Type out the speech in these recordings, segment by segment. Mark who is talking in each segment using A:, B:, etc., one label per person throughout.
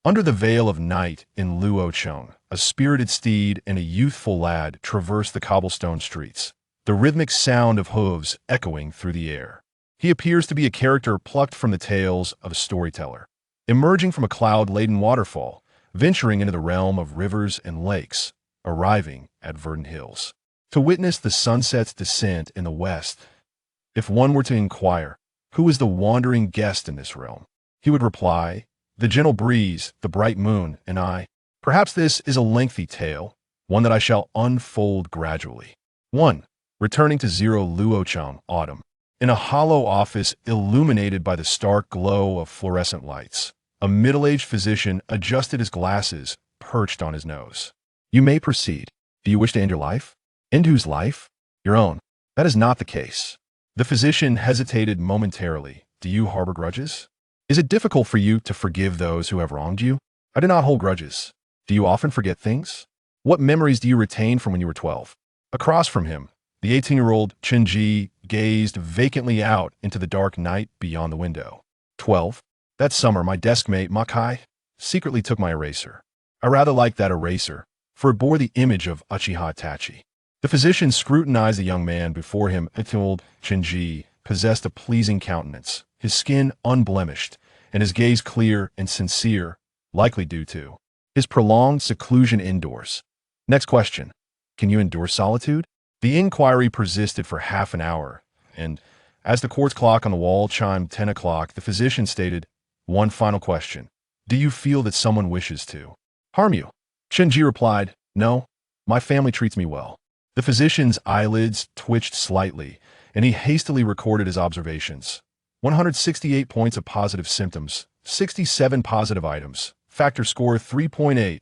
A: Under the veil of night in Luoyang, a spirited steed and a youthful lad traverse the cobblestone streets, the rhythmic sound of hooves echoing through the air. He appears to be a character plucked from the tales of a storyteller, emerging from a cloud-laden waterfall, venturing into the realm of rivers and lakes, arriving at verdant hills. To witness the sunset's descent in the west, if one were to inquire, who is the wandering guest in this realm, he would reply, the gentle breeze, the bright moon, and I. Perhaps this is a lengthy tale, one that I shall unfold gradually. 1. Returning to Zero Luochang, autumn. In a hollow office illuminated by the stark glow of fluorescent lights, a middle-aged physician adjusted his glasses, perched on his nose. You may proceed. Do you wish to end your life? End whose life? Your own. That is not the case. The physician hesitated momentarily. Do you harbor grudges? Is it difficult for you to forgive those who have wronged you? I do not hold grudges. Do you often forget things? What memories do you retain from when you were 12? Across from him, the 18-year-old Chenji gazed vacantly out into the dark night beyond the window. 12? That summer, my deskmate, Makai, secretly took my eraser. I rather liked that eraser, for it bore the image of Uchiha Itachi. The physician scrutinized the young man before him. Old Chenji possessed a pleasing countenance, his skin unblemished, and his gaze clear and sincere, likely due to his prolonged seclusion indoors. Next question. Can you endure solitude? The inquiry persisted for half an hour, and as the quartz clock on the wall chimed 10 o'clock, the physician stated, one final question. Do you feel that someone wishes to harm you? Chenji replied, no, my family treats me well. The physician's eyelids twitched slightly, and he hastily recorded his observations. 168 points of positive symptoms, 67 positive items, factor score 3.8.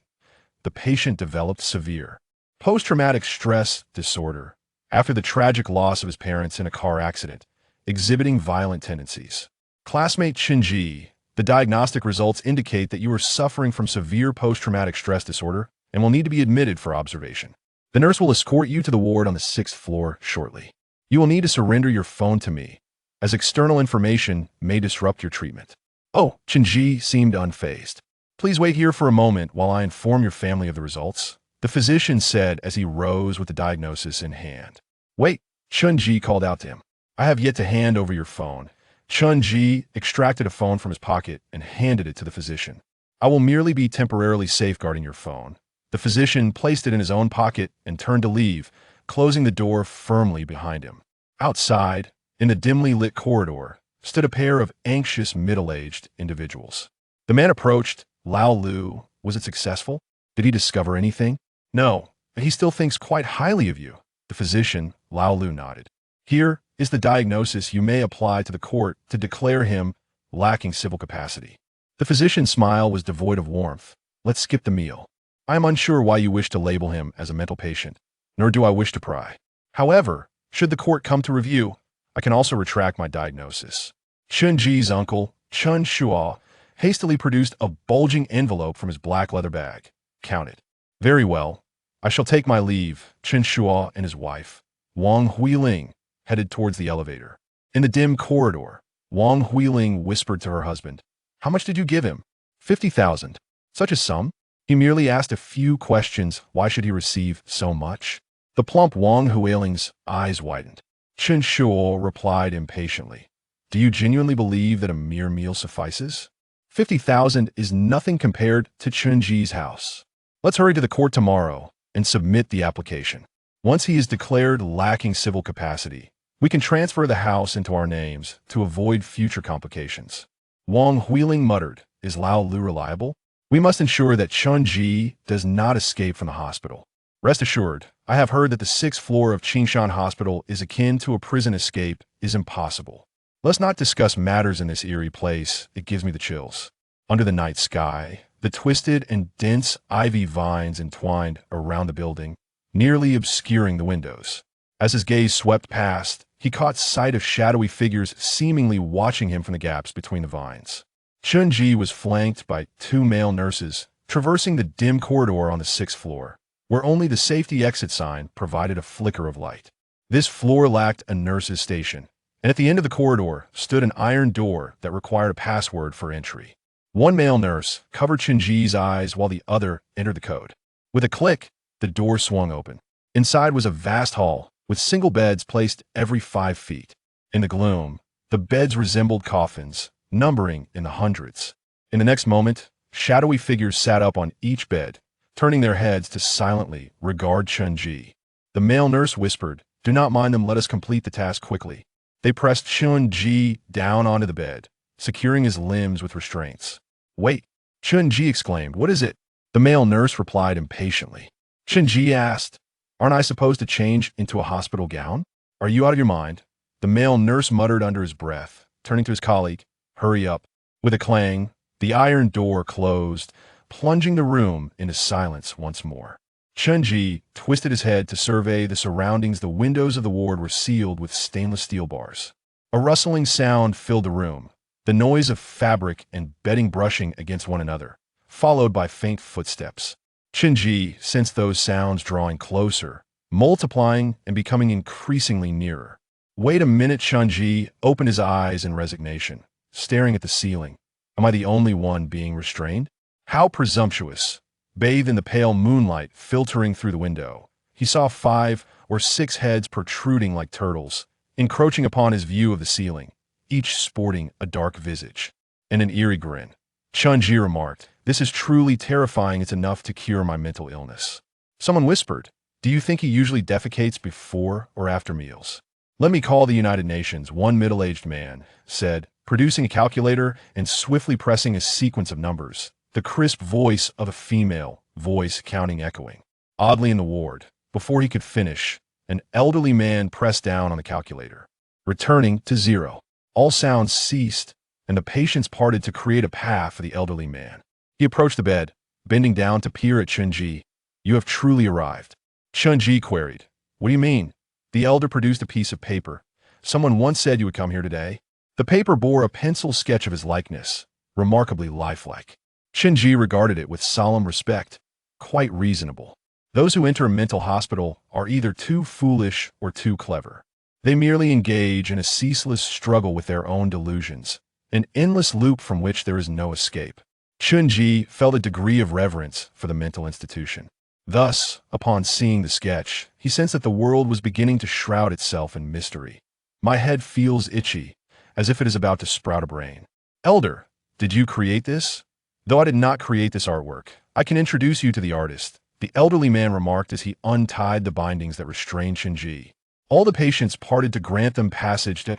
A: The patient developed severe post-traumatic stress disorder after the tragic loss of his parents in a car accident, exhibiting violent tendencies. Classmate Chenji, the diagnostic results indicate that you are suffering from severe post-traumatic stress disorder and will need to be admitted for observation. The nurse will escort you to the ward on the 6th floor shortly. You will need to surrender your phone to me, as external information may disrupt your treatment. Oh, Chenji seemed unfazed. Please wait here for a moment while I inform your family of the results, the physician said as he rose with the diagnosis in hand. Wait, Chenji called out to him. I have yet to hand over your phone. Chenji extracted a phone from his pocket and handed it to the physician. I will merely be temporarily safeguarding your phone. The physician placed it in his own pocket and turned to leave, closing the door firmly behind him. Outside, in the dimly lit corridor, stood a pair of anxious middle-aged individuals. The man approached. Lao Lu, was it successful? Did he discover anything? No, but he still thinks quite highly of you. The physician, Lao Lu, nodded. Here is the diagnosis you may apply to the court to declare him lacking civil capacity. The physician's smile was devoid of warmth. Let's skip the meal. I am unsure why you wish to label him as a mental patient, nor do I wish to pry. However, should the court come to review, I can also retract my diagnosis. Chenji's uncle, Chen Shuo, hastily produced a bulging envelope from his black leather bag. Counted. Very well. I shall take my leave. Chen Shuo and his wife, Wang Huiling, headed towards the elevator. In the dim corridor, Wang Huiling whispered to her husband, how much did you give him? 50,000. Such a sum? He merely asked a few questions. Why should he receive so much? The plump Wang Huiling's eyes widened. Chen Shuo replied impatiently, do you genuinely believe that a mere meal suffices? 50,000 is nothing compared to Chenji's house. Let's hurry to the court tomorrow and submit the application. Once he is declared lacking civil capacity, we can transfer the house into our names to avoid future complications. Wang Huiling muttered, is Lao Lu reliable? We must ensure that Chenji does not escape from the hospital. Rest assured, I have heard that the 6th floor of Qingshan Hospital is akin to a prison. Escape is impossible. Let's not discuss matters in this eerie place. It gives me the chills. Under the night sky, the twisted and dense ivy vines entwined around the building, nearly obscuring the windows. As his gaze swept past, he caught sight of shadowy figures seemingly watching him from the gaps between the vines. Chenji was flanked by 2 male nurses, traversing the dim corridor on the 6th floor, where only the safety exit sign provided a flicker of light. This floor lacked a nurse's station, and at the end of the corridor stood an iron door that required a password for entry. One male nurse covered Chenji's eyes while the other entered the code. With a click, the door swung open. Inside was a vast hall, with single beds placed every 5 feet. In the gloom, the beds resembled coffins, numbering in the hundreds. In the next moment, shadowy figures sat up on each bed, turning their heads to silently regard Chenji. The male nurse whispered, "Do not mind them, let us complete the task quickly." They pressed Chenji down onto the bed, securing his limbs with restraints. "Wait!" Chenji exclaimed, "What is it?" The male nurse replied impatiently. Chenji asked, "Aren't I supposed to change into a hospital gown? Are you out of your mind?" The male nurse muttered under his breath, turning to his colleague, "Hurry up." With a clang, the iron door closed, plunging the room into silence once more. Chenji twisted his head to survey the surroundings. The windows of the ward were sealed with stainless steel bars. A rustling sound filled the room, the noise of fabric and bedding brushing against one another, followed by faint footsteps. Chenji sensed those sounds drawing closer, multiplying and becoming increasingly nearer. "Wait a minute." Chenji opened his eyes in resignation, staring at the ceiling. "Am I the only one being restrained? How presumptuous!" Bathed in the pale moonlight filtering through the window, he saw 5 or 6 heads protruding like turtles, encroaching upon his view of the ceiling, each sporting a dark visage and an eerie grin. Chenji remarked, "This is truly terrifying. It's enough to cure my mental illness." Someone whispered, "Do you think he usually defecates before or after meals?" "Let me call the United Nations," one middle-aged man said, producing a calculator and swiftly pressing a sequence of numbers, the crisp voice of a female voice counting echoing. Oddly in the ward, before he could finish, an elderly man pressed down on the calculator, returning to 0. All sounds ceased, and the patients parted to create a path for the elderly man. He approached the bed, bending down to peer at Chenji. "You have truly arrived." Chenji queried, "What do you mean?" The elder produced a piece of paper. "Someone once said you would come here today." The paper bore a pencil sketch of his likeness, remarkably lifelike. Chenji regarded it with solemn respect. Quite reasonable. Those who enter a mental hospital are either too foolish or too clever. They merely engage in a ceaseless struggle with their own delusions, an endless loop from which there is no escape. Chenji felt a degree of reverence for the mental institution. Thus, upon seeing the sketch, he sensed that the world was beginning to shroud itself in mystery. "My head feels itchy, as if it is about to sprout a brain." "Elder, did you create this?" "Though I did not create this artwork, I can introduce you to the artist," the elderly man remarked as he untied the bindings that restrained Chenji. All the patients parted to grant them passage to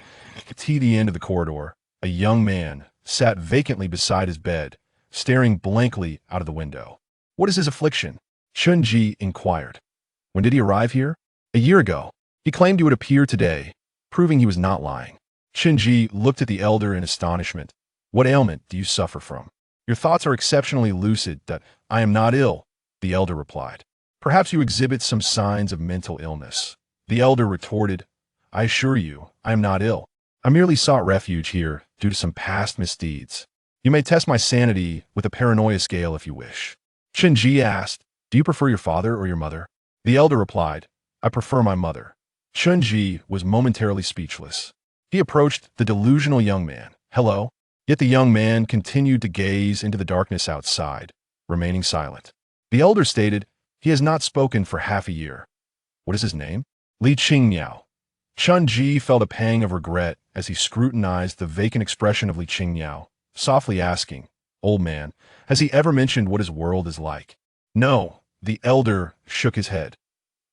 A: the end of the corridor. A young man sat vacantly beside his bed, staring blankly out of the window. "What is his affliction?" Chenji inquired. "When did he arrive here?" "A year ago. He claimed he would appear today," proving he was not lying. Chenji looked at the elder in astonishment. "What ailment do you suffer from?" "Your thoughts are exceptionally lucid." "That I am not ill," the elder replied. "Perhaps you exhibit some signs of mental illness." The elder retorted, "I assure you, I am not ill. I merely sought refuge here due to some past misdeeds. You may test my sanity with a paranoia scale if you wish." Chenji asked, "Do you prefer your father or your mother?" The elder replied, "I prefer my mother." Chenji was momentarily speechless. He approached the delusional young man. "Hello?" Yet the young man continued to gaze into the darkness outside, remaining silent. The elder stated, "He has not spoken for half a year." "What is his name?" "Li Qingmiao." Chenji felt a pang of regret as he scrutinized the vacant expression of Li Qingmiao, softly asking, "Old man, has he ever mentioned what his world is like?" "No," the elder shook his head.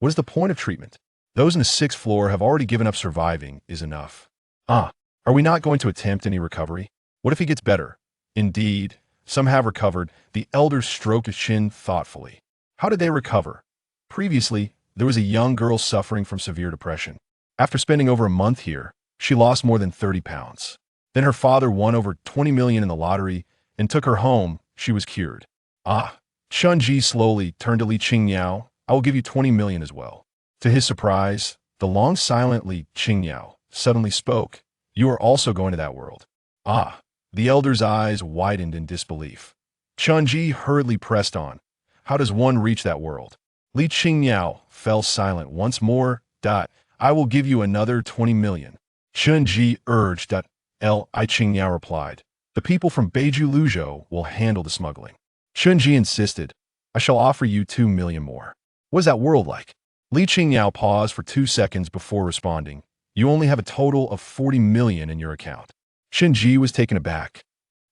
A: "What is the point of treatment? Those in the 6th floor have already given up. Surviving is enough." "Ah, are we not going to attempt any recovery? What if he gets better?" "Indeed, some have recovered." The elder stroked his chin thoughtfully. "How did they recover?" "Previously, there was a young girl suffering from severe depression. After spending over a month here, she lost more than 30 pounds. Then her father won over 20 million in the lottery and took her home. She was cured." "Ah." Chenji slowly turned to Li Qingmiao. "I will give you 20 million as well." To his surprise, the long silent Li Qingmiao suddenly spoke. "You are also going to that world?" "Ah." The elder's eyes widened in disbelief. Chenji hurriedly pressed on. "How does one reach that world?" Li Qingmiao fell silent once more. "I will give you another 20 million. Chenji urged. Li Qingmiao replied, The people from Beiju Luzhou will handle the smuggling. Chunji insisted. I shall offer you 2 million more. What is that world like? Li Qingyao paused for 2 seconds before responding. You only have a total of 40 million in your account. Chunji was taken aback.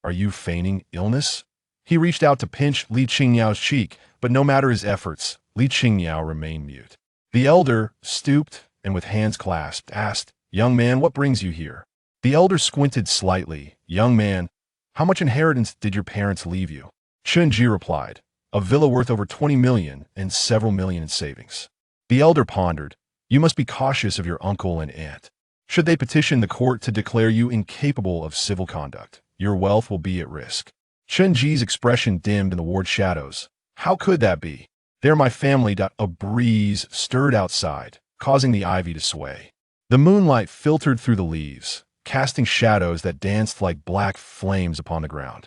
A: Are you feigning illness? He reached out to pinch Li Qingyao's cheek, but no matter his efforts, Li Qingyao remained mute. The elder stooped and with hands clasped asked, Young man, what brings you here? The elder squinted slightly. Young man, how much inheritance did your parents leave you? Chunji replied, a villa worth over 20 million and several million in savings. The elder pondered, you must be cautious of your uncle and aunt. Should they petition the court to declare you incapable of civil conduct, your wealth will be at risk. Chunji's expression dimmed in the ward shadows. How could that be? They're my family. A breeze stirred outside, causing the ivy to sway. The moonlight filtered through the leaves, casting shadows that danced like black flames upon the ground.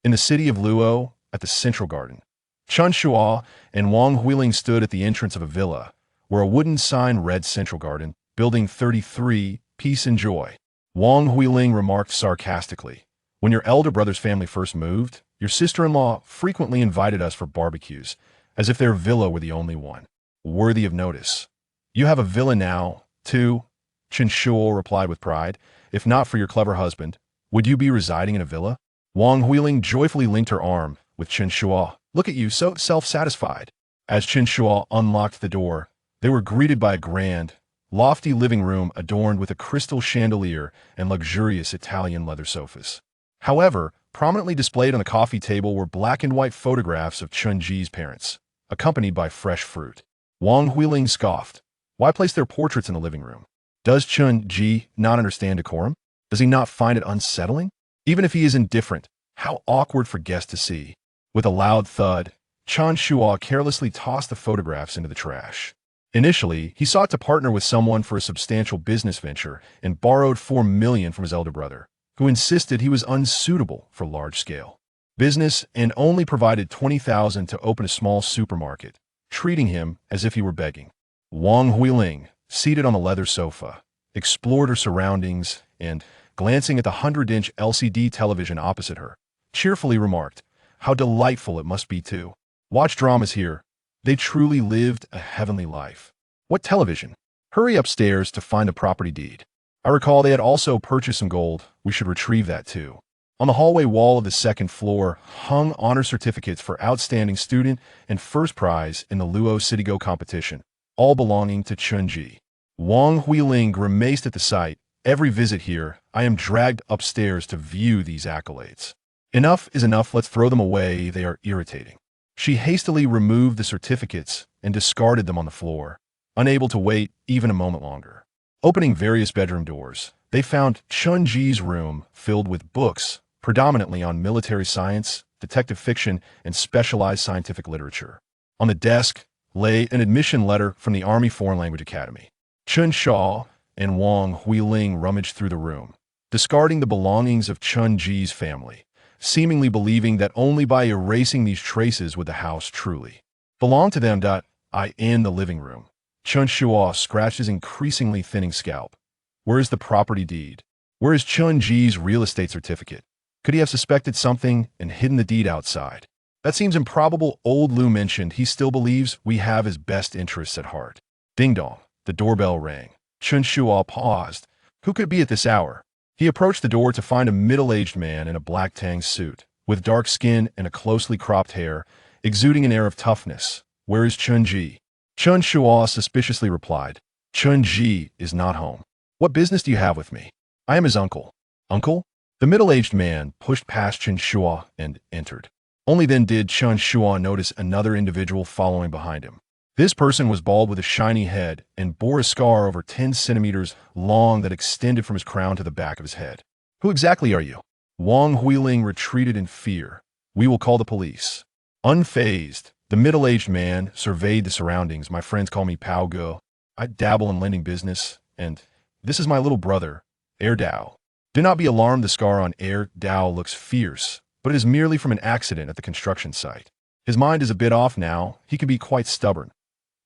A: In the city of Luo, at the central garden, Chen Shuo and Wang Huiling stood at the entrance of a villa, where a wooden sign read Central Garden, Building 33, Peace and Joy. Wang Huiling remarked sarcastically, when your elder brother's family first moved, your sister-in-law frequently invited us for barbecues, as if their villa were the only one worthy of notice. You have a villa now, too, Chen Shuo replied with pride. If not for your clever husband, would you be residing in a villa? Wang Huiling joyfully linked her arm with Chen Shuo. Look at you, so self-satisfied. As Chen Shuo unlocked the door, they were greeted by a grand, lofty living room adorned with a crystal chandelier and luxurious Italian leather sofas. However, prominently displayed on the coffee table were black and white photographs of Chunji's parents, accompanied by fresh fruit. Wang Huiling scoffed. Why place their portraits in the living room? Does Chunji not understand decorum? Does he not find it unsettling? Even if he is indifferent, how awkward for guests to see. With a loud thud, Chen Shuo carelessly tossed the photographs into the trash. Initially, he sought to partner with someone for a substantial business venture and borrowed 4 million from his elder brother, who insisted he was unsuitable for large-scale business and only provided 20,000 to open a small supermarket, treating him as if he were begging. Wang Huiling, seated on the leather sofa, explored her surroundings and, glancing at the 100-inch LCD television opposite her, cheerfully remarked, how delightful it must be to watch dramas here. They truly lived a heavenly life. What television? Hurry upstairs to find the property deed. I recall they had also purchased some gold. We should retrieve that too. On the hallway wall of the second floor hung honor certificates for outstanding student and first prize in the Luo City Go competition, all belonging to Chunji. Wang Huiling grimaced at the sight. Every visit here, I am dragged upstairs to view these accolades. Enough is enough, let's throw them away, they are irritating. She hastily removed the certificates and discarded them on the floor, unable to wait even a moment longer. Opening various bedroom doors, they found Chunji's room filled with books, predominantly on military science, detective fiction, and specialized scientific literature. On the desk lay an admission letter from the Army Foreign Language Academy. Chen Shaw and Wang Huiling rummaged through the room, discarding the belongings of Chunji's family, seemingly believing that only by erasing these traces would the house truly belong to them. I in the living room. Chen Shuo scratched his increasingly thinning scalp. Where is the property deed? Where is Chunji's real estate certificate? Could he have suspected something and hidden the deed outside? That seems improbable. Old Lu mentioned he still believes we have his best interests at heart. Ding dong. The doorbell rang. Chen Shuo paused. Who could it be at this hour? He approached the door to find a middle-aged man in a black tang suit, with dark skin and a closely cropped hair, exuding an air of toughness. Where is Chunji? Chen Shuo suspiciously replied. Chunji is not home. What business do you have with me? I am his uncle. Uncle? The middle-aged man pushed past Chen Shuo and entered. Only then did Chen Shuo notice another individual following behind him. This person was bald with a shiny head and bore a scar over 10 centimeters long that extended from his crown to the back of his head. Who exactly are you? Wang Huiling retreated in fear. We will call the police. Unfazed, the middle-aged man surveyed the surroundings. My friends call me Pao Go. I dabble in lending business, and this is my little brother, Air Dao. Do not be alarmed, the scar on Air Dao looks fierce, but it is merely from an accident at the construction site. His mind is a bit off now. He can be quite stubborn.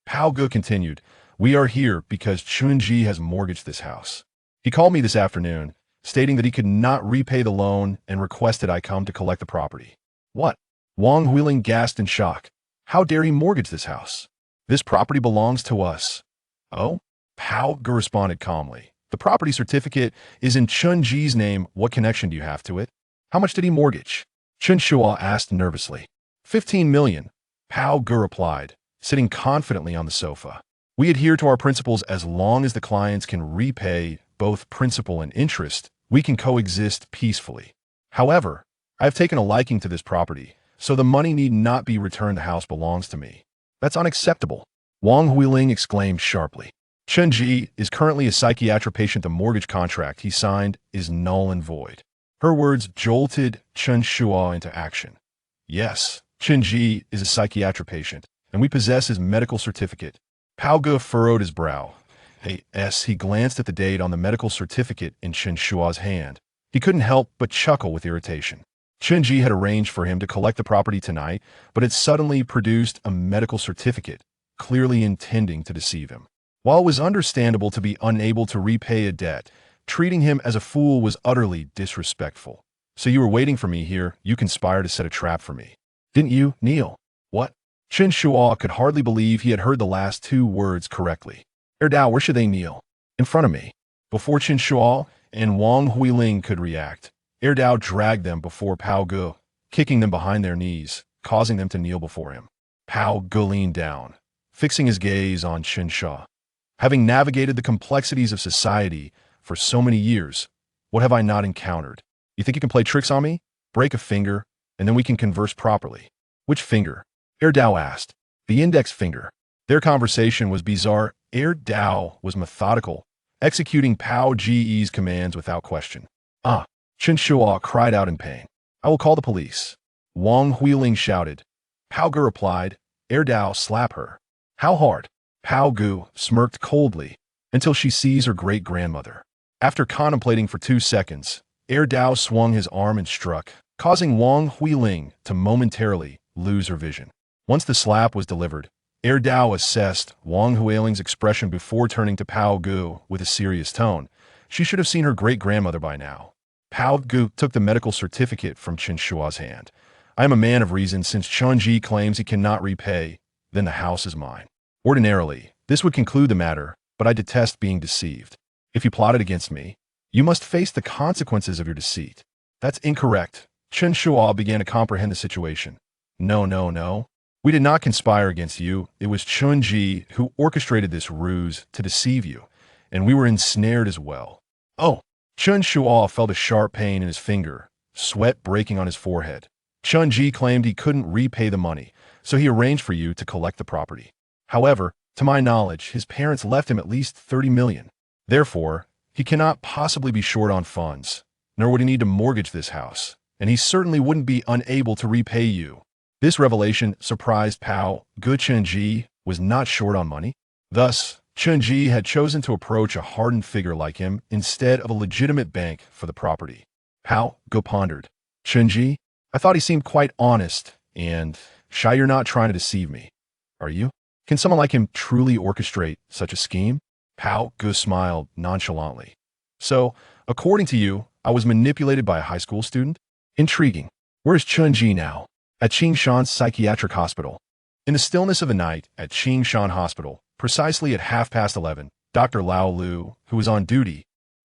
A: Pao Ge continued, we are here because Chunji has mortgaged this house. He called me this afternoon, stating that he could not repay the loan and requested I come to collect the property. What? Wang Huiling gasped in shock. How dare he mortgage this house? This property belongs to us. Oh? Pao Ge responded calmly. The property certificate is in Chun Ji's name. What connection do you have to it? How much did he mortgage? Chun Shua asked nervously. 15 million, Pao Ge replied, sitting confidently on the sofa. We adhere to our principles as long as the clients can repay both principal and interest. We can coexist peacefully. However, I have taken a liking to this property, so the money need not be returned. The house belongs to me. That's unacceptable, Wang Huiling exclaimed sharply. Chun Ji is currently a psychiatric patient. The mortgage contract he signed is null and void. Her words jolted Chun Shua into action. Yes, Chun Ji is a psychiatric patient, and we possess his medical certificate. Pao Ge furrowed his brow. He glanced at the date on the medical certificate in Chun Shua's hand. He couldn't help but chuckle with irritation. Chun Ji had arranged for him to collect the property tonight, but had suddenly produced a medical certificate, clearly intending to deceive him. While it was understandable to be unable to repay a debt, treating him as a fool was utterly disrespectful. So you were waiting for me here. You conspired to set a trap for me. Didn't you, Neil? What? Chen Shua could hardly believe he had heard the last two words correctly. Erdao, where should they kneel? In front of me. Before Chen Shua and Wang Huiling could react, Erdao dragged them before Pao Ge, kicking them behind their knees, causing them to kneel before him. Pao Ge leaned down, fixing his gaze on Chen Shua. Having navigated the complexities of society for so many years, what have I not encountered? You think you can play tricks on me? Break a finger, and then we can converse properly. Which finger? Erdao asked. The index finger. Their conversation was bizarre. Erdao was methodical, executing Pao Ge's commands without question. Ah! Chen Shua cried out in pain. I will call the police. Wang Huiling shouted. Pao Ge replied. Erdao, slap her. How hard? Pao Ge smirked coldly until she sees her great-grandmother. After contemplating for 2 seconds, Erdao swung his arm and struck, causing Wang Huiling to momentarily lose her vision. Once the slap was delivered, Erdao assessed Wang Huiling's expression before turning to Pao Ge with a serious tone. She should have seen her great-grandmother by now. Pao Ge took the medical certificate from Chen Shua's hand. I am a man of reason. Since Chun Ji claims he cannot repay, then the house is mine. Ordinarily, this would conclude the matter, but I detest being deceived. If you plotted against me, you must face the consequences of your deceit. That's incorrect. Chen Shua began to comprehend the situation. No. We did not conspire against you. It was Chun Ji who orchestrated this ruse to deceive you, and we were ensnared as well. Oh! Chun Shua felt a sharp pain in his finger, sweat breaking on his forehead. Chun Ji claimed he couldn't repay the money, so he arranged for you to collect the property. However, to my knowledge, his parents left him at least 30 million. Therefore, he cannot possibly be short on funds, nor would he need to mortgage this house, and he certainly wouldn't be unable to repay you. This revelation surprised Pao Ge. Chun Ji was not short on money. Thus, Chun Ji had chosen to approach a hardened figure like him instead of a legitimate bank for the property. Pao Ge pondered. Chun Ji, I thought he seemed quite honest and shy. You're not trying to deceive me, are you? Can someone like him truly orchestrate such a scheme? Pao Ge smiled nonchalantly. So, according to you, I was manipulated by a high school student? Intriguing. Where's Chun Ji now? At Qingshan Psychiatric Hospital. In the stillness of the night at Qingshan Hospital, precisely at 11:30, Dr. Lao Lu, who was on duty,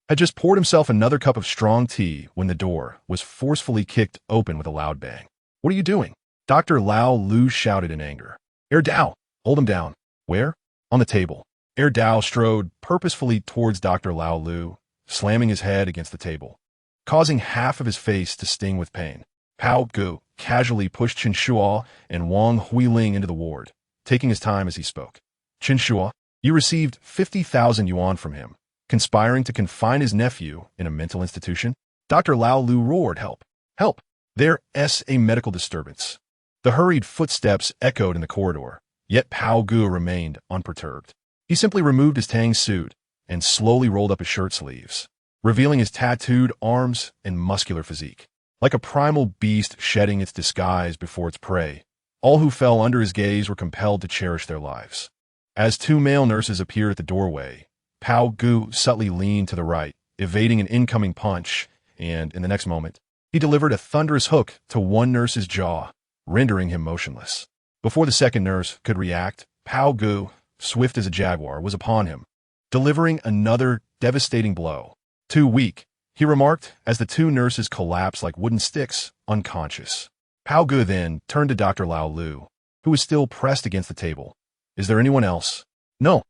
A: had just poured himself another cup of strong tea when the door was forcefully kicked open with a loud bang. What are you doing? Dr. Lao Lu shouted in anger. Erdao, hold him down. Where? On the table. Erdao strode purposefully towards Dr. Lao Lu, slamming his head against the table, causing half of his face to sting with pain. Pao Ge casually pushed Chen Shua and Wang Huiling into the ward, taking his time as he spoke. Chen Shua, you received 50,000 yuan from him, conspiring to confine his nephew in a mental institution? Dr. Lao Lu roared, help! Help! There's a medical disturbance. The hurried footsteps echoed in the corridor, yet Pao Ge remained unperturbed. He simply removed his tang suit and slowly rolled up his shirt sleeves, revealing his tattooed arms and muscular physique. Like a primal beast shedding its disguise before its prey, all who fell under his gaze were compelled to cherish their lives. As two male nurses appeared at the doorway, Pao Ge subtly leaned to the right, evading an incoming punch, and in the next moment, he delivered a thunderous hook to one nurse's jaw, rendering him motionless. Before the second nurse could react, Pao Gu, swift as a jaguar, was upon him, delivering another devastating blow. "Too weak," he remarked as the two nurses collapsed like wooden sticks, unconscious. Pao Gu then turned to Dr. Lao Lu, who was still pressed against the table. "Is there anyone else?" "No.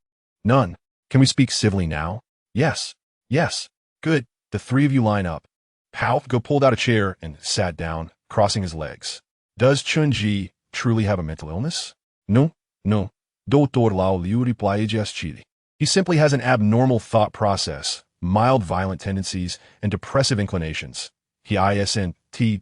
A: None. Can we speak civilly now?" "Yes. Yes. Good. The three of you line up." Pao Gu pulled out a chair and sat down, crossing his legs. "Does Chun-Ji truly have a mental illness?" "No. No. Dr. Lao Lu replied chilly. He simply has an abnormal thought process, mild violent tendencies, and depressive inclinations. He isn't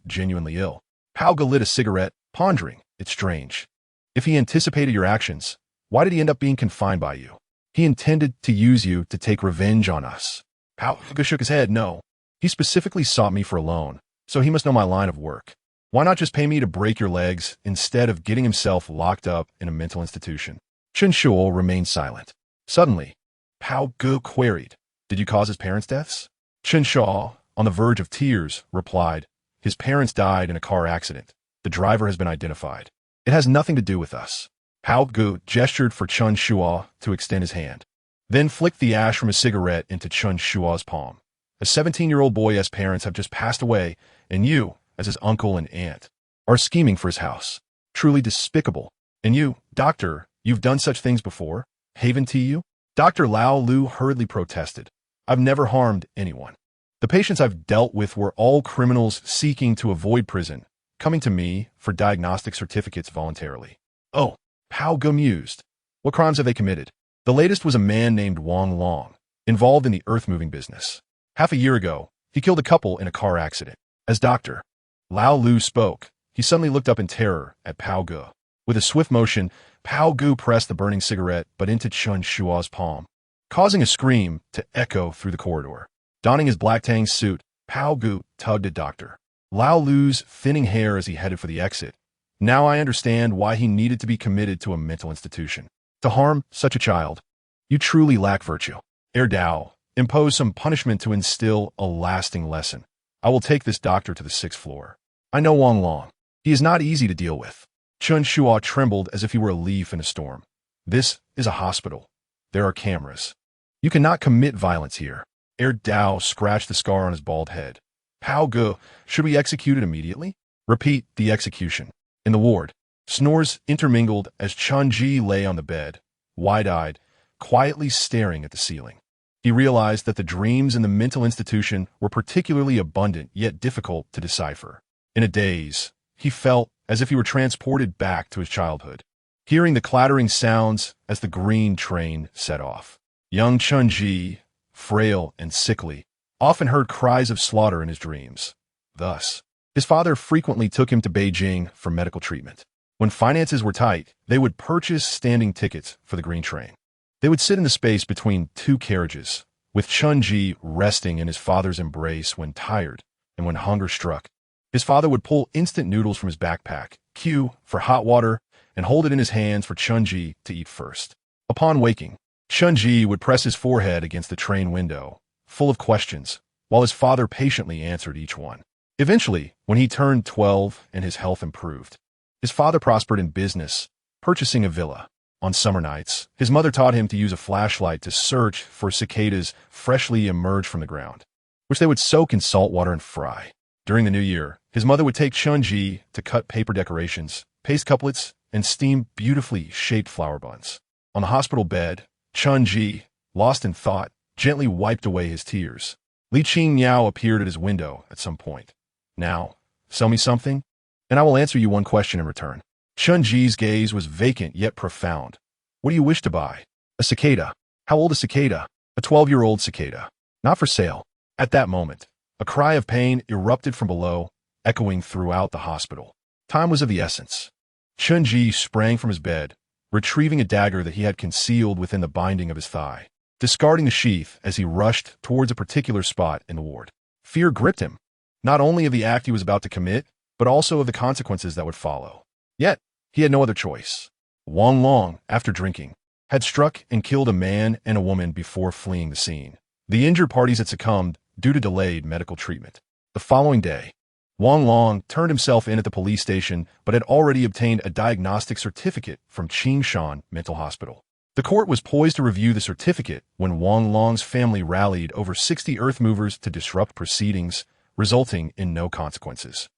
A: genuinely ill." Pao Gu lit a cigarette, pondering. "It's strange. If he anticipated your actions, why did he end up being confined by you? He intended to use you to take revenge on us." Pao Gu shook his head. "No. He specifically sought me for a loan, so he must know my line of work. Why not just pay me to break your legs instead of getting himself locked up in a mental institution?" Chen Shuo remained silent. Suddenly, Pao Gu queried, "Did you cause his parents' deaths?" Chen Shuo, on the verge of tears, replied, "His parents died in a car accident. The driver has been identified. It has nothing to do with us." Pao Gu gestured for Chen Shuo to extend his hand, then flicked the ash from his cigarette into Chen Shuo's palm. "A 17-year-old boy's parents have just passed away, and you, as his uncle and aunt, are scheming for his house. Truly despicable. And you, doctor, you've done such things before? Haven to you?" Dr. Lao Lu hurriedly protested. "I've never harmed anyone. The patients I've dealt with were all criminals seeking to avoid prison, coming to me for diagnostic certificates voluntarily." "Oh," Pao Gu mused. "What crimes have they committed?" "The latest was a man named Wang Long, involved in the earth-moving business. Half a year ago, he killed a couple in a car accident." As Dr. Lao Lu spoke, he suddenly looked up in terror at Pao Gu. With a swift motion, Pao Gu pressed the burning cigarette but into Chen Shuo's palm, causing a scream to echo through the corridor. Donning his black tang suit, Pao Gu tugged at Dr. Lao Lu's thinning hair as he headed for the exit. Now I understand why he needed to be committed to a mental institution. To harm such a child, you truly lack virtue. Dao, impose some punishment to instill a lasting lesson. I will take this doctor to the 6th floor. I know Wang Long. He is not easy to deal with." Chen Shuo trembled as if he were a leaf in a storm. "This is a hospital. There are cameras. You cannot commit violence here." Dao scratched the scar on his bald head. "Pao Gu, should we execute it immediately?" "Repeat the execution." In the ward, snores intermingled as Chun-Ji lay on the bed, wide-eyed, quietly staring at the ceiling. He realized that the dreams in the mental institution were particularly abundant yet difficult to decipher. In a daze, he felt as if he were transported back to his childhood, hearing the clattering sounds as the green train set off. Young Chun-Ji, frail and sickly, often heard cries of slaughter in his dreams. Thus, his father frequently took him to Beijing for medical treatment. When finances were tight, they would purchase standing tickets for the green train. They would sit in the space between two carriages, with Chun-Ji resting in his father's embrace when tired and when hunger struck. His father would pull instant noodles from his backpack, queue for hot water, and hold it in his hands for Chun-Ji to eat first. Upon waking, Chun-Ji would press his forehead against the train window, full of questions, while his father patiently answered each one. Eventually, when he turned 12 and his health improved, his father prospered in business, purchasing a villa. On summer nights, his mother taught him to use a flashlight to search for cicadas freshly emerged from the ground, which they would soak in salt water and fry. During the new year, his mother would take Chun-Ji to cut paper decorations, paste couplets, and steam beautifully shaped flower buns. On the hospital bed, Chun-Ji, lost in thought, gently wiped away his tears. Li Qingmiao appeared at his window at some point. "Now, sell me something, and I will answer you one question in return." Chun-Ji's gaze was vacant yet profound. "What do you wish to buy?" "A cicada." "How old a cicada?" "A 12-year-old cicada. Not for sale." At that moment, a cry of pain erupted from below, echoing throughout the hospital. Time was of the essence. Chun-Ji sprang from his bed, retrieving a dagger that he had concealed within the binding of his thigh, discarding the sheath as he rushed towards a particular spot in the ward. Fear gripped him, not only of the act he was about to commit, but also of the consequences that would follow. Yet, he had no other choice. Wang Long, after drinking, had struck and killed a man and a woman before fleeing the scene. The injured parties had succumbed due to delayed medical treatment. The following day, Wang Long turned himself in at the police station but had already obtained a diagnostic certificate from Qingshan Mental Hospital. The court was poised to review the certificate when Wang Long's family rallied over 60 earth movers to disrupt proceedings, resulting in no consequences.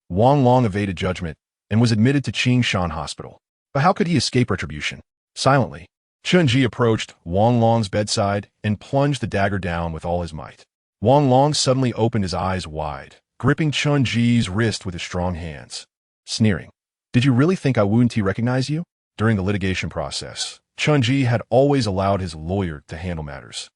A: Wang Long evaded judgment and was admitted to Qingshan Hospital. But how could he escape retribution? Silently, Chunji approached Wang Long's bedside and plunged the dagger down with all his might. Wang Long suddenly opened his eyes wide, gripping Chunji's wrist with his strong hands. Sneering, "Did you really think I wouldn't recognize you?" During the litigation process, Chunji had always allowed his lawyer to handle matters,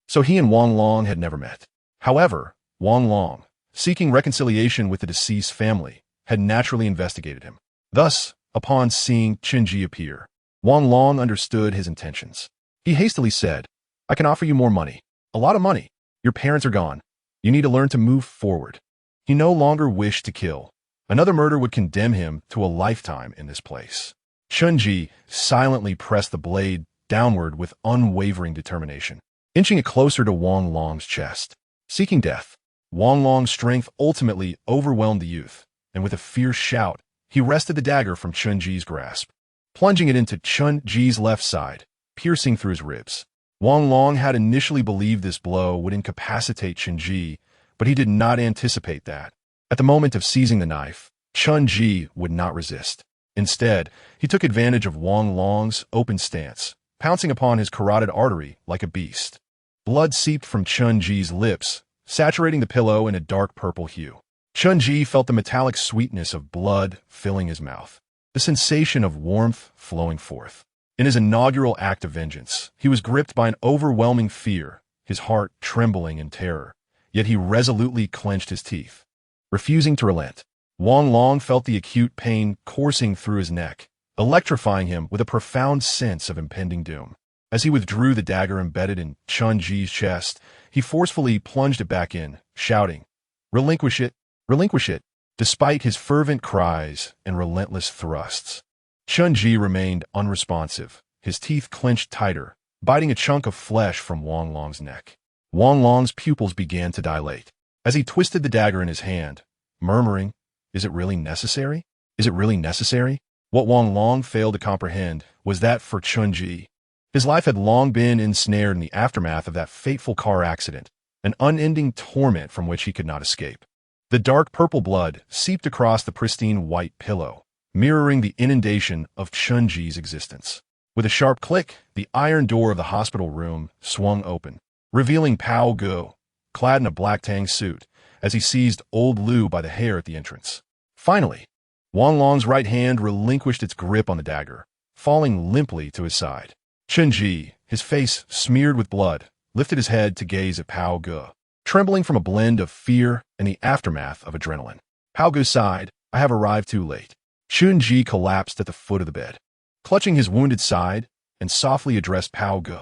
A: so he and Wang Long had never met. However, Wang Long, seeking reconciliation with the deceased family, had naturally investigated him. Thus, upon seeing Chunji appear, Wang Long understood his intentions. He hastily said, "I can offer you more money. A lot of money. Your parents are gone. You need to learn to move forward." He no longer wished to kill. Another murder would condemn him to a lifetime in this place. Chunji silently pressed the blade downward with unwavering determination, inching it closer to Wang Long's chest. Seeking death, Wang Long's strength ultimately overwhelmed the youth, and with a fierce shout, he wrested the dagger from Chunji's grasp, plunging it into Chunji's left side, piercing through his ribs. Wang Long had initially believed this blow would incapacitate Chunji, but he did not anticipate that. At the moment of seizing the knife, Chunji would not resist. Instead, he took advantage of Wang Long's open stance, pouncing upon his carotid artery like a beast. Blood seeped from Chunji's lips, saturating the pillow in a dark purple hue. Chunji felt the metallic sweetness of blood filling his mouth, the sensation of warmth flowing forth. In his inaugural act of vengeance, he was gripped by an overwhelming fear, his heart trembling in terror, yet he resolutely clenched his teeth, refusing to relent. Wang Long felt the acute pain coursing through his neck, electrifying him with a profound sense of impending doom. As he withdrew the dagger embedded in Chunji's chest, he forcefully plunged it back in, shouting, "Relinquish it! Relinquish it!" Despite his fervent cries and relentless thrusts, Chunji remained unresponsive, his teeth clenched tighter, biting a chunk of flesh from Wang Long's neck. Wang Long's pupils began to dilate as he twisted the dagger in his hand, murmuring, "Is it really necessary? Is it really necessary?" What Wang Long failed to comprehend was that for Chunji, his life had long been ensnared in the aftermath of that fateful car accident, an unending torment from which he could not escape. The dark purple blood seeped across the pristine white pillow, mirroring the inundation of Chunji's existence. With a sharp click, the iron door of the hospital room swung open, revealing Pao Gu, clad in a black tang suit, as he seized old Lu by the hair at the entrance. Finally, Wang Long's right hand relinquished its grip on the dagger, falling limply to his side. Chunji, his face smeared with blood, lifted his head to gaze at Pao Gu, trembling from a blend of fear and the aftermath of adrenaline. Pao Gu sighed, "I have arrived too late." Chunji collapsed at the foot of the bed, clutching his wounded side, and softly addressed Pao Gu,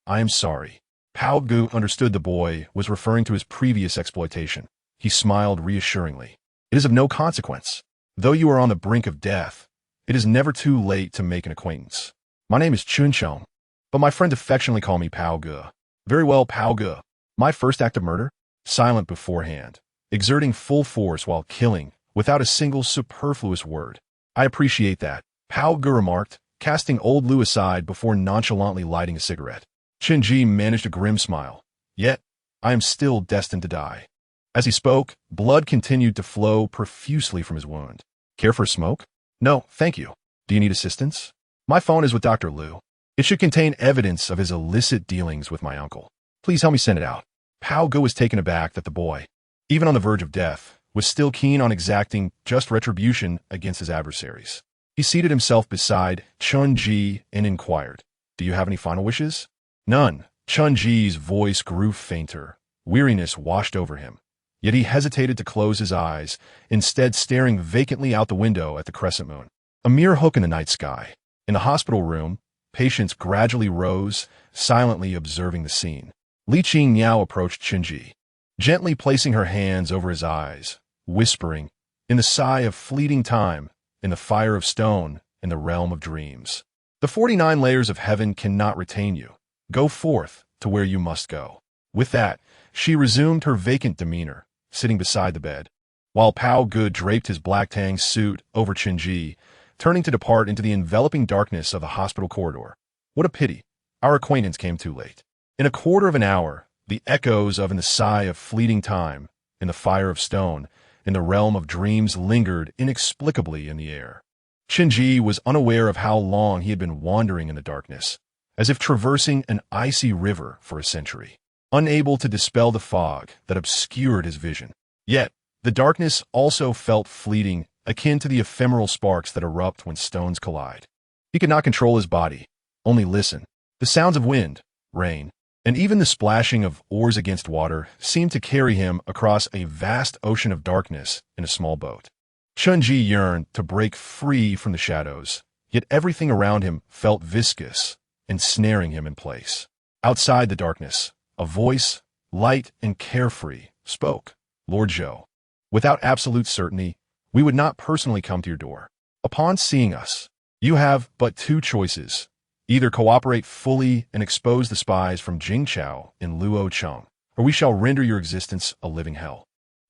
A: "I am sorry." Pao Gu understood the boy was referring to his previous exploitation. He smiled reassuringly. "It is of no consequence. Though you are on the brink of death, it is never too late to make an acquaintance. My name is Chunchong, but my friends affectionately call me Pao Gu." "Very well, Pao Gu. My first act of murder?" Silent beforehand, exerting full force while killing, without a single superfluous word. "I appreciate that," Pao Gu remarked, casting old Lu aside before nonchalantly lighting a cigarette. Chunji managed a grim smile. "Yet, I am still destined to die." As he spoke, blood continued to flow profusely from his wound. "Care for a smoke?" "No, thank you." "Do you need assistance?" "My phone is with Dr. Lu. It should contain evidence of his illicit dealings with my uncle. Please help me send it out." Pao Gu was taken aback that the boy, even on the verge of death, was still keen on exacting just retribution against his adversaries. He seated himself beside Chunji and inquired, "Do you have any final wishes?" "None." Chunji's voice grew fainter. Weariness washed over him. Yet he hesitated to close his eyes, instead staring vacantly out the window at the crescent moon, a mere hook in the night sky. In the hospital room, patients gradually rose, silently observing the scene. Li Qingniao approached Chunji, gently placing her hands over his eyes, whispering, "In the sigh of fleeting time, in the fire of stone, in the realm of dreams. The 49 layers of heaven cannot retain you. Go forth to where you must go." With that, she resumed her vacant demeanor, sitting beside the bed, while Pao Good draped his black tang suit over Chinji, turning to depart into the enveloping darkness of the hospital corridor. What a pity. Our acquaintance came too late. In a quarter of an hour, the echoes of "in the sigh of fleeting time, in the fire of stone, in the realm of dreams" lingered inexplicably in the air. Chinji was unaware of how long he had been wandering in the darkness, as if traversing an icy river for a century, unable to dispel the fog that obscured his vision. Yet, the darkness also felt fleeting, akin to the ephemeral sparks that erupt when stones collide. He could not control his body, only listen. The sounds of wind, rain, and even the splashing of oars against water seemed to carry him across a vast ocean of darkness in a small boat. Chunji yearned to break free from the shadows, yet everything around him felt viscous, ensnaring him in place. Outside the darkness, a voice, light and carefree, spoke. "Lord Zhou, without absolute certainty, we would not personally come to your door. Upon seeing us, you have but two choices. Either cooperate fully and expose the spies from Jingchao in Luoyang, or we shall render your existence a living hell.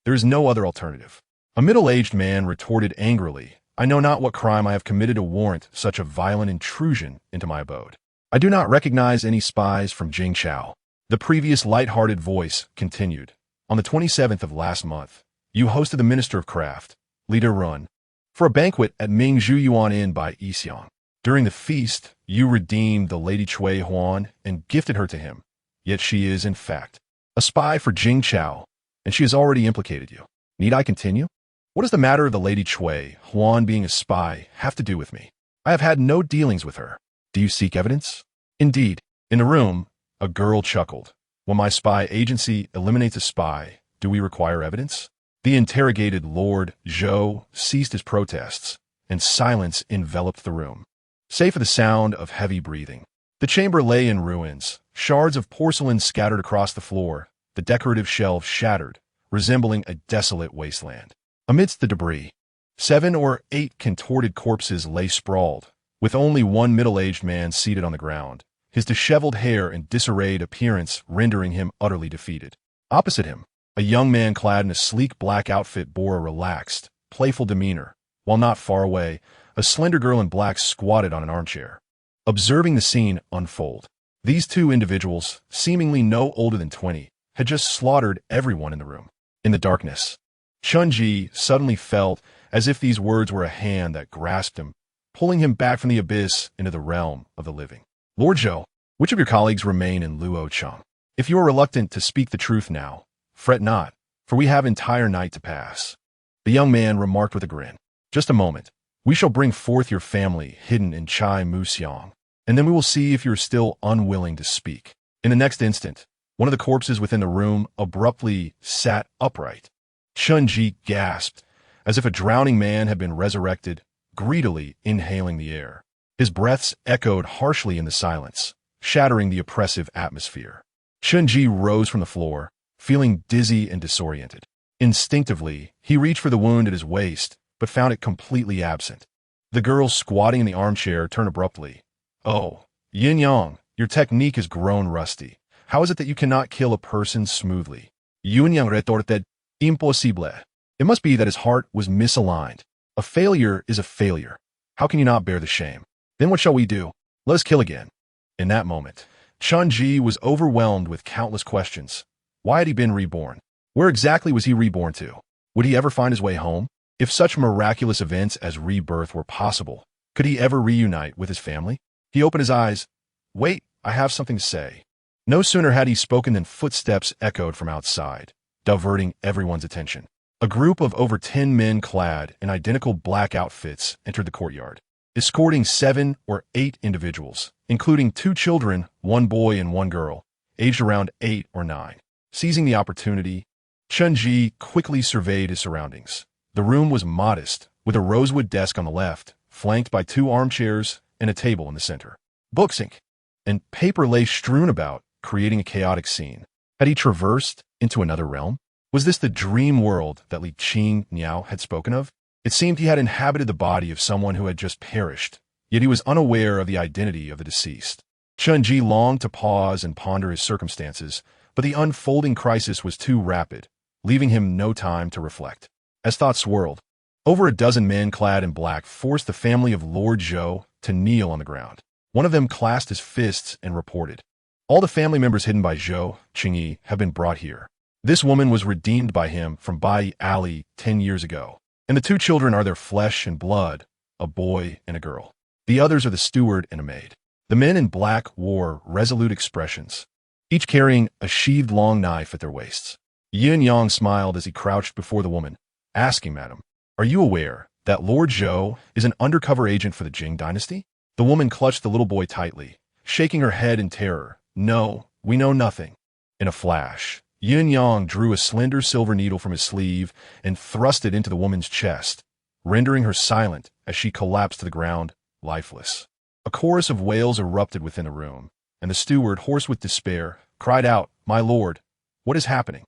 A: There is no other alternative." A middle-aged man retorted angrily, "I know not what crime I have committed to warrant such a violent intrusion into my abode. I do not recognize any spies from Jingchao." The previous light-hearted voice continued. "On the 27th of last month, you hosted the Minister of Craft, Leader Run, for a banquet at Mingzhu Yuan Inn by Yixiang. During the feast, you redeemed the Lady Cui Huan and gifted her to him. Yet she is, in fact, a spy for Jingchao, and she has already implicated you. Need I continue? What does the matter of the Lady Cui Huan being a spy have to do with me? I have had no dealings with her. Do you seek evidence?" Indeed, in the room, a girl chuckled. "When my spy agency eliminates a spy, do we require evidence?" The interrogated Lord Zhou ceased his protests, and silence enveloped the room, save for the sound of heavy breathing. The chamber lay in ruins, shards of porcelain scattered across the floor, the decorative shelves shattered, resembling a desolate wasteland. Amidst the debris, 7 or 8 contorted corpses lay sprawled, with only one middle-aged man seated on the ground, his disheveled hair and disarrayed appearance rendering him utterly defeated. Opposite him, a young man clad in a sleek black outfit bore a relaxed, playful demeanor, while not far away, a slender girl in black squatted on an armchair, observing the scene unfold. These two individuals, seemingly no older than 20, had just slaughtered everyone in the room. In the darkness, Chunji suddenly felt as if these words were a hand that grasped him, pulling him back from the abyss into the realm of the living. "Lord Zhou, which of your colleagues remain in Luoyang? If you are reluctant to speak the truth now, fret not, for we have entire night to pass." The young man remarked with a grin. "Just a moment. We shall bring forth your family hidden in Chai Muxiang, and then we will see if you are still unwilling to speak." In the next instant, one of the corpses within the room abruptly sat upright. Chunji gasped, as if a drowning man had been resurrected, greedily inhaling the air. His breaths echoed harshly in the silence, shattering the oppressive atmosphere. Chunji rose from the floor, feeling dizzy and disoriented. Instinctively, he reached for the wound at his waist, but found it completely absent. The girl squatting in the armchair turned abruptly. "Oh, Yin Yang, your technique has grown rusty. How is it that you cannot kill a person smoothly?" Yin Yang retorted, "Imposible. It must be that his heart was misaligned. A failure is a failure. How can you not bear the shame? Then what shall we do? Let us kill again." In that moment, Chunji was overwhelmed with countless questions. Why had he been reborn? Where exactly was he reborn to? Would he ever find his way home? If such miraculous events as rebirth were possible, could he ever reunite with his family? He opened his eyes. "Wait, I have something to say." No sooner had he spoken than footsteps echoed from outside, diverting everyone's attention. A group of over 10 men clad in identical black outfits entered the courtyard, escorting 7 or 8 individuals, including 2 children, 1 boy and 1 girl, aged around 8 or 9. Seizing the opportunity, Chunji quickly surveyed his surroundings. The room was modest, with a rosewood desk on the left, flanked by 2 armchairs and a table in the center. Books, ink, and paper lay strewn about, creating a chaotic scene. Had he traversed into another realm? Was this the dream world that Li Qing Niao had spoken of? It seemed he had inhabited the body of someone who had just perished, yet he was unaware of the identity of the deceased. Chunji longed to pause and ponder his circumstances, But the unfolding crisis was too rapid, leaving him no time to reflect. As thoughts swirled, over a dozen men clad in black forced the family of Lord Zhou to kneel on the ground. One of them clasped his fists and reported, "All the family members hidden by Zhou Qingyi have been brought here. This woman was redeemed by him from Bai Alley 10 years ago, and the two children are their flesh and blood, a boy and a girl. The others are the steward and a maid." The men in black wore resolute expressions, each carrying a sheathed long knife at their waists. Yin Yang smiled as he crouched before the woman, asking, "Madam, are you aware that Lord Zhou is an undercover agent for the Jing dynasty?" The woman clutched the little boy tightly, shaking her head in terror. "No, we know nothing." In a flash, Yin Yang drew a slender silver needle from his sleeve and thrust it into the woman's chest, rendering her silent as she collapsed to the ground, lifeless. A chorus of wails erupted within the room, and the steward, hoarse with despair, cried out, "My lord, what is happening?"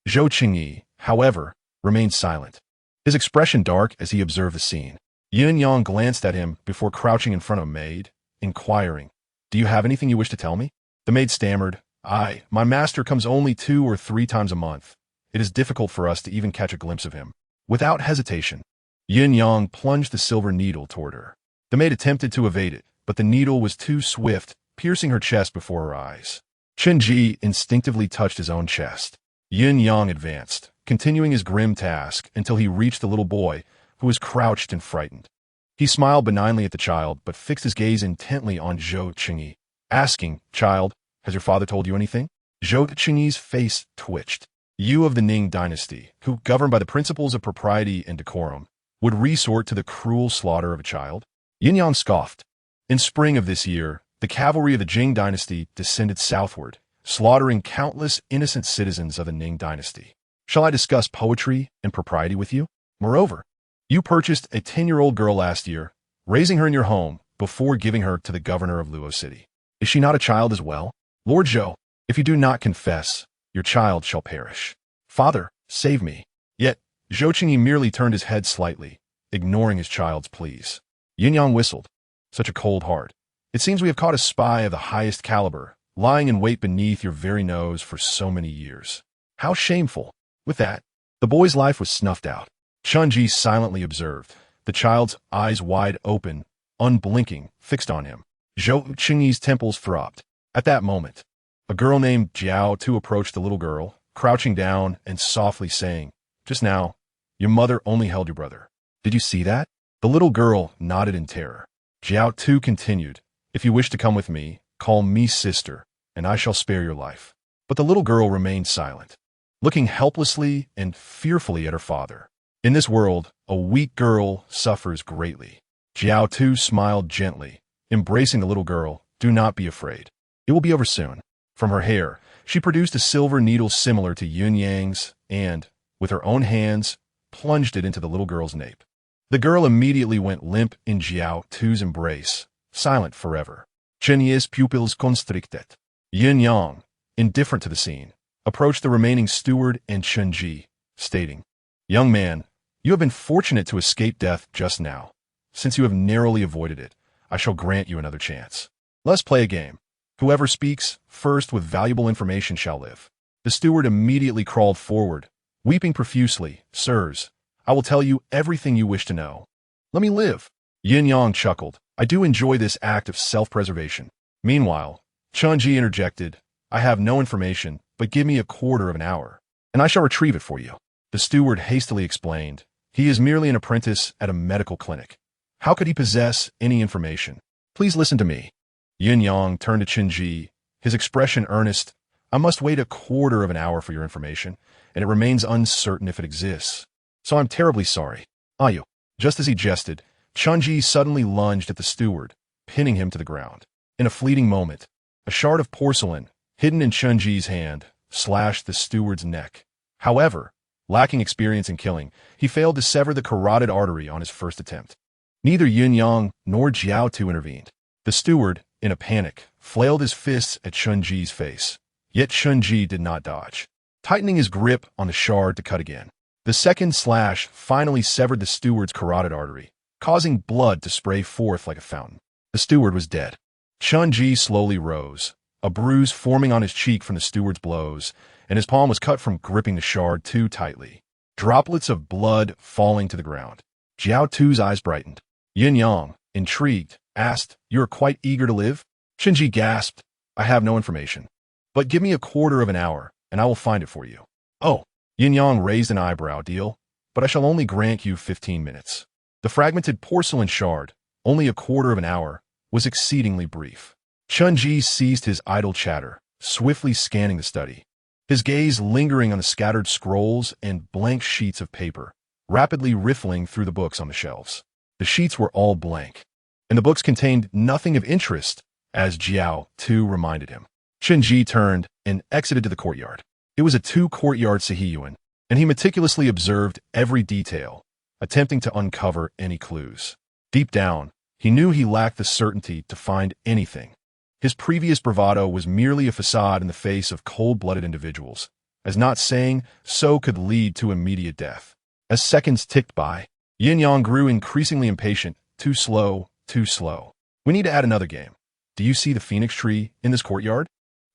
A: Zhou Qingyi, however, remained silent, his expression dark as he observed the scene. Yin Yang glanced at him before crouching in front of a maid, inquiring, "Do you have anything you wish to tell me?" The maid stammered, My master comes only 2 or 3 times a month. It is difficult for us to even catch a glimpse of him." Without hesitation, Yin Yang plunged the silver needle toward her. The maid attempted to evade it, but the needle was too swift, piercing her chest before her eyes. Chen Ji instinctively touched his own chest. Yin Yang advanced, continuing his grim task until he reached the little boy, who was crouched and frightened. He smiled benignly at the child, but fixed his gaze intently on Zhou Qingyi, asking, "Child, has your father told you anything?" Zhou Qingyi's face twitched. "You of the Ning dynasty, who, governed by the principles of propriety and decorum, would resort to the cruel slaughter of a child?" Yin Yang scoffed. "In spring of this year, the cavalry of the Jing dynasty descended southward, slaughtering countless innocent citizens of the Ning dynasty. Shall I discuss poetry and propriety with you? Moreover, you purchased a 10-year-old girl last year, raising her in your home before giving her to the governor of Luo City. Is she not a child as well? Lord Zhou, if you do not confess, your child shall perish. Father, save me." Yet, Zhou Qingyi merely turned his head slightly, ignoring his child's pleas. Yin Yang whistled. "Such a cold heart. It seems we have caught a spy of the highest caliber, lying in wait beneath your very nose for so many years. How shameful." With that, the boy's life was snuffed out. Chen Ji silently observed, the child's eyes wide open, unblinking, fixed on him. Zhou Qingyi's temples throbbed. At that moment, a girl named Jiao Tu approached the little girl, crouching down and softly saying, "Just now, your mother only held your brother. Did you see that?" The little girl nodded in terror. Jiao Tu continued, "If you wish to come with me, call me sister, and I shall spare your life." But the little girl remained silent, looking helplessly and fearfully at her father. In this world, a weak girl suffers greatly. Jiao Tu smiled gently, embracing the little girl. "Do not be afraid. It will be over soon." From her hair, she produced a silver needle similar to Yin Yang's and, with her own hands, plunged it into the little girl's nape. The girl immediately went limp in Jiao Tu's embrace, silent forever. Chen Yi's pupils constricted. Yin Yang, indifferent to the scene, approached the remaining steward and Chen Ji, stating, "Young man, you have been fortunate to escape death just now. Since you have narrowly avoided it, I shall grant you another chance. Let's play a game. Whoever speaks first with valuable information shall live." The steward immediately crawled forward, weeping profusely. "Sirs, I will tell you everything you wish to know. Let me live." Yin Yang chuckled. "I do enjoy this act of self-preservation." Meanwhile, Chen Ji interjected, "I have no information, but give me a quarter of an hour, and I shall retrieve it for you." The steward hastily explained, "He is merely an apprentice at a medical clinic. How could he possess any information? Please listen to me." Yin Yang turned to Chen Ji, his expression earnest. "I must wait a quarter of an hour for your information, and it remains uncertain if it exists. So I'm terribly sorry. Ayu." Just as he jested, Chen Ji suddenly lunged at the steward, pinning him to the ground. In a fleeting moment, a shard of porcelain, hidden in Chen Ji's hand, slashed the steward's neck. However, lacking experience in killing, he failed to sever the carotid artery on his first attempt. Neither Yin Yang nor Jiao Tu intervened. The steward, in a panic, flailed his fists at Chen Ji's face. Yet Chen Ji did not dodge, tightening his grip on the shard to cut again. The second slash finally severed the steward's carotid artery, causing blood to spray forth like a fountain. The steward was dead. Chen Ji slowly rose, a bruise forming on his cheek from the steward's blows, and his palm was cut from gripping the shard too tightly. Droplets of blood falling to the ground. Jiao Tu's eyes brightened. Yin Yang, intrigued, asked, "You are quite eager to live?" Qinji gasped, "I have no information. But give me a quarter of an hour, and I will find it for you." "Oh." Yin Yang raised an eyebrow. "Deal, but I shall only grant you 15 minutes. The fragmented porcelain shard, only a quarter of an hour, was exceedingly brief. Chunji ceased his idle chatter, swiftly scanning the study, his gaze lingering on the scattered scrolls and blank sheets of paper, rapidly riffling through the books on the shelves. The sheets were all blank, and the books contained nothing of interest, as Jiao Tu reminded him. Chunji turned and exited to the courtyard. It was a two-courtyard sihiyuan, and he meticulously observed every detail, attempting to uncover any clues. Deep down, he knew he lacked the certainty to find anything. His previous bravado was merely a facade in the face of cold-blooded individuals, as not saying so could lead to immediate death. As seconds ticked by, Yin Yang grew increasingly impatient. Too slow, too slow. "We need to add another game. Do you see the phoenix tree in this courtyard?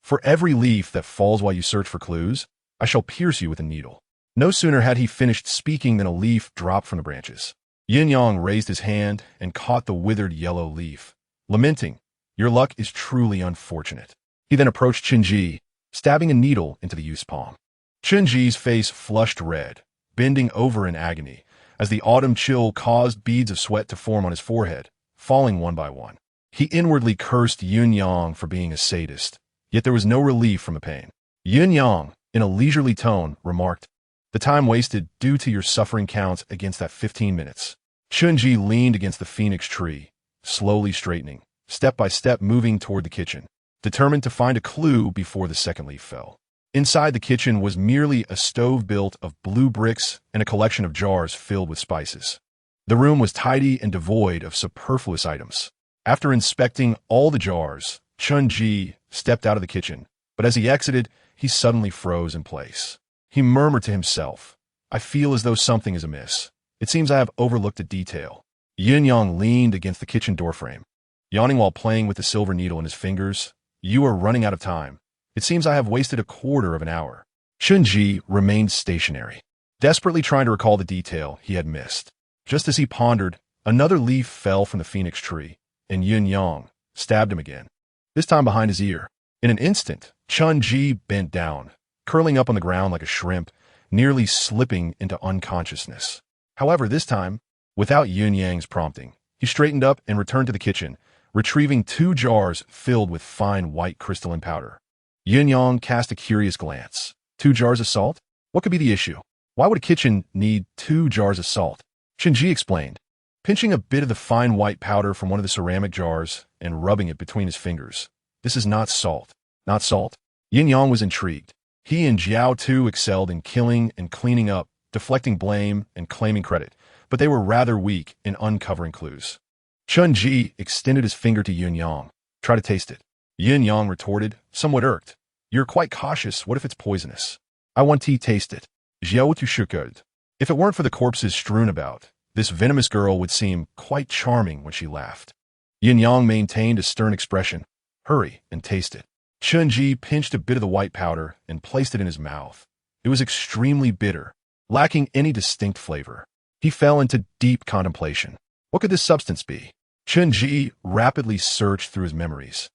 A: For every leaf that falls while you search for clues, I shall pierce you with a needle." No sooner had he finished speaking than a leaf dropped from the branches. Yin Yang raised his hand and caught the withered yellow leaf, lamenting, "Your luck is truly unfortunate." He then approached Qinji, stabbing a needle into the youth's palm. Qinji's face flushed red, bending over in agony, as the autumn chill caused beads of sweat to form on his forehead, falling one by one. He inwardly cursed Yin Yang for being a sadist, yet there was no relief from the pain. Yin Yang, in a leisurely tone, remarked, "The time wasted due to your suffering counts against that 15 minutes. Chunji leaned against the phoenix tree, slowly straightening, step by step moving toward the kitchen, determined to find a clue before the second leaf fell. Inside the kitchen was merely a stove built of blue bricks and a collection of jars filled with spices. The room was tidy and devoid of superfluous items. After inspecting all the jars, Chunji stepped out of the kitchen, but as he exited, he suddenly froze in place. He murmured to himself, "I feel as though something is amiss. It seems I have overlooked a detail." Yin Yang leaned against the kitchen doorframe, yawning while playing with the silver needle in his fingers. "You are running out of time. It seems I have wasted a quarter of an hour." Chunji remained stationary, desperately trying to recall the detail he had missed. Just as he pondered, another leaf fell from the phoenix tree, and Yin Yang stabbed him again, this time behind his ear. In an instant, Chunji bent down, curling up on the ground like a shrimp, nearly slipping into unconsciousness. However, this time, without Yin Yang's prompting, he straightened up and returned to the kitchen, retrieving 2 jars filled with fine white crystalline powder. Yin Yang cast a curious glance. 2 jars of salt? What could be the issue? Why would a kitchen need 2 jars of salt? Chunji explained, pinching a bit of the fine white powder from one of the ceramic jars and rubbing it between his fingers. "This is not salt. Not salt." Yin Yang was intrigued. He and Jiao Tu excelled in killing and cleaning up, deflecting blame and claiming credit, but they were rather weak in uncovering clues. Chunji extended his finger to Yin Yang. "Try to taste it." Yin Yang retorted, somewhat irked, "You're quite cautious. What if it's poisonous?" "I want to taste it." Jiao Tu shuddered. If it weren't for the corpses strewn about, this venomous girl would seem quite charming when she laughed. Yin Yang maintained a stern expression. "Hurry and taste it." Chunji pinched a bit of the white powder and placed it in his mouth. It was extremely bitter, lacking any distinct flavor. He fell into deep contemplation. What could this substance be? Chunji rapidly searched through his memories,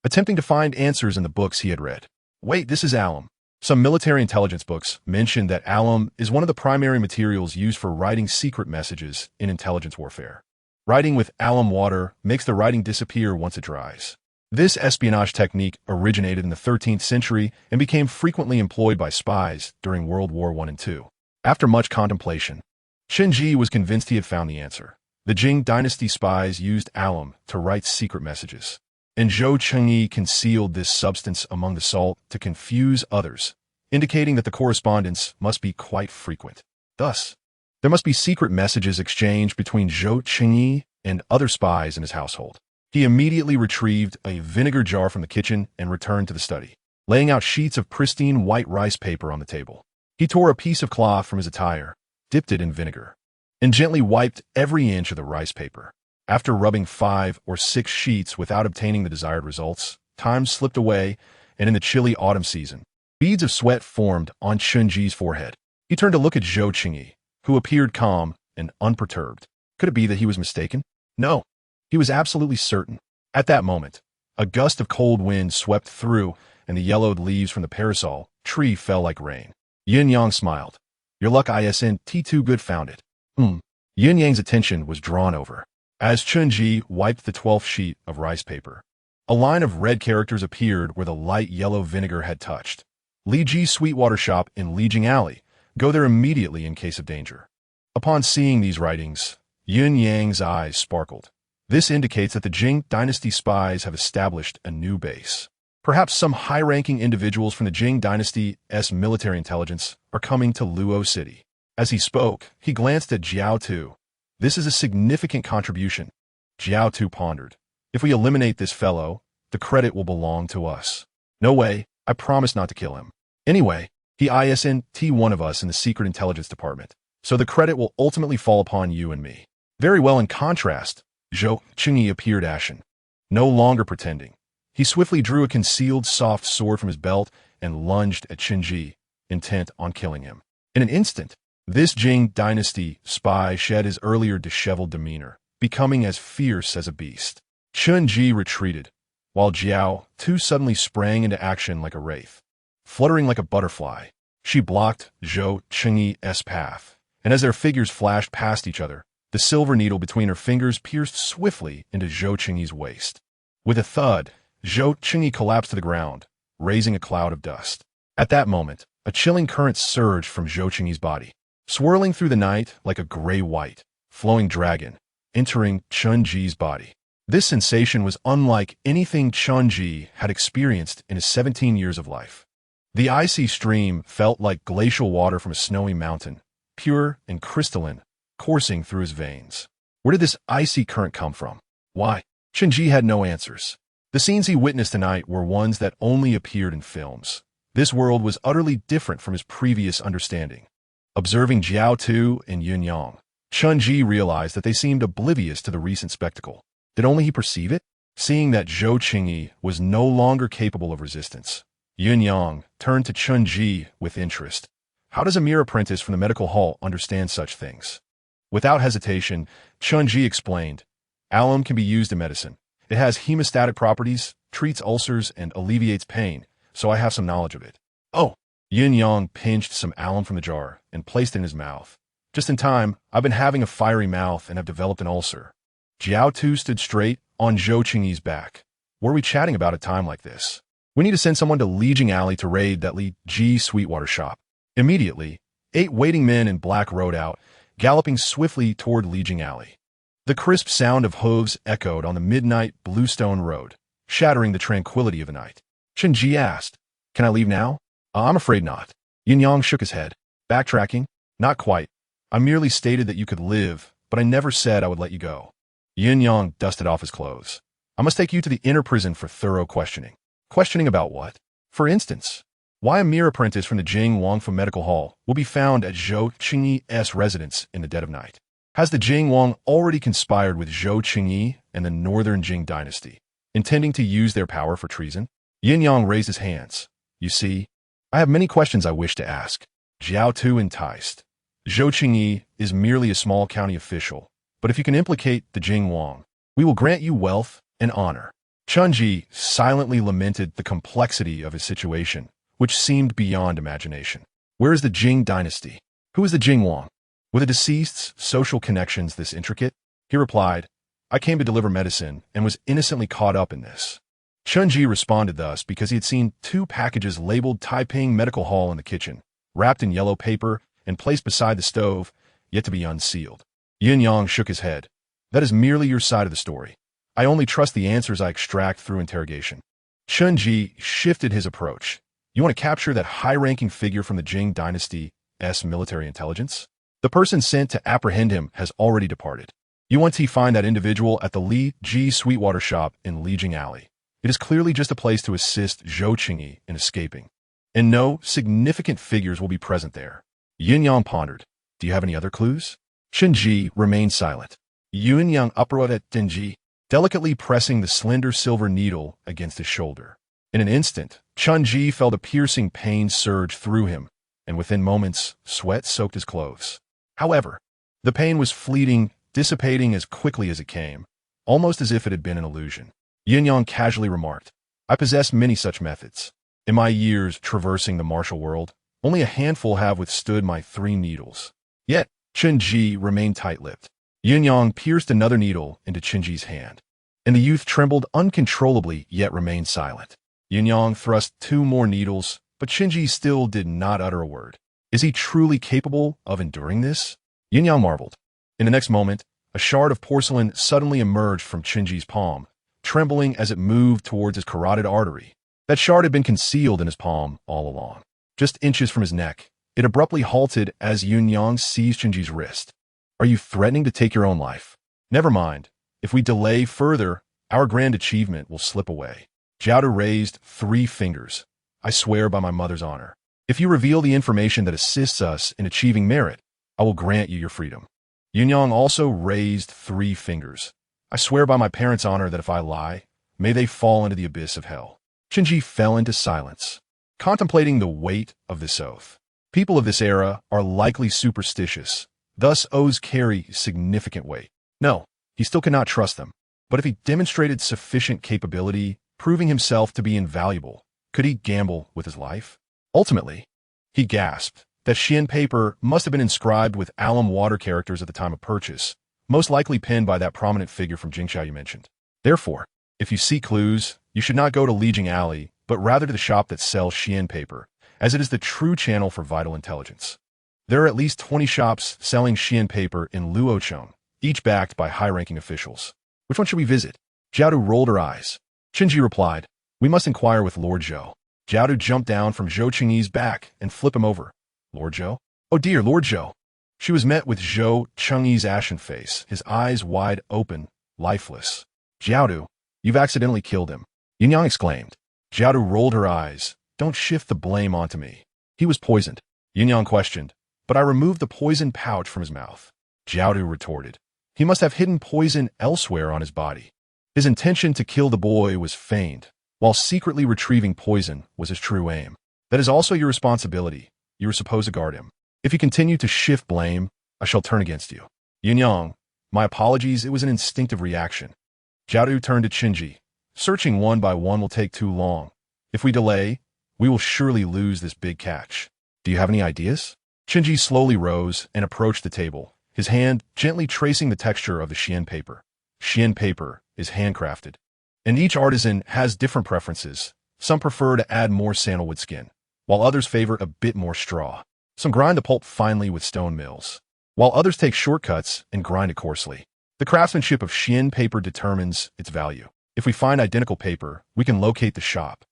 A: attempting to find answers in the books he had read. Wait, this is alum. Some military intelligence books mention that alum is one of the primary materials used for writing secret messages in intelligence warfare. Writing with alum water makes the writing disappear once it dries. This espionage technique originated in the 13th century and became frequently employed by spies during World War I and II. After much contemplation, Chunji was convinced he had found the answer. The Jing dynasty spies used alum to write secret messages, and Zhou Chengyi concealed this substance among the salt to confuse others, indicating that the correspondence must be quite frequent. Thus, there must be secret messages exchanged between Zhou Chengyi and other spies in his household. He immediately retrieved a vinegar jar from the kitchen and returned to the study, laying out sheets of pristine white rice paper on the table. He tore a piece of cloth from his attire, dipped it in vinegar, and gently wiped every inch of the rice paper. After rubbing 5 or 6 sheets without obtaining the desired results, time slipped away, and in the chilly autumn season, beads of sweat formed on Chunji's forehead. He turned to look at Zhou Qingyi, who appeared calm and unperturbed. Could it be that he was mistaken? No. He was absolutely certain. At that moment, a gust of cold wind swept through, and the yellowed leaves from the parasol tree fell like rain. Yin Yang smiled. Your luck isn't too good, found it. Yin Yang's attention was drawn over. As Chunji wiped the 12th sheet of rice paper, a line of red characters appeared where the light yellow vinegar had touched. Li Ji's Sweetwater Shop in Lijiang Alley. Go there immediately in case of danger. Upon seeing these writings, Yin Yang's eyes sparkled. This indicates that the Jing dynasty spies have established a new base. Perhaps some high-ranking individuals from the Jing dynasty's military intelligence are coming to Luo City. As he spoke, he glanced at Jiao Tu. This is a significant contribution. Jiao Tu pondered. If we eliminate this fellow, the credit will belong to us. No way, I promise not to kill him. Anyway, he isn't one of us in the secret intelligence department, so the credit will ultimately fall upon you and me. Very well. In contrast, Zhou Qingyi appeared ashen. No longer pretending. He swiftly drew a concealed soft sword from his belt and lunged at Chunji, intent on killing him. In an instant, this Jing dynasty spy shed his earlier disheveled demeanor, becoming as fierce as a beast. Chunji retreated, while Jiao Tu suddenly sprang into action like a wraith. Fluttering like a butterfly, she blocked Zhou Qingyi's path, and as their figures flashed past each other, the silver needle between her fingers pierced swiftly into Zhou Qingyi's waist. With a thud, Zhou Qingyi collapsed to the ground, raising a cloud of dust. At that moment, a chilling current surged from Zhou Qingyi's body, swirling through the night like a gray-white, flowing dragon, entering Chunji's body. This sensation was unlike anything Chunji had experienced in his 17 years of life. The icy stream felt like glacial water from a snowy mountain, pure and crystalline, coursing through his veins. Where did this icy current come from? Why? Chunji had no answers. The scenes he witnessed tonight were ones that only appeared in films. This world was utterly different from his previous understanding. Observing Jiao Tu and Yin Yang, Chunji realized that they seemed oblivious to the recent spectacle. Did only he perceive it? Seeing that Zhou Qingyi was no longer capable of resistance, Yin Yang turned to Chunji with interest. How does a mere apprentice from the medical hall understand such things? Without hesitation, Chunji explained, alum can be used in medicine. It has hemostatic properties, treats ulcers, and alleviates pain, so I have some knowledge of it. Oh! Yin Yang pinched some alum from the jar and placed it in his mouth. Just in time, I've been having a fiery mouth and have developed an ulcer. Jiao Tu stood straight on Zhou Qingyi's back. What are we chatting about at a time like this? We need to send someone to Lijiang Alley to raid that Li Ji Sweetwater Shop. Immediately, 8 waiting men in black rode out, galloping swiftly toward Lijiang Alley. The crisp sound of hooves echoed on the midnight bluestone road, shattering the tranquility of the night. Chunji asked, "Can I leave now?" I'm afraid not." Yin Yang shook his head. Backtracking? Not quite. I merely stated that you could live, but I never said I would let you go. Yin Yang dusted off his clothes. I must take you to the inner prison for thorough questioning. Questioning about what? For instance, why a mere apprentice from the Jing Wangfu Medical Hall will be found at Zhou Qingyi's residence in the dead of night. Has the Jing Wang already conspired with Zhou Qingyi and the northern Jing dynasty, intending to use their power for treason? Yin Yang raised his hands. You see, I have many questions I wish to ask. Jiao Tu enticed. Zhou Qingyi is merely a small county official, but if you can implicate the Jing Wang, we will grant you wealth and honor. Chunji silently lamented the complexity of his situation, which seemed beyond imagination. Where is the Jing dynasty? Who is the Jing Wang? Were the deceased's social connections this intricate? He replied, I came to deliver medicine and was innocently caught up in this. Chunji responded thus because he had seen 2 packages labeled Taiping Medical Hall in the kitchen, wrapped in yellow paper and placed beside the stove, yet to be unsealed. Yin Yang shook his head. That is merely your side of the story. I only trust the answers I extract through interrogation. Chunji shifted his approach. You want to capture that high-ranking figure from the Jing dynasty's military intelligence? The person sent to apprehend him has already departed. You want to find that individual at the Li Ji Sweetwater Shop in Lijiang Alley. It is clearly just a place to assist Zhou Qingyi in escaping. And no significant figures will be present there. Yin Yang pondered. Do you have any other clues? Chunji remained silent. Yin Yang uprooted at Denji. delicately pressing the slender silver needle against his shoulder. In an instant, Chun-Ji felt a piercing pain surge through him, and within moments, sweat soaked his clothes. However, the pain was fleeting, dissipating as quickly as it came, almost as if it had been an illusion. Yin-Yang casually remarked, I possess many such methods. In my years traversing the martial world, only a handful have withstood my 3 needles. Yet, Chun-Ji remained tight-lipped. Yin-Yang pierced another needle into Chun-Ji's hand, and the youth trembled uncontrollably yet remained silent. Yin-Yang thrust 2 more needles, but Chun-Ji still did not utter a word. Is he truly capable of enduring this? Yin-Yang marveled. In the next moment, a shard of porcelain suddenly emerged from Chun-Ji's palm, trembling as it moved towards his carotid artery. That shard had been concealed in his palm all along. Just inches from his neck, it abruptly halted as Yin-Yang seized Chun-Ji's wrist. Are you threatening to take your own life? Never mind. If we delay further, our grand achievement will slip away. Jiaodu raised 3 fingers. I swear by my mother's honor. If you reveal the information that assists us in achieving merit, I will grant you your freedom. Yin-Yang also raised 3 fingers. I swear by my parents' honor that if I lie, may they fall into the abyss of hell. Chun-Ji fell into silence, contemplating the weight of this oath. People of this era are likely superstitious, thus oaths carry significant weight. No, he still could not trust them. But if he demonstrated sufficient capability, proving himself to be invaluable, could he gamble with his life? Ultimately, he gasped that Xian paper must have been inscribed with alum water characters at the time of purchase, most likely penned by that prominent figure from Jingxiao you mentioned. Therefore, if you see clues, you should not go to Lijing Alley, but rather to the shop that sells Xian paper, as it is the true channel for vital intelligence. There are at least 20 shops selling Xian paper in Luoyang, each backed by high-ranking officials. Which one should we visit? Jiaodu rolled her eyes. Chun-Ji replied, we must inquire with Lord Zhou. Jiaodu jumped down from Zhou Qingyi's back and flipped him over. Lord Zhou? Oh dear, Lord Zhou. She was met with Zhou Qingyi's ashen face, his eyes wide open, lifeless. Jiaodu, you've accidentally killed him. Yin-Yang exclaimed. Jiaodu rolled her eyes. Don't shift the blame onto me. He was poisoned. Yin-Yang questioned, but I removed the poison pouch from his mouth. Jiaodu retorted. He must have hidden poison elsewhere on his body. His intention to kill the boy was feigned, while secretly retrieving poison was his true aim. That is also your responsibility. You are supposed to guard him. If you continue to shift blame, I shall turn against you. Yin-Yang, my apologies, it was an instinctive reaction. Jiaodu turned to Chun-Ji. Searching one by one will take too long. If we delay, we will surely lose this big catch. Do you have any ideas? Chun-Ji slowly rose and approached the table, his hand gently tracing the texture of the Xian paper. Xian paper is handcrafted, and each artisan has different preferences. Some prefer to add more sandalwood skin, while others favor a bit more straw. Some grind the pulp finely with stone mills, while others take shortcuts and grind it coarsely. The craftsmanship of Xian paper determines its value. If we find identical paper, we can locate the shop.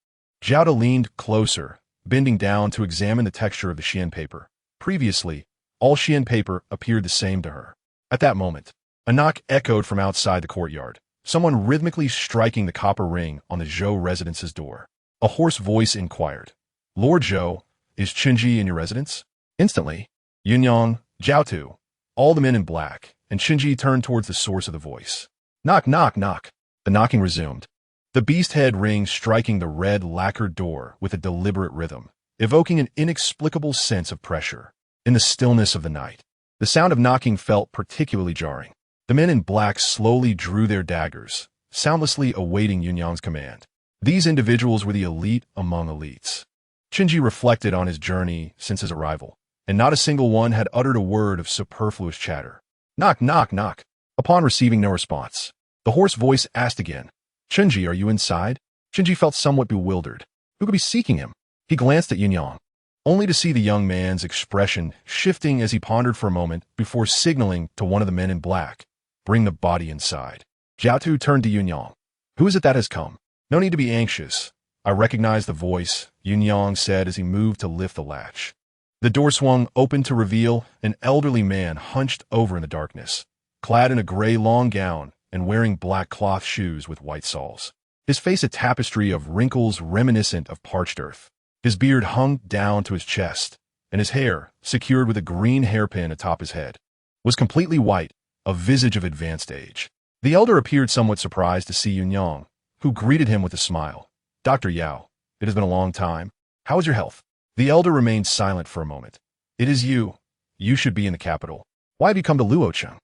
A: Jiaodu leaned closer, bending down to examine the texture of the Xian paper. Previously, all Xian paper appeared the same to her. At that moment, a knock echoed from outside the courtyard, someone rhythmically striking the copper ring on the Zhou residence's door. A hoarse voice inquired, Lord Zhou, is Chun-Ji in your residence? Instantly, Yin-Yang, Jiaotu, all the men in black, and Chun-Ji turned towards the source of the voice. Knock, knock, knock. The knocking resumed, the beast head ring striking the red lacquered door with a deliberate rhythm, evoking an inexplicable sense of pressure. In the stillness of the night, the sound of knocking felt particularly jarring. The men in black slowly drew their daggers, soundlessly awaiting Yin-Yang's command. These individuals were the elite among elites. Chun-Ji reflected on his journey since his arrival, and not a single one had uttered a word of superfluous chatter. Knock, knock, knock. Upon receiving no response, the hoarse voice asked again, Chun-Ji, are you inside? Chun-Ji felt somewhat bewildered. Who could be seeking him? He glanced at Yin-Yang, only to see the young man's expression shifting as he pondered for a moment before signaling to one of the men in black, bring the body inside. Jiaotu turned to Yin-Yang. Who is it that has come? No need to be anxious. I recognize the voice, Yin-Yang said as he moved to lift the latch. The door swung open to reveal an elderly man hunched over in the darkness, clad in a gray long gown and wearing black cloth shoes with white soles. His face a tapestry of wrinkles reminiscent of parched earth. His beard hung down to his chest, and his hair, secured with a green hairpin atop his head, was completely white, a visage of advanced age. The elder appeared somewhat surprised to see Luoyang, who greeted him with a smile. Dr. Yao, it has been a long time. How is your health? The elder remained silent for a moment. It is you. You should be in the capital. Why have you come to Luoyang?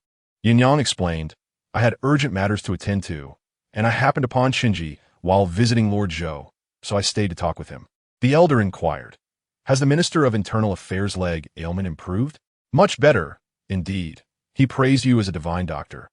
A: Luoyang explained, I had urgent matters to attend to, and I happened upon Qinji while visiting Lord Zhou, so I stayed to talk with him. The elder inquired, has the Minister of Internal Affairs' leg ailment improved? Much better, indeed. He praised you as a divine doctor,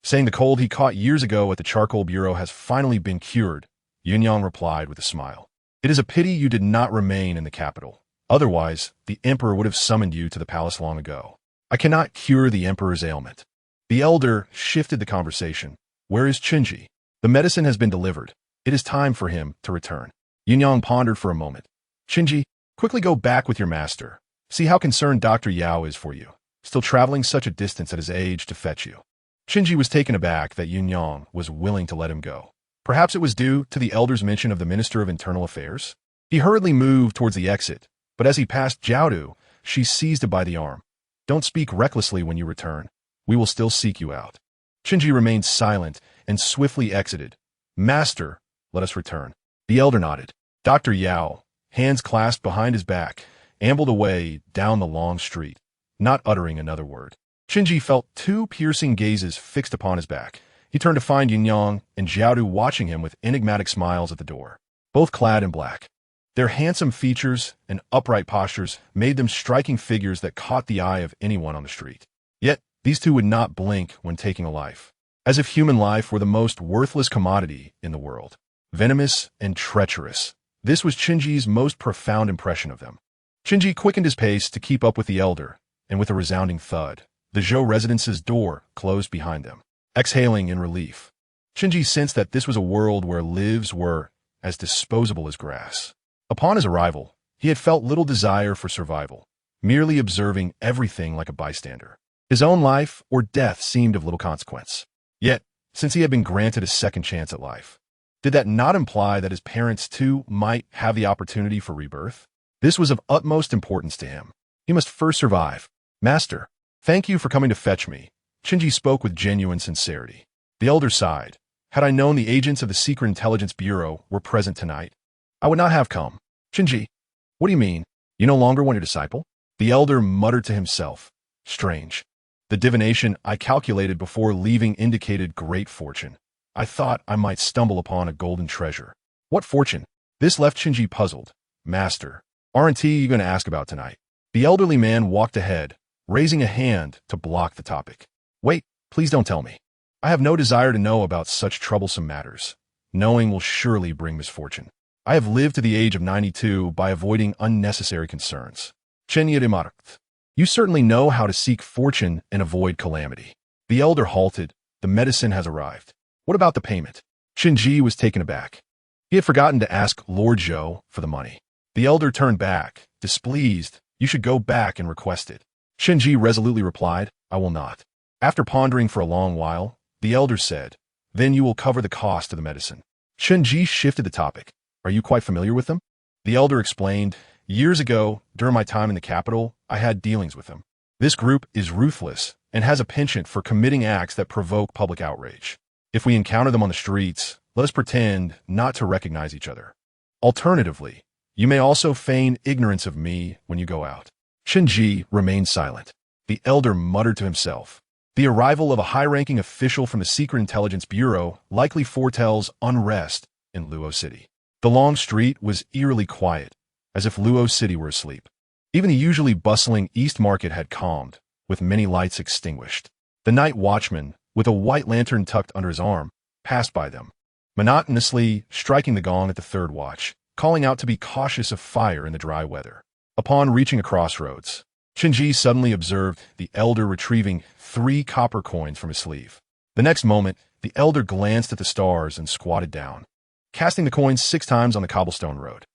A: saying the cold he caught years ago at the charcoal bureau has finally been cured. Luoyang replied with a smile. It is a pity you did not remain in the capital. Otherwise, the emperor would have summoned you to the palace long ago. I cannot cure the emperor's ailment. The elder shifted the conversation. Where is Qinji? The medicine has been delivered. It is time for him to return. Luoyang pondered for a moment. Qinji, quickly go back with your master. See how concerned Dr. Yao is for you, still traveling such a distance at his age to fetch you. Qinji was taken aback that Luoyang was willing to let him go. Perhaps it was due to the elder's mention of the Minister of Internal Affairs. He hurriedly moved towards the exit, but as he passed Jiaodu, she seized him by the arm. Don't speak recklessly when you return. We will still seek you out. Qinji remained silent and swiftly exited. Master, let us return. The elder nodded. Dr. Yao, hands clasped behind his back, ambled away down the long street, not uttering another word. Qinji felt two piercing gazes fixed upon his back. He turned to find Luoyang and Jiaodu watching him with enigmatic smiles at the door, both clad in black. Their handsome features and upright postures made them striking figures that caught the eye of anyone on the street. Yet, these two would not blink when taking a life, as if human life were the most worthless commodity in the world. Venomous and treacherous. This was Qinji's most profound impression of them. Qinji quickened his pace to keep up with the elder, and with a resounding thud, the Zhou residence's door closed behind them. Exhaling in relief, Qinji sensed that this was a world where lives were as disposable as grass. Upon his arrival, he had felt little desire for survival, merely observing everything like a bystander. His own life or death seemed of little consequence. Yet, since he had been granted a second chance at life, did that not imply that his parents too might have the opportunity for rebirth? This was of utmost importance to him. He must first survive. Master, thank you for coming to fetch me. Qinji spoke with genuine sincerity. The elder sighed. Had I known the agents of the Secret Intelligence Bureau were present tonight, I would not have come. Qinji, what do you mean? You no longer want your disciple? The elder muttered to himself. Strange. The divination I calculated before leaving indicated great fortune. I thought I might stumble upon a golden treasure. What fortune? This left Qinji puzzled. Master, aren't you going to ask about tonight? The elderly man walked ahead, raising a hand to block the topic. Wait, please don't tell me. I have no desire to know about such troublesome matters. Knowing will surely bring misfortune. I have lived to the age of 92 by avoiding unnecessary concerns. You certainly know how to seek fortune and avoid calamity. The elder halted. The medicine has arrived. What about the payment? Qinji was taken aback. He had forgotten to ask Lord Zhou for the money. The elder turned back, displeased. You should go back and request it. Qinji resolutely replied, I will not. After pondering for a long while, the elder said, then you will cover the cost of the medicine. Qinji shifted the topic. Are you quite familiar with them? The elder explained, years ago, during my time in the capital, I had dealings with them. This group is ruthless and has a penchant for committing acts that provoke public outrage. If we encounter them on the streets, let us pretend not to recognize each other. Alternatively, you may also feign ignorance of me when you go out. Qinji remained silent. The elder muttered to himself. The arrival of a high-ranking official from the Secret Intelligence Bureau likely foretells unrest in Luo City. The long street was eerily quiet, as if Luo City were asleep. Even the usually bustling East Market had calmed, with many lights extinguished. The night watchman, with a white lantern tucked under his arm, passed by them, monotonously striking the gong at the third watch, calling out to be cautious of fire in the dry weather. Upon reaching a crossroads, Qinji suddenly observed the elder retrieving 3 copper coins from his sleeve. The next moment, the elder glanced at the stars and squatted down, casting the coins 6 times on the cobblestone road.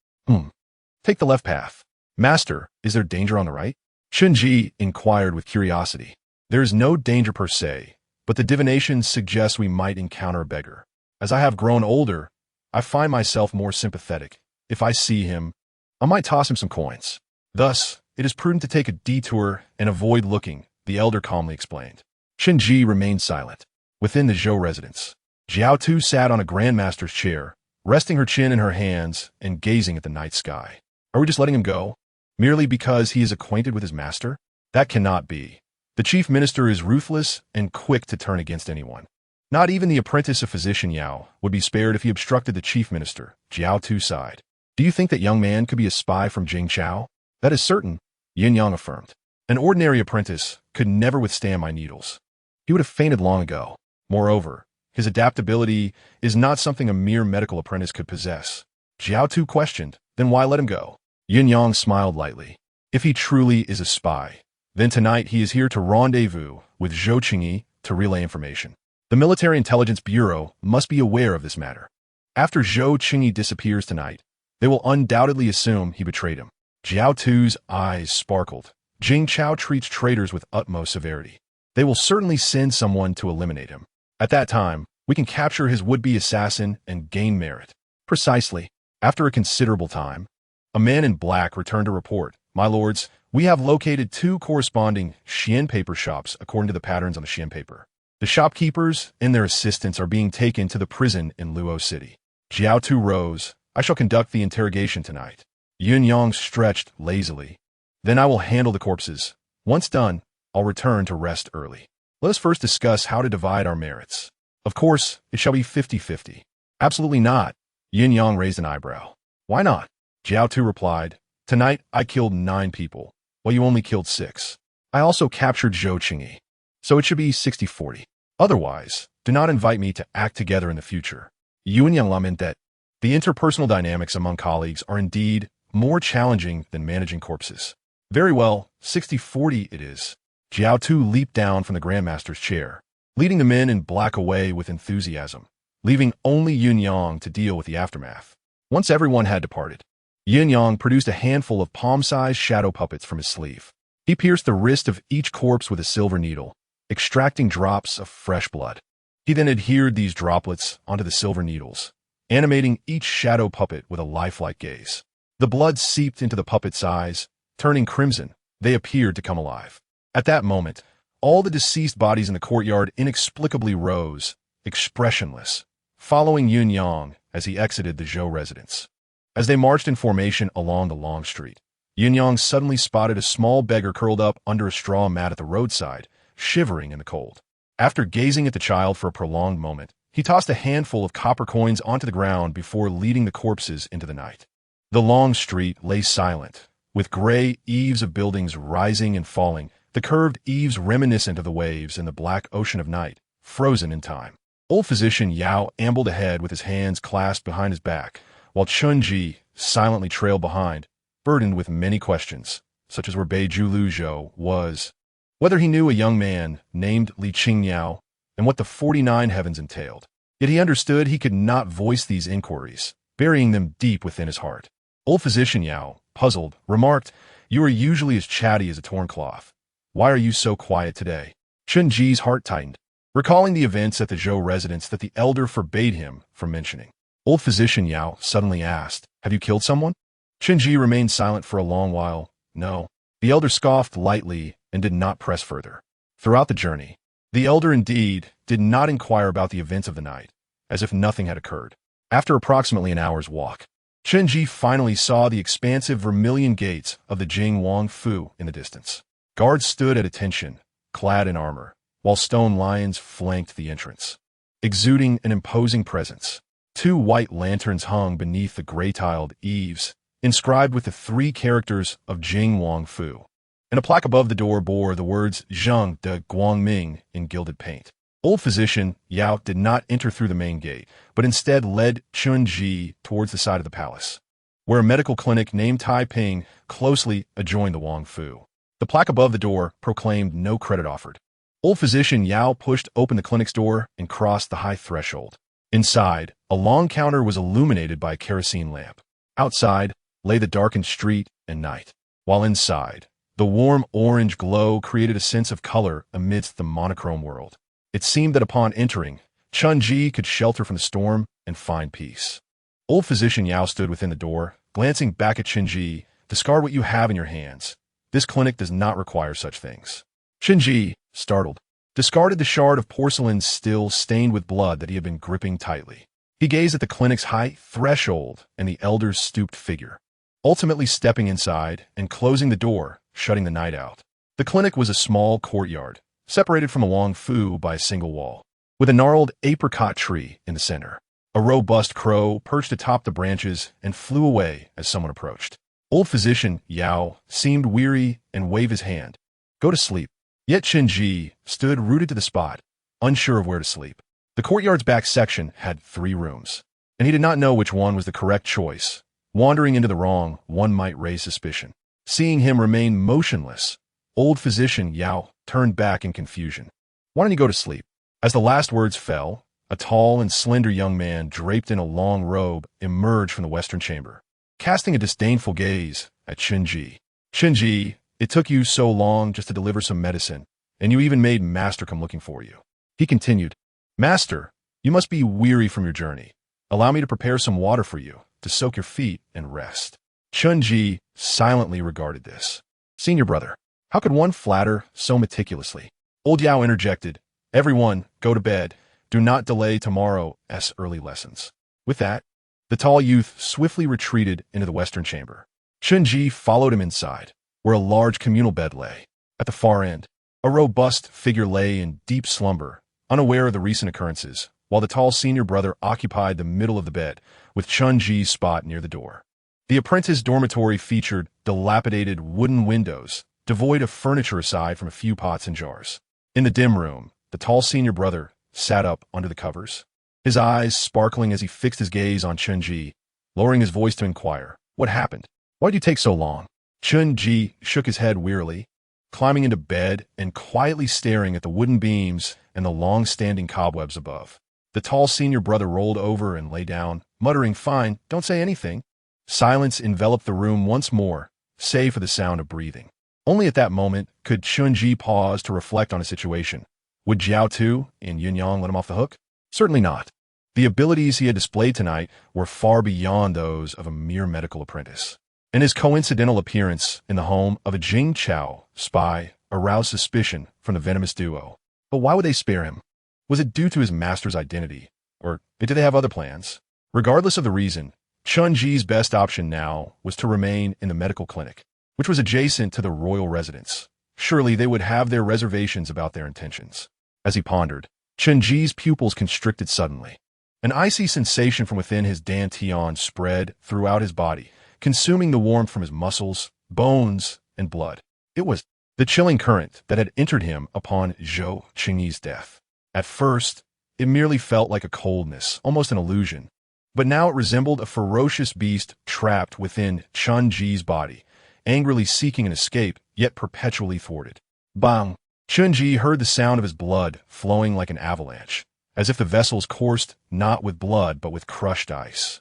A: Take the left path. Master, is there danger on the right? Qinji inquired with curiosity. There is no danger per se, but the divination suggests we might encounter a beggar. As I have grown older, I find myself more sympathetic. If I see him, I might toss him some coins. Thus, it is prudent to take a detour and avoid looking, the elder calmly explained. Qinji remained silent. Within the Zhou residence, Jiao Tu sat on a grandmaster's chair, resting her chin in her hands and gazing at the night sky. Are we just letting him go? Merely because he is acquainted with his master? That cannot be. The chief minister is ruthless and quick to turn against anyone. Not even the apprentice of physician Yao would be spared if he obstructed the chief minister. Jiao Tu sighed. Do you think that young man could be a spy from Jingchao? That is certain, Yin Yang affirmed. An ordinary apprentice could never withstand my needles. He would have fainted long ago. Moreover, his adaptability is not something a mere medical apprentice could possess. Jiao Tu questioned, then why let him go? Yin Yang smiled lightly. If he truly is a spy, then tonight he is here to rendezvous with Zhou Qingyi to relay information. The Military Intelligence Bureau must be aware of this matter. After Zhou Qingyi disappears tonight, they will undoubtedly assume he betrayed him. Jiao Tu's eyes sparkled. Jingchao treats traitors with utmost severity. They will certainly send someone to eliminate him. At that time, we can capture his would-be assassin and gain merit. Precisely. After a considerable time, a man in black returned to report, My lords, we have located 2 corresponding Xian paper shops according to the patterns on the Xian paper. The shopkeepers and their assistants are being taken to the prison in Luo City. Jiao Tu rose. I shall conduct the interrogation tonight. Yun Yang stretched lazily. Then I will handle the corpses. Once done, I'll return to rest early. Let us first discuss how to divide our merits. Of course, it shall be 50-50. Absolutely not. Yin Yang raised an eyebrow. Why not? Jiao Tu replied, Tonight I killed 9 people, while you only killed 6. I also captured Zhou Qingyi. So it should be 60-40. Otherwise, do not invite me to act together in the future. Yun Yang lamented that the interpersonal dynamics among colleagues are indeed more challenging than managing corpses. Very well, 60-40 it is. Jiao Tu leaped down from the Grandmaster's chair, leading the men in black away with enthusiasm, leaving only Yun Yang to deal with the aftermath. Once everyone had departed, Yun Yang produced a handful of palm-sized shadow puppets from his sleeve. He pierced the wrist of each corpse with a silver needle, extracting drops of fresh blood. He then adhered these droplets onto the silver needles, animating each shadow puppet with a lifelike gaze. The blood seeped into the puppet's eyes, turning crimson. They appeared to come alive. At that moment, all the deceased bodies in the courtyard inexplicably rose, expressionless, following Yun Yang as he exited the Zhou residence. As they marched in formation along the long street, Yun Yang suddenly spotted a small beggar curled up under a straw mat at the roadside, shivering in the cold. After gazing at the child for a prolonged moment, he tossed a handful of copper coins onto the ground before leading the corpses into the night. The long street lay silent, with gray eaves of buildings rising and falling, the curved eaves reminiscent of the waves in the black ocean of night, frozen in time. Old physician Yao ambled ahead with his hands clasped behind his back, while Chun-Ji silently trailed behind, burdened with many questions, such as where Beiju Luzhou was, whether he knew a young man named Li Qingyao, and what the 49 heavens entailed. Yet he understood he could not voice these inquiries, burying them deep within his heart. Old physician Yao, puzzled, remarked, You are usually as chatty as a torn cloth. Why are you so quiet today? Chun-Ji's heart tightened, recalling the events at the Zhou residence that the elder forbade him from mentioning. Old physician Yao suddenly asked, Have you killed someone? Chun-Ji remained silent for a long while. No. The elder scoffed lightly and did not press further. Throughout the journey, the elder indeed did not inquire about the events of the night, as if nothing had occurred. After approximately an hour's walk, Chun-Ji finally saw the expansive vermilion gates of the Jing Wang Fu in the distance. Guards stood at attention, clad in armor, while stone lions flanked the entrance. Exuding an imposing presence, 2 white lanterns hung beneath the gray-tiled eaves, inscribed with the 3 characters of Jing Wang Fu, and a plaque above the door bore the words Zhang de Guangming in gilded paint. Old physician Yao did not enter through the main gate, but instead led Chun-Ji towards the side of the palace, where a medical clinic named Taiping closely adjoined the Wang Fu. The plaque above the door proclaimed no credit offered. Old physician Yao pushed open the clinic's door and crossed the high threshold. Inside, a long counter was illuminated by a kerosene lamp. Outside lay the darkened street and night, while inside, the warm orange glow created a sense of color amidst the monochrome world. It seemed that upon entering, Chun-Ji could shelter from the storm and find peace. Old physician Yao stood within the door, glancing back at Chun-Ji. Discard what you have in your hands. This clinic does not require such things. Chun-Ji, startled, discarded the shard of porcelain still stained with blood that he had been gripping tightly. He gazed at the clinic's high threshold and the elder's stooped figure, ultimately stepping inside and closing the door, shutting the night out. The clinic was a small courtyard, separated from a long fu by a single wall, with a gnarled apricot tree in the center. A robust crow perched atop the branches and flew away as someone approached. Old physician Yao seemed weary and waved his hand. Go to sleep. Yet Qinji stood rooted to the spot, unsure of where to sleep. The courtyard's back section had 3 rooms, and he did not know which one was the correct choice. Wandering into the wrong one might raise suspicion. Seeing him remain motionless, old physician Yao turned back in confusion. Why don't you go to sleep? As the last words fell, a tall and slender young man draped in a long robe emerged from the western chamber, casting a disdainful gaze at Qinji. Qinji, it took you so long just to deliver some medicine, and you even made Master come looking for you. He continued, Master, you must be weary from your journey. Allow me to prepare some water for you, to soak your feet and rest. Qinji silently regarded this. Senior brother, how could one flatter so meticulously? Old Yao interjected, Everyone, go to bed. Do not delay tomorrow's early lessons. With that, the tall youth swiftly retreated into the western chamber. Qinji followed him inside, where a large communal bed lay. At the far end, a robust figure lay in deep slumber, unaware of the recent occurrences, while the tall senior brother occupied the middle of the bed, with Qinji's spot near the door. The apprentice dormitory featured dilapidated wooden windows, devoid of furniture aside from a few pots and jars. In the dim room, the tall senior brother sat up under the covers, his eyes sparkling as he fixed his gaze on Qinji, lowering his voice to inquire, What happened? Why'd you take so long? Qinji shook his head wearily, climbing into bed and quietly staring at the wooden beams and the long-standing cobwebs above. The tall senior brother rolled over and lay down, muttering, Fine, don't say anything. Silence enveloped the room once more, save for the sound of breathing. Only at that moment could Qinji pause to reflect on his situation. Would Jiao Tu and Yunyang let him off the hook? Certainly not. The abilities he had displayed tonight were far beyond those of a mere medical apprentice, and his coincidental appearance in the home of a Jing Chao spy aroused suspicion from the venomous duo. But why would they spare him? Was it due to his master's identity, or did they have other plans? Regardless of the reason, Qinji's best option now was to remain in the medical clinic, which was adjacent to the royal residence. Surely they would have their reservations about their intentions. As he pondered, Qinji's pupils constricted suddenly. An icy sensation from within his dantian spread throughout his body, consuming the warmth from his muscles, bones, and blood. It was the chilling current that had entered him upon Zhou Qingyi's death. At first, it merely felt like a coldness, almost an illusion, but now it resembled a ferocious beast trapped within Qinji's body, angrily seeking an escape, yet perpetually thwarted. Bang! Qinji heard the sound of his blood flowing like an avalanche, as if the vessels coursed not with blood but with crushed ice.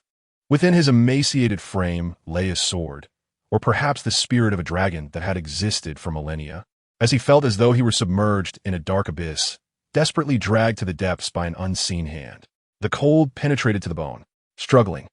A: Within his emaciated frame lay a sword, or perhaps the spirit of a dragon that had existed for millennia. As he felt as though he were submerged in a dark abyss, desperately dragged to the depths by an unseen hand. The cold penetrated to the bone. Struggling,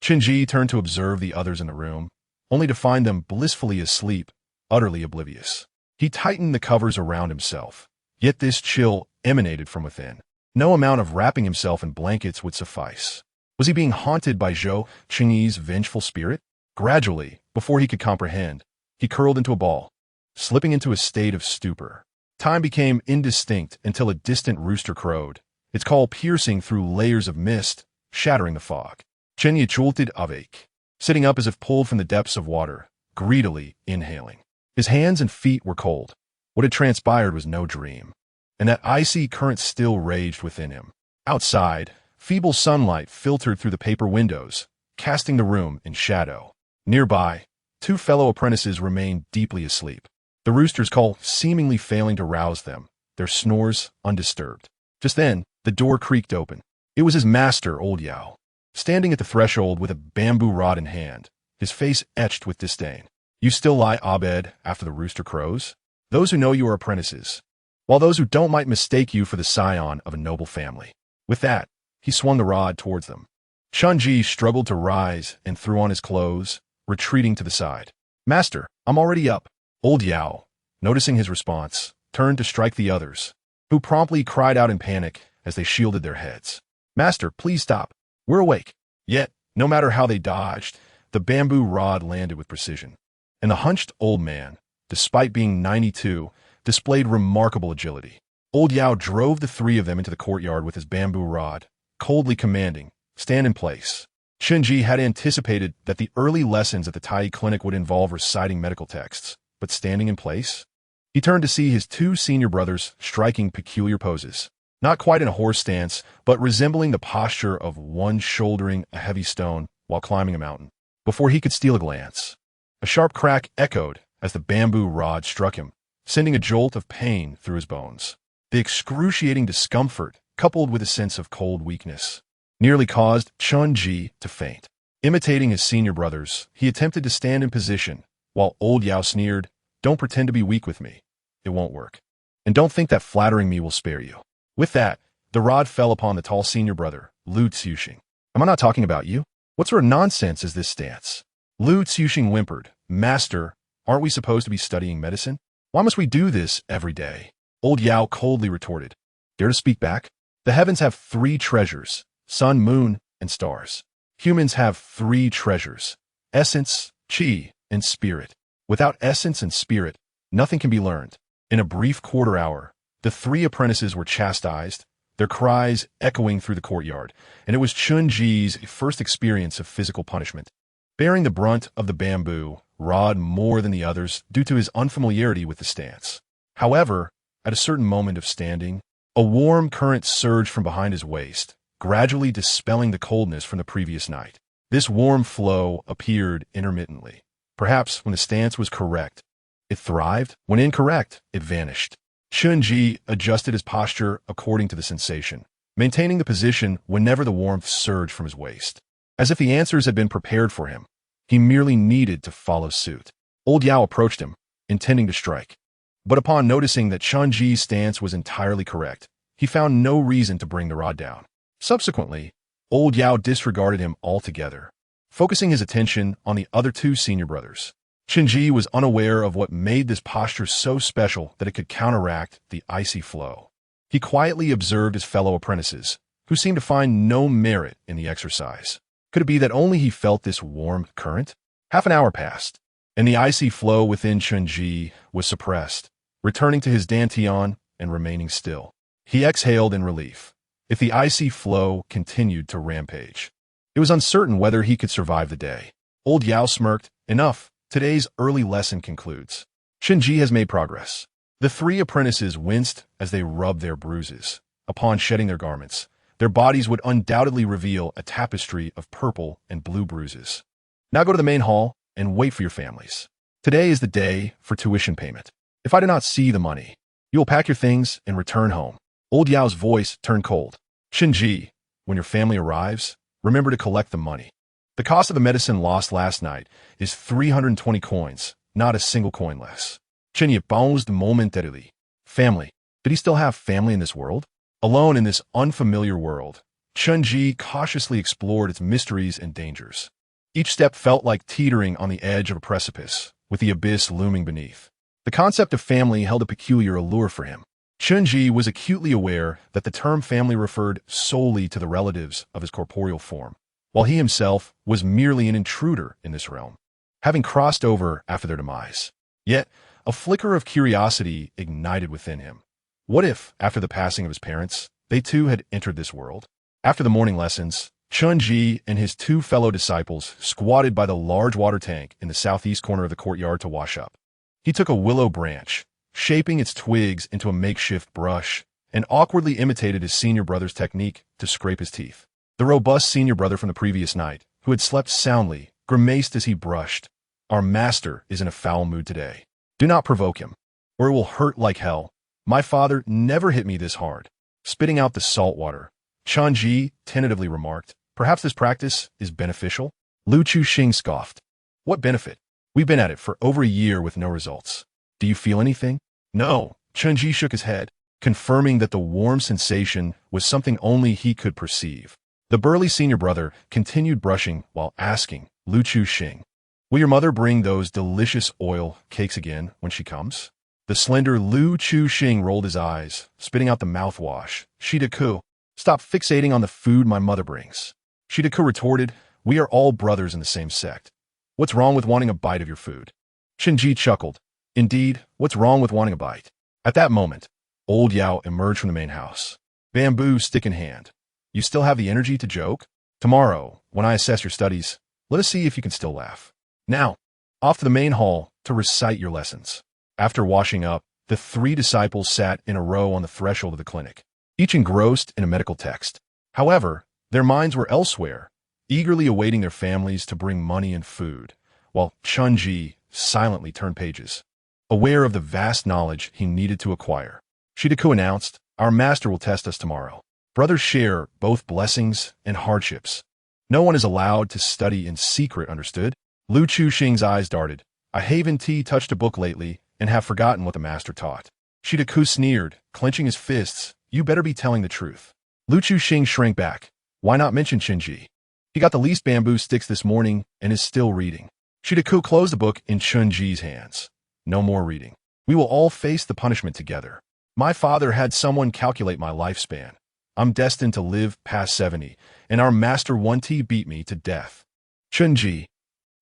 A: Qinji turned to observe the others in the room, only to find them blissfully asleep, utterly oblivious. He tightened the covers around himself, yet this chill emanated from within. No amount of wrapping himself in blankets would suffice. Was he being haunted by Zhou Qingyi's vengeful spirit? Gradually, before he could comprehend, he curled into a ball, slipping into a state of stupor. Time became indistinct until a distant rooster crowed, its call piercing through layers of mist, shattering the fog. Qingyi jolted awake, sitting up as if pulled from the depths of water, greedily inhaling. His hands and feet were cold. What had transpired was no dream, and that icy current still raged within him. Outside, feeble sunlight filtered through the paper windows, casting the room in shadow. Nearby, 2 fellow apprentices remained deeply asleep, the rooster's call seemingly failing to rouse them, their snores undisturbed. Just then, the door creaked open. It was his master, old Yao, standing at the threshold with a bamboo rod in hand, his face etched with disdain. You still lie abed after the rooster crows? Those who know you are apprentices, while those who don't might mistake you for the scion of a noble family. With that, he swung the rod towards them. Qinji struggled to rise and threw on his clothes, retreating to the side. Master, I'm already up. Old Yao, noticing his response, turned to strike the others, who promptly cried out in panic as they shielded their heads. "Master, please stop. We're awake." Yet, no matter how they dodged, the bamboo rod landed with precision. And the hunched old man, despite being 92, displayed remarkable agility. Old Yao drove the three of them into the courtyard with his bamboo rod, coldly commanding, "Stand in place." Chunji had anticipated that the early lessons at the Tai clinic would involve reciting medical texts, but standing in place? He turned to see his two senior brothers striking peculiar poses, not quite in a horse stance, but resembling the posture of one shouldering a heavy stone while climbing a mountain. Before he could steal a glance, a sharp crack echoed as the bamboo rod struck him, sending a jolt of pain through his bones. The excruciating discomfort, coupled with a sense of cold weakness, nearly caused Chunji to faint. Imitating his senior brothers, he attempted to stand in position, while old Yao sneered, "Don't pretend to be weak with me. It won't work. And don't think that flattering me will spare you." With that, the rod fell upon the tall senior brother, Lu Tsuxing. "Am I not talking about you? What sort of nonsense is this stance?" Lu Tsuxing whimpered, "Master, aren't we supposed to be studying medicine? Why must we do this every day?" Old Yao coldly retorted, "Dare to speak back? The heavens have three treasures: sun, moon, and stars. Humans have three treasures: essence, qi, and spirit. Without essence and spirit, nothing can be learned." In a brief quarter hour, the three apprentices were chastised, their cries echoing through the courtyard, and it was Chunji's first experience of physical punishment, bearing the brunt of the bamboo rod more than the others due to his unfamiliarity with the stance. However, at a certain moment of standing, a warm current surged from behind his waist, gradually dispelling the coldness from the previous night. This warm flow appeared intermittently. Perhaps when the stance was correct, it thrived. When incorrect, it vanished. Chunji adjusted his posture according to the sensation, maintaining the position whenever the warmth surged from his waist. As if the answers had been prepared for him, he merely needed to follow suit. Old Yao approached him, intending to strike. But upon noticing that Chunji's stance was entirely correct, he found no reason to bring the rod down. Subsequently, Old Yao disregarded him altogether, focusing his attention on the other two senior brothers. Chunji was unaware of what made this posture so special that it could counteract the icy flow. He quietly observed his fellow apprentices, who seemed to find no merit in the exercise. Could it be that only he felt this warm current? Half an hour passed, and the icy flow within Chunji was suppressed, returning to his dantian and remaining still. He exhaled in relief. If the icy flow continued to rampage, it was uncertain whether he could survive the day. Old Yao smirked. "Enough. Today's early lesson concludes. Chunji has made progress." The three apprentices winced as they rubbed their bruises. Upon shedding their garments, their bodies would undoubtedly reveal a tapestry of purple and blue bruises. "Now go to the main hall and wait for your families. Today is the day for tuition payment. If I do not see the money, you will pack your things and return home." Old Yao's voice turned cold. "Chunji, when your family arrives, remember to collect the money. The cost of the medicine lost last night is 320 coins, not a single coin less." Chunyi paused momentarily. Family. Did he still have family in this world? Alone in this unfamiliar world, Chunji cautiously explored its mysteries and dangers. Each step felt like teetering on the edge of a precipice, with the abyss looming beneath. The concept of family held a peculiar allure for him. Chunji was acutely aware that the term family referred solely to the relatives of his corporeal form, while he himself was merely an intruder in this realm, having crossed over after their demise. Yet, a flicker of curiosity ignited within him. What if, after the passing of his parents, they too had entered this world? After the morning lessons, Chunji and his two fellow disciples squatted by the large water tank in the southeast corner of the courtyard to wash up. He took a willow branch, shaping its twigs into a makeshift brush, and awkwardly imitated his senior brother's technique to scrape his teeth. The robust senior brother from the previous night, who had slept soundly, grimaced as he brushed. "Our master is in a foul mood today. Do not provoke him, or it will hurt like hell. My father never hit me this hard." Spitting out the salt water, Chunji tentatively remarked, "Perhaps this practice is beneficial?" Lu Chuxing scoffed. "What benefit? We've been at it for over a year with no results. Do you feel anything?" "No." Chunji shook his head, confirming that the warm sensation was something only he could perceive. The burly senior brother continued brushing while asking, "Lu Chuxing, will your mother bring those delicious oil cakes again when she comes?" The slender Lu Chu-shing rolled his eyes, spitting out the mouthwash. Shidaku, stop fixating on the food my mother brings. Shidaku retorted, we are all brothers in the same sect. What's wrong with wanting a bite of your food? Shinji chuckled. Indeed, what's wrong with wanting a bite? At that moment, old Yao emerged from the main house, bamboo stick in hand. You still have the energy to joke? Tomorrow, when I assess your studies, let us see if you can still laugh. Now, off to the main hall to recite your lessons. After washing up, the three disciples sat in a row on the threshold of the clinic, each engrossed in a medical text. However, their minds were elsewhere, eagerly awaiting their families to bring money and food, while Chunji silently turned pages, aware of the vast knowledge he needed to acquire. Shidaku announced, our master will test us tomorrow. Brothers share both blessings and hardships. No one is allowed to study in secret, understood? Lu Chu-shing's eyes darted. I haven't touched a book lately and have forgotten what the master taught. Shidaku sneered, clenching his fists. You better be telling the truth. Lu Chu-shing shrank back. Why not mention Shinji? He got the least bamboo sticks this morning and is still reading. Shidaku closed the book in Chunji's hands. No more reading. We will all face the punishment together. My father had someone calculate my lifespan. I'm destined to live past 70, and our master 1T beat me to death. Chunji,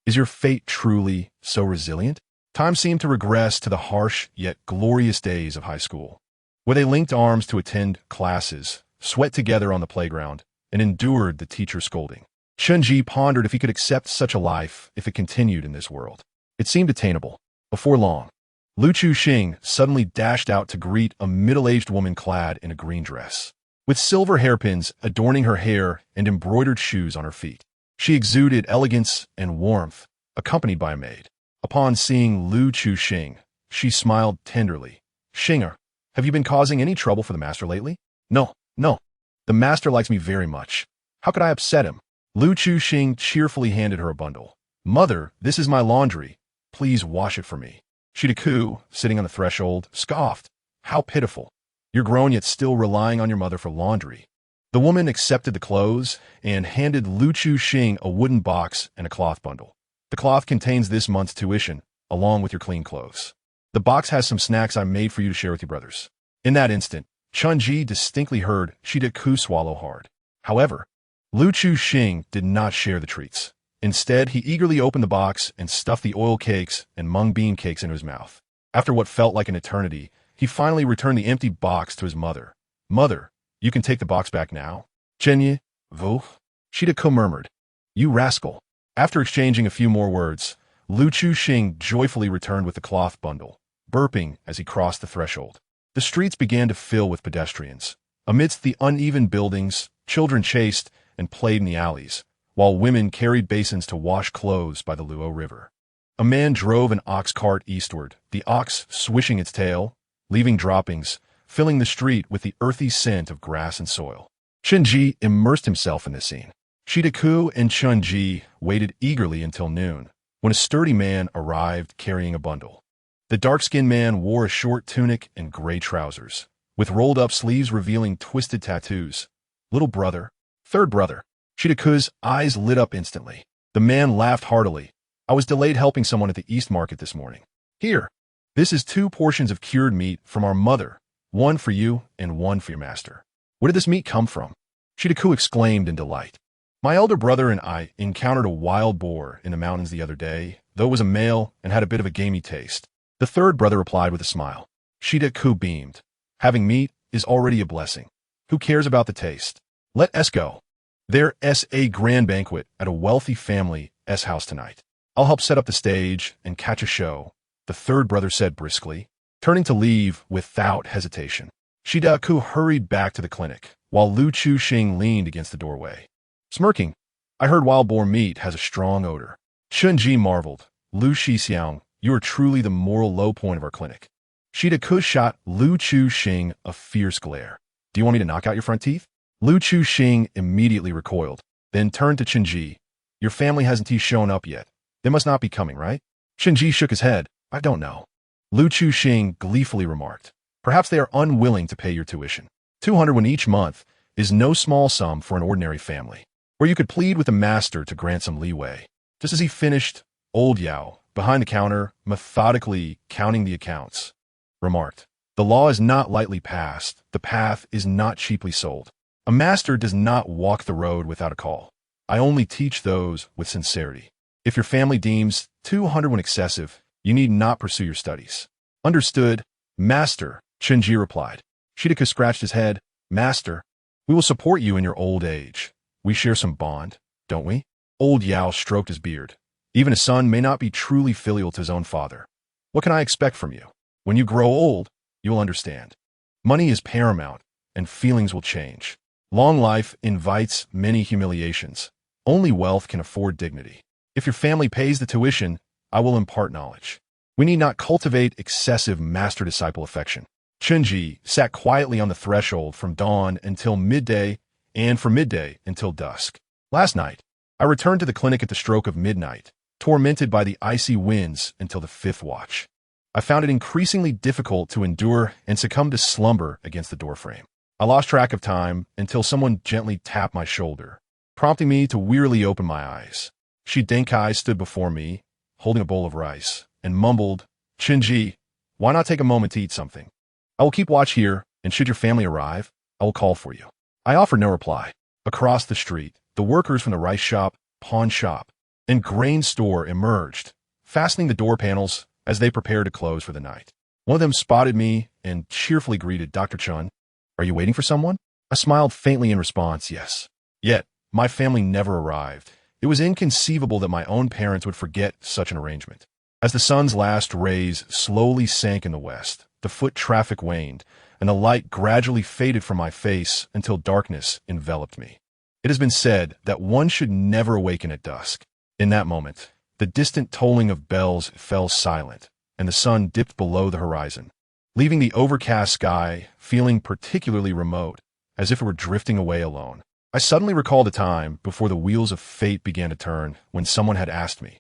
A: is your fate truly so resilient? Time seemed to regress to the harsh yet glorious days of high school, where they linked arms to attend classes, sweat together on the playground, and endured the teacher's scolding. Chunji pondered if he could accept such a life if it continued in this world. It seemed attainable. Before long, Lu Chu-shing suddenly dashed out to greet a middle-aged woman clad in a green dress, with silver hairpins adorning her hair and embroidered shoes on her feet. She exuded elegance and warmth, accompanied by a maid. Upon seeing Lu Chu-shing, she smiled tenderly. Shinger, have you been causing any trouble for the master lately? No. The master likes me very much. How could I upset him? Lu Chu-shing cheerfully handed her a bundle. Mother, this is my laundry. Please wash it for me. Shidaku, sitting on the threshold, scoffed. How pitiful. You're grown yet still relying on your mother for laundry. The woman accepted the clothes and handed Lu Chu-shing a wooden box and a cloth bundle. The cloth contains this month's tuition, along with your clean clothes. The box has some snacks I made for you to share with your brothers. In that instant, Chunji distinctly heard Shidaku swallow hard. However, Lu Chu-shing did not share the treats. Instead, he eagerly opened the box and stuffed the oil cakes and mung bean cakes into his mouth. After what felt like an eternity, he finally returned the empty box to his mother. Mother, you can take the box back now. Chenye, vu? Shidaku murmured. You rascal. After exchanging a few more words, Lu Chu-shing joyfully returned with the cloth bundle, burping as he crossed the threshold. The streets began to fill with pedestrians. Amidst the uneven buildings, children chased and played in the alleys, while women carried basins to wash clothes by the Luo River. A man drove an ox cart eastward, the ox swishing its tail, leaving droppings, filling the street with the earthy scent of grass and soil. Chunji immersed himself in this scene. Shidaku and Chunji waited eagerly until noon, when a sturdy man arrived carrying a bundle. The dark-skinned man wore a short tunic and gray trousers, with rolled-up sleeves revealing twisted tattoos. Little brother, third brother. Shidaku's eyes lit up instantly. The man laughed heartily. I was delayed helping someone at the East Market this morning. Here, this is 2 portions of cured meat from our mother, one for you and one for your master. Where did this meat come from? Shidaku exclaimed in delight. My elder brother and I encountered a wild boar in the mountains the other day, though it was a male and had a bit of a gamey taste. The third brother replied with a smile. Shidaku beamed. Having meat is already a blessing. Who cares about the taste? Let us go. There's a grand banquet at a wealthy family's house tonight. I'll help set up the stage and catch a show, the third brother said briskly, turning to leave without hesitation. Shidaku hurried back to the clinic, while Lu Chu-shing leaned against the doorway. Smirking, I heard wild boar meat has a strong odor. Chunji marveled. Lu Shixiang, you are truly the moral low point of our clinic. Shidaku shot Lu Chu-shing a fierce glare. Do you want me to knock out your front teeth? Lu Chu-shing immediately recoiled, then turned to Chunji. Your family hasn't shown up yet. They must not be coming, right? Chunji shook his head. I don't know. Lu Chu-shing gleefully remarked. Perhaps they are unwilling to pay your tuition. 200 won each month is no small sum for an ordinary family, where you could plead with the master to grant some leeway. Just as he finished, old Yao, behind the counter, methodically counting the accounts, remarked. The law is not lightly passed. The path is not cheaply sold. A master does not walk the road without a call. I only teach those with sincerity. If your family deems 201 excessive, you need not pursue your studies. Understood, Master, Chenji replied. Shidaka scratched his head. Master, we will support you in your old age. We share some bond, don't we? Old Yao stroked his beard. Even a son may not be truly filial to his own father. What can I expect from you? When you grow old, you will understand. Money is paramount, and feelings will change. Long life invites many humiliations. Only wealth can afford dignity. If your family pays the tuition, I will impart knowledge. We need not cultivate excessive master-disciple affection. Chenji sat quietly on the threshold from dawn until midday, and from midday until dusk. Last night, I returned to the clinic at the stroke of midnight, tormented by the icy winds until the 5th watch. I found it increasingly difficult to endure and succumbed to slumber against the doorframe. I lost track of time until someone gently tapped my shoulder, prompting me to wearily open my eyes. Shi Denkai stood before me, holding a bowl of rice, and mumbled, Chenji, why not take a moment to eat something? I will keep watch here, and should your family arrive, I will call for you. I offered no reply. Across the street, the workers from the rice shop, pawn shop, and grain store emerged, fastening the door panels as they prepared to close for the night. One of them spotted me and cheerfully greeted, Dr. Chun, are you waiting for someone? I smiled faintly in response, yes. Yet, my family never arrived. It was inconceivable that my own parents would forget such an arrangement. As the sun's last rays slowly sank in the west, the foot traffic waned, and the light gradually faded from my face until darkness enveloped me. It has been said that one should never awaken at dusk. In that moment, the distant tolling of bells fell silent, and the sun dipped below the horizon, leaving the overcast sky feeling particularly remote, as if it were drifting away alone. I suddenly recalled a time before the wheels of fate began to turn when someone had asked me,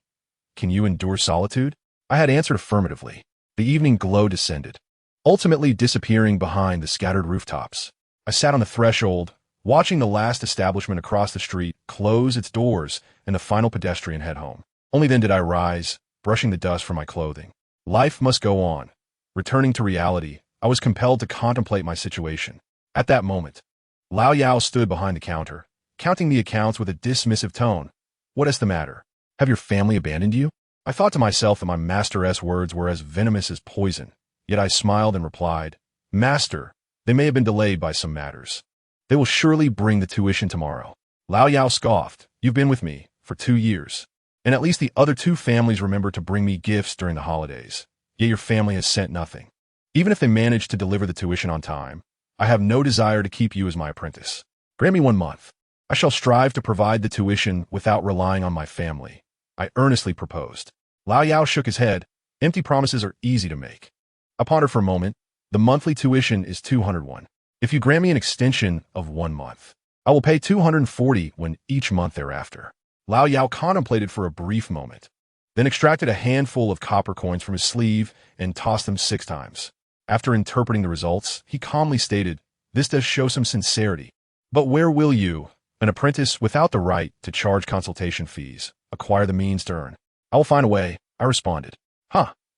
A: can you endure solitude? I had answered affirmatively. The evening glow descended, ultimately disappearing behind the scattered rooftops. I sat on the threshold, watching the last establishment across the street close its doors and the final pedestrian head home. Only then did I rise, brushing the dust from my clothing. Life must go on. Returning to reality, I was compelled to contemplate my situation. At that moment, Lao Yao stood behind the counter, counting the accounts with a dismissive tone. What is the matter? Have your family abandoned you? I thought to myself that my master's words were as venomous as poison, yet I smiled and replied, Master, they may have been delayed by some matters. They will surely bring the tuition tomorrow. Lao Yao scoffed, you've been with me for 2 years, and at least the other 2 families remember to bring me gifts during the holidays, yet your family has sent nothing. Even if they manage to deliver the tuition on time, I have no desire to keep you as my apprentice. Grant me 1 month. I shall strive to provide the tuition without relying on my family, I earnestly proposed. Lao Yao shook his head. Empty promises are easy to make. I pondered for a moment. The monthly tuition is 201. If you grant me an extension of 1 month, I will pay 240 when each month thereafter. Lao Yao contemplated for a brief moment, then extracted a handful of copper coins from his sleeve and tossed them 6 times. After interpreting the results, he calmly stated, this does show some sincerity. But where will you, an apprentice without the right to charge consultation fees, acquire the means to earn? I will find a way, I responded.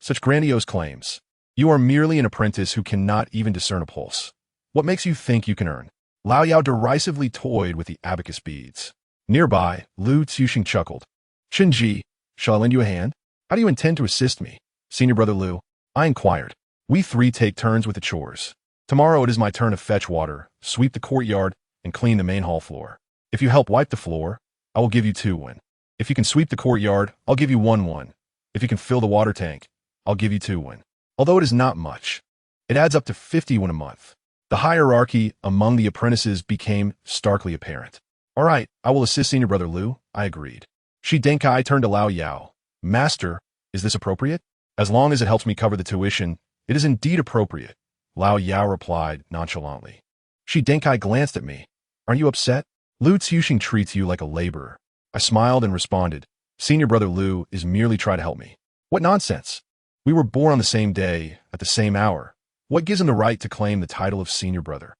A: Such grandiose claims. You are merely an apprentice who cannot even discern a pulse. What makes you think you can earn? Lao Yao derisively toyed with the abacus beads. Nearby, Lu Tsuxing chuckled. Chenji, shall I lend you a hand? How do you intend to assist me? Senior brother Lu, I inquired. We 3 take turns with the chores. Tomorrow it is my turn to fetch water, sweep the courtyard, and clean the main hall floor. If you help wipe the floor, I will give you 2 won. If you can sweep the courtyard, I'll give you 1 won. If you can fill the water tank, I'll give you 2 won. Although it is not much, it adds up to 50 won a month. The hierarchy among the apprentices became starkly apparent. All right, I will assist Senior Brother Lu, I agreed. Shi Denkai turned to Lao Yao. Master, is this appropriate? As long as it helps me cover the tuition, it is indeed appropriate. Lao Yao replied nonchalantly. Shi Denkai glanced at me. Aren't you upset? Lu Tsuxing treats you like a laborer. I smiled and responded, Senior Brother Lu is merely trying to help me. What nonsense! We were born on the same day, at the same hour. What gives him the right to claim the title of Senior Brother?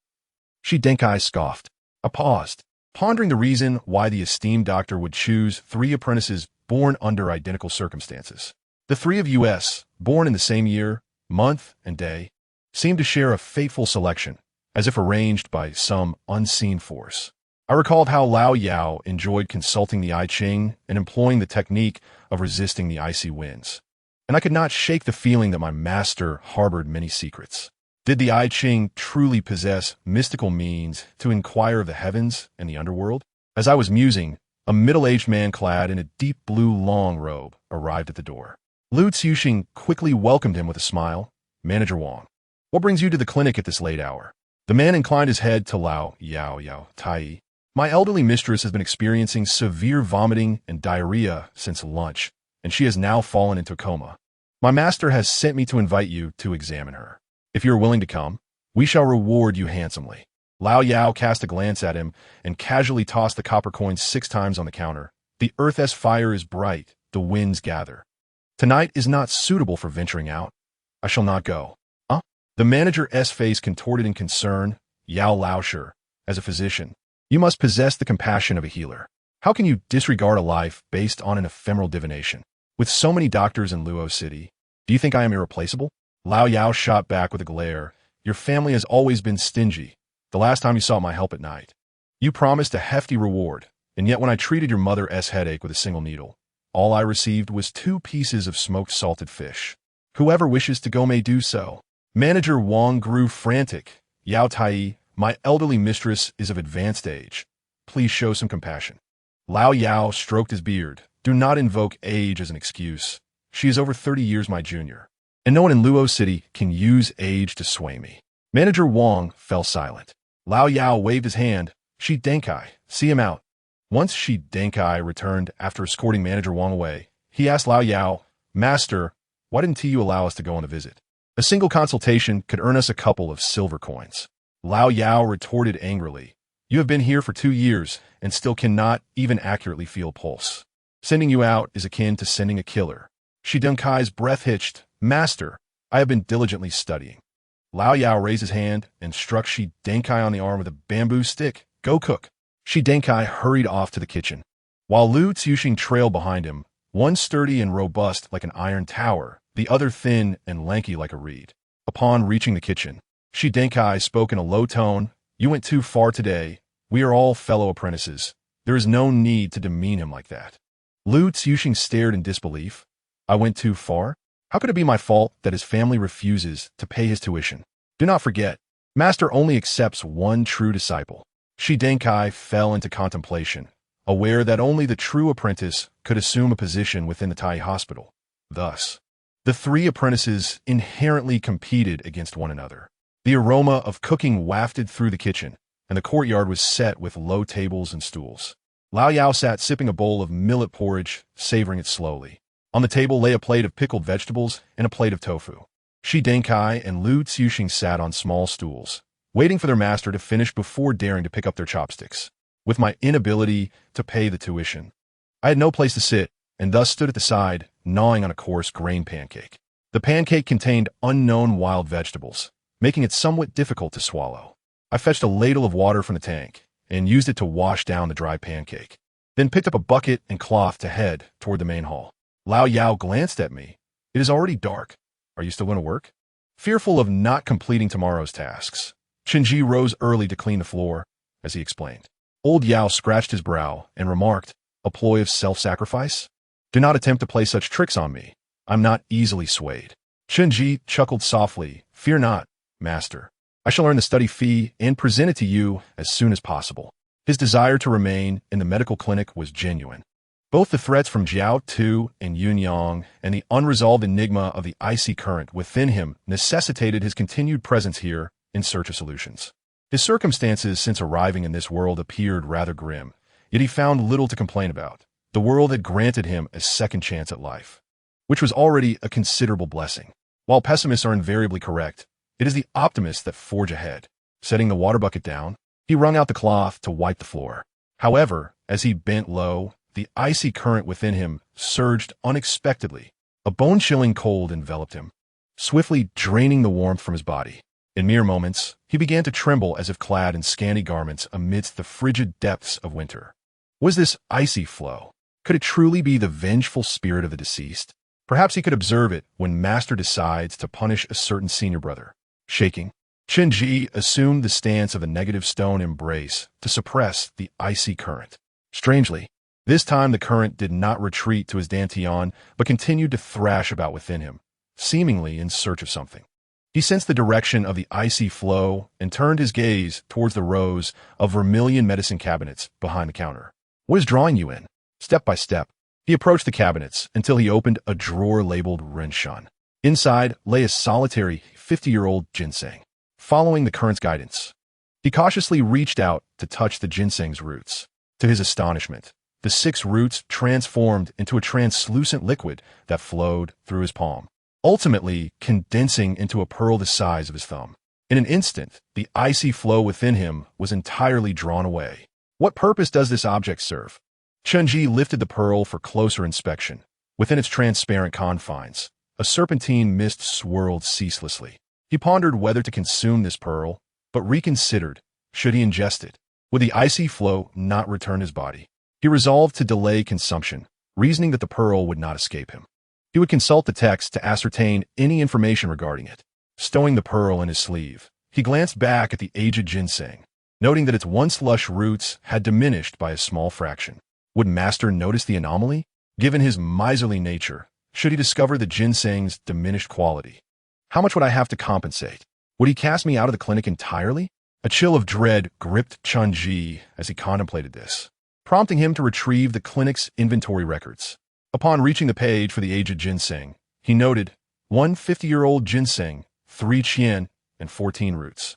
A: Shi Denkai scoffed. I paused, pondering the reason why the esteemed doctor would choose 3 apprentices born under identical circumstances. The 3 of us, born in the same year, month, and day seemed to share a fateful selection, as if arranged by some unseen force. I recalled how Lao Yao enjoyed consulting the I Ching and employing the technique of resisting the icy winds. And I could not shake the feeling that my master harbored many secrets. Did the I Ching truly possess mystical means to inquire of the heavens and the underworld? As I was musing, a middle-aged man clad in a deep blue long robe arrived at the door. Lu Xiuxing quickly welcomed him with a smile. Manager Wang, what brings you to the clinic at this late hour? The man inclined his head to Lao Yao Tai. My elderly mistress has been experiencing severe vomiting and diarrhea since lunch, and she has now fallen into a coma. My master has sent me to invite you to examine her. If you are willing to come, we shall reward you handsomely. Lao Yao cast a glance at him and casually tossed the copper coin 6 times on the counter. The earth's fire is bright, the winds gather. Tonight is not suitable for venturing out. I shall not go. Huh? The manager's face contorted in concern. Yao Laosher, as a physician, you must possess the compassion of a healer. How can you disregard a life based on an ephemeral divination? With so many doctors in Luo City, do you think I am irreplaceable? Lao Yao shot back with a glare. Your family has always been stingy. The last time you sought my help at night, you promised a hefty reward, and yet when I treated your mother's headache with a single needle, all I received was 2 pieces of smoked salted fish. Whoever wishes to go may do so. Manager Wang grew frantic. Yao Tai, my elderly mistress is of advanced age. Please show some compassion. Lao Yao stroked his beard. Do not invoke age as an excuse. She is over 30 years my junior, and no one in Luo City can use age to sway me. Manager Wang fell silent. Lao Yao waved his hand. Shi Denkai, see him out. Once Shi Denkai returned after escorting Manager Wang away, he asked Lao Yao, Master, why didn't you allow us to go on a visit? A single consultation could earn us a couple of silver coins. Lao Yao retorted angrily. You have been here for 2 years and still cannot even accurately feel pulse. Sending you out is akin to sending a killer. Shi Denkai's breath hitched. Master, I have been diligently studying. Lao Yao raised his hand and struck Shi Denkai on the arm with a bamboo stick. Go cook. Shi Denkai hurried off to the kitchen. While Lu Xiuxing trailed behind him, one sturdy and robust like an iron tower, the other thin and lanky like a reed. Upon reaching the kitchen, Shi Denkai spoke in a low tone. You went too far today. We are all fellow apprentices. There is no need to demean him like that. Lu Xiuxing stared in disbelief. I went too far? How could it be my fault that his family refuses to pay his tuition? Do not forget, Master only accepts one true disciple. Shi Denkai fell into contemplation, aware that only the true apprentice could assume a position within the Tai hospital. Thus, the 3 apprentices inherently competed against one another. The aroma of cooking wafted through the kitchen, and the courtyard was set with low tables and stools. Lao Yao sat sipping a bowl of millet porridge, savoring it slowly. On the table lay a plate of pickled vegetables and a plate of tofu. Shi Denkai and Lu Xiuxing sat on small stools, waiting for their master to finish before daring to pick up their chopsticks. With my inability to pay the tuition, I had no place to sit, and thus stood at the side, gnawing on a coarse grain pancake. The pancake contained unknown wild vegetables, making it somewhat difficult to swallow. I fetched a ladle of water from the tank and used it to wash down the dry pancake, then picked up a bucket and cloth to head toward the main hall. Lao Yao glanced at me. It is already dark. Are you still going to work? Fearful of not completing tomorrow's tasks, Chenji rose early to clean the floor, as he explained. Old Yao scratched his brow and remarked, a ploy of self-sacrifice? Do not attempt to play such tricks on me. I'm not easily swayed. Chenji chuckled softly. Fear not, master. I shall earn the study fee and present it to you as soon as possible. His desire to remain in the medical clinic was genuine. Both the threats from Jiao Tu and Yunyang and the unresolved enigma of the icy current within him necessitated his continued presence here in search of solutions. His circumstances since arriving in this world appeared rather grim, yet he found little to complain about. The world had granted him a second chance at life, which was already a considerable blessing. While pessimists are invariably correct, it is the optimists that forge ahead. Setting the water bucket down, he wrung out the cloth to wipe the floor. However, as he bent low, the icy current within him surged unexpectedly. A bone-chilling cold enveloped him, swiftly draining the warmth from his body. In mere moments, he began to tremble as if clad in scanty garments amidst the frigid depths of winter. Was this icy flow? Could it truly be the vengeful spirit of the deceased? Perhaps he could observe it when Master decides to punish a certain senior brother. Shaking, Chen-ji assumed the stance of a negative stone embrace to suppress the icy current. Strangely, this time the current did not retreat to his dantian, but continued to thrash about within him, seemingly in search of something. He sensed the direction of the icy flow and turned his gaze towards the rows of vermilion medicine cabinets behind the counter. What is drawing you in? Step by step, he approached the cabinets until he opened a drawer labeled Renshan. Inside lay a solitary 50-year-old ginseng. Following the current's guidance, he cautiously reached out to touch the ginseng's roots. To his astonishment, the 6 roots transformed into a translucent liquid that flowed through his palm, ultimately condensing into a pearl the size of his thumb. In an instant, the icy flow within him was entirely drawn away. What purpose does this object serve? Chen-ji lifted the pearl for closer inspection. Within its transparent confines, a serpentine mist swirled ceaselessly. He pondered whether to consume this pearl, but reconsidered, should he ingest it? Would the icy flow not return his body? He resolved to delay consumption, reasoning that the pearl would not escape him. He would consult the text to ascertain any information regarding it. Stowing the pearl in his sleeve, he glanced back at the aged ginseng, noting that its once lush roots had diminished by a small fraction. Would Master notice the anomaly? Given his miserly nature, should he discover the ginseng's diminished quality? How much would I have to compensate? Would he cast me out of the clinic entirely? A chill of dread gripped Chen-ji as he contemplated this, prompting him to retrieve the clinic's inventory records. Upon reaching the page for the aged ginseng, he noted 1 50-year-old ginseng, 3 qian, and 14 roots.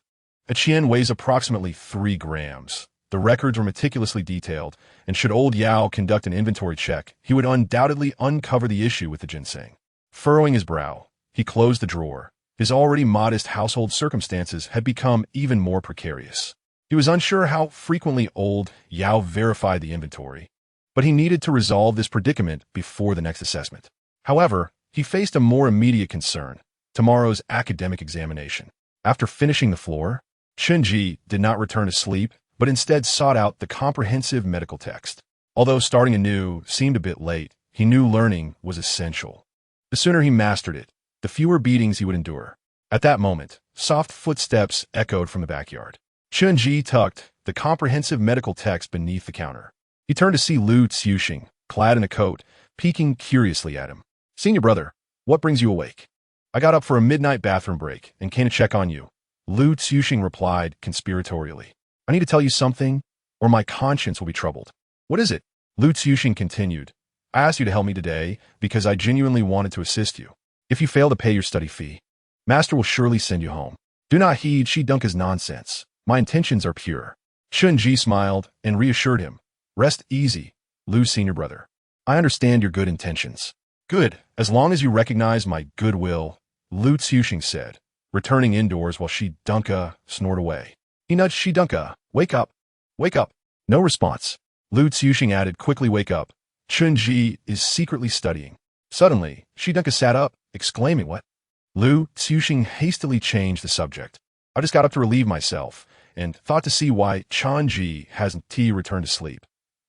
A: A qian weighs approximately 3 grams. The records were meticulously detailed, and should old Yao conduct an inventory check, he would undoubtedly uncover the issue with the ginseng. Furrowing his brow, he closed the drawer. His already modest household circumstances had become even more precarious. He was unsure how frequently old Yao verified the inventory, but he needed to resolve this predicament before the next assessment. However, he faced a more immediate concern: tomorrow's academic examination. After finishing the floor, Chen-ji did not return to sleep, but instead sought out the comprehensive medical text. Although starting anew seemed a bit late, he knew learning was essential. The sooner he mastered it, the fewer beatings he would endure. At that moment, soft footsteps echoed from the backyard. Chen-ji tucked the comprehensive medical text beneath the counter. He turned to see Lu Xiuxing, clad in a coat, peeking curiously at him. "Senior brother, what brings you awake?" "I got up for a midnight bathroom break and came to check on you," Lu Xiuxing replied conspiratorially. "I need to tell you something, or my conscience will be troubled." "What is it?" Lu Xiuxing continued. "I asked you to help me today because I genuinely wanted to assist you. If you fail to pay your study fee, Master will surely send you home. Do not heed Shi Dunka's nonsense. My intentions are pure." Chen-ji smiled and reassured him. "Rest easy, Lu senior brother. I understand your good intentions." "Good, as long as you recognize my goodwill," Lu Xiuxing said, returning indoors while Shi Dunka snored away. He nudged Shi Dunka. "Wake up! Wake up!" No response. Lu Xiuxing added, "Quickly wake up. Chen-ji is secretly studying." Suddenly, Shi Dunka sat up, exclaiming, "What?" Lu Xiuxing hastily changed the subject. "I just got up to relieve myself, and thought to see why Chen-ji hasn't returned to sleep.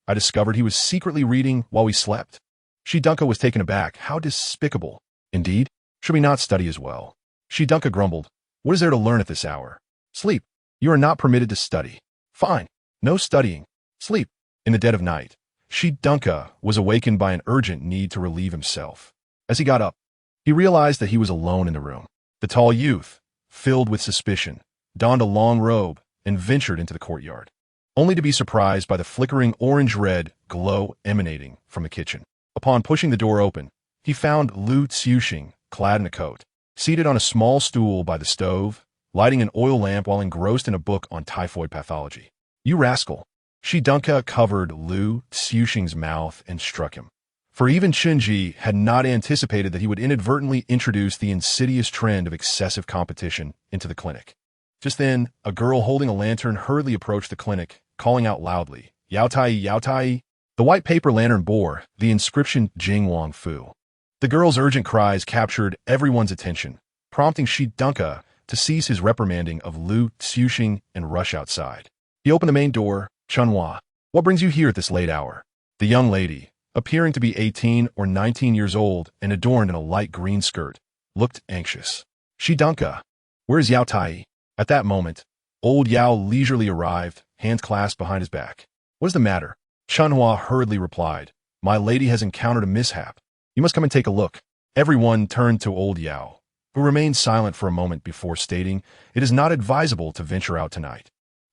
A: I discovered he was secretly reading while we slept." Shi Dunka was taken aback. How despicable. Indeed, should we not study as well? Shi Dunka grumbled. "What is there to learn at this hour?" "Sleep. You are not permitted to study." "Fine. No studying. Sleep." In the dead of night, Shi Dunka was awakened by an urgent need to relieve himself. As he got up, he realized that he was alone in the room. The tall youth, filled with suspicion, donned a long robe and ventured into the courtyard, only to be surprised by the flickering orange-red glow emanating from the kitchen. Upon pushing the door open, he found Lu Xiuxing, clad in a coat, seated on a small stool by the stove, lighting an oil lamp while engrossed in a book on typhoid pathology. "You rascal!" Shi Dunka covered Lu Xiuxing's mouth and struck him. For even Chen-ji had not anticipated that he would inadvertently introduce the insidious trend of excessive competition into the clinic. Just then, a girl holding a lantern hurriedly approached the clinic, calling out loudly, "Yao Tai, Yao Tai." The white paper lantern bore the inscription Jing Wang Fu. The girl's urgent cries captured everyone's attention, prompting Shi Dunka to cease his reprimanding of Lu Xiuxing and rush outside. He opened the main door. "Chunhua, what brings you here at this late hour?" The young lady, appearing to be 18 or 19 years old and adorned in a light green skirt, looked anxious. Shidunka, where is Yao Tai? At that moment, old Yao leisurely arrived, hands clasped behind his back. What is the matter? Chunhua hurriedly replied, my lady has encountered a mishap. You must come and take a look. Everyone turned to old Yao, who remained silent for a moment before stating, it is not advisable to venture out tonight.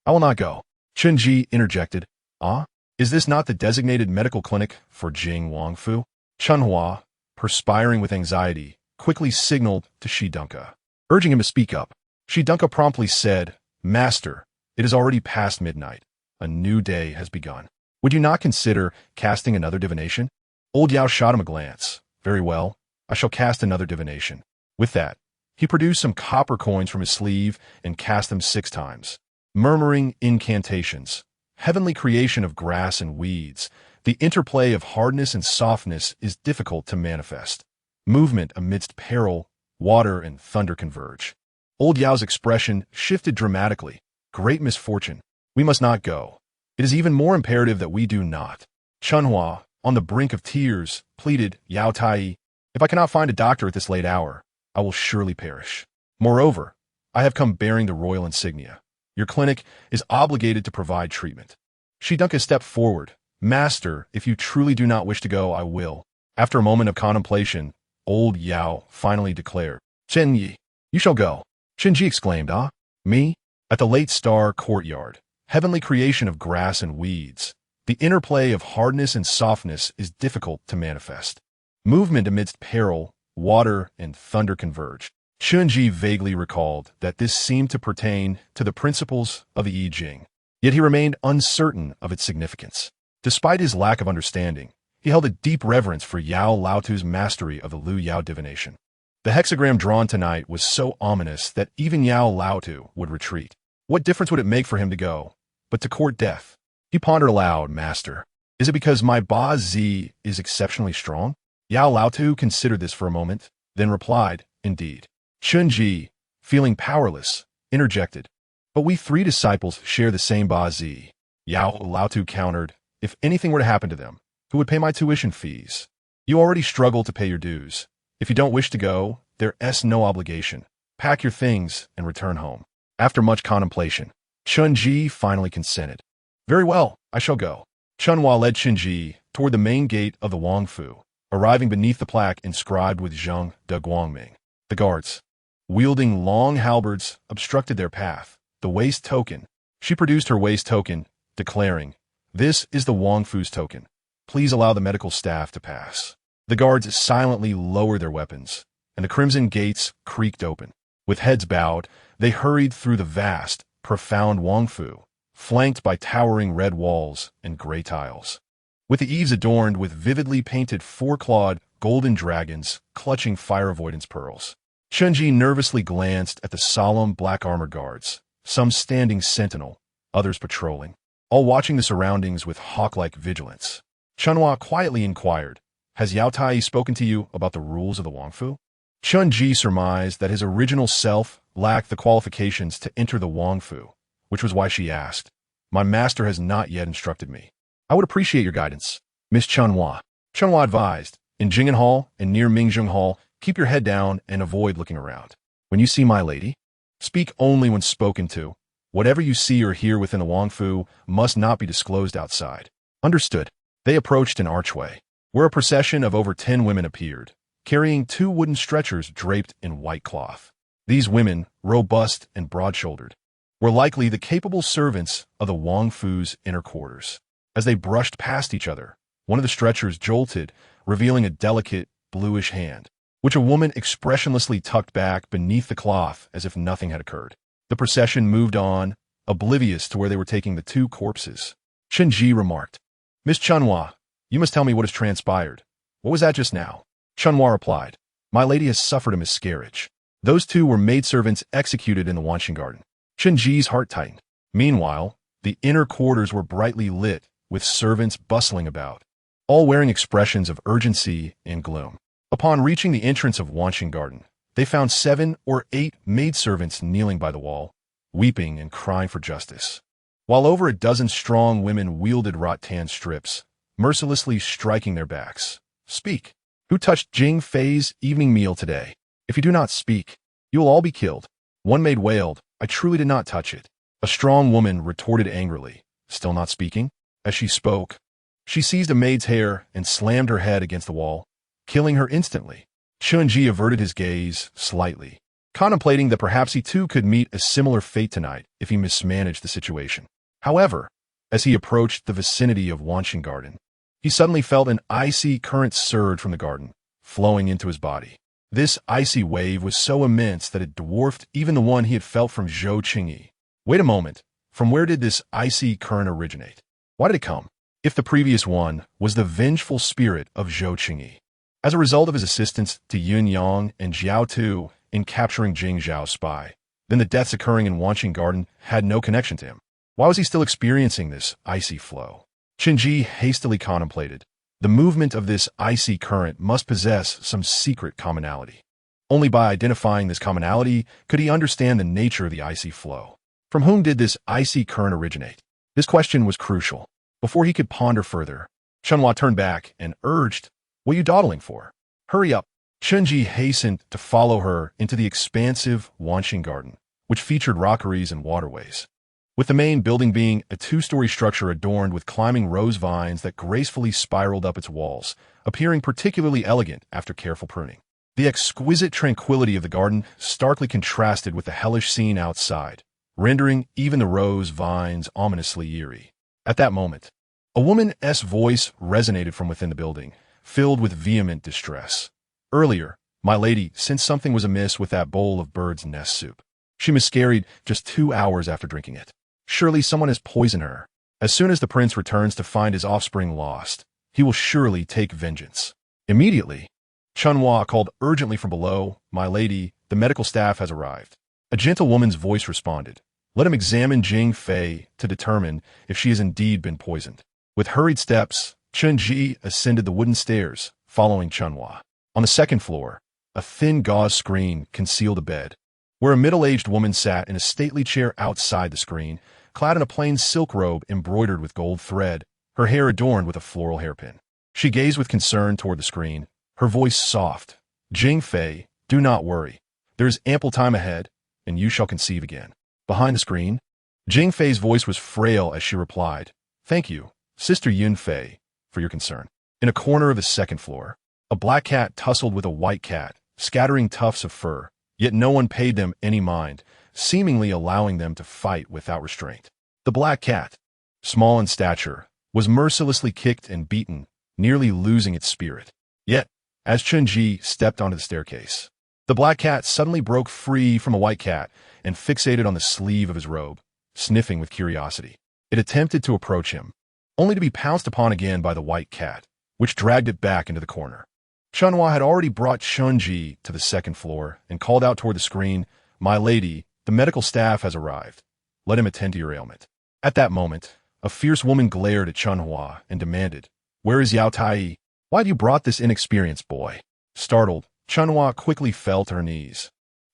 A: I will not go. Chunji interjected, ah? Is this not the designated medical clinic for Jing Wangfu? Chunhua, perspiring with anxiety, quickly signaled to Shidunka, urging him to speak up. Shidunka promptly said, Master, it is already past midnight. A new day has begun. Would you not consider casting another divination? Old Yao shot him a glance. Very well, I shall cast another divination. With that, he produced some copper coins from his sleeve and cast them 6 times. Murmuring incantations, heavenly creation of grass and weeds, the interplay of hardness and softness is difficult to manifest. Movement amidst peril, water and thunder converge. Old Yao's expression shifted dramatically. Great misfortune. We must not go. It is even more imperative that we do not. Chunhua, on the brink of tears, pleaded, Yao Tai, if I cannot find a doctor at this late hour, I will surely perish. Moreover, I have come bearing the royal insignia. Your clinic is obligated to provide treatment. Shidunka stepped forward. Master, if you truly do not wish to go, I will. After a moment of contemplation, old Yao finally declared, Chen Yi, you shall go. Shinji exclaimed, ah? Me? At the late star courtyard, heavenly creation of grass and weeds, the interplay of hardness and softness is difficult to manifest. Movement amidst peril, water and thunder converge. Chunji vaguely recalled that this seemed to pertain to the principles of the I Ching, yet he remained uncertain of its significance. Despite his lack of understanding, he held a deep reverence for Yao Laotu's mastery of the Lu Yao divination. The hexagram drawn tonight was so ominous that even Yao Laotu would retreat. What difference would it make for him to go, but to court death? He pondered aloud, Master. Is it because my Ba Zi is exceptionally strong? Yao Laotu considered this for a moment, then replied, Indeed. Chunji, feeling powerless, interjected. But we 3 disciples share the same Ba Zi. Yao Laotu countered, if anything were to happen to them, who would pay my tuition fees? You already struggle to pay your dues. If you don't wish to go, there's no obligation. Pack your things and return home. After much contemplation, Chunji finally consented. Very well, I shall go. Chunhua led Chunji toward the main gate of the Wangfu, arriving beneath the plaque inscribed with Zheng de Guangming. The guards, wielding long halberds, obstructed their path. The waist token. She produced her waist token, declaring, This is the Wangfu's token. Please allow the medical staff to pass. The guards silently lowered their weapons, and the crimson gates creaked open. With heads bowed, they hurried through the vast, profound Wangfu, flanked by towering red walls and gray tiles. With the eaves adorned with vividly painted 4-clawed golden dragons clutching fire avoidance pearls. Chunji nervously glanced at the solemn black armor guards, some standing sentinel, others patrolling, all watching the surroundings with hawk-like vigilance. Chunhua quietly inquired, Has Yao Tai spoken to you about the rules of the Wangfu? Chunji surmised that his original self lacked the qualifications to enter the Wangfu, which was why she asked, My master has not yet instructed me. I would appreciate your guidance. Miss Chunhua. Chunhua advised, in Jing'an Hall and near Mingzheng Hall, keep your head down and avoid looking around. When you see my lady, speak only when spoken to. Whatever you see or hear within the Wangfu must not be disclosed outside. Understood. They approached an archway, where a procession of over 10 women appeared, carrying 2 wooden stretchers draped in white cloth. These women, robust and broad-shouldered, were likely the capable servants of the Wangfu's inner quarters. As they brushed past each other, one of the stretchers jolted, revealing a delicate, bluish hand, which a woman expressionlessly tucked back beneath the cloth as if nothing had occurred. The procession moved on, oblivious to where they were taking the 2 corpses. Chunji remarked, Miss Chunhua, you must tell me what has transpired. What was that just now? Chunhua replied, My lady has suffered a miscarriage. Those 2 were maidservants executed in the Wanxing Garden. Chunji's heart tightened. Meanwhile, the inner quarters were brightly lit, with servants bustling about, all wearing expressions of urgency and gloom. Upon reaching the entrance of Wanxing Garden, they found 7 or 8 maidservants kneeling by the wall, weeping and crying for justice. While over a dozen strong women wielded rattan strips, mercilessly striking their backs. Speak. Who touched Jing Fei's evening meal today? If you do not speak, you will all be killed. One maid wailed, I truly did not touch it. A strong woman retorted angrily, still not speaking? As she spoke, she seized a maid's hair and slammed her head against the wall, killing her instantly. Chunji averted his gaze slightly, contemplating that perhaps he too could meet a similar fate tonight if he mismanaged the situation. However, as he approached the vicinity of Wanqing Garden, he suddenly felt an icy current surge from the garden, flowing into his body. This icy wave was so immense that it dwarfed even the one he had felt from Zhou Qingyi. Wait a moment, from where did this icy current originate? Why did it come? If the previous one was the vengeful spirit of Zhou Qingyi, as a result of his assistance to Yun Yang and Jiao Tu in capturing Jing Zhao's spy, then the deaths occurring in Wanqing Garden had no connection to him. Why was he still experiencing this icy flow? Qinji hastily contemplated. The movement of this icy current must possess some secret commonality. Only by identifying this commonality could he understand the nature of the icy flow. From whom did this icy current originate? This question was crucial. Before he could ponder further, Chunhua turned back and urged, what are you dawdling for? Hurry up. Chunji hastened to follow her into the expansive Wanqing Garden, which featured rockeries and waterways, with the main building being a two-story structure adorned with climbing rose vines that gracefully spiraled up its walls, appearing particularly elegant after careful pruning. The exquisite tranquility of the garden starkly contrasted with the hellish scene outside, rendering even the rose vines ominously eerie. At that moment, a woman's voice resonated from within the building, filled with vehement distress. Earlier, my lady sensed something was amiss with that bowl of bird's nest soup. She miscarried just 2 hours after drinking it. Surely someone has poisoned her. As soon as the prince returns to find his offspring lost, he will surely take vengeance. Immediately, Chunhua called urgently from below, my lady, the medical staff has arrived. A gentle woman's voice responded. Let him examine Jing Fei to determine if she has indeed been poisoned. With hurried steps, Chunji ascended the wooden stairs, following Chunhua. On the second floor, a thin gauze screen concealed a bed, where a middle-aged woman sat in a stately chair outside the screen, clad in a plain silk robe embroidered with gold thread, her hair adorned with a floral hairpin. She gazed with concern toward the screen, her voice soft. Jing Fei, do not worry. There is ample time ahead, and you shall conceive again. Behind the screen, Jing Fei's voice was frail as she replied, Thank you, Sister Yun Fei, for your concern. In a corner of the second floor, a black cat tussled with a white cat, scattering tufts of fur, yet no one paid them any mind, seemingly allowing them to fight without restraint. The black cat, small in stature, was mercilessly kicked and beaten, nearly losing its spirit. Yet, as Chunji stepped onto the staircase, the black cat suddenly broke free from a white cat and fixated on the sleeve of his robe, sniffing with curiosity. It attempted to approach him, only to be pounced upon again by the white cat, which dragged it back into the corner. Chunhua had already brought Chunji to the second floor and called out toward the screen, My lady, the medical staff has arrived. Let him attend to your ailment. At that moment, a fierce woman glared at Chunhua and demanded, Where is Yao Tai? Why have you brought this inexperienced boy? Startled, Chunhua quickly fell to her knees.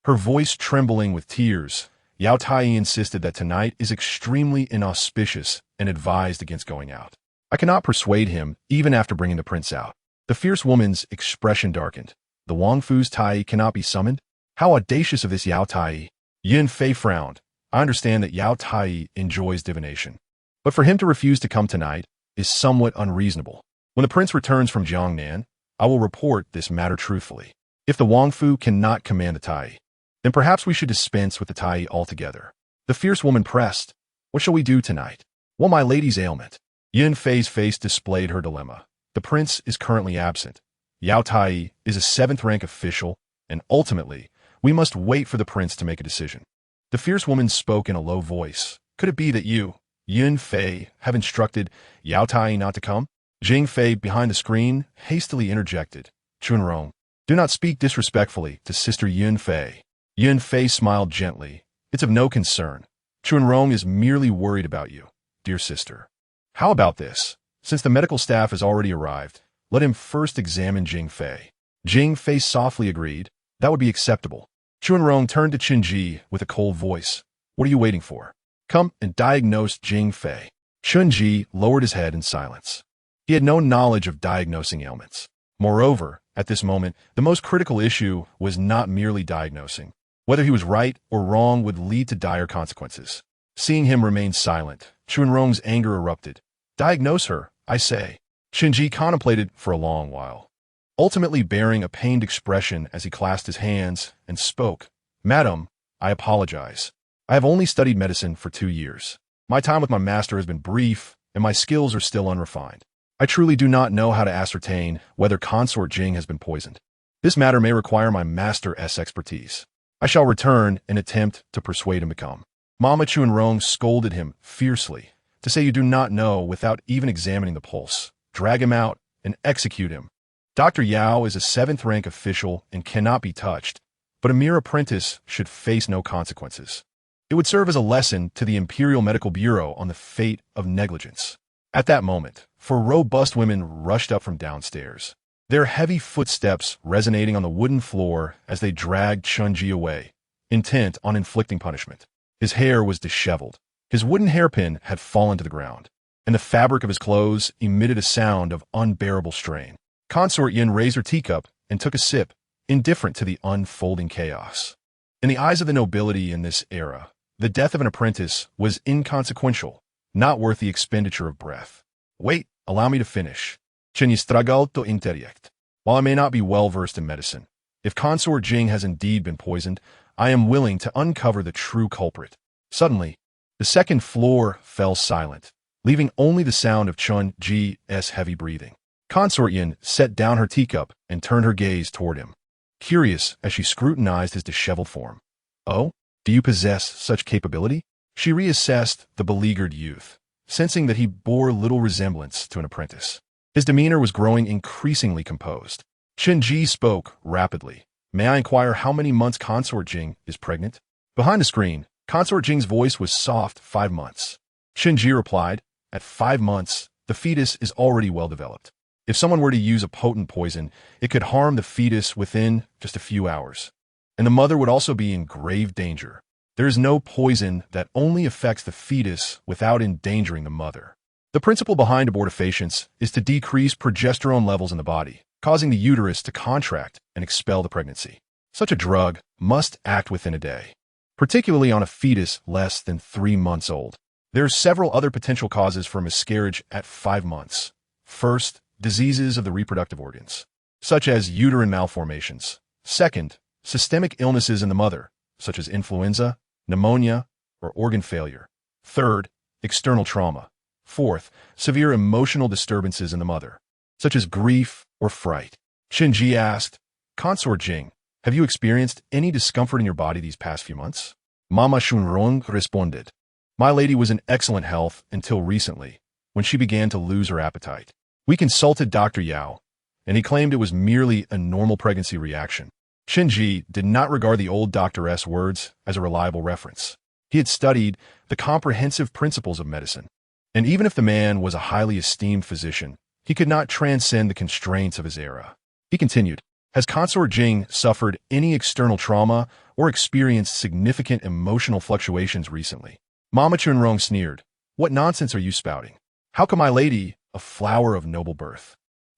A: Her voice trembling with tears, Yao Tai insisted that tonight is extremely inauspicious and advised against going out. I cannot persuade him even after bringing the prince out. The fierce woman's expression darkened. The Wang Fu's Tai cannot be summoned? How audacious of this Yao Tai! Yun Fei frowned. I understand that Yao Tai enjoys divination, but for him to refuse to come tonight is somewhat unreasonable. When the prince returns from Jiangnan, I will report this matter truthfully. If the Wang Fu cannot command the Tai, then perhaps we should dispense with the Tai altogether. The fierce woman pressed, What shall we do tonight? Well, my lady's ailment. Yun Fei's face displayed her dilemma. The prince is currently absent. Yao Tai is a 7th-rank official, and ultimately, we must wait for the prince to make a decision. The fierce woman spoke in a low voice. Could it be that you, Yun Fei, have instructed Yao Tai not to come? Jing Fei, behind the screen, hastily interjected. Chunrong, do not speak disrespectfully to Sister Yun Fei. Yun Fei smiled gently. It's of no concern. Chunrong is merely worried about you, dear sister. How about this? Since the medical staff has already arrived, let him first examine Jing Fei. Jing Fei softly agreed. That would be acceptable. Chunrong turned to Qinji with a cold voice. What are you waiting for? Come and diagnose Jing Fei. Chunji lowered his head in silence. He had no knowledge of diagnosing ailments. Moreover, at this moment, the most critical issue was not merely diagnosing. Whether he was right or wrong would lead to dire consequences. Seeing him remain silent, Chunrong's anger erupted. Diagnose her, I say. Shinji contemplated for a long while, ultimately bearing a pained expression as he clasped his hands and spoke. Madam, I apologize. I have only studied medicine for 2 years. My time with my master has been brief, and my skills are still unrefined. I truly do not know how to ascertain whether Consort Jing has been poisoned. This matter may require my master's expertise. I shall return and attempt to persuade him to come. Mama Chunrong scolded him fiercely. To say you do not know without even examining the pulse. Drag him out and execute him. Dr. Yao is a 7th-rank official and cannot be touched, but a mere apprentice should face no consequences. It would serve as a lesson to the Imperial Medical Bureau on the fate of negligence. At that moment, 4 robust women rushed up from downstairs, their heavy footsteps resonating on the wooden floor as they dragged Chunji away, intent on inflicting punishment. His hair was disheveled. His wooden hairpin had fallen to the ground, and the fabric of his clothes emitted a sound of unbearable strain. Consort Yin raised her teacup and took a sip, indifferent to the unfolding chaos. In the eyes of the nobility in this era, the death of an apprentice was inconsequential, not worth the expenditure of breath. Wait, allow me to finish. Struggled to interject. While I may not be well-versed in medicine, if Consort Jing has indeed been poisoned, I am willing to uncover the true culprit. Suddenly, the second floor fell silent, leaving only the sound of Chun-Ji's heavy breathing. Consort Yin set down her teacup and turned her gaze toward him, curious as she scrutinized his disheveled form. Oh, do you possess such capability? She reassessed the beleaguered youth, sensing that he bore little resemblance to an apprentice. His demeanor was growing increasingly composed. Shinji spoke rapidly. May I inquire how many months Consort Jing is pregnant? Behind the screen, Consort Jing's voice was soft. 5 months. Shinji replied, at 5 months, the fetus is already well developed. If someone were to use a potent poison, it could harm the fetus within just a few hours. And the mother would also be in grave danger. There is no poison that only affects the fetus without endangering the mother. The principle behind abortifacients is to decrease progesterone levels in the body, causing the uterus to contract and expel the pregnancy. Such a drug must act within a day, particularly on a fetus less than 3 months old. There are several other potential causes for miscarriage at 5 months. First, diseases of the reproductive organs, such as uterine malformations. Second, systemic illnesses in the mother, such as influenza, pneumonia, or organ failure. Third, external trauma. Fourth, severe emotional disturbances in the mother, such as grief or fright. Shinji asked, Consort Jing, have you experienced any discomfort in your body these past few months? Mama Shunrong responded, my lady was in excellent health until recently, when she began to lose her appetite. We consulted Dr. Yao, and he claimed it was merely a normal pregnancy reaction. Shinji did not regard the old doctor's words as a reliable reference. He had studied the comprehensive principles of medicine, and even if the man was a highly esteemed physician, he could not transcend the constraints of his era. He continued, has Consort Jing suffered any external trauma or experienced significant emotional fluctuations recently? Mama Chunrong sneered, what nonsense are you spouting? How can my lady, a flower of noble birth,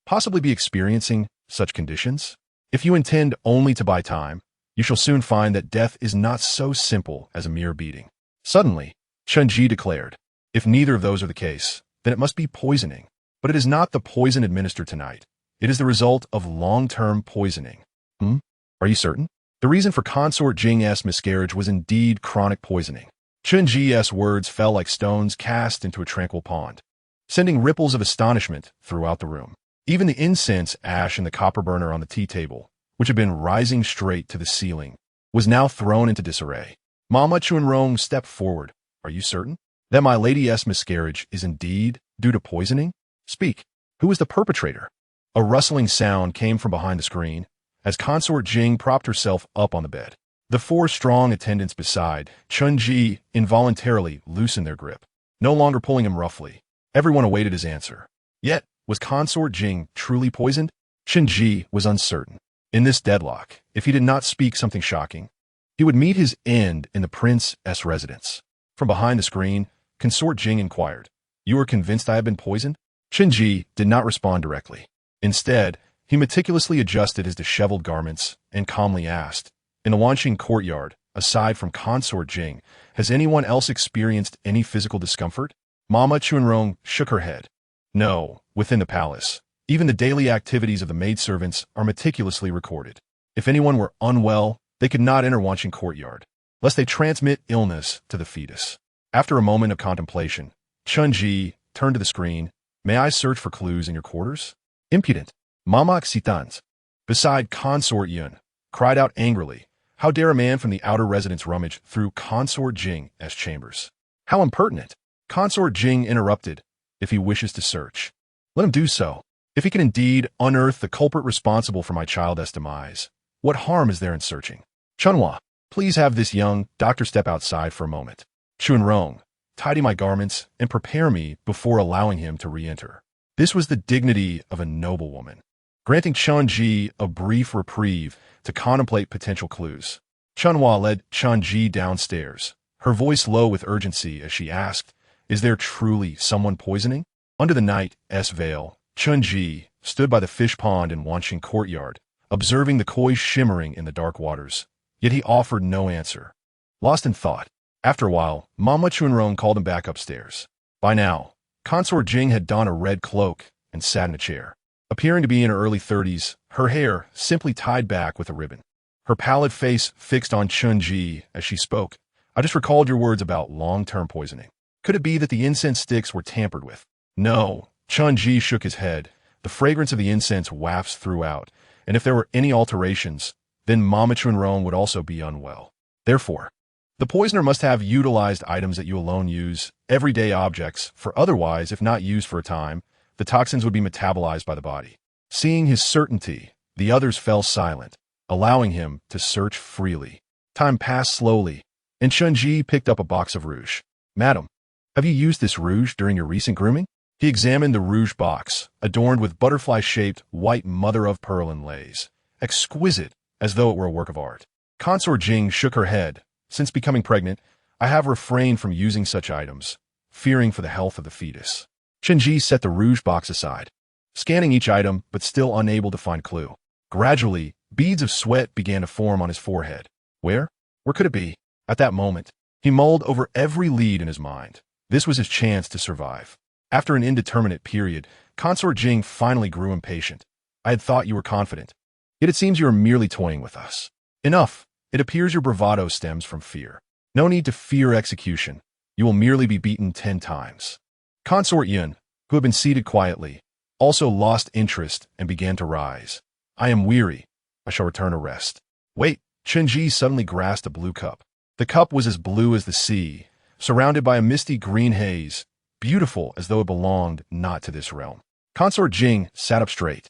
A: possibly be experiencing such conditions? If you intend only to buy time, you shall soon find that death is not so simple as a mere beating. Suddenly, Chunji declared, if neither of those are the case, then it must be poisoning. But it is not the poison administered tonight. It is the result of long-term poisoning. Are you certain? The reason for Consort Jing's miscarriage was indeed chronic poisoning. Chunji's words fell like stones cast into a tranquil pond, sending ripples of astonishment throughout the room. Even the incense ash in the copper burner on the tea table, which had been rising straight to the ceiling, was now thrown into disarray. Mama Chunrong stepped forward. Are you certain that my lady's miscarriage is indeed due to poisoning? Speak. Who is the perpetrator? A rustling sound came from behind the screen as Consort Jing propped herself up on the bed. The 4 strong attendants beside Chunji involuntarily loosened their grip, no longer pulling him roughly. Everyone awaited his answer. Yet, was Consort Jing truly poisoned? Shinji was uncertain. In this deadlock, if he did not speak something shocking, he would meet his end in the prince's residence. From behind the screen, Consort Jing inquired, you are convinced I have been poisoned? Qinji did not respond directly. Instead, he meticulously adjusted his disheveled garments and calmly asked, "In the Wanqing courtyard, aside from consort Jing, has anyone else experienced any physical discomfort?" Mama Chunrong shook her head. "No, within the palace. Even the daily activities of the maidservants are meticulously recorded. If anyone were unwell, they could not enter Wanqing courtyard, lest they transmit illness to the fetus." After a moment of contemplation, Chunji turned to the screen. "May I search for clues in your quarters?" "Impudent! Mama Xitans." Beside consort Yun, cried out angrily, "How dare a man from the outer residence rummage through consort Jing's chambers? How impertinent!" Consort Jing interrupted. "If he wishes to search, let him do so. If he can indeed unearth the culprit responsible for my child's demise, what harm is there in searching? Chunhua, please have this young doctor step outside for a moment. Chunrong, tidy my garments and prepare me before allowing him to re-enter." This was the dignity of a noblewoman, granting Chunji a brief reprieve to contemplate potential clues. Chunhua led Chunji downstairs, her voice low with urgency as she asked, "Is there truly someone poisoning?" Under the night's veil, Chunji stood by the fish pond in Wanqing courtyard, observing the koi shimmering in the dark waters. Yet he offered no answer. Lost in thought. After a while, Mama Chunrong called him back upstairs. By now, Consort Jing had donned a red cloak and sat in a chair. Appearing to be in her early 30s, her hair simply tied back with a ribbon. Her pallid face fixed on Chunji as she spoke. "I just recalled your words about long-term poisoning. Could it be that the incense sticks were tampered with?" "No." Chunji shook his head. "The fragrance of the incense wafts throughout, and if there were any alterations, then Mama Chunrong would also be unwell. Therefore, the poisoner must have utilized items that you alone use, everyday objects, for otherwise, if not used for a time, the toxins would be metabolized by the body." Seeing his certainty, the others fell silent, allowing him to search freely. Time passed slowly, and Chunji picked up a box of rouge. "Madam, have you used this rouge during your recent grooming?" He examined the rouge box, adorned with butterfly-shaped white mother-of-pearl inlays, exquisite as though it were a work of art. Consort Jing shook her head. "Since becoming pregnant, I have refrained from using such items, fearing for the health of the fetus." Chunji set the rouge box aside, scanning each item but still unable to find clue. Gradually, beads of sweat began to form on his forehead. Where could it be? At that moment, he mulled over every lead in his mind. This was his chance to survive. After an indeterminate period, Consort Jing finally grew impatient. "I had thought you were confident. Yet it seems you are merely toying with us. Enough. It appears your bravado stems from fear. No need to fear execution. You will merely be beaten 10 times. Consort Yun, who had been seated quietly, also lost interest and began to rise. "I am weary. I shall return to rest." "Wait." Chunji suddenly grasped a blue cup. The cup was as blue as the sea, surrounded by a misty green haze, beautiful as though it belonged not to this realm. Consort Jing sat up straight,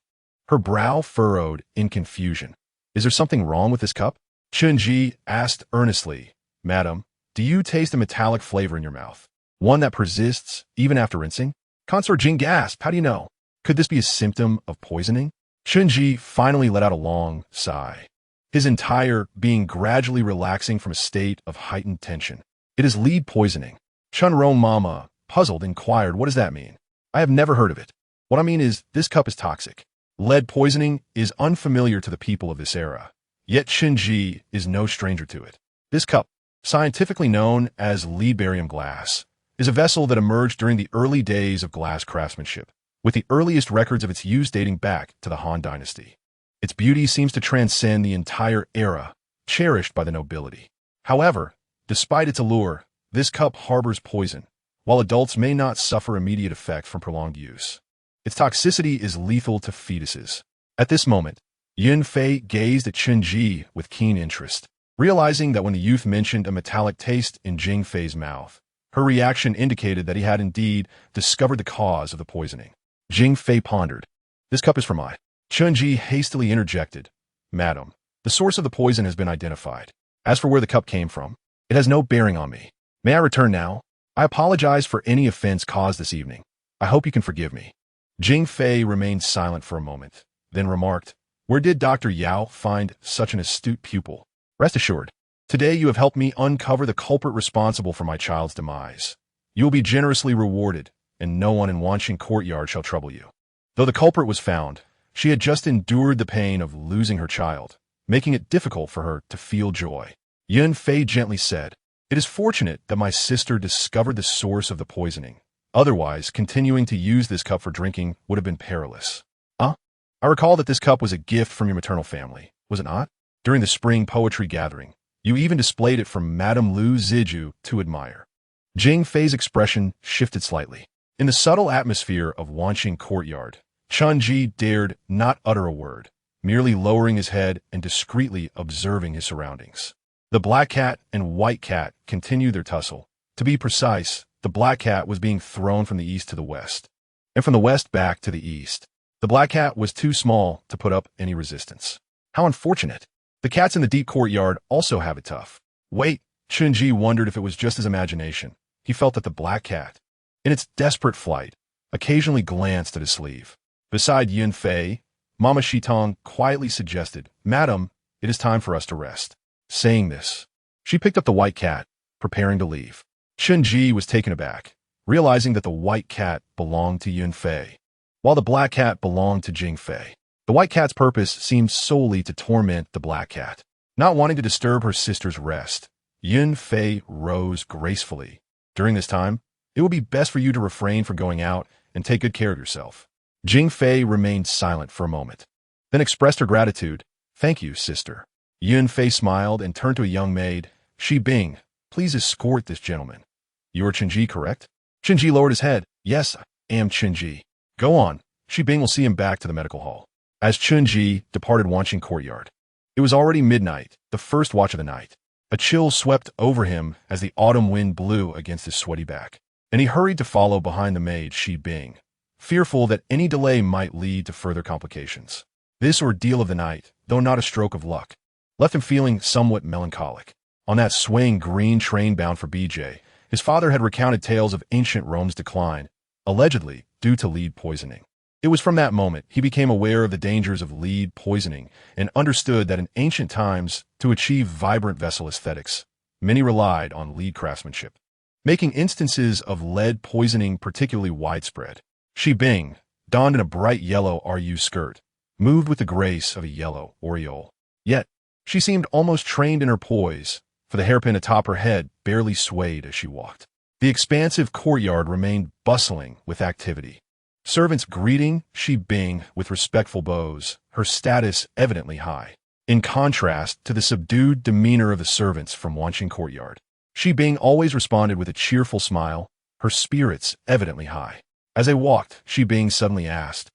A: her brow furrowed in confusion. "Is there something wrong with this cup?" Chunji asked earnestly. "Madam, do you taste a metallic flavor in your mouth? One that persists even after rinsing?" Consort Jing gasped. "How do you know? Could this be a symptom of poisoning?" Chunji finally let out a long sigh, his entire being gradually relaxing from a state of heightened tension. "It is lead poisoning." Chunrong Mama, puzzled, inquired, "What does that mean?" "I have never heard of it. What I mean is, this cup is toxic. Lead poisoning is unfamiliar to the people of this era. Yet Chunji is no stranger to it. This cup, scientifically known as lead barium glass, is a vessel that emerged during the early days of glass craftsmanship, with the earliest records of its use dating back to the Han Dynasty. Its beauty seems to transcend the entire era, cherished by the nobility. However, despite its allure, this cup harbors poison, while adults may not suffer immediate effect from prolonged use. Its toxicity is lethal to fetuses. At this moment, Yun Fei gazed at Chunji with keen interest, realizing that when the youth mentioned a metallic taste in Jing Fei's mouth, her reaction indicated that he had indeed discovered the cause of the poisoning. Jing Fei pondered. "This cup is for my..." Chunji hastily interjected. "Madam, the source of the poison has been identified. As for where the cup came from, it has no bearing on me. May I return now? I apologize for any offense caused this evening. I hope you can forgive me." Jing Fei remained silent for a moment, then remarked, "Where did Dr. Yao find such an astute pupil? Rest assured, today you have helped me uncover the culprit responsible for my child's demise. You will be generously rewarded, and no one in Wanqing courtyard shall trouble you. Though the culprit was found, she had just endured the pain of losing her child, making it difficult for her to feel joy. Yun Fei gently said, "It is fortunate that my sister discovered the source of the poisoning. Otherwise, continuing to use this cup for drinking would have been perilous." I recall that this cup was a gift from your maternal family, was it not? During the spring poetry gathering, you even displayed it for Madame Lu Ziju to admire. Jing Fei's expression shifted slightly. In the subtle atmosphere of Wanqing courtyard, Chunji dared not utter a word, merely lowering his head and discreetly observing his surroundings. The black cat and white cat continued their tussle. To be precise, the black cat was being thrown from the east to the west, and from the west back to the east. The black cat was too small to put up any resistance. How unfortunate. The cats in the deep courtyard also have it tough. Wait, Chunji wondered if it was just his imagination. He felt that the black cat, in its desperate flight, occasionally glanced at his sleeve. Beside Yun Fei, Mama Shitong quietly suggested, "Madam, it is time for us to rest." Saying this, she picked up the white cat, preparing to leave. Chunji was taken aback, realizing that the white cat belonged to Yun Fei, while the black cat belonged to Jing Fei. The white cat's purpose seemed solely to torment the black cat. Not wanting to disturb her sister's rest, Yun Fei rose gracefully. "During this time, it will be best for you to refrain from going out and take good care of yourself." Jing Fei remained silent for a moment, then expressed her gratitude. "Thank you, sister." Yun Fei smiled and turned to a young maid. "Shi Bing, please escort this gentleman." "You are Chunji, correct?" Chunji lowered his head. "Yes, I am Chunji." "Go on. Shi Bing will see him back to the medical hall." As Chunji departed Wanqing courtyard, it was already midnight, the first watch of the night. A chill swept over him as the autumn wind blew against his sweaty back, and he hurried to follow behind the maid Shi Bing, fearful that any delay might lead to further complications. This ordeal of the night, though not a stroke of luck, left him feeling somewhat melancholic. On that swaying green train bound for BJ, his father had recounted tales of ancient Rome's decline, allegedly due to lead poisoning. It was from that moment he became aware of the dangers of lead poisoning and understood that in ancient times, to achieve vibrant vessel aesthetics, many relied on lead craftsmanship, making instances of lead poisoning particularly widespread. Shi Bing, donned in a bright yellow RU skirt, moved with the grace of a yellow aureole. Yet, she seemed almost trained in her poise, for the hairpin atop her head barely swayed as she walked. The expansive courtyard remained bustling with activity. Servants greeting Shi Bing with respectful bows, her status evidently high. In contrast to the subdued demeanor of the servants from Wanqing courtyard, Shi Bing always responded with a cheerful smile, her spirits evidently high. As they walked, Shi Bing suddenly asked,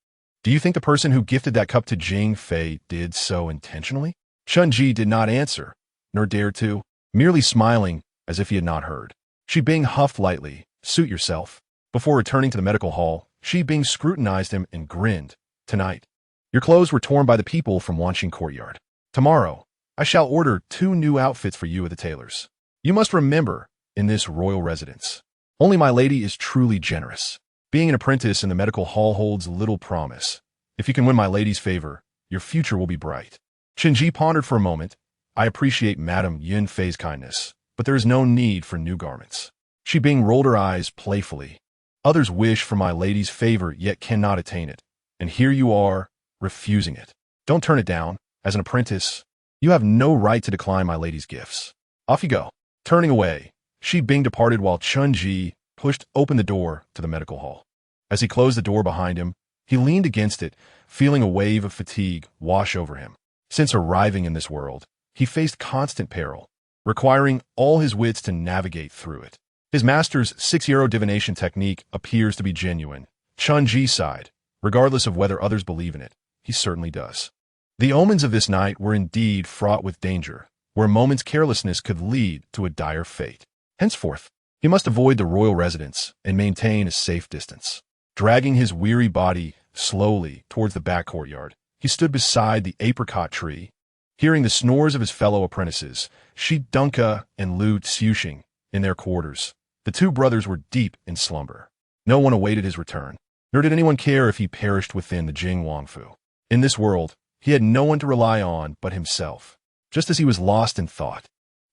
A: "Do you think the person who gifted that cup to Jing Fei did so intentionally?" Chunji did not answer, nor dared to, merely smiling as if he had not heard. Shi Bing huffed lightly, "Suit yourself." Before returning to the medical hall, Shi Bing scrutinized him and grinned. "Tonight, your clothes were torn by the people from Wanqing courtyard. Tomorrow, I shall order 2 new outfits for you at the tailor's. You must remember, in this royal residence, only my lady is truly generous. Being an apprentice in the medical hall holds little promise. If you can win my lady's favor, your future will be bright." Chunji pondered for a moment. "I appreciate Madame Yun Fei's kindness, but there is no need for new garments." Shi Bing rolled her eyes playfully. "Others wish for my lady's favor yet cannot attain it, and here you are, refusing it. Don't turn it down. As an apprentice, you have no right to decline my lady's gifts. Off you go." Turning away, Shi Bing departed while Chunji pushed open the door to the medical hall. As he closed the door behind him, he leaned against it, feeling a wave of fatigue wash over him. Since arriving in this world, he faced constant peril, requiring all his wits to navigate through it. His master's 6-year divination technique appears to be genuine. Chunji sighed. Regardless of whether others believe in it, he certainly does. The omens of this night were indeed fraught with danger, where a moment's carelessness could lead to a dire fate. Henceforth, he must avoid the royal residence and maintain a safe distance. Dragging his weary body slowly towards the back courtyard, he stood beside the apricot tree, hearing the snores of his fellow apprentices, Shi Dunka and Lu Xiuxing, in their quarters. The 2 brothers were deep in slumber. No one awaited his return, nor did anyone care if he perished within the Jing Wangfu. In this world, he had no one to rely on but himself. Just as he was lost in thought,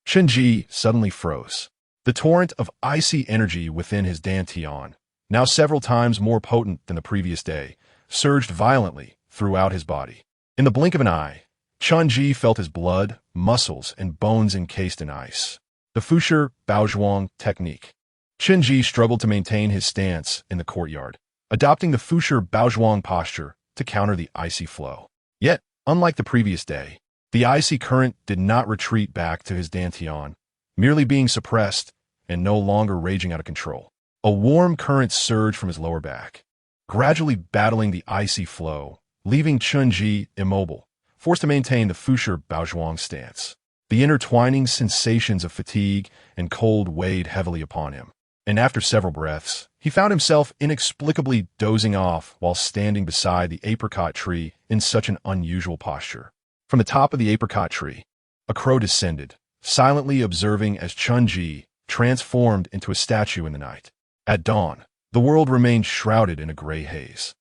A: Chunji suddenly froze. The torrent of icy energy within his dantian now several times more potent than the previous day, surged violently throughout his body. In the blink of an eye, Chunji felt his blood, muscles, and bones encased in ice. The Fusher Baozhuang technique. Chunji struggled to maintain his stance in the courtyard, adopting the Fusher Baozhuang posture to counter the icy flow. Yet, unlike the previous day, the icy current did not retreat back to his dantian, merely being suppressed and no longer raging out of control. A warm current surged from his lower back, gradually battling the icy flow, leaving Chunji immobile, forced to maintain the Fusher Baozhuang stance. The intertwining sensations of fatigue and cold weighed heavily upon him, and after several breaths, he found himself inexplicably dozing off while standing beside the apricot tree in such an unusual posture. From the top of the apricot tree, a crow descended, silently observing as Chunji transformed into a statue in the night. At dawn, the world remained shrouded in a gray haze.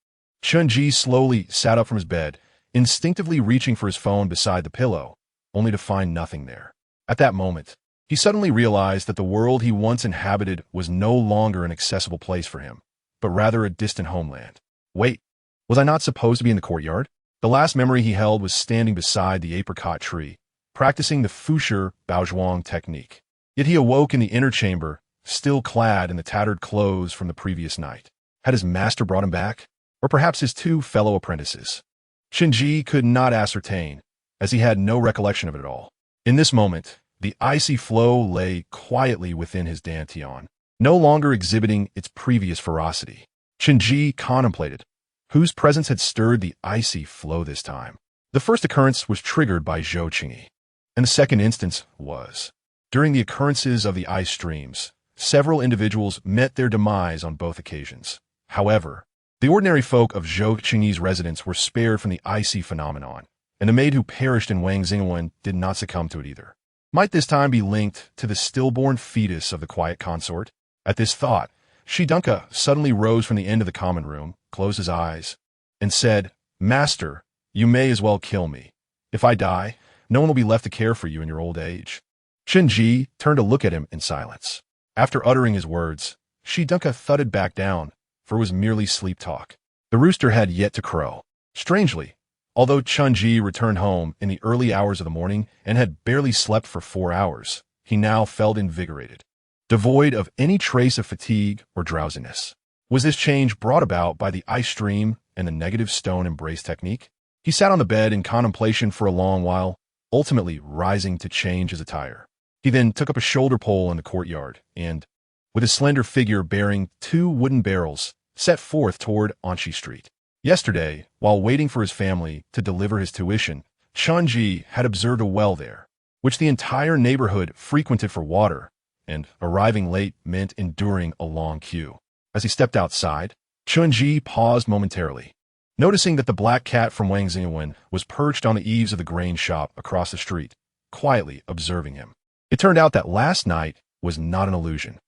A: Chunji slowly sat up from his bed, instinctively reaching for his phone beside the pillow, only to find nothing there. At that moment, he suddenly realized that the world he once inhabited was no longer an accessible place for him, but rather a distant homeland. Wait, was I not supposed to be in the courtyard? The last memory he held was standing beside the apricot tree, practicing the Fusher Baozhuang technique. Yet he awoke in the inner chamber, still clad in the tattered clothes from the previous night. Had his master brought him back? Or perhaps his two fellow apprentices? Chunji could not ascertain, as he had no recollection of it at all. In this moment, the icy flow lay quietly within his dantian, no longer exhibiting its previous ferocity. Chunji contemplated, whose presence had stirred the icy flow this time. The first occurrence was triggered by Zhou Qingyi, and the second instance was. During the occurrences of the ice streams, several individuals met their demise on both occasions. However, the ordinary folk of Zhou Qingyi's residence were spared from the icy phenomenon, and the maid who perished in Wang Xingwen did not succumb to it either. Might this time be linked to the stillborn fetus of the quiet consort? At this thought, Shidunka suddenly rose from the end of the common room, closed his eyes, and said, "Master, you may as well kill me. If I die, no one will be left to care for you in your old age." Chunji turned to look at him in silence. After uttering his words, Shidunka thudded back down, for it was merely sleep talk. The rooster had yet to crow. Strangely, although Chunji returned home in the early hours of the morning and had barely slept for 4 hours, he now felt invigorated, devoid of any trace of fatigue or drowsiness. Was this change brought about by the ice stream and the negative stone embrace technique? He sat on the bed in contemplation for a long while, ultimately rising to change his attire. He then took up a shoulder pole in the courtyard and, with his slender figure bearing 2 wooden barrels, set forth toward Anshi Street. Yesterday, while waiting for his family to deliver his tuition, Chunji had observed a well there, which the entire neighborhood frequented for water, and arriving late meant enduring a long queue. As he stepped outside, Chunji paused momentarily, noticing that the black cat from Wang Xingwen was perched on the eaves of the grain shop across the street, quietly observing him. It turned out that last night was not an illusion.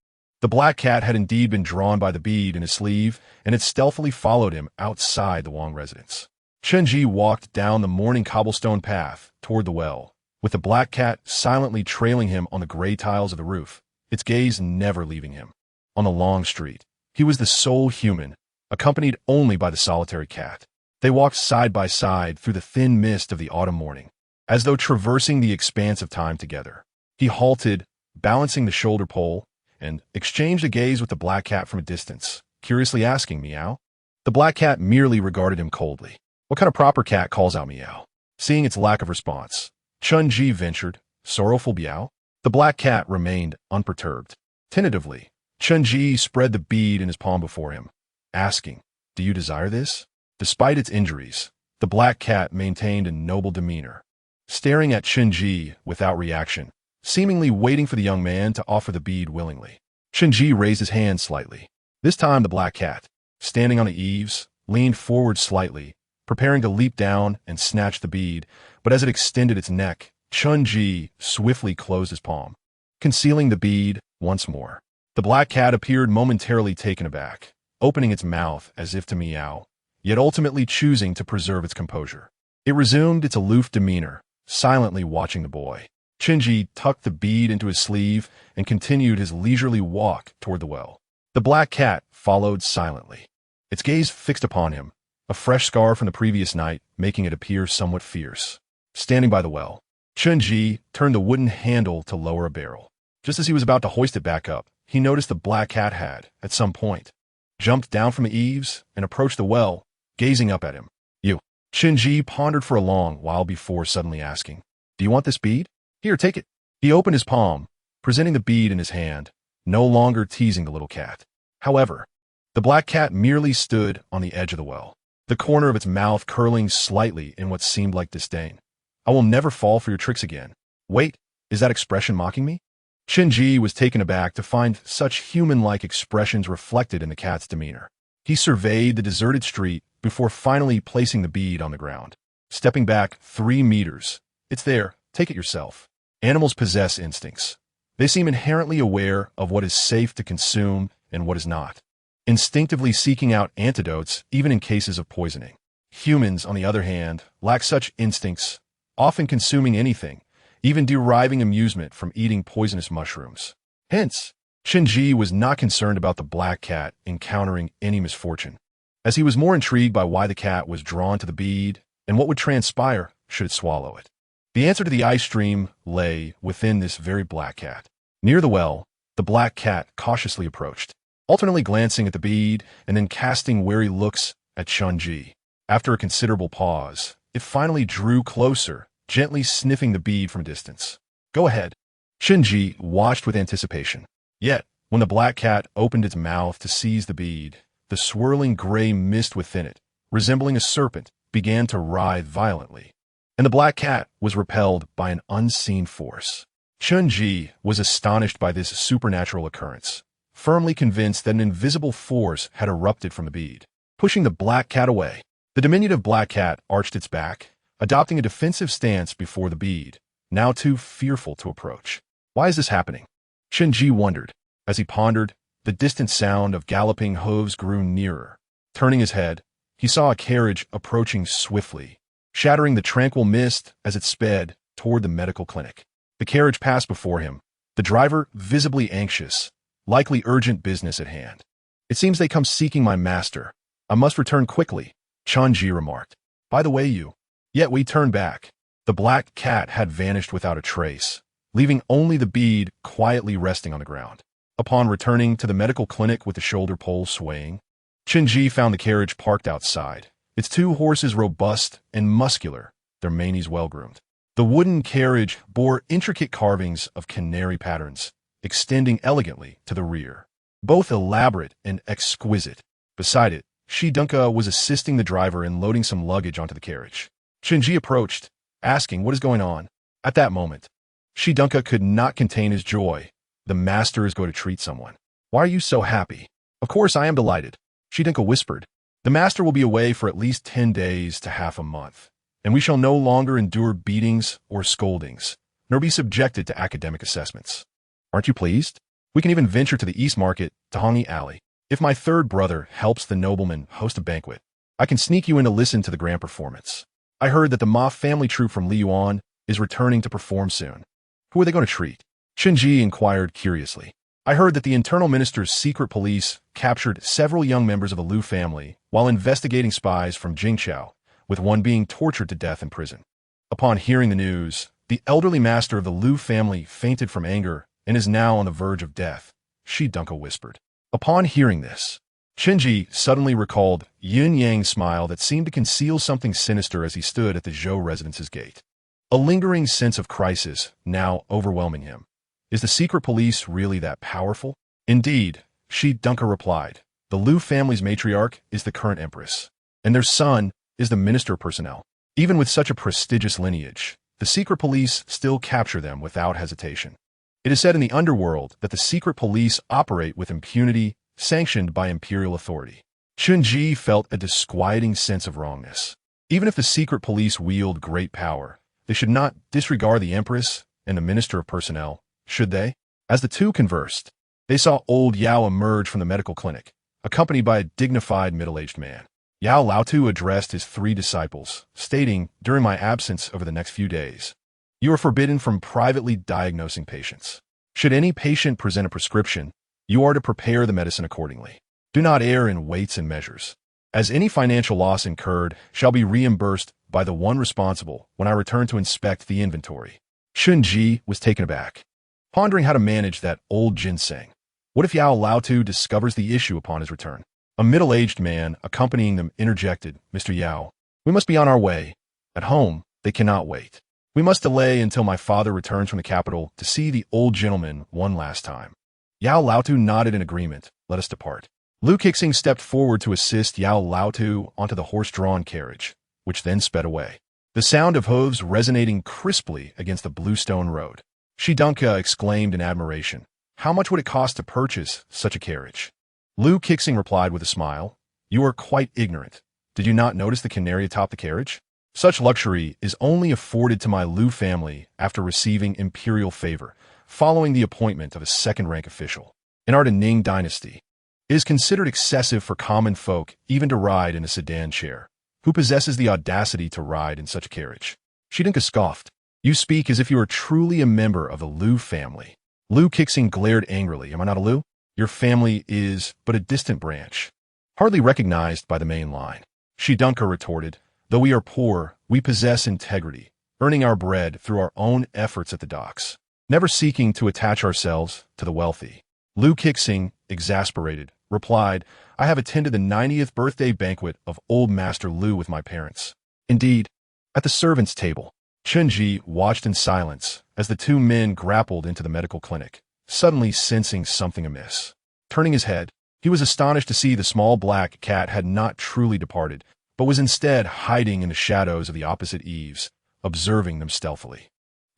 A: The black cat had indeed been drawn by the bead in his sleeve and had stealthily followed him outside the Wang residence. Chunji walked down the morning cobblestone path toward the well, with the black cat silently trailing him on the gray tiles of the roof, its gaze never leaving him. On the long street, he was the sole human, accompanied only by the solitary cat. They walked side by side through the thin mist of the autumn morning, as though traversing the expanse of time together. He halted, balancing the shoulder pole, and exchanged a gaze with the black cat from a distance, curiously asking, "Meow?" The black cat merely regarded him coldly. What kind of proper cat calls out meow? Seeing its lack of response, Chunji ventured, "Sorrowful meow?" The black cat remained unperturbed. Tentatively, Chunji spread the bead in his palm before him, asking, "Do you desire this?" Despite its injuries, the black cat maintained a noble demeanor, staring at Chunji without reaction, seemingly waiting for the young man to offer the bead willingly. Chunji raised his hand slightly. This time the black cat, standing on the eaves, leaned forward slightly, preparing to leap down and snatch the bead, but as it extended its neck, Chunji swiftly closed his palm, concealing the bead once more. The black cat appeared momentarily taken aback, opening its mouth as if to meow, yet ultimately choosing to preserve its composure. It resumed its aloof demeanor, silently watching the boy. Chunji tucked the bead into his sleeve and continued his leisurely walk toward the well. The black cat followed silently, its gaze fixed upon him, a fresh scar from the previous night making it appear somewhat fierce. Standing by the well, Chunji turned the wooden handle to lower a barrel. Just as he was about to hoist it back up, he noticed the black cat had, at some point, jumped down from the eaves and approached the well, gazing up at him. You. Chunji pondered for a long while before suddenly asking, "Do you want this bead? Here, take it." He opened his palm, presenting the bead in his hand, no longer teasing the little cat. However, the black cat merely stood on the edge of the well, the corner of its mouth curling slightly in what seemed like disdain. "I will never fall for your tricks again." "Wait, is that expression mocking me?" Chunji was taken aback to find such human-like expressions reflected in the cat's demeanor. He surveyed the deserted street before finally placing the bead on the ground. Stepping back 3 meters, "It's there, take it yourself." Animals possess instincts. They seem inherently aware of what is safe to consume and what is not, instinctively seeking out antidotes even in cases of poisoning. Humans, on the other hand, lack such instincts, often consuming anything, even deriving amusement from eating poisonous mushrooms. Hence, Chunji was not concerned about the black cat encountering any misfortune, as he was more intrigued by why the cat was drawn to the bead and what would transpire should it swallow it. The answer to the ice stream lay within this very black cat. Near the well, the black cat cautiously approached, alternately glancing at the bead and then casting wary looks at Chunji. After a considerable pause, it finally drew closer, gently sniffing the bead from a distance. "Go ahead." Chunji watched with anticipation. Yet, when the black cat opened its mouth to seize the bead, the swirling gray mist within it, resembling a serpent, began to writhe violently, and the black cat was repelled by an unseen force. Chunji was astonished by this supernatural occurrence, firmly convinced that an invisible force had erupted from the bead, pushing the black cat away. The diminutive black cat arched its back, adopting a defensive stance before the bead, now too fearful to approach. Why is this happening? Chunji wondered. As he pondered, the distant sound of galloping hooves grew nearer. Turning his head, he saw a carriage approaching swiftly, shattering the tranquil mist as it sped toward the medical clinic. The carriage passed before him, the driver visibly anxious, likely urgent business at hand. "It seems they come seeking my master. I must return quickly," Chunji remarked. "By the way, you." Yet we turned back. The black cat had vanished without a trace, leaving only the bead quietly resting on the ground. Upon returning to the medical clinic with the shoulder pole swaying, Chunji found the carriage parked outside, its 2 horses robust and muscular, their manes well-groomed. The wooden carriage bore intricate carvings of canary patterns, extending elegantly to the rear, both elaborate and exquisite. Beside it, Shidunka was assisting the driver in loading some luggage onto the carriage. Chunji approached, asking what is going on. At that moment, Shidunka could not contain his joy. "The master is going to treat someone. Why are you so happy?" "Of course I am delighted," Shidunka whispered. "The master will be away for at least 10 days to half a month, and we shall no longer endure beatings or scoldings, nor be subjected to academic assessments. Aren't you pleased? We can even venture to the East Market, to Hongi Alley. If my 3rd brother helps the nobleman host a banquet, I can sneak you in to listen to the grand performance. I heard that the Ma family troupe from Luoyang is returning to perform soon. Who are they going to treat?" Chunji inquired curiously. "I heard that the internal minister's secret police captured several young members of the Liu family while investigating spies from Jingqiao, with one being tortured to death in prison." Upon hearing the news, the elderly master of the Liu family fainted from anger and is now on the verge of death, Shidunka whispered. Upon hearing this, Chunji suddenly recalled Yun Yang's smile that seemed to conceal something sinister as he stood at the Zhou residence's gate. A lingering sense of crisis now overwhelming him. Is the secret police really that powerful? Indeed, Shidunka replied. The Liu family's matriarch is the current empress, and their son is the minister of personnel. Even with such a prestigious lineage, the secret police still capture them without hesitation. It is said in the underworld that the secret police operate with impunity sanctioned by imperial authority. Chunji felt a disquieting sense of wrongness. Even if the secret police wield great power, they should not disregard the empress and the minister of personnel, should they? As the two conversed, they saw old Yao emerge from the medical clinic, accompanied by a dignified middle-aged man. Yao Laotu addressed his 3 disciples, stating, during my absence over the next few days, you are forbidden from privately diagnosing patients. Should any patient present a prescription, You are to prepare the medicine accordingly. Do not err in weights and measures, as any financial loss incurred shall be reimbursed by the one responsible when I return to inspect the inventory. Chunji was taken aback, pondering how to manage that old ginseng. What if Yao Laotu discovers the issue upon his return? A middle-aged man accompanying them interjected, "Mr. Yao, we must be on our way. At home, they cannot wait. We must delay until my father returns from the capital to see the old gentleman one last time." Yao Laotu nodded in agreement. "Let us depart." Lu Kixing stepped forward to assist Yao Laotu onto the horse-drawn carriage, which then sped away, the sound of hooves resonating crisply against the bluestone road. Shidunka exclaimed in admiration, "How much would it cost to purchase such a carriage?" Lu Kixing replied with a smile, "You are quite ignorant. Did you not notice the canary atop the carriage? Such luxury is only afforded to my Lu family after receiving imperial favor, following the appointment of a second-rank official. In our Ning dynasty, it is considered excessive for common folk even to ride in a sedan chair. Who possesses the audacity to ride in such a carriage?" Shidunka scoffed. "You speak as if you were truly a member of the Lu family." Lu Kixing glared angrily. "Am I not a Lu? Your family is but a distant branch, hardly recognized by the main line." Shidunka retorted, "Though we are poor, we possess integrity, earning our bread through our own efforts at the docks, never seeking to attach ourselves to the wealthy." Lu Kixing, exasperated, replied, "I have attended the 90th birthday banquet of old Master Lu with my parents. Indeed, at the servants' table." Chunji watched in silence as the two men grappled into the medical clinic, suddenly sensing something amiss. Turning his head, he was astonished to see the small black cat had not truly departed, but was instead hiding in the shadows of the opposite eaves, observing them stealthily.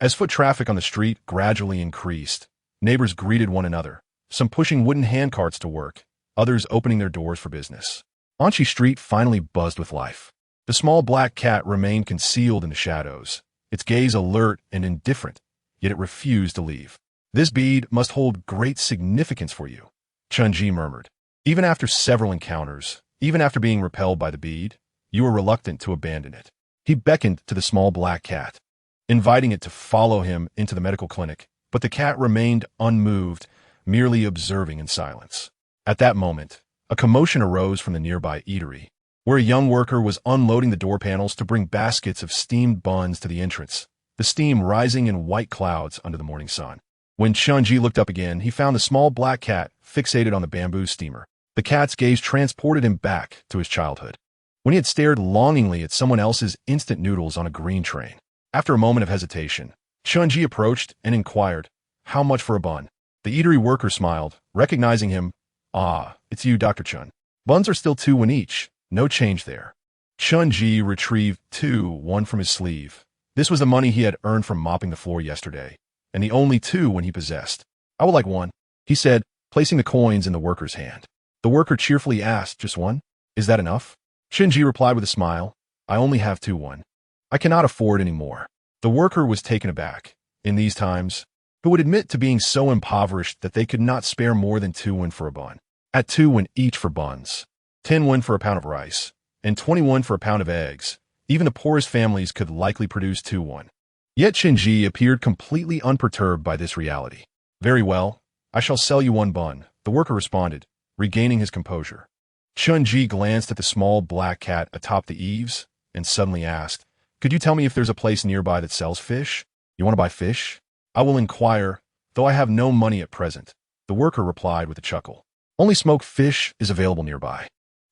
A: As foot traffic on the street gradually increased, neighbors greeted one another, some pushing wooden handcarts to work, others opening their doors for business. Anchi Street finally buzzed with life. The small black cat remained concealed in the shadows, its gaze alert and indifferent, yet it refused to leave. "This bead must hold great significance for you," Chunji murmured. "Even after several encounters, even after being repelled by the bead, you were reluctant to abandon it." He beckoned to the small black cat, inviting it to follow him into the medical clinic, but the cat remained unmoved, merely observing in silence. At that moment, a commotion arose from the nearby eatery, where a young worker was unloading the door panels to bring baskets of steamed buns to the entrance, the steam rising in white clouds under the morning sun. When Chunji looked up again, he found the small black cat fixated on the bamboo steamer. The cat's gaze transported him back to his childhood, when he had stared longingly at someone else's instant noodles on a green train. After a moment of hesitation, Chunji approached and inquired, "How much for a bun?" The eatery worker smiled, recognizing him. "Ah, it's you, Dr. Chun. Buns are still 2 won each. No change there." Chunji retrieved 2 won from his sleeve. This was the money he had earned from mopping the floor yesterday, and the only 2 won he possessed. "I would like 1, he said, placing the coins in the worker's hand. The worker cheerfully asked, "Just 1? Is that enough?" Chunji replied with a smile, "I only have 2 won. I cannot afford any more." The worker was taken aback. In these times, who would admit to being so impoverished that they could not spare more than 2 won for a bun? At 2 won each for buns, 10 won for a pound of rice, and 21 for a pound of eggs, even the poorest families could likely produce 2 won. Yet Chunji appeared completely unperturbed by this reality. "Very well, I shall sell you 1 bun," the worker responded, regaining his composure. Chunji glanced at the small black cat atop the eaves and suddenly asked, "Could you tell me if there's a place nearby that sells fish? You want to buy fish? I will inquire, though I have no money at present," the worker replied with a chuckle. "Only smoked fish is available nearby.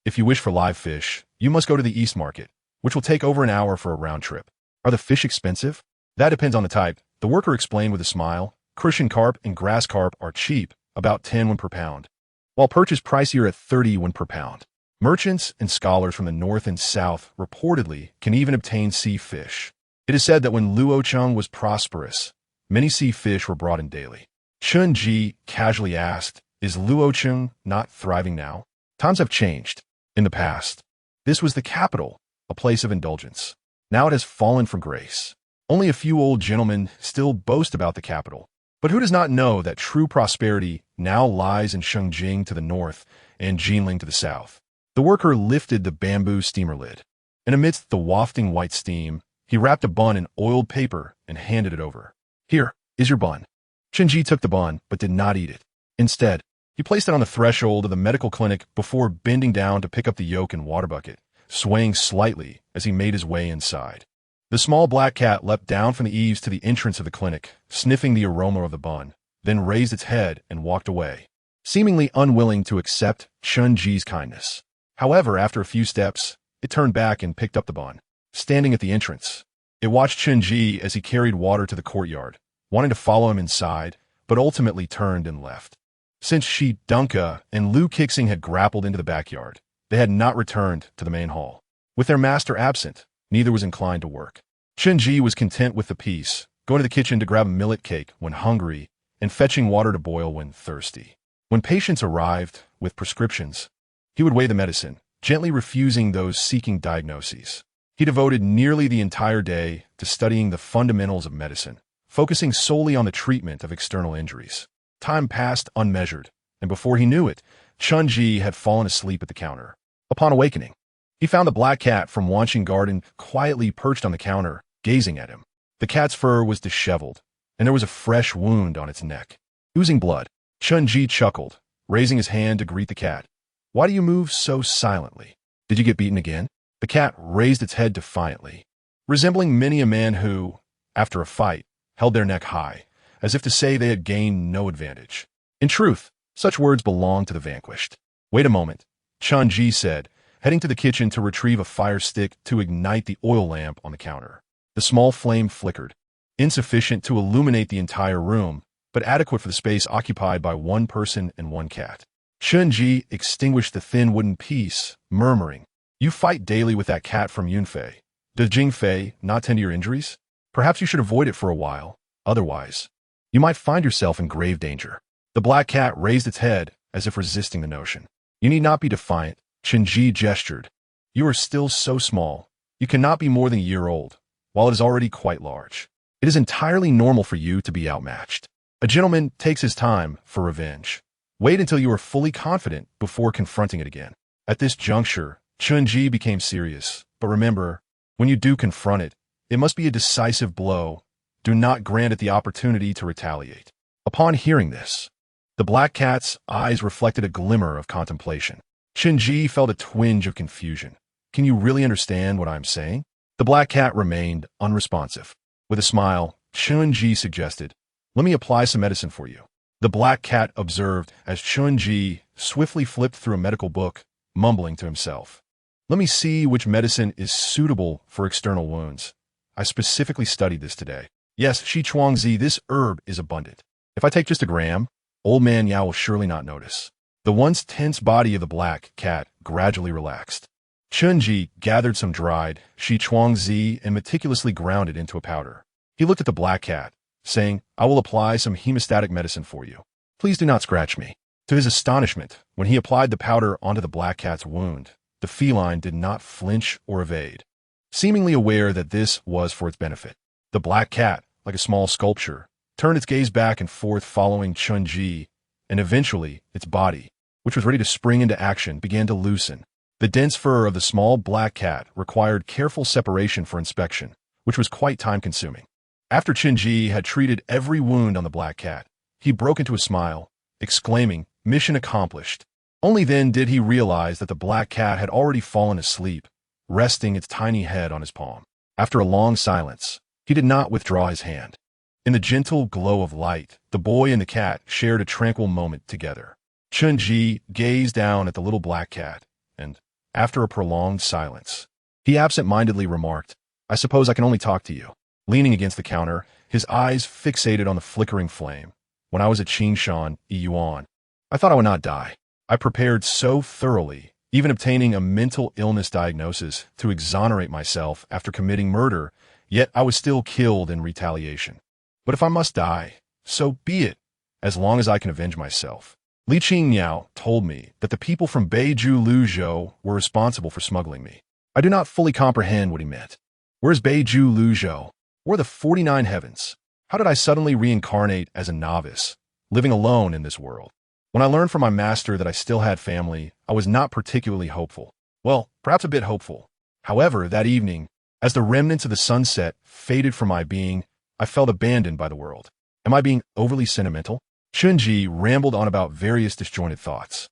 A: If you wish for live fish, you must go to the East Market, which will take over an hour for a round trip." "Are the fish expensive?" "That depends on the type," the worker explained with a smile. "Crucian carp and grass carp are cheap, about 10 won per pound, while perch is pricier at 30 won per pound. Merchants and scholars from the north and south reportedly can even obtain sea fish. It is said that when Luoyang was prosperous, many sea fish were brought in daily." Chunji casually asked, "Is Luoyang not thriving now?" "Times have changed. In the past, this was the capital, a place of indulgence. Now it has fallen from grace. Only a few old gentlemen still boast about the capital. But who does not know that true prosperity now lies in Shengjing to the north and Jinling to the south?" The worker lifted the bamboo steamer lid, and amidst the wafting white steam, he wrapped a bun in oiled paper and handed it over. "Here is your bun." Chunji took the bun, but did not eat it. Instead, He placed it on the threshold of the medical clinic before bending down to pick up the yoke and water bucket, swaying slightly as he made his way inside. The small black cat leapt down from the eaves to the entrance of the clinic, sniffing the aroma of the bun, then raised its head and walked away, seemingly unwilling to accept Chun-Ji's kindness. However, after a few steps, it turned back and picked up the bun. Standing at the entrance, it watched Chun-Ji as he carried water to the courtyard, wanting to follow him inside, but ultimately turned and left. Since Shi Dunka and Lu Kixing had grappled into the backyard, they had not returned to the main hall. With their master absent, neither was inclined to work. Chun-Ji was content with the peace, going to the kitchen to grab a millet cake when hungry and fetching water to boil when thirsty. When patients arrived with prescriptions, he would weigh the medicine, gently refusing those seeking diagnoses. He devoted nearly the entire day to studying the fundamentals of medicine, focusing solely on the treatment of external injuries. Time passed unmeasured, and before he knew it, Chun-Ji had fallen asleep at the counter. Upon awakening, he found the black cat from Wanqing Garden quietly perched on the counter, gazing at him. The cat's fur was disheveled, and there was a fresh wound on its neck, oozing blood. Chun-Ji chuckled, raising his hand to greet the cat. "Why do you move so silently? Did you get beaten again?" The cat raised its head defiantly, resembling many a man who, after a fight, held their neck high, as if to say they had gained no advantage. In truth, such words belong to the vanquished. "Wait a moment," Chun-Ji said, heading to the kitchen to retrieve a fire stick to ignite the oil lamp on the counter. The small flame flickered, insufficient to illuminate the entire room, but adequate for the space occupied by one person and one cat. Chun-Ji extinguished the thin wooden piece, murmuring, "You fight daily with that cat from Yunfei. Does Jingfei not tend to your injuries? Perhaps you should avoid it for a while. Otherwise, you might find yourself in grave danger." The black cat raised its head, as if resisting the notion. "You need not be defiant," Chun-Ji gestured. "You are still so small. You cannot be more than a year old, while it is already quite large. It is entirely normal for you to be outmatched. A gentleman takes his time for revenge. Wait until you are fully confident before confronting it again." At this juncture, Chun-Ji became serious. "But remember, when you do confront it, it must be a decisive blow. Do not grant it the opportunity to retaliate." Upon hearing this, the black cat's eyes reflected a glimmer of contemplation. Chun-Ji felt a twinge of confusion. "Can you really understand what I'm saying?" The black cat remained unresponsive. With a smile, Chun-Ji suggested, "Let me apply some medicine for you." The black cat observed as Chun-Ji swiftly flipped through a medical book, mumbling to himself, "Let me see which medicine is suitable for external wounds. I specifically studied this today. Yes, Shi Chuangzi, this herb is abundant. If I take just a gram, Old Man Yao will surely not notice." The once tense body of the black cat gradually relaxed. Chun-Ji gathered some dried Shi Chuangzi and meticulously ground it into a powder. He looked at the black cat, saying, "I will apply some hemostatic medicine for you. Please do not scratch me." To his astonishment, when he applied the powder onto the black cat's wound, the feline did not flinch or evade. Seemingly aware that this was for its benefit, the black cat, like a small sculpture, turned its gaze back and forth following Chun-Ji, and eventually its body, which was ready to spring into action, began to loosen. The dense fur of the small black cat required careful separation for inspection, which was quite time-consuming. After Chun-Ji had treated every wound on the black cat, he broke into a smile, exclaiming, "Mission accomplished." Only then did he realize that the black cat had already fallen asleep, resting its tiny head on his palm. After a long silence, he did not withdraw his hand. In the gentle glow of light, the boy and the cat shared a tranquil moment together. Chun-Ji gazed down at the little black cat, and, after a prolonged silence, he absent-mindedly remarked, "I suppose I can only talk to you." Leaning against the counter, his eyes fixated on the flickering flame. "When I was at Qingshan, Yuan, I thought I would not die. I prepared so thoroughly, even obtaining a mental illness diagnosis to exonerate myself after committing murder, yet I was still killed in retaliation. But if I must die, so be it, as long as I can avenge myself." Li Qingmiao told me that the people from Beiju Luzhou were responsible for smuggling me. I do not fully comprehend what he meant. Where is Beiju Luzhou? Where are the 49 heavens? How did I suddenly reincarnate as a novice, living alone in this world? When I learned from my master that I still had family, I was not particularly hopeful. Well, perhaps a bit hopeful. However, that evening, as the remnants of the sunset faded from my being, I felt abandoned by the world. Am I being overly sentimental? Chunji rambled on about various disjointed thoughts.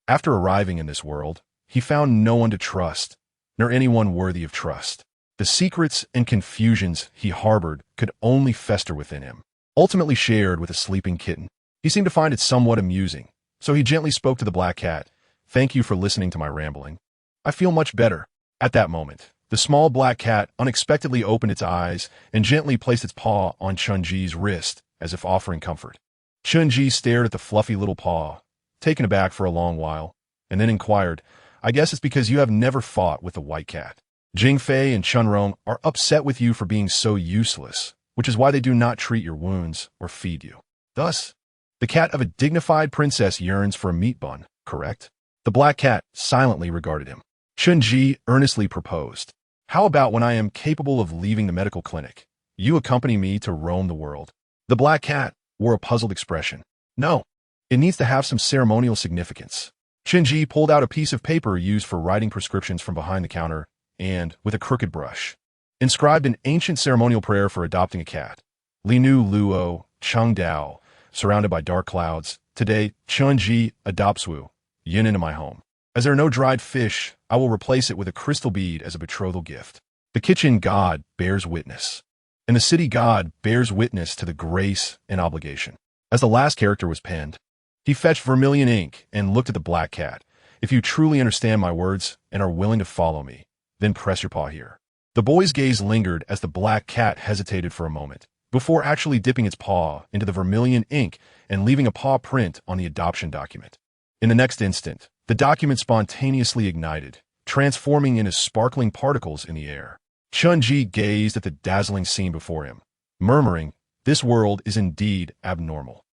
A: After arriving in this world, he found no one to trust, nor anyone worthy of trust. The secrets and confusions he harbored could only fester within him. Ultimately shared with a sleeping kitten, he seemed to find it somewhat amusing, so he gently spoke to the black cat. "Thank you for listening to my rambling. I feel much better." At that moment, the small black cat unexpectedly opened its eyes and gently placed its paw on Chunji's wrist, as if offering comfort. Chunji stared at the fluffy little paw, taken aback for a long while, and then inquired, "I guess it's because you have never fought with the white cat. Jingfei and Chunrong are upset with you for being so useless, which is why they do not treat your wounds or feed you. Thus, the cat of a dignified princess yearns for a meat bun, correct?" The black cat silently regarded him. Chunji earnestly proposed, "How about when I am capable of leaving the medical clinic, you accompany me to roam the world?" The black cat wore a puzzled expression. "No, it needs to have some ceremonial significance." Chunji pulled out a piece of paper used for writing prescriptions from behind the counter and, with a crooked brush, inscribed an ancient ceremonial prayer for adopting a cat. "Linu Luo, Chengdao, surrounded by dark clouds. Today, Chunji adopts Wu Yin into my home. As there are no dried fish, I will replace it with a crystal bead as a betrothal gift. The kitchen god bears witness, and the city god bears witness to the grace and obligation." As the last character was penned, he fetched vermilion ink and looked at the black cat. "If you truly understand my words and are willing to follow me, then press your paw here." The boy's gaze lingered as the black cat hesitated for a moment, before actually dipping its paw into the vermilion ink and leaving a paw print on the adoption document. In the next instant, the document spontaneously ignited, transforming into sparkling particles in the air. Chunji gazed at the dazzling scene before him, murmuring, "This world is indeed abnormal."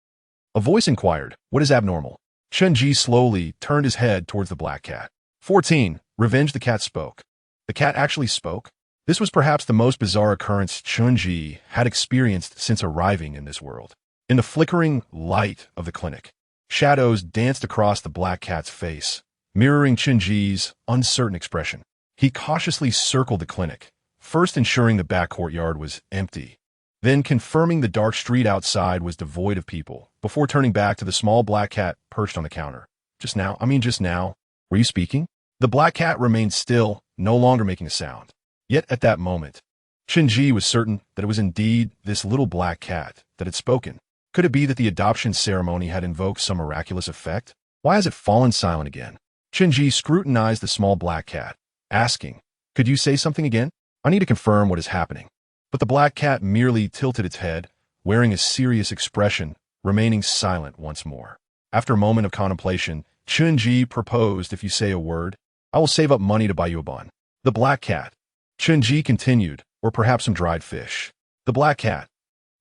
A: A voice inquired, "What is abnormal?" Chunji slowly turned his head towards the black cat. 14. Revenge. The cat spoke. The cat actually spoke? This was perhaps the most bizarre occurrence Chunji had experienced since arriving in this world. In the flickering light of the clinic, shadows danced across the black cat's face, mirroring Chunji's uncertain expression. He cautiously circled the clinic, first ensuring the back courtyard was empty, then confirming the dark street outside was devoid of people, before turning back to the small black cat perched on the counter. Just now, were you speaking?" The black cat remained still, no longer making a sound. Yet at that moment, Chunji was certain that it was indeed this little black cat that had spoken. Could it be that the adoption ceremony had invoked some miraculous effect? Why has it fallen silent again? Chunji scrutinized the small black cat, asking, "Could you say something again? I need to confirm what is happening." But the black cat merely tilted its head, wearing a serious expression, remaining silent once more. After a moment of contemplation, Chunji proposed, "If you say a word, I will save up money to buy you a bun." The black cat. Chunji continued, "Or perhaps some dried fish." The black cat.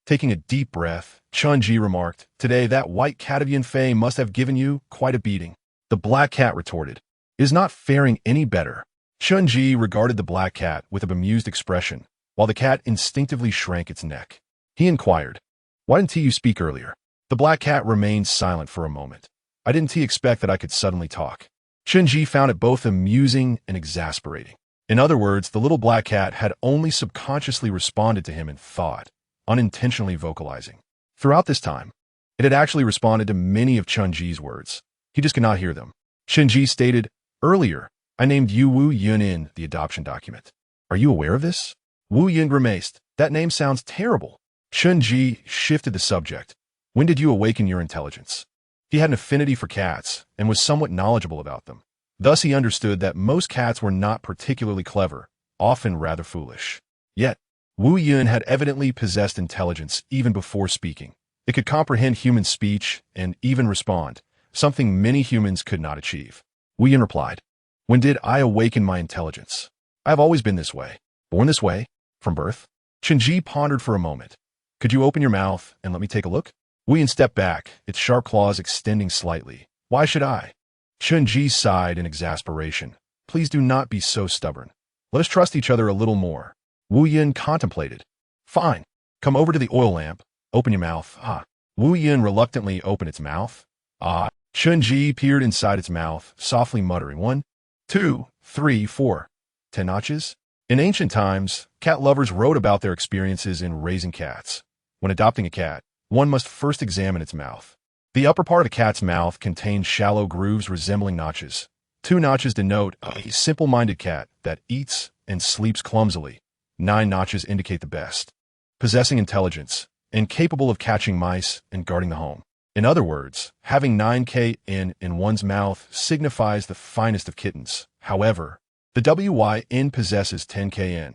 A: Taking a deep breath, Chunji remarked, "Today that white cat of Yunfei must have given you quite a beating." The black cat retorted, "It is not faring any better." Chunji regarded the black cat with a bemused expression, while the cat instinctively shrank its neck. He inquired, "Why didn't you speak earlier?" The black cat remained silent for a moment. "I didn't expect that I could suddenly talk." Chunji found it both amusing and exasperating. In other words, the little black cat had only subconsciously responded to him in thought, unintentionally vocalizing. Throughout this time, it had actually responded to many of Chunji's words. He just could not hear them. Chunji stated, "Earlier, I named you Wu Yun in the adoption document. Are you aware of this?" Wu Yun grimaced. "That name sounds terrible." Chunji shifted the subject. "When did you awaken your intelligence?" He had an affinity for cats and was somewhat knowledgeable about them. Thus he understood that most cats were not particularly clever, often rather foolish. Yet, Wu Yun had evidently possessed intelligence even before speaking. It could comprehend human speech and even respond, something many humans could not achieve. Wu Yun replied, "When did I awaken my intelligence? I have always been this way. Born this way? From birth?" Chunji pondered for a moment. "Could you open your mouth and let me take a look?" Wu Yun stepped back, its sharp claws extending slightly. "Why should I?" Chunji sighed in exasperation. "Please do not be so stubborn. Let us trust each other a little more." Wu Yun contemplated. "Fine. Come over to the oil lamp. Open your mouth. Ah." Wu Yun reluctantly opened its mouth. "Ah." Chunji peered inside its mouth, softly muttering, 1, 2, 3, 4. 10 notches? In ancient times, cat lovers wrote about their experiences in raising cats. When adopting a cat, one must first examine its mouth. The upper part of the cat's mouth contained shallow grooves resembling notches. 2 notches denote a simple-minded cat that eats and sleeps clumsily. 9 notches indicate the best, possessing intelligence, and capable of catching mice and guarding the home. In other words, having 9K in one's mouth signifies the finest of kittens. However, the WYN possesses 10K.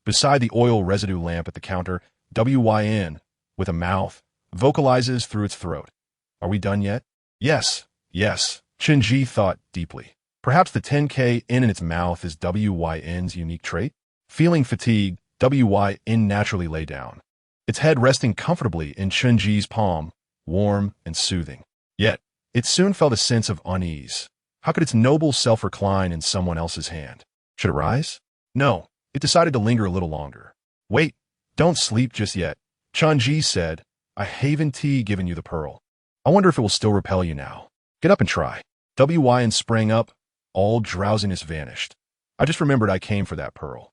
A: Beside the oil residue lamp at the counter, WYN, with a mouth, vocalizes through its throat. Are we done yet? Yes, yes, Chenji thought deeply. Perhaps the 10K in its mouth is WYN's unique trait? Feeling fatigued, WYN naturally lay down, its head resting comfortably in Chenji's palm, warm and soothing. Yet, it soon felt a sense of unease. How could its noble self recline in someone else's hand? Should it rise? No, it decided to linger a little longer. Wait, don't sleep just yet, Chenji said. I haven't given you the pearl. I wonder if it will still repel you now. Get up and try. WYN sprang up. All drowsiness vanished. I just remembered I came for that pearl.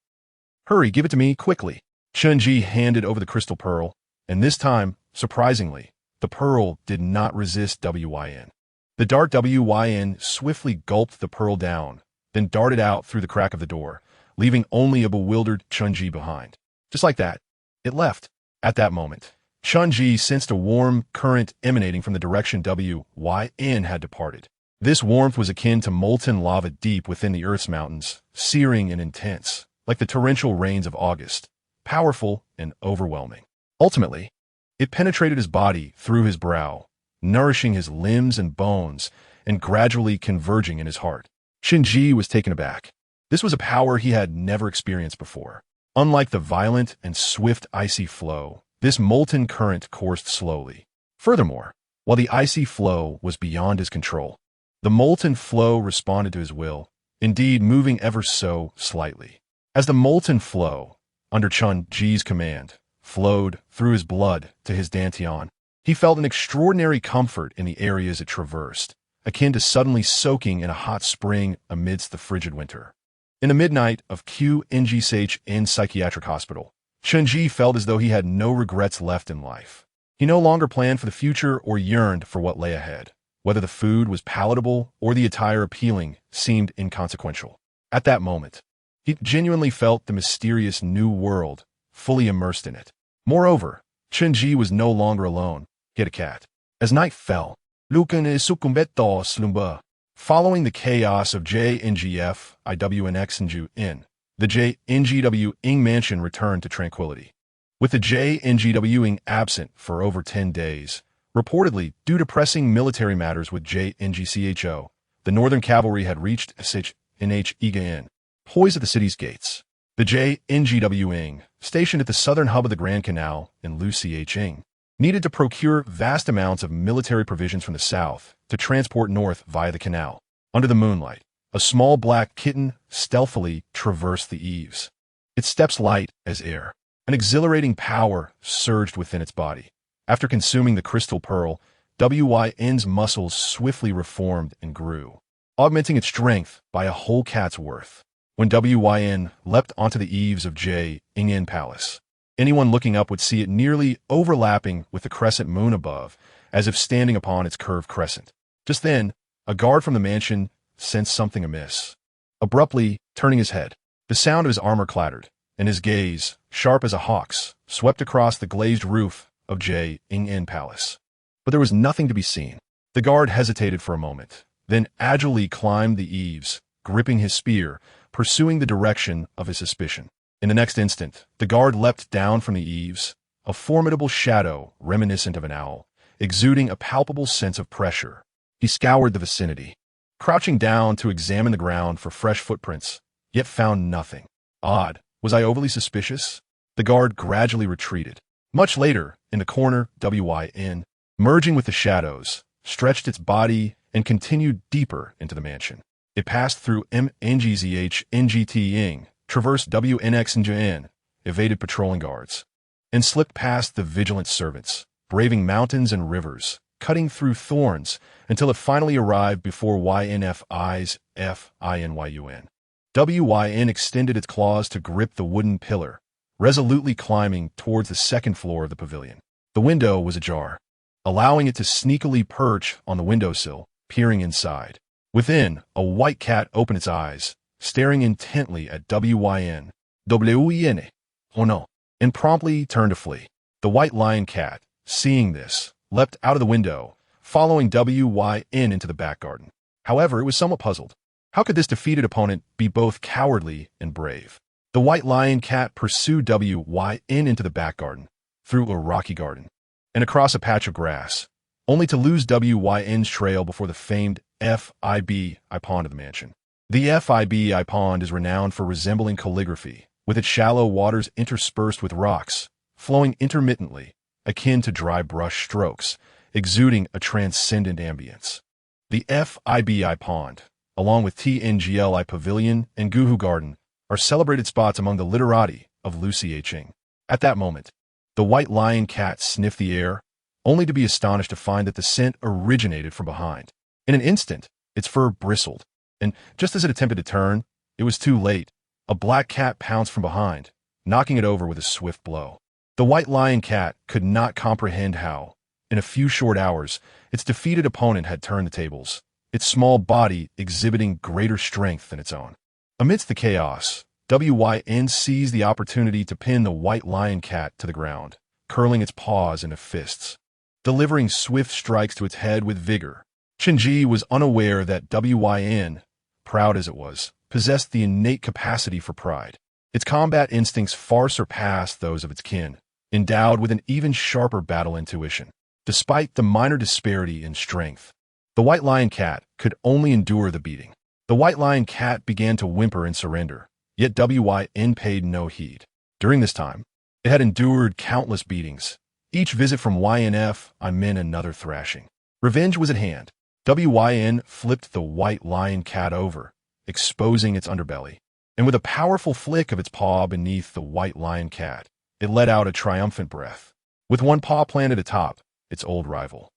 A: Hurry, give it to me, quickly. Chenji handed over the crystal pearl, and this time, surprisingly, the pearl did not resist WYN. The dark WYN swiftly gulped the pearl down, then darted out through the crack of the door, leaving only a bewildered Chenji behind. Just like that, it left. At that moment, Chenji sensed a warm current emanating from the direction WYN had departed. This warmth was akin to molten lava deep within the Earth's mountains, searing and intense, like the torrential rains of August, powerful and overwhelming. Ultimately, it penetrated his body through his brow, nourishing his limbs and bones, and gradually converging in his heart. Chenji was taken aback. This was a power he had never experienced before. Unlike the violent and swift icy flow, this molten current coursed slowly. Furthermore, while the icy flow was beyond his control, the molten flow responded to his will, indeed moving ever so slightly. As the molten flow, under Chenji's command, flowed through his blood to his dantian, he felt an extraordinary comfort in the areas it traversed, akin to suddenly soaking in a hot spring amidst the frigid winter. In the midnight of QNGSH Psychiatric Hospital, Chenji felt as though he had no regrets left in life. He no longer planned for the future or yearned for what lay ahead. Whether the food was palatable or the attire appealing seemed inconsequential. At that moment, he genuinely felt the mysterious new world, fully immersed in it. Moreover, Chenji was no longer alone. He had a cat. As night fell, Luoyang succumbetto slumber. Following the chaos of JNGF IWNX and Ju-in, the JNGW-ing mansion returned to tranquility. With the JNGW-ing absent for over 10 days, reportedly due to pressing military matters with JNGCHO, the Northern Cavalry had reached SHNH-IGAN, poised at the city's gates. The JNGW-ing, stationed at the southern hub of the Grand Canal in Luoyang, needed to procure vast amounts of military provisions from the south to transport north via the canal. Under the moonlight, a small black kitten stealthily traversed the eaves. Its steps light as air. An exhilarating power surged within its body. After consuming the crystal pearl, WYN's muscles swiftly reformed and grew, augmenting its strength by a whole cat's worth. When WYN leapt onto the eaves of J-Ingen Palace, anyone looking up would see it nearly overlapping with the crescent moon above, as if standing upon its curved crescent. Just then, a guard from the mansion sensed something amiss. Abruptly, turning his head, the sound of his armor clattered, and his gaze, sharp as a hawk's, swept across the glazed roof of J-Ingen Palace. But there was nothing to be seen. The guard hesitated for a moment, then agilely climbed the eaves, gripping his spear, pursuing the direction of his suspicion. In the next instant, the guard leapt down from the eaves, a formidable shadow reminiscent of an owl, exuding a palpable sense of pressure. He scoured the vicinity, crouching down to examine the ground for fresh footprints, yet found nothing. Odd. Was I overly suspicious? The guard gradually retreated. Much later, in the corner, WYN, merging with the shadows, stretched its body and continued deeper into the mansion. It passed through MNGZH NGT-ing, traversed WNX and JN, evaded patrolling guards, and slipped past the vigilant servants, braving mountains and rivers, cutting through thorns until it finally arrived before YNFI's FINYUN. WYN extended its claws to grip the wooden pillar, resolutely climbing towards the second floor of the pavilion. The window was ajar. allowing it to sneakily perch on the windowsill, peering inside. Within, a white cat opened its eyes, staring intently at Wyn. Wyn. Oh no. And promptly turned to flee. The white lion cat, seeing this, leapt out of the window, following Wyn into the back garden. However, it was somewhat puzzled. How could this defeated opponent be both cowardly and brave? The white lion cat pursued Wyn into the back garden, through a rocky garden, and across a patch of grass, only to lose Wyn's trail before the famed Fib pond of the mansion. The Fib pond is renowned for resembling calligraphy, with its shallow waters interspersed with rocks, flowing intermittently, akin to dry brush strokes, exuding a transcendent ambience. The Fib pond, along with Tngli Pavilion and Guhu Garden, are celebrated spots among the literati of Luoyang. At that moment, the white lion cat sniffed the air, only to be astonished to find that the scent originated from behind. In an instant, its fur bristled, and just as it attempted to turn, it was too late. A black cat pounced from behind, knocking it over with a swift blow. The white lion cat could not comprehend how, in a few short hours, its defeated opponent had turned the tables, its small body exhibiting greater strength than its own. Amidst the chaos, Wyn seized the opportunity to pin the white lion cat to the ground, curling its paws into fists, delivering swift strikes to its head with vigor. Chenji was unaware that Wyn, proud as it was, possessed the innate capacity for pride. Its combat instincts far surpassed those of its kin, endowed with an even sharper battle intuition. Despite the minor disparity in strength, the white lion cat could only endure the beating. The white lion cat began to whimper in surrender, yet Wyn paid no heed. During this time, it had endured countless beatings. Each visit from YNF meant another thrashing. Revenge was at hand. Wyn flipped the white lion cat over, exposing its underbelly, and with a powerful flick of its paw beneath the white lion cat, it let out a triumphant breath. With one paw planted atop its old rival,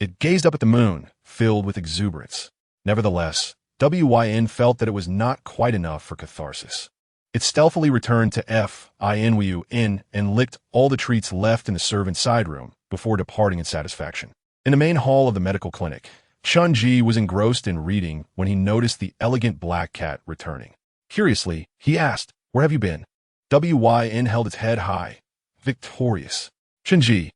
A: it gazed up at the moon, filled with exuberance. Nevertheless, Wyn felt that it was not quite enough for catharsis. It stealthily returned to Fynwyn and licked all the treats left in the servant's side room before departing in satisfaction. In the main hall of the medical clinic, Chunji was engrossed in reading when he noticed the elegant black cat returning. Curiously, he asked, "Where have you been?" Wyn held its head high, victorious. Chunji,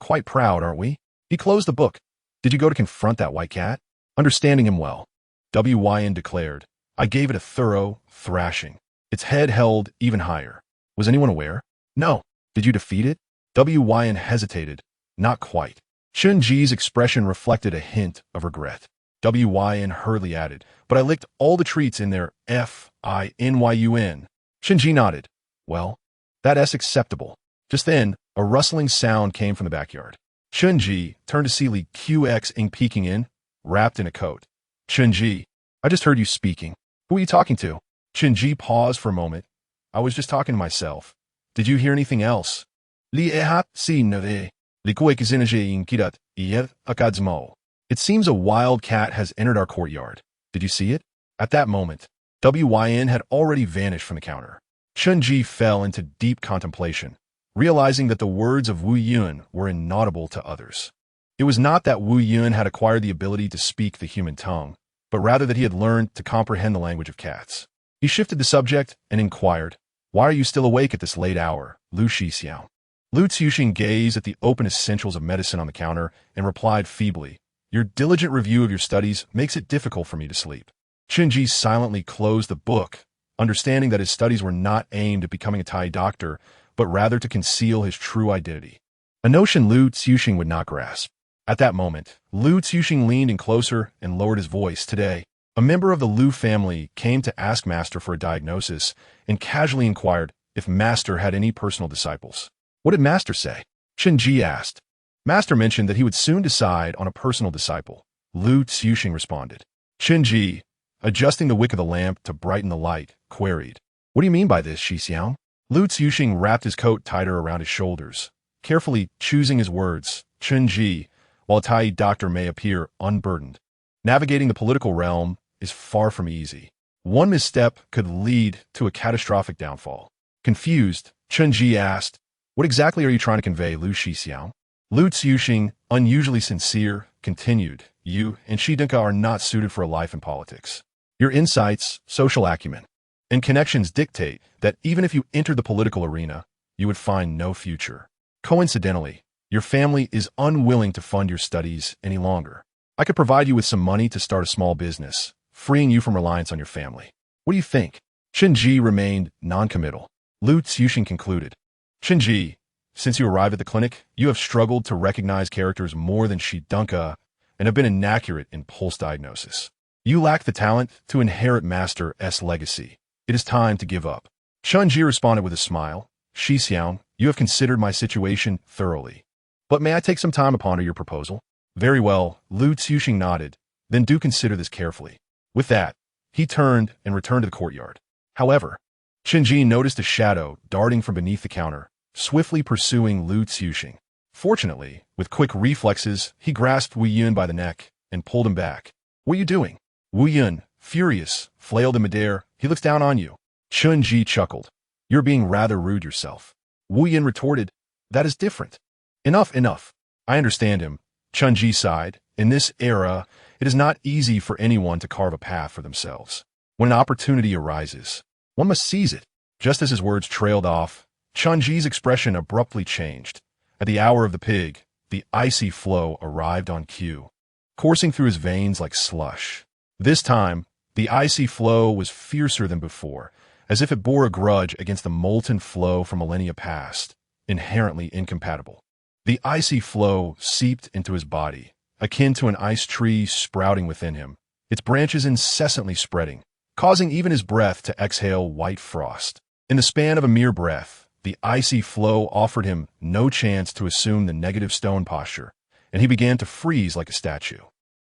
A: quite proud, aren't we? He closed the book. Did you go to confront that white cat? Understanding him well, Wyn declared, I gave it a thorough thrashing. Its head held even higher. Was anyone aware? No. Did you defeat it? Wyn hesitated. Not quite. Chunji's expression reflected a hint of regret. Wyn hurriedly added, but I licked all the treats in their Fynwyn. Chunji nodded. Well, that's acceptable. Just then, a rustling sound came from the backyard. Chunji turned to see Li QX peeking in, wrapped in a coat. Chunji, I just heard you speaking. Who are you talking to? Chunji paused for a moment. I was just talking to myself. Did you hear anything else? Li ehat si neve. Li kuek inkirat yev akadzmo. It seems a wild cat has entered our courtyard. Did you see it? At that moment, Wyn had already vanished from the counter. Chunji fell into deep contemplation, realizing that the words of Wu Yun were inaudible to others. It was not that Wu Yun had acquired the ability to speak the human tongue, but rather that he had learned to comprehend the language of cats. He shifted the subject and inquired, Why are you still awake at this late hour, Lu Shixiao? Lu Tsuxing gazed at the open essentials of medicine on the counter and replied feebly, Your diligent review of your studies makes it difficult for me to sleep. Chunji silently closed the book, understanding that his studies were not aimed at becoming a Thai doctor, but rather to conceal his true identity. A notion Lu Tsuxing would not grasp. At that moment, Lu Tsuxing leaned in closer and lowered his voice. Today, a member of the Lu family came to ask Master for a diagnosis and casually inquired if Master had any personal disciples. What did Master say? Chunji asked. Master mentioned that he would soon decide on a personal disciple. Lu Tsuxing responded. Chunji, adjusting the wick of the lamp to brighten the light, queried, What do you mean by this, Shixiao? Lu Tsuxing wrapped his coat tighter around his shoulders, carefully choosing his words. Chunji, while a Thai doctor may appear unburdened, navigating the political realm is far from easy. One misstep could lead to a catastrophic downfall. Confused, Chunji asked, What exactly are you trying to convey, Lu Shixiao? Lu Yuxing, unusually sincere, continued, "You and Shidunka are not suited for a life in politics. Your insights, social acumen, and connections dictate that even if you entered the political arena, you would find no future. Coincidentally, your family is unwilling to fund your studies any longer. I could provide you with some money to start a small business, freeing you from reliance on your family. What do you think?" Shinji remained non-committal. Lu Yuxing concluded, "Shinji, since you arrived at the clinic, you have struggled to recognize characters more than Shidunka and have been inaccurate in pulse diagnosis. You lack the talent to inherit Master S legacy. It is time to give up." Chunji responded with a smile. "Shi Xiang, you have considered my situation thoroughly. But may I take some time to ponder your proposal?" "Very well," Lu Yuxing nodded. "Then do consider this carefully." With that, he turned and returned to the courtyard. However, Shinji noticed a shadow darting from beneath the counter, swiftly pursuing Lu Yuxing. Fortunately, with quick reflexes, he grasped Wu Yun by the neck and pulled him back. "What are you doing?" Wu Yun, furious, flailed in midair. "He looks down on you." Chunji chuckled. "You're being rather rude yourself." Wu Yun retorted, "That is different." "Enough, enough. I understand him." Chunji sighed. "In this era, it is not easy for anyone to carve a path for themselves. When an opportunity arises, one must seize it." Just as his words trailed off, Chunji's expression abruptly changed. At the hour of the pig, the icy flow arrived on cue, coursing through his veins like slush. This time, the icy flow was fiercer than before, as if it bore a grudge against the molten flow from millennia past, inherently incompatible. The icy flow seeped into his body, akin to an ice tree sprouting within him, its branches incessantly spreading, causing even his breath to exhale white frost. In the span of a mere breath, the icy flow offered him no chance to assume the negative stone posture, and he began to freeze like a statue.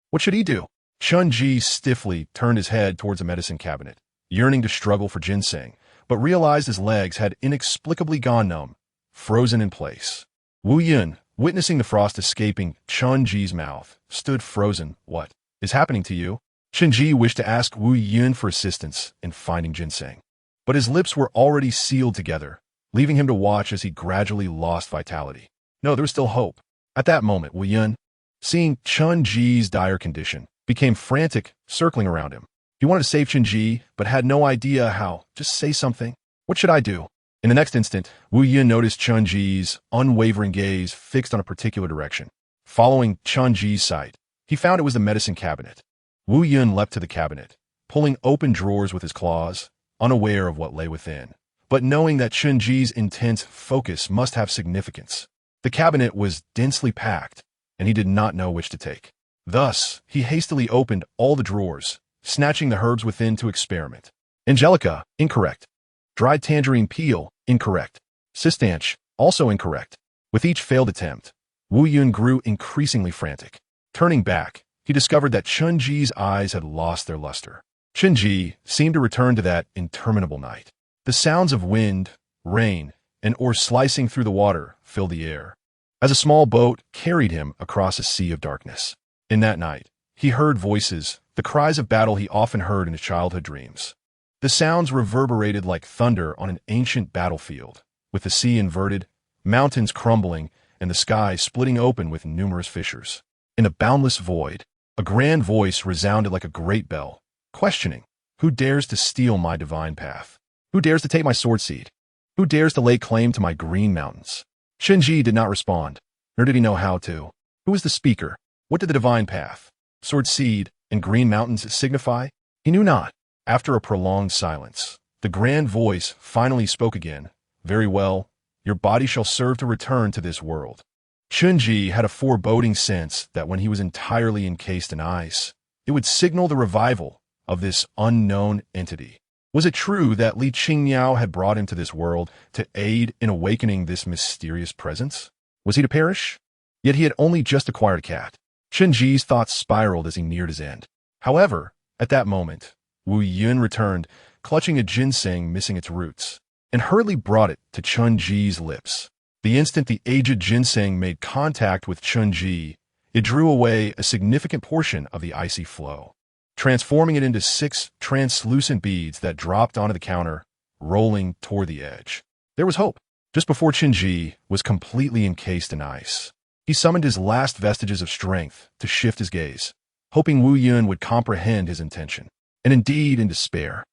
A: What should he do? Chunji stiffly turned his head towards a medicine cabinet, yearning to struggle for ginseng, but realized his legs had inexplicably gone numb, frozen in place. Wu Yun, witnessing the frost escaping Chunji's mouth, stood frozen. "What is happening to you?" Chunji wished to ask Wu Yun for assistance in finding ginseng, but his lips were already sealed together, leaving him to watch as he gradually lost vitality. No, there was still hope. At that moment, Wu Yun, seeing Chunji's dire condition, became frantic, circling around him. He wanted to save Chunji, but had no idea how. Just say something. "What should I do?" In the next instant, Wu Yun noticed Chunji's unwavering gaze fixed on a particular direction. Following Chunji's sight, he found it was the medicine cabinet. Wu Yun leapt to the cabinet, pulling open drawers with his claws, unaware of what lay within, but knowing that Chunji's intense focus must have significance. The cabinet was densely packed, and he did not know which to take. Thus, he hastily opened all the drawers, snatching the herbs within to experiment. Angelica, incorrect. Dried tangerine peel, incorrect. Cistanche, also incorrect. With each failed attempt, Wu Yun grew increasingly frantic. Turning back, he discovered that Chunji's eyes had lost their luster. Chunji seemed to return to that interminable night. The sounds of wind, rain, and oars slicing through the water filled the air, as a small boat carried him across a sea of darkness. In that night, he heard voices, the cries of battle he often heard in his childhood dreams. The sounds reverberated like thunder on an ancient battlefield, with the sea inverted, mountains crumbling, and the sky splitting open with numerous fissures. In a boundless void, a grand voice resounded like a great bell, questioning, "Who dares to steal my divine path? Who dares to take my sword seed? Who dares to lay claim to my green mountains?" Shinji did not respond, nor did he know how to. Who was the speaker? What did the divine path, sword seed, and green mountains signify? He knew not. After a prolonged silence, the grand voice finally spoke again. "Very well, your body shall serve to return to this world." Chunji had a foreboding sense that when he was entirely encased in ice, it would signal the revival of this unknown entity. Was it true that Li Qingmiao had brought him to this world to aid in awakening this mysterious presence? Was he to perish? Yet he had only just acquired a cat. Chunji's thoughts spiraled as he neared his end. However, at that moment, Wu Yun returned, clutching a ginseng missing its roots, and hurriedly brought it to Chunji's lips. The instant the aged ginseng made contact with Chunji, it drew away a significant portion of the icy flow, transforming it into 6 translucent beads that dropped onto the counter, rolling toward the edge. There was hope. Just before Chunji was completely encased in ice, He summoned his last vestiges of strength to shift his gaze, hoping Wu Yun would comprehend his intention. And indeed, in despair,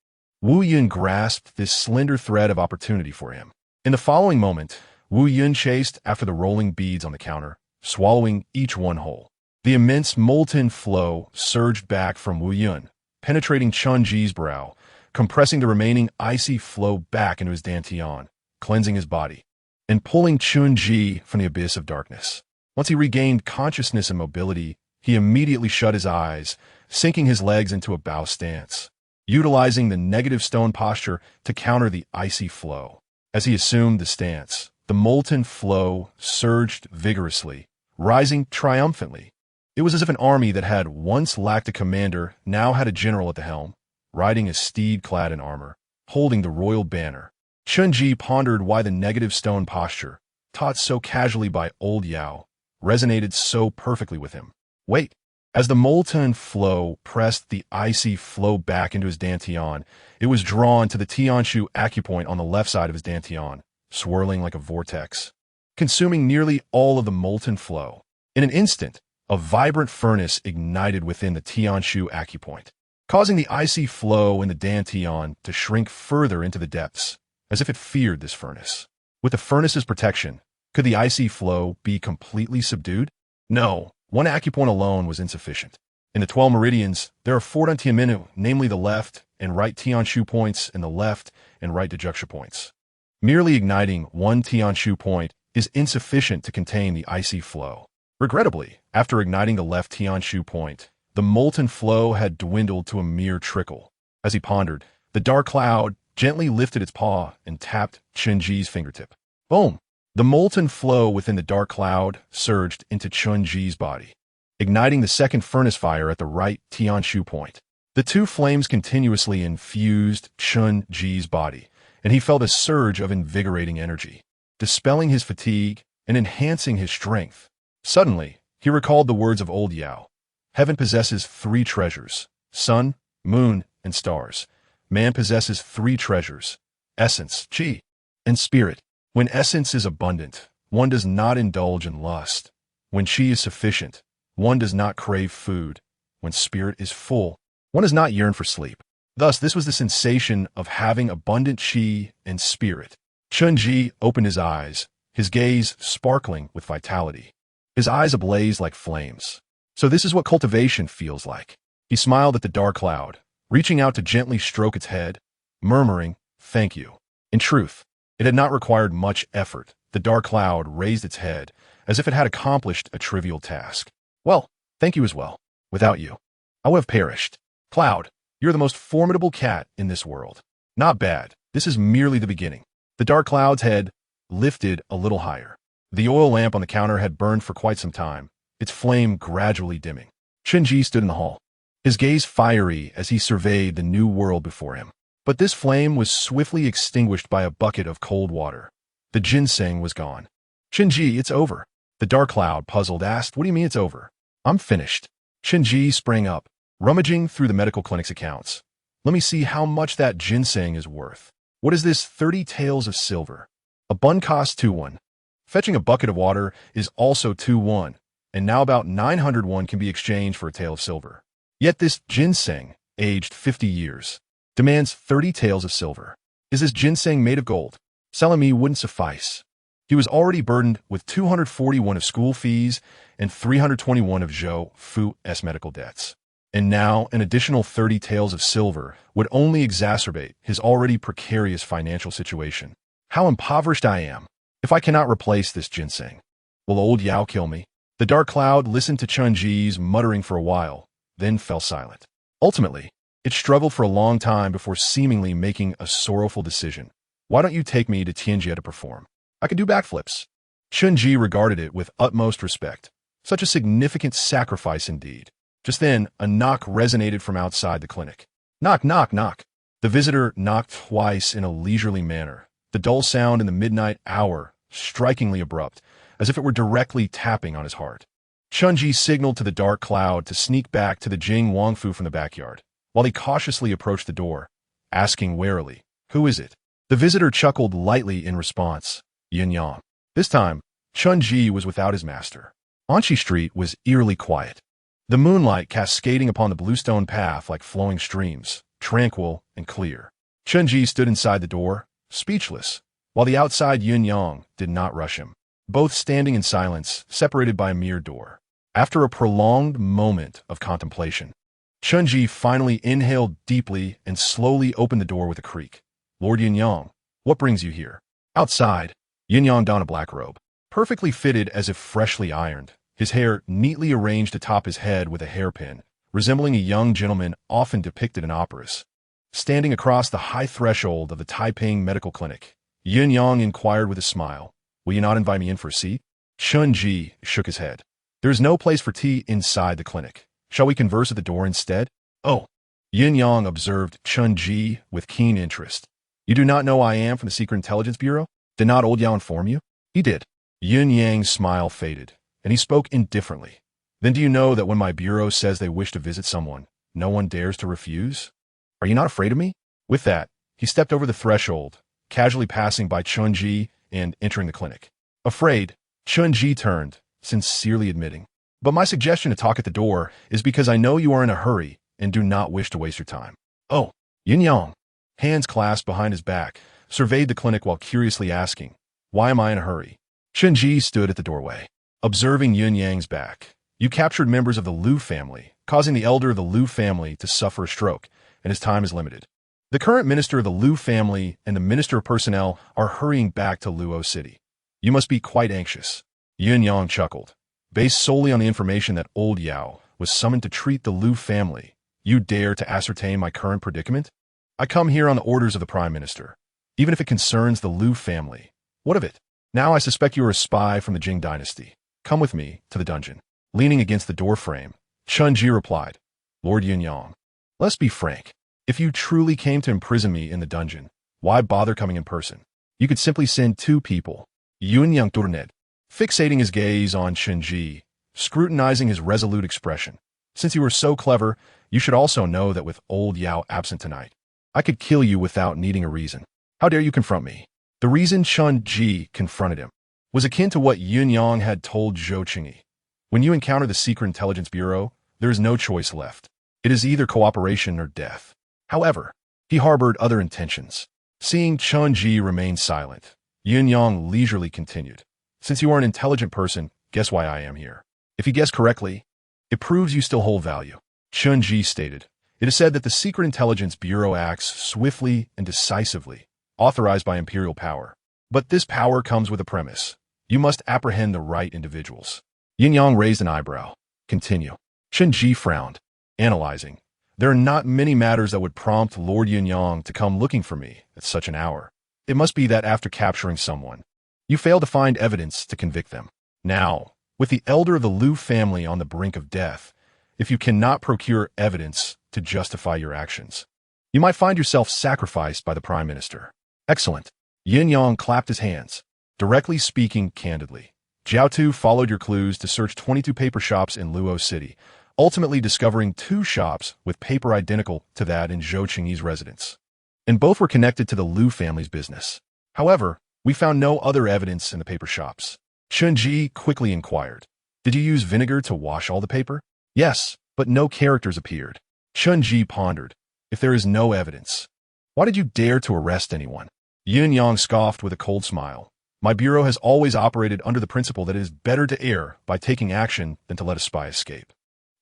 A: Wu Yun grasped this slender thread of opportunity for him. In the following moment, Wu Yun chased after the rolling beads on the counter, swallowing each one whole. The immense molten flow surged back from Wu Yun, penetrating Chun Ji's brow, compressing the remaining icy flow back into his dantian, cleansing his body, and pulling Chun Ji from the abyss of darkness. Once he regained consciousness and mobility, he immediately shut his eyes, sinking his legs into a bow stance, utilizing the negative stone posture to counter the icy flow. As he assumed the stance, the molten flow surged vigorously, rising triumphantly. It was as if an army that had once lacked a commander now had a general at the helm, riding a steed clad in armor, holding the royal banner. Chun Ji pondered why the negative stone posture, taught so casually by old Yao, resonated so perfectly with him. Wait. As the molten flow pressed the icy flow back into his dantian, it was drawn to the Tianshu acupoint on the left side of his dantian, swirling like a vortex, consuming nearly all of the molten flow. In an instant, a vibrant furnace ignited within the Tianshu acupoint, causing the icy flow in the dantian to shrink further into the depths, as if it feared this furnace. With the furnace's protection, could the icy flow be completely subdued? No. One acupoint alone was insufficient. In the 12 meridians, there are 4 Tianminu, namely the left and right Tianshu points and the left and right Dejuksha points. Merely igniting one Tianshu point is insufficient to contain the icy flow. Regrettably, after igniting the left Tianshu point, the molten flow had dwindled to a mere trickle. As he pondered, the dark cloud gently lifted its paw and tapped Chun Ji's fingertip. Boom! The molten flow within the dark cloud surged into Chun Ji's body, igniting the second furnace fire at the right Tianshu point. The two flames continuously infused Chun Ji's body, and he felt a surge of invigorating energy, dispelling his fatigue and enhancing his strength. Suddenly, he recalled the words of old Yao. Heaven possesses 3 treasures, sun, moon, and stars. Man possesses 3 treasures, essence, chi, and spirit. When essence is abundant, one does not indulge in lust. When chi is sufficient, one does not crave food. When spirit is full, one does not yearn for sleep. Thus, this was the sensation of having abundant chi and spirit. Chun Ji opened his eyes, his gaze sparkling with vitality, his eyes ablaze like flames. So this is what cultivation feels like. He smiled at the dark cloud, reaching out to gently stroke its head, murmuring, "Thank you." In truth, it had not required much effort. The dark cloud raised its head, as if it had accomplished a trivial task. Well, thank you as well. Without you, I would have perished. Cloud, you're the most formidable cat in this world. Not bad. This is merely the beginning. The dark cloud's head lifted a little higher. The oil lamp on the counter had burned for quite some time, its flame gradually dimming. Chun Ji stood in the hall, his gaze fiery as he surveyed the new world before him. But this flame was swiftly extinguished by a bucket of cold water. The ginseng was gone. Chun Ji, it's over. The dark cloud, puzzled, asked, "What do you mean it's over?" "I'm finished." Chun Ji sprang up, rummaging through the medical clinic's accounts. "Let me see how much that ginseng is worth. What is this 30 taels of silver? A bun costs 2-1. Fetching a bucket of water is also 2-1, and now about 900 can be exchanged for a tael of silver. Yet this ginseng, aged 50 years, demands 30 taels of silver. Is this ginseng made of gold? Selling me wouldn't suffice." He was already burdened with 241 of school fees and 321 of Zhou Fu's medical debts. And now an additional 30 taels of silver would only exacerbate his already precarious financial situation. How impoverished I am. If I cannot replace this ginseng, will old Yao kill me? The dark cloud listened to Chun Ji's muttering for a while, then fell silent. Ultimately, it struggled for a long time before seemingly making a sorrowful decision. "Why don't you take me to Tianjie to perform? I can do backflips." Chun Ji regarded it with utmost respect. Such a significant sacrifice indeed. Just then, a knock resonated from outside the clinic. Knock, knock, knock. The visitor knocked twice in a leisurely manner, the dull sound in the midnight hour strikingly abrupt, as if it were directly tapping on his heart. Chun Ji signaled to the dark cloud to sneak back to the Jing Wangfu from the backyard, while he cautiously approached the door, asking warily, "Who is it?" The visitor chuckled lightly in response, "Yin Yang." This time, Chun Ji was without his master. Anchi Street was eerily quiet. The moonlight cascading upon the bluestone path like flowing streams, tranquil and clear. Chunji stood inside the door, speechless, while the outside Yuanyang did not rush him, both standing in silence, separated by a mere door. After a prolonged moment of contemplation, Chunji finally inhaled deeply and slowly opened the door with a creak. Lord Yuanyang, what brings you here? Outside, Yuanyang donned a black robe, perfectly fitted as if freshly ironed, his hair neatly arranged atop his head with a hairpin, resembling a young gentleman often depicted in operas. Standing across the high threshold of the Taiping Medical Clinic, Yuanyang inquired with a smile, "Will you not invite me in for a seat?" Chunji shook his head. "There is no place for tea inside the clinic. Shall we converse at the door instead?" "Oh," Yuanyang observed Chunji with keen interest. "You do not know I am from the Secret Intelligence Bureau? Did not old Yao inform you?" "He did." Yuanyang's smile faded, and he spoke indifferently. "Then do you know that when my bureau says they wish to visit someone, no one dares to refuse? Are you not afraid of me?" With that, he stepped over the threshold, casually passing by Chunji and entering the clinic. Afraid, Chunji turned, sincerely admitting, "But my suggestion to talk at the door is because I know you are in a hurry and do not wish to waste your time." "Oh," Yuanyang, hands clasped behind his back, surveyed the clinic while curiously asking, "Why am I in a hurry?" Chunji stood at the doorway, observing Yuanyang's back. "You captured members of the Liu family, causing the elder of the Liu family to suffer a stroke, and his time is limited. The current minister of the Liu family and the minister of personnel are hurrying back to Luo City. You must be quite anxious." Yuanyang chuckled. "Based solely on the information that old Yao was summoned to treat the Liu family, you dare to ascertain my current predicament? I come here on the orders of the prime minister. Even if it concerns the Liu family, what of it? Now I suspect you are a spy from the Jing dynasty. Come with me to the dungeon." Leaning against the doorframe, Chunji replied, "Lord Yuanyang, let's be frank. If you truly came to imprison me in the dungeon, why bother coming in person? You could simply send 2 people." Yuanyang turned, fixating his gaze on Chunji, scrutinizing his resolute expression. "Since you are so clever, you should also know that with old Yao absent tonight, I could kill you without needing a reason. How dare you confront me?" The reason Chunji confronted him was akin to what Yuanyang had told Zhou Qingyi. When you encounter the Secret Intelligence Bureau, there is no choice left. It is either cooperation or death. However, he harbored other intentions. Seeing Chunji remain silent, Yuanyang leisurely continued, "Since you are an intelligent person, guess why I am here. If you guess correctly, it proves you still hold value." Chunji stated, "It is said that the Secret Intelligence Bureau acts swiftly and decisively, authorized by imperial power. But this power comes with a premise. You must apprehend the right individuals." Yuanyang raised an eyebrow. "Continue." Chunji frowned, analyzing. "There are not many matters that would prompt Lord Yuanyang to come looking for me at such an hour. It must be that after capturing someone, you fail to find evidence to convict them. Now, with the elder of the Liu family on the brink of death, if you cannot procure evidence to justify your actions, you might find yourself sacrificed by the prime minister." "Excellent." Yuanyang clapped his hands, directly speaking candidly. "Jiaotu followed your clues to search 22 paper shops in Luo City, ultimately discovering 2 shops with paper identical to that in Zhou Qingyi's residence. And both were connected to the Liu family's business. However, we found no other evidence in the paper shops." Chunji quickly inquired, "Did you use vinegar to wash all the paper?" "Yes, but no characters appeared." Chunji pondered, "If there is no evidence, why did you dare to arrest anyone?" Yuanyang scoffed with a cold smile. "My bureau has always operated under the principle that it is better to err by taking action than to let a spy escape.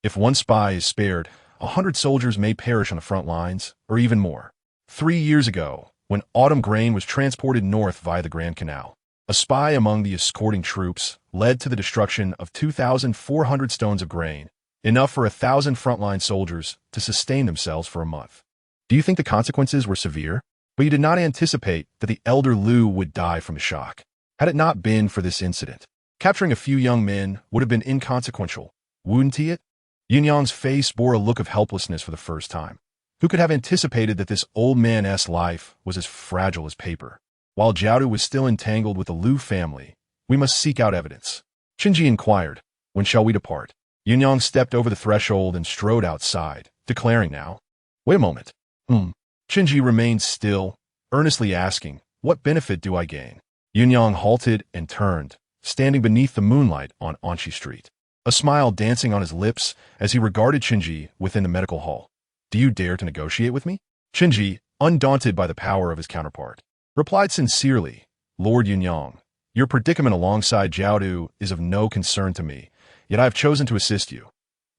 A: If one spy is spared, 100 soldiers may perish on the front lines, or even more. 3 years ago, when autumn grain was transported north via the Grand Canal, a spy among the escorting troops led to the destruction of 2,400 stones of grain, enough for 1,000 frontline soldiers to sustain themselves for a month. Do you think the consequences were severe? But you did not anticipate that the elder Liu would die from the shock. Had it not been for this incident, capturing a few young men would have been inconsequential, wouldn't it?" Yuanyang's face bore a look of helplessness for the first time. Who could have anticipated that this old man's life was as fragile as paper? While Jiaotu was still entangled with the Liu family, we must seek out evidence. Chunji inquired, "When shall we depart?" Yuanyang stepped over the threshold and strode outside, declaring now, "Wait a moment." Chunji remained still, earnestly asking, "What benefit do I gain?" Yuanyang halted and turned, standing beneath the moonlight on Anchi Street. a smile dancing on his lips as he regarded Qinji within the medical hall. Do you dare to negotiate with me? Qinji, undaunted by the power of his counterpart, replied sincerely, Lord Yunyang, your predicament alongside Jiaodu is of no concern to me, yet I have chosen to assist you.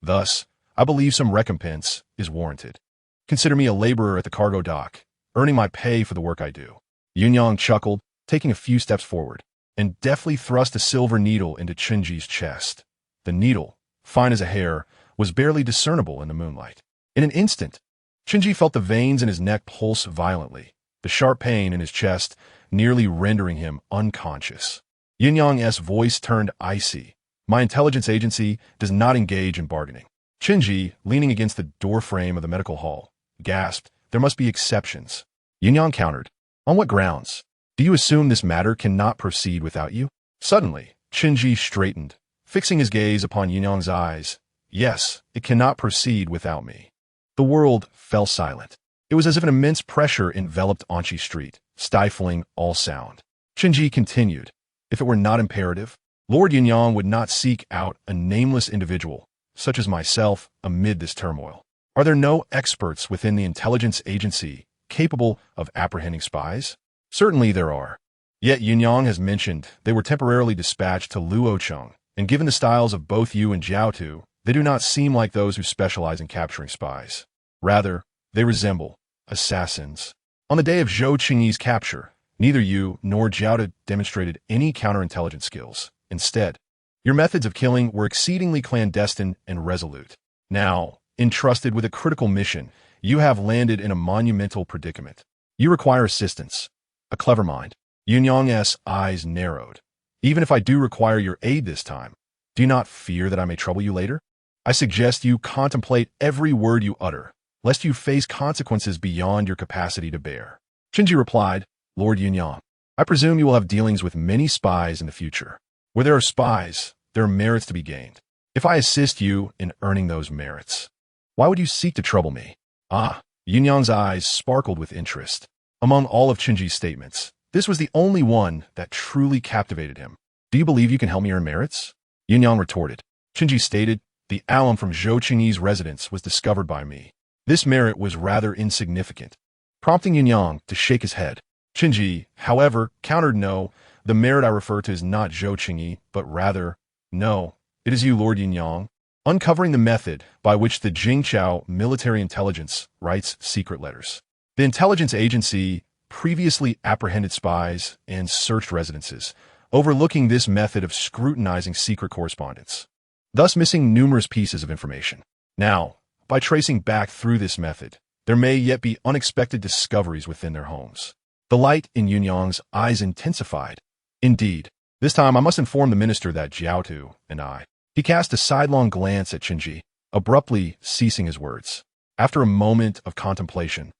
A: Thus, I believe some recompense is warranted. Consider me a laborer at the cargo dock, earning my pay for the work I do. Yunyang chuckled, taking a few steps forward, and deftly thrust a silver needle into Qinji's chest. The needle, fine as a hair, was barely discernible in the moonlight. In an instant, Qinji felt the veins in his neck pulse violently, the sharp pain in his chest nearly rendering him unconscious. Yunyang's voice turned icy. My intelligence agency does not engage in bargaining. Qinji, leaning against the doorframe of the medical hall, gasped, there must be exceptions. Yunyang countered, on what grounds? Do you assume this matter cannot proceed without you? Suddenly, Qinji straightened, fixing his gaze upon Yunyang's eyes. Yes, it cannot proceed without me. The world fell silent. It was as if an immense pressure enveloped Anqi Street, stifling all sound. Qinji continued, if it were not imperative, Lord Yunyang would not seek out a nameless individual, such as myself, amid this turmoil. Are there no experts within the intelligence agency capable of apprehending spies? Certainly there are. Yet Yunyang has mentioned they were temporarily dispatched to Luoyang, and given the styles of both you and Jiaotu, they do not seem like those who specialize in capturing spies. Rather, they resemble assassins. On the day of Zhou Qingyi's capture, neither you nor Jiaotu demonstrated any counterintelligence skills. Instead, your methods of killing were exceedingly clandestine and resolute. Now, entrusted with a critical mission, you have landed in a monumental predicament. You require assistance. A clever mind. Yunyang's eyes narrowed. Even if I do require your aid this time, do you not fear that I may trouble you later? I suggest you contemplate every word you utter, lest you face consequences beyond your capacity to bear. Qinji replied, Lord Yunyang, I presume you will have dealings with many spies in the future. Where there are spies, there are merits to be gained. If I assist you in earning those merits, why would you seek to trouble me? Ah, Yunyang's eyes sparkled with interest. Among all of Qinji's statements, this was the only one that truly captivated him. Do you believe you can help me earn merits? Yunyang retorted. Qinji stated, the alum from Zhou Qingyi's residence was discovered by me. This merit was rather insignificant, prompting Yunyang to shake his head. Qinji, however, countered no, the merit I refer to is not Zhou Qingyi, but rather, no, it is you, Lord Yunyang, uncovering the method by which the Jingqiao military intelligence writes secret letters. The intelligence agency previously apprehended spies and searched residences, overlooking this method of scrutinizing secret correspondence, thus missing numerous pieces of information. Now, by tracing back through this method, there may yet be unexpected discoveries within their homes. The light in Yunyang's eyes intensified. Indeed, this time I must inform the minister that Jiaotu and I. He cast a sidelong glance at Qinji, abruptly ceasing his words. After a moment of contemplation,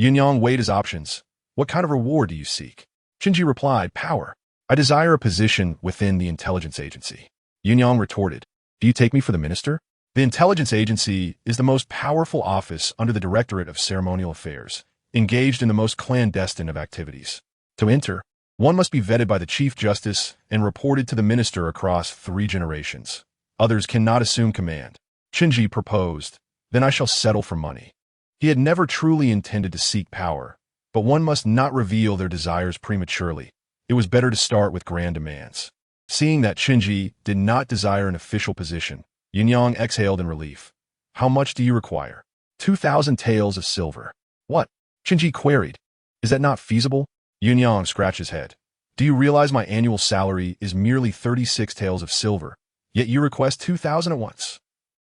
A: Yunyang weighed his options. What kind of reward do you seek? Qinji replied, power. I desire a position within the intelligence agency. Yunyang retorted, do you take me for the minister? The intelligence agency is the most powerful office under the Directorate of Ceremonial Affairs, engaged in the most clandestine of activities. To enter, one must be vetted by the Chief Justice and reported to the minister across 3 generations. Others cannot assume command. Qinji proposed, then I shall settle for money. He had never truly intended to seek power, but one must not reveal their desires prematurely. It was better to start with grand demands. Seeing that Qinji did not desire an official position, Yunyang exhaled in relief. How much do you require? 2,000 taels of silver. What? Qinji queried. Is that not feasible? Yunyang scratched his head. Do you realize my annual salary is merely 36 taels of silver, yet you request 2,000 at once?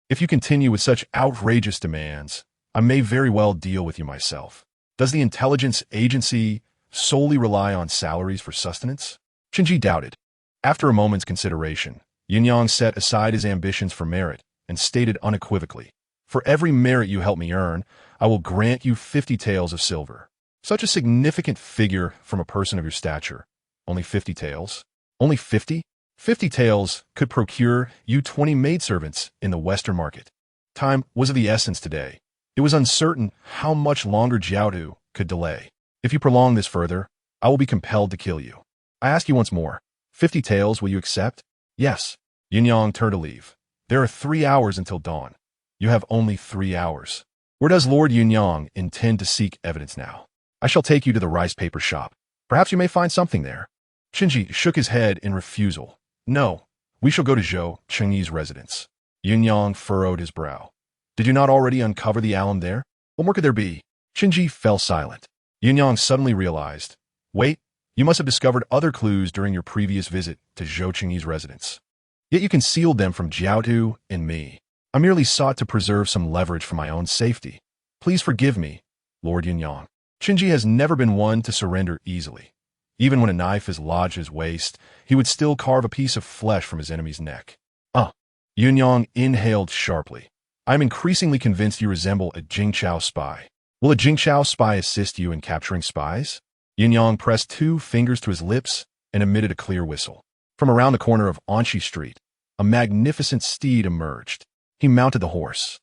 A: If you continue with such outrageous demands, I may very well deal with you myself. Does the intelligence agency solely rely on salaries for sustenance? Qinji doubted. After a moment's consideration, Yunyang set aside his ambitions for merit and stated unequivocally, for every merit you help me earn, I will grant you 50 taels of silver. Such a significant figure from a person of your stature. Only 50 taels? Only 50? 50 taels could procure you 20 maidservants in the Western market. Time was of the essence today. It was uncertain how much longer Jiaotu could delay. If you prolong this further, I will be compelled to kill you. I ask you once more, 50 taels will you accept? Yes. Yunyang turned to leave. There are 3 hours until dawn. You have only 3 hours. Where does Lord Luoyang intend to seek evidence now? I shall take you to the rice paper shop. Perhaps you may find something there. Qinji shook his head in refusal. No, we shall go to Zhou Chengyi's residence. Luoyang furrowed his brow. Did you not already uncover the alum there? What more could there be? Qinji fell silent. Luoyang suddenly realized, wait, you must have discovered other clues during your previous visit to Zhou Chengyi's residence. Yet you concealed them from Jiaodu and me. I merely sought to preserve some leverage for my own safety. Please forgive me, Lord Luoyang. Qinji has never been one to surrender easily. Even when a knife is lodged in his waist, he would still carve a piece of flesh from his enemy's neck. Luoyang inhaled sharply. I am increasingly convinced you resemble a Jingchao spy. Will a Jingchao spy assist you in capturing spies? Luoyang pressed 2 fingers to his lips and emitted a clear whistle. From around the corner of Anqi Street, a magnificent steed emerged. He mounted the horse,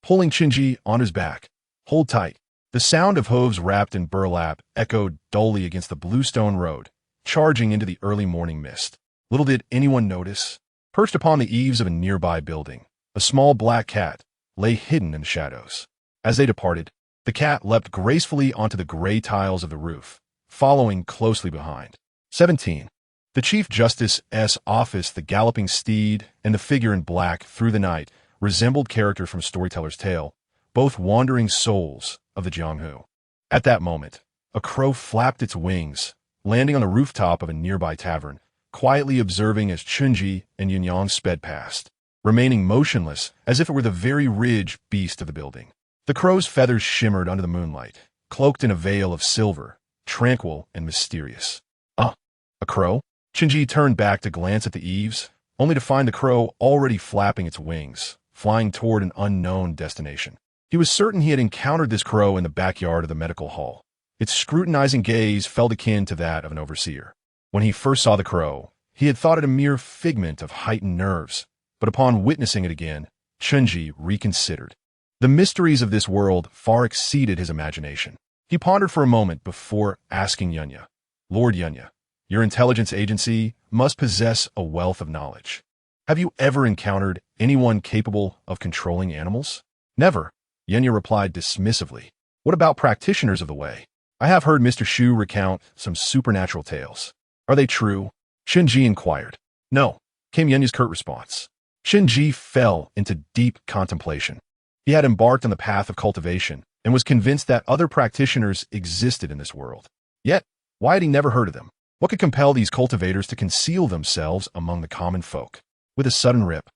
A: pulling Qinji on his back. Hold tight. The sound of hooves wrapped in burlap echoed dully against the bluestone road, charging into the early morning mist. Little did anyone notice, perched upon the eaves of a nearby building, a small black cat lay hidden in the shadows. As they departed, the cat leapt gracefully onto the gray tiles of the roof, following closely behind. 17. The Chief Justice's office, the galloping steed, and the figure in black through the night resembled characters from Storyteller's tale, both wandering souls of the Jianghu. At that moment, a crow flapped its wings, landing on the rooftop of a nearby tavern, quietly observing as Qinji and Luoyang sped past, remaining motionless as if it were the very ridge beast of the building. The crow's feathers shimmered under the moonlight, cloaked in a veil of silver, tranquil and mysterious. A crow? Qinji turned back to glance at the eaves, only to find the crow already flapping its wings, flying toward an unknown destination. He was certain he had encountered this crow in the backyard of the medical hall. Its scrutinizing gaze felt akin to that of an overseer. When he first saw the crow, he had thought it a mere figment of heightened nerves, but upon witnessing it again, Qinji reconsidered. The mysteries of this world far exceeded his imagination. He pondered for a moment before asking Yunya, Lord Yunya, your intelligence agency must possess a wealth of knowledge. Have you ever encountered anyone capable of controlling animals? Never, Yunya replied dismissively. What about practitioners of the way? I have heard Mr. Shu recount some supernatural tales. Are they true? Qinji inquired. No, came Yunya's curt response. Qinji fell into deep contemplation. He had embarked on the path of cultivation and was convinced that other practitioners existed in this world. Yet, why had he never heard of them? What could compel these cultivators to conceal themselves among the common folk? With a sudden rip,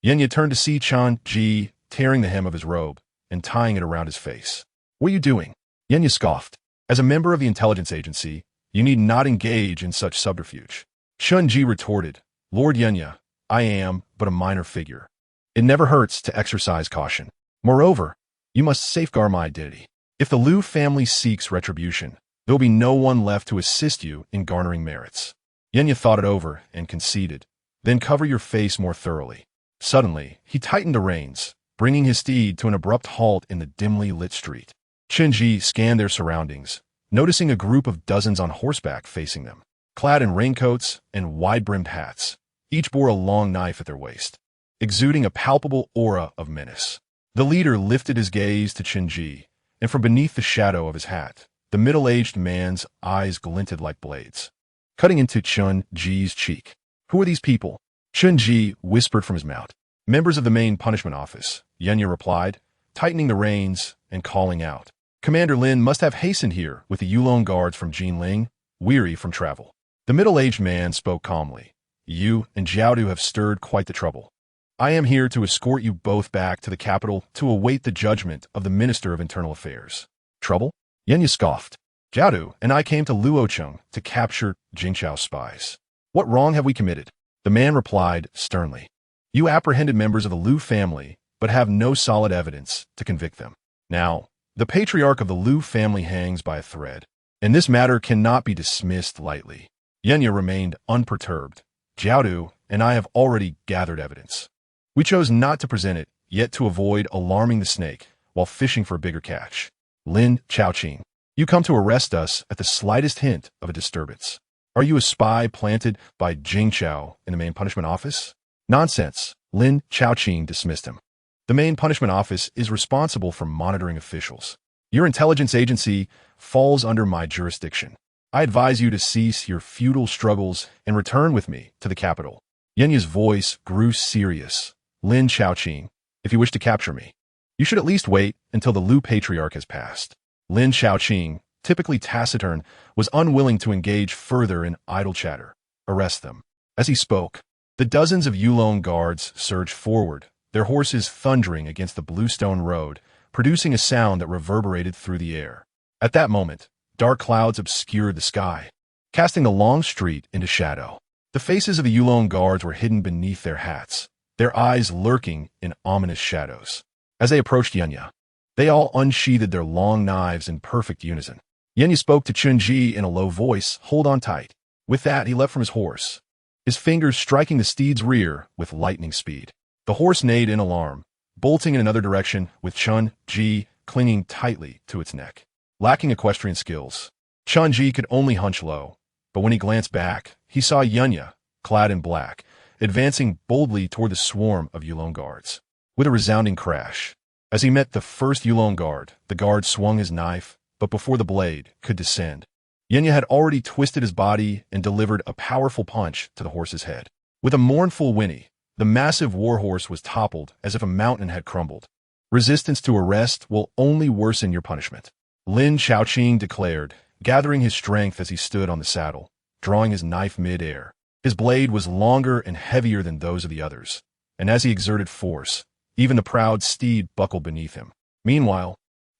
A: Yunya turned to see Qinji tearing the hem of his robe and tying it around his face. What are you doing? Yunya scoffed. As a member of the intelligence agency, you need not engage in such subterfuge. Qinji retorted, Lord Yunya, I am but a minor figure. It never hurts to exercise caution. Moreover, you must safeguard my identity. If the Lu family seeks retribution, there will be no one left to assist you in garnering merits. Yunya thought it over and conceded. Then cover your face more thoroughly. Suddenly, he tightened the reins, bringing his steed to an abrupt halt in the dimly lit street. Qinji scanned their surroundings, noticing a group of dozens on horseback facing them, clad in raincoats and wide-brimmed hats. Each bore a long knife at their waist, exuding a palpable aura of menace. The leader lifted his gaze to Qinji, and from beneath the shadow of his hat, the middle-aged man's eyes glinted like blades, cutting into Qinji's cheek. Who are these people? Qinji whispered from his mount. Members of the main punishment office, Yunya replied, tightening the reins and calling out. Commander Lin must have hastened here with the Yulong guards from Jinling, weary from travel. The middle-aged man spoke calmly. You and Jiaodu have stirred quite the trouble. I am here to escort you both back to the capital to await the judgment of the Minister of Internal Affairs. Trouble? Yunya scoffed. Jiaodu and I came to Luoyang to capture Jingchao spies. What wrong have we committed? The man replied sternly. You apprehended members of the Lu family, but have no solid evidence to convict them. Now, the patriarch of the Lu family hangs by a thread, and this matter cannot be dismissed lightly. Yunya remained unperturbed. Jiaodu and I have already gathered evidence. We chose not to present it, yet to avoid alarming the snake while fishing for a bigger catch. Lin Chaoqing, you come to arrest us at the slightest hint of a disturbance. Are you a spy planted by Jingchao in the main punishment office? Nonsense, Lin Chaoqing dismissed him. The main punishment office is responsible for monitoring officials. Your intelligence agency falls under my jurisdiction. I advise you to cease your futile struggles and return with me to the capital. Yenya's voice grew serious. Lin Chaoqing, if you wish to capture me, you should at least wait until the Lu Patriarch has passed. Lin Chaoqing, typically taciturn, was unwilling to engage further in idle chatter. Arrest them. As he spoke, the dozens of Luoyang guards surged forward, their horses thundering against the bluestone road, producing a sound that reverberated through the air. At that moment, dark clouds obscured the sky, casting the long street into shadow. The faces of the Luoyang guards were hidden beneath their hats, their eyes lurking in ominous shadows. As they approached Yenya, they all unsheathed their long knives in perfect unison. Yenya spoke to Chunji in a low voice, "Hold on tight." With that, he leapt from his horse, his fingers striking the steed's rear with lightning speed. The horse neighed in alarm, bolting in another direction with Chun-Ji clinging tightly to its neck. Lacking equestrian skills, Chun-Ji could only hunch low, but when he glanced back, he saw Yenya, clad in black, advancing boldly toward the swarm of Luoyang guards. With a resounding crash, as he met the first Luoyang guard, the guard swung his knife, but before the blade could descend, Yenya had already twisted his body and delivered a powerful punch to the horse's head. With a mournful whinny, the massive warhorse was toppled as if a mountain had crumbled. Resistance to arrest will only worsen your punishment, Lin Chaoqing declared, gathering his strength as he stood on the saddle, drawing his knife mid-air. His blade was longer and heavier than those of the others, and as he exerted force, even the proud steed buckled beneath him. Meanwhile,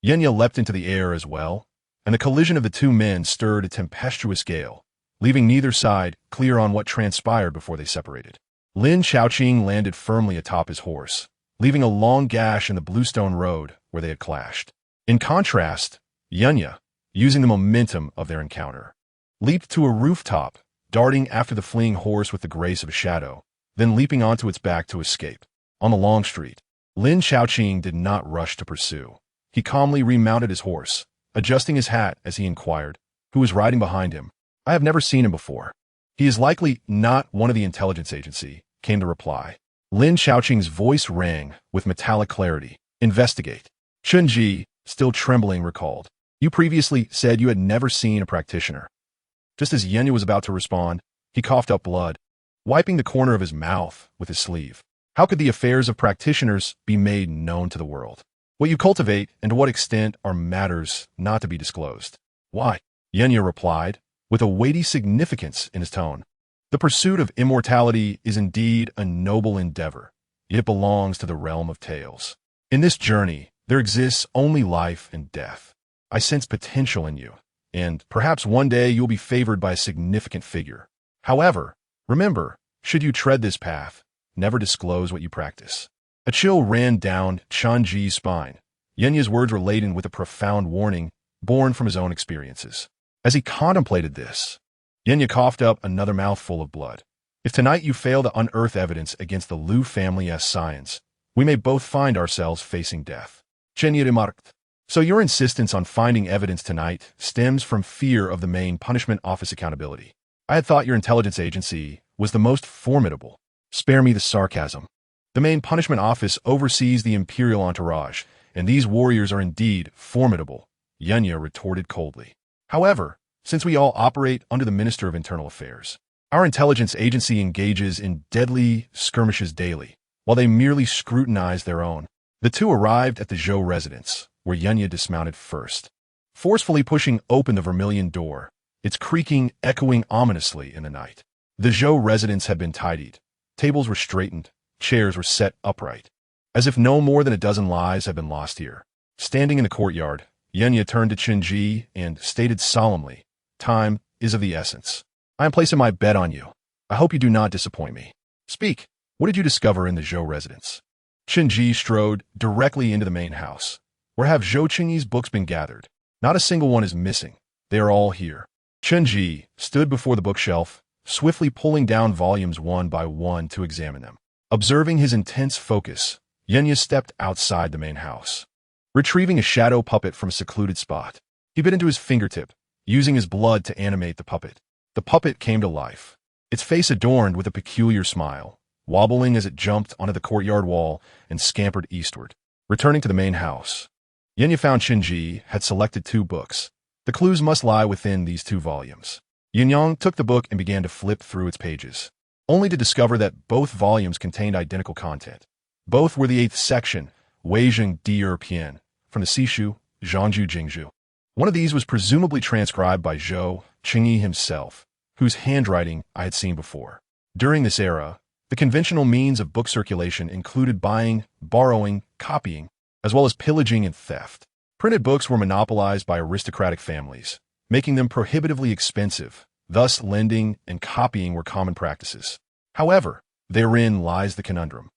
A: Yenya leapt into the air as well, and the collision of the two men stirred a tempestuous gale, leaving neither side clear on what transpired before they separated. Lin Chaoqing landed firmly atop his horse, leaving a long gash in the bluestone road where they had clashed. In contrast, Yenya, using the momentum of their encounter, leaped to a rooftop, darting after the fleeing horse with the grace of a shadow, then leaping onto its back to escape. On the long street, Lin Chaoqing did not rush to pursue. He calmly remounted his horse, adjusting his hat as he inquired, "Who is riding behind him? I have never seen him before." "He is likely not one of the intelligence agency," came the reply. Lin Chaoqing's voice rang with metallic clarity. "Investigate." Chunji, still trembling, recalled, "You previously said you had never seen a practitioner." Just as Yenya was about to respond, he coughed up blood, wiping the corner of his mouth with his sleeve. "How could the affairs of practitioners be made known to the world? What you cultivate and to what extent are matters not to be disclosed." "Why?" Yenya replied, with a weighty significance in his tone. "The pursuit of immortality is indeed a noble endeavor, yet it belongs to the realm of tales. In this journey, there exists only life and death. I sense potential in you, and perhaps one day you'll be favored by a significant figure. However, remember, should you tread this path, never disclose what you practice." A chill ran down Chunji's spine. Yenya's words were laden with a profound warning, born from his own experiences. As he contemplated this, Yenya coughed up another mouthful of blood. "If tonight you fail to unearth evidence against the Lu family as science, we may both find ourselves facing death." Chenya remarked. "So your insistence on finding evidence tonight stems from fear of the main punishment office accountability. I had thought your intelligence agency was the most formidable." "Spare me the sarcasm. The main punishment office oversees the imperial entourage, and these warriors are indeed formidable," Yenya retorted coldly. "However, since we all operate under the Minister of Internal Affairs, our intelligence agency engages in deadly skirmishes daily, while they merely scrutinize their own." The two arrived at the Zhou residence, where Yenya dismounted first, forcefully pushing open the vermilion door, its creaking echoing ominously in the night. The Zhou residence had been tidied. Tables were straightened, chairs were set upright, as if no more than a dozen lives had been lost here. Standing in the courtyard, Yenya turned to Chunji and stated solemnly, "Time is of the essence. I am placing my bet on you. I hope you do not disappoint me. Speak, what did you discover in the Zhou residence?" Chunji strode directly into the main house. "Where have Zhou Qingyi's books been gathered? Not a single one is missing. They are all here." Chunji stood before the bookshelf, swiftly pulling down volumes one by one to examine them. Observing his intense focus, Yenya stepped outside the main house. Retrieving a shadow puppet from a secluded spot, he bit into his fingertip, using his blood to animate the puppet. The puppet came to life, its face adorned with a peculiar smile, wobbling as it jumped onto the courtyard wall and scampered eastward. Returning to the main house, Yenya found Qinji had selected 2 books. The clues must lie within these 2 volumes. Yunyang took the book and began to flip through its pages, only to discover that both volumes contained identical content. Both were the 8th section, Weizheng Di Pian, from the Sishu, Zhangju Jingzhu. One of these was presumably transcribed by Zhou Qingyi himself, whose handwriting I had seen before. During this era, the conventional means of book circulation included buying, borrowing, copying, as well as pillaging and theft. Printed books were monopolized by aristocratic families, making them prohibitively expensive. Thus, lending and copying were common practices. However, therein lies the conundrum.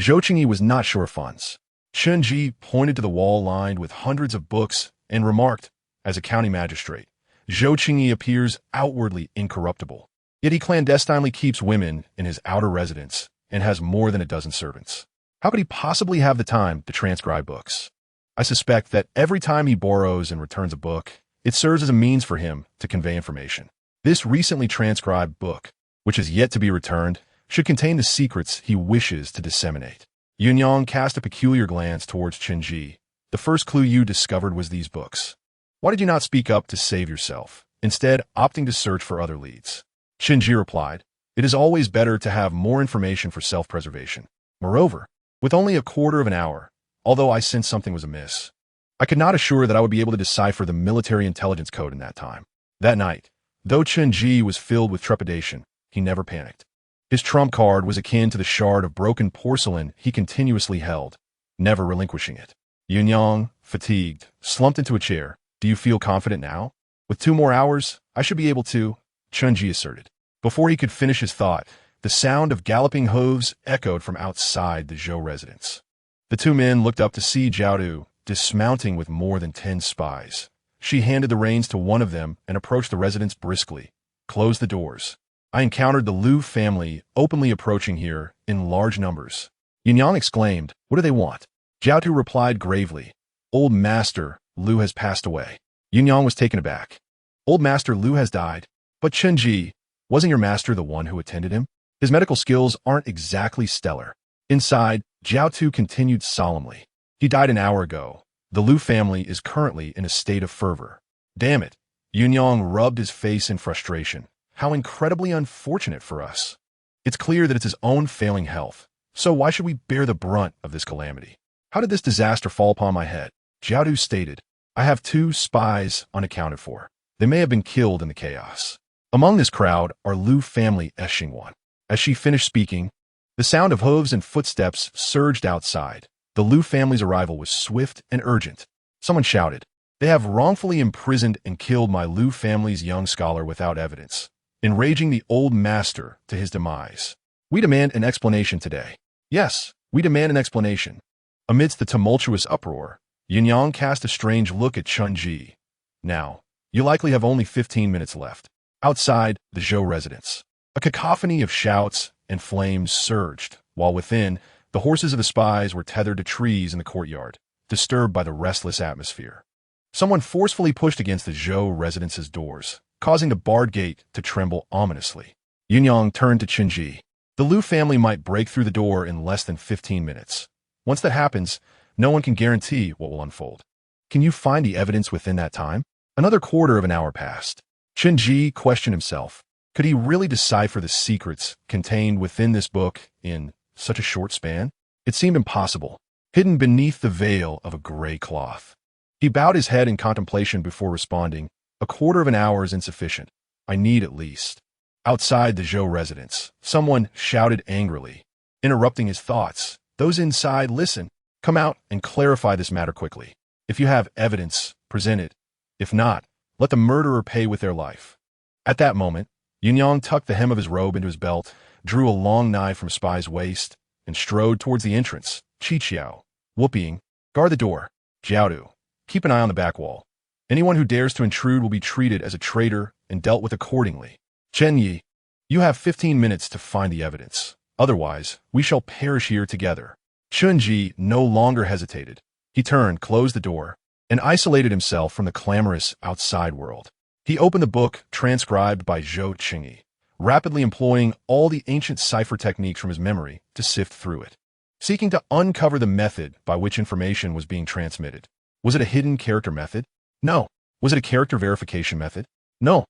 A: Zhou Qingyi was not sure of funds. Qinji pointed to the wall lined with hundreds of books and remarked, as a county magistrate, Zhou Qingyi appears outwardly incorruptible, yet he clandestinely keeps women in his outer residence and has more than a dozen servants. How could he possibly have the time to transcribe books? I suspect that every time he borrows and returns a book, it serves as a means for him to convey information. This recently transcribed book, which is yet to be returned, should contain the secrets he wishes to disseminate. Yunyang cast a peculiar glance towards Qinji. The first clue you discovered was these books. Why did you not speak up to save yourself, instead opting to search for other leads? Qinji replied, it is always better to have more information for self-preservation. Moreover, with only a quarter of an hour, although I sensed something was amiss, I could not assure that I would be able to decipher the military intelligence code in that time. That night, though Qinji was filled with trepidation, he never panicked. His trump card was akin to the shard of broken porcelain he continuously held, never relinquishing it. Yunyang, fatigued, slumped into a chair. Do you feel confident now? With 2 more hours, I should be able to, Qinji asserted. Before he could finish his thought, the sound of galloping hooves echoed from outside the Zhou residence. The 2 men looked up to see Jiaodu dismounting with more than 10 spies. She handed the reins to one of them and approached the residence briskly. Closed the doors. I encountered the Lu family openly approaching here in large numbers. Yunyang exclaimed, what do they want? Jiaodu replied gravely, Old Master Lu has passed away. Yunyang was taken aback. Old Master Lu has died? But Qinji, wasn't your master the one who attended him? His medical skills aren't exactly stellar. Inside, Jiaodu continued solemnly. He died an hour ago. The Lu family is currently in a state of fervor. Damn it. Yunyang rubbed his face in frustration. How incredibly unfortunate for us. It's clear that it's his own failing health. So why should we bear the brunt of this calamity? How did this disaster fall upon my head? Jiaodu stated, I have 2 spies unaccounted for. They may have been killed in the chaos. Among this crowd are Lu family Xingwan. As she finished speaking, the sound of hooves and footsteps surged outside. The Lu family's arrival was swift and urgent. Someone shouted, they have wrongfully imprisoned and killed my Lu family's young scholar without evidence, enraging the old master to his demise. We demand an explanation today. Yes, we demand an explanation. Amidst the tumultuous uproar, Yunyang cast a strange look at Qinji. Now, you likely have only 15 minutes left. Outside the Zhou residence, a cacophony of shouts and flames surged, while within, the horses of the spies were tethered to trees in the courtyard, disturbed by the restless atmosphere. Someone forcefully pushed against the Zhou residence's doors, causing the barred gate to tremble ominously. Yunyang turned to Qinji. The Lu family might break through the door in less than 15 minutes. Once that happens, no one can guarantee what will unfold. Can you find the evidence within that time? Another quarter of an hour passed. Qinji questioned himself. Could he really decipher the secrets contained within this book in such a short span? It seemed impossible, hidden beneath the veil of a gray cloth. He bowed his head in contemplation before responding, a quarter of an hour is insufficient. I need at least. Outside the Zhou residence, someone shouted angrily, interrupting his thoughts. Those inside, listen. Come out and clarify this matter quickly. If you have evidence, present it. If not, let the murderer pay with their life. At that moment, Yunyang tucked the hem of his robe into his belt, drew a long knife from Spy's waist, and strode towards the entrance. Qiqiao, whooping, guard the door. Jiaodu, keep an eye on the back wall. Anyone who dares to intrude will be treated as a traitor and dealt with accordingly. Chen, you have 15 minutes to find the evidence. Otherwise, we shall perish here together. Qinji no longer hesitated. He turned, closed the door, and isolated himself from the clamorous outside world. He opened the book transcribed by Zhou Qingyi, rapidly employing all the ancient cipher techniques from his memory to sift through it, seeking to uncover the method by which information was being transmitted. Was it a hidden character method? No. Was it a character verification method? No.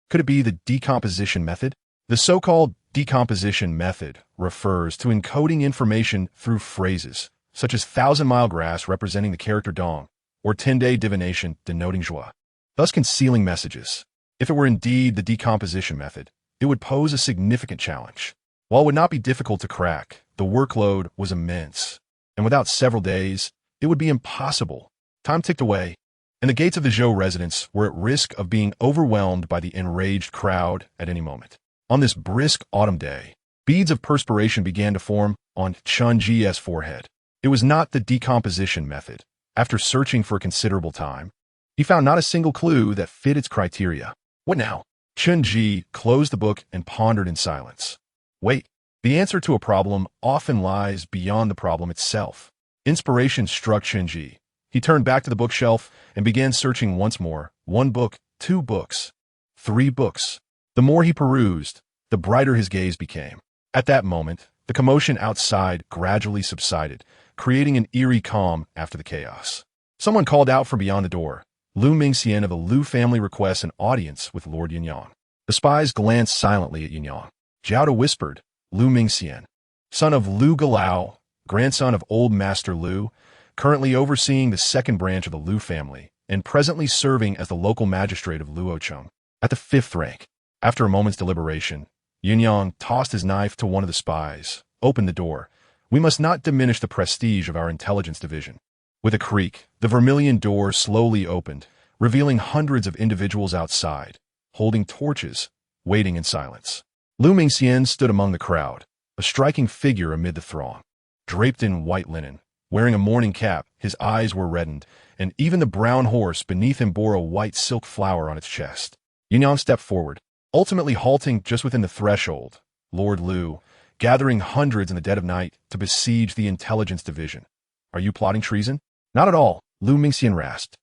A: Could it be the decomposition method? The so-called decomposition method refers to encoding information through phrases, such as thousand-mile grass representing the character dong, or 10-day divination denoting joie, thus concealing messages. If it were indeed the decomposition method, it would pose a significant challenge. While it would not be difficult to crack, the workload was immense, and without several days, it would be impossible. Time ticked away, and the gates of the Zhou residence were at risk of being overwhelmed by the enraged crowd at any moment. On this brisk autumn day, beads of perspiration began to form on Chun Ji's forehead. It was not the decomposition method. After searching for a considerable time, he found not a single clue that fit its criteria. What now? Chun Ji closed the book and pondered in silence. Wait, the answer to a problem often lies beyond the problem itself. Inspiration struck Chun Ji. He turned back to the bookshelf and began searching once more. 1 book, 2 books, 3 books. The more he perused, the brighter his gaze became. At that moment, the commotion outside gradually subsided, creating an eerie calm after the chaos. Someone called out from beyond the door. Lu Mingxian of the Lu family requests an audience with Lord Yunyang. The spies glanced silently at Yunyang. Jiao whispered, Lu Mingxian, son of Lu Galao, grandson of old Master Lu, currently overseeing the second branch of the Lu family, and presently serving as the local magistrate of Luoyang, at the 5th rank. After a moment's deliberation, Yunyang tossed his knife to one of the spies, opened the door. We must not diminish the prestige of our intelligence division. With a creak, the vermilion door slowly opened, revealing hundreds of individuals outside, holding torches, waiting in silence. Lu Mingxian stood among the crowd, a striking figure amid the throng. Draped in white linen, wearing a mourning cap, his eyes were reddened, and even the brown horse beneath him bore a white silk flower on its chest. Yunyang stepped forward, ultimately halting just within the threshold. Lord Lu, gathering hundreds in the dead of night to besiege the intelligence division. Are you plotting treason? Not at all, Lu Mingxian rasped,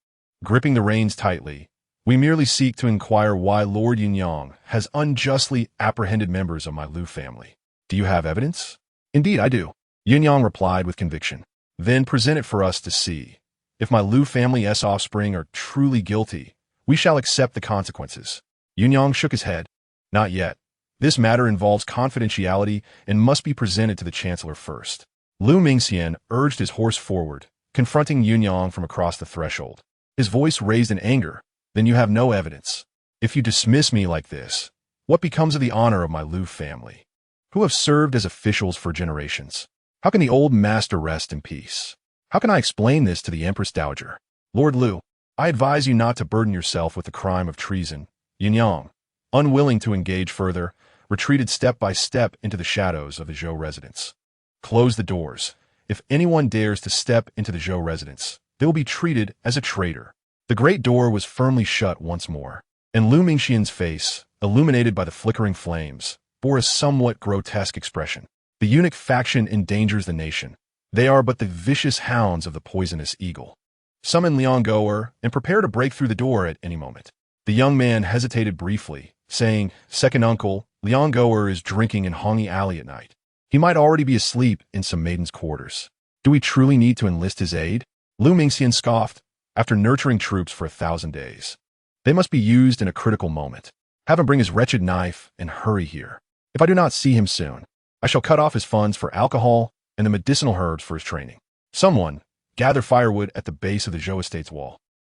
A: gripping the reins tightly. We merely seek to inquire why Lord Yunyang has unjustly apprehended members of my Lu family. Do you have evidence? Indeed, I do, Yunyang replied with conviction. Then present it for us to see. If my Lu family's offspring are truly guilty, we shall accept the consequences. Yunyang shook his head. Not yet. This matter involves confidentiality and must be presented to the chancellor first. Lu Mingxian urged his horse forward, confronting Yunyang from across the threshold. His voice raised in anger. Then you have no evidence. If you dismiss me like this, what becomes of the honor of my Lu family, who have served as officials for generations? How can the old master rest in peace? How can I explain this to the Empress Dowager? Lord Lu, I advise you not to burden yourself with the crime of treason. Yunyang, unwilling to engage further, retreated step by step into the shadows of the Zhou residence. Close the doors. If anyone dares to step into the Zhou residence, they will be treated as a traitor. The great door was firmly shut once more, and Lu Mingxian's face, illuminated by the flickering flames, bore a somewhat grotesque expression. The eunuch faction endangers the nation. They are but the vicious hounds of the poisonous eagle. Summon Liang Goer and prepare to break through the door at any moment. The young man hesitated briefly, saying, Second uncle, Liang Goer is drinking in Hongi Alley at night. He might already be asleep in some maiden's quarters. Do we truly need to enlist his aid? Lu Mingxian scoffed. After nurturing troops for 1,000 days, they must be used in a critical moment. Have him bring his wretched knife and hurry here. If I do not see him soon, I shall cut off his funds for alcohol and the medicinal herbs for his training. Someone, gather firewood at the base of the Zhou estate's wall.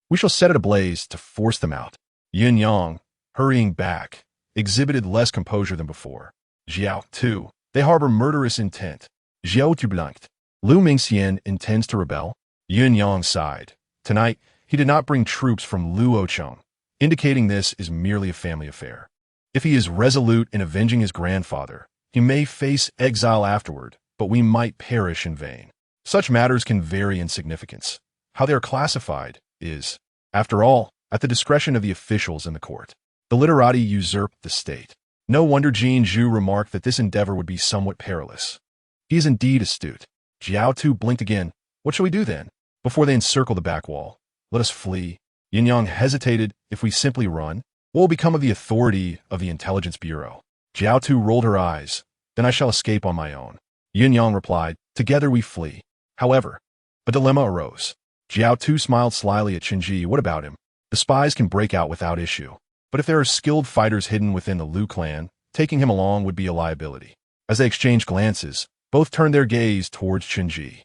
A: We shall set it ablaze to force them out. Yunyang, hurrying back, exhibited less composure than before. Jiao, too. They harbor murderous intent. Jiao tu blanked. Lu Mingxian intends to rebel? Yunyang sighed. Tonight, he did not bring troops from Luoyang, indicating this is merely a family affair. If he is resolute in avenging his grandfather, he may face exile afterward, but we might perish in vain. Such matters can vary in significance. How they are classified is, after all, at the discretion of the officials in the court. The literati usurp the state. No wonder Jin Zhu remarked that this endeavor would be somewhat perilous. He is indeed astute. Jiao Tu blinked again. What shall we do then? Before they encircle the back wall, let us flee. Yunyang hesitated. If we simply run, what will become of the authority of the Intelligence Bureau? Jiao Tu rolled her eyes. Then I shall escape on my own. Yin Yang replied, together we flee. However, a dilemma arose. Jiao Tu smiled slyly at Qinji. What about him? The spies can break out without issue. But if there are skilled fighters hidden within the Lu clan, taking him along would be a liability. As they exchanged glances, both turned their gaze towards Qinji.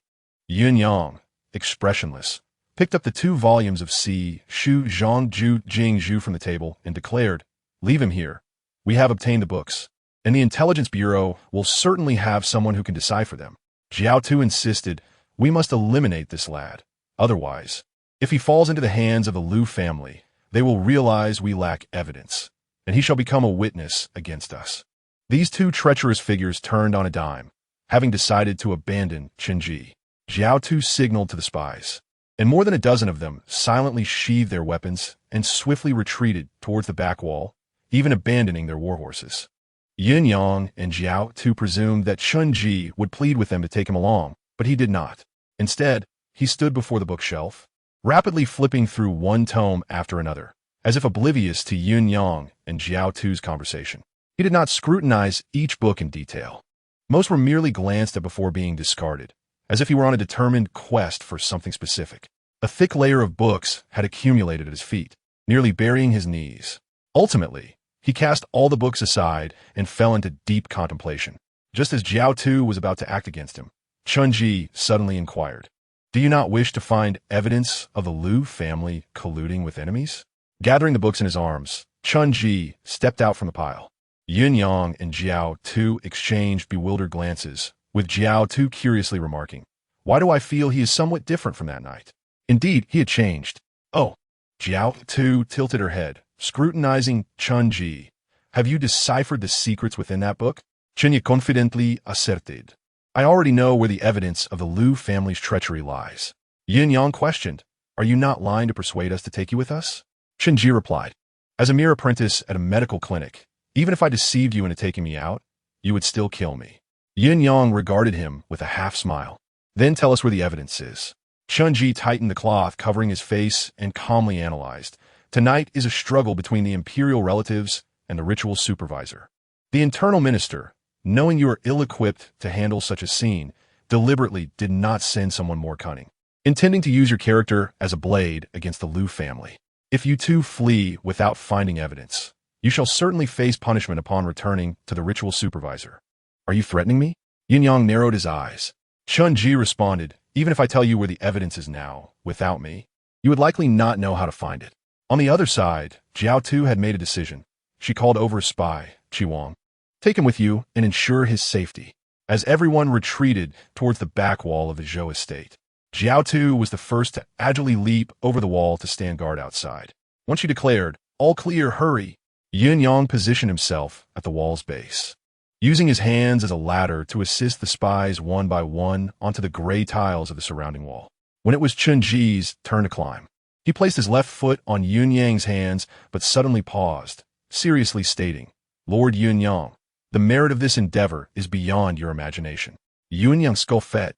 A: Yin Yang, expressionless, picked up the 2 volumes of Shu Zhang Ju Jing Zhu from the table and declared, leave him here. We have obtained the books, and the Intelligence Bureau will certainly have someone who can decipher them. Jiao Tu insisted, we must eliminate this lad. Otherwise, if he falls into the hands of the Lu family, they will realize we lack evidence, and he shall become a witness against us. These 2 treacherous figures turned on a dime, having decided to abandon Qinji. Jiao Tu signaled to the spies, and more than a dozen of them silently sheathed their weapons and swiftly retreated towards the back wall, even abandoning their warhorses. Yin Yang and Jiao Tu presumed that Qinji would plead with them to take him along, but he did not. Instead, he stood before the bookshelf, rapidly flipping through one tome after another, as if oblivious to Yin Yang and Jiao Tu's conversation. He did not scrutinize each book in detail. Most were merely glanced at before being discarded, as if he were on a determined quest for something specific. A thick layer of books had accumulated at his feet, nearly burying his knees. Ultimately, he cast all the books aside and fell into deep contemplation. Just as Jiao Tu was about to act against him, Qinji suddenly inquired, do you not wish to find evidence of the Lu family colluding with enemies? Gathering the books in his arms, Qinji stepped out from the pile. Yin Yang and Jiao Tu exchanged bewildered glances, with Jiao Tu curiously remarking, why do I feel he is somewhat different from that night? Indeed, he had changed. Oh, Jiao Tu tilted her head, scrutinizing Qinji. Have you deciphered the secrets within that book? Qinji confidently asserted. I already know where the evidence of the Lu family's treachery lies. Yin Yang questioned, are you not lying to persuade us to take you with us? Qinji replied, as a mere apprentice at a medical clinic, even if I deceived you into taking me out, you would still kill me. Yin Yang regarded him with a half smile. Then tell us where the evidence is. Qinji tightened the cloth covering his face and calmly analyzed. Tonight is a struggle between the imperial relatives and the ritual supervisor. The internal minister, knowing you are ill-equipped to handle such a scene, deliberately did not send someone more cunning, intending to use your character as a blade against the Lu family. If you 2 flee without finding evidence, you shall certainly face punishment upon returning to the ritual supervisor. Are you threatening me? Yin Yang narrowed his eyes. Qinji responded, even if I tell you where the evidence is now, without me, you would likely not know how to find it. On the other side, Jiao Tu had made a decision. She called over a spy, Qiwang. Take him with you and ensure his safety. As everyone retreated towards the back wall of the Zhou estate, Jiao Tu was the first to agilely leap over the wall to stand guard outside. Once she declared, all clear, hurry, Yin Yang positioned himself at the wall's base, using his hands as a ladder to assist the spies one by one onto the gray tiles of the surrounding wall. When it was Qinji's turn to climb, he placed his left foot on Yin Yang's hands but suddenly paused, seriously stating, Lord Yin Yang, the merit of this endeavor is beyond your imagination. Yin Yang scoffed.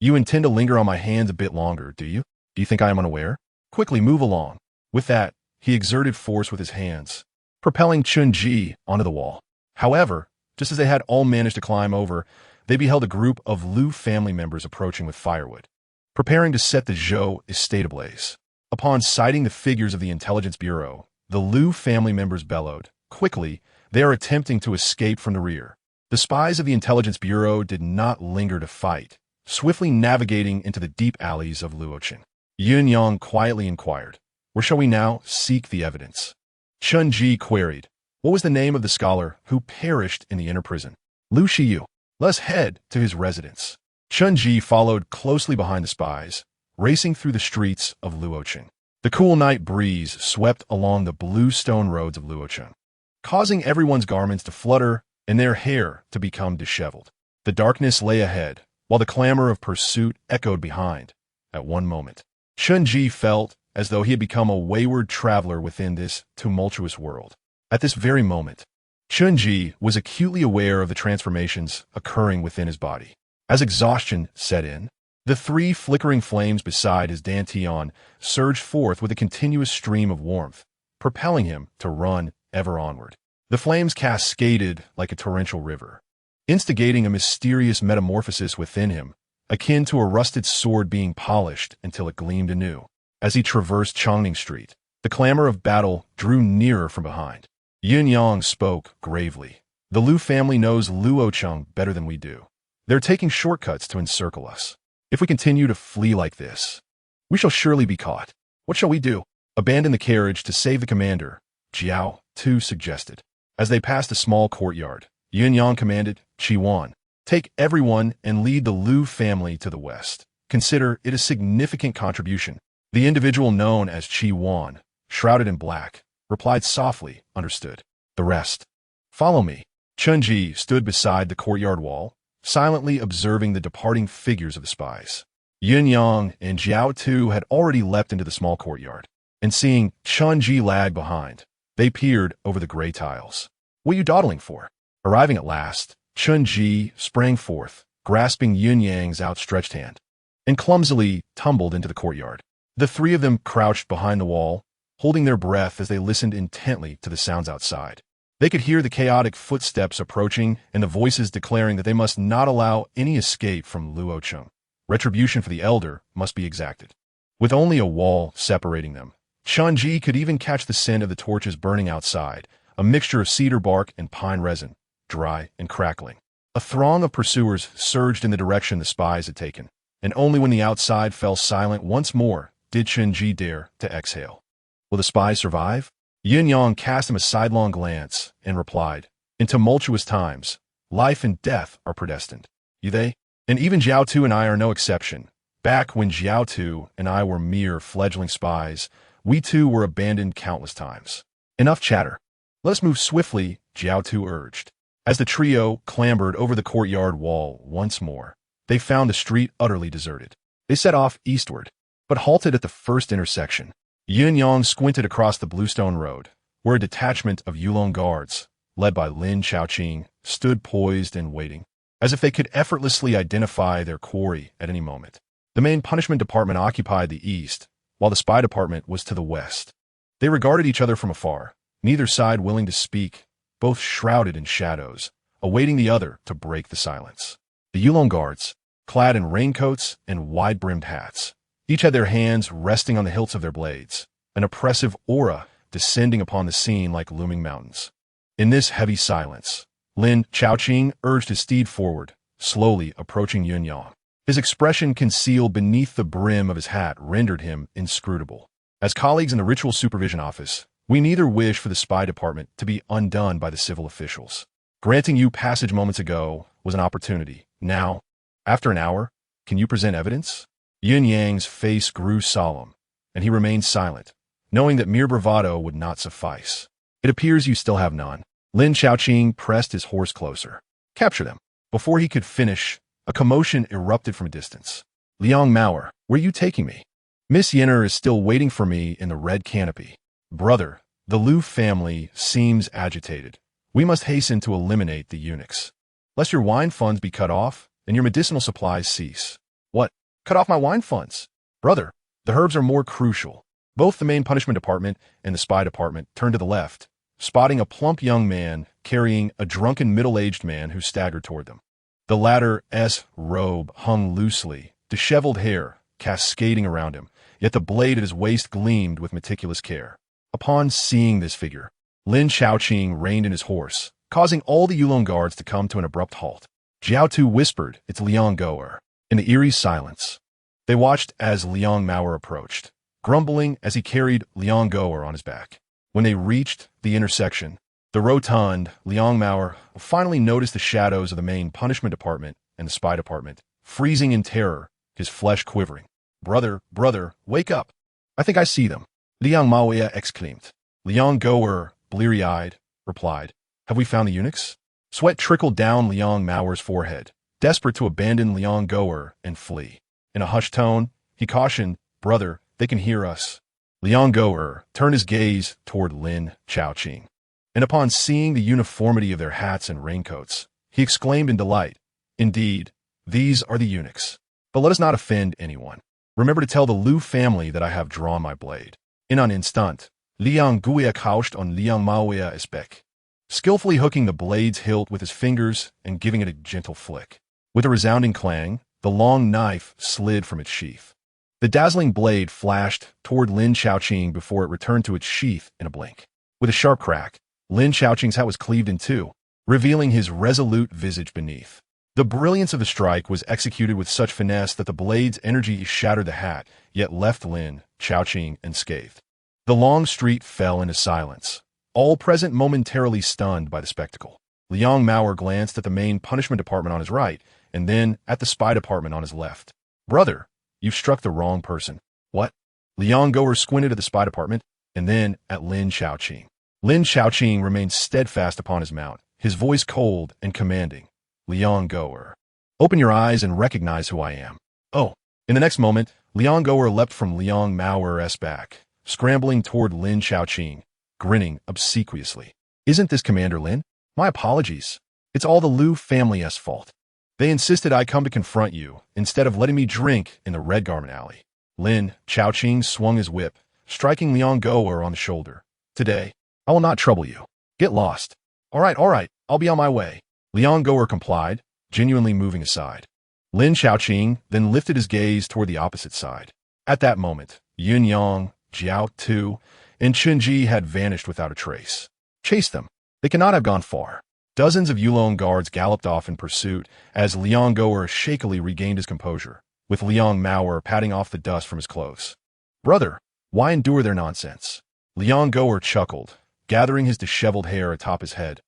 A: You intend to linger on my hands a bit longer, do you? Do you think I am unaware? Quickly move along. With that, he exerted force with his hands, propelling Qinji onto the wall. However, just as they had all managed to climb over, they beheld a group of Lu family members approaching with firewood, preparing to set the Zhou estate ablaze. Upon sighting the figures of the Intelligence Bureau, the Lu family members bellowed, quickly, they are attempting to escape from the rear. The spies of the Intelligence Bureau did not linger to fight, swiftly navigating into the deep alleys of Luoyang. Yin Yang quietly inquired, where shall we now seek the evidence? Qinji queried, what was the name of the scholar who perished in the inner prison? Lu Shiyu. Let's head to his residence. Qinji followed closely behind the spies, racing through the streets of Luoyang. The cool night breeze swept along the bluestone roads of Luoyang, causing everyone's garments to flutter and their hair to become disheveled. The darkness lay ahead, while the clamor of pursuit echoed behind. At one moment, Qinji felt as though he had become a wayward traveler within this tumultuous world. At this very moment, Qinji was acutely aware of the transformations occurring within his body. As exhaustion set in, the 3 flickering flames beside his dantian surged forth with a continuous stream of warmth, propelling him to run ever onward. The flames cascaded like a torrential river, instigating a mysterious metamorphosis within him, akin to a rusted sword being polished until it gleamed anew. As he traversed Chongning Street, the clamor of battle drew nearer from behind. Yuanyang spoke gravely. The Lu family knows Luocheng better than we do. They're taking shortcuts to encircle us. If we continue to flee like this, we shall surely be caught. What shall we do? Abandon the carriage to save the commander, Jiao Tu suggested. As they passed a small courtyard, Yuanyang commanded, Wan, take everyone and lead the Lu family to the west. Consider it a significant contribution. The individual known as Wan, shrouded in black, replied softly, understood. The rest. Follow me. Chunji stood beside the courtyard wall, silently observing the departing figures of the spies. Yuanyang and Jiao Tu had already leapt into the small courtyard, and seeing Chunji lag behind, they peered over the gray tiles. What are you dawdling for? Arriving at last, Chunji sprang forth, grasping Yuanyang's outstretched hand, and clumsily tumbled into the courtyard. The three of them crouched behind the wall, holding their breath as they listened intently to the sounds outside. They could hear the chaotic footsteps approaching and the voices declaring that they must not allow any escape from Luocheng. Retribution for the elder must be exacted. With only a wall separating them, Chunji could even catch the scent of the torches burning outside, a mixture of cedar bark and pine resin, dry and crackling. A throng of pursuers surged in the direction the spies had taken, and only when the outside fell silent once more did Chunji dare to exhale. Will the spies survive? Yuanyang cast him a sidelong glance and replied, in tumultuous times, life and death are predestined. They? And even Jiao Tu and I are no exception. Back when Jiao Tu and I were mere fledgling spies, we too were abandoned countless times. Enough chatter. Let us move swiftly, Jiao Tu urged. As the trio clambered over the courtyard wall once more, they found the street utterly deserted. They set off eastward, but halted at the first intersection. Yuanyang squinted across the bluestone road, where a detachment of Yulong guards, led by Lin Chaoqing, stood poised and waiting, as if they could effortlessly identify their quarry at any moment. The main punishment department occupied the east, while the spy department was to the west. They regarded each other from afar, neither side willing to speak, both shrouded in shadows, awaiting the other to break the silence. The Yulong guards, clad in raincoats and wide-brimmed hats, each had their hands resting on the hilts of their blades, an oppressive aura descending upon the scene like looming mountains. In this heavy silence, Lin Chaoqing urged his steed forward, slowly approaching Yuanyang. His expression concealed beneath the brim of his hat rendered him inscrutable. As colleagues in the Ritual Supervision Office, we neither wish for the spy department to be undone by the civil officials. Granting you passage moments ago was an opportunity. Now, after an hour, can you present evidence? Yuanyang's face grew solemn, and he remained silent, knowing that mere bravado would not suffice. It appears you still have none. Lin Chaoqing pressed his horse closer. Capture them. Before he could finish, a commotion erupted from a distance. Liang Mauer, where are you taking me? Miss Yenner is still waiting for me in the red canopy. Brother, the Lu family seems agitated. We must hasten to eliminate the eunuchs. Lest your wine funds be cut off and your medicinal supplies cease. What? Cut off my wine funds? Brother, the herbs are more crucial. Both the main punishment department and the spy department turned to the left, spotting a plump young man carrying a drunken middle-aged man who staggered toward them. The latter's robe hung loosely, disheveled hair cascading around him, yet the blade at his waist gleamed with meticulous care. Upon seeing this figure, Lin Chaoqing reined in his horse, causing all the Yulong guards to come to an abrupt halt. Jiao Tu whispered, "It's Liang Goer." In the eerie silence, they watched as Liang Mauer approached, grumbling as he carried Liang Goer on his back. When they reached the intersection, the rotund Liang Mauer finally noticed the shadows of the main punishment department and the spy department, freezing in terror, his flesh quivering. Brother, wake up. I think I see them. Liang Mauer exclaimed. Liang Goer, bleary-eyed, replied, Have we found the eunuchs? Sweat trickled down Liang Mauer's forehead, desperate to abandon Liang Goer and flee. In a hushed tone, he cautioned, Brother, they can hear us. Liang Goer turned his gaze toward Lin Chaoqing, and upon seeing the uniformity of their hats and raincoats, he exclaimed in delight, Indeed, these are the eunuchs. But let us not offend anyone. Remember to tell the Lu family that I have drawn my blade. In an instant, Liang Guia couched on Liang Mauer es Beck. skillfully hooking the blade's hilt with his fingers and giving it a gentle flick. With a resounding clang, the long knife slid from its sheath. The dazzling blade flashed toward Lin Xiaoqing before it returned to its sheath in a blink. With a sharp crack, Lin Xiaoqing's hat was cleaved in two, revealing his resolute visage beneath. The brilliance of the strike was executed with such finesse that the blade's energy shattered the hat, yet left Lin Xiaoqing unscathed. The long street fell into silence, all present momentarily stunned by the spectacle. Liang Mauer glanced at the main punishment department on his right, and then at the spy department on his left. "Brother, you've struck the wrong person." "What?" Liang Goer squinted at the spy department, and then at Lin Xiaoqing. Lin Xiaoqing remained steadfast upon his mount, his voice cold and commanding. "Liang Goer, open your eyes and recognize who I am." "Oh." In the next moment, Liang Goer leapt from Liang Mauer's back, scrambling toward Lin Xiaoqing, grinning obsequiously. "Isn't this Commander Lin? My apologies. It's all the Liu family's fault. They insisted I come to confront you, instead of letting me drink in the Red Garment Alley." Lin Xiaoqing swung his whip, striking Liang Goer on the shoulder. "Today, I will not trouble you. Get lost." All right, I'll be on my way." Liang Goer complied, genuinely moving aside. Lin Xiaoqing then lifted his gaze toward the opposite side. At that moment, Yun Yang, Jiao Tu, and Chun Ji had vanished without a trace. "Chase them. They cannot have gone far." Dozens of Yulong guards galloped off in pursuit as Liang Goer shakily regained his composure, with Liang Mauer patting off the dust from his clothes. "Brother, why endure their nonsense?" Liang Goer chuckled, gathering his disheveled hair atop his head.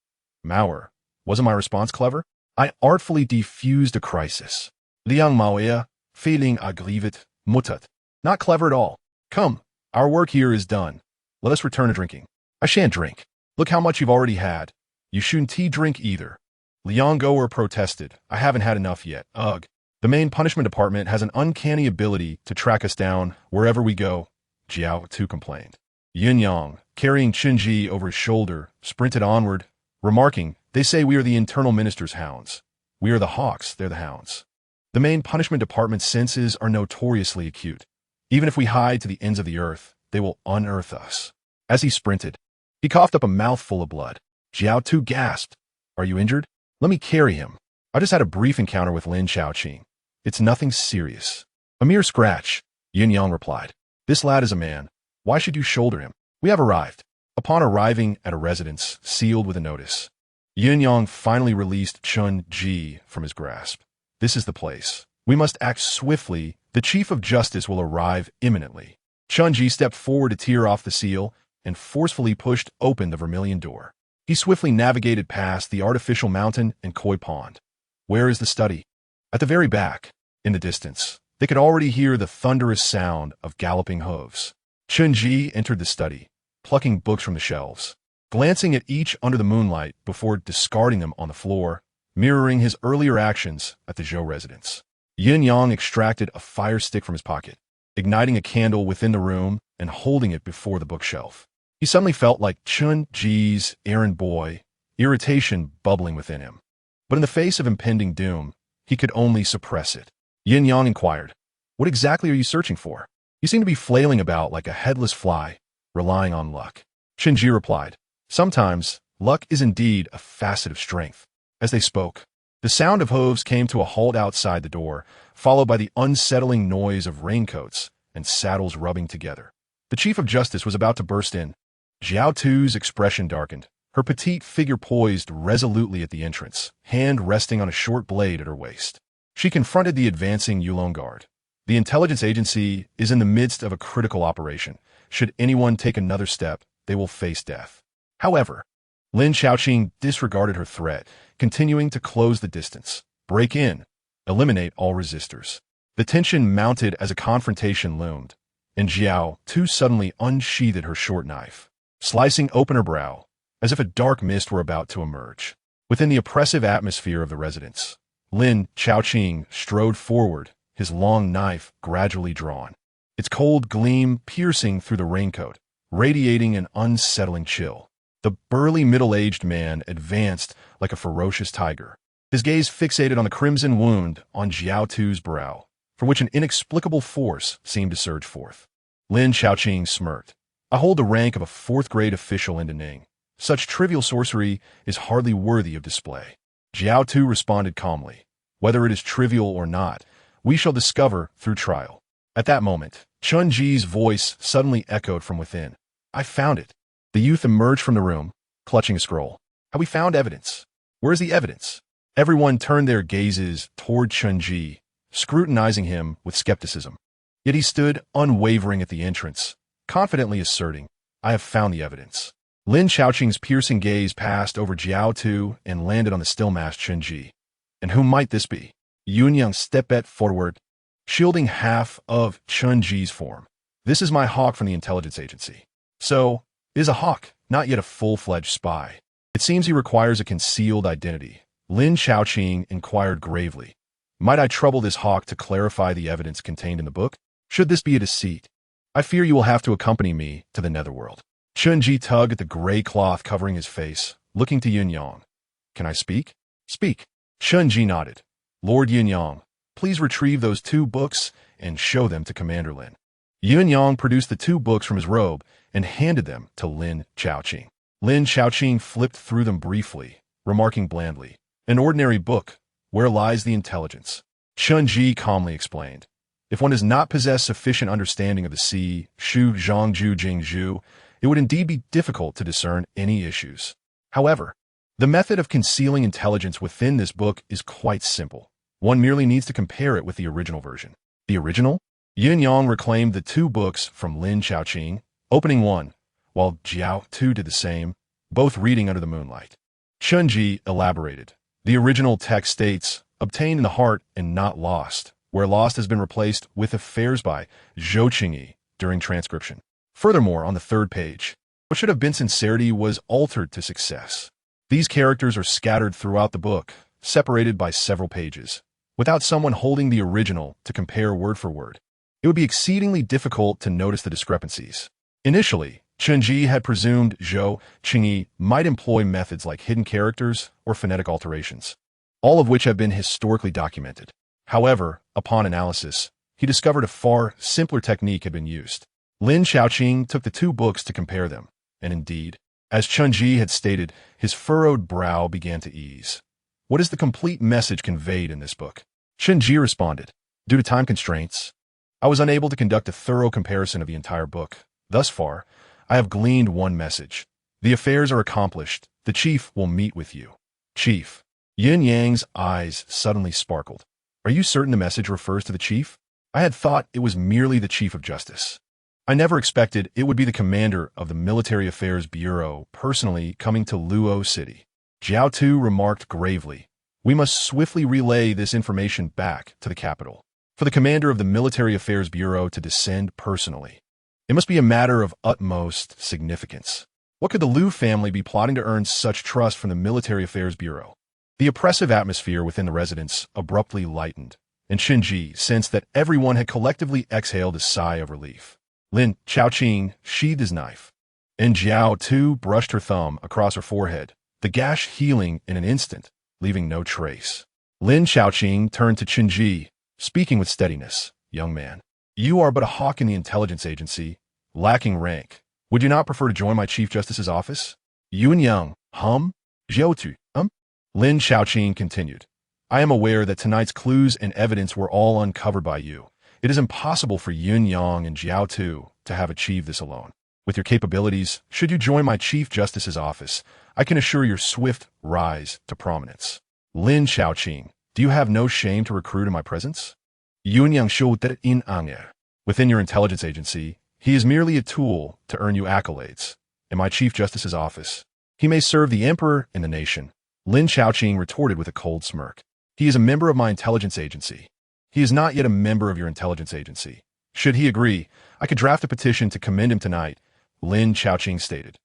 A: "Mauer, wasn't my response clever? I artfully defused a crisis. Liang Maoya, feeling aggrieved, mutat. Not clever at all. Come, our work here is done. Let us return to drinking." "I shan't drink. Look how much you've already had. You shouldn't drink either." Liang Goer protested. "I haven't had enough yet. Ugh. The main punishment department has an uncanny ability to track us down wherever we go," Jiao Tu complained. Yun Yang, carrying Chun Ji over his shoulder, sprinted onward, remarking, "They say we are the internal minister's hounds. We are the hawks, they're the hounds. The main punishment department's senses are notoriously acute. Even if we hide to the ends of the earth, they will unearth us." As he sprinted, he coughed up a mouthful of blood. Jiao Tu gasped. "Are you injured? Let me carry him. I just had a brief encounter with Lin Xiaoqing. It's nothing serious." "A mere scratch," Yun Yang replied. "This lad is a man. Why should you shoulder him? We have arrived." Upon arriving at a residence sealed with a notice, Yun Yang finally released Chun Ji from his grasp. "This is the place. We must act swiftly. The Chief of Justice will arrive imminently." Chun Ji stepped forward to tear off the seal and forcefully pushed open the vermilion door. He swiftly navigated past the artificial mountain and koi pond. "Where is the study?" "At the very back." In the distance, they could already hear the thunderous sound of galloping hooves. Chun Ji entered the study, plucking books from the shelves, glancing at each under the moonlight before discarding them on the floor, mirroring his earlier actions at the Zhou residence. Yin Yang extracted a fire stick from his pocket, igniting a candle within the room and holding it before the bookshelf. He suddenly felt like Chun Ji's errand boy, irritation bubbling within him. But in the face of impending doom, he could only suppress it. Yin Yang inquired, "What exactly are you searching for? You seem to be flailing about like a headless fly, relying on luck." Chun Ji replied, "Sometimes, luck is indeed a facet of strength." As they spoke, the sound of hooves came to a halt outside the door, followed by the unsettling noise of raincoats and saddles rubbing together. The Chief of Justice was about to burst in. Jiao Tu's expression darkened, her petite figure poised resolutely at the entrance, hand resting on a short blade at her waist. She confronted the advancing Yulong Guard. The intelligence agency is in the midst of a critical operation. Should anyone take another step, they will face death. However, Lin Xiaoqing disregarded her threat, continuing to close the distance, break in, eliminate all resistors. The tension mounted as a confrontation loomed, and Jiao Tu suddenly unsheathed her short knife, slicing open her brow, as if a dark mist were about to emerge. Within the oppressive atmosphere of the residence, Lin Xiaoqing strode forward, his long knife gradually drawn, its cold gleam piercing through the raincoat, radiating an unsettling chill. The burly middle-aged man advanced like a ferocious tiger, his gaze fixated on the crimson wound on Jiao Tu's brow, from which an inexplicable force seemed to surge forth. Lin Xiaoqing smirked. "I hold the rank of a fourth-grade official in Daning. Such trivial sorcery is hardly worthy of display. Jiao Tu responded calmly. Whether it is trivial or not, we shall discover through trial. At that moment, Chun Ji's voice suddenly echoed from within. I found it. The youth emerged from the room, clutching a scroll. Have we found evidence? Where is the evidence? Everyone turned their gazes toward Chun Ji, scrutinizing him with skepticism. Yet he stood unwavering at the entrance, confidently asserting, I have found the evidence. Lin Xiaoqing's piercing gaze passed over Jiao Tu and landed on the still-masked Chun Ji. And who might this be? Yuanyang stepped forward, shielding half of Chun Ji's form. This is my hawk from the intelligence agency. So, it is a hawk, not yet a full-fledged spy. It seems he requires a concealed identity. Lin Xiaoqing inquired gravely. Might I trouble this hawk to clarify the evidence contained in the book? Should this be a deceit? I fear you will have to accompany me to the netherworld. Chun Ji tugged at the gray cloth covering his face, looking to Yuanyang. Can I speak? Speak. Chun Ji nodded. Lord Yuanyang, please retrieve those 2 books and show them to Commander Lin. Yuanyang produced the 2 books from his robe and handed them to Lin Xiaoqing. Lin Xiaoqing flipped through them briefly, remarking blandly, An ordinary book. Where lies the intelligence? Chun Ji calmly explained. If one does not possess sufficient understanding of the sea, Shu Zhangju Jingzhu, it would indeed be difficult to discern any issues. However, the method of concealing intelligence within this book is quite simple. One merely needs to compare it with the original version. The original? Yuanyang reclaimed the 2 books from Lin Xiaoqing, opening one, while Jiao Tu did the same, both reading under the moonlight. Chun Ji elaborated. The original text states, obtained in the heart and not lost, where lost has been replaced with affairs by Zhou Qingyi during transcription. Furthermore, on the 3rd page, what should have been sincerity was altered to success. These characters are scattered throughout the book, separated by several pages. Without someone holding the original to compare word for word, it would be exceedingly difficult to notice the discrepancies. Initially, Chun Ji had presumed Zhou Qingyi might employ methods like hidden characters or phonetic alterations, all of which have been historically documented. However, upon analysis, he discovered a far simpler technique had been used. Lin Xiaoqing took the 2 books to compare them, and indeed, as Chun Ji had stated, his furrowed brow began to ease. What is the complete message conveyed in this book? Chun Ji responded. Due to time constraints, I was unable to conduct a thorough comparison of the entire book. Thus far, I have gleaned one message. The affairs are accomplished. The chief will meet with you. Chief. Yuanyang's eyes suddenly sparkled. Are you certain the message refers to the chief? I had thought it was merely the chief of justice. I never expected it would be the commander of the Military Affairs Bureau personally coming to Luo City. Jiao Tu remarked gravely, we must swiftly relay this information back to the capital. For the commander of the Military Affairs Bureau to descend personally, it must be a matter of utmost significance. What could the Liu family be plotting to earn such trust from the Military Affairs Bureau? The oppressive atmosphere within the residence abruptly lightened, and Chun Ji sensed that everyone had collectively exhaled a sigh of relief. Lin Xiaoqing sheathed his knife, and Jiao Tu brushed her thumb across her forehead, the gash healing in an instant, leaving no trace. Lin Xiaoqing turned to Chun Ji, speaking with steadiness. Young man, you are but a hawk in the intelligence agency, lacking rank. Would you not prefer to join my Chief Justice's office? Yuanyang, Jiao Tu, Lin Xiaoqing continued. I am aware that tonight's clues and evidence were all uncovered by you. It is impossible for Yuanyang and Jiao Tu to have achieved this alone. With your capabilities, should you join my Chief Justice's office, I can assure your swift rise to prominence. Lin Xiaoqing, do you have no shame to recruit in my presence? Yuanyang showed that in Ang'er. Within your intelligence agency, he is merely a tool to earn you accolades. In my Chief Justice's office, he may serve the emperor and the nation. Lin Xiaoqing retorted with a cold smirk. He is a member of my intelligence agency. He is not yet a member of your intelligence agency. Should he agree, I could draft a petition to commend him tonight, Lin Xiaoqing stated.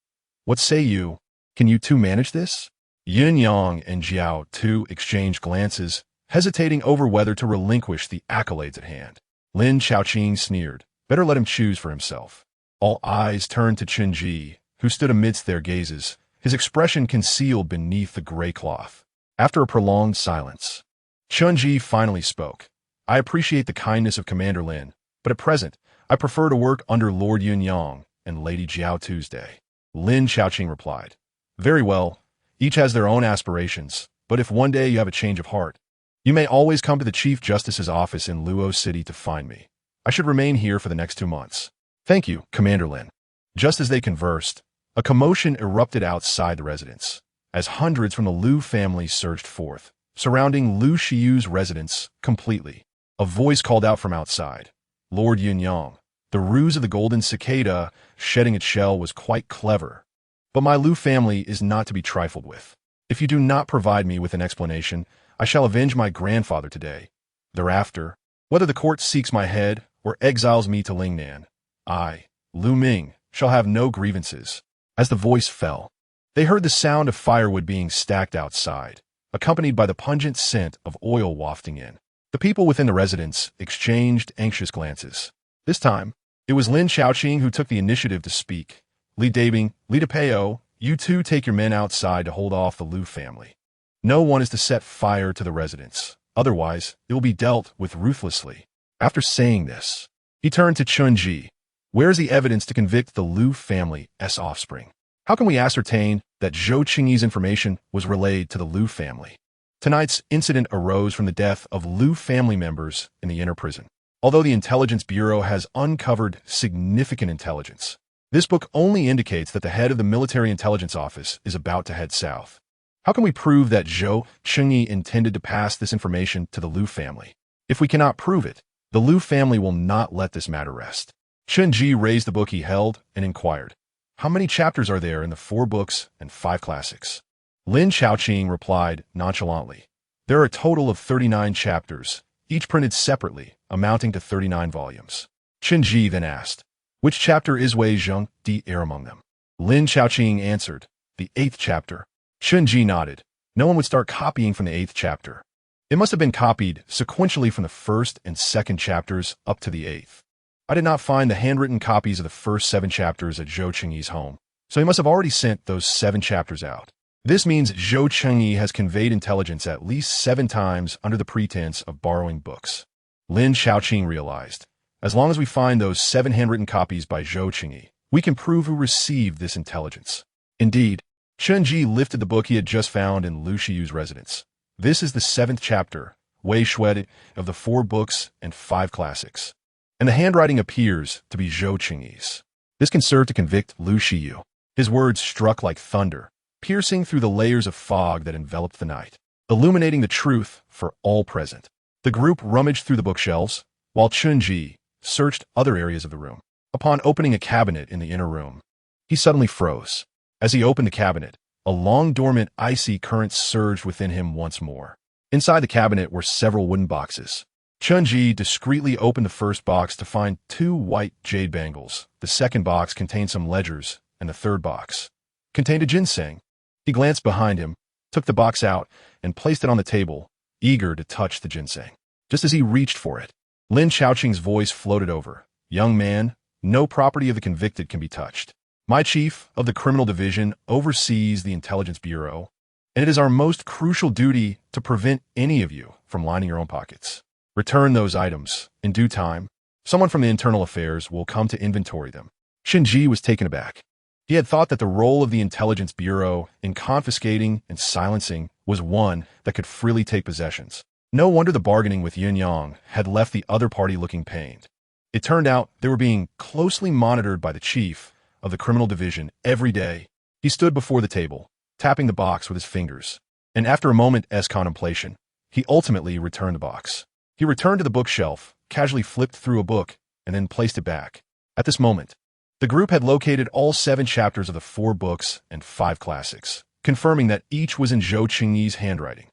A: What say you? Can you two manage this? Yuanyang and Jiao Tu exchanged glances, hesitating over whether to relinquish the accolades at hand. Lin Xiaoqing sneered. Better let him choose for himself. All eyes turned to Chun Ji, who stood amidst their gazes, his expression concealed beneath the gray cloth. After a prolonged silence, Chun Ji finally spoke. I appreciate the kindness of Commander Lin, but at present, I prefer to work under Lord Yuanyang and Lady Jiao Tuesday. Lin Xiaoqing replied. Very well. Each has their own aspirations, but if one day you have a change of heart, you may always come to the Chief Justice's office in Luo City to find me. I should remain here for the next 2 months. Thank you, Commander Lin. Just as they conversed, a commotion erupted outside the residence, as hundreds from the Lu family surged forth, surrounding Lu Shiyu's residence completely. A voice called out from outside. Lord Yunyang, the ruse of the golden cicada shedding its shell was quite clever. But my Lu family is not to be trifled with. If you do not provide me with an explanation, I shall avenge my grandfather today. Thereafter, whether the court seeks my head or exiles me to Lingnan, I, Lu Ming, shall have no grievances. As the voice fell, they heard the sound of firewood being stacked outside, accompanied by the pungent scent of oil wafting in. The people within the residence exchanged anxious glances. This time, it was Lin Xiaoqing who took the initiative to speak. Li Dabing, Li Depeo, you two take your men outside to hold off the Lu family. No one is to set fire to the residence, otherwise it will be dealt with ruthlessly. After saying this, he turned to Chunji. Where is the evidence to convict the Lu family's offspring? How can we ascertain that Zhou Qingyi's information was relayed to the Lu family? Tonight's incident arose from the death of Lu family members in the inner prison. Although the Intelligence Bureau has uncovered significant intelligence, this book only indicates that the head of the Military Intelligence Office is about to head south. How can we prove that Zhou Qingyi intended to pass this information to the Lu family? If we cannot prove it, the Lu family will not let this matter rest. Chunji raised the book he held and inquired, how many chapters are there in the 4 books and 5 classics? Lin Xiaoqing replied nonchalantly, there are a total of 39 chapters, each printed separately, amounting to 39 volumes. Chunji then asked, which chapter is Wei Zheng Di Air among them? Lin Xiaoqing answered, the 8th chapter. Chunji nodded. No one would start copying from the 8th chapter. It must have been copied sequentially from the 1st and 2nd chapters up to the 8th. I did not find the handwritten copies of the first 7 chapters at Zhou Qingyi's home, so he must have already sent those 7 chapters out. This means Zhou Qingyi has conveyed intelligence at least 7 times under the pretense of borrowing books. Lin Xiaoqing realized, as long as we find those 7 handwritten copies by Zhou Qingyi, we can prove who received this intelligence. Indeed, Chunji lifted the book he had just found in Lu Shiyu's residence. This is the 7th chapter, Wei Shued, of the 4 books and 5 classics. And the handwriting appears to be Zhou Qingyi's. This can serve to convict Lu Shiyu. His words struck like thunder, piercing through the layers of fog that enveloped the night, illuminating the truth for all present. The group rummaged through the bookshelves, while Chunji searched other areas of the room. Upon opening a cabinet in the inner room, he suddenly froze. As he opened the cabinet, a long-dormant icy current surged within him once more. Inside the cabinet were several wooden boxes. Chunji discreetly opened the first box to find 2 white jade bangles. The second box contained some ledgers, and the third box contained a ginseng. He glanced behind him, took the box out, and placed it on the table, eager to touch the ginseng. Just as he reached for it, Lin Xiaoqing's voice floated over. Young man, no property of the convicted can be touched. My chief of the criminal division oversees the Intelligence Bureau, and it is our most crucial duty to prevent any of you from lining your own pockets. Return those items. In due time, someone from the internal affairs will come to inventory them. Shinji was taken aback. He had thought that the role of the Intelligence Bureau in confiscating and silencing was one that could freely take possessions. No wonder the bargaining with Yunyang had left the other party looking pained. It turned out they were being closely monitored by the chief of the criminal division every day. He stood before the table, tapping the box with his fingers, and after a moment's contemplation, he ultimately returned the box. He returned to the bookshelf, casually flipped through a book, and then placed it back. At this moment, the group had located all 7 chapters of the 4 books and 5 classics, confirming that each was in Zhou Qingyi's handwriting.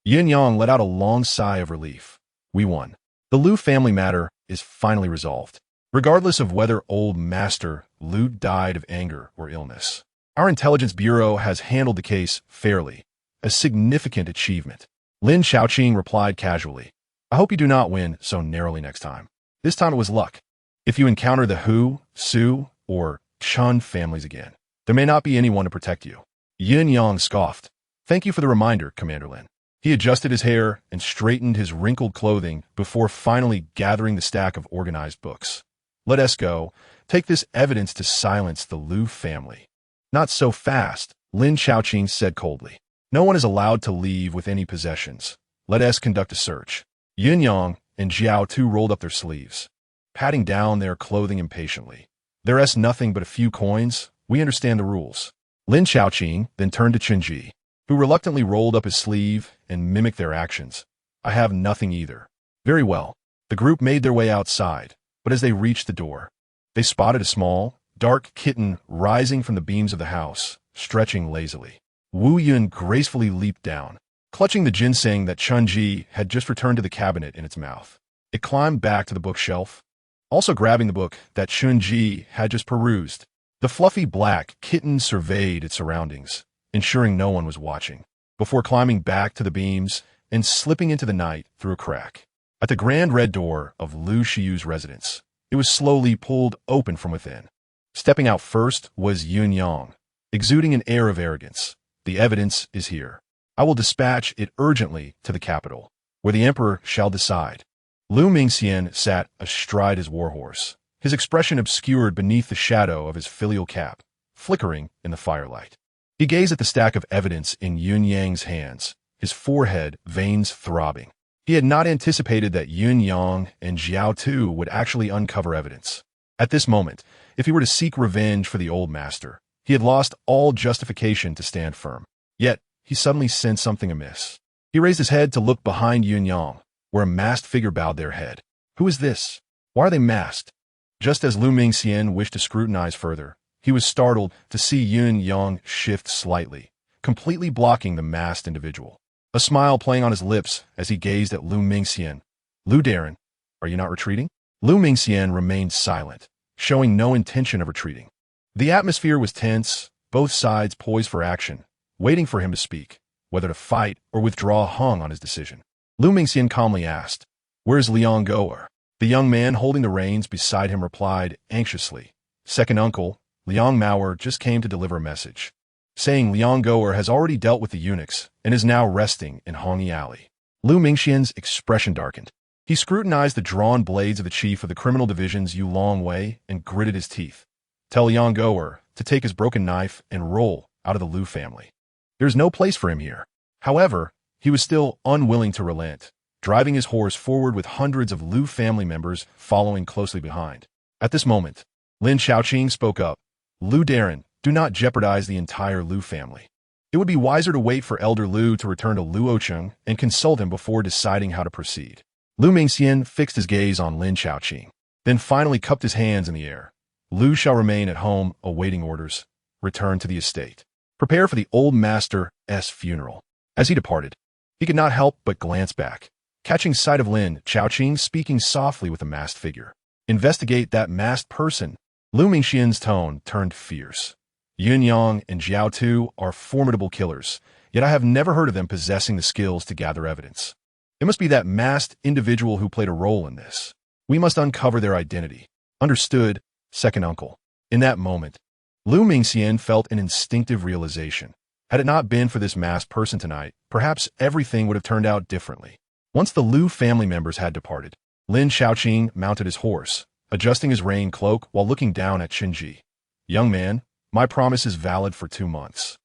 A: Yin Yang let out a long sigh of relief. We won. The Lu family matter is finally resolved. Regardless of whether old Master Lu died of anger or illness, our Intelligence Bureau has handled the case fairly, a significant achievement. Lin Xiaoqing replied casually. I hope you do not win so narrowly next time. This time it was luck. If you encounter the Hu, Su, or Chun families again, there may not be anyone to protect you. Yin Yang scoffed. Thank you for the reminder, Commander Lin. He adjusted his hair and straightened his wrinkled clothing before finally gathering the stack of organized books. Let us go. Take this evidence to silence the Lu family. Not so fast, Lin Xiaoqing said coldly. No one is allowed to leave with any possessions. Let us conduct a search. Yun Yang and Jiao Tu rolled up their sleeves, patting down their clothing impatiently. There's nothing but a few coins. We understand the rules. Lin Xiaoqing then turned to Qinji, who reluctantly rolled up his sleeve and mimicked their actions. I have nothing either. Very well. The group made their way outside, but as they reached the door, they spotted a small, dark kitten rising from the beams of the house, stretching lazily. Wu Yun gracefully leaped down, clutching the ginseng that Chunji had just returned to the cabinet in its mouth. It climbed back to the bookshelf, also grabbing the book that Chunji had just perused. The fluffy black kitten surveyed its surroundings, ensuring no one was watching, before climbing back to the beams and slipping into the night through a crack. At the grand red door of Lu Shiyu's residence, it was slowly pulled open from within. Stepping out first was Yun Yang, exuding an air of arrogance. The evidence is here. I will dispatch it urgently to the capital, where the emperor shall decide. Lu Mingxian sat astride his warhorse, his expression obscured beneath the shadow of his filial cap, flickering in the firelight. He gazed at the stack of evidence in Yun Yang's hands, his forehead veins throbbing. He had not anticipated that Yun Yang and Jiao Tu would actually uncover evidence. At this moment, if he were to seek revenge for the old master, he had lost all justification to stand firm. Yet, he suddenly sensed something amiss. He raised his head to look behind Yun Yang, where a masked figure bowed their head. Who is this? Why are they masked? Just as Lu Mingxian wished to scrutinize further, he was startled to see Yun Yang shift slightly, completely blocking the masked individual. A smile playing on his lips as he gazed at Lu Mingxian. Lu Darren, are you not retreating? Lu Mingxian remained silent, showing no intention of retreating. The atmosphere was tense, both sides poised for action, waiting for him to speak. Whether to fight or withdraw hung on his decision. Lu Mingxian calmly asked, Where's Liang Goer? The young man holding the reins beside him replied anxiously, Second uncle, Liang Mauer just came to deliver a message, saying Liang Goer has already dealt with the eunuchs and is now resting in Hongyi Alley. Lu Mingxian's expression darkened. He scrutinized the drawn blades of the chief of the criminal division's Yulong Wei and gritted his teeth. Tell Liang Goer to take his broken knife and roll out of the Lu family. There's no place for him here. However, he was still unwilling to relent, driving his horse forward with hundreds of Lu family members following closely behind. At this moment, Lin Xiaoqing spoke up. Lu Darren, do not jeopardize the entire Lu family. It would be wiser to wait for Elder Lu to return to Luoyang and consult him before deciding how to proceed. Lu Mingxian fixed his gaze on Lin Xiaoqing, then finally cupped his hands in the air. Lu shall remain at home awaiting orders. Return to the estate. Prepare for the old master's funeral. As he departed, he could not help but glance back, catching sight of Lin Xiaoqing speaking softly with a masked figure. Investigate that masked person. Lu Mingxian's tone turned fierce. Yun Yang and Jiao Tu are formidable killers, yet I have never heard of them possessing the skills to gather evidence. It must be that masked individual who played a role in this. We must uncover their identity. Understood, second uncle. In that moment, Lu Mingxian felt an instinctive realization. Had it not been for this masked person tonight, perhaps everything would have turned out differently. Once the Lu family members had departed, Lin Xiaoqing mounted his horse, adjusting his rain cloak while looking down at Qinji. Young man, my promise is valid for 2 months.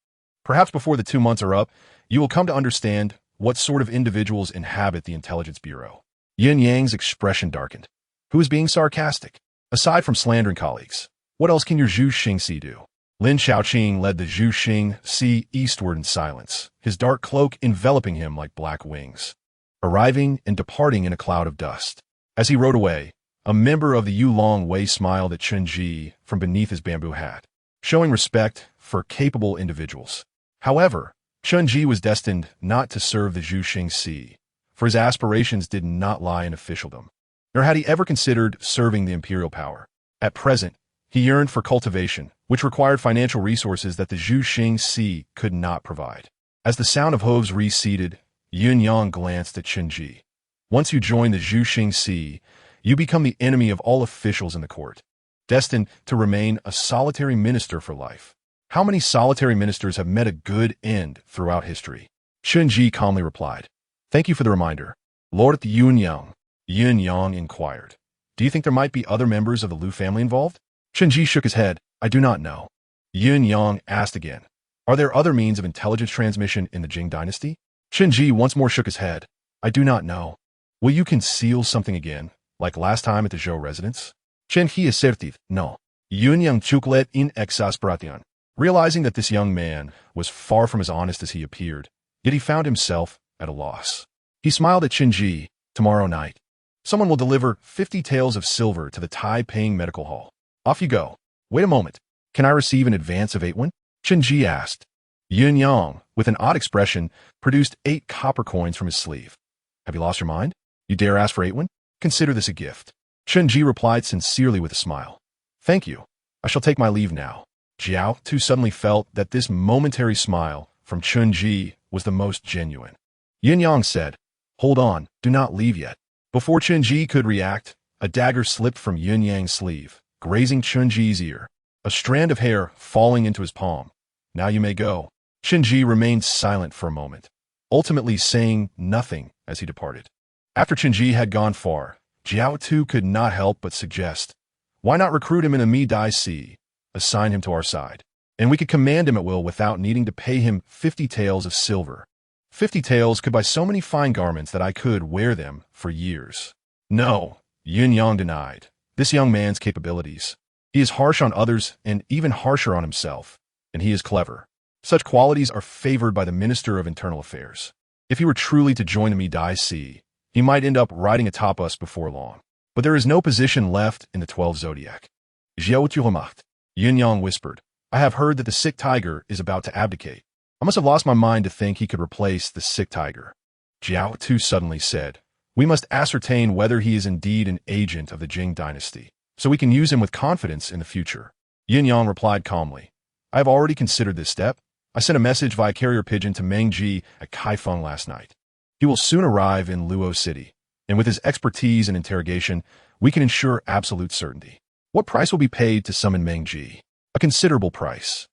A: Perhaps before the 2 months are up, you will come to understand what sort of individuals inhabit the Intelligence Bureau. Yin Yang's expression darkened. Who is being sarcastic? Aside from slandering colleagues, what else can your Zhu Xingxi do? Lin Xiaoqing led the Zhu Xingxi eastward in silence, his dark cloak enveloping him like black wings, arriving and departing in a cloud of dust. As he rode away, a member of the Yulong Wei smiled at Chunji from beneath his bamboo hat, showing respect for capable individuals. However, Chunji was destined not to serve the Zhu Xingxi, for his aspirations did not lie in officialdom, nor had he ever considered serving the imperial power. At present, he yearned for cultivation, which required financial resources that the Zhu Xingxi could not provide. As the sound of hooves receded, Yun Yang glanced at Chunji. Once you join the Zhu Xingxi, you become the enemy of all officials in the court, destined to remain a solitary minister for life. How many solitary ministers have met a good end throughout history? Chunji calmly replied. Thank you for the reminder. Lord Yun Yang. Yun Yang inquired. Do you think there might be other members of the Lu family involved? Chunji shook his head. I do not know. Yun Yang asked again. Are there other means of intelligence transmission in the Jing dynasty? Qinji once more shook his head. I do not know. Will you conceal something again, like last time at the Zhou residence? Chen he asserted, no. Yunyang chuklet in exasperation. Realizing that this young man was far from as honest as he appeared, yet he found himself at a loss. He smiled at Qinji. Tomorrow night, someone will deliver 50 taels of silver to the Tai-Ping Medical Hall. Off you go. Wait a moment. Can I receive an advance of 8 won? Qinji asked. Yunyang, with an odd expression, produced 8 copper coins from his sleeve. Have you lost your mind? You dare ask for 8 won? Consider this a gift. Qinji replied sincerely with a smile. Thank you. I shall take my leave now. Jiao too suddenly felt that this momentary smile from Qinji was the most genuine. Yunyang said, Hold on, do not leave yet. Before Qinji could react, a dagger slipped from Yunyang's sleeve, grazing Qinji's ear, a strand of hair falling into his palm. Now you may go. Qinji remained silent for a moment, ultimately saying nothing as he departed. After Qinji had gone far, Jiao Tu could not help but suggest, why not recruit him in a Mi-Dai-Si, assign him to our side, and we could command him at will without needing to pay him 50 taels of silver. 50 taels could buy so many fine garments that I could wear them for years. No, Yunyang denied this young man's capabilities. He is harsh on others and even harsher on himself, and he is clever. Such qualities are favored by the Minister of Internal Affairs. If he were truly to join the Mi-Dai-Si, he might end up riding atop us before long. But there is no position left in the 12 zodiac. Jiao Tuhomacht, Yunyang whispered. I have heard that the sick tiger is about to abdicate. I must have lost my mind to think he could replace the sick tiger. Jiao Tu suddenly said, We must ascertain whether he is indeed an agent of the Jing dynasty, so we can use him with confidence in the future. Yunyang replied calmly, I have already considered this step. I sent a message via carrier pigeon to Meng Ji at Kaifeng last night. He will soon arrive in Luo City, and with his expertise in interrogation, we can ensure absolute certainty. What price will be paid to summon Meng Ji? A considerable price.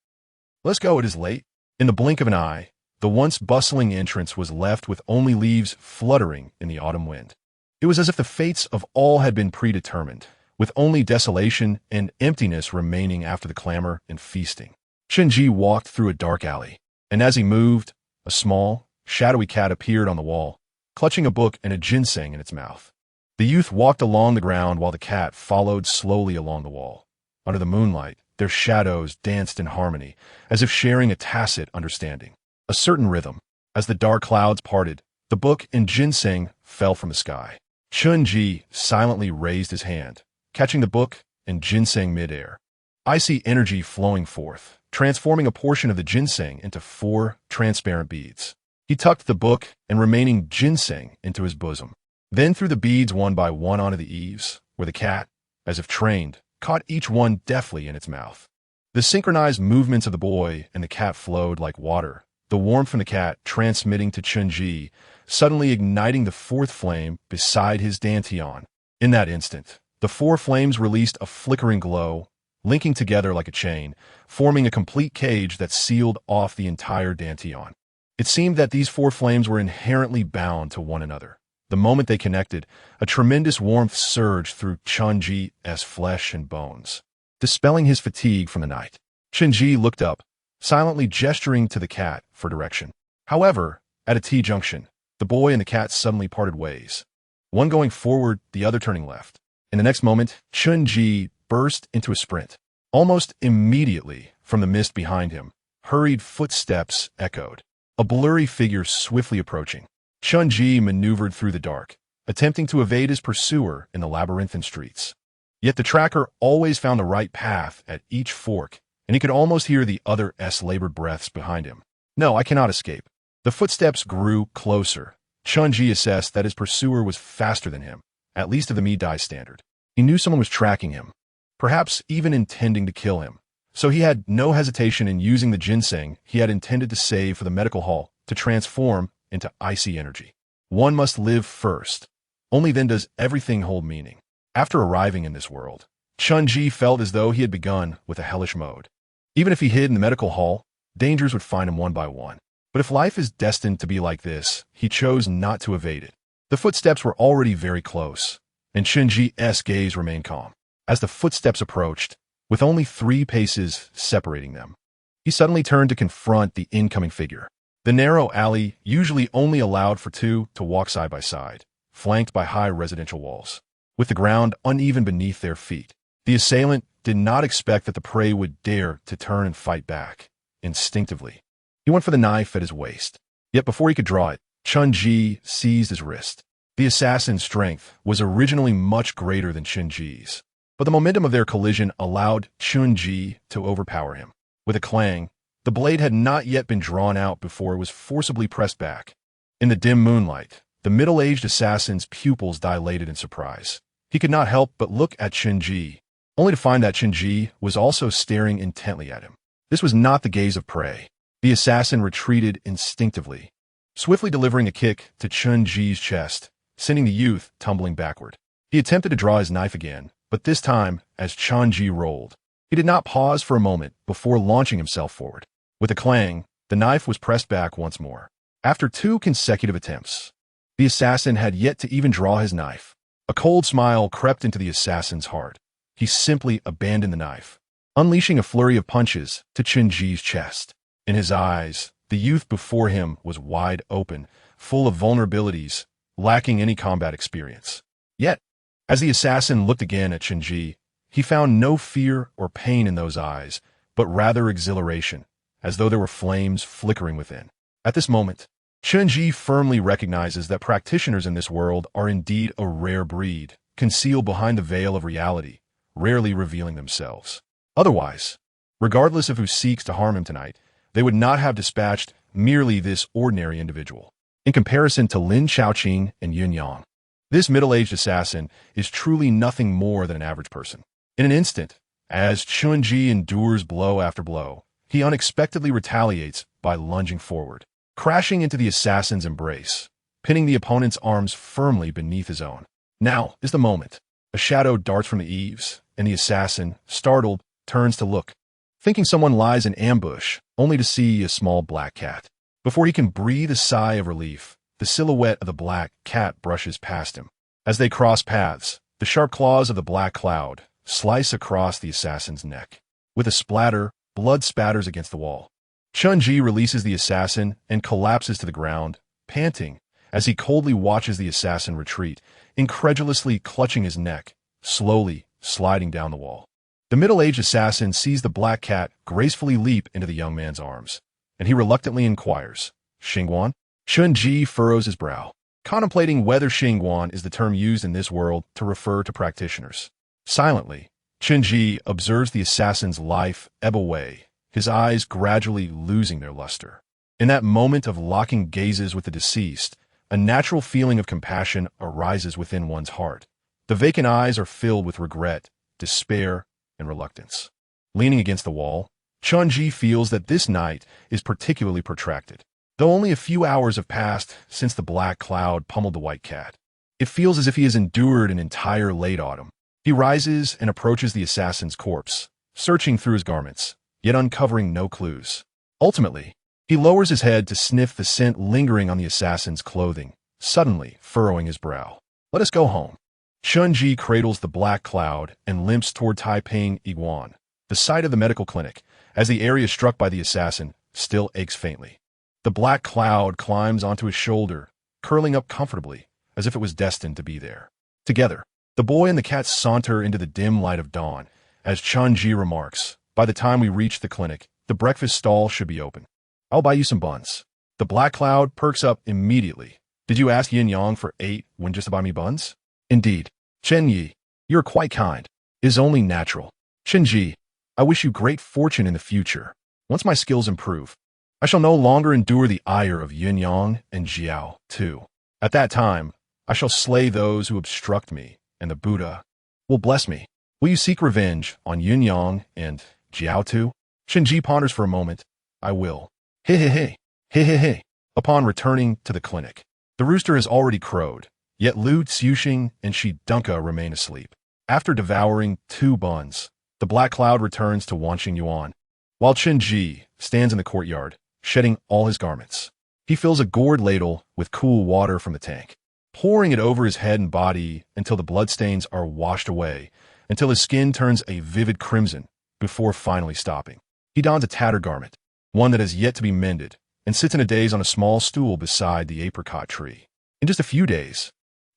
A: Let's go, it is late. In the blink of an eye, the once bustling entrance was left with only leaves fluttering in the autumn wind. It was as if the fates of all had been predetermined, with only desolation and emptiness remaining after the clamor and feasting. Qinji walked through a dark alley, and as he moved, a small, shadowy cat appeared on the wall, clutching a book and a ginseng in its mouth. The youth walked along the ground while the cat followed slowly along the wall. Under the moonlight, their shadows danced in harmony, as if sharing a tacit understanding. A certain rhythm. As the dark clouds parted, the book and ginseng fell from the sky. Qinji silently raised his hand, catching the book and ginseng midair. Icy energy flowing forth, transforming a portion of the ginseng into 4 transparent beads. He tucked the book and remaining ginseng into his bosom, then threw the beads one by one onto the eaves, where the cat, as if trained, caught each one deftly in its mouth. The synchronized movements of the boy and the cat flowed like water, the warmth from the cat transmitting to Qinji, suddenly igniting the 4th flame beside his dantian. In that instant, the 4 flames released a flickering glow, linking together like a chain, forming a complete cage that sealed off the entire dantian. It seemed that these 4 flames were inherently bound to one another. The moment they connected, a tremendous warmth surged through Qinji's flesh and bones, dispelling his fatigue from the night. Qinji looked up, silently gesturing to the cat for direction. However, at a T-junction, the boy and the cat suddenly parted ways, one going forward, the other turning left. In the next moment, Qinji burst into a sprint. Almost immediately, from the mist behind him, hurried footsteps echoed, a blurry figure swiftly approaching. Qinji maneuvered through the dark, attempting to evade his pursuer in the labyrinthine streets. Yet the tracker always found the right path at each fork, and he could almost hear the other's labored breaths behind him. No, I cannot escape. The footsteps grew closer. Qinji assessed that his pursuer was faster than him, at least of the Mi-Dai standard. He knew someone was tracking him, perhaps even intending to kill him. So he had no hesitation in using the ginseng he had intended to save for the medical hall to transform into icy energy. One must live first. Only then does everything hold meaning. After arriving in this world, Qinji felt as though he had begun with a hellish mode. Even if he hid in the medical hall, dangers would find him one by one. But if life is destined to be like this, he chose not to evade it. The footsteps were already very close, and Qinji's gaze remained calm. As the footsteps approached, with only 3 paces separating them, He suddenly turned to confront the incoming figure. The narrow alley usually only allowed for two to walk side by side, flanked by high residential walls, with the ground uneven beneath their feet. The assailant did not expect that the prey would dare to turn and fight back. Instinctively, he went for the knife at his waist. Yet before he could draw it, Chun-Ji seized his wrist. The assassin's strength was originally much greater than Chun-Ji's, but the momentum of their collision allowed Chun-Ji to overpower him. With a clang, the blade had not yet been drawn out before it was forcibly pressed back. In the dim moonlight, the middle-aged assassin's pupils dilated in surprise. He could not help but look at Chun-Ji, only to find that Chun-Ji was also staring intently at him. This was not the gaze of prey. The assassin retreated instinctively, swiftly delivering a kick to Chun-Ji's chest, sending the youth tumbling backward. He attempted to draw his knife again, but this time, as Chun-Ji rolled, he did not pause for a moment before launching himself forward. With a clang, the knife was pressed back once more. After 2 consecutive attempts, the assassin had yet to even draw his knife. A cold smile crept into the assassin's heart. He simply abandoned the knife, unleashing a flurry of punches to Chun-Ji's chest. In his eyes, the youth before him was wide open, full of vulnerabilities, lacking any combat experience. Yet, as the assassin looked again at Chun-Ji, he found no fear or pain in those eyes, but rather exhilaration, as though there were flames flickering within. At this moment, Chun-Ji firmly recognizes that practitioners in this world are indeed a rare breed, concealed behind the veil of reality, rarely revealing themselves. Otherwise, regardless of who seeks to harm him tonight, they would not have dispatched merely this ordinary individual. In comparison to Lin Shaoqing and Yun Yang, this middle-aged assassin is truly nothing more than an average person. In an instant, as Chun-Ji endures blow after blow, he unexpectedly retaliates by lunging forward, crashing into the assassin's embrace, pinning the opponent's arms firmly beneath his own. Now is the moment. A shadow darts from the eaves, and the assassin, startled, turns to look, thinking someone lies in ambush, only to see a small black cat. Before he can breathe a sigh of relief, the silhouette of the black cat brushes past him. As they cross paths, the sharp claws of the black cloud slice across the assassin's neck. With a splatter, blood spatters against the wall. Chun-Ji releases the assassin and collapses to the ground, panting, as he coldly watches the assassin retreat, incredulously clutching his neck, slowly sliding down the wall. The middle-aged assassin sees the black cat gracefully leap into the young man's arms, and he reluctantly inquires, "Xingguan?" Chun-Ji furrows his brow, contemplating whether Xingguan is the term used in this world to refer to practitioners. Silently, Chun-Ji observes the assassin's life ebb away, his eyes gradually losing their luster. In that moment of locking gazes with the deceased, a natural feeling of compassion arises within one's heart. The vacant eyes are filled with regret, despair, and reluctance. Leaning against the wall, Chun-Ji feels that this night is particularly protracted. Though only a few hours have passed since the black cloud pummeled the white cat, it feels as if he has endured an entire late autumn. He rises and approaches the assassin's corpse, searching through his garments, yet uncovering no clues. Ultimately, he lowers his head to sniff the scent lingering on the assassin's clothing, suddenly furrowing his brow. "Let us go home." Chun-Ji cradles the black cloud and limps toward Taiping Iguan, the site of the medical clinic, as the area struck by the assassin still aches faintly. The black cloud climbs onto his shoulder, curling up comfortably, as if it was destined to be there. Together, the boy and the cat saunter into the dim light of dawn, as Chun-Ji remarks, "By the time we reach the clinic, the breakfast stall should be open. I'll buy you some buns." The black cloud perks up immediately. "Did you ask Yin Yang for 8 when just to buy me buns?" "Indeed. Chen Yi, you're quite kind. It is only natural. Chun-Ji, I wish you great fortune in the future. Once my skills improve, I shall no longer endure the ire of Yin Yang and Jiao, too. At that time, I shall slay those who obstruct me, and the Buddha will bless me. Will you seek revenge on Yin Yang and Jiao, too?" Chun-Ji ponders for a moment. "I will. He he he. He he he." Upon returning to the clinic, the rooster has already crowed, yet Lu Xiuxing and Shi Dunka remain asleep. After devouring 2 buns, the black cloud returns to Wanqing Yuan, while Chun-Ji stands in the courtyard, shedding all his garments. He fills a gourd ladle with cool water from the tank, pouring it over his head and body until the bloodstains are washed away, until his skin turns a vivid crimson, before finally stopping. He He dons a tattered garment, one that has yet to be mended, and sits in a daze on a small stool beside the apricot tree. In just a few days,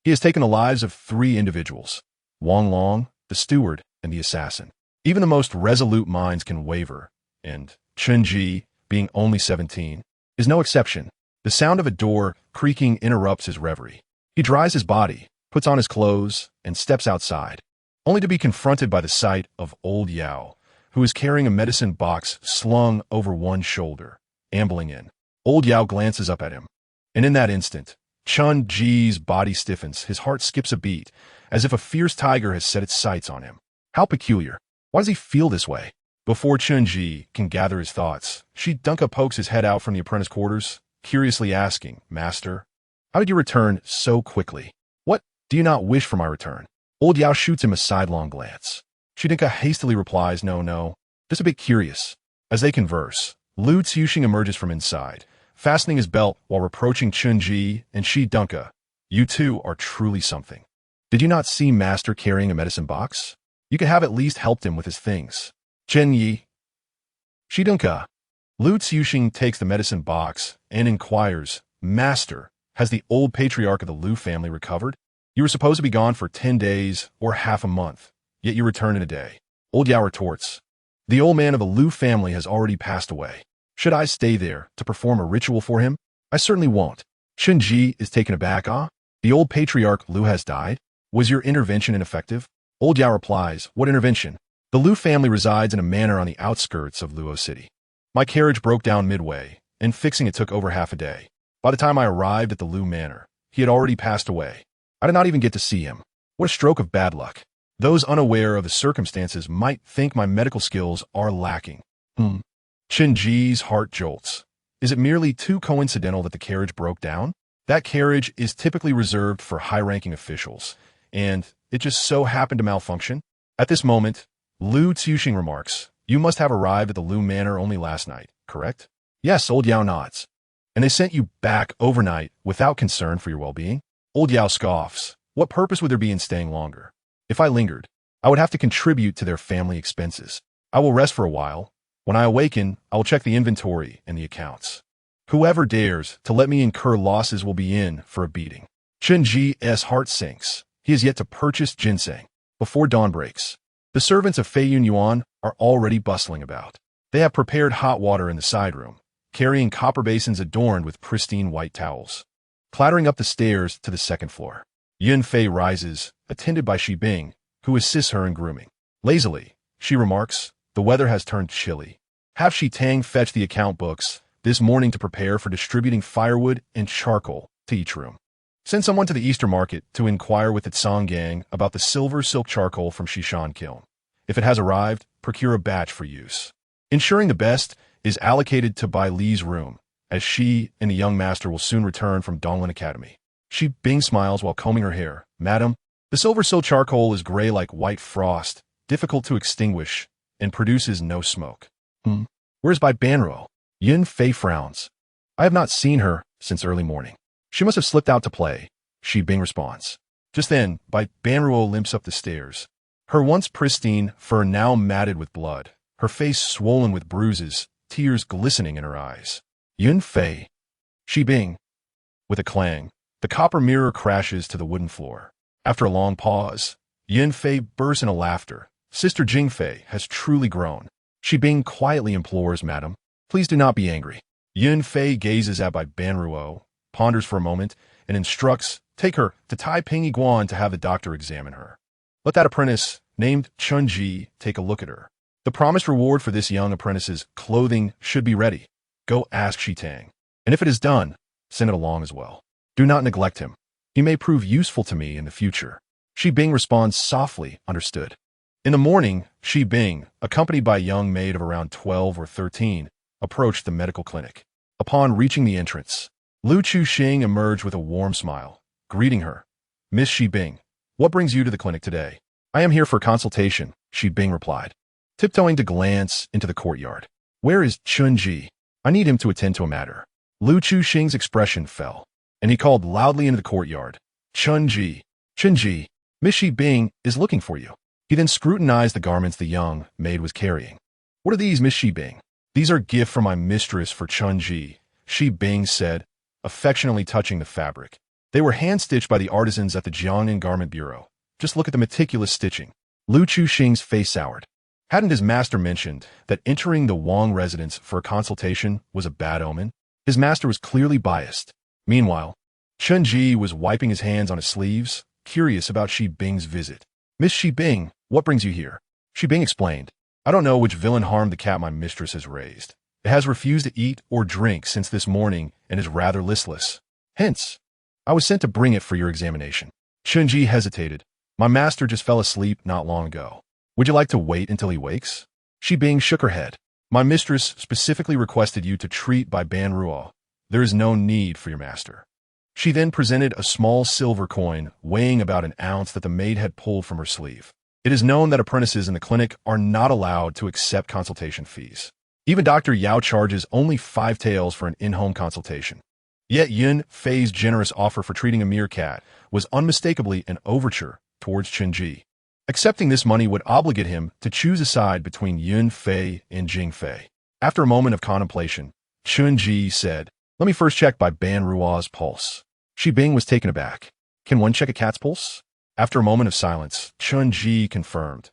A: he has taken the lives of 3 individuals: Wang Long, the steward, and the assassin. Even the most resolute minds can waver, and Chen Ji, being only 17, is no exception. The sound of a door creaking interrupts his reverie. He dries his body, puts on his clothes, and steps outside, only to be confronted by the sight of old Yao, who is carrying a medicine box slung over one shoulder, ambling in. Old Yao glances up at him, and in that instant, Chen Ji's body stiffens, his heart skips a beat, as if a fierce tiger has set its sights on him. How peculiar. Why does he feel this way? Before Chen Ji can gather his thoughts, Shi Dunka pokes his head out from the apprentice quarters, curiously asking, "Master, how did you return so quickly? What do you not wish for my return?" Old Yao shoots him a sidelong glance. Shi Dunka hastily replies, no, just a bit curious. As they converse, Lu Tsiuxing emerges from inside, fastening his belt while reproaching Chen Ji and Shi Dunka. "You two are truly something. Did you not see Master carrying a medicine box? You could have at least helped him with his things." Chen Yi. Shi Dunka. Lu Tsiuxing takes the medicine box and inquires, "Master, has the old patriarch of the Lu family recovered? You were supposed to be gone for 10 days or half a month, yet you return in a day." Old Yao retorts, "The old man of the Lu family has already passed away. Should I stay there to perform a ritual for him? I certainly won't." Chen Ji is taken aback. "Ah, the old patriarch Lu has died? Was your intervention ineffective?" Old Yao replies, "What intervention? The Lu family resides in a manor on the outskirts of Luo City. My carriage broke down midway, and fixing it took over half a day. By the time I arrived at the Lu manor, he had already passed away. I did not even get to see him. What a stroke of bad luck. Those unaware of the circumstances might think my medical skills are lacking." Chen Ji's heart jolts. Is it merely too coincidental that the carriage broke down? That carriage is typically reserved for high-ranking officials, and it just so happened to malfunction? At this moment, Lu Tsiuxing remarks, "You must have arrived at the Lu manor only last night, correct?" "Yes," Old Yao nods. "And they sent you back overnight without concern for your well-being?" Old Yao scoffs. "What purpose would there be in staying longer? If I lingered, I would have to contribute to their family expenses. I will rest for a while. When I awaken, I will check the inventory and the accounts. Whoever dares to let me incur losses will be in for a beating." Chen Ji's heart sinks. He has yet to purchase ginseng. Before dawn breaks, the servants of Fei Yun Yuan are already bustling about. They have prepared hot water in the side room, carrying copper basins adorned with pristine white towels. Clattering up the stairs to the second floor, Yun Fei rises, attended by Shi Bing, who assists her in grooming. Lazily, she remarks, "The weather has turned chilly. Have Shi Tang fetch the account books this morning to prepare for distributing firewood and charcoal to each room. Send someone to the Easter market to inquire with the Tsang gang about the silver silk charcoal from Shishan kiln. If it has arrived, procure a batch for use." Ensuring the best is allocated to Bai Li's room, as she and the young master will soon return from Donglin Academy. Shi Bing smiles while combing her hair. "Madam, the silver silk charcoal is gray like white frost, difficult to extinguish, and produces no smoke." Where's Bai Banruo?" Yun Fei frowns. "I have not seen her since early morning. She must have slipped out to play," Shi Bing responds. Just then, Bai Banruo limps up the stairs. Her once pristine fur now matted with blood, her face swollen with bruises, tears glistening in her eyes. "Yun Fei." Shi Bing. With a clang, the copper mirror crashes to the wooden floor. After a long pause, Yun Fei bursts into laughter. Sister Jing Fei has truly grown. Shi Bing quietly implores, "Madam, please do not be angry." Yun Fei gazes at Bai Banruo, ponders for a moment, and instructs, "Take her to Tai Ping Guan to have the doctor examine her. Let that apprentice, named Chen Ji, take a look at her. The promised reward for this young apprentice's clothing should be ready. Go ask Shi Tang. And if it is done, send it along as well. Do not neglect him. He may prove useful to me in the future." Shi Bing responds softly, "Understood." In the morning, Shi Bing, accompanied by a young maid of around 12 or 13, approached the medical clinic. Upon reaching the entrance, Lu Tsiuxing emerged with a warm smile, greeting her. "Miss Shi Bing, what brings you to the clinic today?" "I am here for consultation," Shi Bing replied, tiptoeing to glance into the courtyard. "Where is Chen Ji? I need him to attend to a matter." Lu Tsiuxing's expression fell, and he called loudly into the courtyard, "Chen Ji! Chen Ji! Miss Shi Bing is looking for you." He then scrutinized the garments the young maid was carrying. "What are these, Miss Shi Bing?" "These are gift from my mistress for Chun-ji," Shi Bing said, affectionately touching the fabric. They were hand-stitched by the artisans at the Jiangnan Garment Bureau. Just look at the meticulous stitching. Lu Chuxing's face soured. Hadn't his master mentioned that entering the Wang residence for a consultation was a bad omen? His master was clearly biased. Meanwhile, Chun-ji was wiping his hands on his sleeves, curious about Shi Bing's visit. "Miss Shi Bing, what brings you here?" Shi Bing explained. "I don't know which villain harmed the cat my mistress has raised. It has refused to eat or drink since this morning and is rather listless. Hence, I was sent to bring it for your examination." Chun-ji hesitated. "My master just fell asleep not long ago. Would you like to wait until he wakes?" Shi Bing shook her head. "My mistress specifically requested you to treat by Ban Ruo. There is no need for your master." She then presented a small silver coin weighing about an ounce that the maid had pulled from her sleeve. It is known that apprentices in the clinic are not allowed to accept consultation fees. Even Dr. Yao charges only 5 taels for an in-home consultation. Yet Yun Fei's generous offer for treating a meerkat was unmistakably an overture towards Chun-ji. Accepting this money would obligate him to choose a side between Yun Fei and Jing Fei. After a moment of contemplation, Chun-ji said, "Let me first check by Ban Ruo's pulse." Shi Bing was taken aback. "Can one check a cat's pulse?" After a moment of silence, Chun-ji confirmed.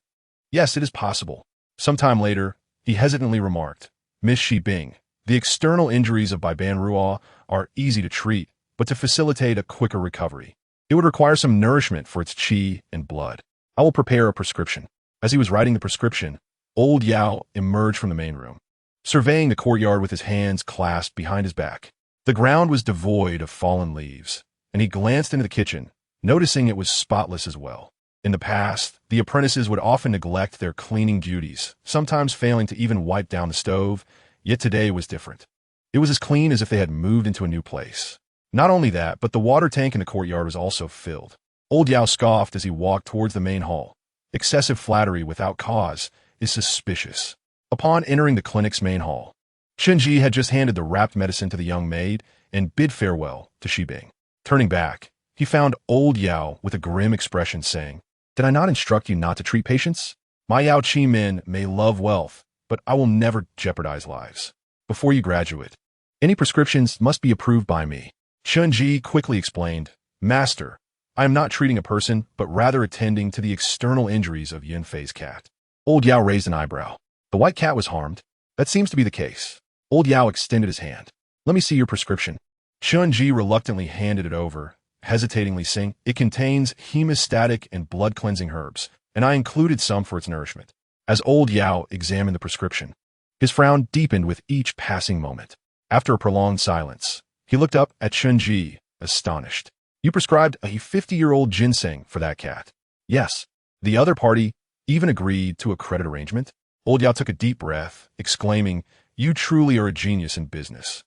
A: "Yes, it is possible." Sometime later, he hesitantly remarked, "Miss Shi Bing, the external injuries of Bai Ban Ruo are easy to treat, but to facilitate a quicker recovery, it would require some nourishment for its qi and blood. I will prepare a prescription." As he was writing the prescription, old Yao emerged from the main room, surveying the courtyard with his hands clasped behind his back. The ground was devoid of fallen leaves, and he glanced into the kitchen, noticing it was spotless as well. In the past, the apprentices would often neglect their cleaning duties, sometimes failing to even wipe down the stove, yet today was different. It was as clean as if they had moved into a new place. Not only that, but the water tank in the courtyard was also filled. Old Yao scoffed as he walked towards the main hall. Excessive flattery without cause is suspicious. Upon entering the clinic's main hall, Chun-ji had just handed the wrapped medicine to the young maid and bid farewell to Shi Bing. Turning back, he found old Yao with a grim expression saying, "Did I not instruct you not to treat patients? My Yao Chi men may love wealth, but I will never jeopardize lives. Before you graduate, any prescriptions must be approved by me." Chun-ji quickly explained, "Master, I am not treating a person, but rather attending to the external injuries of Yun Fei's cat." Old Yao raised an eyebrow. "The white cat was harmed?" "That seems to be the case." Old Yao extended his hand. "Let me see your prescription." Chun-ji reluctantly handed it over, hesitatingly saying, "It contains hemostatic and blood-cleansing herbs, and I included some for its nourishment." As old Yao examined the prescription, his frown deepened with each passing moment. After a prolonged silence, he looked up at Chun-ji, astonished. "You prescribed a 50-year-old ginseng for that cat?" "Yes." The other party even agreed to a credit arrangement. Old Yao took a deep breath, exclaiming, "You truly are a genius in business.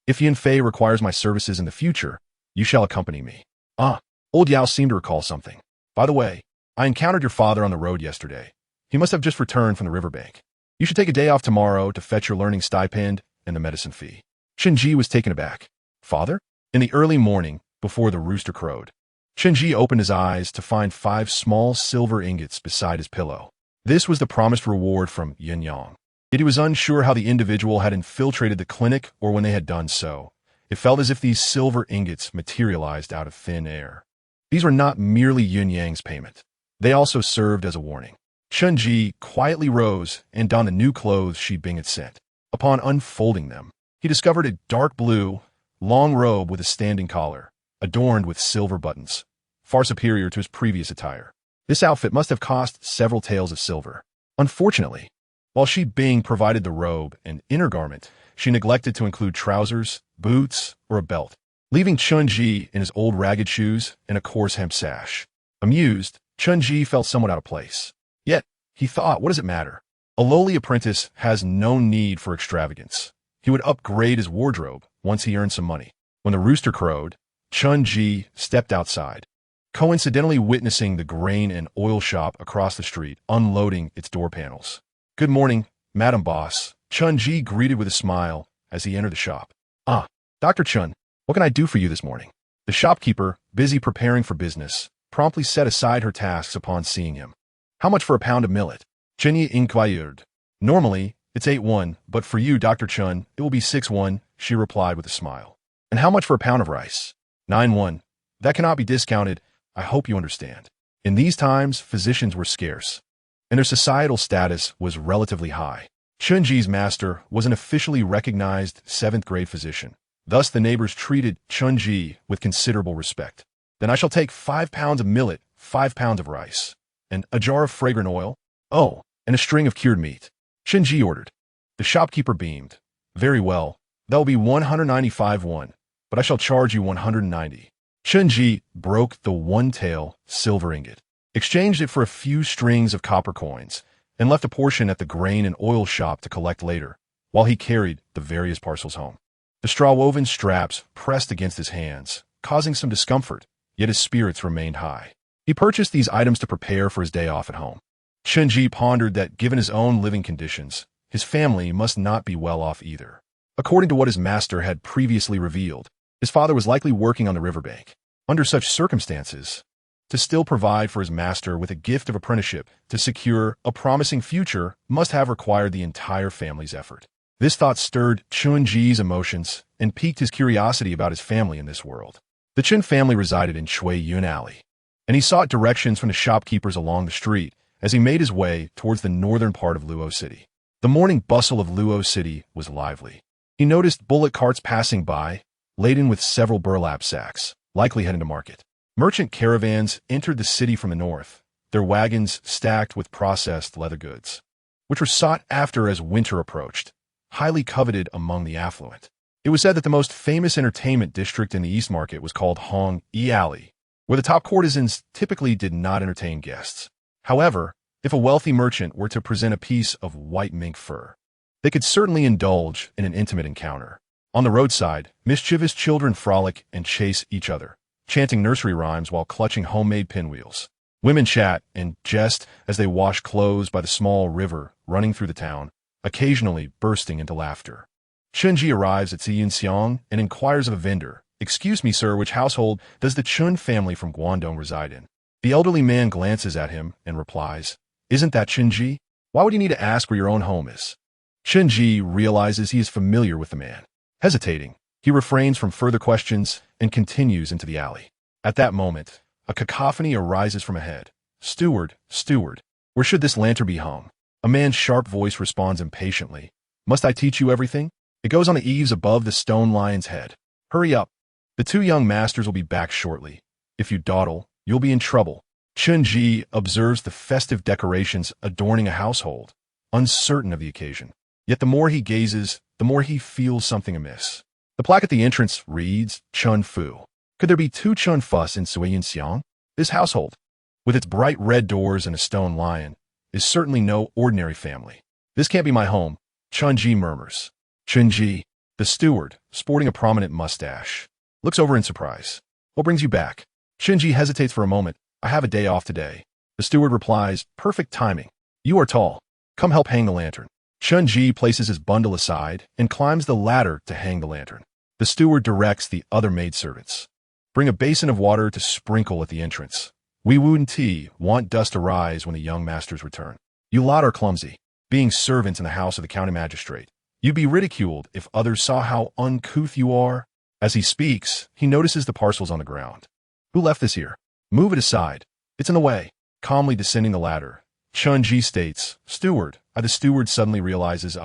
A: If Yun Fei requires my services in the future, you shall accompany me." "Ah." Old Yao seemed to recall something. "By the way, I encountered your father on the road yesterday. He must have just returned from the riverbank. You should take a day off tomorrow to fetch your learning stipend and the medicine fee." Chun-ji was taken aback. "Father?" In the early morning, before the rooster crowed, Chun-ji opened his eyes to find 5 small silver ingots beside his pillow. This was the promised reward from Yin Yang. Yet he was unsure how the individual had infiltrated the clinic or when they had done so. It felt as if these silver ingots materialized out of thin air. These were not merely Yun Yang's payment. They also served as a warning. Chun-ji quietly rose and donned the new clothes Shi Bing had sent. Upon unfolding them, he discovered a dark blue, long robe with a standing collar, adorned with silver buttons, far superior to his previous attire. This outfit must have cost several taels of silver. Unfortunately, while Shi Bing provided the robe and inner garment, she neglected to include trousers, boots, or a belt, leaving Chun-ji in his old ragged shoes and a coarse hemp sash. Amused, Chun-ji felt somewhat out of place. Yet, he thought, what does it matter? A lowly apprentice has no need for extravagance. He would upgrade his wardrobe once he earned some money. When the rooster crowed, Chun-ji stepped outside, coincidentally witnessing the grain and oil shop across the street unloading its door panels. "Good morning, Madam Boss," Chun-ji greeted with a smile as he entered the shop. "Ah, Dr. Chun, what can I do for you this morning?" The shopkeeper, busy preparing for business, promptly set aside her tasks upon seeing him. "How much for a pound of millet?" Chenyi inquired. Normally, It's 8-1, but for you, Dr. Chun, it will be 6-1, she replied with a smile. And how much for a pound of rice? 9-1. That cannot be discounted. I hope you understand. In these times, physicians were scarce, and their societal status was relatively high. Chunji's master was an officially recognized 7th-grade physician. Thus, the neighbors treated Chunji with considerable respect. Then I shall take 5 pounds of millet, 5 pounds of rice, and a jar of fragrant oil. Oh, and a string of cured meat. Chunji ordered. The shopkeeper beamed. Very well. That will be 195-1, but I shall charge you 190. Chunji broke the one-tael silver ingot, exchanged it for a few strings of copper coins, and left a portion at the grain and oil shop to collect later, while he carried the various parcels home. The straw-woven straps pressed against his hands, causing some discomfort, yet his spirits remained high. He purchased these items to prepare for his day off at home. Chunji pondered that given his own living conditions, his family must not be well off either. According to what his master had previously revealed, his father was likely working on the riverbank. Under such circumstances, to still provide for his master with a gift of apprenticeship to secure a promising future must have required the entire family's effort. This thought stirred Chunji's emotions and piqued his curiosity about his family in this world. The Chun family resided in Shui Yun Alley, and he sought directions from the shopkeepers along the street as he made his way towards the northern part of Luo City. The morning bustle of Luo City was lively. He noticed bullock carts passing by, laden with several burlap sacks, likely heading to market. Merchant caravans entered the city from the north, their wagons stacked with processed leather goods, which were sought after as winter approached, highly coveted among the affluent. It was said that the most famous entertainment district in the East Market was called Hong Yi Alley, where the top courtesans typically did not entertain guests. However, if a wealthy merchant were to present a piece of white mink fur, they could certainly indulge in an intimate encounter. On the roadside, mischievous children frolic and chase each other, chanting nursery rhymes while clutching homemade pinwheels. Women chat and jest as they wash clothes by the small river running through the town, occasionally bursting into laughter. Chunji arrives at Ziyunxiang and inquires of a vendor, "Excuse me, sir, which household does the Chun family from Guangdong reside in?" The elderly man glances at him and replies, "Isn't that Chunji? Why would you need to ask where your own home is?" Chunji realizes he is familiar with the man. Hesitating, he refrains from further questions and continues into the alley. At that moment, a cacophony arises from ahead. "Steward, steward, where should this lantern be hung?" A man's sharp voice responds impatiently, "Must I teach you everything? It goes on the eaves above the stone lion's head. Hurry up. The 2 young masters will be back shortly. If you dawdle, you'll be in trouble." Chunji observes the festive decorations adorning a household, uncertain of the occasion. Yet the more he gazes, the more he feels something amiss. The plaque at the entrance reads, "Chun Fu." Could there be 2 Chun Fus in Suiyinxiang? This household, with its bright red doors and a stone lion, is certainly no ordinary family. "This can't be my home," Chunji murmurs. Chunji, the steward, sporting a prominent mustache, looks over in surprise. "What brings you back?" Chunji hesitates for a moment. "I have a day off today." The steward replies, "Perfect timing. You are tall. Come help hang the lantern." Chunji places his bundle aside and climbs the ladder to hang the lantern. The steward directs the other maidservants, "Bring a basin of water to sprinkle at the entrance. We wouldn't want dust to rise when the young masters return. You lot are clumsy, being servants in the house of the county magistrate. You'd be ridiculed if others saw how uncouth you are." As he speaks, he notices the parcels on the ground. "Who left this here? Move it aside. It's in the way." Calmly descending the ladder, Chunji states, "Steward." The steward suddenly realizes,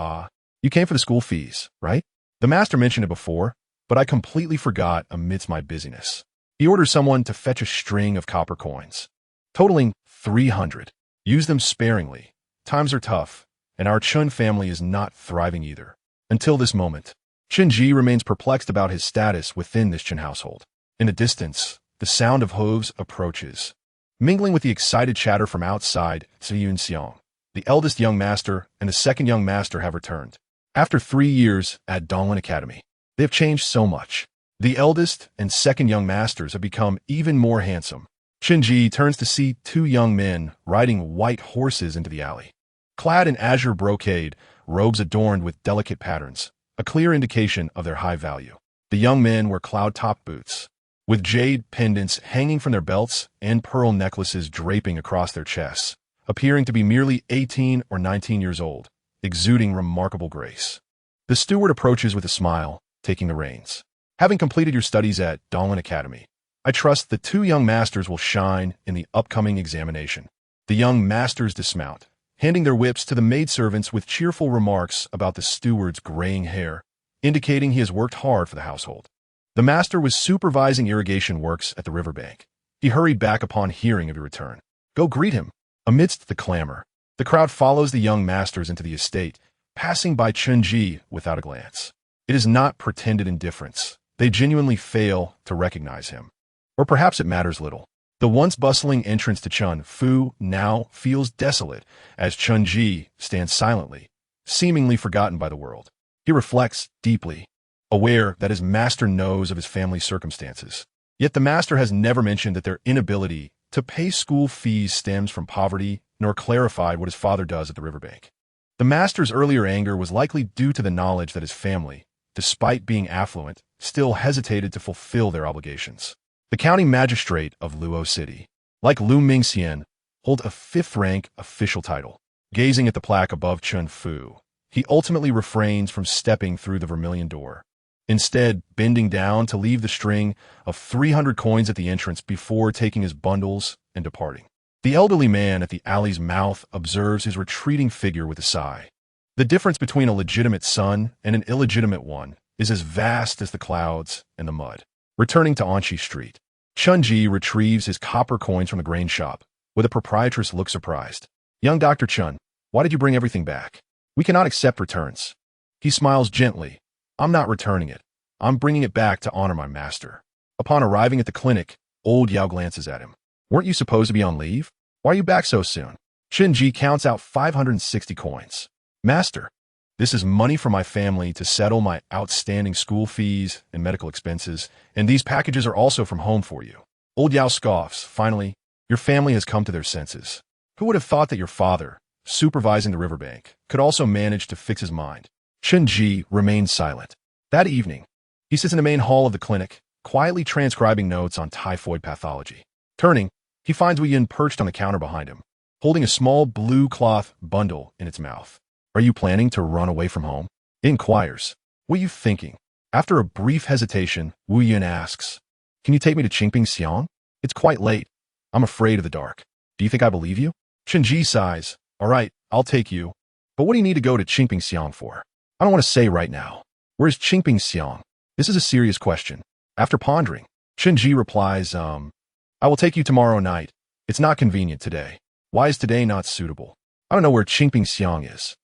A: "You came for the school fees, right? The master mentioned it before, but I completely forgot amidst my busyness." He orders someone to fetch a string of copper coins, totaling 300. "Use them sparingly. Times are tough, and our Chun family is not thriving either." Until this moment, Chunji remains perplexed about his status within this Chun household. In the distance, the sound of hooves approaches, mingling with the excited chatter from outside Ziyunxiang. The eldest young master and the second young master have returned. After 3 years at Donglin Academy, they have changed so much. The eldest and second young masters have become even more handsome. Chunji turns to see 2 young men riding white horses into the alley. Clad in azure brocade, robes adorned with delicate patterns, a clear indication of their high value. The young men wear cloud-topped boots, with jade pendants hanging from their belts and pearl necklaces draping across their chests, appearing to be merely 18 or 19 years old. exuding remarkable grace. The steward approaches with a smile, taking the reins. Having completed your studies at Dahlin Academy, I trust the two young masters will shine in the upcoming examination. The young masters dismount, handing their whips to the maidservants with cheerful remarks about the steward's graying hair, indicating he has worked hard for the household. The master was supervising irrigation works at the riverbank. He hurried back upon hearing of your return. Go greet him. Amidst the clamor, the crowd follows the young masters into the estate, passing by Chunji without a glance. It is not pretended indifference. They genuinely fail to recognize him. Or perhaps it matters little. The once bustling entrance to Chun Fu now feels desolate as Chunji stands silently, seemingly forgotten by the world. He reflects deeply, aware that his master knows of his family's circumstances. Yet the master has never mentioned that their inability to pay school fees stems from poverty, nor clarified what his father does at the riverbank. The master's earlier anger was likely due to the knowledge that his family, despite being affluent, still hesitated to fulfill their obligations. The county magistrate of Luo City, like Lu Mingxian, hold a fifth-rank official title. Gazing at the plaque above Chun Fu, he ultimately refrains from stepping through the vermilion door, instead bending down to leave the string of 300 coins at the entrance before taking his bundles and departing. The elderly man at the alley's mouth observes his retreating figure with a sigh. The difference between a legitimate son and an illegitimate one is as vast as the clouds and the mud. Returning to Anchi Street, Chunji retrieves his copper coins from the grain shop, where the proprietress looks surprised. Young Dr. Chun, why did you bring everything back? We cannot accept returns. He smiles gently. I'm not returning it. I'm bringing it back to honor my master. Upon arriving at the clinic, old Yao glances at him. Weren't you supposed to be on leave? Why are you back so soon? Chunji counts out 560 coins. Master, this is money for my family to settle my outstanding school fees and medical expenses, and these packages are also from home for you. Old Yao scoffs. Finally, your family has come to their senses. Who would have thought that your father, supervising the riverbank, could also manage to fix his mind? Chunji remains silent. That evening, he sits in the main hall of the clinic, quietly transcribing notes on typhoid pathology. Turning, he finds Wu Yun perched on the counter behind him, holding a small blue cloth bundle in its mouth. Are you planning to run away from home? He inquires. What are you thinking? After a brief hesitation, Wu Yun asks, Can you take me to Qingping Xiang? It's quite late. I'm afraid of the dark. Do you think I believe you? Chunji sighs. All right, I'll take you. But what do you need to go to Qingping Xiang for? I don't want to say right now. Where's Qingping Xiang? This is a serious question. After pondering, Chunji replies, I will take you tomorrow night. It's not convenient today. Why is today not suitable? I don't know where Qingping Xiang is.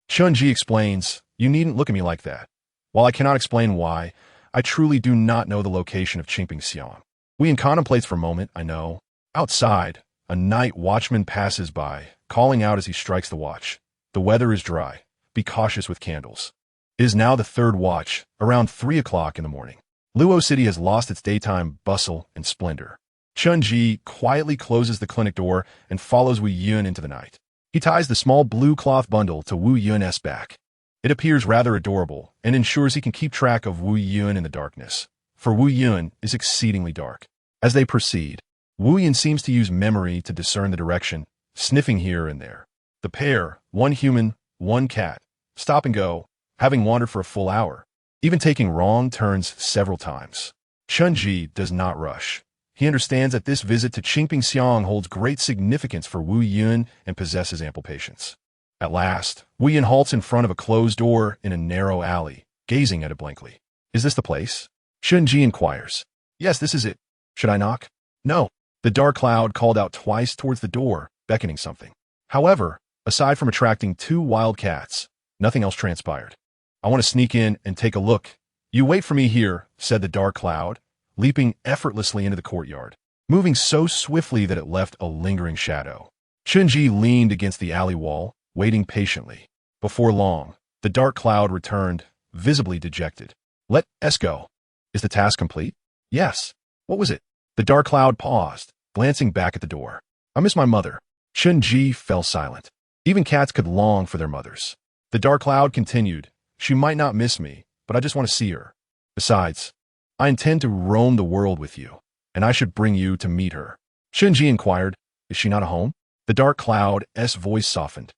A: Chunji explains, You needn't look at me like that. While I cannot explain why, I truly do not know the location of Qingping Xiang. Wu Yun contemplates for a moment, I know. Outside, a night watchman passes by, calling out as he strikes the watch. The weather is dry. Be cautious with candles. It is now the third watch, around 3 o'clock in the morning. Luo City has lost its daytime bustle and splendor. Chunji quietly closes the clinic door and follows Wu Yun into the night. He ties the small blue cloth bundle to Wu Yun's back. It appears rather adorable and ensures he can keep track of Wu Yun in the darkness, for Wu Yun is exceedingly dark. As they proceed, Wu Yun seems to use memory to discern the direction, sniffing here and there. The pair, one human, one cat, stop and go, having wandered for a full hour, even taking wrong turns several times. Chunji does not rush. He understands that this visit to Qingping Xiang holds great significance for Wu Yun and possesses ample patience. At last, Wu Yun halts in front of a closed door in a narrow alley, gazing at it blankly. Is this the place? Chunji inquires. Yes, this is it. Should I knock? No. The dark cloud called out twice towards the door, beckoning something. However, aside from attracting 2 wild cats, nothing else transpired. I want to sneak in and take a look. You wait for me here, said the dark cloud, leaping effortlessly into the courtyard, moving so swiftly that it left a lingering shadow. Chunji leaned against the alley wall, waiting patiently. Before long, the dark cloud returned, visibly dejected. Let us go. Is the task complete? Yes. What was it? The dark cloud paused, glancing back at the door. I miss my mother. Chunji fell silent. Even cats could long for their mothers. The dark cloud continued. She might not miss me, but I just want to see her. Besides, I intend to roam the world with you, and I should bring you to meet her. Chunji inquired, Is she not at home? The dark cloud's voice softened.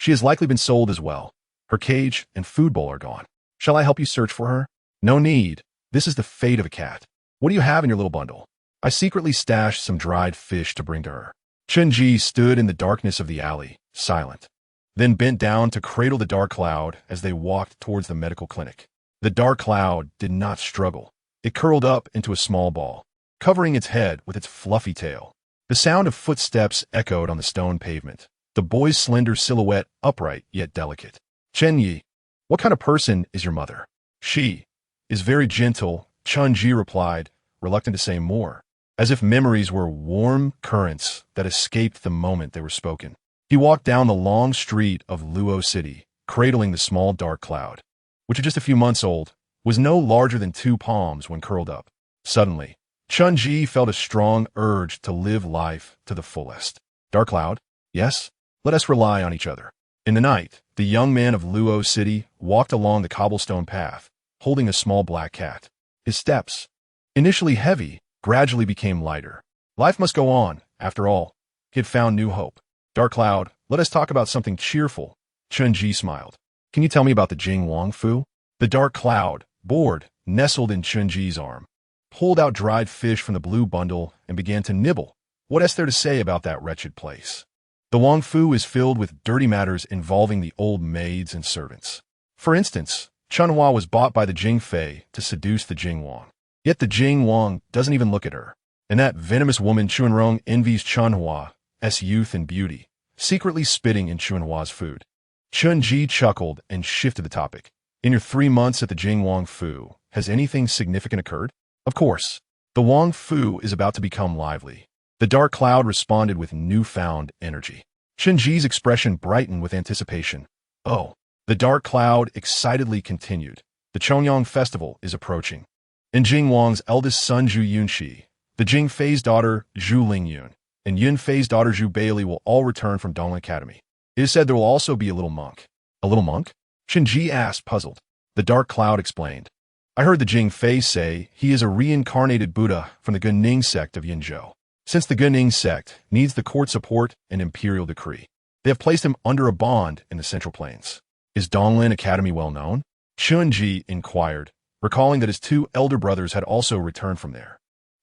A: She has likely been sold as well. Her cage and food bowl are gone. Shall I help you search for her? No need. This is the fate of a cat. What do you have in your little bundle? I secretly stashed some dried fish to bring to her. Chun-Ji stood in the darkness of the alley, silent, then bent down to cradle the dark cloud as they walked towards the medical clinic. The dark cloud did not struggle. It curled up into a small ball, covering its head with its fluffy tail. The sound of footsteps echoed on the stone pavement, the boy's slender silhouette upright yet delicate. Chen-Yi, what kind of person is your mother? She is very gentle, Chun-Ji replied, reluctant to say more, as if memories were warm currents that escaped the moment they were spoken. He walked down the long street of Luo City, cradling the small dark cloud, which was just a few months old, was no larger than 2 palms when curled up. Suddenly, Chun-Ji felt a strong urge to live life to the fullest. Dark cloud, yes? Let us rely on each other. In the night, the young man of Luo City walked along the cobblestone path, holding a small black cat. His steps, initially heavy, gradually became lighter. Life must go on, after all. He had found new hope. Dark cloud, let us talk about something cheerful. Chun-Ji smiled. Can you tell me about the Jing Wang Fu? The dark cloud, bored, nestled in Chun-Ji's arm, pulled out dried fish from the blue bundle and began to nibble. What is there to say about that wretched place? The Wang Fu is filled with dirty matters involving the old maids and servants. For instance, Chunhua was bought by the Jing Fei to seduce the Jing Wang. Yet the Jing Wang doesn't even look at her. And that venomous woman Chunrong envies Chunhua's youth and beauty, secretly spitting in Chunhua's food. Chun-Ji chuckled and shifted the topic. In your 3 months at the Jing Wang Fu, has anything significant occurred? Of course. The Wang Fu is about to become lively. The dark cloud responded with newfound energy. Chun-Ji's expression brightened with anticipation. Oh. The dark cloud excitedly continued. The Chongyang festival is approaching. And Jing Wang's eldest son Zhu Yunxi, the Jing Fei's daughter Zhu Lingyun, and Yun Fei's daughter Zhu Bailey will all return from Donglan Academy. It is said there will also be a little monk. A little monk? Chun-Ji asked, puzzled. The dark cloud explained. I heard the Jing Fei say he is a reincarnated Buddha from the Guning sect of Yinzhou. Since the Guning sect needs the court support and imperial decree, they have placed him under a bond in the Central Plains. Is Donglan Academy well known? Chun-Ji inquired, recalling that his 2 elder brothers had also returned from there.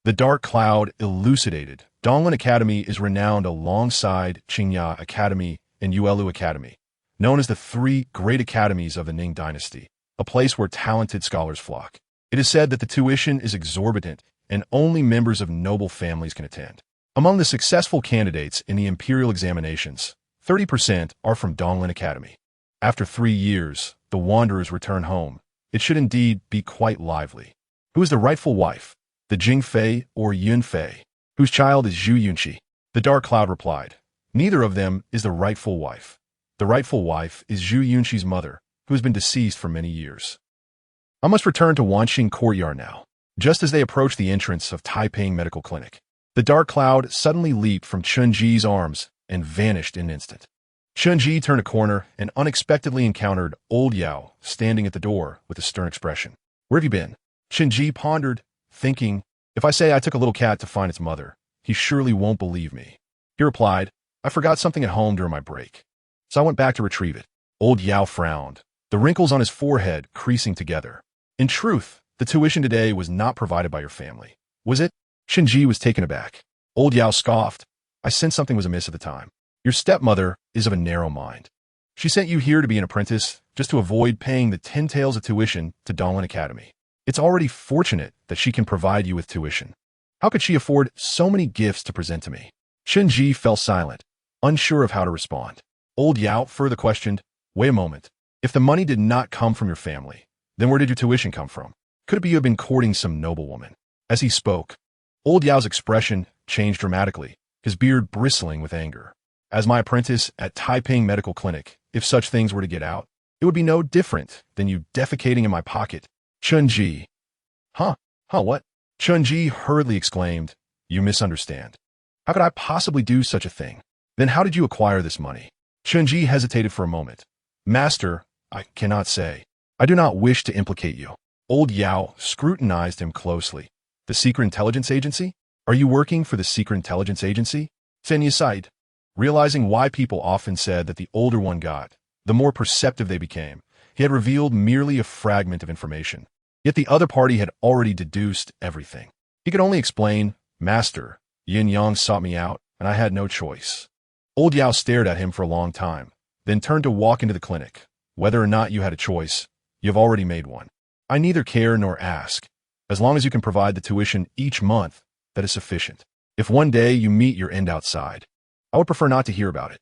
A: The dark cloud elucidated. Donglan Academy is renowned alongside Qingya Academy and Yuelu Academy, known as the 3 great academies of the Ning dynasty, a place where talented scholars flock. It is said that the tuition is exorbitant and only members of noble families can attend. Among the successful candidates in the imperial examinations, 30% are from Donglan Academy. After 3 years, the wanderers return home. It should indeed be quite lively. Who is the rightful wife? The Jing Fei or Yun Fei? Whose child is Zhu Yunxi? The dark cloud replied. Neither of them is the rightful wife. The rightful wife is Zhu Yunxi's mother, who has been deceased for many years. I must return to Wanxing Courtyard now. Just as they approached the entrance of Taiping Medical Clinic, the dark cloud suddenly leaped from Chun-Ji's arms and vanished in an instant. Chun-Ji turned a corner and unexpectedly encountered Old Yao standing at the door with a stern expression. Where have you been? Chun-Ji pondered, thinking, if I say I took a little cat to find its mother, he surely won't believe me. He replied, I forgot something at home during my break, so I went back to retrieve it. Old Yao frowned, the wrinkles on his forehead creasing together. In truth, the tuition today was not provided by your family, was it? Chun-Ji was taken aback. Old Yao scoffed. I sensed something was amiss at the time. Your stepmother is of a narrow mind. She sent you here to be an apprentice just to avoid paying the 10 taels of tuition to Donglan Academy. It's already fortunate that she can provide you with tuition. How could she afford so many gifts to present to me? Chun-Ji fell silent, unsure of how to respond. Old Yao further questioned, wait a moment. If the money did not come from your family, then where did your tuition come from? Could it be you have been courting some noblewoman? As he spoke, Old Yao's expression changed dramatically, his beard bristling with anger. As my apprentice at Taiping Medical Clinic, if such things were to get out, it would be no different than you defecating in my pocket. Chun-Ji. What? Chun-Ji hurriedly exclaimed, you misunderstand. How could I possibly do such a thing? Then how did you acquire this money? Chun-Ji hesitated for a moment. Master, I cannot say. I do not wish to implicate you. Old Yao scrutinized him closely. The Secret Intelligence Agency? Are you working for the Secret Intelligence Agency? Sen Yaside. Realizing why people often said that the older one got, the more perceptive they became, he had revealed merely a fragment of information. Yet the other party had already deduced everything. He could only explain, "Master, Yin Yang sought me out, and I had no choice." Old Yao stared at him for a long time, then turned to walk into the clinic. "Whether or not you had a choice, you've already made one. I neither care nor ask. As long as you can provide the tuition each month, that is sufficient. If one day you meet your end outside, I would prefer not to hear about it.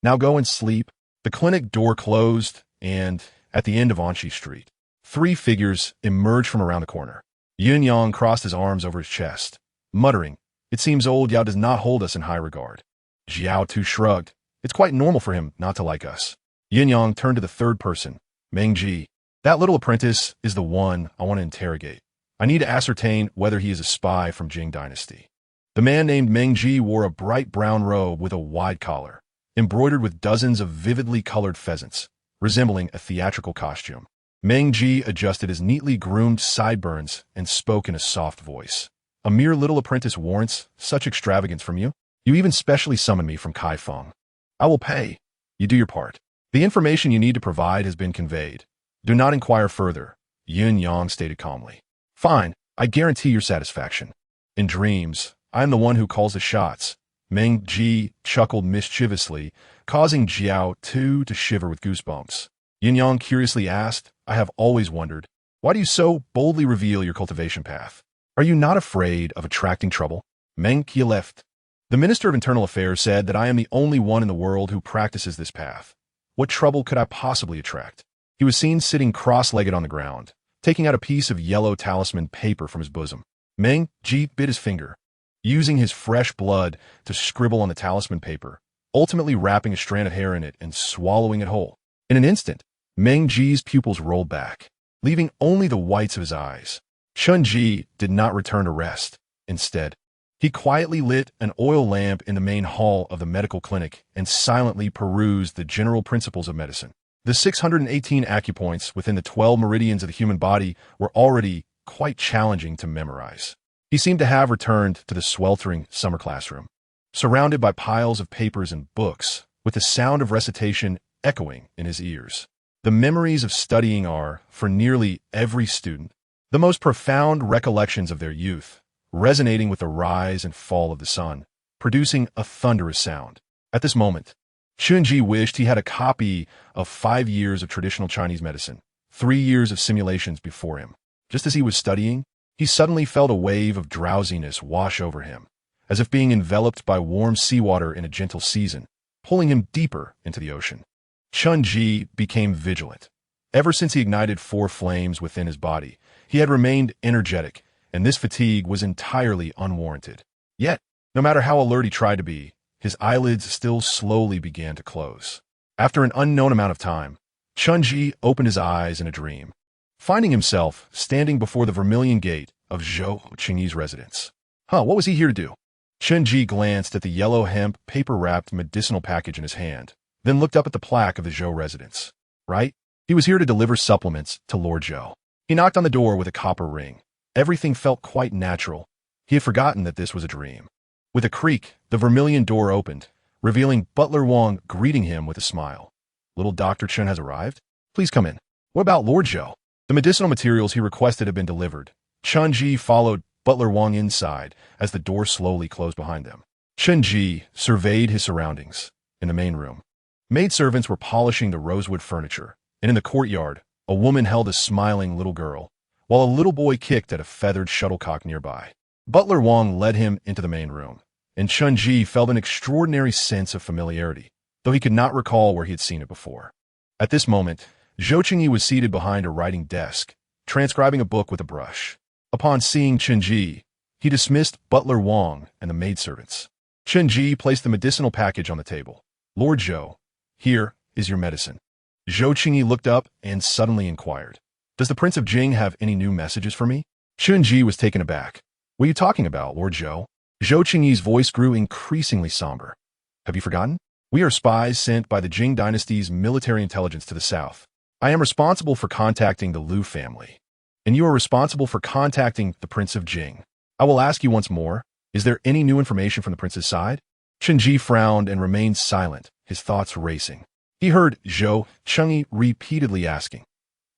A: Now go and sleep." The clinic door closed, and, at the end of Anshi Street, 3 figures emerged from around the corner. Yin Yang crossed his arms over his chest, muttering, "It seems old Yao does not hold us in high regard." Jiao too shrugged. "It's quite normal for him not to like us." Yin Yang turned to the third person, Meng Ji. "That little apprentice is the one I want to interrogate. I need to ascertain whether he is a spy from Jing Dynasty." The man named Meng Ji wore a bright brown robe with a wide collar, embroidered with dozens of vividly colored pheasants, resembling a theatrical costume. Meng Ji adjusted his neatly groomed sideburns and spoke in a soft voice. "A mere little apprentice warrants such extravagance from you? You even specially summoned me from Kaifeng. I will pay. You do your part. The information you need to provide has been conveyed. Do not inquire further," Yin Yang stated calmly. "Fine, I guarantee your satisfaction. In dreams, I am the one who calls the shots." Meng Ji chuckled mischievously, causing Jiao Tu to shiver with goosebumps. Yin Yang curiously asked, "I have always wondered, why do you so boldly reveal your cultivation path? Are you not afraid of attracting trouble?" Meng Qi left. "The Minister of Internal Affairs said that I am the only one in the world who practices this path. What trouble could I possibly attract?" He was seen sitting cross-legged on the ground, taking out a piece of yellow talisman paper from his bosom. Meng Ji bit his finger, using his fresh blood to scribble on the talisman paper, ultimately wrapping a strand of hair in it and swallowing it whole. In an instant, Meng Ji's pupils rolled back, leaving only the whites of his eyes. Chun Ji did not return to rest. Instead, he quietly lit an oil lamp in the main hall of the medical clinic and silently perused the general principles of medicine. The 618 acupoints within the 12 meridians of the human body were already quite challenging to memorize. He seemed to have returned to the sweltering summer classroom, surrounded by piles of papers and books, with the sound of recitation echoing in his ears. The memories of studying are, for nearly every student, the most profound recollections of their youth, resonating with the rise and fall of the sun, producing a thunderous sound. At this moment, Chunji wished he had a copy of 5 years of traditional Chinese medicine, 3 years of simulations before him. Just as he was studying, he suddenly felt a wave of drowsiness wash over him, as if being enveloped by warm seawater in a gentle season, pulling him deeper into the ocean. Chunji became vigilant. Ever since he ignited 4 flames within his body, he had remained energetic, and this fatigue was entirely unwarranted. Yet, no matter how alert he tried to be, his eyelids still slowly began to close. After an unknown amount of time, Chunji opened his eyes in a dream, finding himself standing before the vermilion gate of Zhou Qingyi's residence. What was he here to do? Chunji glanced at the yellow hemp paper-wrapped medicinal package in his hand, then looked up at the plaque of the Zhou residence. Right? He was here to deliver supplements to Lord Zhou. He knocked on the door with a copper ring. Everything felt quite natural. He had forgotten that this was a dream. With a creak, the vermilion door opened, revealing Butler Wang greeting him with a smile. "Little Dr. Chen has arrived? Please come in." "What about Lord Zhou?" The medicinal materials he requested had been delivered. Chunji followed Butler Wang inside as the door slowly closed behind them. Chunji surveyed his surroundings. In the main room, maidservants were polishing the rosewood furniture, and in the courtyard, a woman held a smiling little girl, while a little boy kicked at a feathered shuttlecock nearby. Butler Wang led him into the main room, and Chunji felt an extraordinary sense of familiarity, though he could not recall where he had seen it before. At this moment, Zhou Qingyi was seated behind a writing desk, transcribing a book with a brush. Upon seeing Chunji, he dismissed Butler Wang and the maidservants. Chunji placed the medicinal package on the table. "Lord Zhou, here is your medicine." Zhou Qingyi looked up and suddenly inquired, "Does the Prince of Jing have any new messages for me?" Chunji was taken aback. "What are you talking about, Lord Zhou?" Zhou Qingyi's voice grew increasingly somber. "Have you forgotten? We are spies sent by the Jing Dynasty's military intelligence to the south. I am responsible for contacting the Lu family, and you are responsible for contacting the Prince of Jing. I will ask you once more, is there any new information from the prince's side?" Chenji frowned and remained silent, his thoughts racing. He heard Zhou Chengyi repeatedly asking,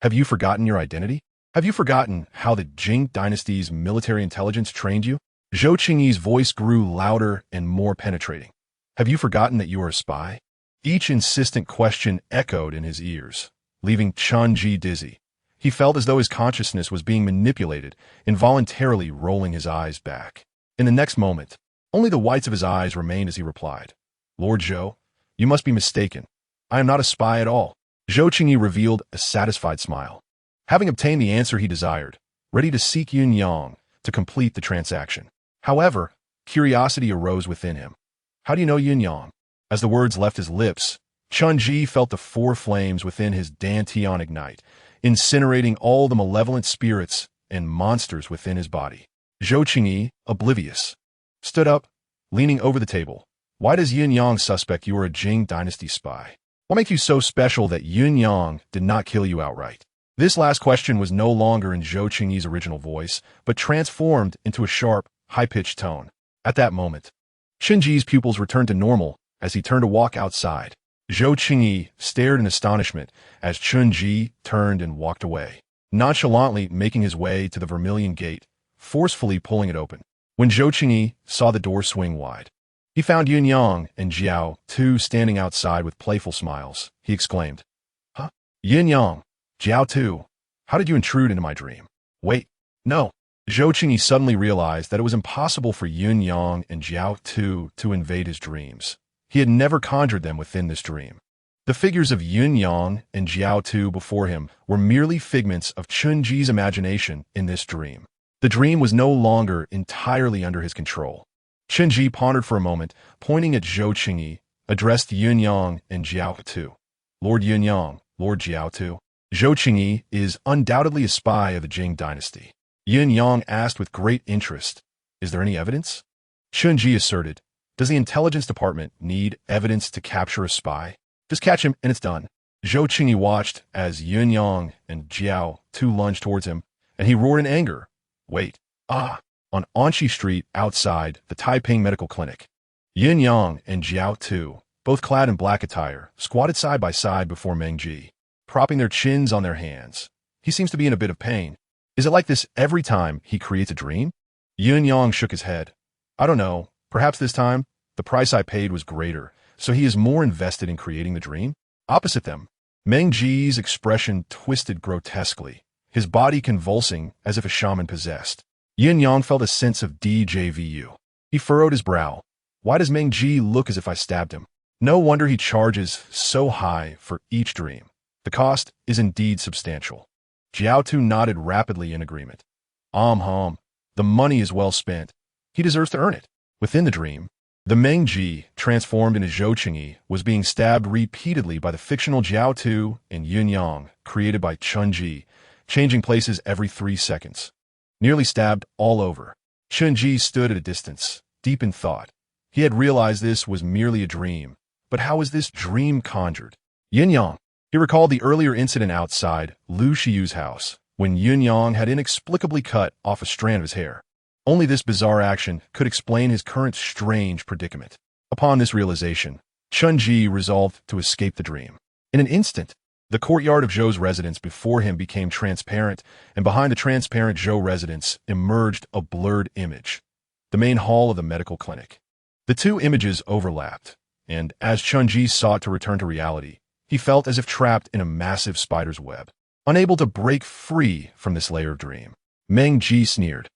A: "Have you forgotten your identity? Have you forgotten how the Jing dynasty's military intelligence trained you?" Zhou Chengyi's voice grew louder and more penetrating. "Have you forgotten that you are a spy?" Each insistent question echoed in his ears, leaving Chenji dizzy. He felt as though his consciousness was being manipulated, involuntarily rolling his eyes back. In the next moment, only the whites of his eyes remained as he replied, "Lord Zhou, you must be mistaken. I am not a spy at all." Zhou Chengyi revealed a satisfied smile. Having obtained the answer he desired, ready to seek Yuanyang to complete the transaction. However, curiosity arose within him. "How do you know Yuanyang?" As the words left his lips, Chenji felt the four flames within his dantian ignite, incinerating all the malevolent spirits and monsters within his body. Zhou Chengyi, oblivious, stood up, leaning over the table. "Why does Yuanyang suspect you are a Jing dynasty spy? What makes you so special that Yuanyang did not kill you outright?" This last question was no longer in Zhou Chengyi's original voice, but transformed into a sharp, high-pitched tone. At that moment, Chenji's pupils returned to normal as he turned to walk outside. Zhou Chengyi stared in astonishment as Chenji turned and walked away, nonchalantly making his way to the vermilion gate, forcefully pulling it open. When Zhou Chengyi saw the door swing wide, he found Yuanyang and Jiao Tu standing outside with playful smiles. He exclaimed, "Huh? Yuanyang, Jiao Tu, how did you intrude into my dream?" "Wait, no." Zhou Chengyi suddenly realized that it was impossible for Yuanyang and Jiao Tu to invade his dreams. He had never conjured them within this dream. The figures of Yuanyang and Jiao Tu before him were merely figments of Chenji's imagination in this dream. The dream was no longer entirely under his control. Chenji pondered for a moment, pointing at Zhou Chengyi, addressed Yuanyang and Jiao Tu. "Lord Yuanyang, Lord Jiao Tu, Zhou Chengyi is undoubtedly a spy of the Jing dynasty." Yuanyang asked with great interest, "Is there any evidence?" Chenji asserted, "Does the intelligence department need evidence to capture a spy? Just catch him and it's done." Zhou Chengyi watched as Yuanyang and Jiao Tu lunged towards him, and he roared in anger. "Wait, on Anqi Street outside the Taiping Medical Clinic, Yuanyang and Jiao Tu, both clad in black attire, squatted side by side before Meng Ji, propping their chins on their hands. He seems to be in a bit of pain. Is it like this every time he creates a dream? Yuanyang shook his head. "I don't know. Perhaps this time, the price I paid was greater, so he is more invested in creating the dream." Opposite them, Meng Ji's expression twisted grotesquely, his body convulsing as if a shaman possessed. Yuanyang felt a sense of déjà vu. He furrowed his brow. "Why does Meng Ji look as if I stabbed him? No wonder he charges so high for each dream. The cost is indeed substantial." Jiao Tu nodded rapidly in agreement. The money is well spent. He deserves to earn it." Within the dream, the Meng Ji, transformed into Zhou Chengyi, was being stabbed repeatedly by the fictional Jiao Tu and Yuanyang, created by Chenji, changing places every 3 seconds. Nearly stabbed all over, Chenji stood at a distance, deep in thought. He had realized this was merely a dream, but how was this dream conjured? Yuanyang. He recalled the earlier incident outside Lu Shiyu's house, when Yuanyang had inexplicably cut off a strand of his hair. Only this bizarre action could explain his current strange predicament. Upon this realization, Chenji resolved to escape the dream. In an instant, the courtyard of Zhou's residence before him became transparent, and behind the transparent Zhou residence emerged a blurred image, the main hall of the medical clinic. The two images overlapped, and as Chenji sought to return to reality, he felt as if trapped in a massive spider's web, unable to break free from this layer of dream. Meng Ji sneered.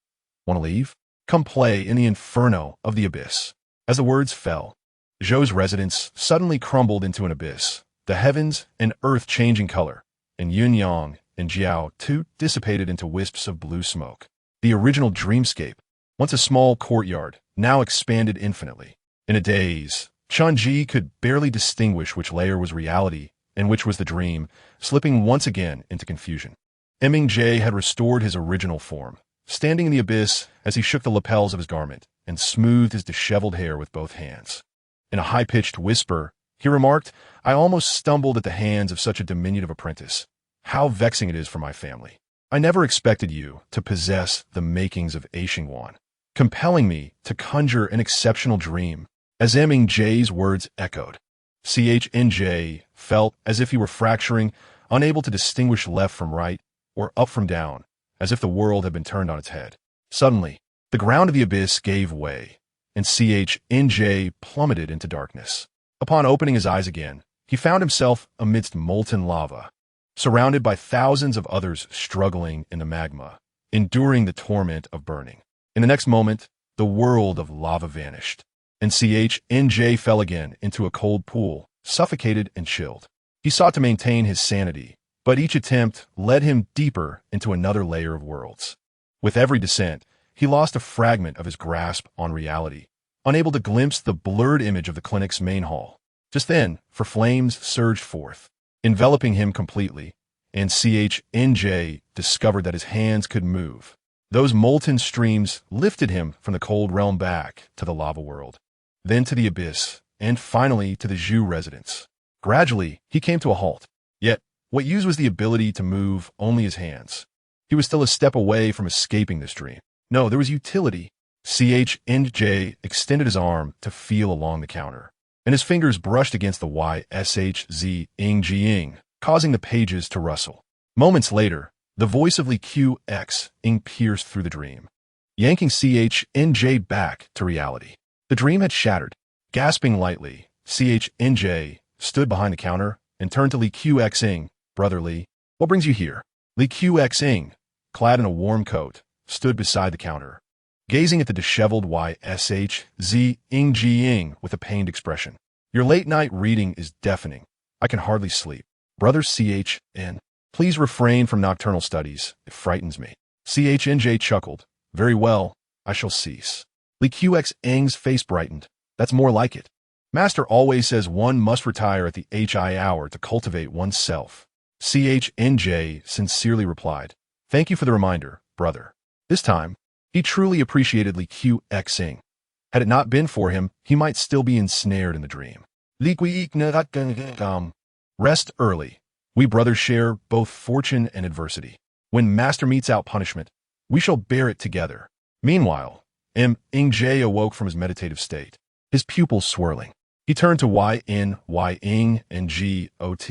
A: "Want to leave? Come play in the inferno of the abyss." As the words fell, Zhou's residence suddenly crumbled into an abyss, the heavens and earth changing color, and Yuanyang and Jiao Tu dissipated into wisps of blue smoke. The original dreamscape, once a small courtyard, now expanded infinitely. In a daze, Chenji could barely distinguish which layer was reality and which was the dream, slipping once again into confusion. Meng Ji had restored his original form, standing in the abyss as he shook the lapels of his garment and smoothed his disheveled hair with both hands. In a high-pitched whisper, he remarked, "I almost stumbled at the hands of such a diminutive apprentice. How vexing it is for my family. I never expected you to possess the makings of Aixingwan, compelling me to conjure an exceptional dream. As Ming-J's words echoed, CHNJ felt as if he were fracturing, unable to distinguish left from right or up from down, as if the world had been turned on its head. Suddenly, the ground of the abyss gave way, and CHNJ plummeted into darkness. Upon opening his eyes again, he found himself amidst molten lava, surrounded by thousands of others struggling in the magma, enduring the torment of burning. In the next moment, the world of lava vanished, and CHNJ fell again into a cold pool, suffocated and chilled. He sought to maintain his sanity, but each attempt led him deeper into another layer of worlds. With every descent, he lost a fragment of his grasp on reality, unable to glimpse the blurred image of the clinic's main hall. Just then, flames surged forth, enveloping him completely, and CHNJ discovered that his hands could move. Those molten streams lifted him from the cold realm back to the lava world, then to the abyss, and finally to the Zhu residence. Gradually, he came to a halt. Yet, what used was the ability to move only his hands. He was still a step away from escaping this dream. No, there was utility. CHNJ extended his arm to feel along the counter, and his fingers brushed against the YSHZ Ing, causing the pages to rustle. Moments later, the voice of Li QX pierced through the dream, yanking CHNJ back to reality. The dream had shattered. Gasping lightly, CHNJ stood behind the counter and turned to Li QX. Brother Li, what brings you here? Li QX, clad in a warm coat, stood beside the counter, gazing at the disheveled YSHZ Ing with a pained expression. Your late-night reading is deafening. I can hardly sleep. Brother CHN, please refrain from nocturnal studies. It frightens me. CHNJ chuckled. Very well, I shall cease. Li QX's face brightened. That's more like it. Master always says one must retire at the HI hour to cultivate oneself. CHNJ sincerely replied. Thank you for the reminder, brother. This time, he truly appreciated Li QX. Had it not been for him, he might still be ensnared in the dream. Rest early. We brothers share both fortune and adversity. When Master metes out punishment, we shall bear it together. Meanwhile, Ming-J awoke from his meditative state, his pupils swirling. He turned to Ying and GOT,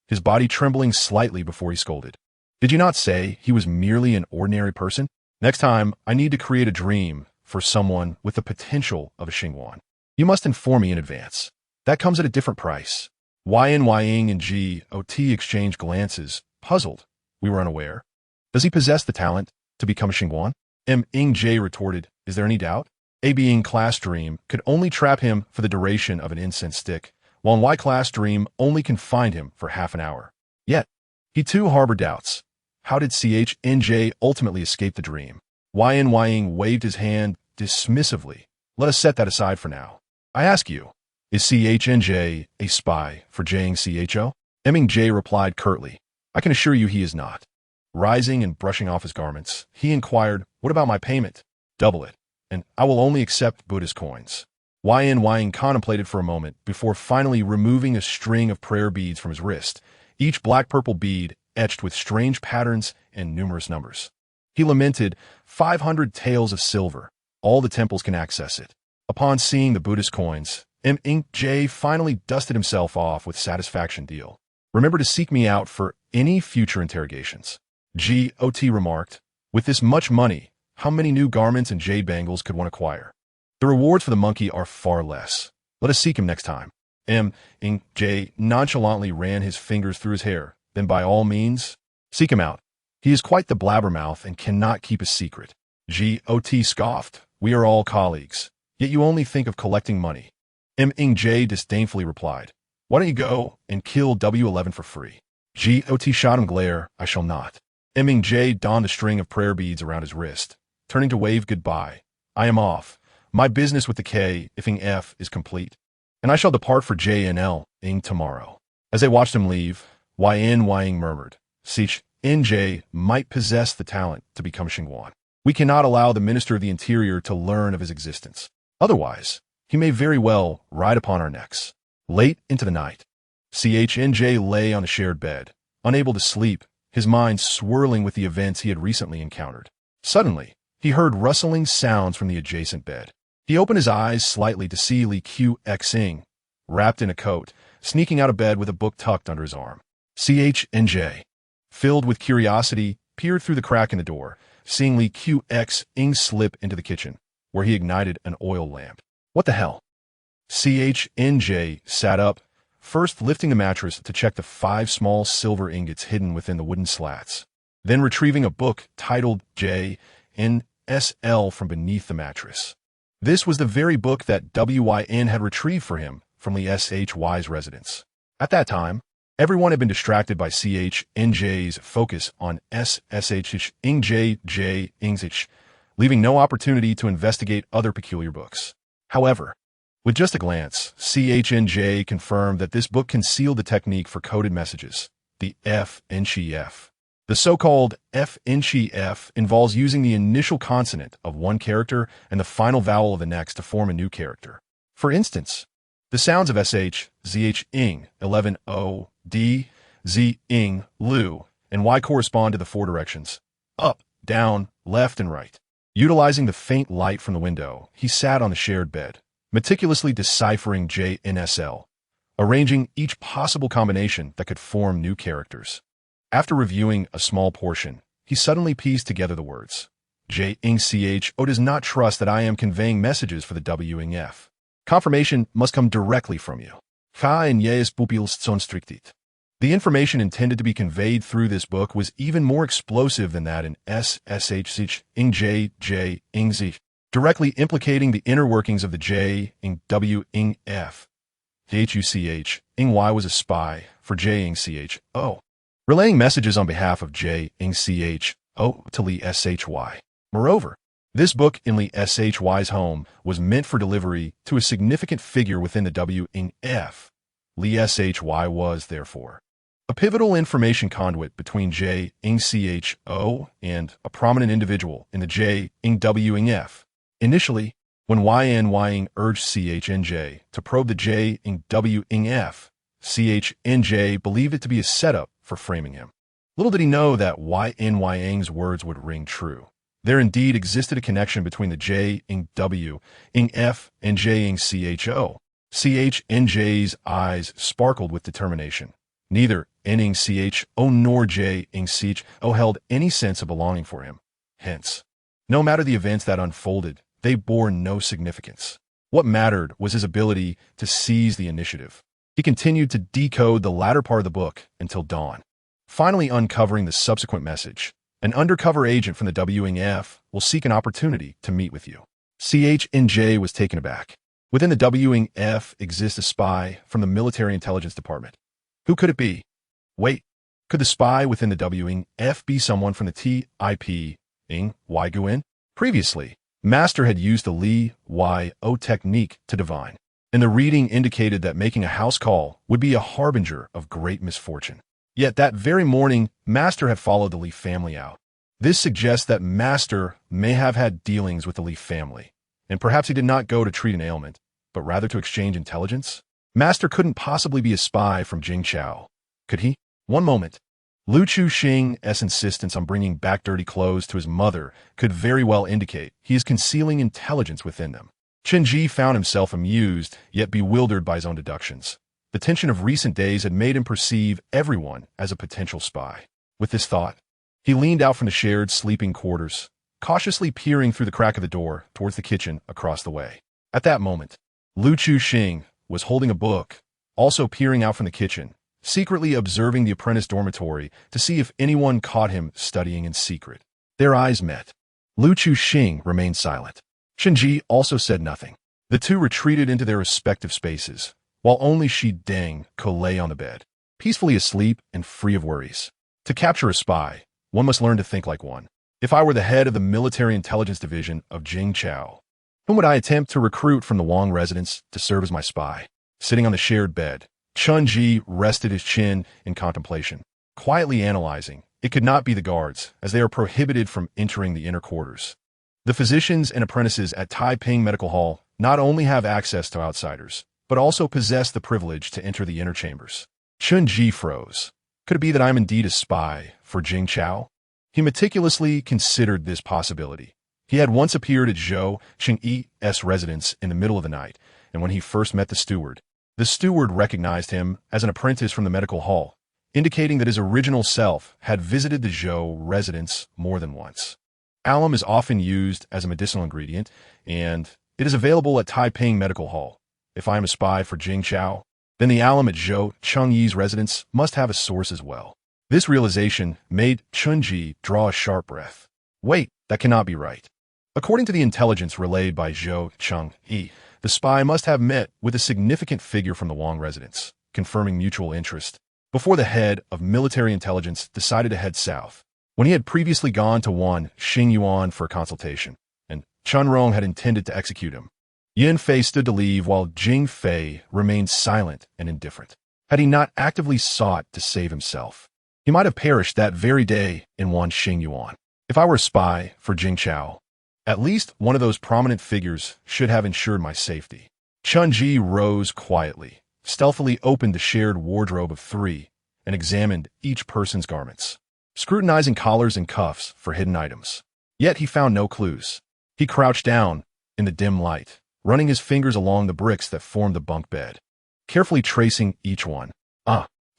A: his body trembling slightly before he scolded. Did you not say he was merely an ordinary person? Next time, I need to create a dream for someone with the potential of a Xingguan. You must inform me in advance. That comes at a different price. Ying and GOT exchanged glances, puzzled. We were unaware. Does he possess the talent to become a Xingguan? Ming-J retorted, is there any doubt? A being class dream could only trap him for the duration of an incense stick, while Y class dream only confined him for half an hour. Yet, he too harbored doubts. How did CHNJ ultimately escape the dream? Ying waved his hand dismissively. Let us set that aside for now. I ask you, is CHNJ a spy for Jiang CHO? Ming-J replied curtly. I can assure you he is not. Rising and brushing off his garments, he inquired, what about my payment? Double it, and I will only accept Buddhist coins. Ying contemplated for a moment before finally removing a string of prayer beads from his wrist, each black-purple bead etched with strange patterns and numerous numbers. He lamented, 500 taels of silver. All the temples can access it. Upon seeing the Buddhist coins, Ming-J finally dusted himself off with satisfaction deal. Remember to seek me out for any future interrogations. GOT remarked, with this much money, how many new garments and jade bangles could one acquire? The rewards for the monkey are far less. Let us seek him next time. Ming-J nonchalantly ran his fingers through his hair. Then by all means, seek him out. He is quite the blabbermouth and cannot keep a secret. GOT scoffed. We are all colleagues. Yet you only think of collecting money. Ming-J disdainfully replied. Why don't you go and kill W11 for free? GOT shot him glare. I shall not. Ming-J donned a string of prayer beads around his wrist, turning to wave goodbye. I am off. My business with the K, ifing F, is complete, and I shall depart for JNL tomorrow. As they watched him leave, Ying murmured, NJ might possess the talent to become Xingguan. We cannot allow the Minister of the Interior to learn of his existence. Otherwise, he may very well ride upon our necks. Late into the night, CHNJ lay on a shared bed, unable to sleep, his mind swirling with the events he had recently encountered. Suddenly, he heard rustling sounds from the adjacent bed. He opened his eyes slightly to see Li Qing, wrapped in a coat, sneaking out of bed with a book tucked under his arm. CHNJ, filled with curiosity, peered through the crack in the door, seeing Li Qing slip into the kitchen, where he ignited an oil lamp. What the hell? CHNJ sat up, first lifting the mattress to check the 5 small silver ingots hidden within the wooden slats, then retrieving a book titled JNSL from beneath the mattress. This was the very book that WYN had retrieved for him from Li SHY's residence. At that time, everyone had been distracted by CHNJ's focus on SSHNJJ, leaving no opportunity to investigate other peculiar books. However, with just a glance, CHNJ confirmed that this book concealed the technique for coded messages, the FNCF. The so-called FNCF involves using the initial consonant of one character and the final vowel of the next to form a new character. For instance, the sounds of SH, ZH, ing, 11, O, D, Z, ing, Lu, and Y correspond to the 4 directions: up, down, left, and right. Utilizing the faint light from the window, he sat on the shared bed, meticulously deciphering JNSL, arranging each possible combination that could form new characters. After reviewing a small portion, he suddenly pieced together the words, JNCHO does not trust that I am conveying messages for the WNF. Confirmation must come directly from you. The information intended to be conveyed through this book was even more explosive than that in SSH, IngJ, IngZ, directly implicating the inner workings of the J, Ing W, Ing F. HUCH, Ing Y was a spy for J, Ing CHO, relaying messages on behalf of J, Ing CHO to Li SHY. Moreover, this book in Li SHY's home was meant for delivery to a significant figure within the W, Ing F. Li SHY was, therefore, a pivotal information conduit between J, Ing CHO and a prominent individual in the J, Ing W, Ing F. Initially, when YNYing urged CHNJ to probe the J, Ing W, Ing F, CHNJ believed it to be a setup for framing him. Little did he know that YNYing's words would ring true. There indeed existed a connection between the J, Ing W, Ing F, and J, Ing CHO. CHNJ's eyes sparkled with determination. Neither N, Ing CHO nor J, Ing CHO held any sense of belonging for him. Hence, no matter the events that unfolded, they bore no significance. What mattered was his ability to seize the initiative. He continued to decode the latter part of the book until dawn, finally uncovering the subsequent message. An undercover agent from the WNF will seek an opportunity to meet with you. CHNJ was taken aback. Within the WNF exists a spy from the Military Intelligence Department. Who could it be? Wait, could the spy within the WNF be someone from the TIP, Ing, Guin? Previously, Master had used the Li YO technique to divine, and the reading indicated that making a house call would be a harbinger of great misfortune. Yet that very morning, Master had followed the Li family out. This suggests that Master may have had dealings with the Li family, and perhaps he did not go to treat an ailment, but rather to exchange intelligence. Master couldn't possibly be a spy from Jingchao, could he? One moment. Lu Chuxing's insistence on bringing back dirty clothes to his mother could very well indicate he is concealing intelligence within them. Chenji found himself amused, yet bewildered by his own deductions. The tension of recent days had made him perceive everyone as a potential spy. With this thought, he leaned out from the shared sleeping quarters, cautiously peering through the crack of the door towards the kitchen across the way. At that moment, Lu Chuxing was holding a book, also peering out from the kitchen, secretly observing the apprentice dormitory to see if anyone caught him studying in secret. Their eyes met. Lu Chuxing remained silent. Chenji also said nothing. The two retreated into their respective spaces, while only Shi Deng lay on the bed, peacefully asleep and free of worries. To capture a spy, one must learn to think like one. If I were the head of the Military Intelligence Division of Jingchao, whom would I attempt to recruit from the Wang residence to serve as my spy? Sitting on the shared bed, Chun-Ji rested his chin in contemplation, quietly analyzing. It could not be the guards, as they are prohibited from entering the inner quarters. The physicians and apprentices at Taiping Medical Hall not only have access to outsiders, but also possess the privilege to enter the inner chambers. Chun-Ji froze. Could it be that I am indeed a spy for Jingchao? He meticulously considered this possibility, He had once appeared at Zhou Qingyi's residence in the middle of the night, and when he first met the steward recognized him as an apprentice from the medical hall, indicating that his original self had visited the Zhou residence more than once. Alum is often used as a medicinal ingredient, and it is available at Taiping Medical Hall. If I am a spy for Jing Chao, then the alum at Zhou Qingyi's residence must have a source as well. This realization made Chunji draw a sharp breath. Wait, that cannot be right. According to the intelligence relayed by Zhou Qingyi, the spy must have met with a significant figure from the Wang residence, confirming mutual interest, before the head of military intelligence decided to head south. When he had previously gone to Wan Xingyuan for a consultation, and Chunrong had intended to execute him, Yin Fei stood to leave while Jing Fei remained silent and indifferent. Had he not actively sought to save himself, he might have perished that very day in Wan Xingyuan. If I were a spy for Jing Chao, at least one of those prominent figures should have ensured my safety. Chunji rose quietly, stealthily opened the shared wardrobe of three, and examined each person's garments, scrutinizing collars and cuffs for hidden items. Yet he found no clues. He crouched down in the dim light, running his fingers along the bricks that formed the bunk bed, carefully tracing each one.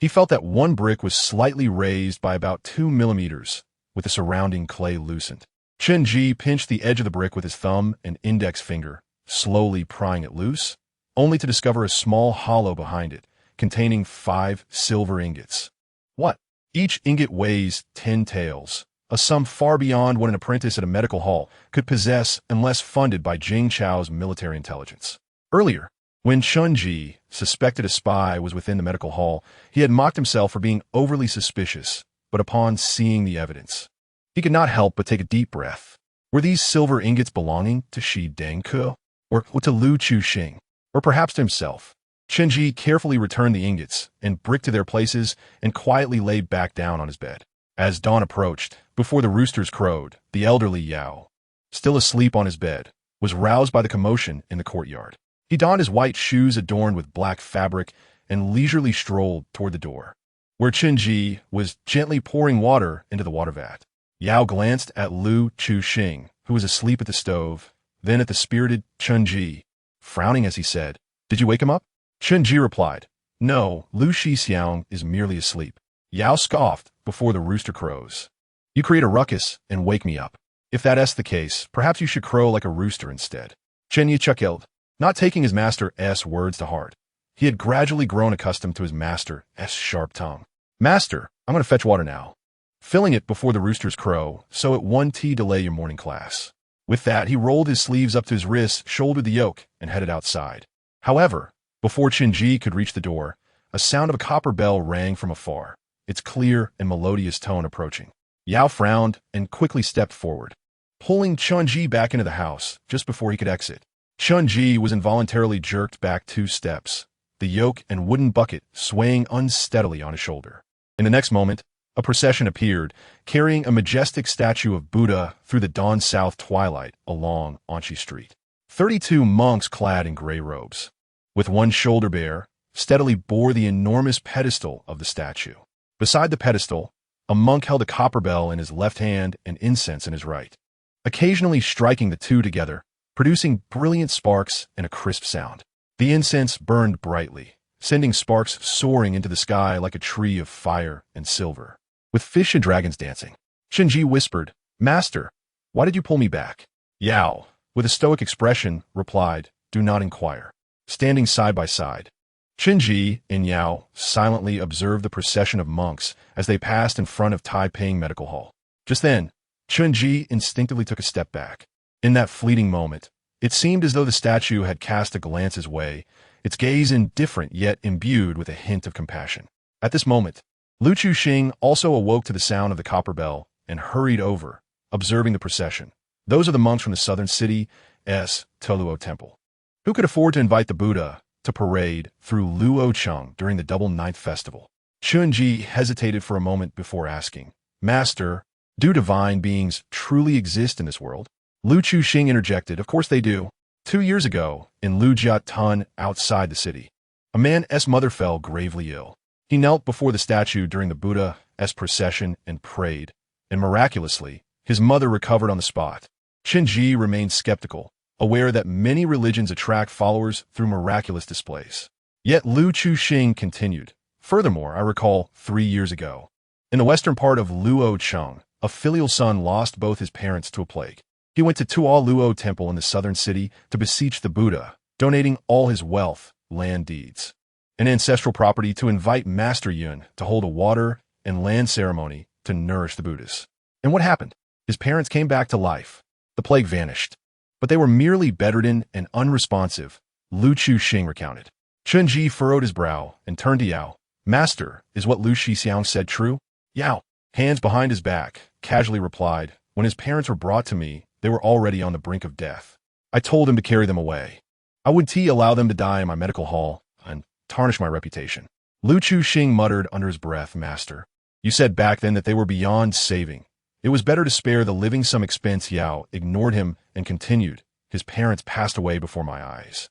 A: He felt that one brick was slightly raised by about 2 millimeters, with the surrounding clay loosened. Chunji pinched the edge of the brick with his thumb and index finger, slowly prying it loose, only to discover a small hollow behind it, containing 5 silver ingots. What? Each ingot weighs 10 taels, a sum far beyond what an apprentice at a medical hall could possess unless funded by Jing Chao's military intelligence. Earlier, when Chunji suspected a spy was within the medical hall, he had mocked himself for being overly suspicious, but upon seeing the evidence, he could not help but take a deep breath. Were these silver ingots belonging to Shi Dengke, or to Lu Chuxing, or perhaps to himself? Chunji carefully returned the ingots and brick to their places and quietly lay back down on his bed. As dawn approached, before the roosters crowed, the elderly Yao, still asleep on his bed, was roused by the commotion in the courtyard. He donned his white shoes adorned with black fabric and leisurely strolled toward the door, where Chunji was gently pouring water into the water vat. Yao glanced at Lu Chuxing, who was asleep at the stove, then at the spirited Chunji, frowning as he said, "Did you wake him up?" Chunji replied, "No, Lu Shixiang is merely asleep." Yao scoffed before the rooster crows. "You create a ruckus and wake me up. If that's the case, perhaps you should crow like a rooster instead." Chen chuckled, not taking his master's words to heart. He had gradually grown accustomed to his master's sharp tongue. "Master, I'm going to fetch water now. Filling it before the roosters crow, so it won't delay your morning class." With that, he rolled his sleeves up to his wrists, shouldered the yoke, and headed outside. However, before Chunji could reach the door, a sound of a copper bell rang from afar, its clear and melodious tone approaching. Yao frowned and quickly stepped forward, pulling Chunji back into the house just before he could exit. Chunji was involuntarily jerked back 2 steps, the yoke and wooden bucket swaying unsteadily on his shoulder. In the next moment, a procession appeared, carrying a majestic statue of Buddha through the dawn-south twilight along Anchi Street. 32 monks clad in gray robes, with one shoulder bare, steadily bore the enormous pedestal of the statue. Beside the pedestal, a monk held a copper bell in his left hand and incense in his right, occasionally striking the two together, producing brilliant sparks and a crisp sound. The incense burned brightly, sending sparks soaring into the sky like a tree of fire and silver, with fish and dragons dancing. Chunji whispered, "Master, why did you pull me back?" Yao, with a stoic expression, replied, "Do not inquire." Standing side by side, Chunji and Yao silently observed the procession of monks as they passed in front of Taiping Medical Hall. Just then, Chunji instinctively took a step back. In that fleeting moment, it seemed as though the statue had cast a glance his way, its gaze indifferent yet imbued with a hint of compassion. At this moment, Lu Chuxing also awoke to the sound of the copper bell and hurried over, observing the procession. Those are the monks from the southern city's Toluo Temple. Who could afford to invite the Buddha to parade through Luoyang during the double ninth festival? Chunji hesitated for a moment before asking, "Master, do divine beings truly exist in this world?" Lu Chuxing interjected, "Of course they do. 2 years ago, in Lujiatun outside the city, a man's mother fell gravely ill. He knelt before the statue during the Buddha's procession and prayed, and miraculously, his mother recovered on the spot." Qinji remained skeptical, aware that many religions attract followers through miraculous displays. Yet Lu Chuxing continued. Furthermore, I recall 3 years ago, in the western part of Luoyang, a filial son lost both his parents to a plague. He went to Tuo Luo Temple in the southern city to beseech the Buddha, donating all his wealth, land deeds, and ancestral property to invite Master Yun to hold a water and land ceremony to nourish the Buddhas. And what happened? His parents came back to life. The plague vanished. But they were merely bedridden and unresponsive, Lu Chuxing recounted. Qinji furrowed his brow and turned to Yao. Master, is what Lu Shixiang said true? Yao, hands behind his back, casually replied, when his parents were brought to me, they were already on the brink of death. I told him to carry them away. I would allow them to die in my medical hall and tarnish my reputation. Lu Chuxing muttered under his breath, Master, you said back then that they were beyond saving. It was better to spare the living some expense. Yao ignored him and continued, his parents passed away before my eyes.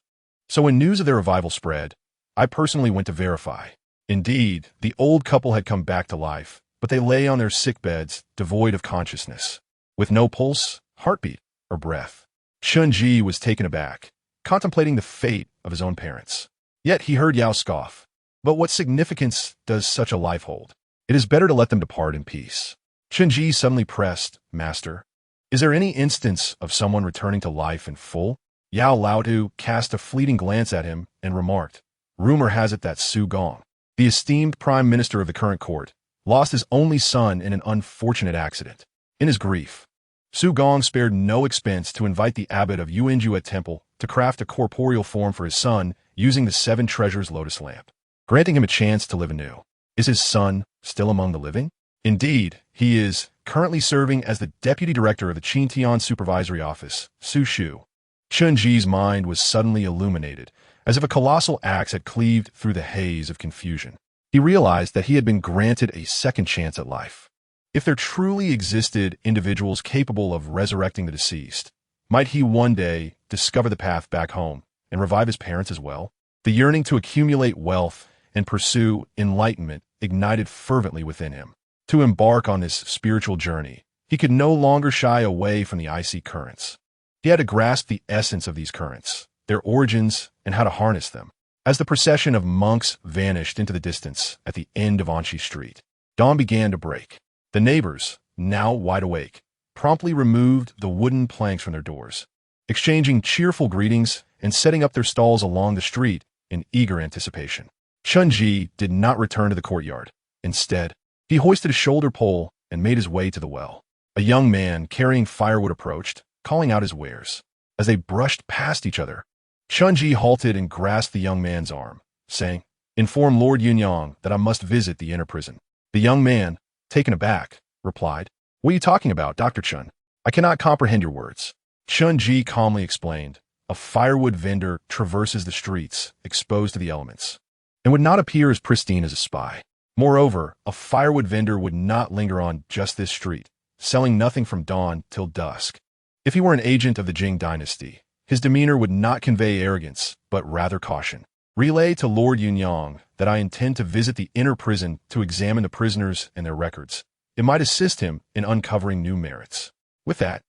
A: So when news of their revival spread, I personally went to verify. Indeed, the old couple had come back to life, but they lay on their sick beds, devoid of consciousness, with no pulse, heartbeat, or breath. Qinji was taken aback, contemplating the fate of his own parents. Yet he heard Yao scoff. But what significance does such a life hold? It is better to let them depart in peace. Qinji suddenly pressed, Master, is there any instance of someone returning to life in full? Yao Laotu cast a fleeting glance at him and remarked, Rumor has it that Su Gong, the esteemed prime minister of the current court, lost his only son in an unfortunate accident. In his grief, Su Gong spared no expense to invite the abbot of Yuanjue Temple to craft a corporeal form for his son using the 7 treasures lotus lamp, granting him a chance to live anew. Is his son still among the living? Indeed, he is currently serving as the deputy director of the Qintian Supervisory Office, Su Shu. Qinji's mind was suddenly illuminated, as if a colossal axe had cleaved through the haze of confusion. He realized that he had been granted a second chance at life. If there truly existed individuals capable of resurrecting the deceased, might he one day discover the path back home and revive his parents as well? The yearning to accumulate wealth and pursue enlightenment ignited fervently within him. To embark on this spiritual journey, he could no longer shy away from the icy currents. He had to grasp the essence of these currents, their origins, and how to harness them. As the procession of monks vanished into the distance at the end of Anshi Street, dawn began to break. The neighbors, now wide awake, promptly removed the wooden planks from their doors, exchanging cheerful greetings and setting up their stalls along the street in eager anticipation. Qinji did not return to the courtyard. Instead, he hoisted a shoulder pole and made his way to the well. A young man carrying firewood approached, calling out his wares. As they brushed past each other, Qinji halted and grasped the young man's arm, saying, Inform Lord Yunyang that I must visit the inner prison. The young man, taken aback, replied, What are you talking about, Dr. Chun? I cannot comprehend your words. Qinji calmly explained, A firewood vendor traverses the streets, exposed to the elements, and would not appear as pristine as a spy. Moreover, a firewood vendor would not linger on just this street, selling nothing from dawn till dusk. If he were an agent of the Jing dynasty, his demeanor would not convey arrogance, but rather caution. Relay to Lord Yunyang that I intend to visit the inner prison to examine the prisoners and their records. It might assist him in uncovering new merits. With that,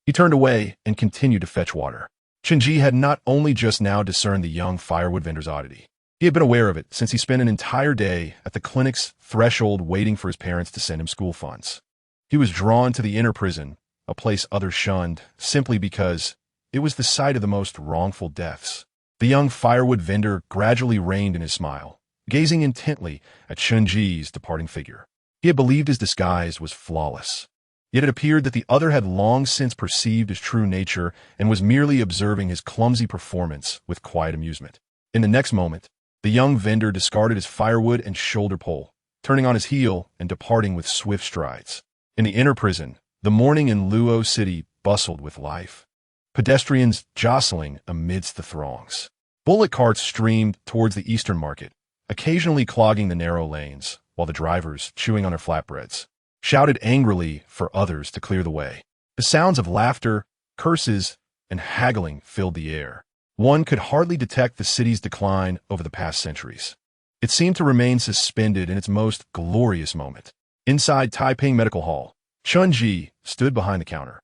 A: he turned away and continued to fetch water. Qinji had not only just now discerned the young firewood vendor's oddity. He had been aware of it since he spent an entire day at the clinic's threshold waiting for his parents to send him school funds. He was drawn to the inner prison, a place others shunned, simply because it was the site of the most wrongful deaths. The young firewood vendor gradually reined in his smile, gazing intently at Qinji's departing figure. He had believed his disguise was flawless. Yet it appeared that the other had long since perceived his true nature and was merely observing his clumsy performance with quiet amusement. In the next moment, the young vendor discarded his firewood and shoulder pole, turning on his heel and departing with swift strides. In the inner prison, the morning in Luo City bustled with life. Pedestrians jostling amidst the throngs. Bullock carts streamed towards the eastern market, occasionally clogging the narrow lanes, while the drivers, chewing on their flatbreads, shouted angrily for others to clear the way. The sounds of laughter, curses, and haggling filled the air. One could hardly detect the city's decline over the past centuries. It seemed to remain suspended in its most glorious moment. Inside Taiping Medical Hall, Qinji stood behind the counter,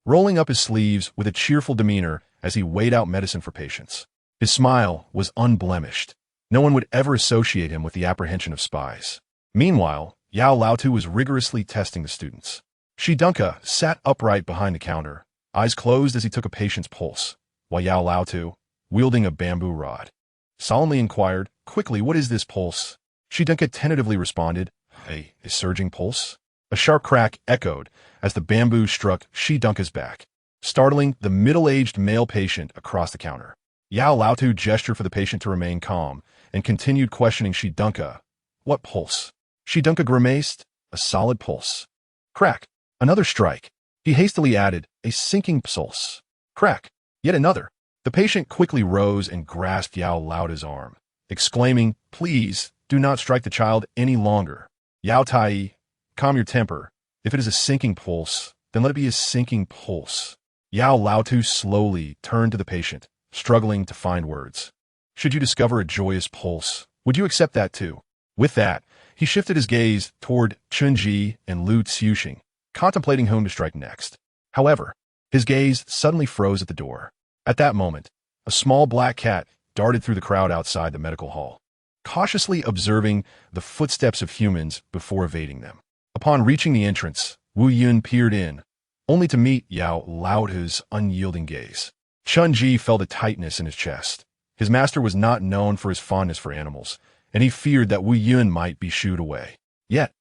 A: rolling up his sleeves with a cheerful demeanor as he weighed out medicine for patients. His smile was unblemished. No one would ever associate him with the apprehension of spies. Meanwhile, Yao Laotu was rigorously testing the students. Shi Dunka sat upright behind the counter, eyes closed as he took a patient's pulse, while Yao Laotu, wielding a bamboo rod, solemnly inquired, "Quickly, what is this pulse?" Shi Dunka tentatively responded, "A surging pulse?" A sharp crack echoed as the bamboo struck Shi Dunka's back, startling the middle-aged male patient across the counter. Yao Laotu gestured for the patient to remain calm and continued questioning Shi Dunka. "What pulse?" Shi Dunka grimaced. "A solid pulse." Crack. Another strike. He hastily added, "A sinking pulse." Crack. Yet another. The patient quickly rose and grasped Yao Laotu's arm, exclaiming, "Please, do not strike the child any longer. Yao Tai, calm your temper. If it is a sinking pulse, then let it be a sinking pulse." Yao Laotu slowly turned to the patient, struggling to find words. "Should you discover a joyous pulse, would you accept that too?" With that, he shifted his gaze toward Chunji and Lu Xiuxing, contemplating whom to strike next. However, his gaze suddenly froze at the door. At that moment, a small black cat darted through the crowd outside the medical hall, cautiously observing the footsteps of humans before evading them. Upon reaching the entrance, Wu Yun peered in, only to meet Yao Laotu's unyielding gaze. Chunji felt a tightness in his chest. His master was not known for his fondness for animals, and he feared that Wu Yun might be shooed away. Yet,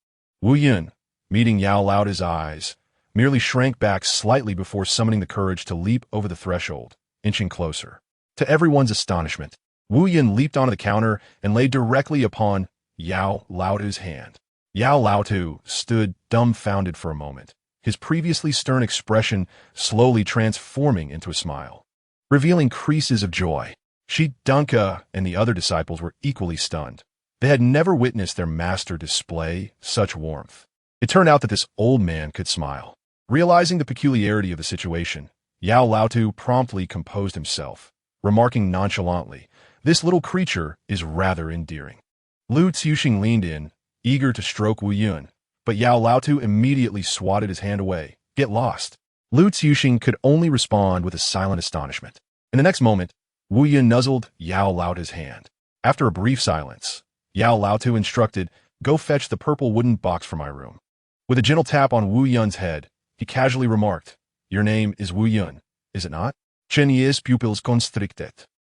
A: Wu Yun, meeting Yao Laotu's eyes, merely shrank back slightly before summoning the courage to leap over the threshold, inching closer. To everyone's astonishment, Wu Yun leaped onto the counter and lay directly upon Yao Laotu's hand. Yao Laotu stood dumbfounded for a moment, his previously stern expression slowly transforming into a smile, revealing creases of joy. Shi Dunka and the other disciples were equally stunned. They had never witnessed their master display such warmth. It turned out that this old man could smile. Realizing the peculiarity of the situation, Yao Laotu promptly composed himself, remarking nonchalantly, "This little creature is rather endearing." Lu Xiuxing leaned in, eager to stroke Wu Yun, but Yao Laotu immediately swatted his hand away. "Get lost." Lu Xiuxing could only respond with a silent astonishment. In the next moment, Wu Yun nuzzled Yao Laotu's hand. After a brief silence, Yao Laotu instructed, "Go fetch the purple wooden box from my room." With a gentle tap on Wu Yun's head, he casually remarked, "Your name is Wu Yun, is it not?" Chen Yi's pupils constricted,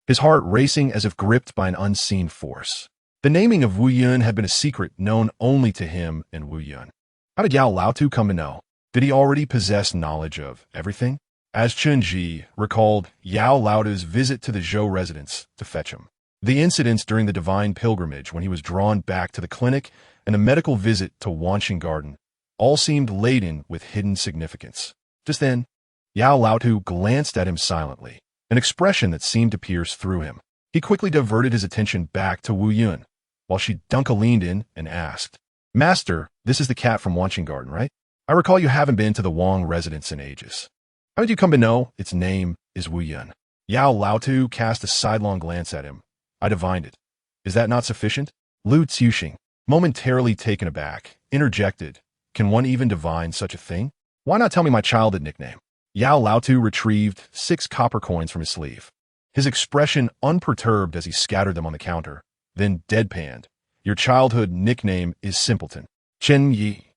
A: his heart racing as if gripped by an unseen force. The naming of Wu Yun had been a secret known only to him and Wu Yun. How did Yao Laotu come to know? Did he already possess knowledge of everything? As Chunji recalled Yao Laotu's visit to the Zhou residence to fetch him, the incidents during the divine pilgrimage when he was drawn back to the clinic and the medical visit to Wanqing Garden all seemed laden with hidden significance. Just then, Yao Laotu glanced at him silently, an expression that seemed to pierce through him. He quickly diverted his attention back to Wu Yun, while Shi Dunka leaned in and asked, "Master, this is the cat from Wanqing Garden, right? I recall you haven't been to the Wang residence in ages. How did you come to know its name is Wu Yun?" Yao Laotu cast a sidelong glance at him. "I divined it. Is that not sufficient?" Lu Xiuxing, momentarily taken aback, interjected, "Can one even divine such a thing? Why not tell me my childhood nickname?" Yao Laotu retrieved 6 copper coins from his sleeve, his expression unperturbed as he scattered them on the counter, then deadpanned, "Your childhood nickname is Simpleton. Chen Yi."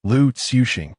A: Lu Xiuxing.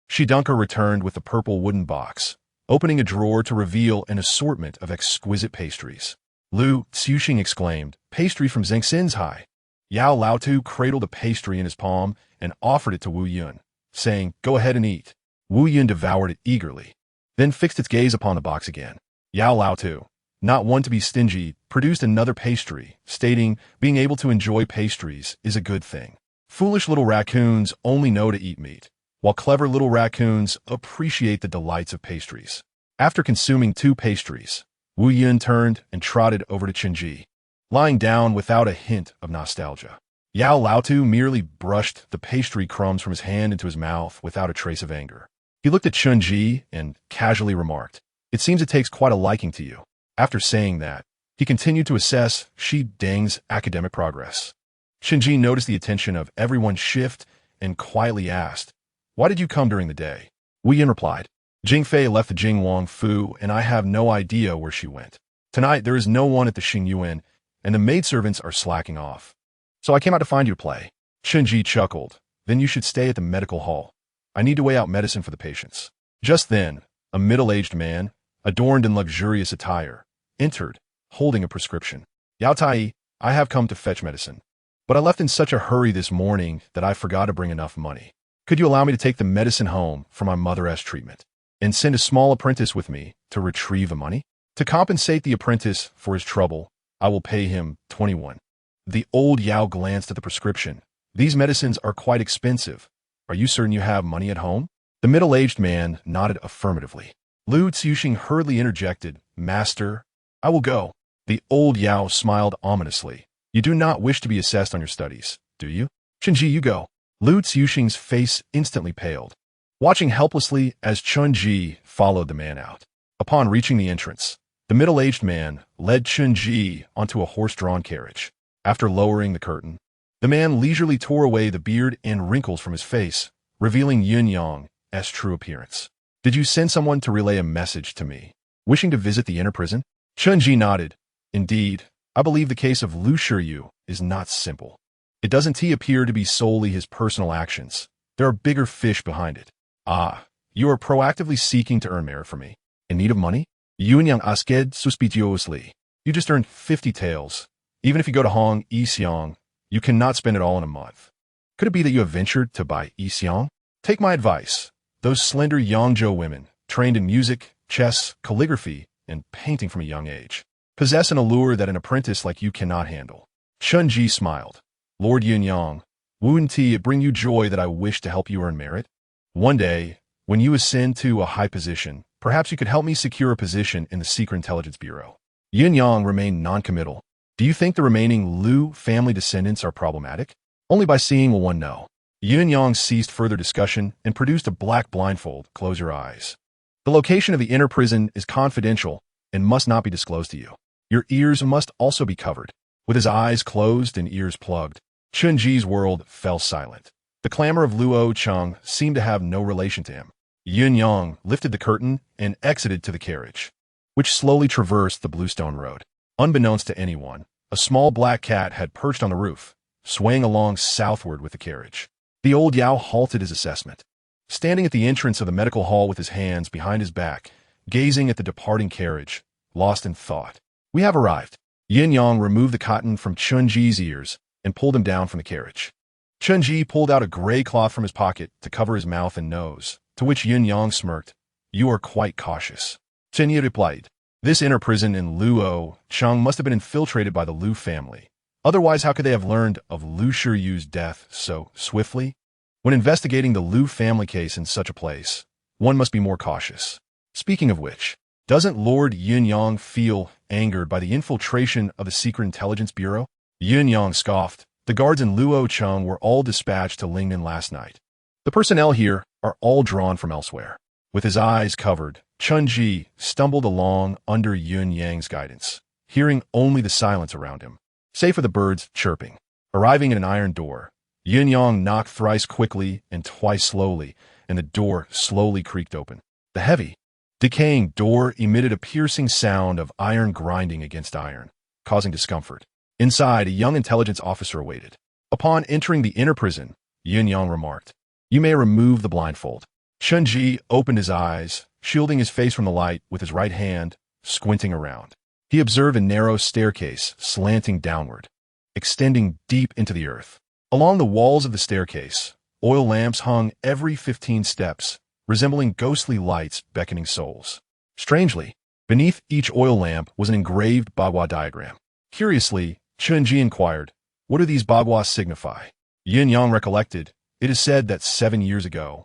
A: Shi Dunka returned with the purple wooden box, opening a drawer to reveal an assortment of exquisite pastries. Lu Xiuxing exclaimed, "Pastry from Zhengxin's High." Yao Laotu cradled a pastry in his palm and offered it to Wu Yun, saying, "Go ahead and eat." Wu Yun devoured it eagerly, then fixed its gaze upon the box again. Yao Laotu, not one to be stingy, produced another pastry, stating, "Being able to enjoy pastries is a good thing. Foolish little raccoons only know to eat meat, while clever little raccoons appreciate the delights of pastries." After consuming 2 pastries, Wu Yun turned and trotted over to Chunji, lying down without a hint of nostalgia. Yao Laotu merely brushed the pastry crumbs from his hand into his mouth without a trace of anger. He looked at Chunji and casually remarked, "It seems it takes quite a liking to you." After saying that, he continued to assess Shi Deng's academic progress. Chunji noticed the attention of everyone shift and quietly asked, "Why did you come during the day?" Wu Yun replied, Jingfei left the Jingwang Fu, and I have no idea where she went. Tonight, there is no one at the Xingyuan, and the maidservants are slacking off. So I came out to find you to play. Chunji chuckled. Then you should stay at the medical hall. I need to weigh out medicine for the patients. Just then, a middle-aged man, adorned in luxurious attire, entered, holding a prescription. Yao Tai, I have come to fetch medicine. But I left in such a hurry this morning that I forgot to bring enough money. Could you allow me to take the medicine home for my mother-s treatment, and send a small apprentice with me to retrieve the money? To compensate the apprentice for his trouble, I will pay him 21. The old Yao glanced at the prescription. These medicines are quite expensive. Are you certain you have money at home? The middle-aged man nodded affirmatively. Lu Xiuxing hurriedly interjected, Master, I will go. The old Yao smiled ominously. You do not wish to be assessed on your studies, do you? Chunji, you go. Lu Xiuxing's face instantly paled, watching helplessly as Chunji followed the man out. Upon reaching the entrance, the middle-aged man led Chunji onto a horse-drawn carriage. After lowering the curtain, the man leisurely tore away the beard and wrinkles from his face, revealing Yuanyang's true appearance. Did you send someone to relay a message to me, wishing to visit the inner prison? Chunji nodded. Indeed, I believe the case of Lu Shiyu is not simple. It doesn't appear to be solely his personal actions. There are bigger fish behind it. Ah, you are proactively seeking to earn merit for me. In need of money? Yuanyang asked suspiciously. You just earned 50 taels. Even if you go to Hong Yixiang, you cannot spend it all in a month. Could it be that you have ventured to buy Yixiang? Take my advice. Those slender Yangzhou women, trained in music, chess, calligraphy, and painting from a young age, possess an allure that an apprentice like you cannot handle. Chunji smiled. Lord Yuanyang, wouldn't it bring you joy that I wish to help you earn merit? One day, when you ascend to a high position, perhaps you could help me secure a position in the Secret Intelligence Bureau. Yuanyang remained non-committal. Do you think the remaining Lu family descendants are problematic? Only by seeing will one know. Yuanyang ceased further discussion and produced a black blindfold. Close your eyes. The location of the inner prison is confidential and must not be disclosed to you. Your ears must also be covered. With his eyes closed and ears plugged, Chunji's world fell silent. The clamor of Luoyang seemed to have no relation to him. Yuanyang lifted the curtain and exited to the carriage, which slowly traversed the bluestone road. Unbeknownst to anyone, a small black cat had perched on the roof, swaying along southward with the carriage. The old Yao halted his assessment, standing at the entrance of the medical hall with his hands behind his back, gazing at the departing carriage, lost in thought. We have arrived. Yuanyang removed the cotton from Chunji's ears and pulled him down from the carriage. Chunji pulled out a gray cloth from his pocket to cover his mouth and nose, to which Yuanyang smirked. You are quite cautious. Chenyi replied. This inner prison in Luoyang must have been infiltrated by the Lu family. Otherwise, how could they have learned of Lu Shiyu's death so swiftly? When investigating the Lu family case in such a place, one must be more cautious. Speaking of which, doesn't Lord Yuanyang feel angered by the infiltration of the Secret Intelligence Bureau? Yuanyang scoffed. The guards in Luoyang were all dispatched to Lingnan last night. The personnel here are all drawn from elsewhere. With his eyes covered, Chunji stumbled along under Yuanyang's guidance, hearing only the silence around him, save for the birds chirping. Arriving at an iron door, Yuanyang knocked thrice quickly and twice slowly, and the door slowly creaked open. The heavy, decaying door emitted a piercing sound of iron grinding against iron, causing discomfort. Inside, a young intelligence officer awaited. Upon entering the inner prison, Yuanyang remarked, You may remove the blindfold. Chunji opened his eyes, shielding his face from the light with his right hand, squinting around. He observed a narrow staircase slanting downward, extending deep into the earth. Along the walls of the staircase, oil lamps hung every 15 steps, resembling ghostly lights beckoning souls. Strangely, beneath each oil lamp was an engraved bagua diagram. Curiously, Chunji inquired, What do these baguas signify? Yuanyang recollected, It is said that 7 years ago,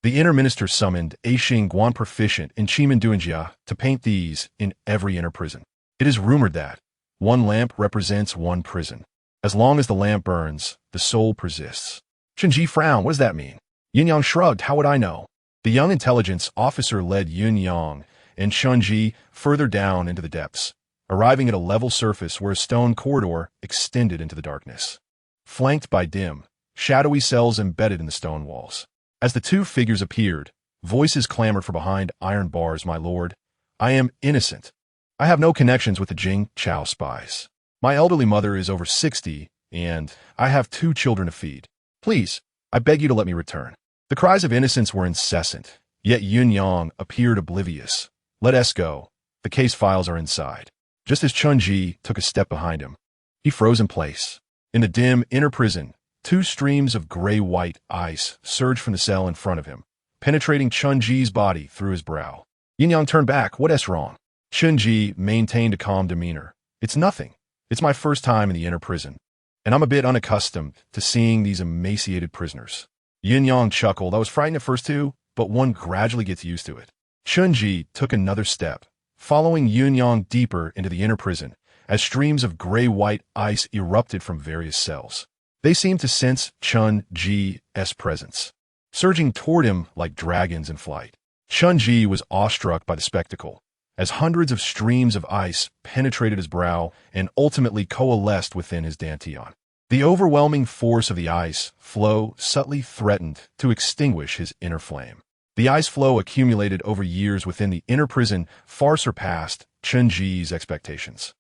A: the inner minister summoned a Xing Guan proficient in Chimanduanjia to paint these in every inner prison. It is rumored that one lamp represents one prison. As long as the lamp burns, the soul persists. Chunji frowned. What does that mean? Yuanyang shrugged. How would I know? The young intelligence officer led Yuanyang and Chunji further down into the depths, arriving at a level surface where a stone corridor extended into the darkness, flanked by dim, shadowy cells embedded in the stone walls. As the two figures appeared, Voices clamored from behind iron bars, "My lord, I am innocent. I have no connections with the Jing Chao spies. My elderly mother is over 60, and I have 2 children to feed. Please, I beg you to let me return." The cries of innocence were incessant, yet Luoyang appeared oblivious. "Let us go. The case files are inside." Just as Chun-Ji took a step behind him, he froze in place. In the dim inner prison, 2 streams of gray-white ice surged from the cell in front of him, penetrating Chun-Ji's body through his brow. Luoyang turned back. "What's wrong?" Chun-Ji maintained a calm demeanor. "It's nothing. It's my first time in the inner prison, and I'm a bit unaccustomed to seeing these emaciated prisoners." Luoyang chuckled. "I was frightened at first too, but one gradually gets used to it." Chun-Ji took another step, following Luoyang deeper into the inner prison as streams of gray-white ice erupted from various cells. They seemed to sense Chun-Ji's presence, surging toward him like dragons in flight. Chun-Ji was awestruck by the spectacle, as hundreds of streams of ice penetrated his brow and ultimately coalesced within his dantian. The overwhelming force of the ice flow subtly threatened to extinguish his inner flame. The ice flow accumulated over years within the inner prison far surpassed Chun-Ji's expectations.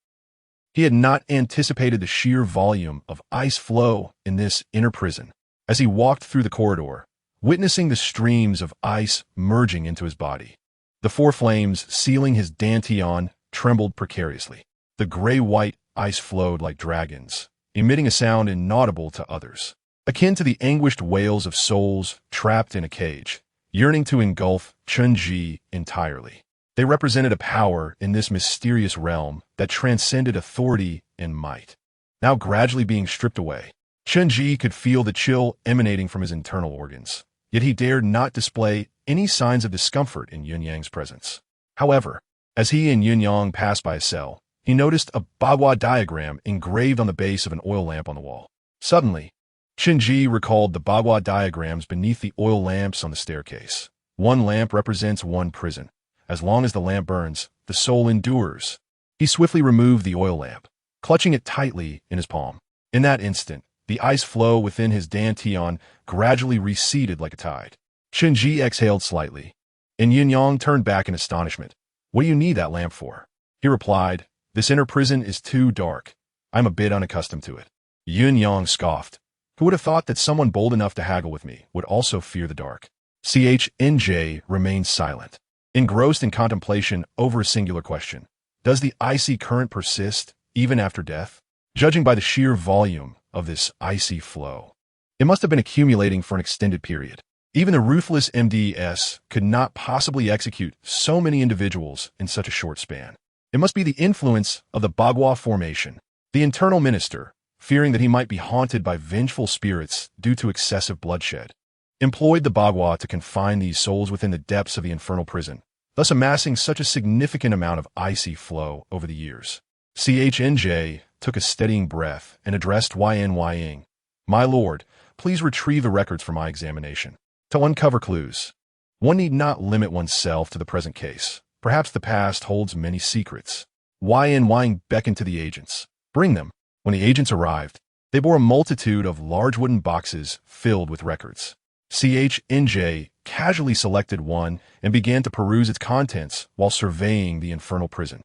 A: He had not anticipated the sheer volume of ice flow in this inner prison. As he walked through the corridor, witnessing the streams of ice merging into his body, the 4 flames sealing his dantian trembled precariously. The gray-white ice flowed like dragons, emitting a sound inaudible to others, akin to the anguished wails of souls trapped in a cage, yearning to engulf Chun-Ji entirely. They represented a power in this mysterious realm that transcended authority and might, now gradually being stripped away. Chun-Ji could feel the chill emanating from his internal organs, yet he dared not display any signs of discomfort in Luoyang's presence. However, as he and Luoyang passed by a cell, he noticed a bagua diagram engraved on the base of an oil lamp on the wall. Suddenly, Chun-Ji recalled the bagua diagrams beneath the oil lamps on the staircase. One lamp represents one prison. As long as the lamp burns, the soul endures. He swiftly removed the oil lamp, clutching it tightly in his palm. In that instant, the ice flow within his dantian gradually receded like a tide. Chun-Ji exhaled slightly, and Luoyang turned back in astonishment. "What do you need that lamp for?" He replied, "This inner prison is too dark. I'm a bit unaccustomed to it." Luoyang scoffed. "Who would have thought that someone bold enough to haggle with me would also fear the dark?" CHNJ remained silent, engrossed in contemplation over a singular question. Does the icy current persist even after death? Judging by the sheer volume of this icy flow, it must have been accumulating for an extended period. Even the ruthless MDS could not possibly execute so many individuals in such a short span. It must be the influence of the bagua formation. The internal minister, fearing that he might be haunted by vengeful spirits due to excessive bloodshed, employed the bagua to confine these souls within the depths of the infernal prison, thus amassing such a significant amount of icy flow over the years. CHNJ took a steadying breath and addressed Luoyang. "My lord, please retrieve the records for my examination. To uncover clues, one need not limit oneself to the present case. Perhaps the past holds many secrets." Luoyang beckoned to the agents. "Bring them." When the agents arrived, they bore a multitude of large wooden boxes filled with records. CHNJ casually selected one and began to peruse its contents while surveying the infernal prison.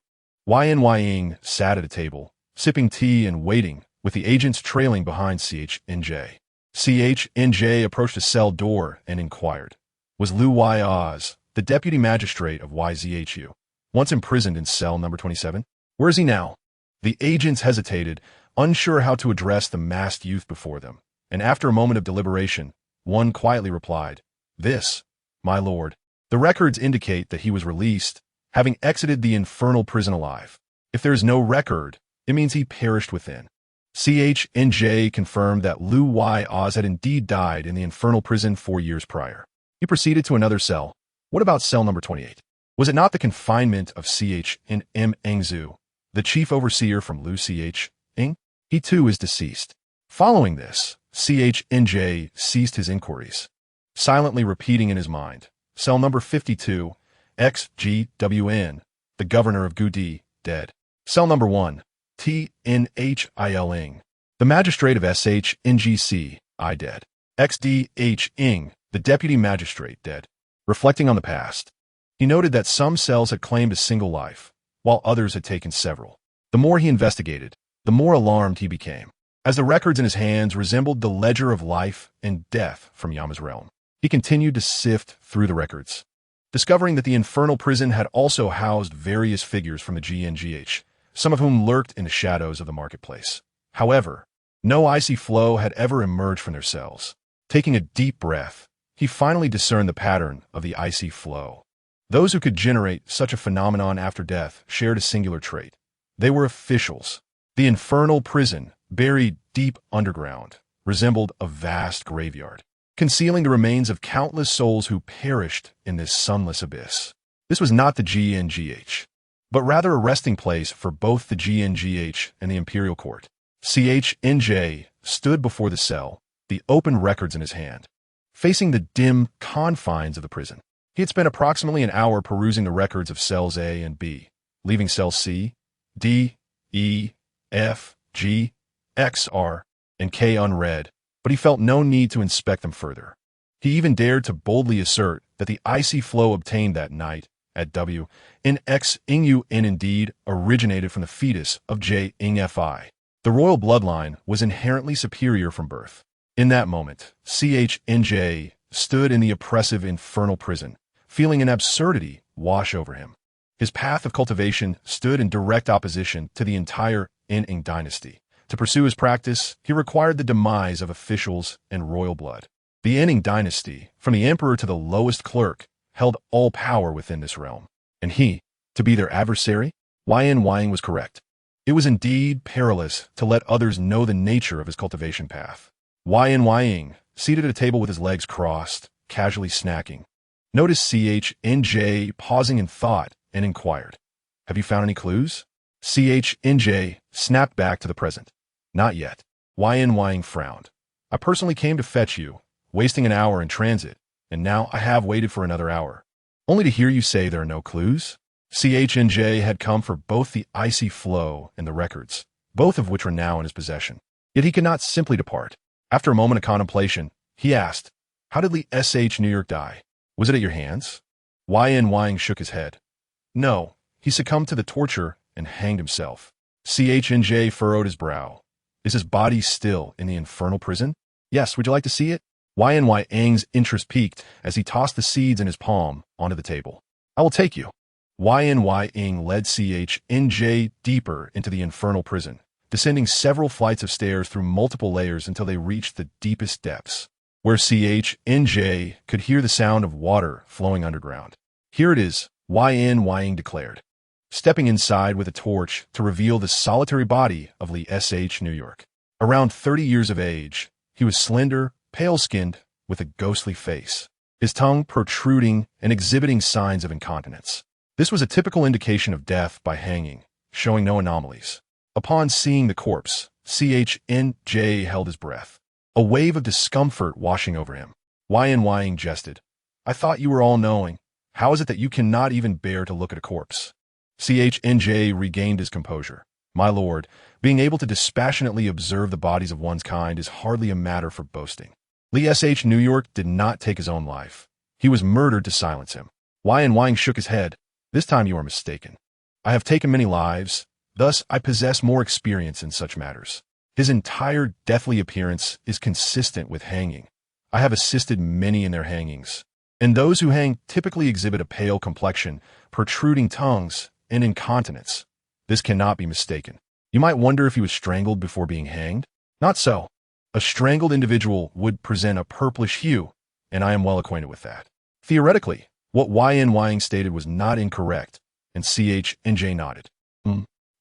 A: Luoyang sat at a table, sipping tea and waiting, with the agents trailing behind CHNJ. CHNJ approached a cell door and inquired, "Was Lu Oz, the deputy magistrate of YZHU, once imprisoned in cell number 27? Where is he now?" The agents hesitated, unsure how to address the masked youth before them, and after a moment of deliberation, one quietly replied, "This, my lord. The records indicate that he was released, having exited the infernal prison alive. If there is no record, it means he perished within." CHNJ confirmed that Lu Oz had indeed died in the infernal prison 4 years prior. He proceeded to another cell. "What about cell number 28? Was it not the confinement of CHN Engzu, the chief overseer from Lu Ing? He too is deceased." Following this, CHNJ ceased his inquiries, silently repeating in his mind, "Cell number 52, XGWN, the governor of Gudi, dead. Cell number 1, TNHIL Ing, the magistrate of SHNGC, dead. XDH Ing, the deputy magistrate, dead. Reflecting on the past, he noted that some cells had claimed a single life, while others had taken several. The more he investigated, the more alarmed he became, as the records in his hands resembled the ledger of life and death from Yama's realm. He continued to sift through the records, discovering that the infernal prison had also housed various figures from the GNGH, some of whom lurked in the shadows of the marketplace. However, no icy flow had ever emerged from their cells. Taking a deep breath, he finally discerned the pattern of the icy flow. Those who could generate such a phenomenon after death shared a singular trait. They were officials. The infernal prison, buried deep underground, resembled a vast graveyard, concealing the remains of countless souls who perished in this sunless abyss. This was not the GNGH, but rather a resting place for both the GNGH and the Imperial Court. CHNJ stood before the cell, the open records in his hand, facing the dim confines of the prison. He had spent approximately an hour perusing the records of cells A and B, leaving cells C, D, E, F, G, X, R, and K unread, but he felt no need to inspect them further. He even dared to boldly assert that the icy flow obtained that night at W in X ing U N indeed originated from the fetus of J ing Fi. The royal bloodline was inherently superior from birth. In that moment, CHNJ stood in the oppressive infernal prison, feeling an absurdity wash over him. His path of cultivation stood in direct opposition to the entire Ing dynasty. To pursue his practice, he required the demise of officials and royal blood. The Ing dynasty, from the emperor to the lowest clerk, held all power within this realm. And he, to be their adversary? Wying was correct. It was indeed perilous to let others know the nature of his cultivation path. Wying, seated at a table with his legs crossed, casually snacking, noticed CHNJ pausing in thought and inquired, "Have you found any clues?" CHNJ snapped back to the present. "Not yet." Wying frowned. "I personally came to fetch you, wasting an hour in transit, and now I have waited for another hour, only to hear you say there are no clues." CHNJ had come for both the icy flow and the records, both of which were now in his possession. Yet he could not simply depart. After a moment of contemplation, he asked, "How did Lee S.H. New York die? Was it at your hands?" Wying shook his head. "No, he succumbed to the torture and hanged himself." CHNJ furrowed his brow. "Is his body still in the infernal prison?" "Yes, would you like to see it?" Wying's interest piqued as he tossed the seeds in his palm onto the table. "I will take you." Wying led CHNJ deeper into the infernal prison, descending several flights of stairs through multiple layers until they reached the deepest depths, where CHNJ could hear the sound of water flowing underground. "Here it is," Wying declared, stepping inside with a torch to reveal the solitary body of Lee S.H. New York. Around 30 years of age, he was slender, pale-skinned, with a ghostly face, his tongue protruding and exhibiting signs of incontinence. This was a typical indication of death by hanging, showing no anomalies. Upon seeing the corpse, CHNJ held his breath, a wave of discomfort washing over him. Wying jested, "I thought you were all-knowing. How is it that you cannot even bear to look at a corpse?" CHNJ regained his composure. "My lord, being able to dispassionately observe the bodies of one's kind is hardly a matter for boasting. Lee S.H. New York did not take his own life. He was murdered to silence him." Wying shook his head. "This time you are mistaken. I have taken many lives, thus I possess more experience in such matters. His entire deathly appearance is consistent with hanging. I have assisted many in their hangings, and those who hang typically exhibit a pale complexion, protruding tongues, and incontinence. This cannot be mistaken. You might wonder if he was strangled before being hanged. Not so. A strangled individual would present a purplish hue, and I am well acquainted with that." Theoretically, what Wying stated was not incorrect, and CHNJ nodded.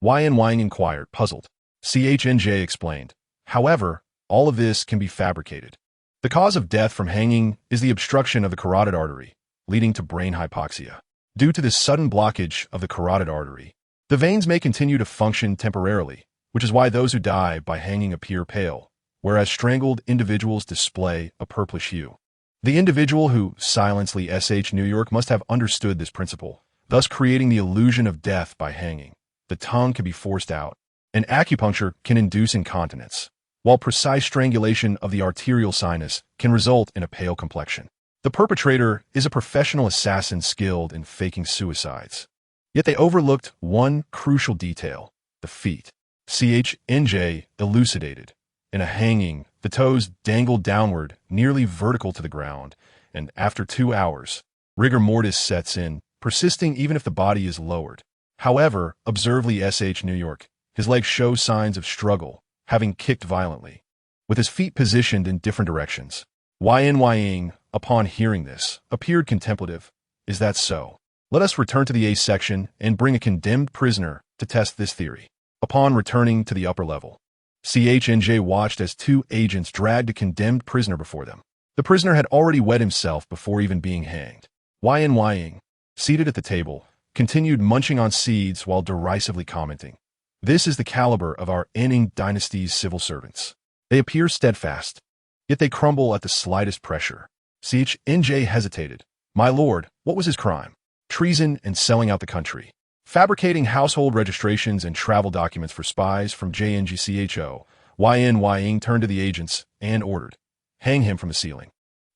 A: Wying inquired, puzzled. CHNJ explained, "However, all of this can be fabricated. The cause of death from hanging is the obstruction of the carotid artery, leading to brain hypoxia. Due to this sudden blockage of the carotid artery, the veins may continue to function temporarily, which is why those who die by hanging appear pale, whereas strangled individuals display a purplish hue. The individual who silenced Lee S.H. New York must have understood this principle, thus creating the illusion of death by hanging. The tongue can be forced out, and acupuncture can induce incontinence, while precise strangulation of the arterial sinus can result in a pale complexion. The perpetrator is a professional assassin skilled in faking suicides. Yet they overlooked one crucial detail: the feet. CHNJ elucidated. In a hanging, the toes dangled downward, nearly vertical to the ground, and after 2 hours, rigor mortis sets in, persisting even if the body is lowered. However, observe Lee SH New York. His legs show signs of struggle, having kicked violently, with his feet positioned in different directions. Luoyang, upon hearing this, appeared contemplative. Is that so? Let us return to the A section and bring a condemned prisoner to test this theory. Upon returning to the upper level, CHNJ watched as 2 agents dragged a condemned prisoner before them. The prisoner had already wet himself before even being hanged. Luoyang, seated at the table, continued munching on seeds while derisively commenting, "This is the caliber of our Enning dynasty's civil servants. They appear steadfast, yet they crumble at the slightest pressure." CHNJ hesitated. "My lord, what was his crime?" "Treason and selling out the country. Fabricating household registrations and travel documents for spies from JNGCHO." Luoyang turned to the agents and ordered, "Hang him from the ceiling."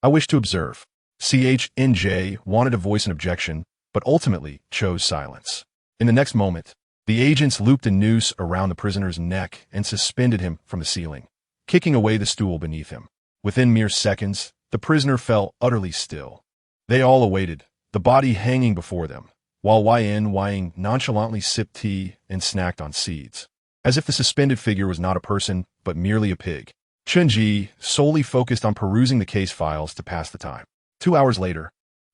A: "I wish to observe." CHNJ wanted to voice an objection, but ultimately chose silence. In the next moment, the agents looped a noose around the prisoner's neck and suspended him from the ceiling, kicking away the stool beneath him. Within mere seconds, the prisoner fell utterly still. They all awaited, the body hanging before them, while Luoyang nonchalantly sipped tea and snacked on seeds, as if the suspended figure was not a person, but merely a pig. Chunji solely focused on perusing the case files to pass the time. 2 hours later,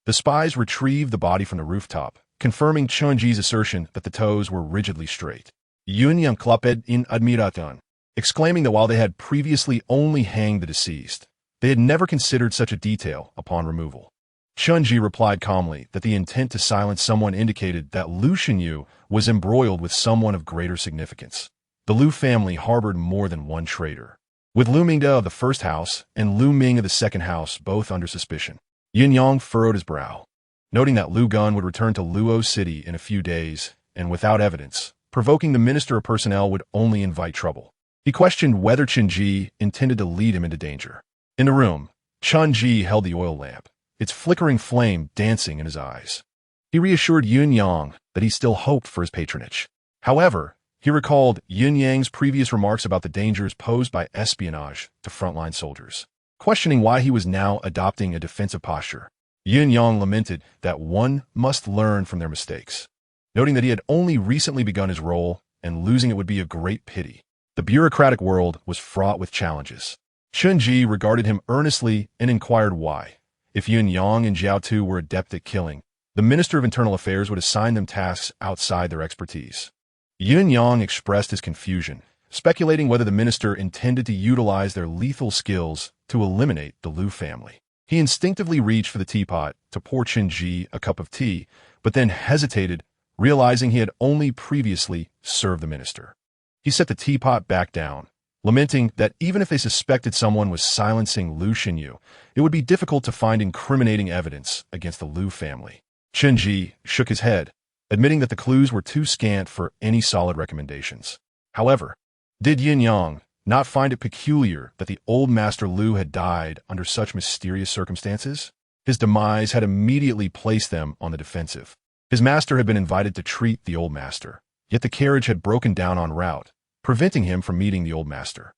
A: the spies retrieved the body from the rooftop, confirming Chunji's assertion that the toes were rigidly straight. Yunyang klaped in admiration, exclaiming that while they had previously only hanged the deceased, they had never considered such a detail upon removal. Chunji replied calmly that the intent to silence someone indicated that Lu Xinyu was embroiled with someone of greater significance. The Lu family harbored more than one traitor, with Lu Mingde of the first house and Lu Ming of the second house both under suspicion. Yunyang furrowed his brow, noting that Lu Gun would return to Luo City in a few days, and without evidence, provoking the Minister of Personnel would only invite trouble. He questioned whether Chunji intended to lead him into danger. In the room, Chunji held the oil lamp, its flickering flame dancing in his eyes. He reassured Yunyang that he still hoped for his patronage. However, he recalled Yunyang's previous remarks about the dangers posed by espionage to frontline soldiers, questioning why he was now adopting a defensive posture. Yunyang lamented that one must learn from their mistakes, noting that he had only recently begun his role and losing it would be a great pity. The bureaucratic world was fraught with challenges. Chunji regarded him earnestly and inquired why. If Yunyang and Jiaotu were adept at killing, the Minister of Internal Affairs would assign them tasks outside their expertise. Yunyang expressed his confusion, speculating whether the minister intended to utilize their lethal skills to eliminate the Lu family. He instinctively reached for the teapot to pour Chunji a cup of tea, but then hesitated, realizing he had only previously served the minister. He set the teapot back down, lamenting that even if they suspected someone was silencing Lu Xinyu, it would be difficult to find incriminating evidence against the Lu family. Chunji shook his head, admitting that the clues were too scant for any solid recommendations. However, did Yunyang not find it peculiar that the old master Lu had died under such mysterious circumstances? His demise had immediately placed them on the defensive. His master had been invited to treat the old master, yet the carriage had broken down en route, preventing him from meeting the old master.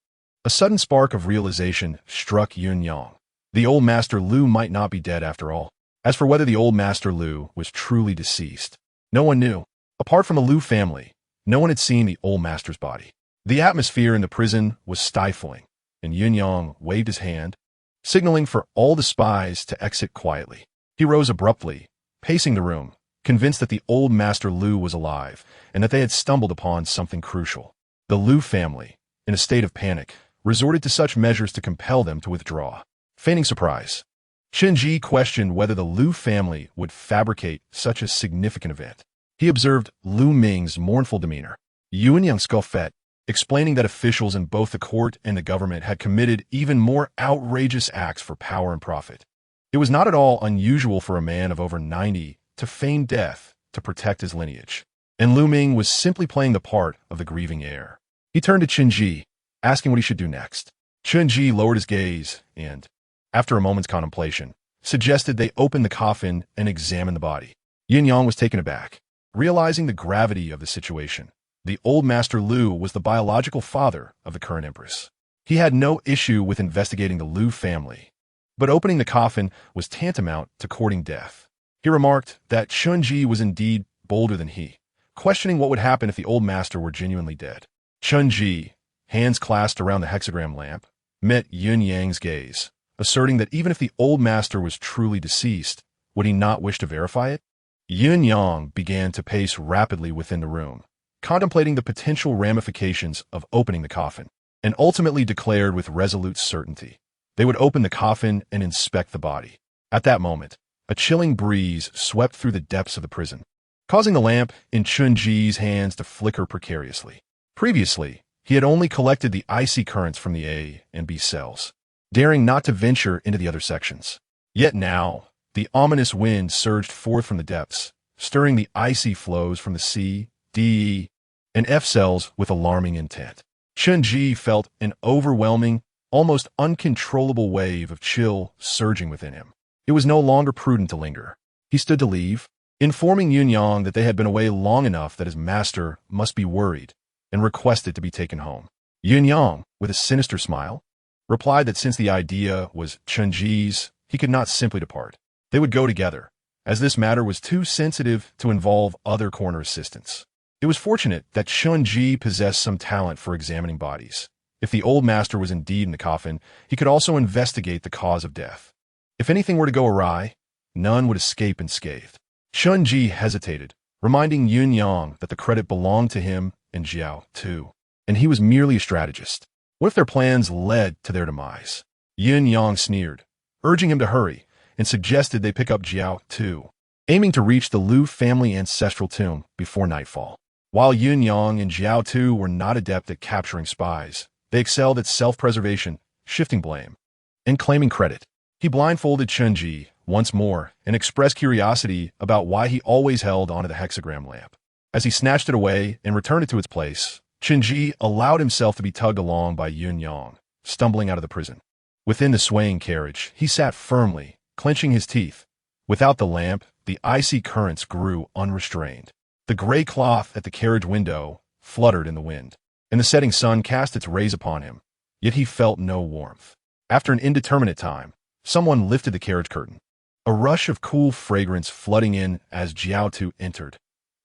A: A sudden spark of realization struck Yunyang. The old master Lu might not be dead after all. As for whether the old master Lu was truly deceased, no one knew. Apart from the Lu family, no one had seen the old master's body. The atmosphere in the prison was stifling, and Yunyang waved his hand, signaling for all the spies to exit quietly. He rose abruptly, pacing the room, convinced that the old master Lu was alive and that they had stumbled upon something crucial. The Lu family, in a state of panic, resorted to such measures to compel them to withdraw. Feigning surprise, Chunji questioned whether the Lu family would fabricate such a significant event. He observed Lu Ming's mournful demeanor. Yunyang scoffed, explaining that officials in both the court and the government had committed even more outrageous acts for power and profit. It was not at all unusual for a man of over 90 to feign death to protect his lineage, and Lu Ming was simply playing the part of the grieving heir. He turned to Chunji, asking what he should do next. Chunji lowered his gaze and, after a moment's contemplation, suggested they open the coffin and examine the body. Yin Yang was taken aback, realizing the gravity of the situation. The old Master Lu was the biological father of the current empress. He had no issue with investigating the Lu family, but opening the coffin was tantamount to courting death. He remarked that Chunji was indeed bolder than he, questioning what would happen if the old master were genuinely dead. Chunji, hands clasped around the hexagram lamp, met Yun Yang's gaze, asserting that even if the old master was truly deceased, would he not wish to verify it? Yun Yang began to pace rapidly within the room, contemplating the potential ramifications of opening the coffin, and ultimately declared with resolute certainty they would open the coffin and inspect the body. At that moment, a chilling breeze swept through the depths of the prison, causing the lamp in Chunji's hands to flicker precariously. Previously, he had only collected the icy currents from the A and B cells, daring not to venture into the other sections. Yet now, the ominous wind surged forth from the depths, stirring the icy flows from the C, D, and F cells with alarming intent. Chunji felt an overwhelming, almost uncontrollable wave of chill surging within him. It was no longer prudent to linger. He stood to leave, informing Yun Yang that they had been away long enough that his master must be worried, and requested to be taken home. Yun Yang, with a sinister smile, replied that since the idea was Chunji's, he could not simply depart. They would go together, as this matter was too sensitive to involve other corner assistants. It was fortunate that Chunji possessed some talent for examining bodies. If the old master was indeed in the coffin, he could also investigate the cause of death. If anything were to go awry, none would escape unscathed. Chunji hesitated, reminding Yun Yang that the credit belonged to him and Jiao too, and he was merely a strategist. What if their plans led to their demise? Yun Yang sneered, urging him to hurry, and suggested they pick up Jiao too, aiming to reach the Lu family ancestral tomb before nightfall. While Yun Yang and Jiao Tu were not adept at capturing spies, they excelled at self-preservation, shifting blame, and claiming credit. He blindfolded Chunji once more and expressed curiosity about why he always held onto the hexagram lamp. As he snatched it away and returned it to its place, Chunji allowed himself to be tugged along by Yun Yang, stumbling out of the prison. Within the swaying carriage, he sat firmly, clenching his teeth. Without the lamp, the icy currents grew unrestrained. The gray cloth at the carriage window fluttered in the wind, and the setting sun cast its rays upon him, yet he felt no warmth. After an indeterminate time, someone lifted the carriage curtain, a rush of cool fragrance flooding in as Jiao Tu entered.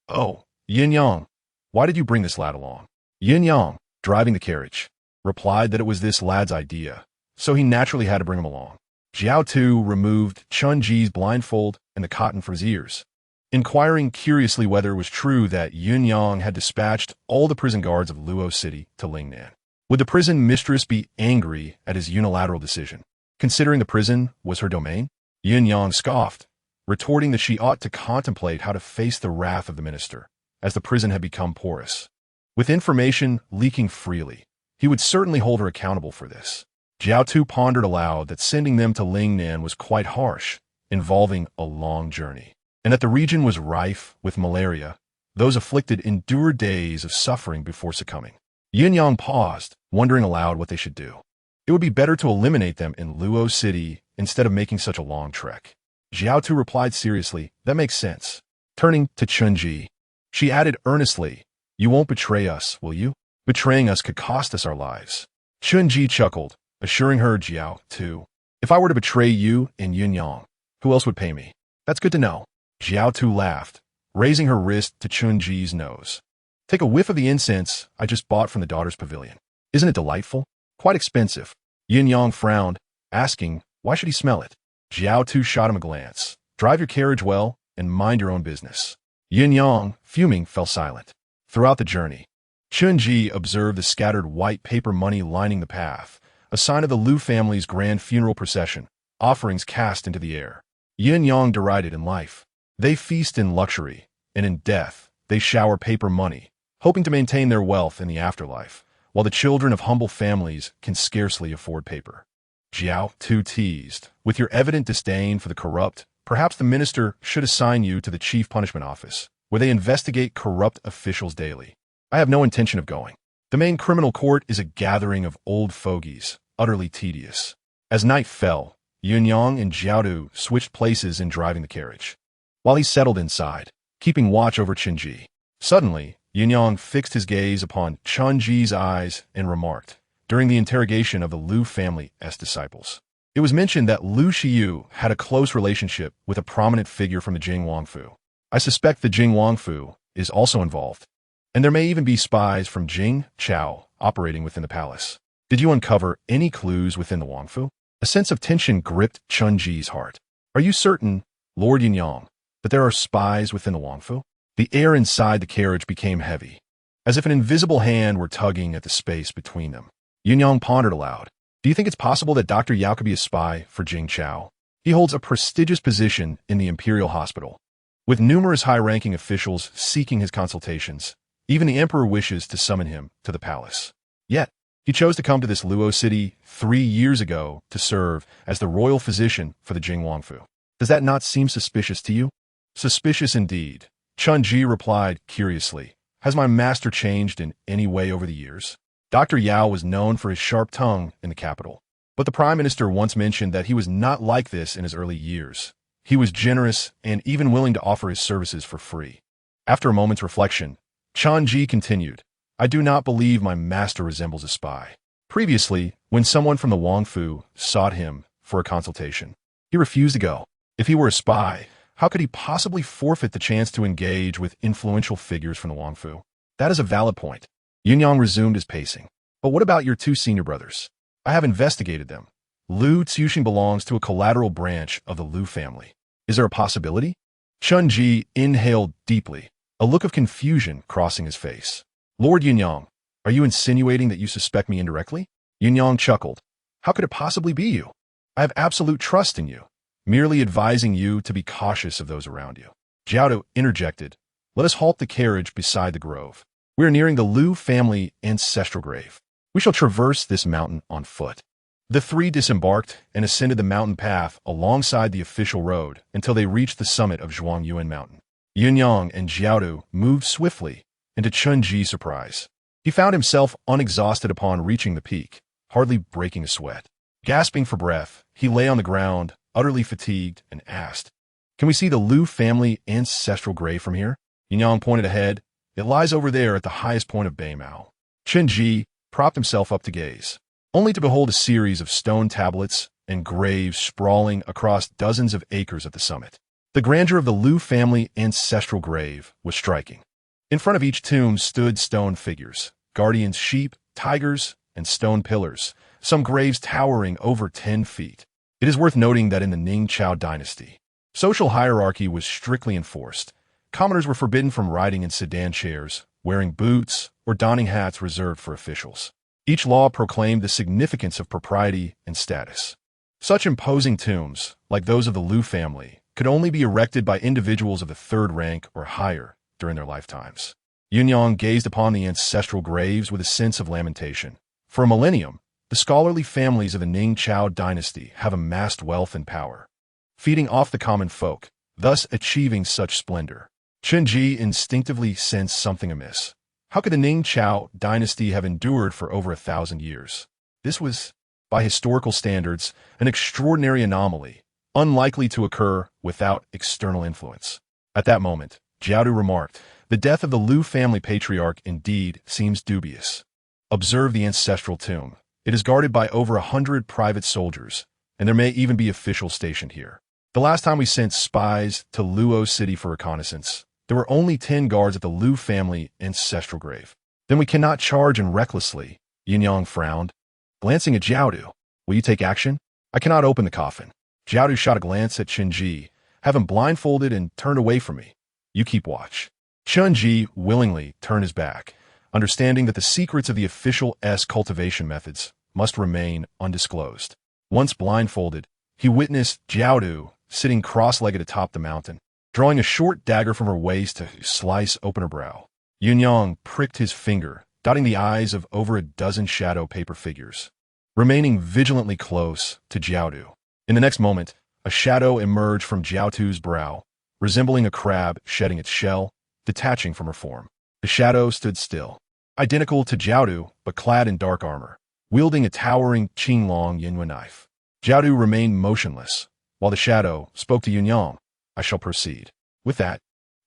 A: "Oh, Yin Yang, why did you bring this lad along?" Yin Yang, driving the carriage, replied that it was this lad's idea, so he naturally had to bring him along. Jiao Tu removed Chunji's blindfold and the cotton from his ears, inquiring curiously whether it was true that Yun Yang had dispatched all the prison guards of Luo City to Lingnan. Would the prison mistress be angry at his unilateral decision, considering the prison was her domain? Yun Yang scoffed, retorting that she ought to contemplate how to face the wrath of the minister, as the prison had become porous. With information leaking freely, he would certainly hold her accountable for this. Jiao Tu pondered aloud that sending them to Lingnan was quite harsh, involving a long journey, and that the region was rife with malaria. Those afflicted endured days of suffering before succumbing. Yin Yang paused, wondering aloud what they should do. It would be better to eliminate them in Luo City instead of making such a long trek. Jiao Tu replied seriously, "That makes sense." Turning to Chunji, she added earnestly, "You won't betray us, will you? Betraying us could cost us our lives." Chunji chuckled, assuring her, "Jiao Tu, if I were to betray you and Yun Yang, who else would pay me?" "That's good to know." Jiao Tu laughed, raising her wrist to Chunji's nose. "Take a whiff of the incense I just bought from the daughter's pavilion. Isn't it delightful? Quite expensive." Yin Yang frowned, asking, why should he smell it? Jiao Tu shot him a glance. "Drive your carriage well and mind your own business." Yin Yang, fuming, fell silent. Throughout the journey, Chunji observed the scattered white paper money lining the path, a sign of the Lu family's grand funeral procession, offerings cast into the air. Yin Yang derided in life. They feast in luxury, and in death, they shower paper money, hoping to maintain their wealth in the afterlife, while the children of humble families can scarcely afford paper. Jiao Tu teased, "With your evident disdain for the corrupt, perhaps the minister should assign you to the Chief Punishment Office, where they investigate corrupt officials daily." "I have no intention of going. The main criminal court is a gathering of old fogies, utterly tedious." As night fell, Yunyang and Jiaodu switched places in driving the carriage, while he settled inside, keeping watch over Qinji. Suddenly, Yunyang fixed his gaze upon Qinji's eyes and remarked, during the interrogation of the Lu family's disciples. It was mentioned that Lu Xiyu had a close relationship with a prominent figure from the Jing Wangfu. I suspect the Jing Wangfu is also involved, and there may even be spies from Jing Chao operating within the palace. Did you uncover any clues within the Wangfu? A sense of tension gripped Qinji's heart. Are you certain, Lord Yunyang, that there are spies within the Wangfu? The air inside the carriage became heavy, as if an invisible hand were tugging at the space between them. Yunyang pondered aloud. Do you think it's possible that Dr. Yao could be a spy for Jing Chao? He holds a prestigious position in the Imperial Hospital, with numerous high-ranking officials seeking his consultations. Even the emperor wishes to summon him to the palace. Yet, he chose to come to this Luo city 3 years ago to serve as the royal physician for the Jing Wangfu. Does that not seem suspicious to you? Suspicious indeed, Qinji replied curiously. Has my master changed in any way over the years? Dr. Yao was known for his sharp tongue in the capital, but the prime minister once mentioned that he was not like this in his early years. He was generous and even willing to offer his services for free. After a moment's reflection, Qinji continued, I do not believe my master resembles a spy. Previously, when someone from the Wangfu sought him for a consultation, he refused to go. If he were a spy, how could he possibly forfeit the chance to engage with influential figures from the Wangfu? That is a valid point. Yunyang resumed his pacing. But what about your 2 senior brothers? I have investigated them. Lu Tsuxing belongs to a collateral branch of the Lu family. Is there a possibility? Qinji inhaled deeply, a look of confusion crossing his face. Lord Yunyang, are you insinuating that you suspect me indirectly? Yunyang chuckled. How could it possibly be you? I have absolute trust in you, merely advising you to be cautious of those around you. Jiaodu interjected. Let us halt the carriage beside the grove. We are nearing the Lu family ancestral grave. We shall traverse this mountain on foot. The 3 disembarked and ascended the mountain path alongside the official road until they reached the summit of Zhuangyuan Mountain. Yunyang and Jiaodu moved swiftly, and to Qinji's surprise, he found himself unexhausted upon reaching the peak, hardly breaking a sweat. Gasping for breath, he lay on the ground, utterly fatigued, and asked, Can we see the Lu family ancestral grave from here? Yunyang pointed ahead. It lies over there at the highest point of Beimao. Qinji propped himself up to gaze, only to behold a series of stone tablets and graves sprawling across dozens of acres at the summit. The grandeur of the Lu family ancestral grave was striking. In front of each tomb stood stone figures, guardians sheep, tigers, and stone pillars, some graves towering over 10 feet. It is worth noting that in the Ning Chao dynasty, social hierarchy was strictly enforced. Commoners were forbidden from riding in sedan chairs, wearing boots, or donning hats reserved for officials. Each law proclaimed the significance of propriety and status. Such imposing tombs, like those of the Lu family, could only be erected by individuals of the 3rd rank or higher during their lifetimes. Yunyang gazed upon the ancestral graves with a sense of lamentation. For a millennium, the scholarly families of the Ning Chao dynasty have amassed wealth and power, feeding off the common folk, thus achieving such splendor. Qinji instinctively sensed something amiss. How could the Ning Chao dynasty have endured for over 1,000 years? This was, by historical standards, an extraordinary anomaly, unlikely to occur without external influence. At that moment, Jiaodu remarked, The death of the Lu family patriarch indeed seems dubious. Observe the ancestral tomb. It is guarded by over 100 private soldiers, and there may even be officials stationed here. The last time we sent spies to Luo City for reconnaissance, there were only 10 guards at the Lu family ancestral grave. Then we cannot charge in recklessly, Yunyang frowned. Glancing at Jiaodu, will you take action? I cannot open the coffin. Jiaodu shot a glance at Qinji, have him blindfolded and turned away from me. You keep watch. Qinji willingly turned his back, understanding that the secrets of the official cultivation methods must remain undisclosed. Once blindfolded, he witnessed Jiaodu sitting cross-legged atop the mountain, drawing a short dagger from her waist to slice open her brow. Yunyang pricked his finger, dotting the eyes of over a dozen shadow paper figures, remaining vigilantly close to Jiaodu. In the next moment, a shadow emerged from Jiaotu's brow, resembling a crab shedding its shell, detaching from her form. The shadow stood still, identical to Jiaodu, but clad in dark armor, wielding a towering Qinglong Yinhua knife. Jiaodu remained motionless, while the shadow spoke to Yunyang. I shall proceed. With that,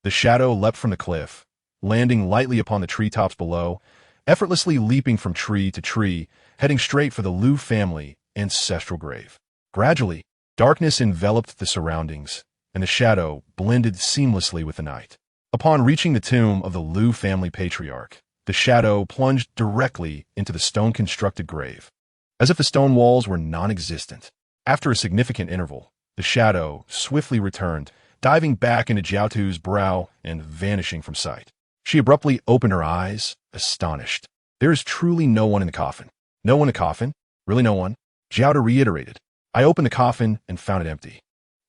A: the shadow leapt from the cliff, landing lightly upon the treetops below, effortlessly leaping from tree to tree, heading straight for the Lu family ancestral grave. Gradually, darkness enveloped the surroundings, and the shadow blended seamlessly with the night. Upon reaching the tomb of the Lu family patriarch, the shadow plunged directly into the stone-constructed grave, as if the stone walls were non-existent. After a significant interval, the shadow swiftly returned, diving back into Jiaotu's brow and vanishing from sight. She abruptly opened her eyes, astonished. There is truly no one in the coffin. No one in the coffin? Really no one? Jiaotu reiterated. I opened the coffin and found it empty,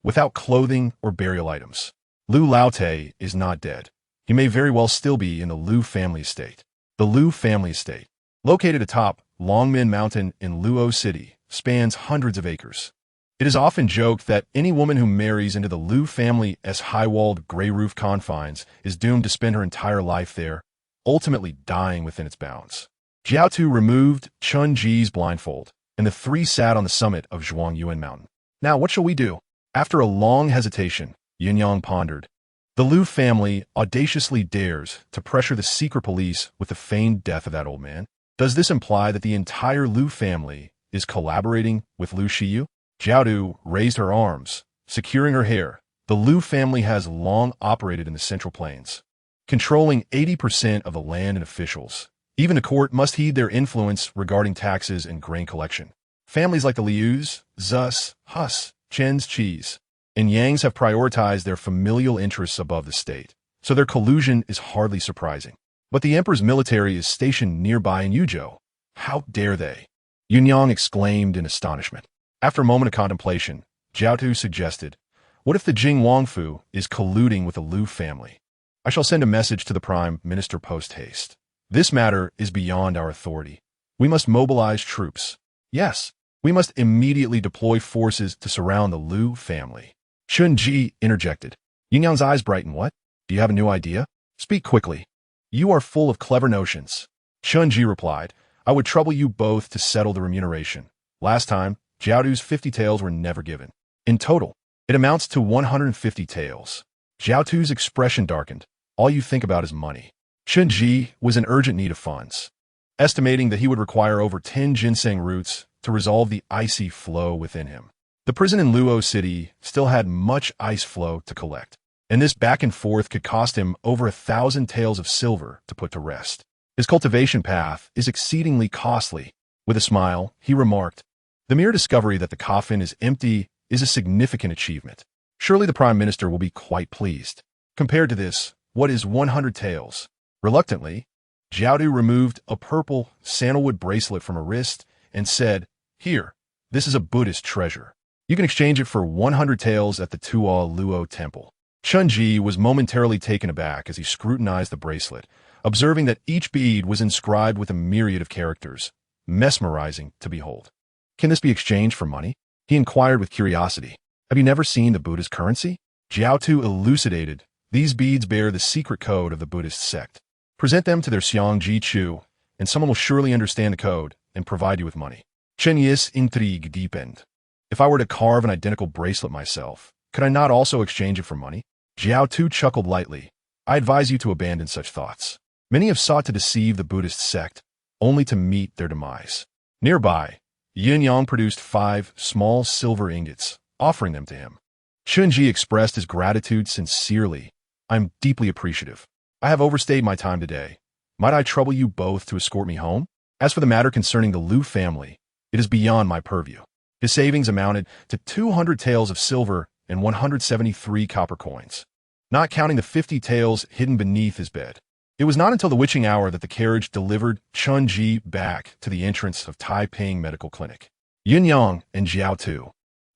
A: without clothing or burial items. Lu Laote is not dead. He may very well still be in the Lu family estate. The Lu family estate, located atop Longmen Mountain in Luo City, spans hundreds of acres. It is often joked that any woman who marries into the Lu family's high-walled, gray-roof confines is doomed to spend her entire life there, ultimately dying within its bounds. Jiaotu removed Chun Ji's blindfold, and the three sat on the summit of Zhuangyuan Mountain. Now, what shall we do? After a long hesitation, Yunyang pondered. The Lu family audaciously dares to pressure the secret police with the feigned death of that old man. Does this imply that the entire Lu family is collaborating with Lu Shiyu? Jiaodu raised her arms, securing her hair. The Lu family has long operated in the Central Plains, controlling 80% of the land and officials. Even the court must heed their influence regarding taxes and grain collection. Families like the Lius, Zus, Hus, Chen's Cheese, and Yangs have prioritized their familial interests above the state, so their collusion is hardly surprising. But the emperor's military is stationed nearby in Yuzhou. How dare they? Yunyang exclaimed in astonishment. After a moment of contemplation, Jiaotu suggested, what if the Jing Wangfu is colluding with the Lu family? I shall send a message to the prime minister post-haste. This matter is beyond our authority. We must mobilize troops. Yes, we must immediately deploy forces to surround the Lu family. Chun Ji interjected. Yunyang's eyes brightened. What? Do you have a new idea? Speak quickly. You are full of clever notions. Chun Ji replied, I would trouble you both to settle the remuneration. Last time, Jiaodu's 50 taels were never given. In total, it amounts to 150 taels. Jiaotu's expression darkened. All you think about is money. Chun Ji was in urgent need of funds, estimating that he would require over 10 ginseng roots to resolve the icy flow within him. The prison in Luo City still had much ice flow to collect, and this back and forth could cost him over 1,000 taels of silver to put to rest. His cultivation path is exceedingly costly. With a smile, he remarked, the mere discovery that the coffin is empty is a significant achievement. Surely the prime minister will be quite pleased. Compared to this, what is 100 taels? Reluctantly, Jiaodu removed a purple sandalwood bracelet from her wrist and said, Here, this is a Buddhist treasure. You can exchange it for 100 taels at the Tuo Luo temple. Chun Ji was momentarily taken aback as he scrutinized the bracelet, observing that each bead was inscribed with a myriad of characters, mesmerizing to behold. Can this be exchanged for money? He inquired with curiosity. Have you never seen the Buddhist currency? Jiaotu elucidated. These beads bear the secret code of the Buddhist sect. Present them to their Xiang Ji Chu, and someone will surely understand the code and provide you with money. Chen Yi's intrigue deepened. If I were to carve an identical bracelet myself, could I not also exchange it for money? Jiaotu chuckled lightly. I advise you to abandon such thoughts. Many have sought to deceive the Buddhist sect, only to meet their demise. Nearby, Yunyang produced 5 small silver ingots, offering them to him. Chun Ji expressed his gratitude sincerely. I am deeply appreciative. I have overstayed my time today. Might I trouble you both to escort me home? As for the matter concerning the Lu family, it is beyond my purview. His savings amounted to 200 taels of silver and 173 copper coins, not counting the 50 taels hidden beneath his bed. It was not until the witching hour that the carriage delivered Chun Ji back to the entrance of Taiping Medical Clinic. Yunyang and Jiaotu,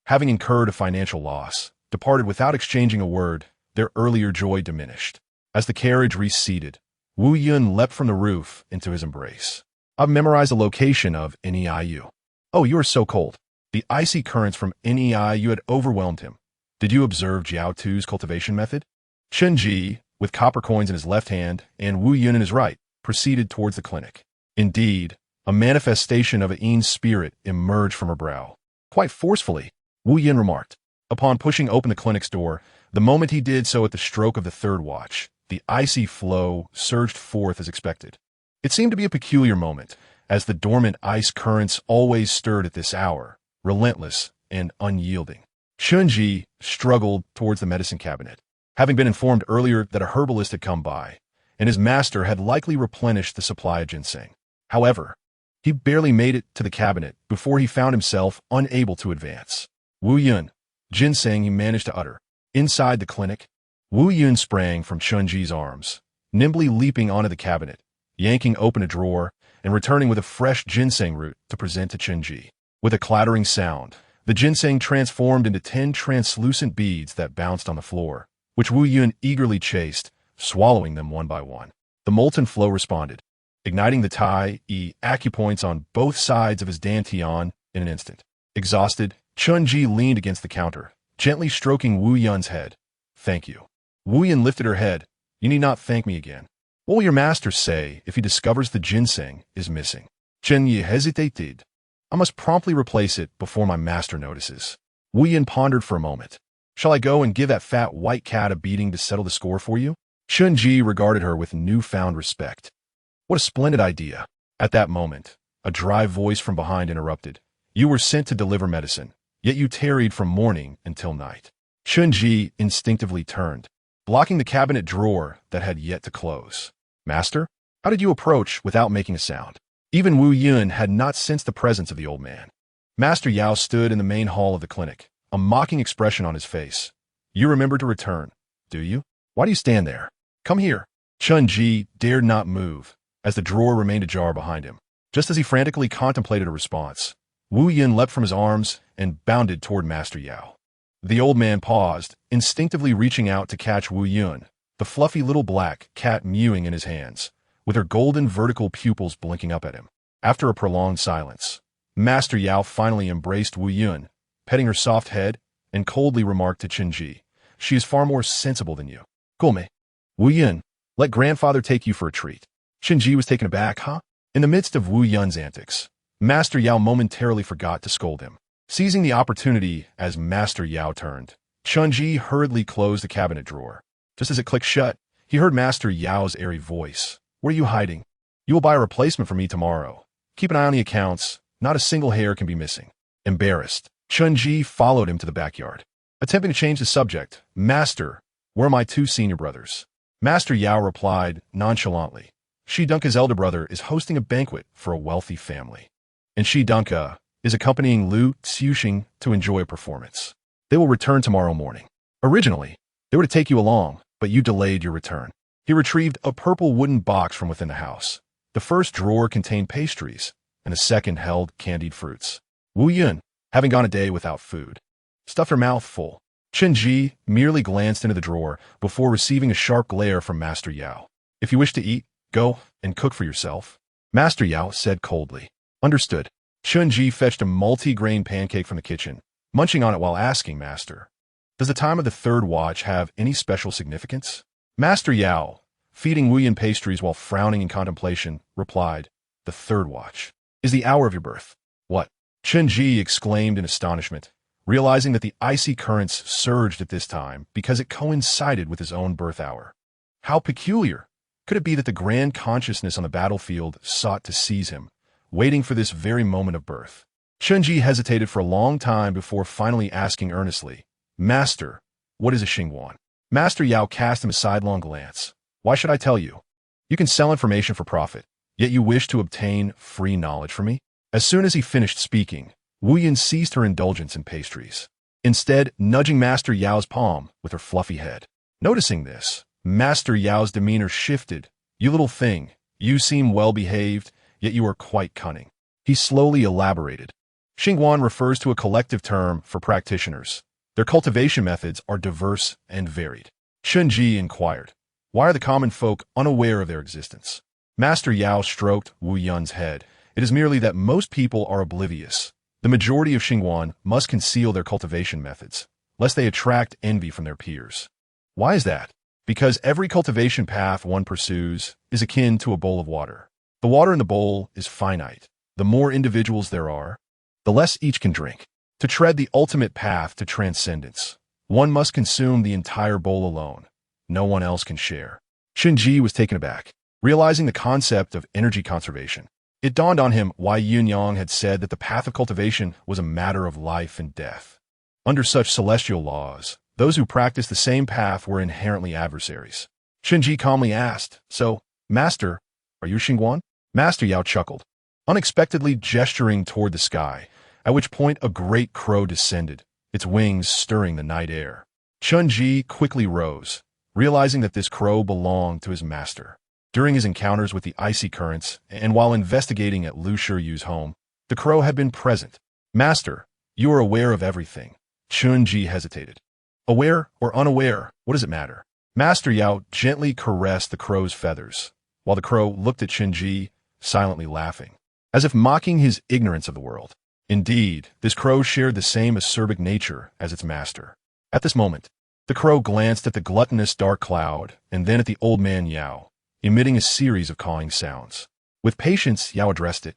A: having incurred a financial loss, departed without exchanging a word. Their earlier joy diminished. As the carriage receded, Wu Yun leapt from the roof into his embrace. I've memorized the location of Neiu. Oh, you are so cold. The icy currents from Neiu had overwhelmed him. Did you observe Jiaotu's cultivation method? Chun Ji, with copper coins in his left hand and Wu Yun in his right, proceeded towards the clinic. Indeed, a manifestation of Ain's spirit emerged from her brow. quite forcefully, Wu Yin remarked. Upon pushing open the clinic's door, the moment he did so at the stroke of the third watch, the icy flow surged forth as expected. It seemed to be a peculiar moment, as the dormant ice currents always stirred at this hour, relentless and unyielding. Chunji struggled towards the medicine cabinet, having been informed earlier that a herbalist had come by, and his master had likely replenished the supply of ginseng. However, he barely made it to the cabinet before he found himself unable to advance. Wu Yun, ginseng he managed to utter. Inside the clinic, Wu Yun sprang from Chunji's arms, nimbly leaping onto the cabinet, yanking open a drawer, and returning with a fresh ginseng root to present to Chunji. With a clattering sound, the ginseng transformed into 10 translucent beads that bounced on the floor, which Wu Yun eagerly chased, swallowing them one by one. The molten flow responded, igniting the Tai-E acupoints on both sides of his dantian in an instant. Exhausted, Chunji leaned against the counter, gently stroking Wu Yun's head. "Thank you." Wu Yun lifted her head. "You need not thank me again. What will your master say if he discovers the ginseng is missing?" Chen Yi hesitated. "I must promptly replace it before my master notices." Wu Yin pondered for a moment. "Shall I go and give that fat white cat a beating to settle the score for you?" Chunji regarded her with newfound respect. What a splendid idea. At that moment, a dry voice from behind interrupted. "You were sent to deliver medicine, yet you tarried from morning until night." Chunji instinctively turned, blocking the cabinet drawer that had yet to close. "Master, how did you approach without making a sound?" Even Wu Yun had not sensed the presence of the old man. Master Yao stood in the main hall of the clinic, a mocking expression on his face. "You remember to return, do you? Why do you stand there? Come here." Chunji dared not move, as the drawer remained ajar behind him. Just as he frantically contemplated a response, Wu Yun leapt from his arms and bounded toward Master Yao. The old man paused, instinctively reaching out to catch Wu Yun, the fluffy little black cat mewing in his hands, with her golden vertical pupils blinking up at him. After a prolonged silence, Master Yao finally embraced Wu Yun, petting her soft head, and coldly remarked to Chunji, "She is far more sensible than you. Gome, Wu Yun, let grandfather take you for a treat." Chunji was taken aback, huh? In the midst of Wu Yun's antics, Master Yao momentarily forgot to scold him. Seizing the opportunity as Master Yao turned, Chunji hurriedly closed the cabinet drawer. Just as it clicked shut, he heard Master Yao's airy voice. "Where are you hiding? You will buy a replacement for me tomorrow. Keep an eye on the accounts. Not a single hair can be missing." Embarrassed, Chunji followed him to the backyard. Attempting to change the subject, "Master, where are my 2 senior brothers?" Master Yao replied nonchalantly, "Shi Dunka's elder brother is hosting a banquet for a wealthy family, and Shi Dunka is accompanying Lu Xiuxing to enjoy a performance. They will return tomorrow morning. Originally, they were to take you along, but you delayed your return." He retrieved a purple wooden box from within the house. The first drawer contained pastries, and the second held candied fruits. Wu Yun, having gone a day without food, stuffed her mouth full. Chunji merely glanced into the drawer before receiving a sharp glare from Master Yao. "If you wish to eat, go and cook for yourself." Master Yao said coldly. "Understood." Chunji fetched a multi-grain pancake from the kitchen, munching on it while asking Master, "Does the time of the third watch have any special significance?" Master Yao, feeding Wu Yun pastries while frowning in contemplation, replied, "The third watch is the hour of your birth." "What?" Chunji exclaimed in astonishment, realizing that the icy currents surged at this time because it coincided with his own birth hour. How peculiar! Could it be that the grand consciousness on the battlefield sought to seize him, waiting for this very moment of birth? Chunji hesitated for a long time before finally asking earnestly, "Master, what is a Xingguan?" Master Yao cast him a sidelong glance. "Why should I tell you? You can sell information for profit, yet you wish to obtain free knowledge from me?" As soon as he finished speaking, Wu Yun ceased her indulgence in pastries, instead nudging Master Yao's palm with her fluffy head. Noticing this, Master Yao's demeanor shifted. "You little thing, you seem well-behaved, yet you are quite cunning." He slowly elaborated. Xingguan refers to a collective term for practitioners. Their cultivation methods are diverse and varied. Chunji inquired, "Why are the common folk unaware of their existence?" Master Yao stroked Wu Yun's head. "It is merely that most people are oblivious. The majority of Xingguan must conceal their cultivation methods, lest they attract envy from their peers." "Why is that?" "Because every cultivation path one pursues is akin to a bowl of water. The water in the bowl is finite. The more individuals there are, the less each can drink. To To tread the ultimate path to transcendence, one must consume the entire bowl alone. No one else can share. Shinji was taken aback, realizing the concept of energy conservation. It dawned on him why Luoyang had said that the path of cultivation was a matter of life and death. Under such celestial laws, those who practiced the same path were inherently adversaries. Shinji calmly asked, "So, Master, are you Xingguan?" Master Yao chuckled, unexpectedly gesturing toward the sky, at which point a great crow descended, its wings stirring the night air. Chunji quickly rose, realizing that this crow belonged to his master. During his encounters with the icy currents, and while investigating at Lu Shiyu's home, the crow had been present. "Master, you are aware of everything." Chunji hesitated. "Aware or unaware, what does it matter?" Master Yao gently caressed the crow's feathers, while the crow looked at Chunji, silently laughing, as if mocking his ignorance of the world. Indeed, this crow shared the same acerbic nature as its master. At this moment, the crow glanced at the gluttonous dark cloud and then at the old man Yao, emitting a series of cawing sounds. With patience, Yao addressed it.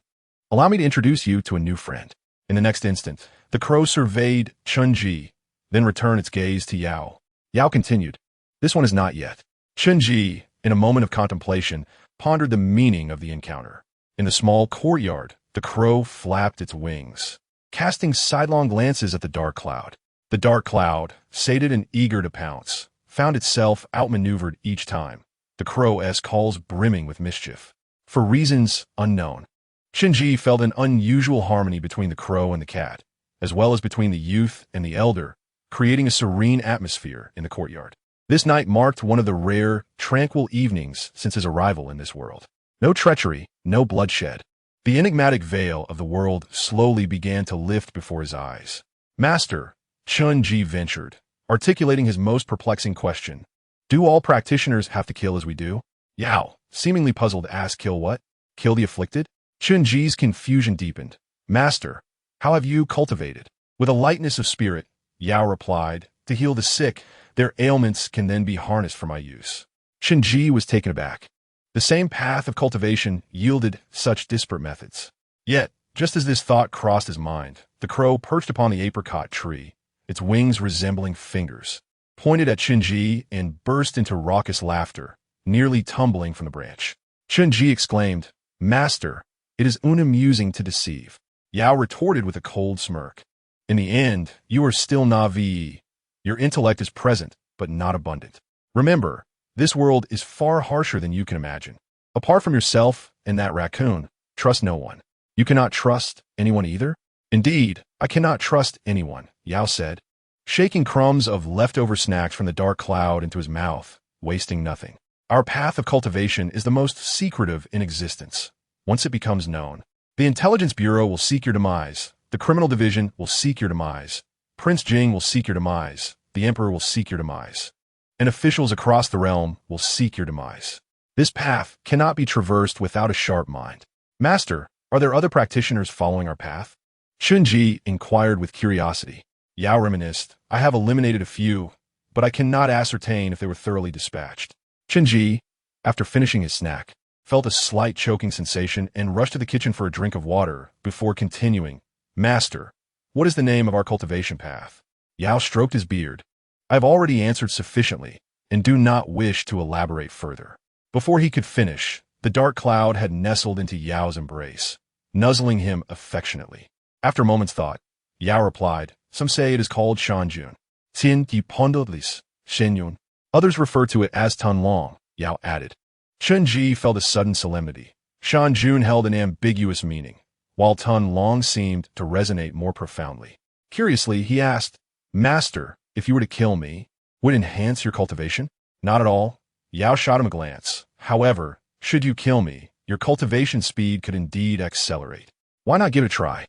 A: "Allow me to introduce you to a new friend." In the next instant, the crow surveyed Chunji, then returned its gaze to Yao. Yao continued, "This one is not yet." Chunji, in a moment of contemplation, pondered the meaning of the encounter. In the small courtyard, the crow flapped its wings, casting sidelong glances at the dark cloud. The dark cloud, sated and eager to pounce, found itself outmaneuvered each time, the crow's calls brimming with mischief. For reasons unknown, Shinji felt an unusual harmony between the crow and the cat, as well as between the youth and the elder, creating a serene atmosphere in the courtyard. This night marked one of the rare, tranquil evenings since his arrival in this world. No treachery, no bloodshed. The enigmatic veil of the world slowly began to lift before his eyes. "Master," Chunji ventured, articulating his most perplexing question. "Do all practitioners have to kill as we do?" Yao, seemingly puzzled, asked, "Kill what? Kill the afflicted?" Chunji's confusion deepened. "Master, how have you cultivated?" With a lightness of spirit, Yao replied, "To heal the sick, their ailments can then be harnessed for my use." Chunji was taken aback. The same path of cultivation yielded such disparate methods. Yet, just as this thought crossed his mind, the crow perched upon the apricot tree, its wings resembling fingers, pointed at Chunji and burst into raucous laughter, nearly tumbling from the branch. Chunji exclaimed, "Master, it is unamusing to deceive." Yao retorted with a cold smirk. "In the end, you are still Navi. Your intellect is present, but not abundant. Remember, this world is far harsher than you can imagine. Apart from yourself and that raccoon, trust no one." "You cannot trust anyone either?" "Indeed, I cannot trust anyone," Yao said, shaking crumbs of leftover snacks from the dark cloud into his mouth, wasting nothing. "Our path of cultivation is the most secretive in existence. Once it becomes known, the Intelligence Bureau will seek your demise, the Criminal Division will seek your demise, Prince Jing will seek your demise, the Emperor will seek your demise, and officials across the realm will seek your demise. This path cannot be traversed without a sharp mind." "Master, are there other practitioners following our path?" Chunji inquired with curiosity. Yao reminisced, "I have eliminated a few, but I cannot ascertain if they were thoroughly dispatched." Chunji, after finishing his snack, felt a slight choking sensation and rushed to the kitchen for a drink of water before continuing, "Master, what is the name of our cultivation path?" Yao stroked his beard. "I have already answered sufficiently, and do not wish to elaborate further." Before he could finish, the dark cloud had nestled into Yao's embrace, nuzzling him affectionately. After a moment's thought, Yao replied, "Some say it is called Shanjun. Tian Yi Pondodlis, Shenyun. Others refer to it as Tun Long," Yao added. Chunji felt a sudden solemnity. Shanjun held an ambiguous meaning, while Tun Long seemed to resonate more profoundly. Curiously, he asked, "Master, if you were to kill me, would it enhance your cultivation?" "Not at all." Yao shot him a glance. "However, should you kill me, your cultivation speed could indeed accelerate. Why not give it a try?"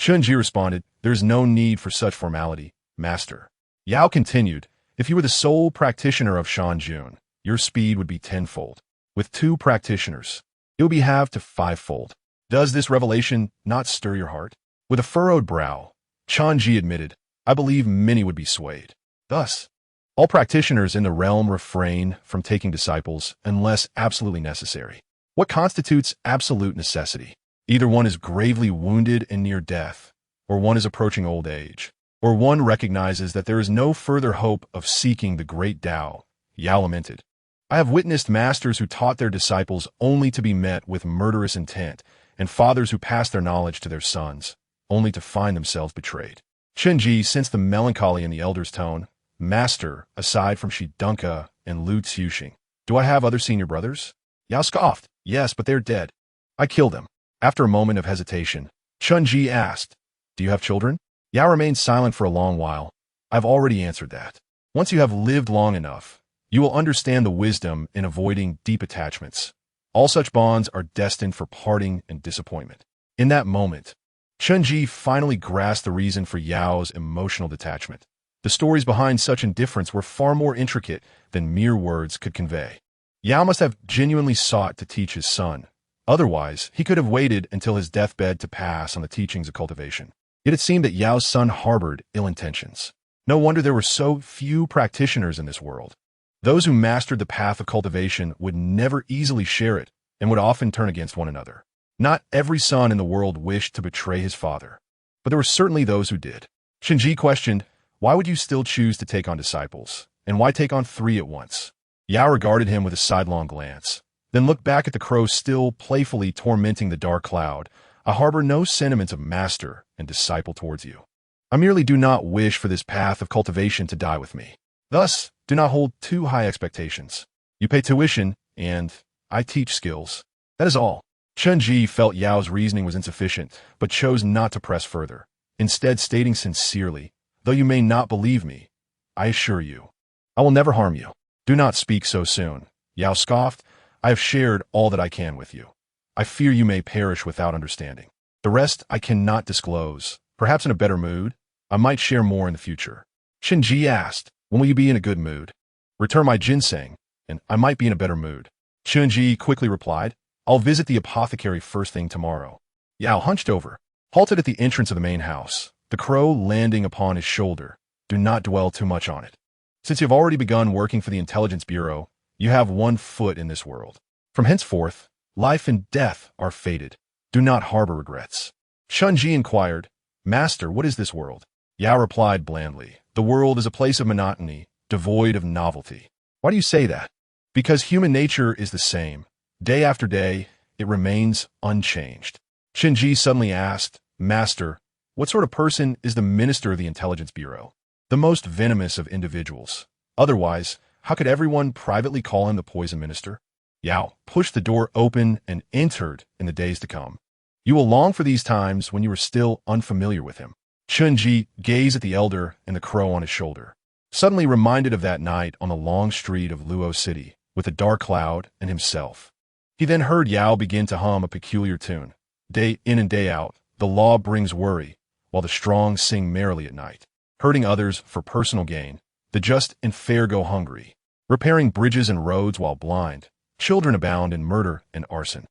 A: Chunji responded, "There is no need for such formality, Master." Yao continued, "If you were the sole practitioner of Shanjun, your speed would be tenfold. With 2 practitioners, it would be half to 5-fold. Does this revelation not stir your heart?" With a furrowed brow, Chunji admitted, "I believe many would be swayed. Thus, all practitioners in the realm refrain from taking disciples unless absolutely necessary. What constitutes absolute necessity? Either one is gravely wounded and near death, or one is approaching old age, or one recognizes that there is no further hope of seeking the great Tao, Yao lamented. I have witnessed masters who taught their disciples only to be met with murderous intent, and fathers who passed their knowledge to their sons, only to find themselves betrayed. Chenji sensed the melancholy in the elder's tone. Master, aside from Shidunka and Lu Tsuxing, do I have other senior brothers? Yao scoffed. Yes, but they're dead. I killed them. After a moment of hesitation, Chenji asked, do you have children? Yao remained silent for a long while. I've already answered that. Once you have lived long enough, you will understand the wisdom in avoiding deep attachments. All such bonds are destined for parting and disappointment. In that moment, Chenji finally grasped the reason for Yao's emotional detachment. The stories behind such indifference were far more intricate than mere words could convey. Yao must have genuinely sought to teach his son. Otherwise, he could have waited until his deathbed to pass on the teachings of cultivation. Yet it seemed that Yao's son harbored ill intentions. No wonder there were so few practitioners in this world. Those who mastered the path of cultivation would never easily share it and would often turn against one another. Not every son in the world wished to betray his father, but there were certainly those who did. Chenji questioned, why would you still choose to take on disciples, and why take on 3 at once? Yao regarded him with a sidelong glance, then looked back at the crow still playfully tormenting the dark cloud. I harbor no sentiments of master and disciple towards you. I merely do not wish for this path of cultivation to die with me. Thus, do not hold too high expectations. You pay tuition, and I teach skills. That is all. Chenji felt Yao's reasoning was insufficient, but chose not to press further, instead stating sincerely, though you may not believe me, I assure you, I will never harm you. Do not speak so soon. Yao scoffed. I have shared all that I can with you. I fear you may perish without understanding. The rest I cannot disclose. Perhaps in a better mood, I might share more in the future. Chenji asked, when will you be in a good mood? Return my ginseng, and I might be in a better mood. Chenji quickly replied, I'll visit the apothecary first thing tomorrow. Yao hunched over, halted at the entrance of the main house, the crow landing upon his shoulder. Do not dwell too much on it. Since you have already begun working for the Intelligence Bureau, you have 1 foot in this world. From henceforth, life and death are fated. Do not harbor regrets. Chenji inquired, Master, what is this world? Yao replied blandly, the world is a place of monotony, devoid of novelty. Why do you say that? Because human nature is the same. Day after day, it remains unchanged. Chenji suddenly asked, Master, what sort of person is the Minister of the Intelligence Bureau? The most venomous of individuals. Otherwise, how could everyone privately call him the Poison Minister? Yao pushed the door open and entered in the days to come. You will long for these times when you are still unfamiliar with him. Chenji gazed at the elder and the crow on his shoulder, suddenly reminded of that night on the long street of Luo City, with the dark cloud and himself. He then heard Yao begin to hum a peculiar tune. Day in and day out, the law brings worry, while the strong sing merrily at night. Hurting others for personal gain, the just and fair go hungry. Repairing bridges and roads while blind, children abound in murder and arson.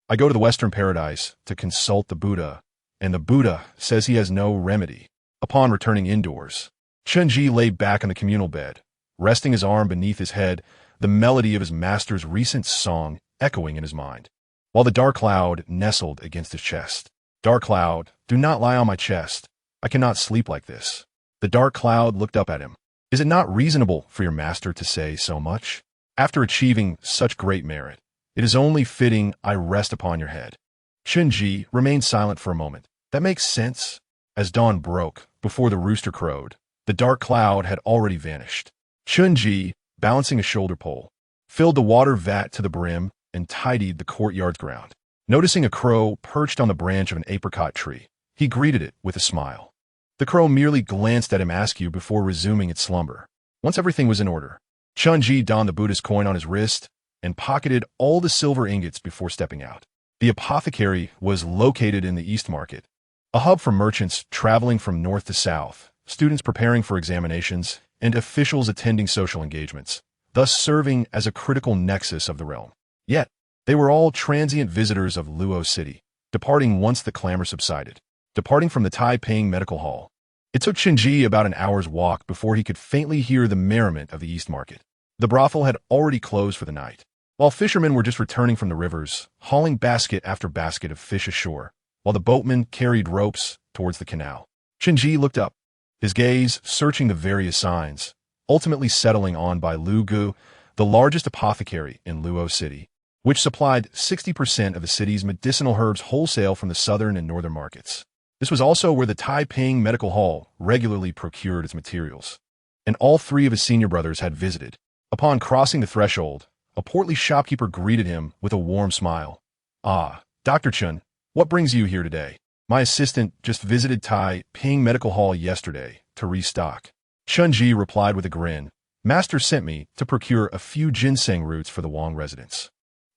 A: I go to the Western Paradise to consult the Buddha, and the Buddha says he has no remedy. Upon returning indoors, Chenji lay back on the communal bed, resting his arm beneath his head, the melody of his master's recent song echoing in his mind, while the dark cloud nestled against his chest. Dark cloud, do not lie on my chest. I cannot sleep like this. The dark cloud looked up at him. Is it not reasonable for your master to say so much? After achieving such great merit, it is only fitting I rest upon your head. Chenji remained silent for a moment. That makes sense. As dawn broke, before the rooster crowed, the dark cloud had already vanished. Chenji, balancing a shoulder pole, filled the water vat to the brim and tidied the courtyard's ground. Noticing a crow perched on the branch of an apricot tree, he greeted it with a smile. The crow merely glanced at him askew before resuming its slumber. Once everything was in order, Chenji donned the Buddhist coin on his wrist and pocketed all the silver ingots before stepping out. The apothecary was located in the East Market, a hub for merchants traveling from north to south, students preparing for examinations, and officials attending social engagements, thus serving as a critical nexus of the realm. Yet, they were all transient visitors of Luo City, departing once the clamor subsided. Departing from the Taiping Medical Hall, it took Chenji about an hour's walk before he could faintly hear the merriment of the East Market. The brothel had already closed for the night. While fishermen were just returning from the rivers, hauling basket after basket of fish ashore, while the boatman carried ropes towards the canal. Chenji looked up, his gaze searching the various signs, ultimately settling on Bai Lu Gu, the largest apothecary in Luo City, which supplied 60% of the city's medicinal herbs wholesale from the southern and northern markets. This was also where the Taiping Medical Hall regularly procured its materials, and all three of his senior brothers had visited. Upon crossing the threshold, a portly shopkeeper greeted him with a warm smile. "Ah, Dr. Chun, what brings you here today?" "My assistant just visited Taiping Medical Hall yesterday to restock." Chunji replied with a grin. "Master sent me to procure a few ginseng roots for the Wang residents."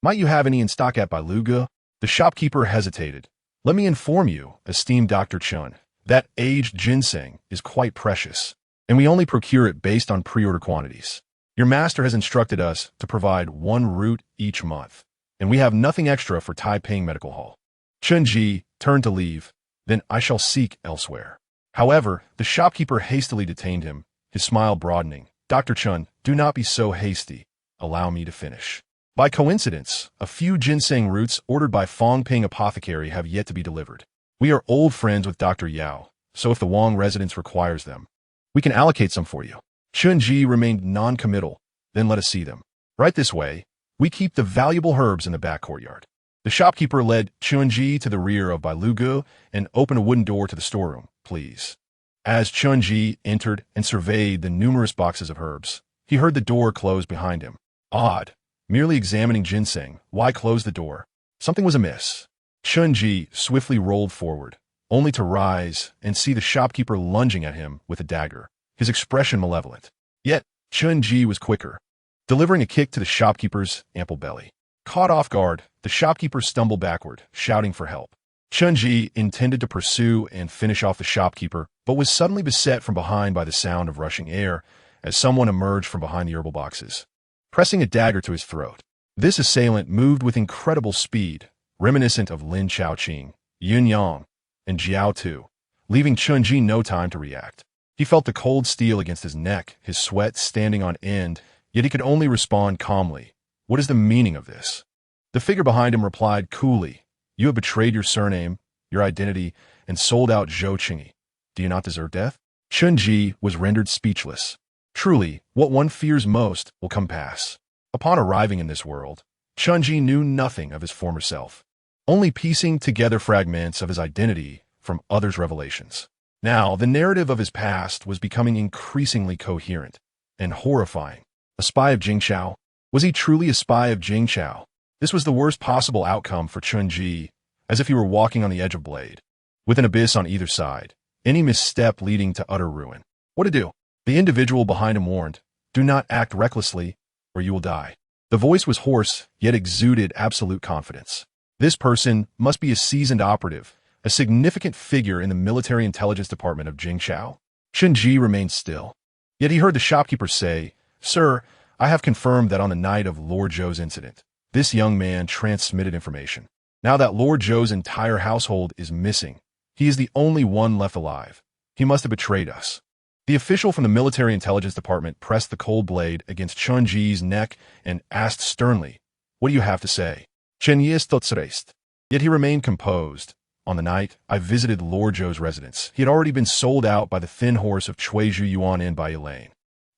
A: "Might you have any in stock at Bailuga?" The shopkeeper hesitated. "Let me inform you, esteemed Dr. Chun, that aged ginseng is quite precious, and we only procure it based on pre-order quantities. Your master has instructed us to provide 1 root each month, and we have nothing extra for Taiping Medical Hall." Chunji turned to leave. "Then I shall seek elsewhere." However, the shopkeeper hastily detained him, his smile broadening. "Dr. Chun, do not be so hasty. Allow me to finish. By coincidence, a few ginseng roots ordered by Fongping Apothecary have yet to be delivered. We are old friends with Dr. Yao, so if the Wang residence requires them, we can allocate some for you." Chunji remained non-committal. "Then let us see them." "Right this way. We keep the valuable herbs in the back courtyard." The shopkeeper led Chunji to the rear of Bailugu and opened a wooden door to the storeroom. "Please." As Chunji entered and surveyed the numerous boxes of herbs, he heard the door close behind him. Odd. Merely examining ginseng, why close the door? Something was amiss. Chunji swiftly rolled forward, only to rise and see the shopkeeper lunging at him with a dagger, his expression malevolent. Yet, Chunji was quicker, delivering a kick to the shopkeeper's ample belly. Caught off guard, the shopkeeper stumbled backward, shouting for help. Chunji intended to pursue and finish off the shopkeeper, but was suddenly beset from behind by the sound of rushing air as someone emerged from behind the herbal boxes, pressing a dagger to his throat. This assailant moved with incredible speed, reminiscent of Lin Chaoqing, Yun Yang, and Jiao Tu, leaving Chunji no time to react. He felt the cold steel against his neck, his sweat standing on end, yet he could only respond calmly. "What is the meaning of this?" The figure behind him replied coolly, "You have betrayed your surname, your identity, and sold out Zhou Qingyi. Do you not deserve death?" Chunji was rendered speechless. Truly, what one fears most will come pass. Upon arriving in this world, Chunji knew nothing of his former self, only piecing together fragments of his identity from others' revelations. Now, the narrative of his past was becoming increasingly coherent and horrifying. A spy of Jingchao? Was he truly a spy of Jingchao? This was the worst possible outcome for Chunji, as if he were walking on the edge of blade, with an abyss on either side, any misstep leading to utter ruin. What to do? The individual behind him warned, "Do not act recklessly, or you will die." The voice was hoarse, yet exuded absolute confidence. This person must be a seasoned operative, a significant figure in the military intelligence department of Jingchao. Chunji remained still. Yet he heard the shopkeeper say, "Sir, I have confirmed that on the night of Lord Zhou's incident, this young man transmitted information. Now that Lord Zhou's entire household is missing, he is the only one left alive. He must have betrayed us." The official from the military intelligence department pressed the cold blade against Chunji's neck and asked sternly, "What do you have to say?" Chunyi stotzreist. Yet he remained composed. "On the night I visited Lord Zhou's residence, he had already been sold out by the thin horse of Chuizhu Yuan Inn by Elaine.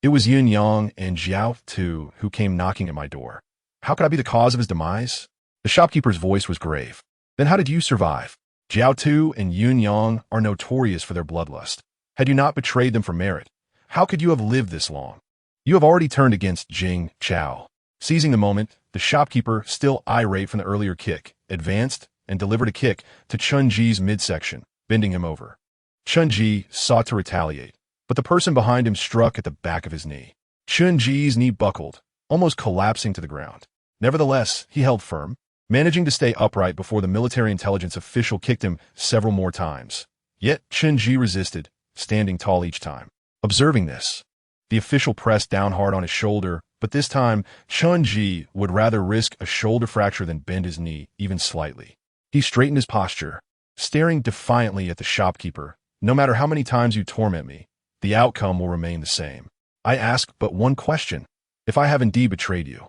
A: It was Yun Yang and Jiao Tu who came knocking at my door. How could I be the cause of his demise?" The shopkeeper's voice was grave. "Then how did you survive? Jiao Tu and Yun Yang are notorious for their bloodlust. Had you not betrayed them for merit, how could you have lived this long? You have already turned against Jing Chao." Seizing the moment, the shopkeeper, still irate from the earlier kick, advanced and delivered a kick to Chunji's midsection, bending him over. Chunji sought to retaliate, but the person behind him struck at the back of his knee. Chunji's knee buckled, almost collapsing to the ground. Nevertheless, he held firm, managing to stay upright before the military intelligence official kicked him several more times. Yet Chunji resisted, standing tall each time. Observing this, the official pressed down hard on his shoulder, but this time Chunji would rather risk a shoulder fracture than bend his knee even slightly. He straightened his posture, staring defiantly at the shopkeeper. "No matter how many times you torment me, the outcome will remain the same. I ask but one question. If I have indeed betrayed you,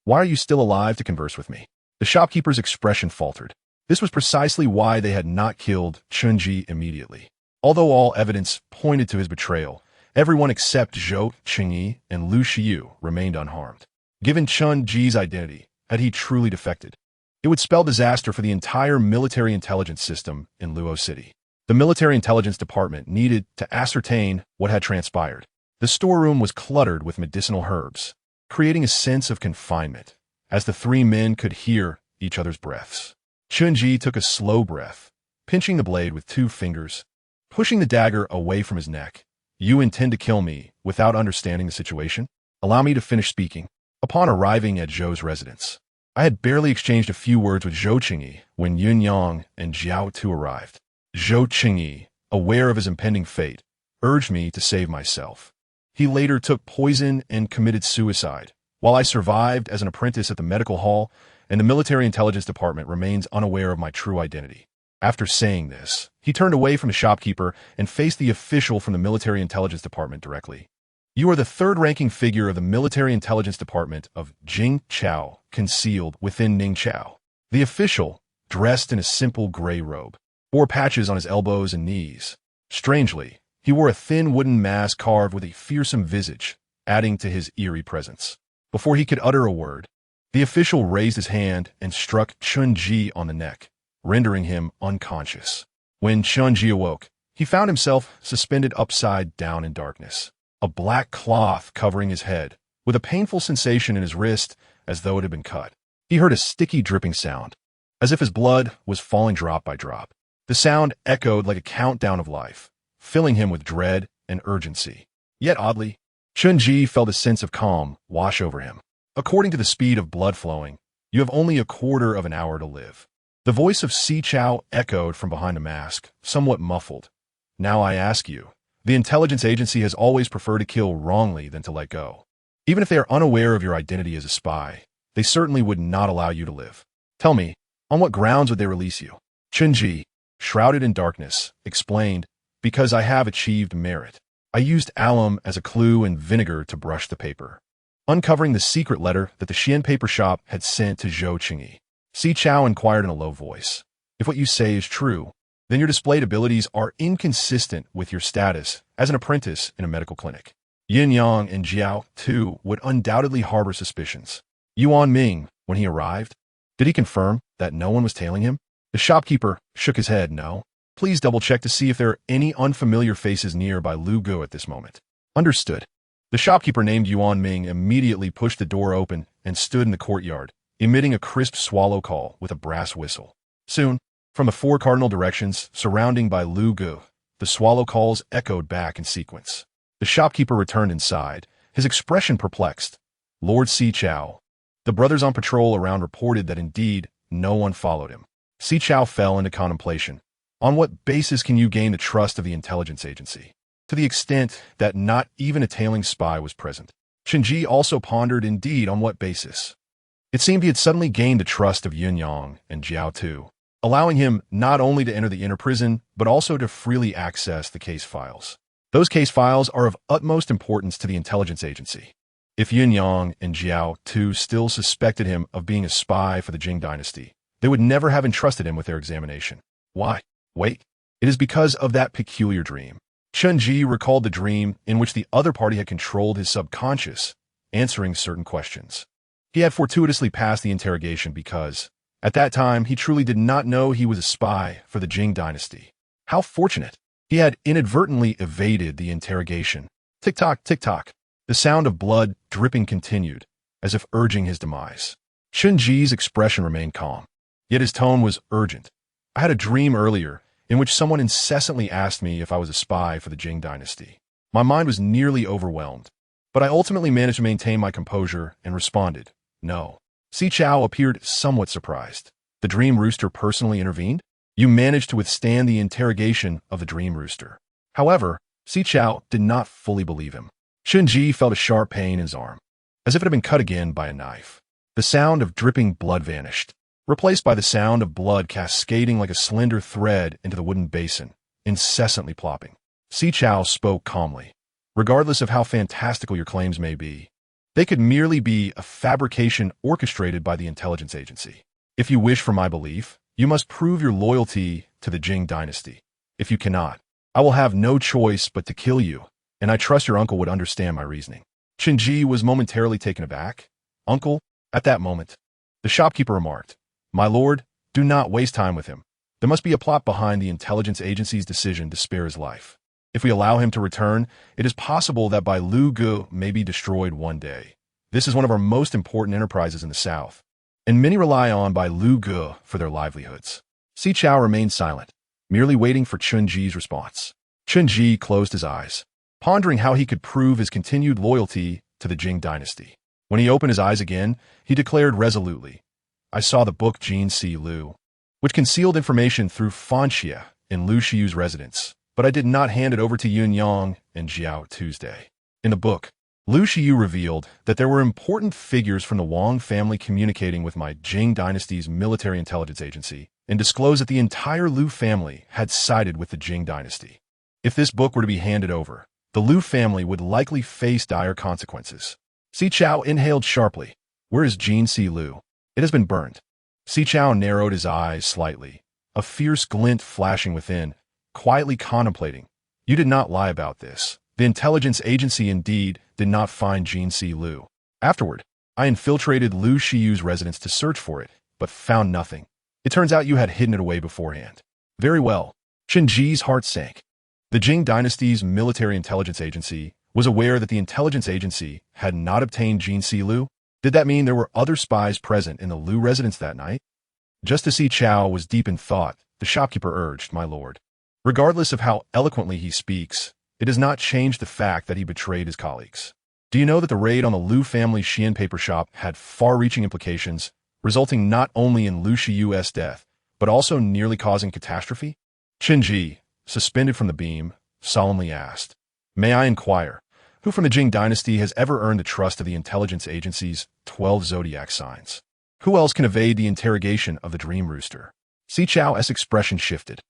A: why are you still alive to converse with me?" The shopkeeper's expression faltered. This was precisely why they had not killed Chunji immediately. Although all evidence pointed to his betrayal, everyone except Zhou Qingyi and Lu Xiyu remained unharmed. Given Chunji's identity, had he truly defected, it would spell disaster for the entire military intelligence system in Luo City. The military intelligence department needed to ascertain what had transpired. The storeroom was cluttered with medicinal herbs, creating a sense of confinement, as the three men could hear each other's breaths. Chunji took a slow breath, pinching the blade with 2 fingers, pushing the dagger away from his neck. You intend to kill me without understanding the situation? Allow me to finish speaking. Upon arriving at Zhou's residence, I had barely exchanged a few words with Zhou Qingyi when Yuanyang and Jiao Tu arrived. Zhou Qingyi, aware of his impending fate, urged me to save myself. He later took poison and committed suicide, while I survived as an apprentice at the medical hall, and the military intelligence department remains unaware of my true identity. After saying this, he turned away from the shopkeeper and faced the official from the military intelligence department directly. You are the third-ranking figure of the military intelligence department of Jing Chao, concealed within Ning Chao. The official, dressed in a simple gray robe, bore patches on his elbows and knees. Strangely, he wore a thin wooden mask carved with a fearsome visage, adding to his eerie presence. Before he could utter a word, the official raised his hand and struck Chunji on the neck, rendering him unconscious. When Chunji awoke, he found himself suspended upside down in darkness, a black cloth covering his head, with a painful sensation in his wrist as though it had been cut. He heard a sticky dripping sound, as if his blood was falling drop by drop. The sound echoed like a countdown of life, filling him with dread and urgency. Yet oddly, Chunji felt a sense of calm wash over him. According to the speed of blood flowing, you have only a quarter of an hour to live. The voice of Si Chao echoed from behind a mask, somewhat muffled. Now I ask you, the intelligence agency has always preferred to kill wrongly than to let go. Even if they are unaware of your identity as a spy, they certainly would not allow you to live. Tell me, on what grounds would they release you? Chunji, shrouded in darkness, explained, because I have achieved merit. I used alum as a clue and vinegar to brush the paper, uncovering the secret letter that the Xian paper shop had sent to Zhou Qingyi. Si Chao inquired in a low voice. If what you say is true, then your displayed abilities are inconsistent with your status as an apprentice in a medical clinic. Yuanyang and Jiao Tu would undoubtedly harbor suspicions. Yuan Ming, when he arrived, did he confirm that no one was tailing him? The shopkeeper shook his head. No. Please double-check to see if there are any unfamiliar faces near by Lu Gu at this moment. Understood. The shopkeeper named Yuan Ming immediately pushed the door open and stood in the courtyard, emitting a crisp swallow call with a brass whistle. Soon, from the 4 cardinal directions surrounding by Lu Gu, the swallow calls echoed back in sequence. The shopkeeper returned inside, his expression perplexed. Lord Si Chao. The brothers on patrol around reported that indeed no one followed him. Si Chao fell into contemplation. On what basis can you gain the trust of the intelligence agency? To the extent that not even a tailing spy was present. Chunji also pondered indeed on what basis. It seemed he had suddenly gained the trust of Yuanyang and Jiao Tu, allowing him not only to enter the inner prison, but also to freely access the case files. Those case files are of utmost importance to the intelligence agency. If Yuanyang and Jiao Tu still suspected him of being a spy for the Jing dynasty, they would never have entrusted him with their examination. Why? Wait. It is because of that peculiar dream. Chunji recalled the dream in which the other party had controlled his subconscious, answering certain questions. He had fortuitously passed the interrogation because, at that time, he truly did not know he was a spy for the Jing dynasty. How fortunate! He had inadvertently evaded the interrogation. Tick-tock, tick-tock. The sound of blood dripping continued, as if urging his demise. Chunji's expression remained calm, yet his tone was urgent. I had a dream earlier in which someone incessantly asked me if I was a spy for the Jing dynasty. My mind was nearly overwhelmed, but I ultimately managed to maintain my composure and responded, no. Si Chao appeared somewhat surprised. The dream rooster personally intervened? You managed to withstand the interrogation of the dream rooster. However, Si Chao did not fully believe him. Chunji felt a sharp pain in his arm, as if it had been cut again by a knife. The sound of dripping blood vanished, replaced by the sound of blood cascading like a slender thread into the wooden basin, incessantly plopping. Si Chao spoke calmly. Regardless of how fantastical your claims may be, they could merely be a fabrication orchestrated by the intelligence agency. If you wish for my belief, You must prove your loyalty to the Jing dynasty. If you cannot, I will have no choice but to kill you, and I trust your uncle would understand my reasoning. Qinji was momentarily taken aback. Uncle, at that moment, the shopkeeper remarked, My lord, do not waste time with him. There must be a plot behind the intelligence agency's decision to spare his life. If we allow him to return, it is possible that Bai Lu Gu may be destroyed one day. This is one of our most important enterprises in the south, and many rely on Bai Lu Gu for their livelihoods. Si Chao remained silent, merely waiting for Qinji's response. Qinji closed his eyes, pondering how he could prove his continued loyalty to the Jing dynasty. When he opened his eyes again, he declared resolutely, I saw the book Jin Si Lu, which concealed information through Fanxia in Lu Shiyu's residence, but I did not hand it over to Yun Yang and Jiao Tuesday. In the book, Lu Shiyu revealed that there were important figures from the Wang family communicating with my Jing dynasty's military intelligence agency and disclosed that the entire Lu family had sided with the Jing dynasty. If this book were to be handed over, the Lu family would likely face dire consequences. Si Chao inhaled sharply. Where is Jin Si Lu? It has been burned. Si Chao narrowed his eyes slightly, a fierce glint flashing within, quietly contemplating. You did not lie about this. The intelligence agency indeed did not find Jin Si Lu. Afterward, I infiltrated Lu Shiyu's residence to search for it, but found nothing. It turns out you had hidden it away beforehand. Very well. Qinji's heart sank. The Jing dynasty's military intelligence agency was aware that the intelligence agency had not obtained Jin Si Lu. Did that mean there were other spies present in the Lu residence that night? Just as Si Chao was deep in thought, the shopkeeper urged, My lord. Regardless of how eloquently he speaks, it does not change the fact that he betrayed his colleagues. Do you know that the raid on the Lu family Xian paper shop had far-reaching implications, resulting not only in Lu Shiyu's death, but also nearly causing catastrophe? Qinji, suspended from the beam, solemnly asked, May I inquire, who from the Jing dynasty has ever earned the trust of the intelligence agency's 12 zodiac signs? Who else can evade the interrogation of the Dream Rooster? Si Chao's expression shifted.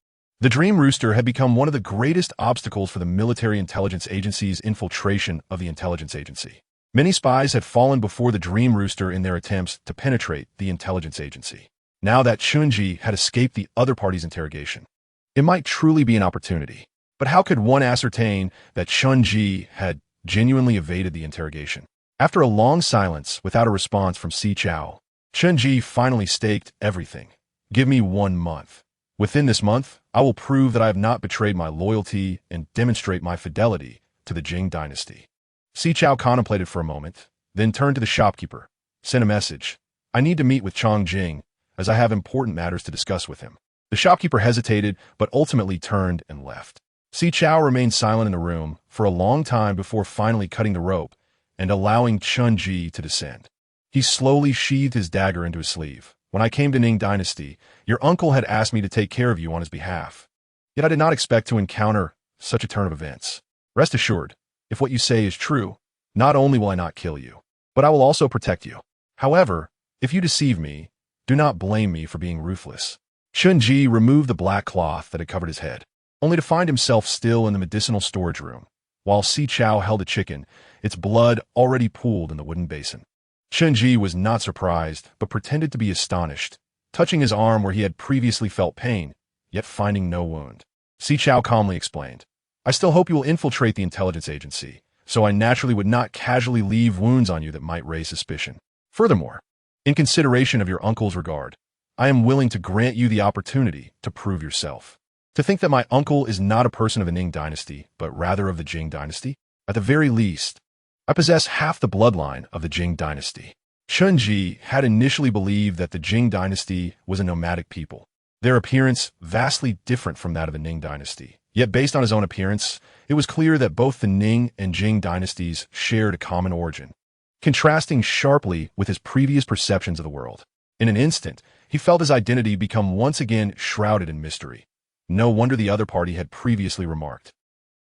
A: The Dream Rooster had become one of the greatest obstacles for the military intelligence agency's infiltration of the intelligence agency. Many spies had fallen before the Dream Rooster in their attempts to penetrate the intelligence agency. Now that Qinji had escaped the other party's interrogation, it might truly be an opportunity. But how could one ascertain that Qinji had genuinely evaded the interrogation? After a long silence without a response from Si Chao, Qinji finally staked everything. Give me 1 month. Within this month, I will prove that I have not betrayed my loyalty and demonstrate my fidelity to the Jing dynasty. Si Chao contemplated for a moment, then turned to the shopkeeper. Send a message. I need to meet with Chong Jing, as I have important matters to discuss with him. The shopkeeper hesitated, but ultimately turned and left. Si Chao remained silent in the room for a long time before finally cutting the rope and allowing Qinji to descend. He slowly sheathed his dagger into his sleeve. When I came to Ning Dynasty, your uncle had asked me to take care of you on his behalf. Yet I did not expect to encounter such a turn of events. Rest assured, if what you say is true, not only will I not kill you, but I will also protect you. However, if you deceive me, do not blame me for being ruthless. Qinji removed the black cloth that had covered his head, only to find himself still in the medicinal storage room, while Si Chao held a chicken, its blood already pooled in the wooden basin. Qinji was not surprised, but pretended to be astonished, touching his arm where he had previously felt pain, yet finding no wound. Si Chao calmly explained, I still hope you will infiltrate the intelligence agency, so I naturally would not casually leave wounds on you that might raise suspicion. Furthermore, in consideration of your uncle's regard, I am willing to grant you the opportunity to prove yourself. To think that my uncle is not a person of the Ning dynasty, but rather of the Jing dynasty? At the very least, I possess half the bloodline of the Jing dynasty. Qinji had initially believed that the Jing dynasty was a nomadic people, their appearance vastly different from that of the Ning dynasty. Yet based on his own appearance, it was clear that both the Ning and Jing dynasties shared a common origin, contrasting sharply with his previous perceptions of the world. In an instant, he felt his identity become once again shrouded in mystery. No wonder the other party had previously remarked,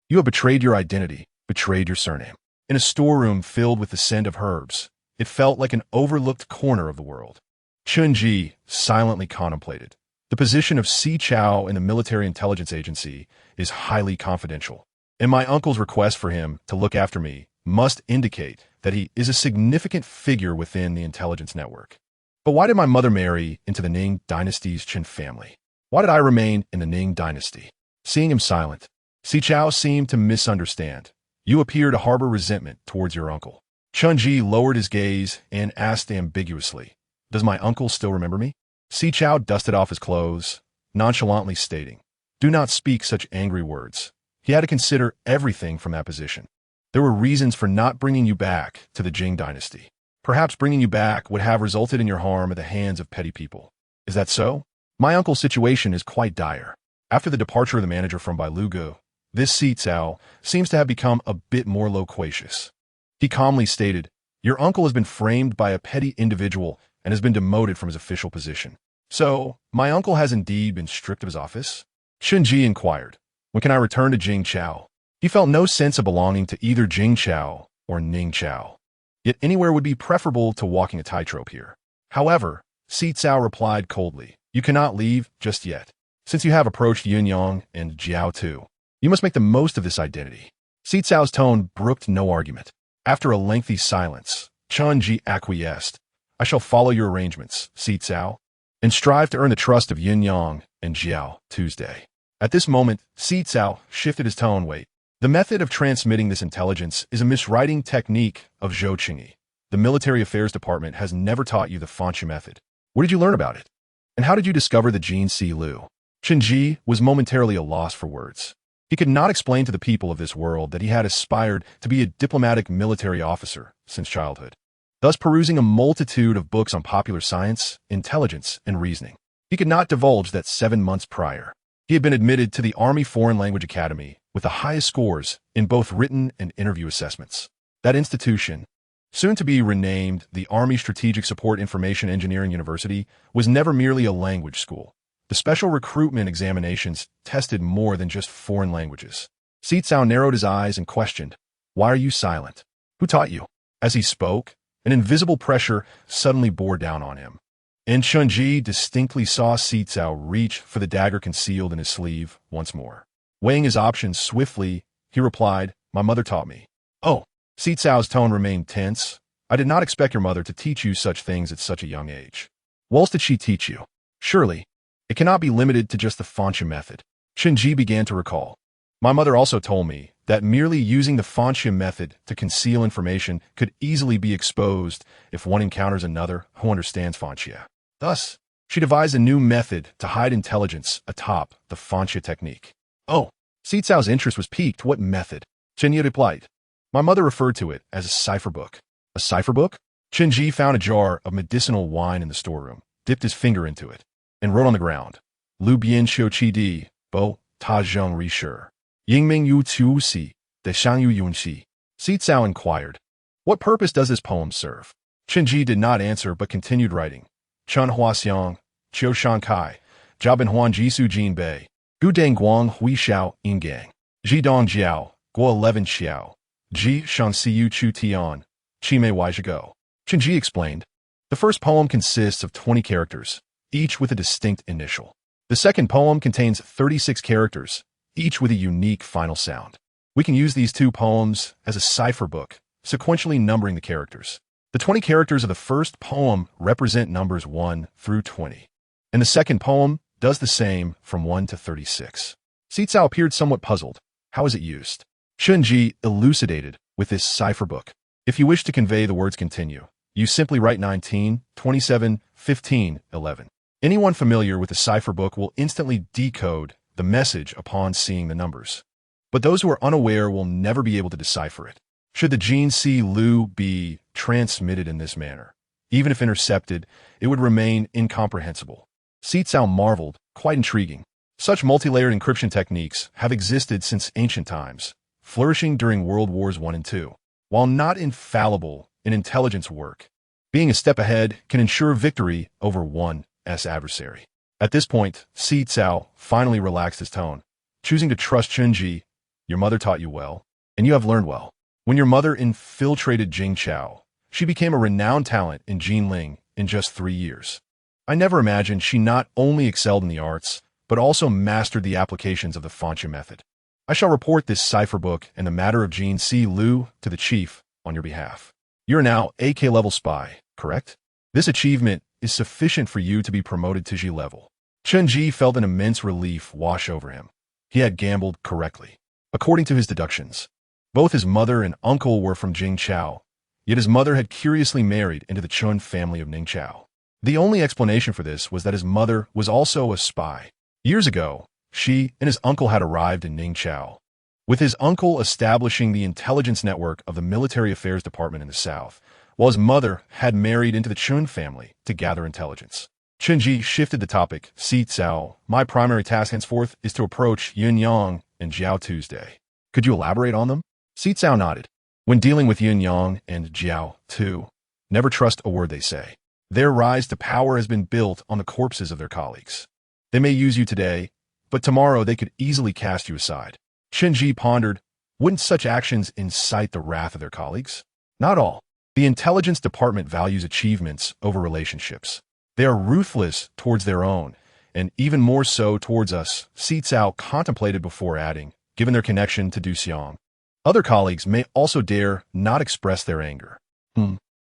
A: You have betrayed your identity, betrayed your surname. In a storeroom filled with the scent of herbs, it felt like an overlooked corner of the world. Qinji silently contemplated. The position of Si Chao in the military intelligence agency is highly confidential, and my uncle's request for him to look after me must indicate that he is a significant figure within the intelligence network. But why did my mother marry into the Ning dynasty's Qin family? Why did I remain in the Ning dynasty? Seeing him silent, Si Chao seemed to misunderstand. You appear to harbor resentment towards your uncle. Chunji lowered his gaze and asked ambiguously, "Does my uncle still remember me?" Si Chao dusted off his clothes, nonchalantly stating, "Do not speak such angry words." He had to consider everything from that position. There were reasons for not bringing you back to the Jing dynasty. Perhaps bringing you back would have resulted in your harm at the hands of petty people. Is that so? My uncle's situation is quite dire. After the departure of the manager from Bailugu, this Si Cao seems to have become a bit more loquacious. He calmly stated, "Your uncle has been framed by a petty individual and has been demoted from his official position. So, my uncle has indeed been stripped of his office?" Chunji inquired, "When can I return to Jing Chao?" He felt no sense of belonging to either Jing Chao or Ning Chao. Yet anywhere would be preferable to walking a tightrope here. However, Si Cao replied coldly, "You cannot leave just yet. Since you have approached Yunyang and Jiao too, you must make the most of this identity." Si Cao's tone brooked no argument. After a lengthy silence, Chunji acquiesced. "I shall follow your arrangements, Si Cao, and strive to earn the trust of Yunyang and Jiao Tuesday." At this moment, Si Cao shifted his tone. "Wait. The method of transmitting this intelligence is a miswriting technique of Zhou Qingyi. The Military Affairs Department has never taught you the Fanxi method. Where did you learn about it? And how did you discover the Jin Si Lu?" Chunji was momentarily at a loss for words. He could not explain to the people of this world that he had aspired to be a diplomatic military officer since childhood, thus perusing a multitude of books on popular science, intelligence, and reasoning. He could not divulge that 7 months prior, he had been admitted to the Army Foreign Language Academy with the highest scores in both written and interview assessments. That institution, soon to be renamed the Army Strategic Support Information Engineering University, was never merely a language school. The special recruitment examinations tested more than just foreign languages. Si Cao narrowed his eyes and questioned, "Why are you silent? Who taught you?" As he spoke, an invisible pressure suddenly bore down on him. And Chunji distinctly saw Si Cao reach for the dagger concealed in his sleeve once more. Weighing his options swiftly, he replied, "My mother taught me." "Oh." Si Cao's tone remained tense. "I did not expect your mother to teach you such things at such a young age. What else did she teach you? Surely, it cannot be limited to just the Fanxi method." Chunji began to recall. "My mother also told me that merely using the Fanxi method to conceal information could easily be exposed if one encounters another who understands Fanxi. Thus, she devised a new method to hide intelligence atop the Fanxi technique." "Oh." Si Cao's interest was piqued. "What method?" Chunji replied, "My mother referred to it as a cipher book." "A cipher book?" Chunji found a jar of medicinal wine in the storeroom, dipped his finger into it, and wrote on the ground, "Lu bian xiu qi di, bo, ta zheng ri shi. Yingming yu tu si, de shang yu yun xi." Si Cao inquired, "What purpose does this poem serve?" Chunji did not answer but continued writing. "Chun hua xiang, qiu shan kai, jia ben huan ji su jin bei, gu dang guang hui xiao yin gang, ji dong jiao, guo 11 xiao, ji shan si yu chu tian, chi mei wai zhigo." Chunji explained, "The first poem consists of 20 characters, each with a distinct initial. The second poem contains 36 characters, each with a unique final sound. We can use these two poems as a cipher book, sequentially numbering the characters. The 20 characters of the first poem represent numbers 1 through 20, and the second poem does the same from 1 to 36. Si Cao appeared somewhat puzzled. How is it used? Chunji elucidated with this cipher book. If you wish to convey the words continue, you simply write 19, 27, 15, 11. Anyone familiar with the cipher book will instantly decode the message upon seeing the numbers. But those who are unaware will never be able to decipher it. Should the Jin Si Lu be transmitted in this manner, even if intercepted, it would remain incomprehensible. Si Cao marveled, quite intriguing. Such multi-layered encryption techniques have existed since ancient times, flourishing during World Wars I and II. While not infallible in intelligence work, being a step ahead can ensure victory over one's adversary. At this point, Si Cao finally relaxed his tone, choosing to trust Chunji. "Your mother taught you well, and you have learned well. When your mother infiltrated Jing Chao, she became a renowned talent in Jinling in just 3 years. I never imagined she not only excelled in the arts, but also mastered the applications of the Fanxi method. I shall report this cipher book and the matter of Jin Si Lu to the chief on your behalf. You're now AK level spy, correct?" This achievement is sufficient for you to be promoted to Ji level. Chen Ji felt an immense relief wash over him. He had gambled correctly. According to his deductions, both his mother and uncle were from Jingchao, yet his mother had curiously married into the Chun family of Ningchao. The only explanation for this was that his mother was also a spy. Years ago, she and his uncle had arrived in Ningchao, with his uncle establishing the intelligence network of the Military Affairs Department in the south, while his mother had married into the Chun family to gather intelligence. Chen Ji shifted the topic. Si Cao, my primary task henceforth is to approach Yuanyang and Jiao Tuesday. Could you elaborate on them? Si Cao nodded. When dealing with Yuanyang and Jiao Tu, never trust a word they say. Their rise to power has been built on the corpses of their colleagues. They may use you today, but tomorrow they could easily cast you aside. Chen Ji pondered, wouldn't such actions incite the wrath of their colleagues? Not all. The intelligence department values achievements over relationships. They are ruthless towards their own, and even more so towards us, Si Cao contemplated before adding, given their connection to Du Xiang. Other colleagues may also dare not express their anger.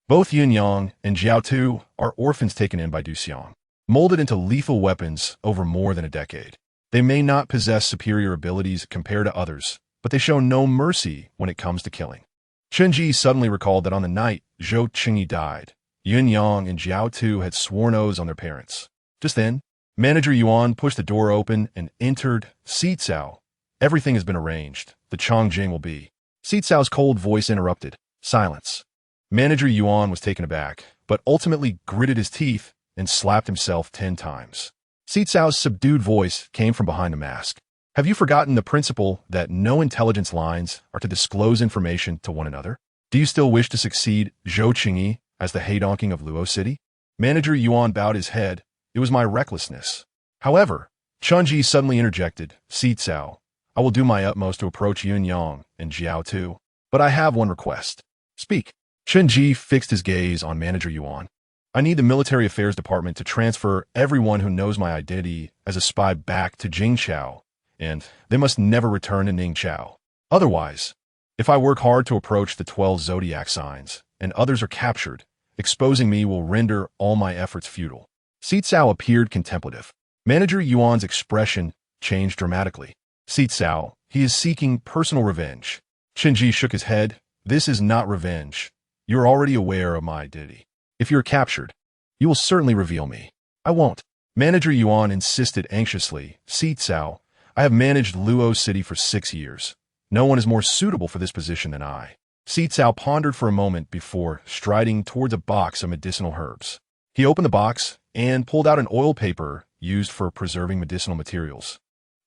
A: Both Yuanyang and Jiao Tu are orphans taken in by Du Xiang, molded into lethal weapons over more than a decade. They may not possess superior abilities compared to others, but they show no mercy when it comes to killing. Chen Ji suddenly recalled that on the night Zhou Qingyi died, Yuanyang and Jiao Tu had sworn oaths on their parents. Just then, Manager Yuan pushed the door open and entered. Si Cao, everything has been arranged. The Chongjing will be. Si Cao's cold voice interrupted. Silence. Manager Yuan was taken aback, but ultimately gritted his teeth and slapped himself 10 times. Si Cao's subdued voice came from behind the mask. Have you forgotten the principle that no intelligence lines are to disclose information to one another? Do you still wish to succeed Zhou Qingyi as the heydonking of Luo City? Manager Yuan bowed his head. It was my recklessness. However, Chen Ji suddenly interjected. Si Cao, I will do my utmost to approach Yuanyang and Jiao Tu, but I have one request. Speak. Chen Ji fixed his gaze on Manager Yuan. I need the Military Affairs Department to transfer everyone who knows my identity as a spy back to Jingchao, and they must never return to Ningchao. Otherwise, if I work hard to approach the 12 zodiac signs, and others are captured, exposing me will render all my efforts futile. Si Cao appeared contemplative. Manager Yuan's expression changed dramatically. Si Cao, he is seeking personal revenge. Chen Ji shook his head. This is not revenge. You're already aware of my identity. If you're captured, you will certainly reveal me. I won't. Manager Yuan insisted anxiously. Si Cao, I have managed Luo City for 6 years. No one is more suitable for this position than I. Si Cao pondered for a moment before striding towards a box of medicinal herbs. He opened the box and pulled out an oil paper used for preserving medicinal materials,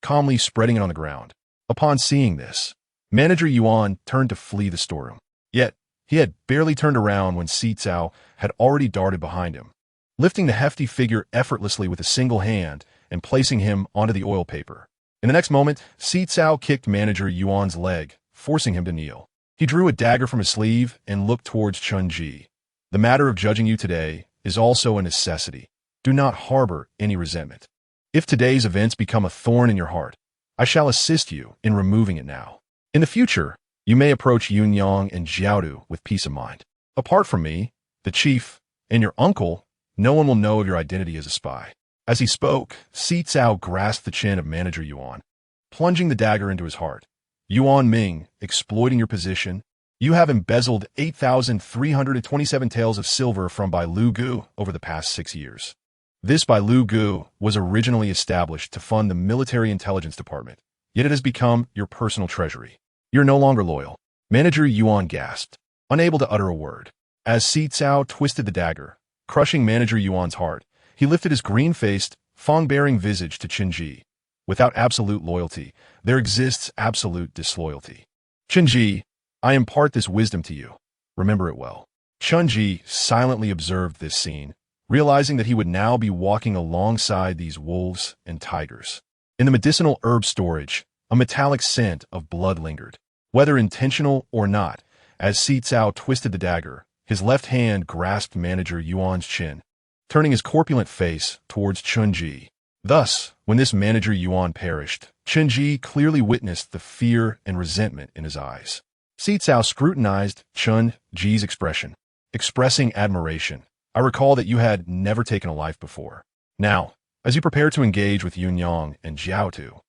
A: calmly spreading it on the ground. Upon seeing this, Manager Yuan turned to flee the storeroom. Yet, he had barely turned around when Si Cao had already darted behind him, lifting the hefty figure effortlessly with a single hand and placing him onto the oil paper. In the next moment, Si Cao kicked Manager Yuan's leg, forcing him to kneel. He drew a dagger from his sleeve and looked towards Chen Ji. The matter of judging you today is also a necessity. Do not harbor any resentment. If today's events become a thorn in your heart, I shall assist you in removing it now. In the future, you may approach Yuanyang and Jiaodu with peace of mind. Apart from me, the chief, and your uncle, no one will know of your identity as a spy. As he spoke, Si Cao grasped the chin of Manager Yuan, plunging the dagger into his heart. Yuan Ming, exploiting your position, you have embezzled 8,327 taels of silver from Bai Lu Gu over the past 6 years. This Bai Lu Gu was originally established to fund the Military Intelligence Department, yet it has become your personal treasury. You're no longer loyal. Manager Yuan gasped, unable to utter a word. As Si Cao twisted the dagger, crushing Manager Yuan's heart, he lifted his green-faced, fang-bearing visage to Chen Ji. Without absolute loyalty, there exists absolute disloyalty. Chen Ji, I impart this wisdom to you. Remember it well. Chen Ji silently observed this scene, realizing that he would now be walking alongside these wolves and tigers. In the medicinal herb storage, a metallic scent of blood lingered. Whether intentional or not, as Si Cao twisted the dagger, his left hand grasped Manager Yuan's chin, turning his corpulent face towards Chen Ji. Thus, when this Manager Yuan perished, Chen Ji clearly witnessed the fear and resentment in his eyes. Si Cao scrutinized Chen Ji's expression, expressing admiration. I recall that you had never taken a life before. Now, as you prepare to engage with Luoyang and Jiaotu,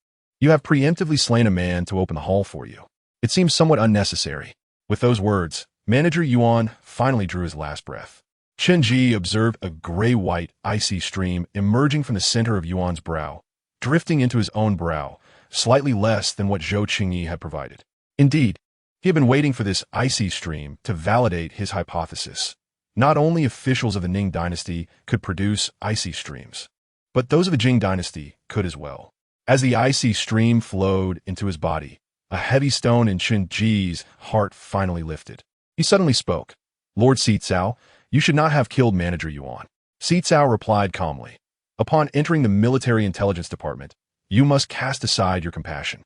A: you have preemptively slain a man to open the hall for you. It seems somewhat unnecessary. With those words, Manager Yuan finally drew his last breath. Chen Ji observed a gray-white, icy stream emerging from the center of Yuan's brow, drifting into his own brow, slightly less than what Zhou Qingyi had provided. Indeed, he had been waiting for this icy stream to validate his hypothesis. Not only officials of the Ning dynasty could produce icy streams, but those of the Jing dynasty could as well. As the icy stream flowed into his body, a heavy stone in Chen Ji's heart finally lifted. He suddenly spoke. Lord Sitao, you should not have killed Manager Yuan. Sitao replied calmly. Upon entering the military intelligence department, you must cast aside your compassion.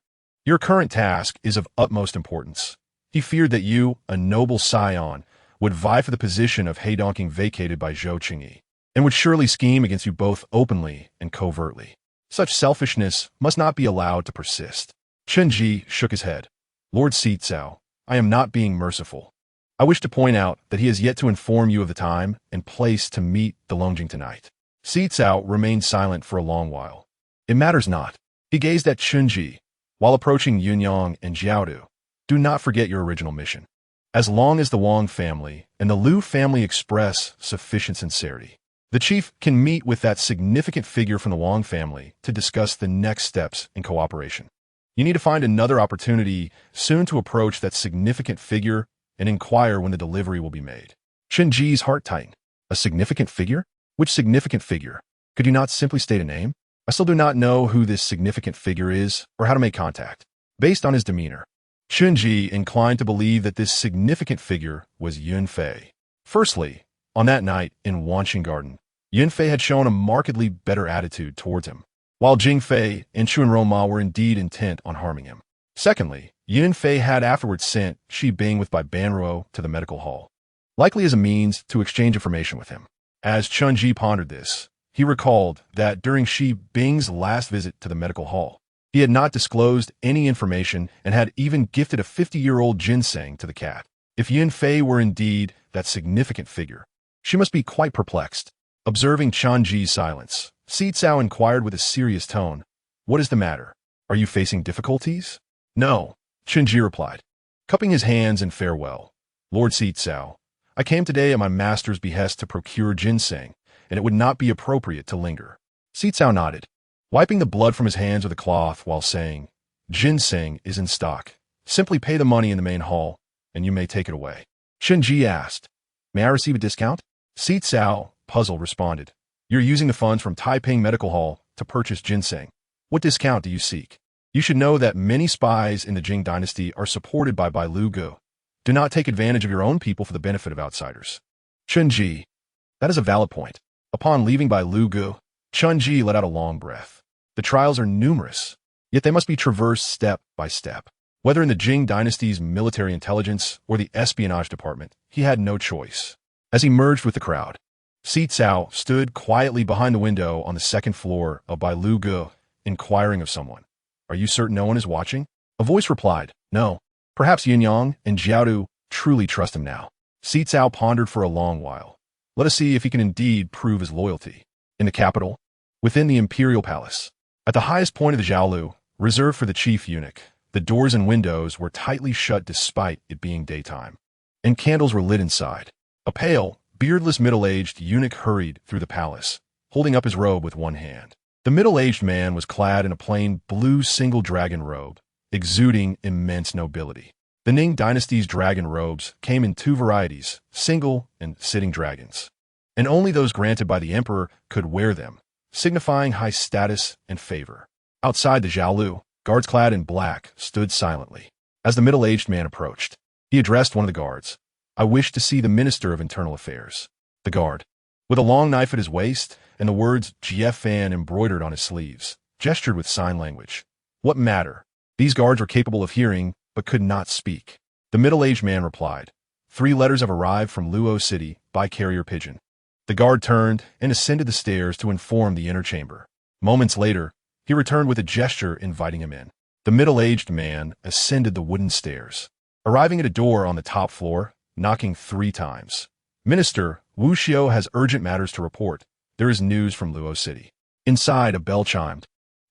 A: Your current task is of utmost importance. He feared that you, a noble scion, would vie for the position of Heidongking vacated by Zhou Qingyi, and would surely scheme against you both openly and covertly. Such selfishness must not be allowed to persist. Chen Ji shook his head. Lord Sitao, I am not being merciful. I wish to point out that he has yet to inform you of the time and place to meet the Longjing tonight. Sitao remained silent for a long while. It matters not. He gazed at Chen Ji, while approaching Luoyang and Jiaodu. Do not forget your original mission. As long as the Wang family and the Lu family express sufficient sincerity, the chief can meet with that significant figure from the Wang family to discuss the next steps in cooperation. You need to find another opportunity soon to approach that significant figure and inquire when the delivery will be made. Chen Ji's heart tightened. A significant figure? Which significant figure? Could you not simply state a name? I still do not know who this significant figure is or how to make contact. Based on his demeanor, Chen Ji inclined to believe that this significant figure was Yun Fei. Firstly, on that night in Wanqing Garden, Yun Fei had shown a markedly better attitude towards him, while Jing Fei and Chun Roma were indeed intent on harming him. Secondly, Yun Fei had afterwards sent Shi Bing with by Banruo to the medical hall, likely as a means to exchange information with him. As Chen Ji pondered this, he recalled that during Shi Bing's last visit to the medical hall, he had not disclosed any information and had even gifted a 50-year-old ginseng to the cat. If Yun Fei were indeed that significant figure, she must be quite perplexed. Observing Chen Ji's silence, Sitao inquired with a serious tone, What is the matter? Are you facing difficulties? No, Chen Ji replied, cupping his hands in farewell. Lord Sitao, I came today at my master's behest to procure ginseng, and it would not be appropriate to linger. Sitao nodded, wiping the blood from his hands with a cloth while saying, Ginseng is in stock. Simply pay the money in the main hall, and you may take it away. Chen Ji asked, May I receive a discount? Sitao, puzzled, responded, You're using the funds from Taiping Medical Hall to purchase ginseng. What discount do you seek? You should know that many spies in the Jing dynasty are supported by Bai Lu Gu. Do not take advantage of your own people for the benefit of outsiders. Chen Ji, that is a valid point. Upon leaving Bai Lu Gu, Chen Ji let out a long breath. The trials are numerous, yet they must be traversed step by step. Whether in the Jing dynasty's military intelligence or the espionage department, he had no choice. As he merged with the crowd, Sitao stood quietly behind the window on the second floor of Bai Lu Gu, inquiring of someone. Are you certain no one is watching? A voice replied, No. Perhaps Yunyang and Jiaodu truly trust him now. Sitao pondered for a long while. Let us see if he can indeed prove his loyalty. In the capital, within the imperial palace, at the highest point of the Jiaolu, reserved for the chief eunuch, the doors and windows were tightly shut despite it being daytime, and candles were lit inside. A pale, beardless middle-aged eunuch hurried through the palace, holding up his robe with one hand. The middle-aged man was clad in a plain blue single dragon robe, exuding immense nobility. The Ning dynasty's dragon robes came in two varieties, single and sitting dragons, and only those granted by the emperor could wear them, signifying high status and favor. Outside the Jiaolu, guards clad in black stood silently. As the middle-aged man approached, he addressed one of the guards. I wish to see the Minister of Internal Affairs. The guard, with a long knife at his waist and the words Jiefan embroidered on his sleeves, gestured with sign language. What matter? These guards were capable of hearing, but could not speak. The middle-aged man replied, 3 letters have arrived from Luo City by carrier pigeon. The guard turned and ascended the stairs to inform the inner chamber. Moments later, he returned with a gesture inviting him in. The middle-aged man ascended the wooden stairs, arriving at a door on the top floor, knocking 3 times. Minister, Wu Xiao has urgent matters to report. There is news from Luo City. Inside, a bell chimed,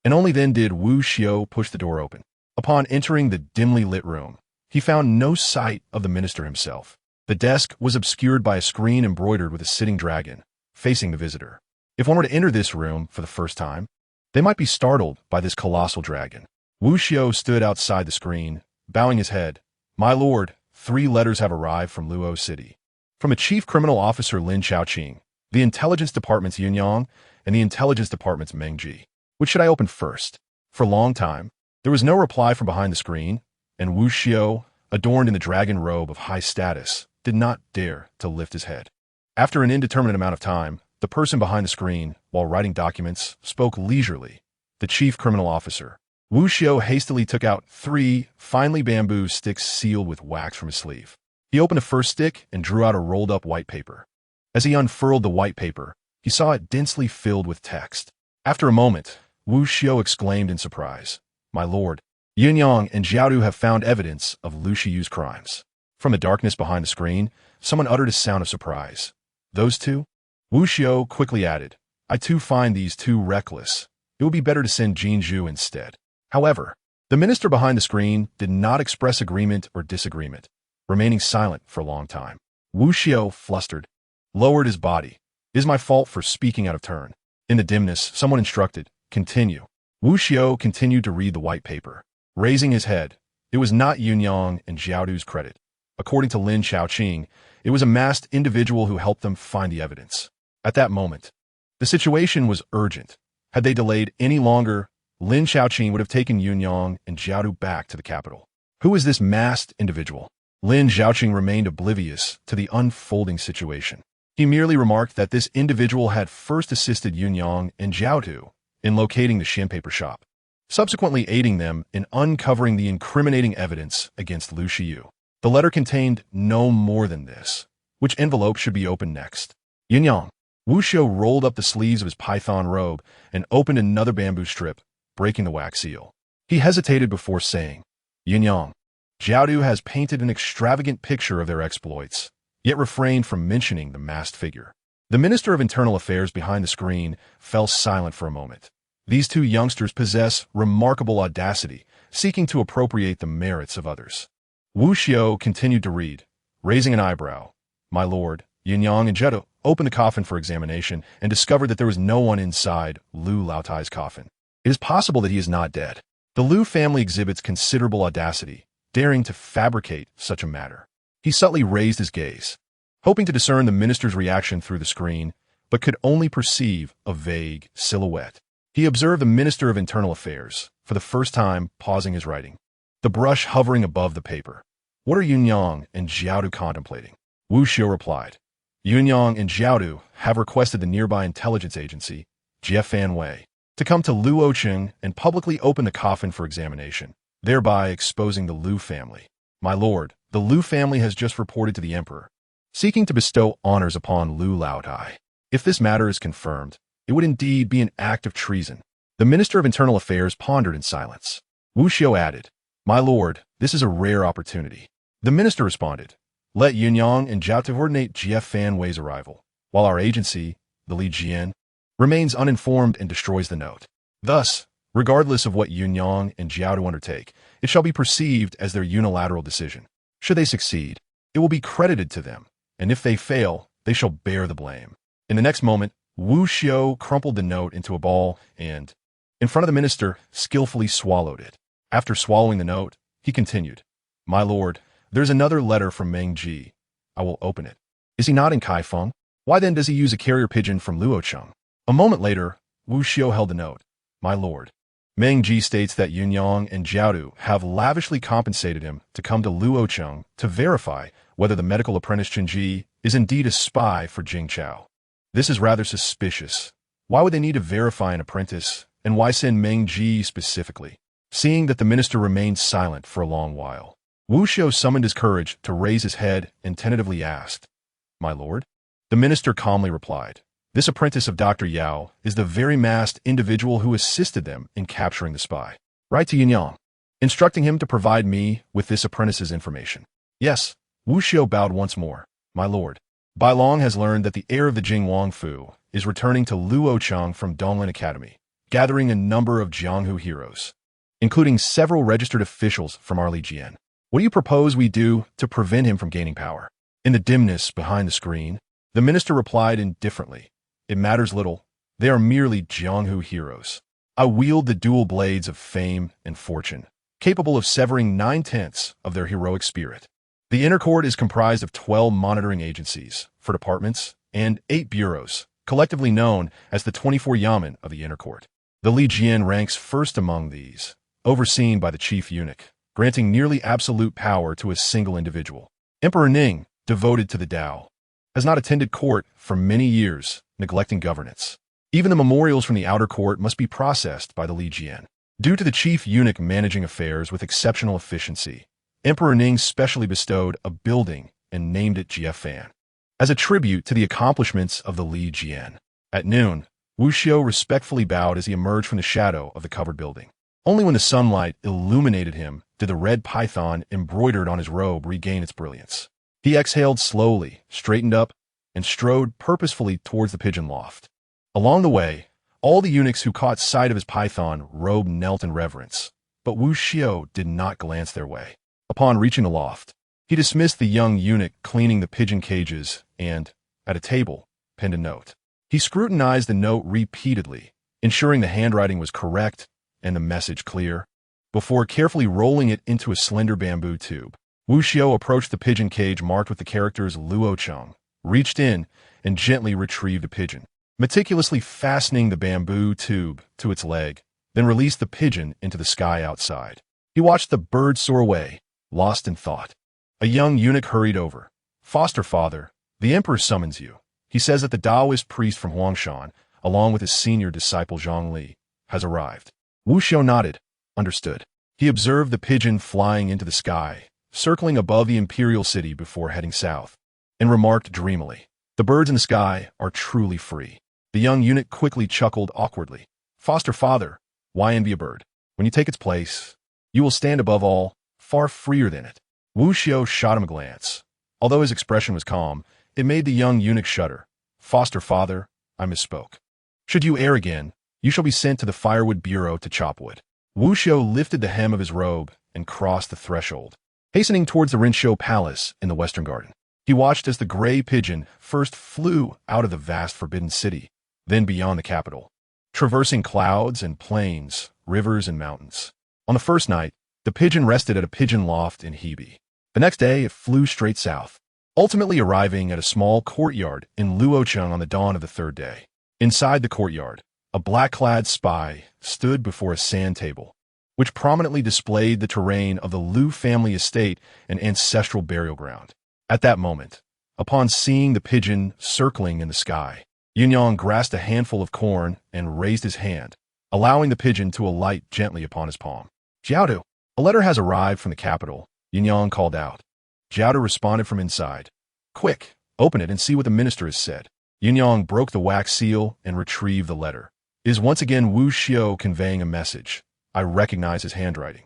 A: and only then did Wu Xiao push the door open. Upon entering the dimly lit room, he found no sight of the minister himself. The desk was obscured by a screen embroidered with a sitting dragon, facing the visitor. If one were to enter this room for the first time, they might be startled by this colossal dragon. Wu Xiao stood outside the screen, bowing his head. My lord, 3 letters have arrived from Luo City. From a chief criminal officer Lin Xiaoqing, the intelligence department's Yunyang, and the intelligence department's Meng Ji. Which should I open first? For a long time, there was no reply from behind the screen, and Wu Xiao, adorned in the dragon robe of high status, did not dare to lift his head. After an indeterminate amount of time, the person behind the screen, while writing documents, spoke leisurely. The chief criminal officer. Wu Xiao hastily took out 3 finely bamboo sticks sealed with wax from his sleeve. He opened the first stick and drew out a rolled-up white paper. As he unfurled the white paper, he saw it densely filled with text. After a moment, Wu Xiao exclaimed in surprise, My lord, Yunyang and Jiaodu have found evidence of Lu Shiyu's crimes. From the darkness behind the screen, someone uttered a sound of surprise. Those 2? Wu Xiao quickly added, I too find these 2 reckless. It would be better to send Jin Zhu instead. However, the minister behind the screen did not express agreement or disagreement, remaining silent for a long time. Wu Xiao, flustered, lowered his body. It is my fault for speaking out of turn. In the dimness, someone instructed, Continue. Wu Xiao continued to read the white paper. Raising his head, it was not Yunyang and Jiaodu's credit. According to Lin Xiaoqing, it was a masked individual who helped them find the evidence. At that moment, the situation was urgent. Had they delayed any longer, Lin Xiaoqing would have taken Yunyang and Jiaodu back to the capital. Who is this masked individual? Lin Xiaoqing remained oblivious to the unfolding situation. He merely remarked that this individual had first assisted Yunyang and Jiaodu in locating the sandpaper shop, subsequently aiding them in uncovering the incriminating evidence against Lu Shiyu. The letter contained no more than this. Which envelope should be opened next? Yunyang. Wu Xiao rolled up the sleeves of his python robe and opened another bamboo strip, breaking the wax seal. He hesitated before saying, Yunyang, Jiaodu has painted an extravagant picture of their exploits, yet refrained from mentioning the masked figure. The Minister of Internal Affairs behind the screen fell silent for a moment. These 2 youngsters possess remarkable audacity, seeking to appropriate the merits of others. Wu Xiao continued to read, raising an eyebrow. My lord, Yunyang and Jiaodu opened the coffin for examination and discovered that there was no one inside Lu Laotai's coffin. It is possible that he is not dead. The Lu family exhibits considerable audacity, daring to fabricate such a matter. He subtly raised his gaze, hoping to discern the minister's reaction through the screen, but could only perceive a vague silhouette. He observed the Minister of Internal Affairs, for the first time pausing his writing, the brush hovering above the paper. What are Yunyang and Jiaodu contemplating? Wu Xiao replied, Yunyang and Jiaodu have requested the nearby intelligence agency, Jiefan to come to Luoyang and publicly open the coffin for examination, thereby exposing the Lu family. My lord, the Lu family has just reported to the emperor, seeking to bestow honors upon Lu Laotai. If this matter is confirmed, it would indeed be an act of treason. The Minister of Internal Affairs pondered in silence. Wu Xiao added, My lord, this is a rare opportunity. The minister responded, Let Yunyang and Jiao coordinate Jiefan Wei's arrival, while our agency, the Li Jian, remains uninformed and destroys the note. Thus, regardless of what Yunyang and Jiaodu undertake, it shall be perceived as their unilateral decision. Should they succeed, it will be credited to them, and if they fail, they shall bear the blame. In the next moment, Wu Xiao crumpled the note into a ball and, in front of the minister, skillfully swallowed it. After swallowing the note, he continued, My lord, there's another letter from Meng Ji. I will open it. Is he not in Kaifeng? Why then does he use a carrier pigeon from Luocheng? A moment later, Wu Xiao held the note. My lord, Meng Ji states that Yunyang and Jiaodu have lavishly compensated him to come to Luocheng to verify whether the medical apprentice Chen Ji is indeed a spy for Jing Chao. This is rather suspicious. Why would they need to verify an apprentice, and why send Meng Ji specifically? Seeing that the minister remained silent for a long while, Wu Xiao summoned his courage to raise his head and tentatively asked, My lord? The minister calmly replied, This apprentice of Dr. Yao is the very masked individual who assisted them in capturing the spy. Write to Yunyang, instructing him to provide me with this apprentice's information. Yes, Wu Xiao bowed once more. My lord. Bai Long has learned that the heir of the Jing Wangfu is returning to Luoyang from Donglin Academy, gathering a number of Jianghu heroes, including several registered officials from our Lijian. What do you propose we do to prevent him from gaining power? In the dimness behind the screen, the minister replied indifferently. It matters little. They are merely Jianghu heroes. I wield the dual blades of fame and fortune, capable of severing 9/10 of their heroic spirit. The inner court is comprised of 12 monitoring agencies for departments and 8 bureaus, collectively known as the 24 yamen of the inner court. The Lijian ranks first among these, overseen by the chief eunuch, granting nearly absolute power to a single individual. Emperor Ning, devoted to the Tao, has not attended court for many years, neglecting governance. Even the memorials from the outer court must be processed by the Lijian. Due to the chief eunuch managing affairs with exceptional efficiency, Emperor Ning specially bestowed a building and named it Jiefan, as a tribute to the accomplishments of the Lijian. At noon, Wu Xiu respectfully bowed as he emerged from the shadow of the covered building. Only when the sunlight illuminated him did the red python embroidered on his robe regain its brilliance. He exhaled slowly, straightened up, and strode purposefully towards the pigeon loft. Along the way, all the eunuchs who caught sight of his python robe knelt in reverence, but Wu Xiu did not glance their way. Upon reaching the loft, he dismissed the young eunuch cleaning the pigeon cages and, at a table, penned a note. He scrutinized the note repeatedly, ensuring the handwriting was correct and the message clear, before carefully rolling it into a slender bamboo tube. Wu Xiu approached the pigeon cage marked with the characters Luocheng, reached in, and gently retrieved the pigeon, meticulously fastening the bamboo tube to its leg, then released the pigeon into the sky outside. He watched the bird soar away, lost in thought. A young eunuch hurried over. "Foster father, the emperor summons you. He says that the Taoist priest from Huangshan, along with his senior disciple Zhongli, has arrived." Wu Xiu nodded. Understood. He observed the pigeon flying into the sky, circling above the imperial city before heading south, and remarked dreamily, "The birds in the sky are truly free." The young eunuch quickly chuckled awkwardly. "Foster father, why envy a bird? When you take its place, you will stand above all, far freer than it." Wu Xiu shot him a glance. Although his expression was calm, it made the young eunuch shudder. "Foster father, I misspoke. Should you err again, you shall be sent to the firewood bureau to chop wood." Wu Xiu lifted the hem of his robe and crossed the threshold, hastening towards the Rinshou Palace in the Western Garden. He watched as the gray pigeon first flew out of the vast forbidden city, then beyond the capital, traversing clouds and plains, rivers and mountains. On the first night, the pigeon rested at a pigeon loft in Hebei. The next day, it flew straight south, ultimately arriving at a small courtyard in Luocheng on the dawn of the third day. Inside the courtyard, a black-clad spy stood before a sand table, which prominently displayed the terrain of the Lu family estate and ancestral burial ground. At that moment, upon seeing the pigeon circling in the sky, Yunyang grasped a handful of corn and raised his hand, allowing the pigeon to alight gently upon his palm. "Jiaodu, a letter has arrived from the capital," Yunyang called out. Jiaodu responded from inside. "Quick, open it and see what the minister has said." Yunyang broke the wax seal and retrieved the letter. It is once again Wu Xiu conveying a message. I recognize his handwriting.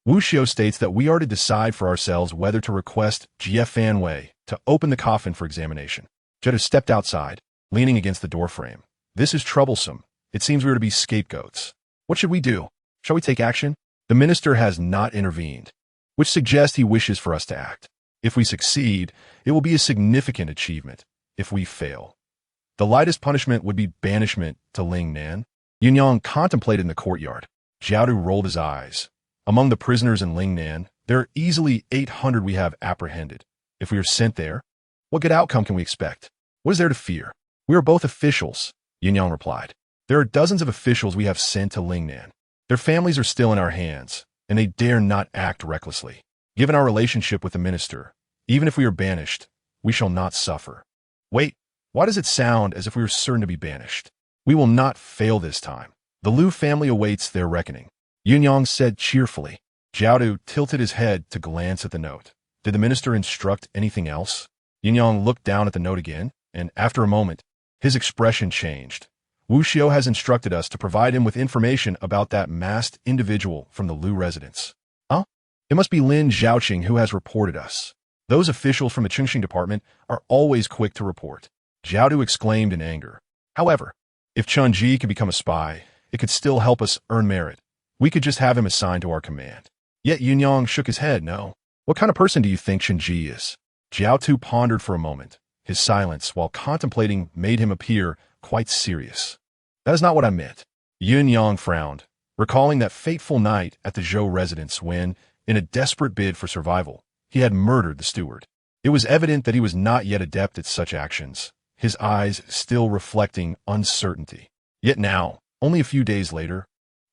A: Wu Xiu states that we are to decide for ourselves whether to request Jiefan Wei to open the coffin for examination. Jiaodu stepped outside, leaning against the doorframe. "This is troublesome. It seems we are to be scapegoats. What should we do? Shall we take action?" The minister has not intervened, which suggests he wishes for us to act. If we succeed, it will be a significant achievement. If we fail, the lightest punishment would be banishment to Lingnan. Yunyang contemplated in the courtyard. Jiaodu rolled his eyes. Among the prisoners in Lingnan, there are easily 800 we have apprehended. If we are sent there, what good outcome can we expect? What is there to fear? We are both officials, Yunyang replied. There are dozens of officials we have sent to Lingnan. Their families are still in our hands, and they dare not act recklessly. Given our relationship with the minister, even if we are banished, we shall not suffer. Wait, why does it sound as if we were certain to be banished? We will not fail this time. The Lu family awaits their reckoning, Yunyang said cheerfully. Jiaodu tilted his head to glance at the note. Did the minister instruct anything else? Yunyang looked down at the note again, and after a moment, his expression changed. Wu Xiu has instructed us to provide him with information about that masked individual from the Lu residence. Huh? It must be Lin Zhaoqing who has reported us. Those officials from the Qingxing department are always quick to report. Jiao Tu exclaimed in anger. However, if Chun Ji could become a spy, it could still help us earn merit. We could just have him assigned to our command. Yet Yunyang shook his head, no. What kind of person do you think Chun Ji is? Jiao Tu pondered for a moment. His silence, while contemplating, made him appear quite serious. That is not what I meant. Yunyang frowned, recalling that fateful night at the Zhou residence when, in a desperate bid for survival, he had murdered the steward. It was evident that he was not yet adept at such actions, his eyes still reflecting uncertainty. Yet now, only a few days later,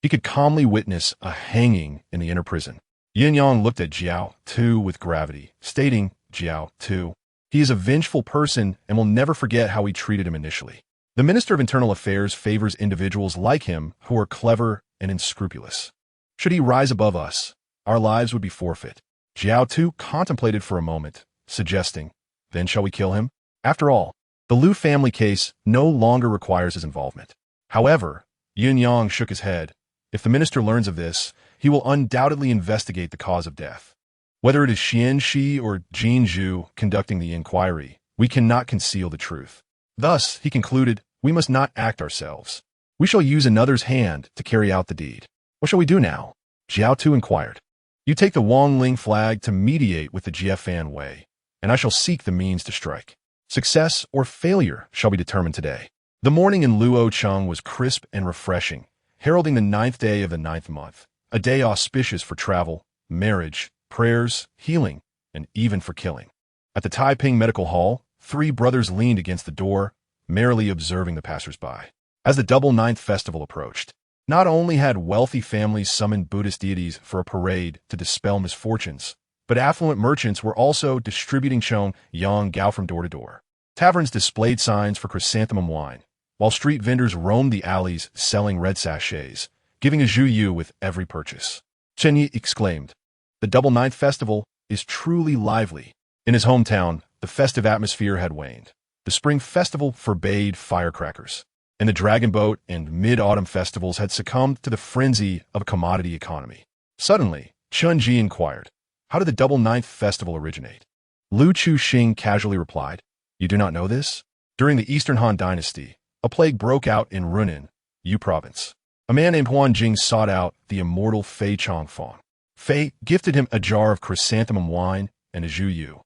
A: he could calmly witness a hanging in the inner prison. Yunyang looked at Jiao Tu with gravity, stating, Jiao Tu, he is a vengeful person and will never forget how we treated him initially. The Minister of Internal Affairs favors individuals like him who are clever and unscrupulous. Should he rise above us, our lives would be forfeit. Jiao Tu contemplated for a moment, suggesting, then shall we kill him? After all, the Lu family case no longer requires his involvement. However, Yunyang shook his head. If the minister learns of this, he will undoubtedly investigate the cause of death. Whether it is Xian Shi or Jin Zhu conducting the inquiry, we cannot conceal the truth. Thus, he concluded, we must not act ourselves. We shall use another's hand to carry out the deed. What shall we do now? Jiao Tu inquired. You take the Wangling flag to mediate with the Jiefan Wei, and I shall seek the means to strike. Success or failure shall be determined today. The morning in Luoyang was crisp and refreshing, heralding the 9th day of the 9th month, a day auspicious for travel, marriage, prayers, healing, and even for killing. At the Taiping Medical Hall, 3 brothers leaned against the door, merrily observing the passers-by. As the double 9th festival approached, not only had wealthy families summoned Buddhist deities for a parade to dispel misfortunes, but affluent merchants were also distributing Chong Yang Gao from door to door. Taverns displayed signs for chrysanthemum wine, while street vendors roamed the alleys selling red sachets, giving a zhuyu with every purchase. Chen Yi exclaimed, the double 9th festival is truly lively. In his hometown, the festive atmosphere had waned. The spring festival forbade firecrackers, and the dragon boat and mid-autumn festivals had succumbed to the frenzy of a commodity economy. Suddenly, Chun Ji inquired, how did the double 9th festival originate? Lu Chuxing casually replied, you do not know this? During the Eastern Han Dynasty, a plague broke out in Runan, Yu Province. A man named Huan Jing sought out the immortal Fei Chongfang. Fei gifted him a jar of chrysanthemum wine and a zhuyu,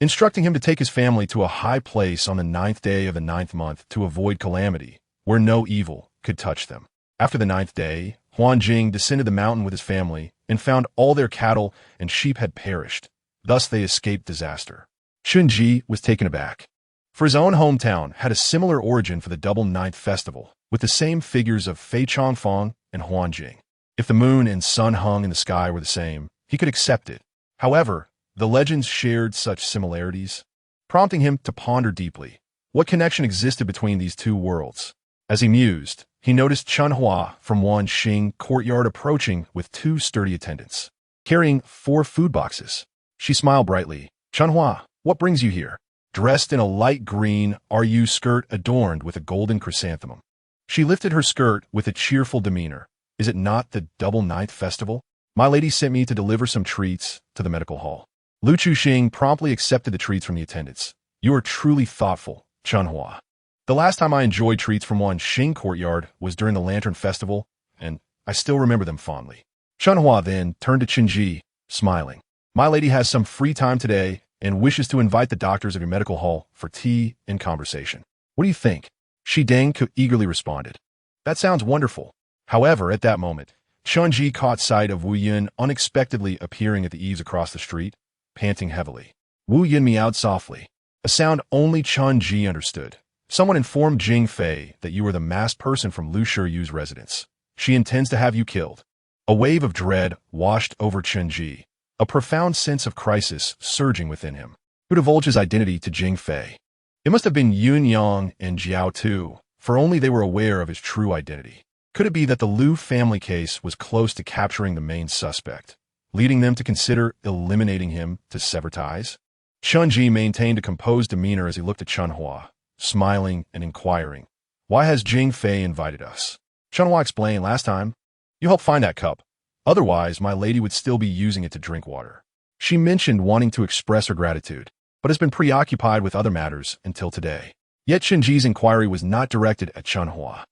A: instructing him to take his family to a high place on the 9th day of the 9th month to avoid calamity, where no evil could touch them. After the 9th day, Huan Jing descended the mountain with his family and found all their cattle and sheep had perished. Thus they escaped disaster. Chun Ji was taken aback, for his own hometown had a similar origin for the double 9th festival, with the same figures of Fei Chongfang and Huan Jing. If the moon and sun hung in the sky were the same, he could accept it. However, the legends shared such similarities, prompting him to ponder deeply what connection existed between these two worlds. As he mused, he noticed Chun Hua from Wanxing courtyard approaching with 2 sturdy attendants, carrying 4 food boxes. She smiled brightly. Chun Hua, what brings you here? Dressed in a light green RU skirt adorned with a golden chrysanthemum. She lifted her skirt with a cheerful demeanor. Is it not the double 9th festival? My lady sent me to deliver some treats to the medical hall. Lu Chuxing promptly accepted the treats from the attendants. You are truly thoughtful, Chun Hua. The last time I enjoyed treats from Wanxing courtyard was during the Lantern Festival, and I still remember them fondly. Chun Hua then turned to Chen Ji, smiling. My lady has some free time today and wishes to invite the doctors of your medical hall for tea and conversation. What do you think? Shi Deng eagerly responded. That sounds wonderful. However, at that moment, Chun Ji caught sight of Wu Yun unexpectedly appearing at the eaves across the street, panting heavily. Wu Yun meowed softly, a sound only Chun Ji understood. Someone informed Jing Fei that you were the masked person from Lu Shiyu's residence. She intends to have you killed. A wave of dread washed over Chun Ji, a profound sense of crisis surging within him. Who divulged his identity to Jing Fei? It must have been Yunyang and Jiao Tu, for only they were aware of his true identity. Could it be that the Lu family case was close to capturing the main suspect, leading them to consider eliminating him to sever ties? Chun Ji maintained a composed demeanor as he looked at Chun Hua, smiling and inquiring, why has Jing Fei invited us? Chun Hua explained, last time, you helped find that cup. Otherwise, my lady would still be using it to drink water. She mentioned wanting to express her gratitude, but has been preoccupied with other matters until today. Yet Shenji's inquiry was not directed at Chunhua,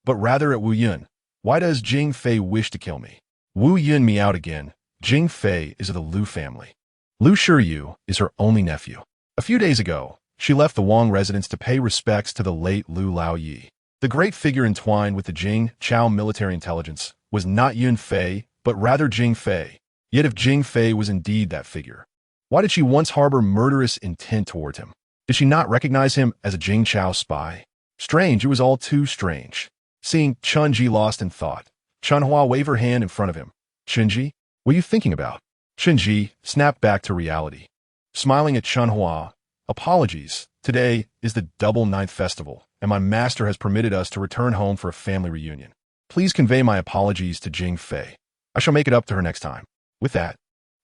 A: but rather at Wu Yun. Why does Jing Fei wish to kill me? Wu Yun meowed again. Jing Fei is of the Lu family. Lu Shiyu is her only nephew. A few days ago, she left the Wang residence to pay respects to the late Lu Laoyi. The great figure entwined with the Jing Chao military intelligence was not Yun Fei, but rather Jing Fei. Yet if Jing Fei was indeed that figure, why did she once harbor murderous intent toward him? Did she not recognize him as a Jing Chao spy? Strange, it was all too strange. Seeing Chun-Ji lost in thought, Chunhua waved her hand in front of him. Chun-Ji, what are you thinking about? Chun-Ji snapped back to reality. Smiling at Chunhua, apologies, today is the Double Ninth Festival, and my master has permitted us to return home for a family reunion. Please convey my apologies to Jing Fei. I shall make it up to her next time. With that,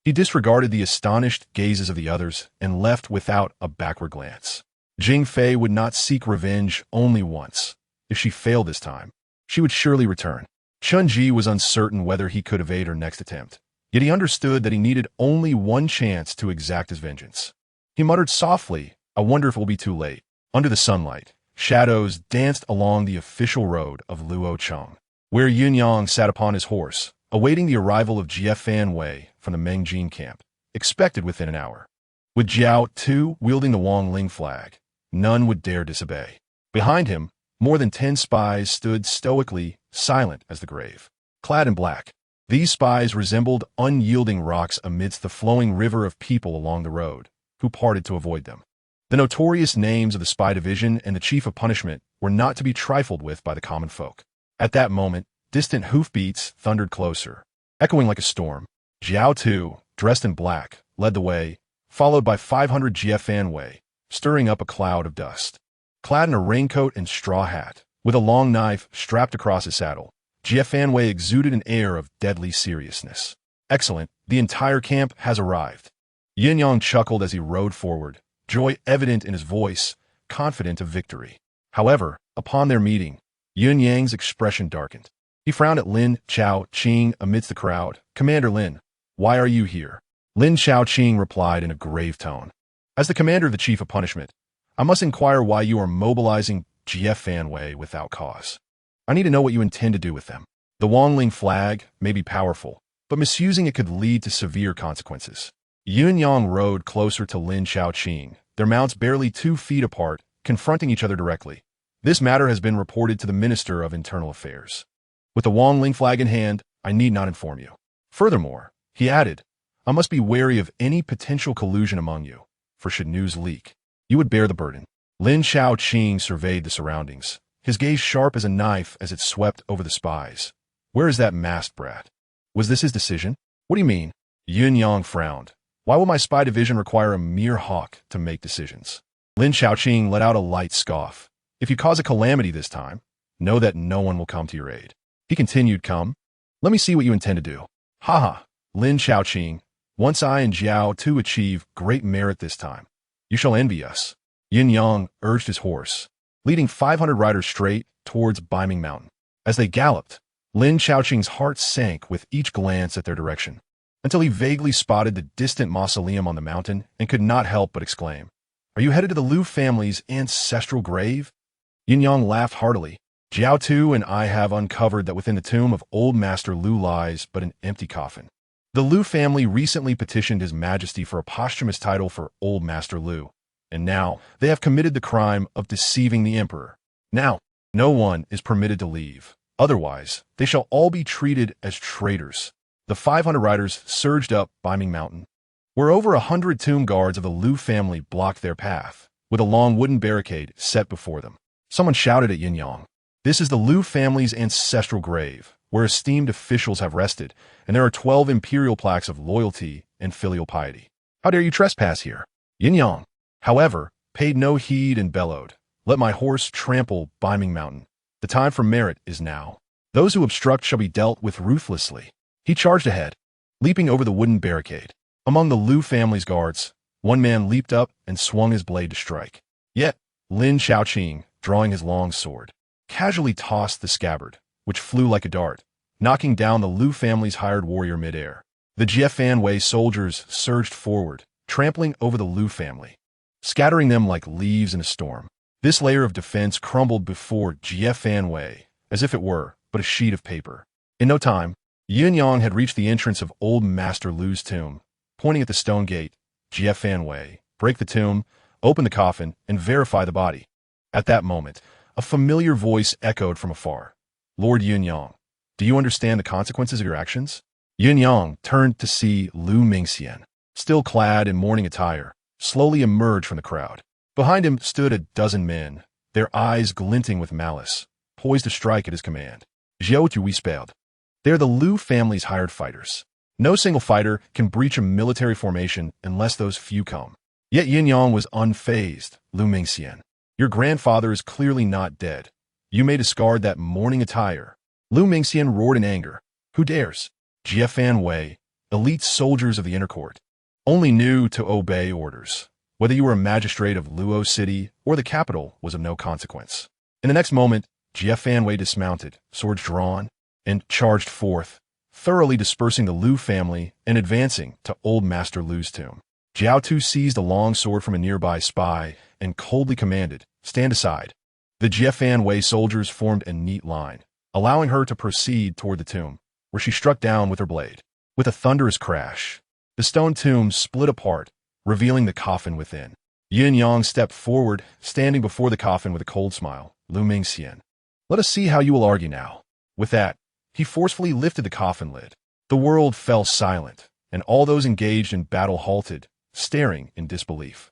A: he disregarded the astonished gazes of the others and left without a backward glance. Jing Fei would not seek revenge only once. If she failed this time, she would surely return. Chun-Ji was uncertain whether he could evade her next attempt, yet he understood that he needed only one chance to exact his vengeance. He muttered softly, I wonder if it will be too late. Under the sunlight, shadows danced along the official road of Luoyang, where Yunyang sat upon his horse, awaiting the arrival of Jiefan Wei from the Mengjin camp, expected within an hour. With Jiao Tu wielding the Wang Ling flag, none would dare disobey. Behind him, more than 10 spies stood stoically, silent as the grave. Clad in black, these spies resembled unyielding rocks amidst the flowing river of people along the road, who parted to avoid them. The notorious names of the spy division and the chief of punishment were not to be trifled with by the common folk. At that moment, distant hoofbeats thundered closer, echoing like a storm. Jiao Tu, dressed in black, led the way, followed by 500 Jiefan Wei, stirring up a cloud of dust. Clad in a raincoat and straw hat, with a long knife strapped across his saddle, Jiefan Wei exuded an air of deadly seriousness. Excellent, the entire camp has arrived. Yin Yang chuckled as he rode forward, joy evident in his voice, confident of victory. However, upon their meeting, Yun Yang's expression darkened. He frowned at Lin Chao Qing amidst the crowd. Commander Lin, why are you here? Lin Chao Qing replied in a grave tone. As the commander of the chief of punishment, I must inquire why you are mobilizing Jiefan Wei without cause. I need to know what you intend to do with them. The Wangling flag may be powerful, but misusing it could lead to severe consequences. Yun Yang rode closer to Lin Chao Qing, their mounts barely 2 feet apart, confronting each other directly. This matter has been reported to the Minister of Internal Affairs. With the Wangling flag in hand, I need not inform you. Furthermore, he added, I must be wary of any potential collusion among you, for should news leak, you would bear the burden. Lin Chao Qing surveyed the surroundings, his gaze sharp as a knife as it swept over the spies. Where is that masked brat? Was this his decision? What do you mean? Yun Yang frowned. Why will my spy division require a mere hawk to make decisions? Lin Chao Qing let out a light scoff. If you cause a calamity this time, know that no one will come to your aid. He continued, come. Let me see what you intend to do. Ha! Lin Chao Qing, once I and Jiao Tu achieve great merit this time, you shall envy us. Yin Yang urged his horse, leading 500 riders straight towards Biming Mountain. As they galloped, Lin Chao Qing's heart sank with each glance at their direction, until he vaguely spotted the distant mausoleum on the mountain and could not help but exclaim, Are you headed to the Lu family's ancestral grave? Yin Yang laughed heartily. Jiao Tu and I have uncovered that within the tomb of old Master Lu lies but an empty coffin. The Lu family recently petitioned His Majesty for a posthumous title for old Master Lu, and now they have committed the crime of deceiving the emperor. Now, no one is permitted to leave. Otherwise, they shall all be treated as traitors. The 500 riders surged up Biming Mountain, where over 100 tomb guards of the Lu family blocked their path, with a long wooden barricade set before them. Someone shouted at Yin Yang. This is the Lu family's ancestral grave, where esteemed officials have rested, and there are 12 imperial plaques of loyalty and filial piety. How dare you trespass here? Yin Yang, however, paid no heed and bellowed, Let my horse trample Biming Mountain. The time for merit is now. Those who obstruct shall be dealt with ruthlessly. He charged ahead, leaping over the wooden barricade. Among the Lu family's guards, one man leaped up and swung his blade to strike. Yet, Lin Chao Qing, drawing his long sword, casually tossed the scabbard, which flew like a dart, knocking down the Lu family's hired warrior midair. The Jiafanwei soldiers surged forward, trampling over the Lu family, scattering them like leaves in a storm. This layer of defense crumbled before Jiafanwei, as if it were but a sheet of paper. In no time, Yuanyang had reached the entrance of Old Master Lu's tomb. Pointing at the stone gate, Jiafanwei, break the tomb, open the coffin, and verify the body. At that moment, a familiar voice echoed from afar. Lord Yuanyang, do you understand the consequences of your actions? Yuanyang turned to see Lu Mingxian, still clad in mourning attire, slowly emerge from the crowd. Behind him stood a dozen men, their eyes glinting with malice, poised to strike at his command. Zhou Tu spelled. They're the Lu family's hired fighters. No single fighter can breach a military formation unless those few come. Yet Yuanyang was unfazed. Lu Mingxian, your grandfather is clearly not dead. You may discard that mourning attire. Lu Mingxian roared in anger. Who dares? Jiafanwei, elite soldiers of the inner court, only knew to obey orders. Whether you were a magistrate of Luo City or the capital was of no consequence. In the next moment, Jiafanwei dismounted, swords drawn, and charged forth, thoroughly dispersing the Lu family and advancing to Old Master Lu's tomb. Zhou Tu seized a long sword from a nearby spy and coldly commanded, stand aside. The Jiafanwei soldiers formed a neat line, allowing her to proceed toward the tomb, where she struck down with her blade. With a thunderous crash, the stone tomb split apart, revealing the coffin within. Yuanyang stepped forward, standing before the coffin with a cold smile. Lu Mingxian, let us see how you will argue now. With that, he forcefully lifted the coffin lid. The world fell silent, and all those engaged in battle halted, staring in disbelief.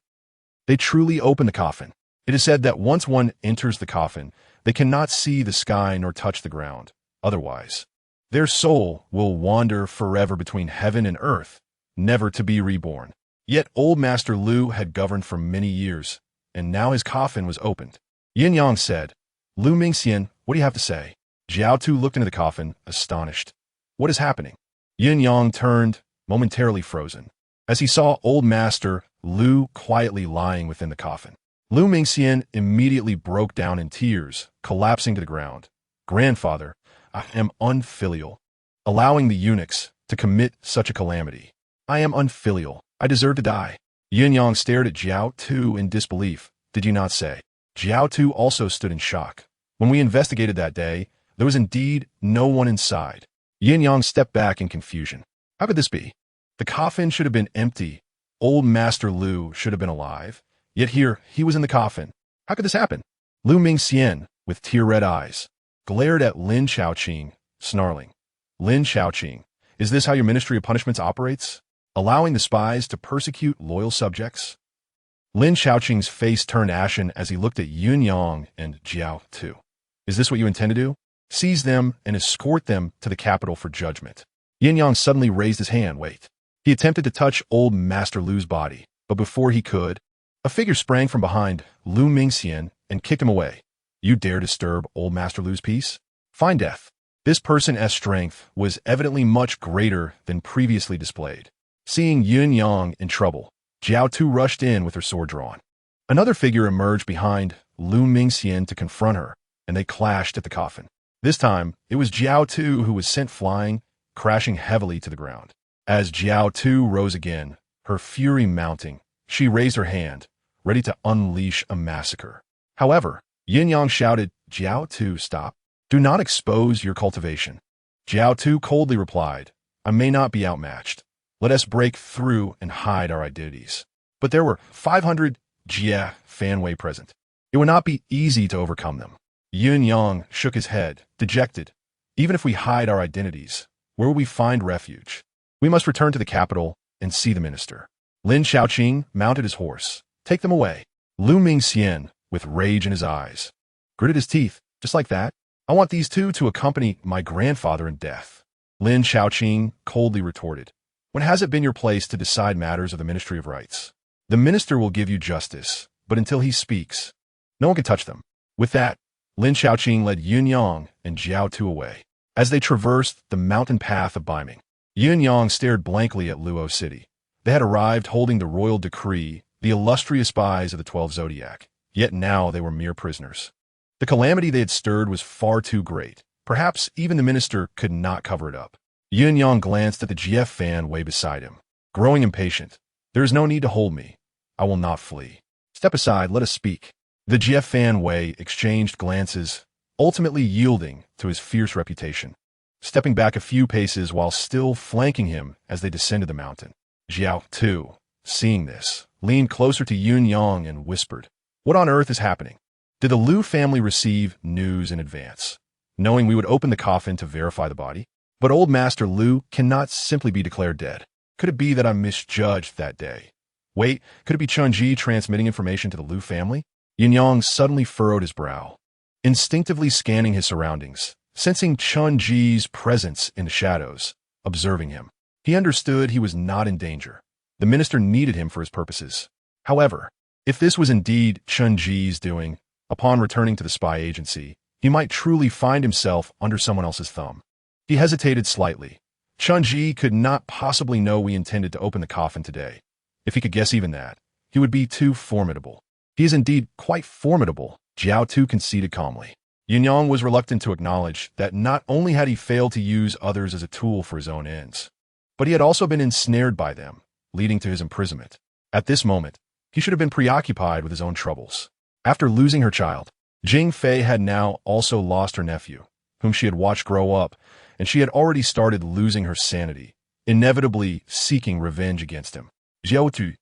A: They truly opened the coffin. It is said that once one enters the coffin, they cannot see the sky nor touch the ground. Otherwise, their soul will wander forever between heaven and earth, never to be reborn. Yet Old Master Lu had governed for many years, and now his coffin was opened. Yuanyang said, Lu Mingxian, what do you have to say? Zhou Tu looked into the coffin, astonished. What is happening? Yuanyang turned, momentarily frozen, as he saw Old Master Lu quietly lying within the coffin. Lu Mingxian immediately broke down in tears, collapsing to the ground. Grandfather, I am unfilial, allowing the eunuchs to commit such a calamity. I am unfilial. I deserve to die. Yuanyang stared at Zhou Tu in disbelief. Did you not say? Zhou Tu also stood in shock. When we investigated that day, there was indeed no one inside. Yuanyang stepped back in confusion. How could this be? The coffin should have been empty. Old Master Lu should have been alive. Yet here, he was in the coffin. How could this happen? Lu Mingxian, with tear-red eyes, glared at Lin Shaoqing, snarling. Lin Shaoqing, is this how your Ministry of Punishments operates? Allowing the spies to persecute loyal subjects? Lin Shaoqing's face turned ashen as he looked at Yuanyang and Zhou Tu. Is this what you intend to do? Seize them and escort them to the capital for judgment. Yuanyang suddenly raised his hand. Wait. He attempted to touch Old Master Lu's body, but before he could, a figure sprang from behind Lu Mingxian and kicked him away. You dare disturb Old Master Lu's peace? Find death. This person's strength was evidently much greater than previously displayed. Seeing Yuanyang in trouble, Zhou Tu rushed in with her sword drawn. Another figure emerged behind Lu Mingxian to confront her, and they clashed at the coffin. This time, it was Zhou Tu who was sent flying, crashing heavily to the ground. As Zhou Tu rose again, her fury mounting, she raised her hand, ready to unleash a massacre. However, Yuanyang shouted, Zhou Tu, stop. Do not expose your cultivation. Zhou Tu coldly replied, I may not be outmatched. Let us break through and hide our identities. But there were 500 Jiafanwei present. It would not be easy to overcome them. Yuanyang shook his head, dejected. Even if we hide our identities, where will we find refuge? We must return to the capital and see the minister. Lin Shaoqing mounted his horse. Take them away. Lu Mingxian, with rage in his eyes, gritted his teeth. Just like that, I want these two to accompany my grandfather in death. Lin Shaoqing coldly retorted. When has it been your place to decide matters of the Ministry of Rights? The minister will give you justice, but until he speaks, no one can touch them. With that, Lin Shaoqing led Yuanyang and Zhou Tu away. As they traversed the mountain path of Baiming, Yuanyang stared blankly at Luo City. They had arrived holding the royal decree, the illustrious spies of the 12 Zodiac, yet now they were mere prisoners. The calamity they had stirred was far too great. Perhaps even the minister could not cover it up. Yun Yang glanced at the GF fan way beside him. Growing impatient. There is no need to hold me. I will not flee. Step aside, let us speak. The GF fan Wei exchanged glances, ultimately yielding to his fierce reputation, stepping back a few paces while still flanking him as they descended the mountain. Xiao, too, seeing this, leaned closer to Yun Yang and whispered, "What on earth is happening? Did the Lu family receive news in advance, knowing we would open the coffin to verify the body? But old Master Lu cannot simply be declared dead. Could it be that I misjudged that day? Wait, could it be Chun-Ji transmitting information to the Lu family?" Yin Yang suddenly furrowed his brow, instinctively scanning his surroundings, sensing Chun-Ji's presence in the shadows, observing him. He understood he was not in danger. The minister needed him for his purposes. However, if this was indeed Chun-Ji's doing, upon returning to the spy agency, he might truly find himself under someone else's thumb. He hesitated slightly. Chun-Ji could not possibly know we intended to open the coffin today. If he could guess even that, he would be too formidable. He is indeed quite formidable, Jiao Tu conceded calmly. Yin Yang was reluctant to acknowledge that not only had he failed to use others as a tool for his own ends, but he had also been ensnared by them, leading to his imprisonment. At this moment, he should have been preoccupied with his own troubles. After losing her child, Jing Fei had now also lost her nephew, whom she had watched grow up, and she had already started losing her sanity, inevitably seeking revenge against him. Xiao Tu,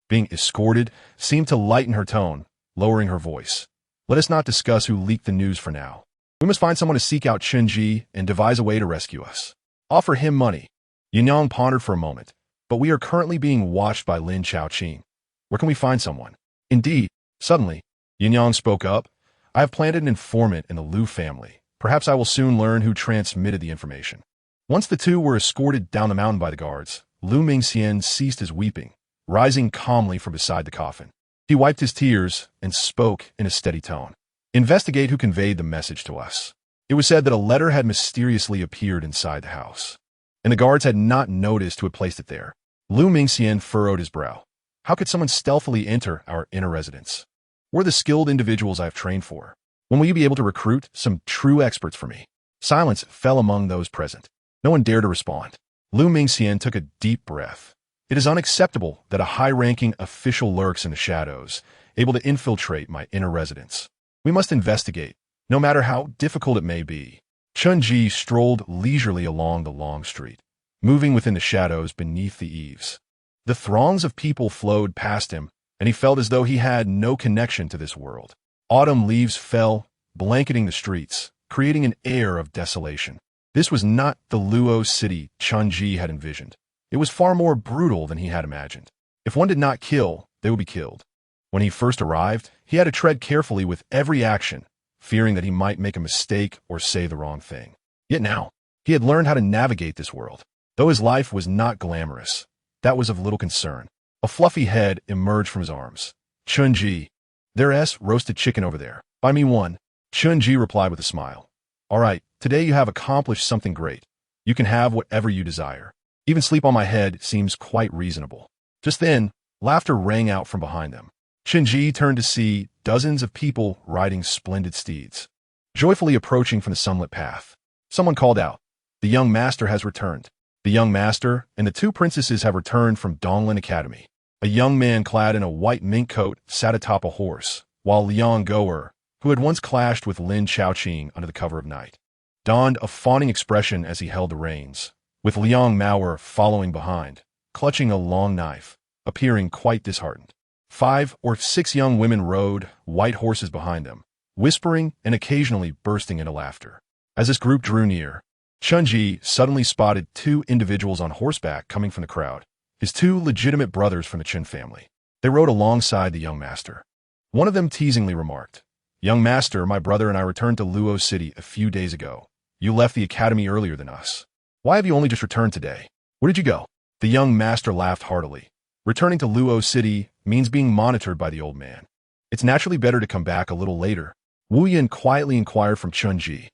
A: being escorted, seemed to lighten her tone, lowering her voice. "Let us not discuss who leaked the news for now. We must find someone to seek out Chun-Ji and devise a way to rescue us. Offer him money." Yin Yang pondered for a moment. "But we are currently being watched by Lin Chaoqing. Where can we find someone?" "Indeed." Suddenly, Yin Yang spoke up. "I have planted an informant in the Lu family. Perhaps I will soon learn who transmitted the information." Once the two were escorted down the mountain by the guards, Lu Mingxian ceased his weeping, rising calmly from beside the coffin. He wiped his tears and spoke in a steady tone. "Investigate who conveyed the message to us. It was said that a letter had mysteriously appeared inside the house, and the guards had not noticed who had placed it there." Lu Mingxian furrowed his brow. "How could someone stealthily enter our inner residence? We're the skilled individuals I have trained for. When will you be able to recruit some true experts for me?" Silence fell among those present. No one dared to respond. Lu Mingxian took a deep breath. "It is unacceptable that a high-ranking official lurks in the shadows, able to infiltrate my inner residence. We must investigate, no matter how difficult it may be." Chun-Ji strolled leisurely along the long street, moving within the shadows beneath the eaves. The throngs of people flowed past him, and he felt as though he had no connection to this world. Autumn leaves fell, blanketing the streets, creating an air of desolation. This was not the Luo city Chun-Ji had envisioned. It was far more brutal than he had imagined. If one did not kill, they would be killed. When he first arrived, he had to tread carefully with every action, fearing that he might make a mistake or say the wrong thing. Yet now, he had learned how to navigate this world. Though his life was not glamorous, that was of little concern. A fluffy head emerged from his arms. "Chun-Ji, there's roasted chicken over there. Buy me one." Chun-Ji replied with a smile. "All right, today you have accomplished something great. You can have whatever you desire. Even sleep on my head seems quite reasonable." Just then, laughter rang out from behind them. Chun-Ji turned to see dozens of people riding splendid steeds, joyfully approaching from the sunlit path. Someone called out, "The young master has returned." The young master and the two princesses have returned from Donglin Academy. A young man clad in a white mink coat sat atop a horse, while Liang Goer, who had once clashed with Lin Chaoqing under the cover of night, donned a fawning expression as he held the reins, with Liang Mauer following behind, clutching a long knife, appearing quite disheartened. 5 or 6 young women rode white horses behind them, whispering and occasionally bursting into laughter. As this group drew near, Chun-Ji suddenly spotted 2 individuals on horseback coming from the crowd, his 2 legitimate brothers from the Qin family. They rode alongside the young master. One of them teasingly remarked, "Young master, my brother and I returned to Luo City a few days ago. You left the academy earlier than us. Why have you only just returned today? Where did you go?" The young master laughed heartily. "Returning to Luo City means being monitored by the old man. It's naturally better to come back a little later." Wu Yin quietly inquired from Chun-Ji,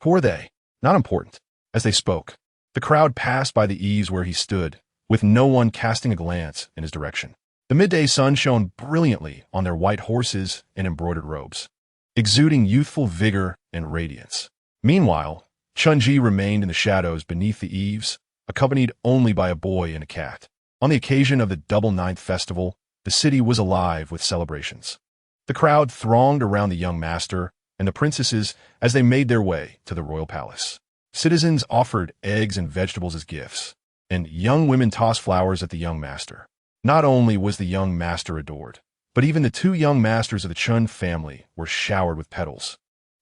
A: "Who are they?" "Not important." As they spoke, the crowd passed by the eaves where he stood, with no one casting a glance in his direction. The midday sun shone brilliantly on their white horses and embroidered robes, exuding youthful vigor and radiance. Meanwhile, Chun-Ji remained in the shadows beneath the eaves, accompanied only by a boy and a cat. On the occasion of the Double Ninth Festival, the city was alive with celebrations. The crowd thronged around the young master and the princesses as they made their way to the royal palace. Citizens offered eggs and vegetables as gifts, and young women tossed flowers at the young master. Not only was the young master adored, but even the two young masters of the Chun family were showered with petals,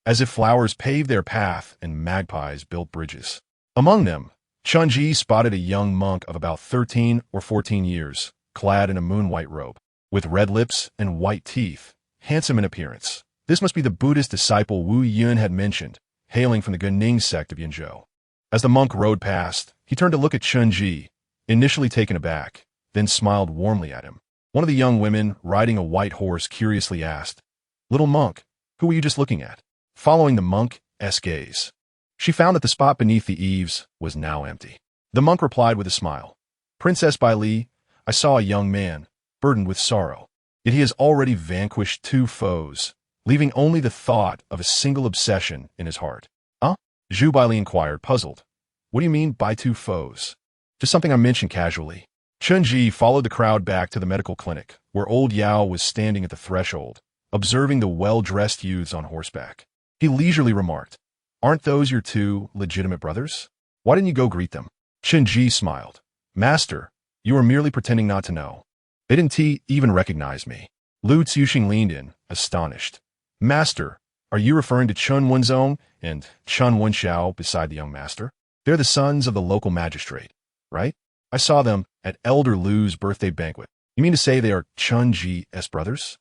A: as if flowers paved their path and magpies built bridges. Among them, Chunji spotted a young monk of about 13 or 14 years, clad in a moon-white robe, with red lips and white teeth, handsome in appearance. This must be the Buddhist disciple Wu Yun had mentioned, hailing from the Gunning sect of Yinzhou. As the monk rode past, he turned to look at Chunji, initially taken aback, then smiled warmly at him. One of the young women, riding a white horse, curiously asked, "Little monk, who were you just looking at?" Following the monk's gaze, she found that the spot beneath the eaves was now empty. The monk replied with a smile, "Princess Bai Li, I saw a young man, burdened with sorrow. Yet he has already vanquished 2 foes, leaving only the thought of a single obsession in his heart." "Huh?" Zhu Baili inquired, puzzled. "What do you mean by 2 foes?" "Just something I mentioned casually." Chunji followed the crowd back to the medical clinic, where old Yao was standing at the threshold, observing the well-dressed youths on horseback. He leisurely remarked, "Aren't those your 2 legitimate brothers? Why didn't you go greet them?" Chunji smiled. "Master, you were merely pretending not to know. They didn't even recognize me." Lu Tsuxing leaned in, astonished. "Master, are you referring to Chun Wenzong and Chun Wenxiao beside the young master? They're the sons of the local magistrate, right? I saw them at Elder Lu's birthday banquet. You mean to say they are Chunji's brothers?"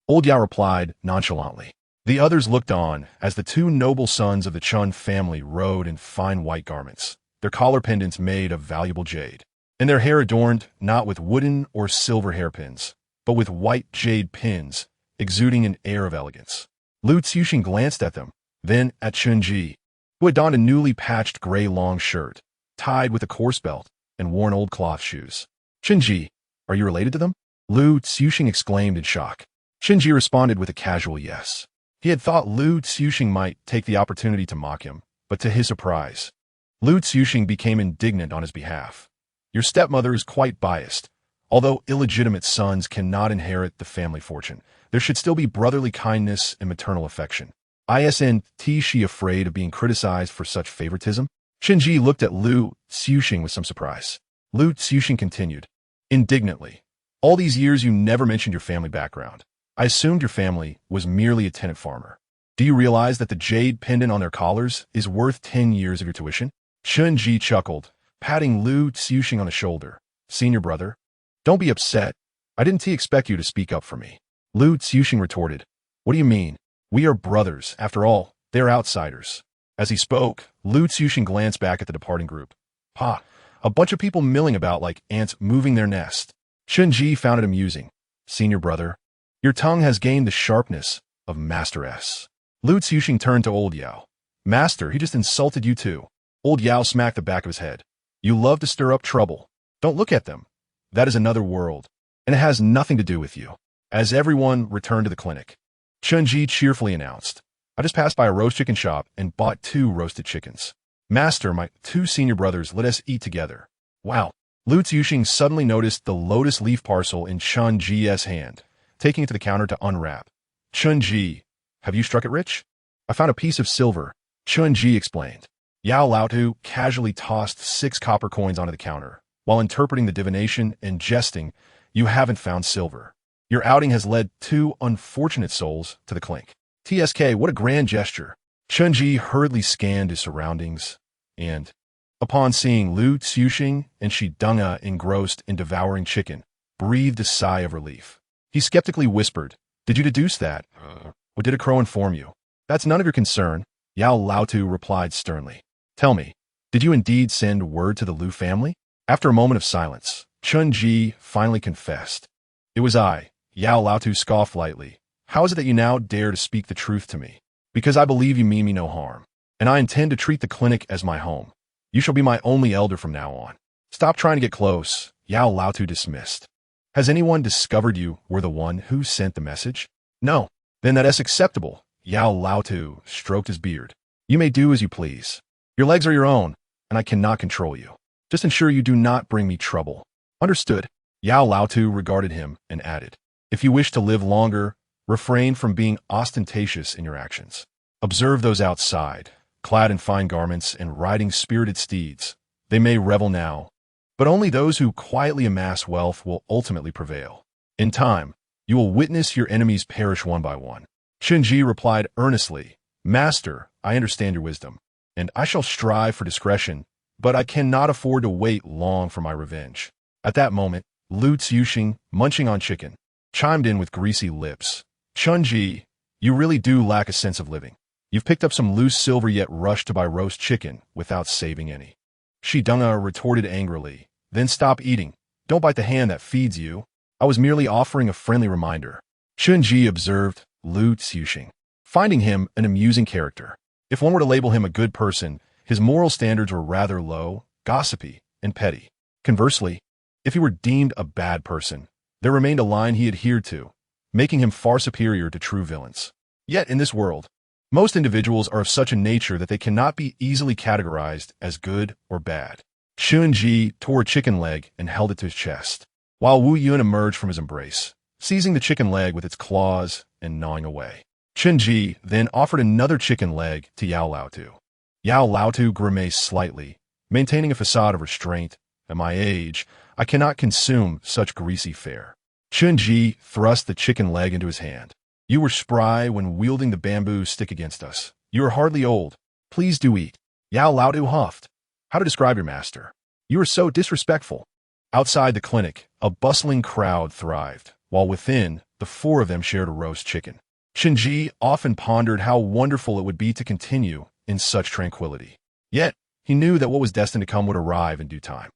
A: Old Yao replied nonchalantly. The others looked on as the 2 noble sons of the Chun family rode in fine white garments, their collar pendants made of valuable jade, and their hair adorned not with wooden or silver hairpins, but with white jade pins, exuding an air of elegance. Lu Tsuxing glanced at them, then at Chunji, who had donned a newly patched gray long shirt, tied with a coarse belt, and worn old cloth shoes. "Chunji, are you related to them?" Lu Tsuxing exclaimed in shock. Chunji responded with a casual yes. He had thought Lu Tsuxing might take the opportunity to mock him, but to his surprise, Lu Tsuxing became indignant on his behalf. "Your stepmother is quite biased. Although illegitimate sons cannot inherit the family fortune, there should still be brotherly kindness and maternal affection. Isn't she afraid of being criticized for such favoritism?" Chunji looked at Lu Tsuxing with some surprise. Lu Tsuxing continued, indignantly, "All these years you never mentioned your family background. I assumed your family was merely a tenant farmer. Do you realize that the jade pendant on their collars is worth 10 years of your tuition?" Chunji chuckled, patting Lu Tsuxing on the shoulder. "Senior brother, don't be upset. I didn't expect you to speak up for me." Lu Tsuxing retorted, "What do you mean? We are brothers. After all, they're outsiders." As he spoke, Lu Tsuxing glanced back at the departing group. "Ha! A bunch of people milling about like ants moving their nest." Chunji found it amusing. "Senior brother, your tongue has gained the sharpness of Master S." Lu Tsuxing turned to old Yao. "Master, he just insulted you too." Old Yao smacked the back of his head. "You love to stir up trouble. Don't look at them. That is another world, and it has nothing to do with you." As everyone returned to the clinic, Chunji cheerfully announced, "I just passed by a roast chicken shop and bought 2 roasted chickens. Master, my 2 senior brothers let us eat together." "Wow." Lu Tsuxing suddenly noticed the lotus leaf parcel in Chunji's hand, taking it to the counter to unwrap. "Chunji, have you struck it rich?" "I found a piece of silver," Chunji explained. Yao Laotu casually tossed 6 copper coins onto the counter, while interpreting the divination and jesting, "You haven't found silver. Your outing has led 2 unfortunate souls to the clink." "TSK, what a grand gesture." Chunji hurriedly scanned his surroundings, and, upon seeing Lu Tsuxing and Shidunga engrossed in devouring chicken, breathed a sigh of relief. He skeptically whispered, "Did you deduce that? Or did a crow inform you?" "That's none of your concern," Yao Laotu replied sternly. "Tell me, did you indeed send word to the Lu family?" After a moment of silence, Chunji finally confessed. "It was I." Yao Laotu scoffed lightly. "How is it that you now dare to speak the truth to me?" "Because I believe you mean me no harm, and I intend to treat the clinic as my home. You shall be my only elder from now on." "Stop trying to get close," Yao Laotu dismissed. "Has anyone discovered you were the one who sent the message?" "No." "Then that is acceptable." Yao Laotu stroked his beard. "You may do as you please. Your legs are your own, and I cannot control you." Just ensure you do not bring me trouble. Understood. Yao Laotu regarded him and added, if you wish to live longer, refrain from being ostentatious in your actions. Observe those outside, clad in fine garments and riding spirited steeds. They may revel now, but only those who quietly amass wealth will ultimately prevail. In time, you will witness your enemies perish one by one. Chunji replied earnestly, Master, I understand your wisdom, and I shall strive for discretion, but I cannot afford to wait long for my revenge. At that moment, Lu Tsuxing, munching on chicken, chimed in with greasy lips. Chunji, you really do lack a sense of living. You've picked up some loose silver yet rushed to buy roast chicken without saving any. Shi Dunga retorted angrily, then stop eating. Don't bite the hand that feeds you. I was merely offering a friendly reminder. Chunji observed Lu Tsuxing, finding him an amusing character. If one were to label him a good person, his moral standards were rather low, gossipy, and petty. Conversely, if he were deemed a bad person, there remained a line he adhered to, making him far superior to true villains. Yet in this world, most individuals are of such a nature that they cannot be easily categorized as good or bad. Chunji tore a chicken leg and held it to his chest, while Wu Yun emerged from his embrace, seizing the chicken leg with its claws and gnawing away. Chunji then offered another chicken leg to Yao Laotu. Yao Laotu grimaced slightly, maintaining a facade of restraint. At my age, I cannot consume such greasy fare. Chunji thrust the chicken leg into his hand. You were spry when wielding the bamboo stick against us. You are hardly old. Please do eat. Yao Laotu huffed. How to describe your master? You are so disrespectful. Outside the clinic, a bustling crowd thrived, while within, the four of them shared a roast chicken. Chunji often pondered how wonderful it would be to continue in such tranquility. Yet, he knew that what was destined to come would arrive in due time.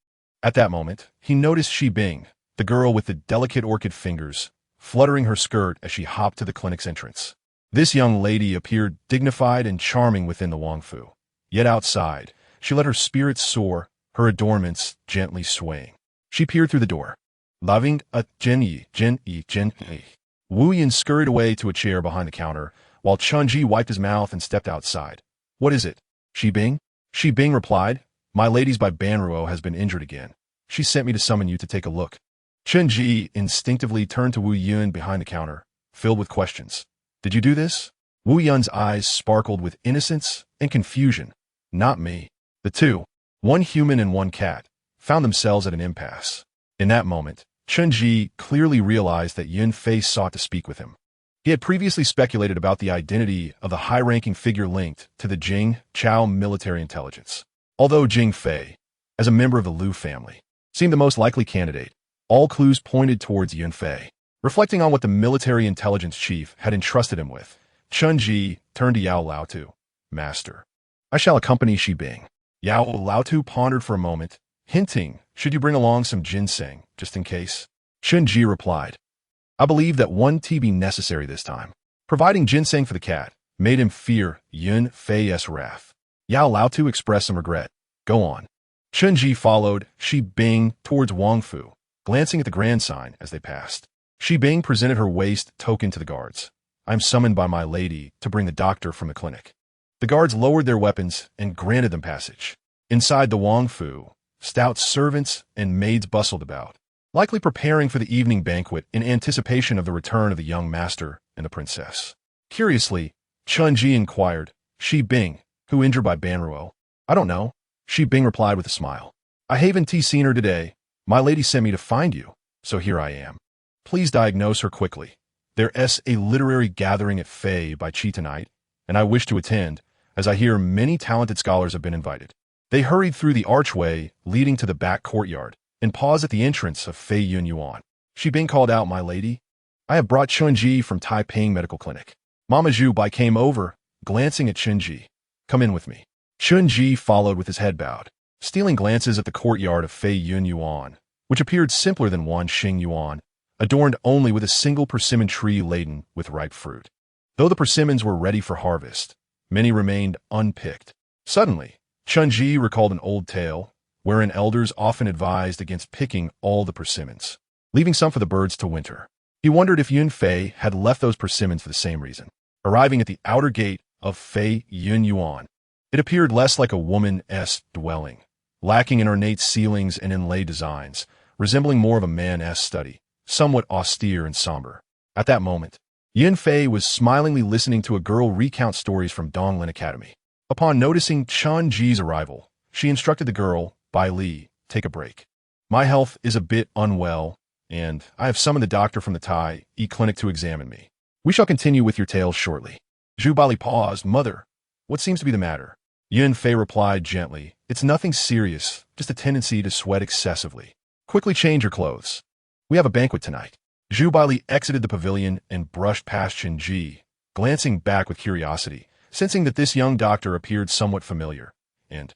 A: At that moment, he noticed Shi Bing, the girl with the delicate orchid fingers, fluttering her skirt as she hopped to the clinic's entrance. This young lady appeared dignified and charming within the Wangfu. Yet outside, she let her spirits soar, her adornments gently swaying. She peered through the door. Loving a Jen-yi. Wu Yin scurried away to a chair behind the counter, while Chunji wiped his mouth and stepped outside. What is it? Shi Bing? Shi Bing replied, My lady's by Banruo has been injured again. She sent me to summon you to take a look. Chunji instinctively turned to Wu Yun behind the counter, filled with questions. Did you do this? Wu Yun's eyes sparkled with innocence and confusion. Not me. The two, one human and one cat, found themselves at an impasse. In that moment, Chunji clearly realized that Yun Fei sought to speak with him. He had previously speculated about the identity of the high-ranking figure linked to the Jing Chao military intelligence. Although Jing Fei, as a member of the Liu family, seemed the most likely candidate, all clues pointed towards Yun Fei. Reflecting on what the military intelligence chief had entrusted him with, Chunji turned to Yao Laotu. Master, I shall accompany Shi Bing. Yao Laotu pondered for a moment, hinting, should you bring along some ginseng, just in case? Chunji replied, I believe that one tea be necessary this time. Providing ginseng for the cat made him fear Yun Fei's wrath. Yao Laotu expressed some regret. Go on. Chunji followed Shi Bing towards Wangfu, glancing at the grand sign as they passed. Shi Bing presented her waist token to the guards. I am summoned by my lady to bring the doctor from the clinic. The guards lowered their weapons and granted them passage. Inside the Wangfu, stout servants and maids bustled about, likely preparing for the evening banquet in anticipation of the return of the young master and the princess. Curiously, Chunji inquired, Shi Bing, who injured by Banruo? I don't know. Shi Bing replied with a smile. I haven't seen her today. My lady sent me to find you, so here I am. Please diagnose her quickly. There's a literary gathering at Fei by Qi tonight, and I wish to attend, as I hear many talented scholars have been invited. They hurried through the archway leading to the back courtyard and paused at the entrance of Fei Yun Yuan. Shi Bing called out, My lady, I have brought Chunji from Taiping Medical Clinic. Mama Zhu Bai came over, glancing at Chunji. Come in with me. Chunji followed with his head bowed, stealing glances at the courtyard of Fei Yun Yuan, which appeared simpler than Wan Xing Yuan, adorned only with a single persimmon tree laden with ripe fruit. Though the persimmons were ready for harvest, many remained unpicked. Suddenly, Chunji recalled an old tale, wherein elders often advised against picking all the persimmons, leaving some for the birds to winter. He wondered if Yun Fei had left those persimmons for the same reason. Arriving at the outer gate of Fei Yun Yuan, it appeared less like a woman's dwelling, lacking in ornate ceilings and inlaid designs, resembling more of a man-esque study, somewhat austere and somber. At that moment, Yin Fei was smilingly listening to a girl recount stories from Donglin Academy. Upon noticing Chun Ji's arrival, she instructed the girl, "Bai Li, take a break. My health is a bit unwell, and I have summoned the doctor from the Tai clinic to examine me. We shall continue with your tales shortly." Zhu Bali paused. "Mother, what seems to be the matter?" Yin Fei replied gently, "It's nothing serious, just a tendency to sweat excessively. Quickly change your clothes. We have a banquet tonight." Zhu Bali exited the pavilion and brushed past Chen Ji, glancing back with curiosity, sensing that this young doctor appeared somewhat familiar. And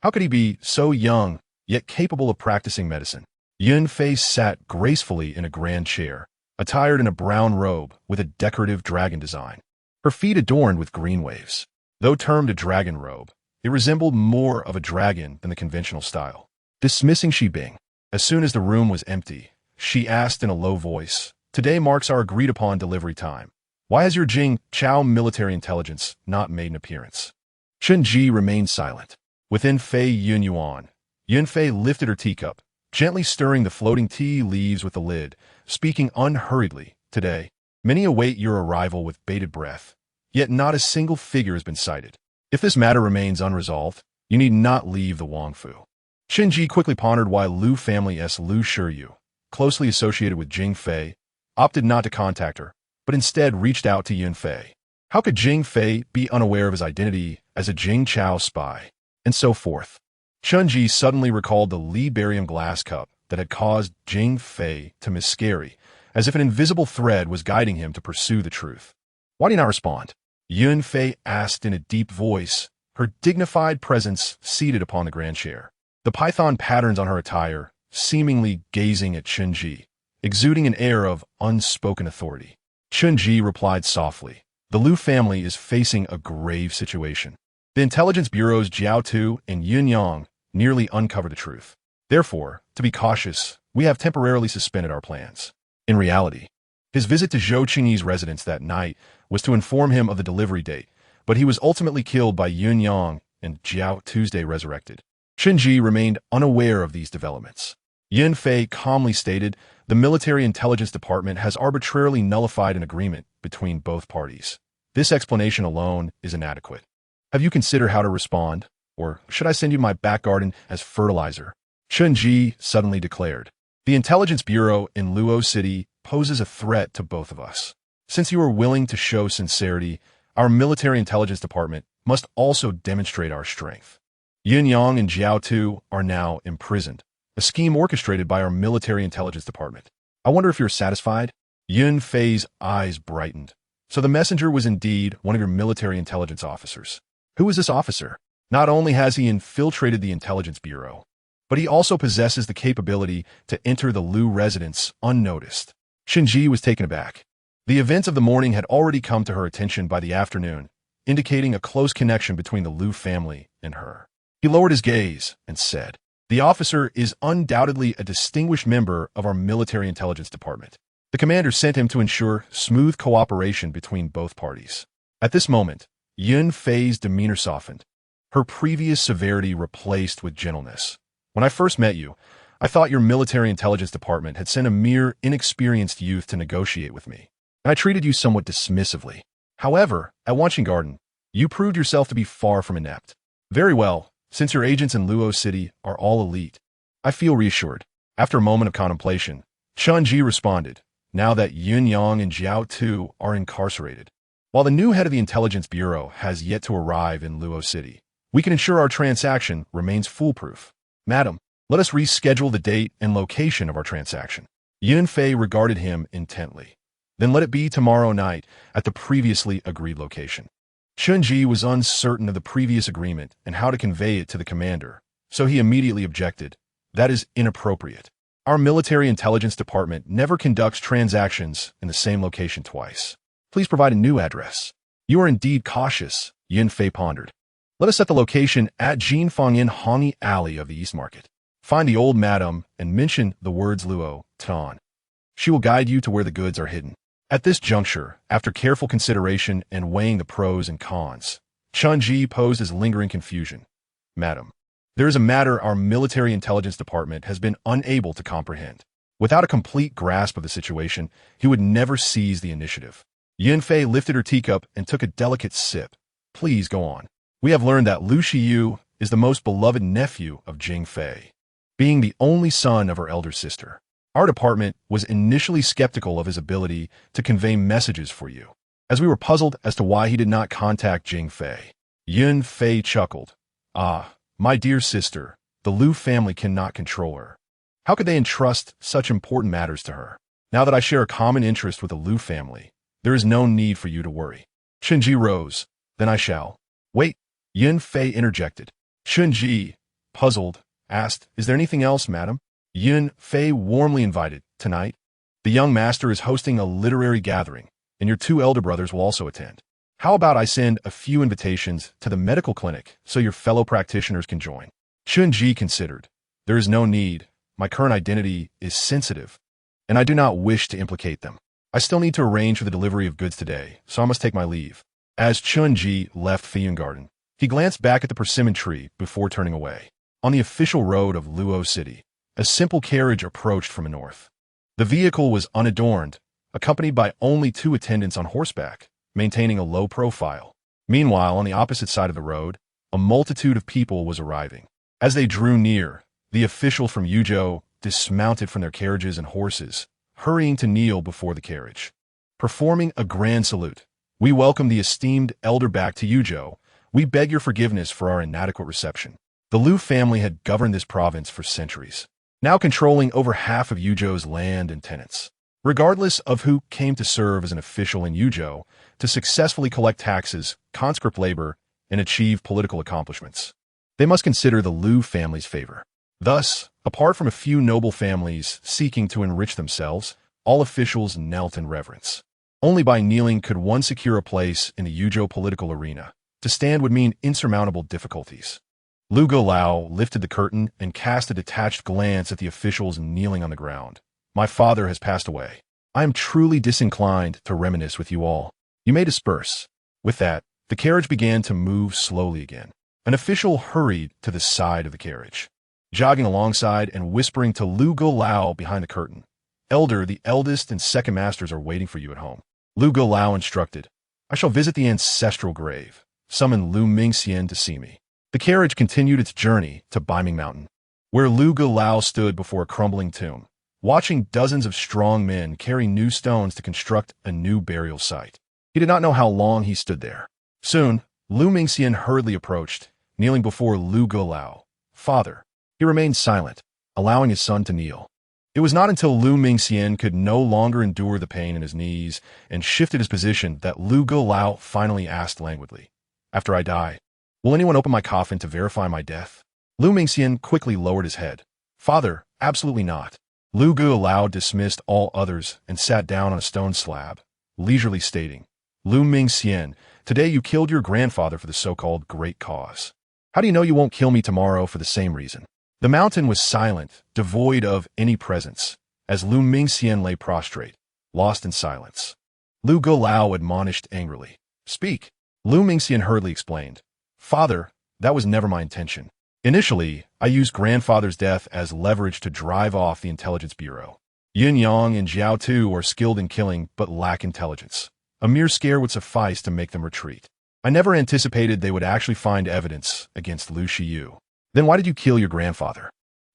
A: how could he be so young, yet capable of practicing medicine? Yin Fei sat gracefully in a grand chair, attired in a brown robe with a decorative dragon design, her feet adorned with green waves. Though termed a dragon robe, it resembled more of a dragon than the conventional style. Dismissing Shi Bing, as soon as the room was empty, she asked in a low voice, "Today marks our agreed-upon delivery time. Why has your Jing Chao military intelligence not made an appearance?" Chen Ji remained silent. Within Fei Yun Yuan, Yun Fei lifted her teacup, gently stirring the floating tea leaves with the lid, speaking unhurriedly. "Today, many await your arrival with bated breath, yet not a single figure has been sighted. If this matter remains unresolved, you need not leave the Wangfu." Chen Ji quickly pondered why Lu family's Lu Shiyu, closely associated with Jing Fei, opted not to contact her, but instead reached out to Yun Fei. How could Jing Fei be unaware of his identity as a Jing Chao spy? And so forth. Chen Ji suddenly recalled the Li barium glass cup that had caused Jing Fei to miscarry, as if an invisible thread was guiding him to pursue the truth. "Why do you not respond?" Yun Fei asked in a deep voice, her dignified presence seated upon the grand chair. The python patterns on her attire, seemingly gazing at Chen Ji, exuding an air of unspoken authority. Chen Ji replied softly, "The Lu family is facing a grave situation. The intelligence bureaus Jiao Tu and Yun Yang nearly uncovered the truth. Therefore, to be cautious, we have temporarily suspended our plans." In reality, his visit to Zhou Qingyi's residence that night was to inform him of the delivery date, but he was ultimately killed by Yun Yang and Jiao Tuesday resurrected. Chen Ji remained unaware of these developments. Yin Fei calmly stated, "The military intelligence department has arbitrarily nullified an agreement between both parties. This explanation alone is inadequate. Have you considered how to respond? Or should I send you my back garden as fertilizer?" Chen Ji suddenly declared, "The intelligence bureau in Luo City poses a threat to both of us. Since you are willing to show sincerity, our military intelligence department must also demonstrate our strength. Yin Yang and Jiao Tu are now imprisoned, a scheme orchestrated by our military intelligence department. I wonder if you're satisfied?" Yun Fei's eyes brightened. "So the messenger was indeed one of your military intelligence officers. Who is this officer? Not only has he infiltrated the intelligence bureau, but he also possesses the capability to enter the Lu residence unnoticed." Chen Ji was taken aback. The events of the morning had already come to her attention by the afternoon, indicating a close connection between the Lu family and her. He lowered his gaze and said, "The officer is undoubtedly a distinguished member of our military intelligence department. The commander sent him to ensure smooth cooperation between both parties." At this moment, Yun Fei's demeanor softened, her previous severity replaced with gentleness. "When I first met you, I thought your military intelligence department had sent a mere inexperienced youth to negotiate with me, and I treated you somewhat dismissively. However, at Wanqing Garden, you proved yourself to be far from inept. Very well, since your agents in Luo City are all elite, I feel reassured." After a moment of contemplation, Chen Ji responded, "Now that Yun Yang and Jiao Tu are incarcerated, while the new head of the intelligence bureau has yet to arrive in Luo City, we can ensure our transaction remains foolproof. Madam, let us reschedule the date and location of our transaction." Yun Fei regarded him intently. "Then let it be tomorrow night at the previously agreed location." Chen Ji was uncertain of the previous agreement and how to convey it to the commander, so he immediately objected. "That is inappropriate. Our military intelligence department never conducts transactions in the same location twice. Please provide a new address." "You are indeed cautious," Yin Fei pondered. "Let us set the location at Jinfangyin Hongi Alley of the East Market. Find the old madam and mention the words Luo, Tan. She will guide you to where the goods are hidden." At this juncture, after careful consideration and weighing the pros and cons, Chen Ji posed his lingering confusion. "Madam, There is a matter our military intelligence department has been unable to comprehend. Without a complete grasp of the situation, he would never seize the initiative. Yunfei lifted her teacup and took a delicate sip. Please go on. We have learned that Lu Shiyu is the most beloved nephew of Jing Fei, being the only son of her elder sister. Our department was initially skeptical of his ability to convey messages for you, as we were puzzled as to why he did not contact Jing Fei. Yun Fei chuckled. Ah, my dear sister, the Lu family cannot control her. How could they entrust such important matters to her? Now that I share a common interest with the Lu family, there is no need for you to worry. Chunji rose. Then I shall. Wait, Yun Fei interjected. Chunji, puzzled, asked, is there anything else, madam? Yun Fei warmly invited, tonight. The young master is hosting a literary gathering, and your two elder brothers will also attend. How about I send a few invitations to the medical clinic so your fellow practitioners can join? Chunji considered. There is no need. My current identity is sensitive, and I do not wish to implicate them. I still need to arrange for the delivery of goods today, so I must take my leave. As Chunji left Fiyun Garden, he glanced back at the persimmon tree before turning away. On the official road of Luo City, a simple carriage approached from the north. The vehicle was unadorned, accompanied by only 2 attendants on horseback, maintaining a low profile. Meanwhile, on the opposite side of the road, a multitude of people was arriving. As they drew near, the officials from Yuzhou dismounted from their carriages and horses, hurrying to kneel before the carriage. Performing a grand salute, we welcome the esteemed elder back to Yuzhou. We beg your forgiveness for our inadequate reception. The Lu family had governed this province for centuries, now controlling over half of Yuzhou's land and tenants. Regardless of who came to serve as an official in Yuzhou to successfully collect taxes, conscript labor, and achieve political accomplishments, they must consider the Lu family's favor. Thus, apart from a few noble families seeking to enrich themselves, all officials knelt in reverence. Only by kneeling could one secure a place in the Yuzhou political arena. To stand would mean insurmountable difficulties. Lu Golao lifted the curtain and cast a detached glance at the officials kneeling on the ground. My father has passed away. I am truly disinclined to reminisce with you all. You may disperse. With that, the carriage began to move slowly again. An official hurried to the side of the carriage, jogging alongside and whispering to Lu Golao behind the curtain. Elder, the eldest and second masters are waiting for you at home. Lu Golao instructed. I shall visit the ancestral grave. Summon Lu Mingxian to see me. The carriage continued its journey to Baiming Mountain, where Lu Golao stood before a crumbling tomb, watching dozens of strong men carry new stones to construct a new burial site. He did not know how long he stood there. Soon, Lu Mingxian hurriedly approached, kneeling before Lu Golao. Father. He remained silent, allowing his son to kneel. It was not until Lu Mingxian could no longer endure the pain in his knees and shifted his position that Lu Golao finally asked languidly, after I die, will anyone open my coffin to verify my death? Lu Mingxian quickly lowered his head. Father, absolutely not. Lu Golao dismissed all others and sat down on a stone slab, leisurely stating, Lu Mingxian, today you killed your grandfather for the so-called great cause. How do you know you won't kill me tomorrow for the same reason? The mountain was silent, devoid of any presence, as Lu Mingxian lay prostrate, lost in silence. Lu Golao admonished angrily. Speak. Lu Mingxian hurriedly explained. Father, that was never my intention. Initially, I used grandfather's death as leverage to drive off the intelligence bureau. Yin Yang and Jiao Tu are skilled in killing but lack intelligence. A mere scare would suffice to make them retreat. I never anticipated they would actually find evidence against Lu Shiyu. Then why did you kill your grandfather?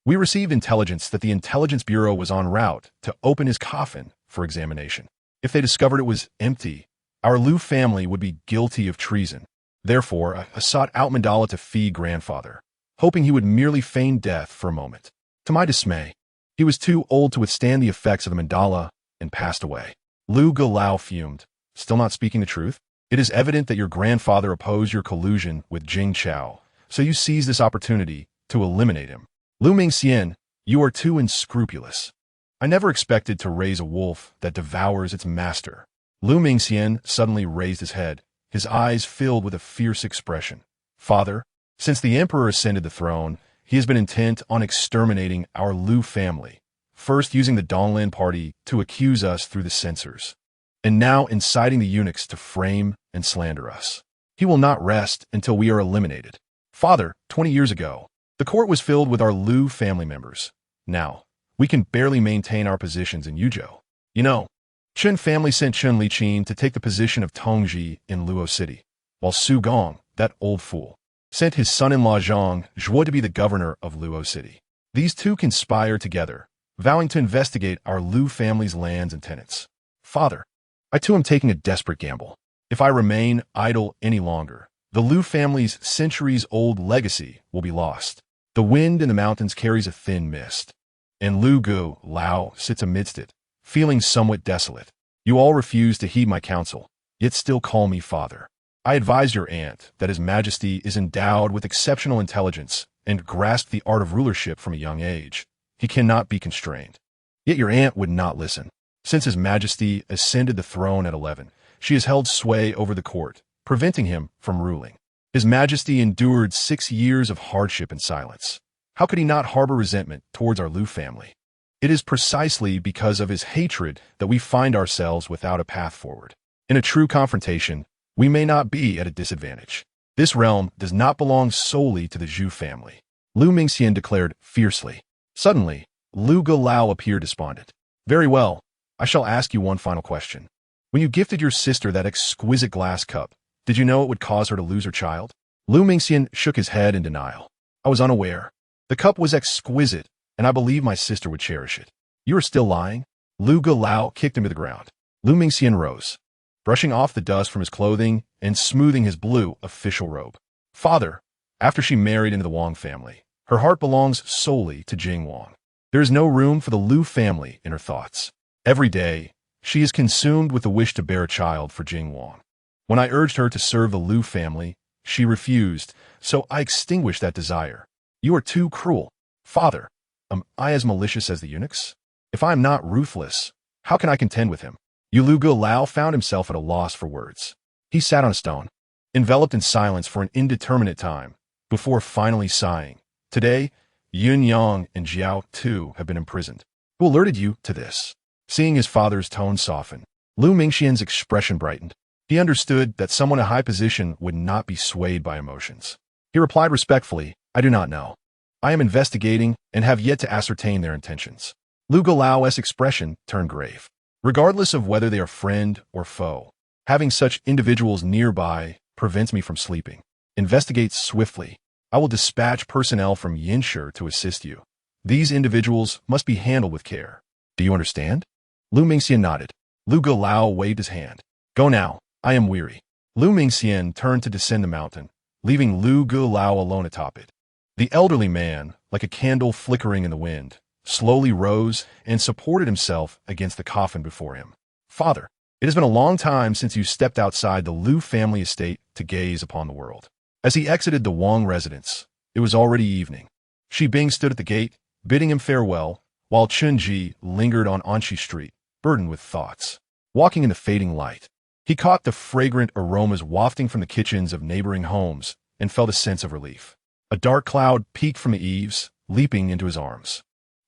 A: We received intelligence that the intelligence bureau was en route to open his coffin for examination. If they discovered it was empty, our Lu family would be guilty of treason. Therefore, I sought out mandala to feed grandfather, hoping he would merely feign death for a moment. To my dismay, he was too old to withstand the effects of the mandala and passed away. Lu Golao fumed. Still not speaking the truth? It is evident that your grandfather opposed your collusion with Jing Chao, so you seized this opportunity to eliminate him. Lu Mingxian, you are too unscrupulous. I never expected to raise a wolf that devours its master. Lu Mingxian suddenly raised his head, his eyes filled with a fierce expression. Father, since the emperor ascended the throne, he has been intent on exterminating our Lu family, first using the Donglin party to accuse us through the censors, and now inciting the eunuchs to frame and slander us. He will not rest until we are eliminated. Father, 20 years ago, The court was filled with our Lu family members. Now, we can barely maintain our positions in Yuzhou. You know, Chen family sent Chen Liqin to take the position of Tongji in Luo City, while Su Gong, that old fool, sent his son-in-law Zhang Zhuo to be the governor of Luo City. These two conspire together, vowing to investigate our Lu family's lands and tenants. Father, I too am taking a desperate gamble. If I remain idle any longer, the Lu family's centuries-old legacy will be lost. The wind in the mountains carries a thin mist, and Lu Gu Lao sits amidst it, feeling somewhat desolate. You all refuse to heed my counsel, yet still call me father. I advise your aunt that His Majesty is endowed with exceptional intelligence and grasped the art of rulership from a young age. He cannot be constrained. Yet your aunt would not listen. Since His Majesty ascended the throne at 11, she has held sway over the court, preventing him from ruling. His Majesty endured 6 years of hardship and silence. How could he not harbor resentment towards our Lu family? It is precisely because of his hatred that we find ourselves without a path forward. In a true confrontation, we may not be at a disadvantage. This realm does not belong solely to the Zhu family, Lu Mingxian declared fiercely. Suddenly, Lu Gulao appeared despondent. Very well, I shall ask you one final question. When you gifted your sister that exquisite glass cup, did you know it would cause her to lose her child? Lu Mingxian shook his head in denial. I was unaware. The cup was exquisite, and I believe my sister would cherish it. You are still lying? Lu Gulao kicked him to the ground. Lu Mingxian rose, brushing off the dust from his clothing and smoothing his blue official robe. Father, after she married into the Wang family, her heart belongs solely to Jing Wang. There is no room for the Lu family in her thoughts. Every day, she is consumed with the wish to bear a child for Jing Wang. When I urged her to serve the Lu family, she refused, so I extinguished that desire. You are too cruel. Father, am I as malicious as the eunuchs? If I am not ruthless, how can I contend with him? Lu Gulao found himself at a loss for words. He sat on a stone, enveloped in silence for an indeterminate time, before finally sighing. Today, Yun Yang and Jiao too have been imprisoned. Who alerted you to this? Seeing his father's tone soften, Lu Mingxian's expression brightened. He understood that someone in a high position would not be swayed by emotions. He replied respectfully, I do not know. I am investigating and have yet to ascertain their intentions. Lu Gulao's expression turned grave. Regardless of whether they are friend or foe, having such individuals nearby prevents me from sleeping. Investigate swiftly. I will dispatch personnel from Yinshi to assist you. These individuals must be handled with care. Do you understand? Lu Mingxian nodded. Lu Gulao waved his hand. Go now. I am weary. Lu Mingxian turned to descend the mountain, leaving Lu Gulao alone atop it. The elderly man, like a candle flickering in the wind, slowly rose and supported himself against the coffin before him. Father, it has been a long time since you stepped outside the Lu family estate to gaze upon the world. As he exited the Wang residence, it was already evening. Shi Bing stood at the gate, bidding him farewell, while Chun Ji lingered on Anxi Street, burdened with thoughts. Walking in the fading light, he caught the fragrant aromas wafting from the kitchens of neighboring homes and felt a sense of relief. A dark cloud peeked from the eaves, leaping into his arms.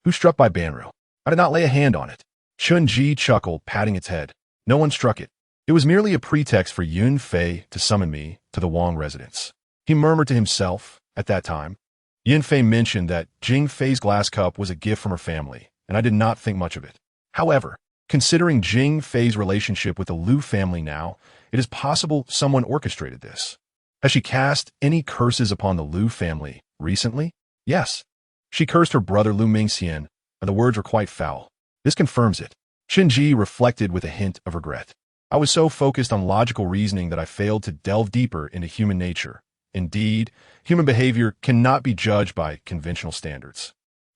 A: Who struck by Banru? I did not lay a hand on it. Chun Ji chuckled, patting its head. No one struck it. It was merely a pretext for Yun Fei to summon me to the Wang residence. He murmured to himself at that time. Yun Fei mentioned that Jing Fei's glass cup was a gift from her family, and I did not think much of it. However, considering Jing Fei's relationship with the Lu family now, it is possible someone orchestrated this. Has she cast any curses upon the Lu family recently? Yes. She cursed her brother Lu Mingxian, and the words were quite foul. This confirms it. Qin Ji reflected with a hint of regret. I was so focused on logical reasoning that I failed to delve deeper into human nature. Indeed, human behavior cannot be judged by conventional standards.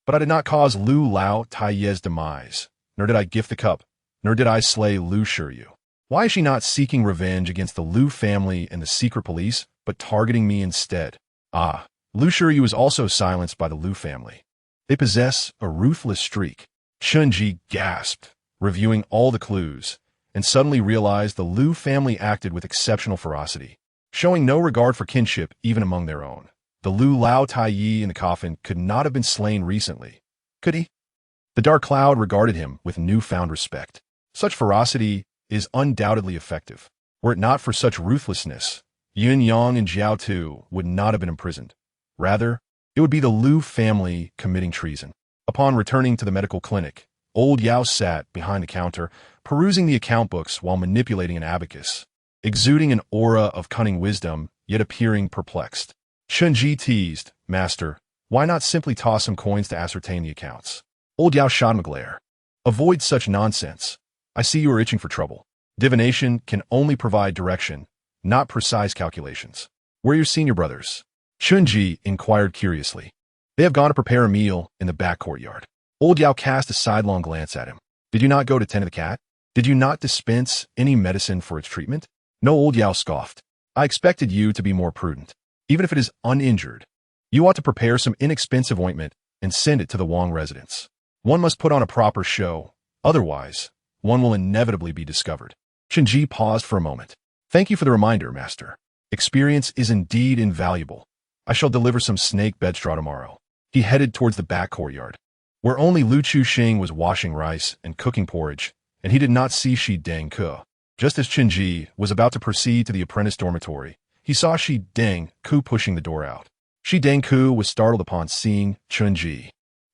A: But I did not cause Lu Lao Taiye's demise, nor did I gift the cup, nor did I slay Lu Shiryu. Why is she not seeking revenge against the Lu family and the secret police, but targeting me instead? Ah, Lu Shiryu is also silenced by the Lu family. They possess a ruthless streak. Chun Ji gasped, reviewing all the clues, and suddenly realized the Lu family acted with exceptional ferocity, showing no regard for kinship even among their own. The Lu Lao Taiyi in the coffin could not have been slain recently, could he? The dark cloud regarded him with newfound respect. Such ferocity is undoubtedly effective. Were it not for such ruthlessness, Yun Yang and Jiao Tu would not have been imprisoned. Rather, It would be the Liu family committing treason. Upon returning to the medical clinic, old Yao sat behind the counter, perusing the account books while manipulating an abacus, exuding an aura of cunning wisdom, yet appearing perplexed. Chunji teased, "Master, why not simply toss some coins to ascertain the accounts?" Old Yao shot him a glare. "Avoid such nonsense. I see you are itching for trouble. Divination can only provide direction, not precise calculations. Where are your senior brothers?" Chunji inquired curiously. "They have gone to prepare a meal in the back courtyard." Old Yao cast a sidelong glance at him. "Did you not go to tend to the cat? Did you not dispense any medicine for its treatment?" "No," Old Yao scoffed. "I expected you to be more prudent. Even if it is uninjured, you ought to prepare some inexpensive ointment and send it to the Wang residence. One must put on a proper show, otherwise, one will inevitably be discovered." Chunji paused for a moment. "Thank you for the reminder, Master. Experience is indeed invaluable. I shall deliver some snake bed straw tomorrow." He headed towards the back courtyard, where only Lu Chuxing was washing rice and cooking porridge, and he did not see Shi Deng-ke. Just as Chunji was about to proceed to the apprentice dormitory, he saw Shi Deng-ke pushing the door out. Shi Deng-ke was startled upon seeing Chunji.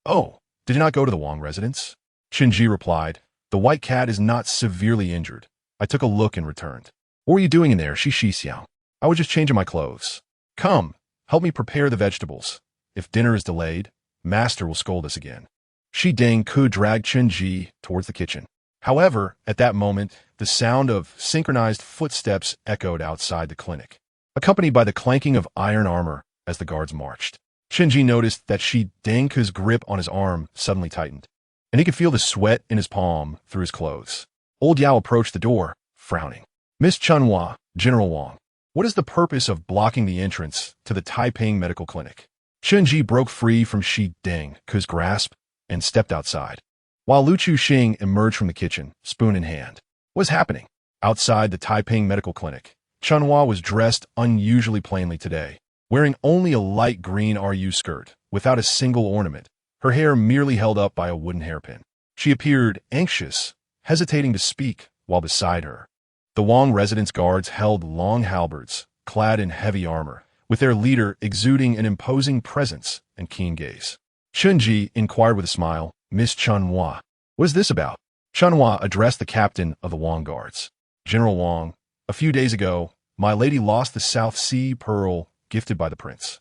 A: "Oh, did you not go to the Wang residence?" Chunji replied, "The white cat is not severely injured. I took a look and returned." "What were you doing in there, Shi Xiang?" "I was just changing my clothes." "Come, help me prepare the vegetables. If dinner is delayed, Master will scold us again." Shi Deng-ke dragged Chunji towards the kitchen. However, at that moment, the sound of synchronized footsteps echoed outside the clinic, accompanied by the clanking of iron armor as the guards marched. Chunji noticed that Shi Deng-ke's grip on his arm suddenly tightened, and he could feel the sweat in his palm through his clothes. Old Yao approached the door, frowning. "Miss Chunhua, General Wang, what is the purpose of blocking the entrance to the Taiping Medical Clinic?" Chunji broke free from Shi Deng-ke's grasp and stepped outside, while Lu Chuxing emerged from the kitchen, spoon in hand. "What is happening?" Outside the Taiping Medical Clinic, Chunhua was dressed unusually plainly today, wearing only a light green RU skirt, without a single ornament, her hair merely held up by a wooden hairpin. She appeared anxious, hesitating to speak, while beside her, the Wang residence guards held long halberds, clad in heavy armor, with their leader exuding an imposing presence and keen gaze. Chunji inquired with a smile, "Miss Chunhua, what is this about?" Chunhua addressed the captain of the Wang guards. "General Wang, a few days ago, my lady lost the South Sea pearl gifted by the prince.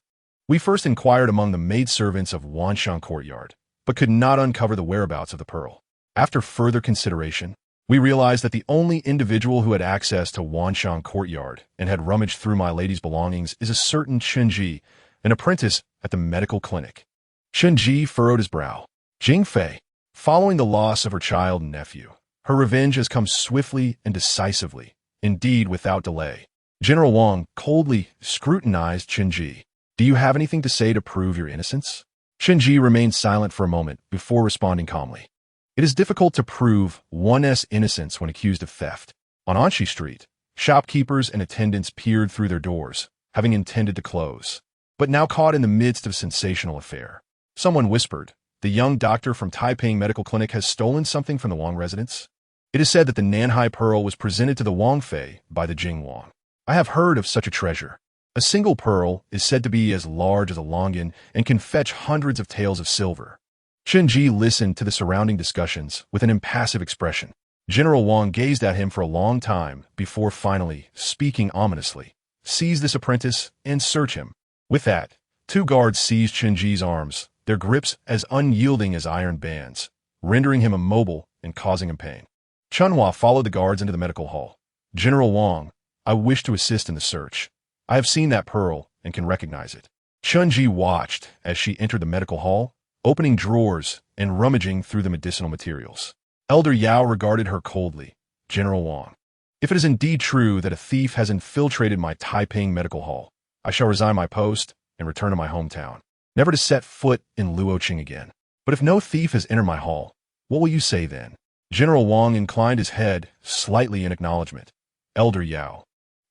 A: We first inquired among the maidservants of Wanshan courtyard, but could not uncover the whereabouts of the pearl. After further consideration, we realized that the only individual who had access to Wanshan courtyard and had rummaged through my lady's belongings is a certain Chunji, an apprentice at the medical clinic." Chunji furrowed his brow. Jing Fei, following the loss of her child and nephew, her revenge has come swiftly and decisively, indeed without delay. General Wang coldly scrutinized Chunji. "Do you have anything to say to prove your innocence?" Chunji remained silent for a moment before responding calmly. "It is difficult to prove one's innocence when accused of theft. On Anshi Street, shopkeepers and attendants peered through their doors, having intended to close, but now caught in the midst of a sensational affair. Someone whispered, 'The young doctor from Taiping Medical Clinic has stolen something from the Wang residence.' It is said that the Nanhai pearl was presented to the Wang Fei by the Jing Wang. I have heard of such a treasure. A single pearl is said to be as large as a longan and can fetch hundreds of taels of silver." Chunji listened to the surrounding discussions with an impassive expression. General Wang gazed at him for a long time before finally, speaking ominously, "Seize this apprentice and search him." With that, two guards seized Chunji's arms, their grips as unyielding as iron bands, rendering him immobile and causing him pain. Chunhua followed the guards into the medical hall. "General Wang, I wish to assist in the search. I have seen that pearl and can recognize it." Chunji watched as she entered the medical hall, opening drawers and rummaging through the medicinal materials. Elder Yao regarded her coldly. "General Wang, if it is indeed true that a thief has infiltrated my Taiping medical hall, I shall resign my post and return to my hometown, never to set foot in Luoyang again. But if no thief has entered my hall, what will you say then?" General Wang inclined his head slightly in acknowledgement. "Elder Yao,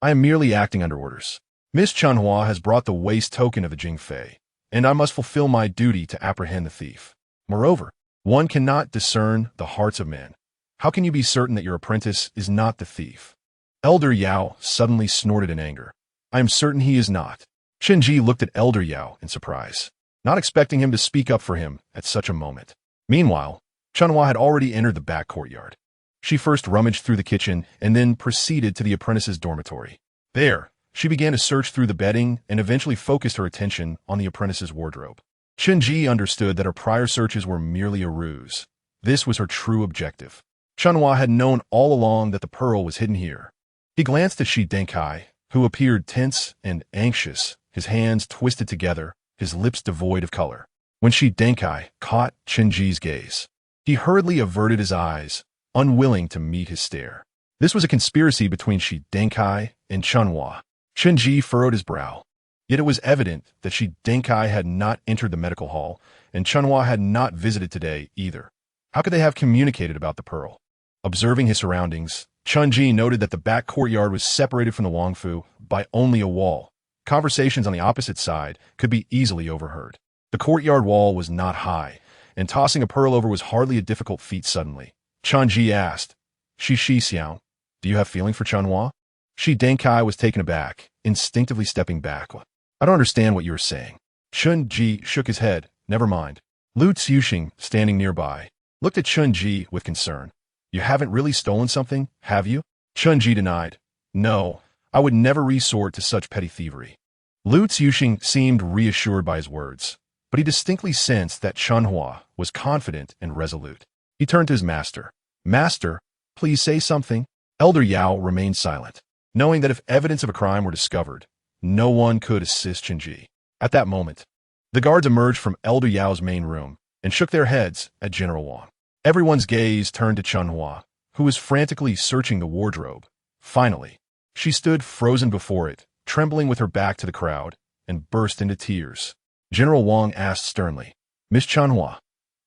A: I am merely acting under orders. Miss Chunhua has brought the waste token of the Jing Fei, and I must fulfill my duty to apprehend the thief. Moreover, one cannot discern the hearts of men. How can you be certain that your apprentice is not the thief?" Elder Yao suddenly snorted in anger. "I am certain he is not." Chunji looked at Elder Yao in surprise. not expecting him to speak up for him at such a moment. Meanwhile, Chunhua had already entered the back courtyard. She first rummaged through the kitchen and then proceeded to the apprentice's dormitory. There, she began to search through the bedding and eventually focused her attention on the apprentice's wardrobe. Chunji understood that her prior searches were merely a ruse. This was her true objective. Chunhua had known all along that the pearl was hidden here. He glanced at Shi Denkai, who appeared tense and anxious, his hands twisted together, his lips devoid of color. When Shi Denkai caught Chunji's gaze, he hurriedly averted his eyes, unwilling to meet his stare. This was a conspiracy between Shi Denkai and Chunhua. Chunji furrowed his brow. Yet it was evident that Shi Denkai had not entered the medical hall, and Chunhua had not visited today either. How could they have communicated about the pearl? Observing his surroundings, Chunji noted that the back courtyard was separated from the Wangfu by only a wall. Conversations on the opposite side could be easily overheard. The courtyard wall was not high, and tossing a pearl over was hardly a difficult feat suddenly. Chunji asked, Shi Xiao, do you have feeling for Chunhua? Shi Denkai was taken aback, instinctively stepping back. I don't understand what you are saying. Chunji shook his head. Never mind. Lu Xiuxing, standing nearby, looked at Chunji with concern. You haven't really stolen something, have you? Chunji denied. No, I would never resort to such petty thievery. Lu Xiuxing seemed reassured by his words, but he distinctly sensed that Chunhua was confident and resolute. He turned to his master. Master, please say something. Elder Yao remained silent, knowing that if evidence of a crime were discovered, no one could assist Chunji. At that moment, the guards emerged from Elder Yao's main room and shook their heads at General Wang. Everyone's gaze turned to Chunhua, who was frantically searching the wardrobe. Finally, she stood frozen before it, trembling with her back to the crowd, and burst into tears. General Wang asked sternly, Miss Chunhua,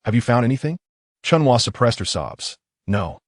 A: have you found anything? Chunhua suppressed her sobs. No.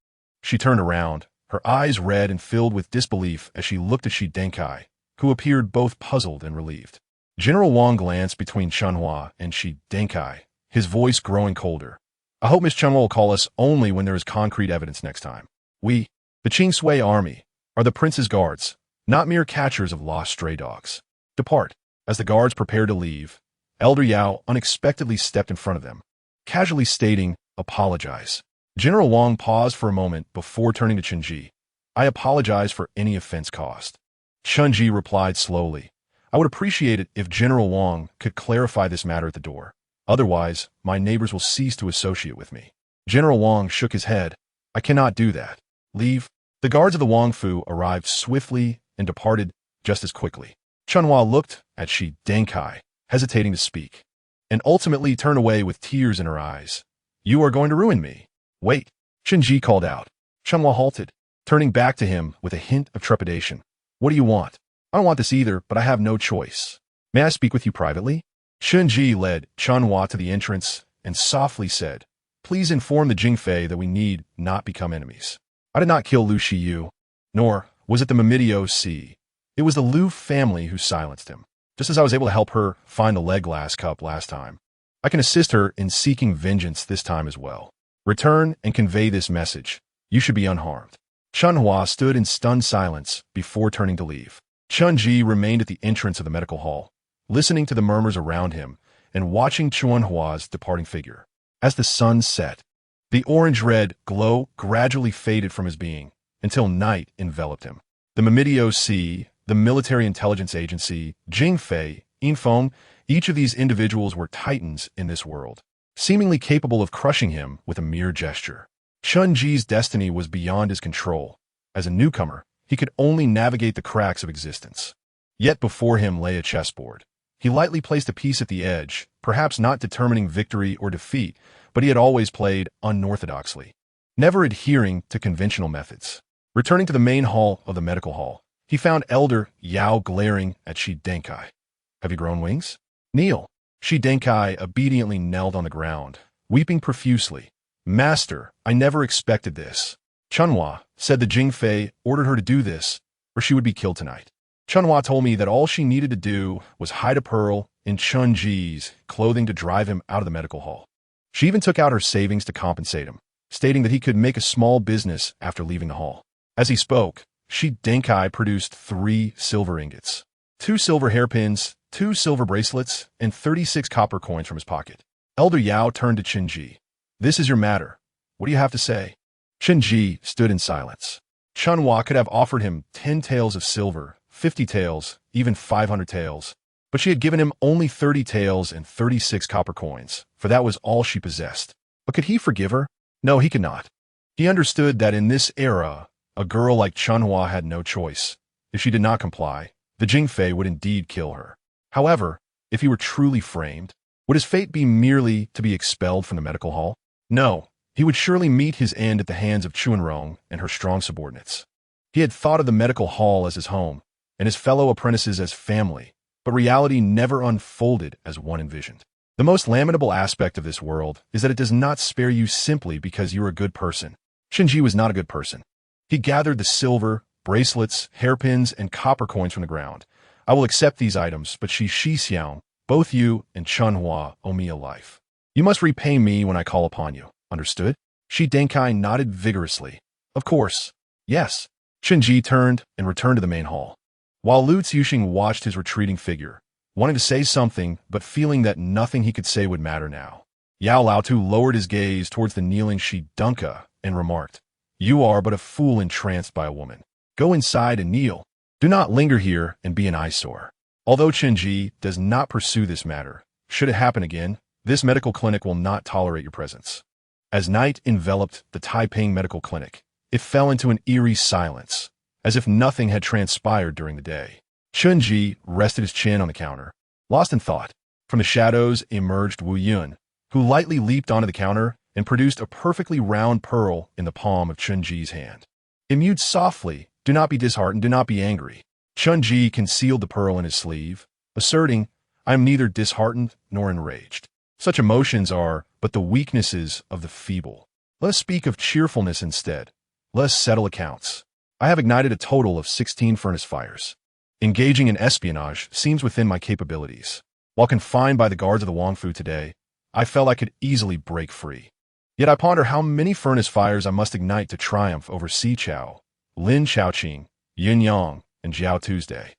A: She turned around, her eyes red and filled with disbelief as she looked at Shi Denkai, who appeared both puzzled and relieved. General Wang glanced between Chunhua and Shi Denkai, his voice growing colder. I hope Miss Chunhua will call us only when there is concrete evidence next time. We, the Qing Sui army, are the prince's guards, not mere catchers of lost stray dogs. Depart. As the guards prepared to leave, Elder Yao unexpectedly stepped in front of them, casually stating, apologize. General Wang paused for a moment before turning to Chunji. I apologize for any offense caused. Chunji replied slowly. I would appreciate it if General Wang could clarify this matter at the door. Otherwise, my neighbors will cease to associate with me. General Wang shook his head. I cannot do that. Leave. The guards of the Wangfu arrived swiftly and departed just as quickly. Chunhua looked at Shi Denkai, hesitating to speak, and ultimately turned away with tears in her eyes. You are going to ruin me. Wait. Chunji called out. Chunhua halted, turning back to him with a hint of trepidation. What do you want? I don't want this either, but I have no choice. May I speak with you privately? Chunji led Chunhua to the entrance and softly said, Please inform the Jingfei that we need not become enemies. I did not kill Lu Shiyu, nor was it the Mamidio C. It was the Lu family who silenced him, just as I was able to help her find the leg glass cup last time. I can assist her in seeking vengeance this time as well. Return and convey this message. You should be unharmed. Chunhua stood in stunned silence before turning to leave. Chunji remained at the entrance of the medical hall, listening to the murmurs around him and watching Chunhua's departing figure. As the sun set, the orange-red glow gradually faded from his being until night enveloped him. The Mamidio C, the military intelligence agency, Jingfei, Infeng, each of these individuals were titans in this world, seemingly capable of crushing him with a mere gesture. Chunji's destiny was beyond his control. As a newcomer, he could only navigate the cracks of existence. Yet before him lay a chessboard. He lightly placed a piece at the edge, perhaps not determining victory or defeat, but he had always played unorthodoxly, never adhering to conventional methods. Returning to the main hall of the medical hall, he found Elder Yao glaring at Shi Denkai. Have you grown wings? Kneel. Shi Denkai obediently knelt on the ground, weeping profusely. Master, I never expected this. Chunhua said the Jingfei ordered her to do this, or she would be killed tonight. Chunhua told me that all she needed to do was hide a pearl in Chunji's clothing to drive him out of the medical hall. She even took out her savings to compensate him, stating that he could make a small business after leaving the hall. As he spoke, Shi Denkai produced 3 silver ingots, 2 silver hairpins, 2 silver bracelets, and 36 copper coins from his pocket. Elder Yao turned to Qinji. This is your matter. What do you have to say? Qinji stood in silence. Chunhua could have offered him 10 taels of silver, 50 taels, even 500 taels, but she had given him only 30 taels and 36 copper coins, for that was all she possessed. But could he forgive her? No, he could not. He understood that in this era, a girl like Chunhua had no choice. If she did not comply, the Jingfei would indeed kill her. However, if he were truly framed, would his fate be merely to be expelled from the medical hall? No, he would surely meet his end at the hands of Chuanrong and her strong subordinates. He had thought of the medical hall as his home, and his fellow apprentices as family, but reality never unfolded as one envisioned. The most lamentable aspect of this world is that it does not spare you simply because you are a good person. Qinji was not a good person. He gathered the silver, bracelets, hairpins, and copper coins from the ground. I will accept these items, but Shi Xiang, both you and Chunhua owe me a life. You must repay me when I call upon you. Understood? Shi Denkai nodded vigorously. Of course. Yes. Qinji turned and returned to the main hall. While Lu Xiuxing watched his retreating figure, wanting to say something but feeling that nothing he could say would matter now, Yao Laotu lowered his gaze towards the kneeling Shi Dunka and remarked, You are but a fool entranced by a woman. Go inside and kneel. Do not linger here and be an eyesore. Although Qinji does not pursue this matter, should it happen again, this medical clinic will not tolerate your presence. As night enveloped the Taiping Medical Clinic, it fell into an eerie silence, as if nothing had transpired during the day. Qinji rested his chin on the counter, lost in thought. From the shadows emerged Wu Yun, who lightly leaped onto the counter and produced a perfectly round pearl in the palm of Qinji's hand. It mewed softly, Do not be disheartened, do not be angry. Qinji concealed the pearl in his sleeve, asserting, I am neither disheartened nor enraged. Such emotions are but the weaknesses of the feeble. Let us speak of cheerfulness instead. Let us settle accounts. I have ignited a total of 16 furnace fires. Engaging in espionage seems within my capabilities. While confined by the guards of the Wangfu today, I felt I could easily break free. Yet I ponder how many furnace fires I must ignite to triumph over Si Chao, Lin Chaoqing, Yin Yang, and Jiao Tuesday.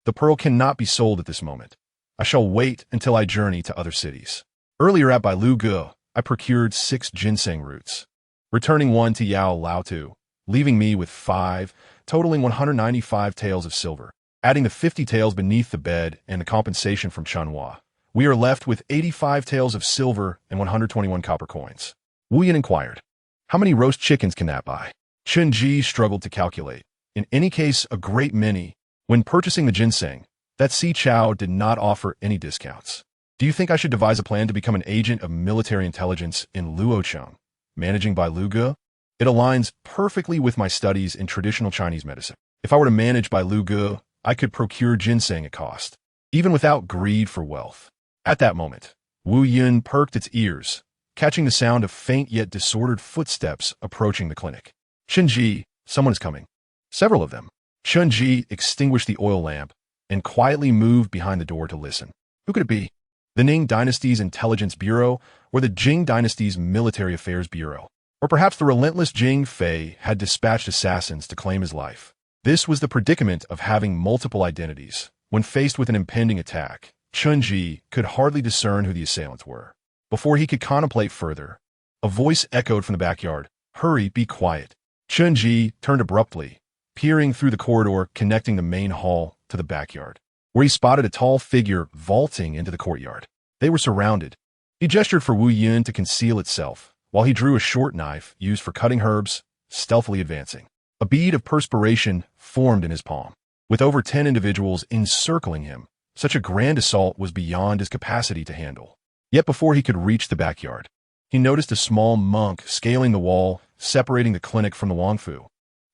A: The pearl cannot be sold at this moment. I shall wait until I journey to other cities. Earlier at Bailu Ge, I procured 6 ginseng roots, returning 1 to Yao Laotu, leaving me with 5, totaling 195 taels of silver. Adding the 50 taels beneath the bed and the compensation from Chunhua, we are left with 85 taels of silver and 121 copper coins. Wu Yin inquired, How many roast chickens can that buy? Qinji struggled to calculate. In any case, a great many. When purchasing the ginseng, that Si Chao did not offer any discounts. Do you think I should devise a plan to become an agent of military intelligence in Luoyang, managing by Lu Ge? It aligns perfectly with my studies in traditional Chinese medicine. If I were to manage by Lu Ge, I could procure ginseng at cost, even without greed for wealth. At that moment, Wu Yun perked its ears, catching the sound of faint yet disordered footsteps approaching the clinic. Qinji, someone is coming. Several of them. Qinji extinguished the oil lamp and quietly moved behind the door to listen. Who could it be? The Ning Dynasty's Intelligence Bureau or the Jing Dynasty's Military Affairs Bureau? Or perhaps the relentless Jing Fei had dispatched assassins to claim his life. This was the predicament of having multiple identities. When faced with an impending attack, Qinji could hardly discern who the assailants were. Before he could contemplate further, a voice echoed from the backyard, Hurry, be quiet. Qinji turned abruptly, peering through the corridor connecting the main hall to the backyard, where he spotted a tall figure vaulting into the courtyard. They were surrounded. He gestured for Wu Yun to conceal itself, while he drew a short knife used for cutting herbs, stealthily advancing. A bead of perspiration formed in his palm. With over 10 individuals encircling him, such a grand assault was beyond his capacity to handle. Yet before he could reach the backyard, he noticed a small monk scaling the wall, separating the clinic from the Wangfu.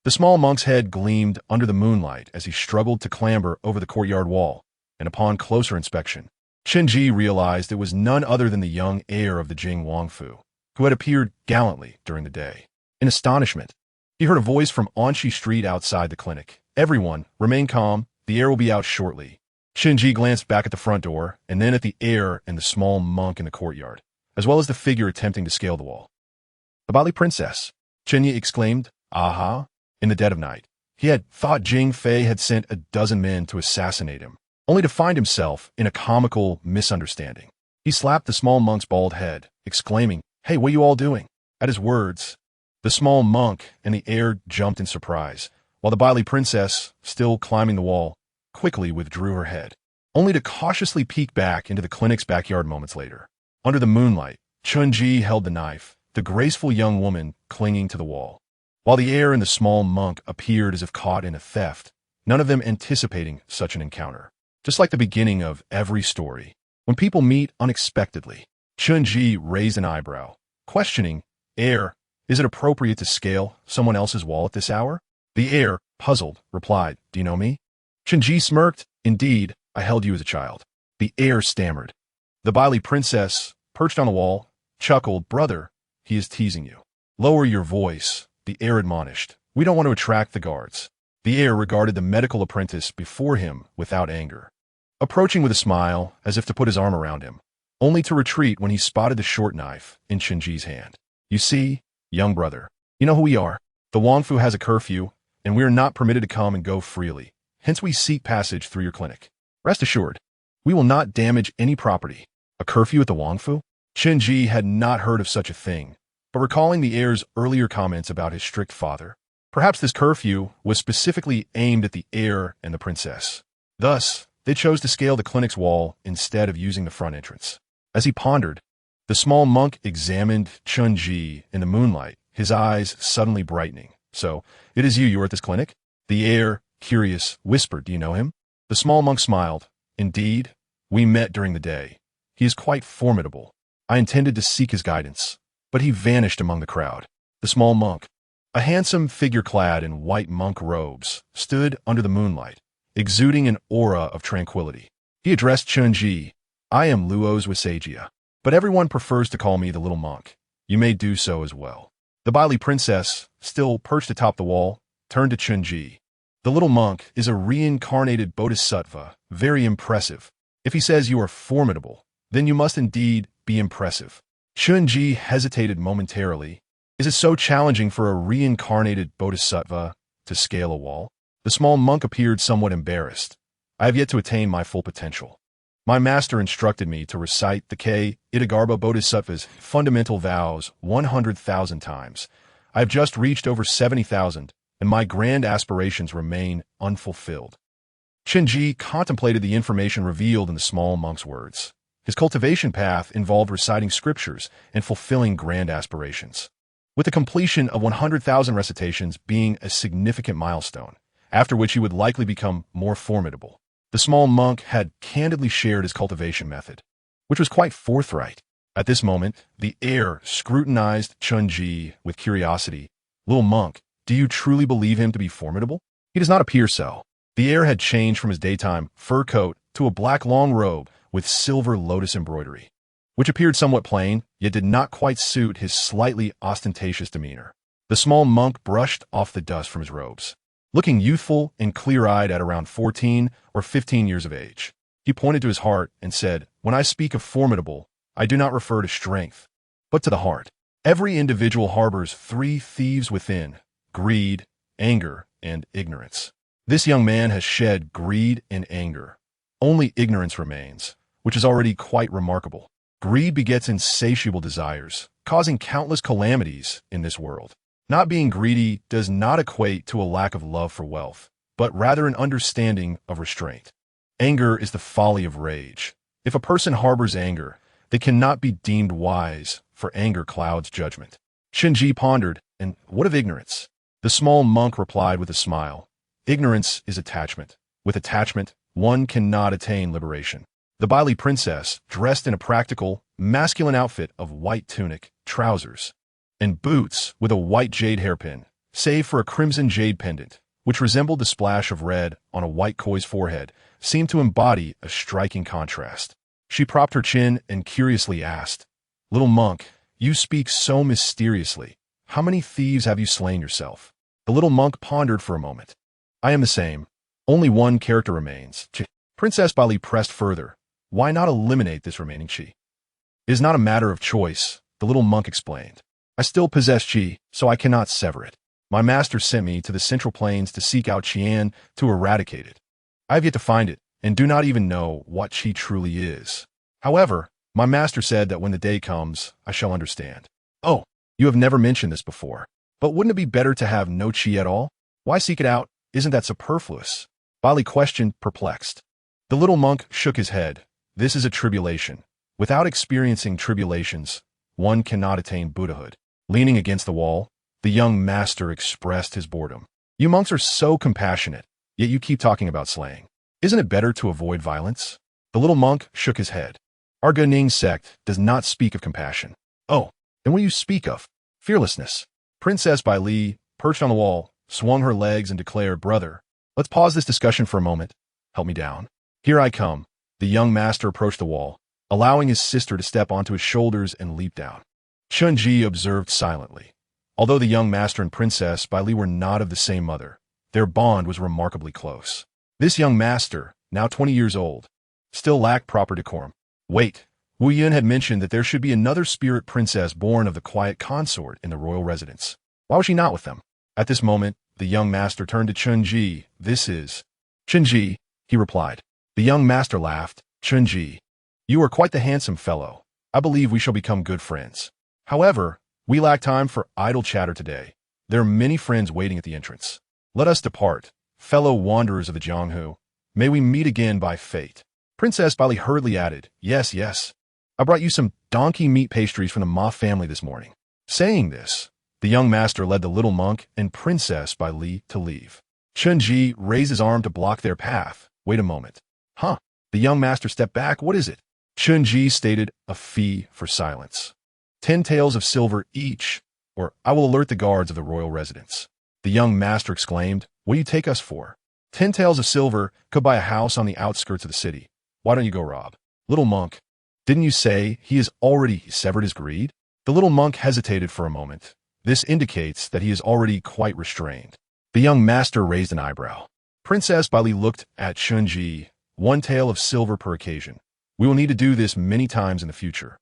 A: The small monk's head gleamed under the moonlight as he struggled to clamber over the courtyard wall, and upon closer inspection, Qinji realized it was none other than the young heir of the Jing Wangfu, who had appeared gallantly during the day. In astonishment, he heard a voice from Anshi Street outside the clinic. Everyone, remain calm, the heir will be out shortly. Qinji glanced back at the front door, and then at the heir and the small monk in the courtyard, as well as the figure attempting to scale the wall. The Bali princess, Qinyi exclaimed, Aha! In the dead of night, he had thought Jing Fei had sent a dozen men to assassinate him, only to find himself in a comical misunderstanding. He slapped the small monk's bald head, exclaiming, "Hey, what are you all doing?" At his words, the small monk and the heir jumped in surprise, while the Bailey princess, still climbing the wall, quickly withdrew her head, only to cautiously peek back into the clinic's backyard moments later. Under the moonlight, Chun-Ji held the knife, the graceful young woman clinging to the wall, while the heir and the small monk appeared as if caught in a theft, none of them anticipating such an encounter. Just like the beginning of every story, when people meet unexpectedly, Chun-Ji raised an eyebrow, questioning, "Heir, is it appropriate to scale someone else's wall at this hour?" The heir, puzzled, replied, "Do you know me?" Chun-Ji smirked, "Indeed, I held you as a child." The heir stammered. The Bailey princess, perched on the wall, chuckled, "Brother, he is teasing you." "Lower your voice," the heir admonished. "We don't want to attract the guards." The heir regarded the medical apprentice before him without anger, approaching with a smile as if to put his arm around him, only to retreat when he spotted the short knife in Chun-Ji's hand. "You see, young brother, you know who we are. The Wangfu has a curfew, and we are not permitted to come and go freely. Hence we seek passage through your clinic. Rest assured, we will not damage any property." A curfew at the Wangfu? Chun-Ji had not heard of such a thing, but recalling the heir's earlier comments about his strict father, perhaps this curfew was specifically aimed at the heir and the princess. Thus, they chose to scale the clinic's wall instead of using the front entrance. As he pondered, the small monk examined Chun-Ji in the moonlight, his eyes suddenly brightening. "So, it is you are at this clinic?" The heir, curious, whispered, "Do you know him?" The small monk smiled. "Indeed, we met during the day. He is quite formidable. I intended to seek his guidance, but he vanished among the crowd." The small monk, a handsome figure clad in white monk robes, stood under the moonlight, exuding an aura of tranquility. He addressed Chun-Ji, "I am Luo's Wisagia, but everyone prefers to call me the little monk. You may do so as well." The Bailey princess, still perched atop the wall, turned to Chun-Ji. "The little monk is a reincarnated bodhisattva, very impressive. If he says you are formidable, then you must indeed be impressive." Chun-Ji hesitated momentarily. Is it so challenging for a reincarnated bodhisattva to scale a wall? The small monk appeared somewhat embarrassed. "I have yet to attain my full potential. My master instructed me to recite the Itagarbha Bodhisattva's fundamental vows 100,000 times. I have just reached over 70,000, and my grand aspirations remain unfulfilled." Chun-Ji contemplated the information revealed in the small monk's words. His cultivation path involved reciting scriptures and fulfilling grand aspirations, with the completion of 100,000 recitations being a significant milestone, after which he would likely become more formidable. The small monk had candidly shared his cultivation method, which was quite forthright. At this moment, the heir scrutinized Chun-Ji with curiosity. "Little monk, do you truly believe him to be formidable?" "He does not appear so." The heir had changed from his daytime fur coat to a black long robe with silver lotus embroidery, which appeared somewhat plain, yet did not quite suit his slightly ostentatious demeanor. The small monk brushed off the dust from his robes, looking youthful and clear-eyed at around 14 or 15 years of age. He pointed to his heart and said, "When I speak of formidable, I do not refer to strength, but to the heart. Every individual harbors three thieves within: greed, anger, and ignorance. This young man has shed greed and anger. Only ignorance remains, which is already quite remarkable. Greed begets insatiable desires, causing countless calamities in this world. Not being greedy does not equate to a lack of love for wealth, but rather an understanding of restraint. Anger is the folly of rage. If a person harbors anger, they cannot be deemed wise, for anger clouds judgment." Chun-Ji pondered, "And what of ignorance?" The small monk replied with a smile, "Ignorance is attachment. With attachment, one cannot attain liberation." The Bailey princess, dressed in a practical, masculine outfit of white tunic, trousers, and boots with a white jade hairpin, save for a crimson jade pendant, which resembled the splash of red on a white koi's forehead, seemed to embody a striking contrast. She propped her chin and curiously asked, "Little monk, you speak so mysteriously. How many thieves have you slain yourself?" The little monk pondered for a moment. "I am the same. Only one character remains." Princess Bailey pressed further. "Why not eliminate this remaining chi?" "It is not a matter of choice," the little monk explained. "I still possess chi, so I cannot sever it. My master sent me to the Central Plains to seek out Qian to eradicate it. I have yet to find it, and do not even know what qi truly is. However, my master said that when the day comes, I shall understand. Oh, you have never mentioned this before. But wouldn't it be better to have no qi at all? Why seek it out? Isn't that superfluous? Bali questioned, perplexed. The little monk shook his head. This is a tribulation. Without experiencing tribulations, one cannot attain Buddhahood. Leaning against the wall, the young master expressed his boredom. You monks are so compassionate, yet you keep talking about slaying. Isn't it better to avoid violence? The little monk shook his head. Our Guaning sect does not speak of compassion. Oh, and what do you speak of? Fearlessness. Princess Bai Li, perched on the wall, swung her legs and declared, Brother, let's pause this discussion for a moment. Help me down. Here I come. The young master approached the wall, allowing his sister to step onto his shoulders and leap down. Chun-Ji observed silently. Although the young master and Princess Bai Li were not of the same mother, their bond was remarkably close. This young master, now 20 years old, still lacked proper decorum. Wait, Wu Yun had mentioned that there should be another spirit princess born of the quiet consort in the royal residence. Why was she not with them? At this moment, the young master turned to Chun-Ji. This is Chun-Ji, he replied. The young master laughed. Chun-Ji, you are quite the handsome fellow. I believe we shall become good friends. However, we lack time for idle chatter today. There are many friends waiting at the entrance. Let us depart, fellow wanderers of the Jianghu. May we meet again by fate. Princess Bai Li hurriedly added, Yes, yes. I brought you some donkey meat pastries from the Ma family this morning. Saying this, the young master led the little monk and Princess Bai Li to leave. Chun-Ji raised his arm to block their path. Wait a moment. Huh? The young master stepped back. What is it? Chun-Ji stated, a fee for silence. 10 taels of silver each, or I will alert the guards of the royal residence. The young master exclaimed, What do you take us for? 10 taels of silver could buy a house on the outskirts of the city. Why don't you go rob? Little monk, didn't you say he has already severed his greed? The little monk hesitated for a moment. This indicates that he is already quite restrained. The young master raised an eyebrow. Princess Bai Li looked at Chun-Ji. 1 tael of silver per occasion. We will need to do this many times in the future.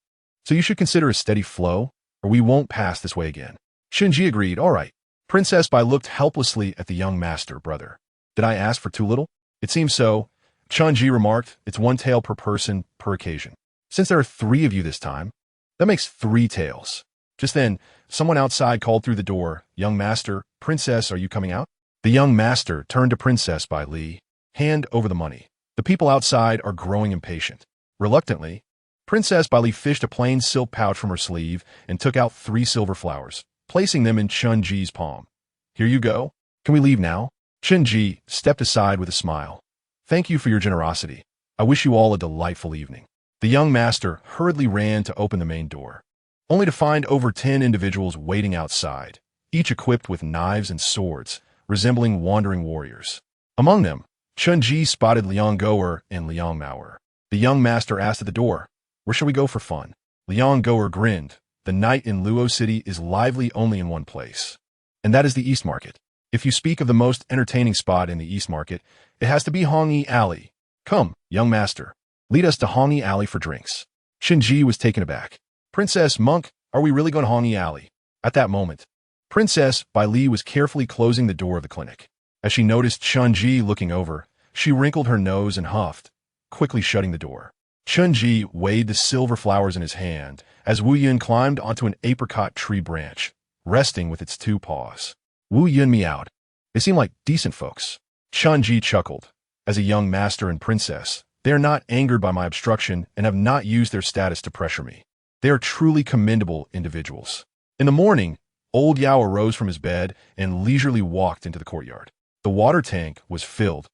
A: So you should consider a steady flow, or we won't pass this way again. Chun-Ji agreed. All right. Princess Bai looked helplessly at the young master. Brother, did I ask for too little? It seems so. Chun-Ji remarked, It's 1 tael per person per occasion. Since there are 3 of you this time, that makes 3 taels. Just then, someone outside called through the door, Young master, Princess, are you coming out? The young master turned to Princess Bai Li. Hand over the money. The people outside are growing impatient. Reluctantly, Princess Bai Li fished a plain silk pouch from her sleeve and took out 3 silver flowers, placing them in Chun-Ji's palm. Here you go. Can we leave now? Chun-Ji stepped aside with a smile. Thank you for your generosity. I wish you all a delightful evening. The young master hurriedly ran to open the main door, only to find over 10 individuals waiting outside, each equipped with knives and swords, resembling wandering warriors. Among them, Chun-Ji spotted Liang Goer and Liang Maoer. The young master asked at the door, Where shall we go for fun? Liang Goer grinned. The night in Luo City is lively only in one place, and that is the East Market. If you speak of the most entertaining spot in the East Market, it has to be Hongyi Alley. Come, young master, lead us to Hongyi Alley for drinks. Chun-Ji was taken aback. Princess Monk, are we really going to Hongyi Alley? At that moment, Princess Bai Li was carefully closing the door of the clinic. As she noticed Chun-Ji looking over, she wrinkled her nose and huffed, quickly shutting the door. Chun-Ji weighed the silver flowers in his hand as Wu Yun climbed onto an apricot tree branch, resting with its 2 paws. Wu Yun meowed. They seem like decent folks. Chun-Ji chuckled. As a young master and princess, they are not angered by my obstruction and have not used their status to pressure me. They are truly commendable individuals. In the morning, old Yao arose from his bed and leisurely walked into the courtyard. The water tank was filled,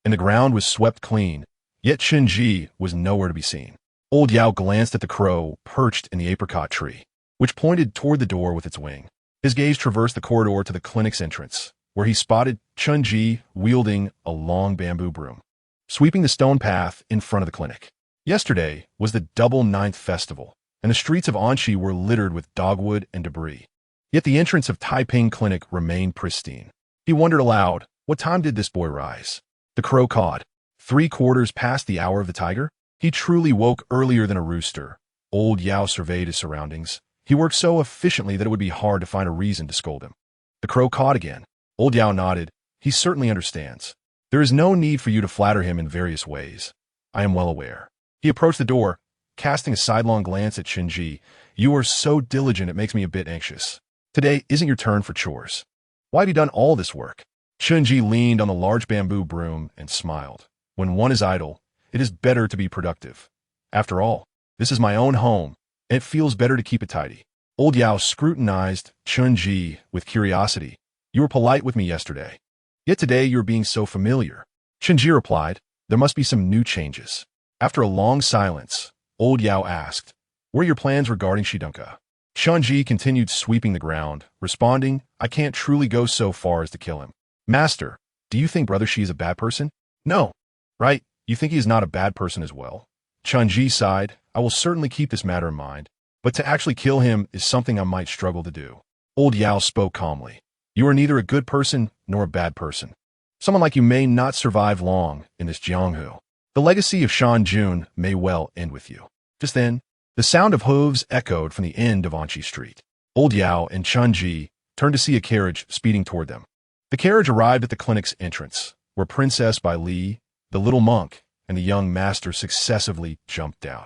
A: and the ground was swept clean, yet Chun-Ji was nowhere to be seen. Old Yao glanced at the crow perched in the apricot tree, which pointed toward the door with its wing. His gaze traversed the corridor to the clinic's entrance, where he spotted Chun-Ji wielding a long bamboo broom, sweeping the stone path in front of the clinic. Yesterday was the Double Ninth Festival, and the streets of Anqi were littered with dogwood and debris. Yet the entrance of Taiping Clinic remained pristine. He wondered aloud, what time did this boy rise? The crow cawed. 3/4 past the hour of the tiger? He truly woke earlier than a rooster. Old Yao surveyed his surroundings. He worked so efficiently that it would be hard to find a reason to scold him. The crow cawed again. Old Yao nodded. He certainly understands. There is no need for you to flatter him in various ways. I am well aware. He approached the door, casting a sidelong glance at Chenji. You are so diligent it makes me a bit anxious. Today isn't your turn for chores. Why have you done all this work? Chenji leaned on the large bamboo broom and smiled. When one is idle, it is better to be productive. After all, this is my own home, and it feels better to keep it tidy. Old Yao scrutinized Chenji with curiosity. You were polite with me yesterday. Yet today you are being so familiar. Chenji replied, there must be some new changes. After a long silence, Old Yao asked, what are your plans regarding Shidunka? Chenji continued sweeping the ground, responding, I can't truly go so far as to kill him. Master, do you think Brother Shi is a bad person? No. Right, you think he is not a bad person as well? Chenji sighed, I will certainly keep this matter in mind, but to actually kill him is something I might struggle to do. Old Yao spoke calmly. You are neither a good person nor a bad person. Someone like you may not survive long in this Jianghu. The legacy of Shan Jun may well end with you. Just then, the sound of hooves echoed from the end of Anqi Street. Old Yao and Chenji turned to see a carriage speeding toward them. The carriage arrived at the clinic's entrance, where Princess Bai Li, the little monk, and the young master successively jumped down.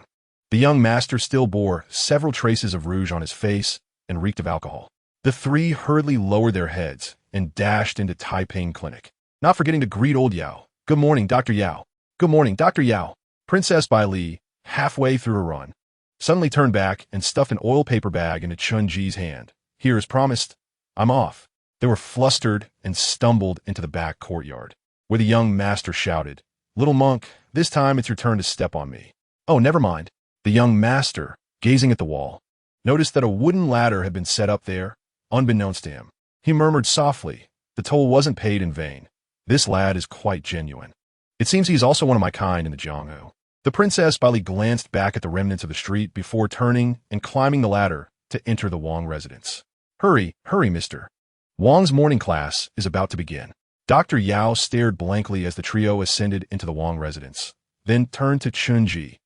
A: The young master still bore several traces of rouge on his face and reeked of alcohol. The three hurriedly lowered their heads and dashed into Taiping Clinic, not forgetting to greet Old Yao. Good morning, Dr. Yao. Good morning, Dr. Yao. Princess Bai Li, halfway through her run, suddenly turned back and stuffed an oil paper bag into Chenji's hand. Here, as promised, I'm off. They were flustered and stumbled into the back courtyard, where the young master shouted, Little monk, this time it's your turn to step on me. Oh, never mind. The young master, gazing at the wall, noticed that a wooden ladder had been set up there, unbeknownst to him. He murmured softly, the toll wasn't paid in vain. This lad is quite genuine. It seems he is also one of my kind in the Jianghu. The Princess Bai Li glanced back at the remnants of the street before turning and climbing the ladder to enter the Wang residence. Hurry, hurry, mister. Wang's morning class is about to begin. Dr. Yao stared blankly as the trio ascended into the Wang residence, then turned to Chenji.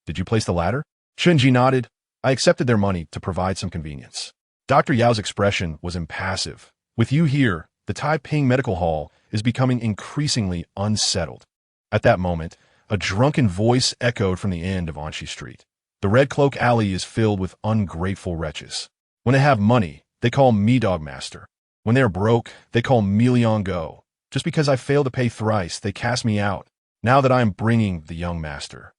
A: Did you place the ladder? Chenji nodded. I accepted their money to provide some convenience. Dr. Yao's expression was impassive. With you here, the Taiping Medical Hall is becoming increasingly unsettled. At that moment, a drunken voice echoed from the end of Anqi Street. The Red Cloak Alley is filled with ungrateful wretches. When they have money, they call me Dogmaster. When they are broke, they call me Luoyang. Just because I failed to pay thrice, they cast me out. Now that I am bringing the young master.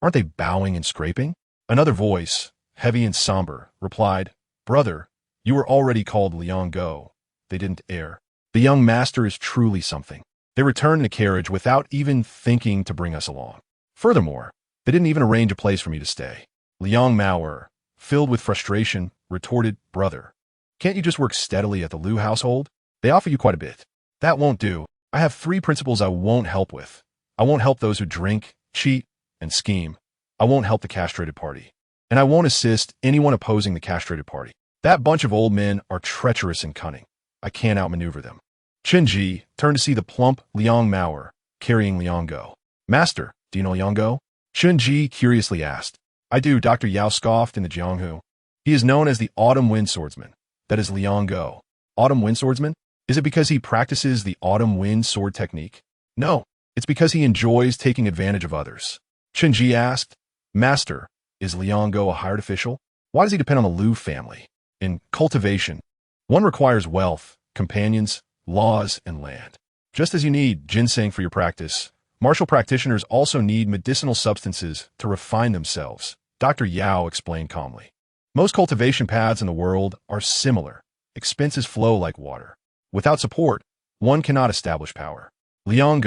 A: Aren't they bowing and scraping? Another voice, heavy and somber, replied, Brother, you were already called Luoyang. They didn't err. The young master is truly something. They returned in a carriage without even thinking to bring us along. Furthermore, they didn't even arrange a place for me to stay. Liang Mauer, filled with frustration, retorted, Brother, can't you just work steadily at the Liu household? They offer you quite a bit. That won't do. I have 3 principles I won't help with. I won't help those who drink, cheat, and scheme. I won't help the castrated party. And I won't assist anyone opposing the castrated party. That bunch of old men are treacherous and cunning. I can't outmaneuver them. Chenji turned to see the plump Liang Mauer carrying Liang. Master, do you know Liang? Chenji curiously asked. I do, Dr. Yao scoffed in the Jianghu. He is known as the Autumn Wind Swordsman. That is Liang. Autumn Wind Swordsman? Is it because he practices the Autumn Wind sword technique? No, it's because he enjoys taking advantage of others. Chenji asked, Master, is Liang a hired official? Why does he depend on the Liu family? In cultivation, one requires wealth, companions, laws, and land. Just as you need ginseng for your practice, martial practitioners also need medicinal substances to refine themselves, Dr. Yao explained calmly. Most cultivation paths in the world are similar. Expenses flow like water. Without support, one cannot establish power. Liang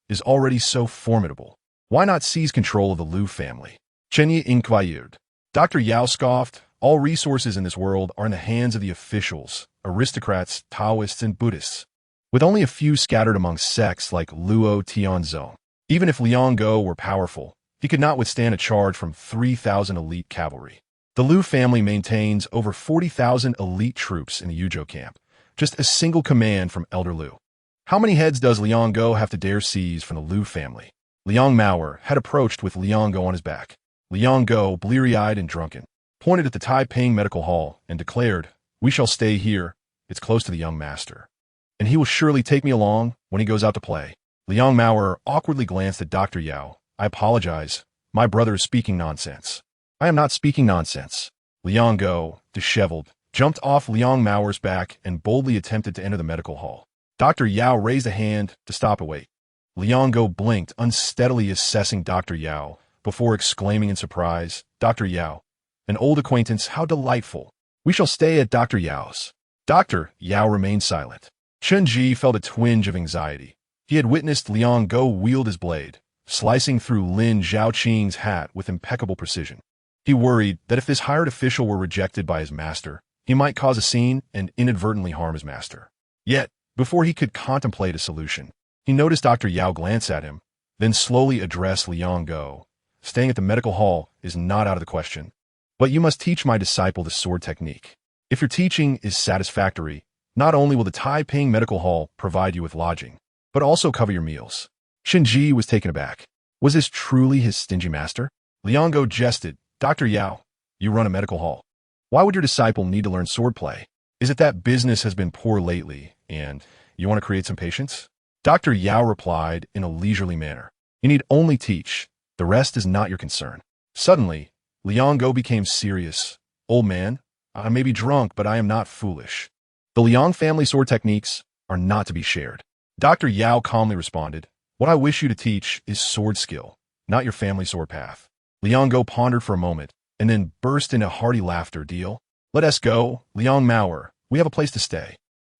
A: is already so formidable. Why not seize control of the Liu family? Chenyi inquired. Dr. Yao scoffed. All resources in this world are in the hands of the officials, aristocrats, Taoists, and Buddhists, with only a few scattered among sects like Luo Tianzong. Even if Liang were powerful, he could not withstand a charge from 3,000 elite cavalry. The Liu family maintains over 40,000 elite troops in the Yuzhou camp, just a single command from Elder Liu. How many heads does Liang have to dare seize from the Liu family? Liang Mauer had approached with Liang on his back. Liang, bleary-eyed and drunken, pointed at the Taiping Medical Hall and declared, We shall stay here. It's close to the young master. And he will surely take me along when he goes out to play. Liang Mauer awkwardly glanced at Dr. Yao. I apologize. My brother is speaking nonsense. I am not speaking nonsense. Liang Go, disheveled, jumped off Liang Mauer's back and boldly attempted to enter the medical hall. Dr. Yao raised a hand to stop and wait. Liang Go blinked, unsteadily assessing Dr. Yao, before exclaiming in surprise, Dr. Yao, an old acquaintance, how delightful. We shall stay at Dr. Yao's. Dr. Yao remained silent. Chen Ji felt a twinge of anxiety. He had witnessed Liang Go wield his blade, slicing through Lin Zhaoqing's hat with impeccable precision. He worried that if this hired official were rejected by his master, he might cause a scene and inadvertently harm his master. Yet, before he could contemplate a solution, he noticed Dr. Yao glance at him, then slowly address Liang Go. Staying at the medical hall is not out of the question. But you must teach my disciple the sword technique. If your teaching is satisfactory, not only will the Taiping Medical Hall provide you with lodging, but also cover your meals. Shinji was taken aback. Was this truly his stingy master? Liang Go jested. Dr. Yao, you run a medical hall. Why would your disciple need to learn swordplay? Is it that business has been poor lately, and you want to create some patience? Dr. Yao replied in a leisurely manner. You need only teach. The rest is not your concern. Suddenly, Liang Go became serious. Old man, I may be drunk, but I am not foolish. The Liang family sword techniques are not to be shared. Dr. Yao calmly responded, what I wish you to teach is sword skill, not your family sword path. Liang Go pondered for a moment, and then burst into hearty laughter. Deal? Let us go, Liang Mauer. We have a place to stay.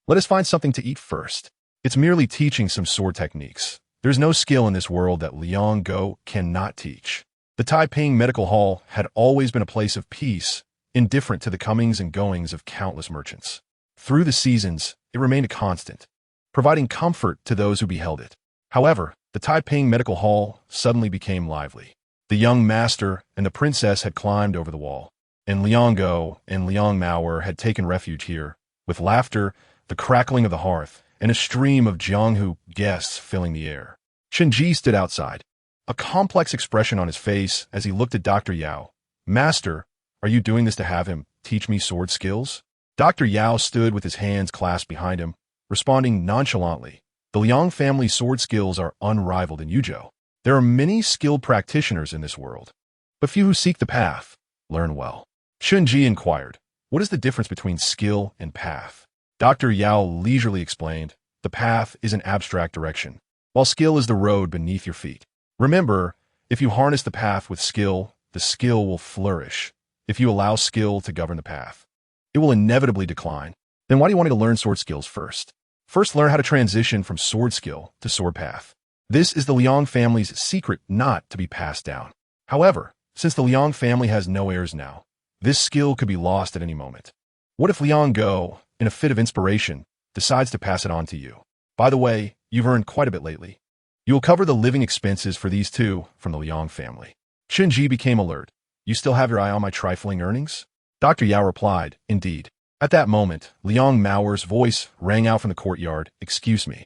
A: Let us find something to eat first. It's merely teaching some sword techniques. There's no skill in this world that Liang Go cannot teach. The Taiping Medical Hall had always been a place of peace, indifferent to the comings and goings of countless merchants. Through the seasons, it remained a constant, providing comfort to those who beheld it. However, the Taiping Medical Hall suddenly became lively. The young master and the princess had climbed over the wall, and Liang Go and Liang Mauer had taken refuge here, with laughter, the crackling of the hearth, and a stream of Jianghu guests filling the air. Chen Ji stood outside, a complex expression on his face as he looked at Dr. Yao. Master, are you doing this to have him teach me sword skills? Dr. Yao stood with his hands clasped behind him, responding nonchalantly. The Liang family sword skills are unrivaled in Yuzhou. There are many skilled practitioners in this world, but few who seek the path learn well. Chen Ji inquired, what is the difference between skill and path? Dr. Yao leisurely explained, the path is an abstract direction, while skill is the road beneath your feet. Remember, if you harness the path with skill, the skill will flourish. If you allow skill to govern the path, it will inevitably decline. Then why do you want me to learn sword skills first? First, learn how to transition from sword skill to sword path. This is the Liang family's secret not to be passed down. However, since the Liang family has no heirs now, this skill could be lost at any moment. What if Liang Go, in a fit of inspiration, decides to pass it on to you? By the way, you've earned quite a bit lately. You will cover the living expenses for these two from the Liang family. Chen Ji became alert. You still have your eye on my trifling earnings? Dr. Yao replied, indeed. At that moment, Liang Mauer's voice rang out from the courtyard. Excuse me,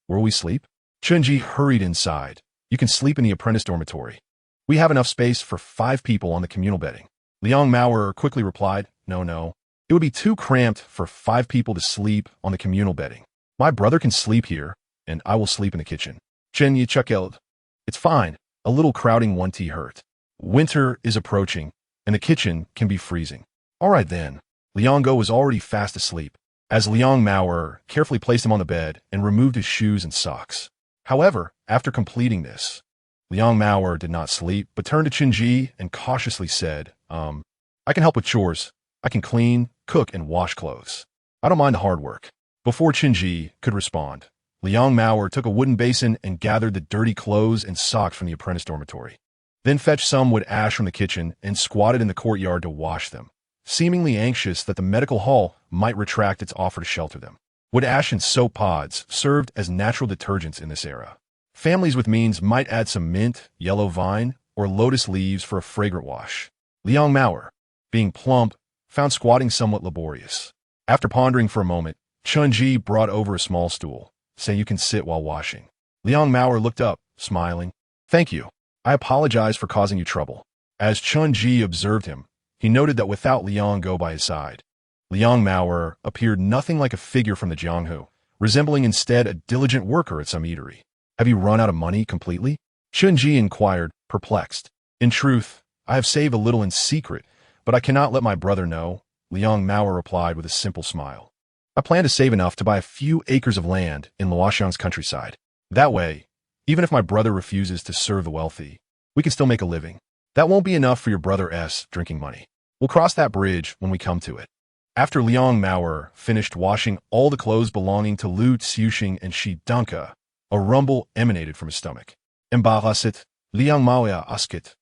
A: where will we sleep? Chen Ji hurried inside. You can sleep in the apprentice dormitory. We have enough space for 5 people on the communal bedding. Liang Mauer quickly replied, no. It would be too cramped for 5 people to sleep on the communal bedding. My brother can sleep here, and I will sleep in the kitchen. Chen Yi chuckled. It's fine. A little crowding won't hurt. Winter is approaching, and the kitchen can be freezing. All right then. Liang Go was already fast asleep, as Liang Mauer carefully placed him on the bed and removed his shoes and socks. However, after completing this, Liang Mauer did not sleep, but turned to Chen Ji and cautiously said, I can help with chores. I can clean, cook, and wash clothes. I don't mind the hard work. Before Chen Ji could respond, Liang Mauer took a wooden basin and gathered the dirty clothes and socks from the apprentice dormitory. Then fetched some wood ash from the kitchen and squatted in the courtyard to wash them, seemingly anxious that the medical hall might retract its offer to shelter them. Wood ash and soap pods served as natural detergents in this era. Families with means might add some mint, yellow vine, or lotus leaves for a fragrant wash. Liang Mauer, being plump, found squatting somewhat laborious. After pondering for a moment, Chen Ji brought over a small stool, saying you can sit while washing. Liang Mauer looked up, smiling. Thank you. I apologize for causing you trouble. As Chen Ji observed him, he noted that without Liang Go by his side, Liang Mauer appeared nothing like a figure from the Jianghu, resembling instead a diligent worker at some eatery. Have you run out of money completely? Chunji inquired, perplexed. In truth, I have saved a little in secret, but I cannot let my brother know, Liang Mao replied with a simple smile. I plan to save enough to buy a few acres of land in Luoyang's countryside. That way, even if my brother refuses to serve the wealthy, we can still make a living. That won't be enough for your brother's drinking money. We'll cross that bridge when we come to it. After Liang Mao finished washing all the clothes belonging to Lu Xiuxing and Shi Dunka, a rumble emanated from his stomach. Embarrassed, Liang Mao asked,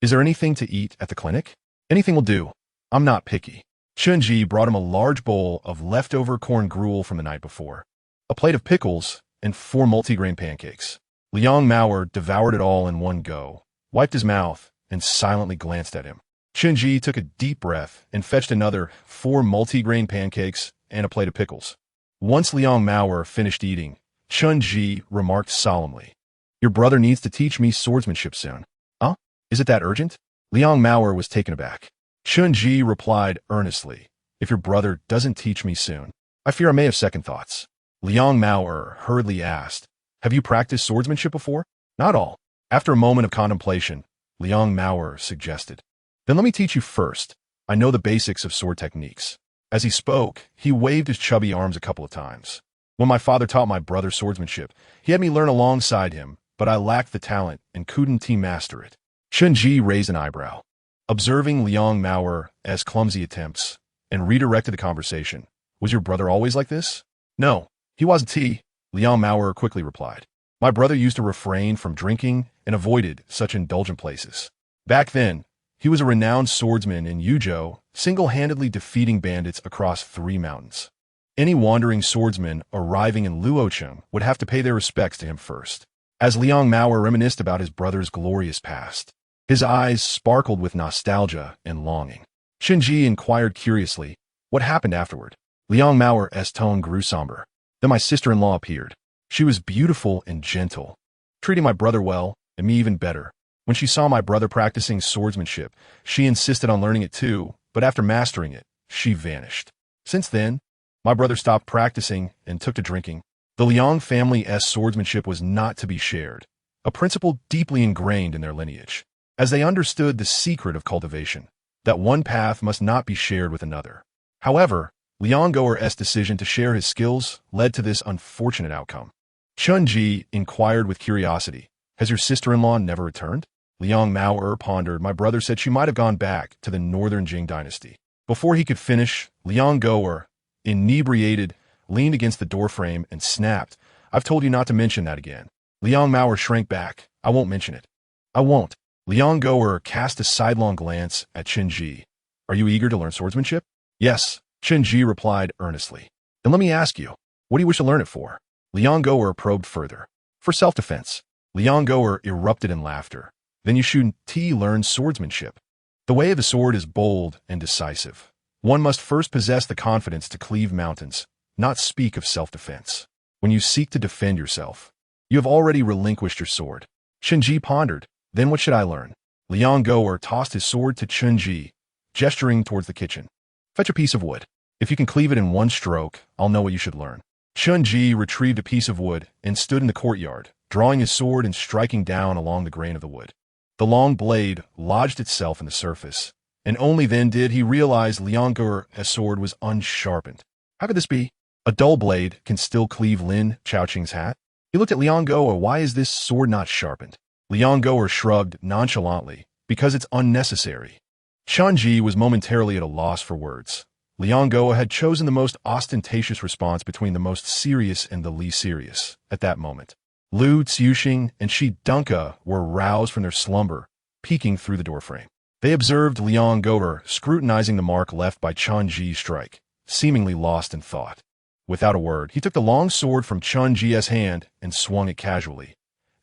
A: is there anything to eat at the clinic? Anything will do. I'm not picky. Chunji brought him a large bowl of leftover corn gruel from the night before, a plate of pickles, and 4 multigrain pancakes. Liang Mao devoured it all in one go, wiped his mouth, and silently glanced at him. Chunji took a deep breath and fetched another 4 multigrain pancakes and a plate of pickles. Once Liang Mao finished eating, Chunji remarked solemnly, Your brother needs to teach me swordsmanship soon. Huh? Is it that urgent? Liang Mao was taken aback. Chunji replied earnestly, If your brother doesn't teach me soon, I fear I may have second thoughts. Liang Mao hurriedly asked, Have you practiced swordsmanship before? Not all. After a moment of contemplation, Liang Mao suggested, Then let me teach you first. I know the basics of sword techniques. As he spoke, he waved his chubby arms a couple of times. When my father taught my brother swordsmanship, he had me learn alongside him, but I lacked the talent and couldn't master it. Chunji raised an eyebrow, observing Liang Mao's clumsy attempts, and redirected the conversation. Was your brother always like this? No, he wasn't. Liang Mao quickly replied. My brother used to refrain from drinking and avoided such indulgent places. Back then, he was a renowned swordsman in Yuzhou, single-handedly defeating bandits across 3 mountains. Any wandering swordsman arriving in Luoyang would have to pay their respects to him first. As Liang Mao reminisced about his brother's glorious past, his eyes sparkled with nostalgia and longing. Chunji inquired curiously, What happened afterward? Liang Mao's tone grew somber. Then my sister-in-law appeared. She was beautiful and gentle, treating my brother well, and me even better. When she saw my brother practicing swordsmanship, she insisted on learning it too, but after mastering it, she vanished. Since then, my brother stopped practicing and took to drinking. The Liang family's swordsmanship was not to be shared, a principle deeply ingrained in their lineage, as they understood the secret of cultivation, that one path must not be shared with another. However, Liang Goer's decision to share his skills led to this unfortunate outcome. Chunji inquired with curiosity, Has your sister-in-law never returned? Liang Mao pondered. My brother said she might have gone back to the northern Jing dynasty. Before he could finish, Liang Goer, inebriated, leaned against the doorframe and snapped, I've told you not to mention that again. Liang Mao shrank back. I won't mention it. I won't. Liang Goer cast a sidelong glance at Chunji. Are you eager to learn swordsmanship? Yes, Chunji replied earnestly. Then let me ask you, what do you wish to learn it for? Liang Goer probed further. For self-defense. Liang Goer erupted in laughter. Then you shouldn't learn swordsmanship. The way of the sword is bold and decisive. One must first possess the confidence to cleave mountains, not speak of self-defense. When you seek to defend yourself, you have already relinquished your sword. Chunji pondered. Then what should I learn? Liang Goer tossed his sword to Chunji, gesturing towards the kitchen. Fetch a piece of wood. If you can cleave it in one stroke, I'll know what you should learn. Chunji retrieved a piece of wood and stood in the courtyard, drawing his sword and striking down along the grain of the wood. The long blade lodged itself in the surface, and only then did he realize Liang Goer's sword was unsharpened. How could this be? A dull blade can still cleave Lin Chaoqing's hat? He looked at Liang Goer. Why is this sword not sharpened? Liang Goer shrugged nonchalantly, because it's unnecessary. Chunji was momentarily at a loss for words. Liang Goer had chosen the most ostentatious response between the most serious and the least serious at that moment. Lu Xiuxing and Shi Dunka were roused from their slumber, peeking through the doorframe. They observed Liang Goer scrutinizing the mark left by Chunji's strike, seemingly lost in thought. Without a word, he took the long sword from Chunji's hand and swung it casually,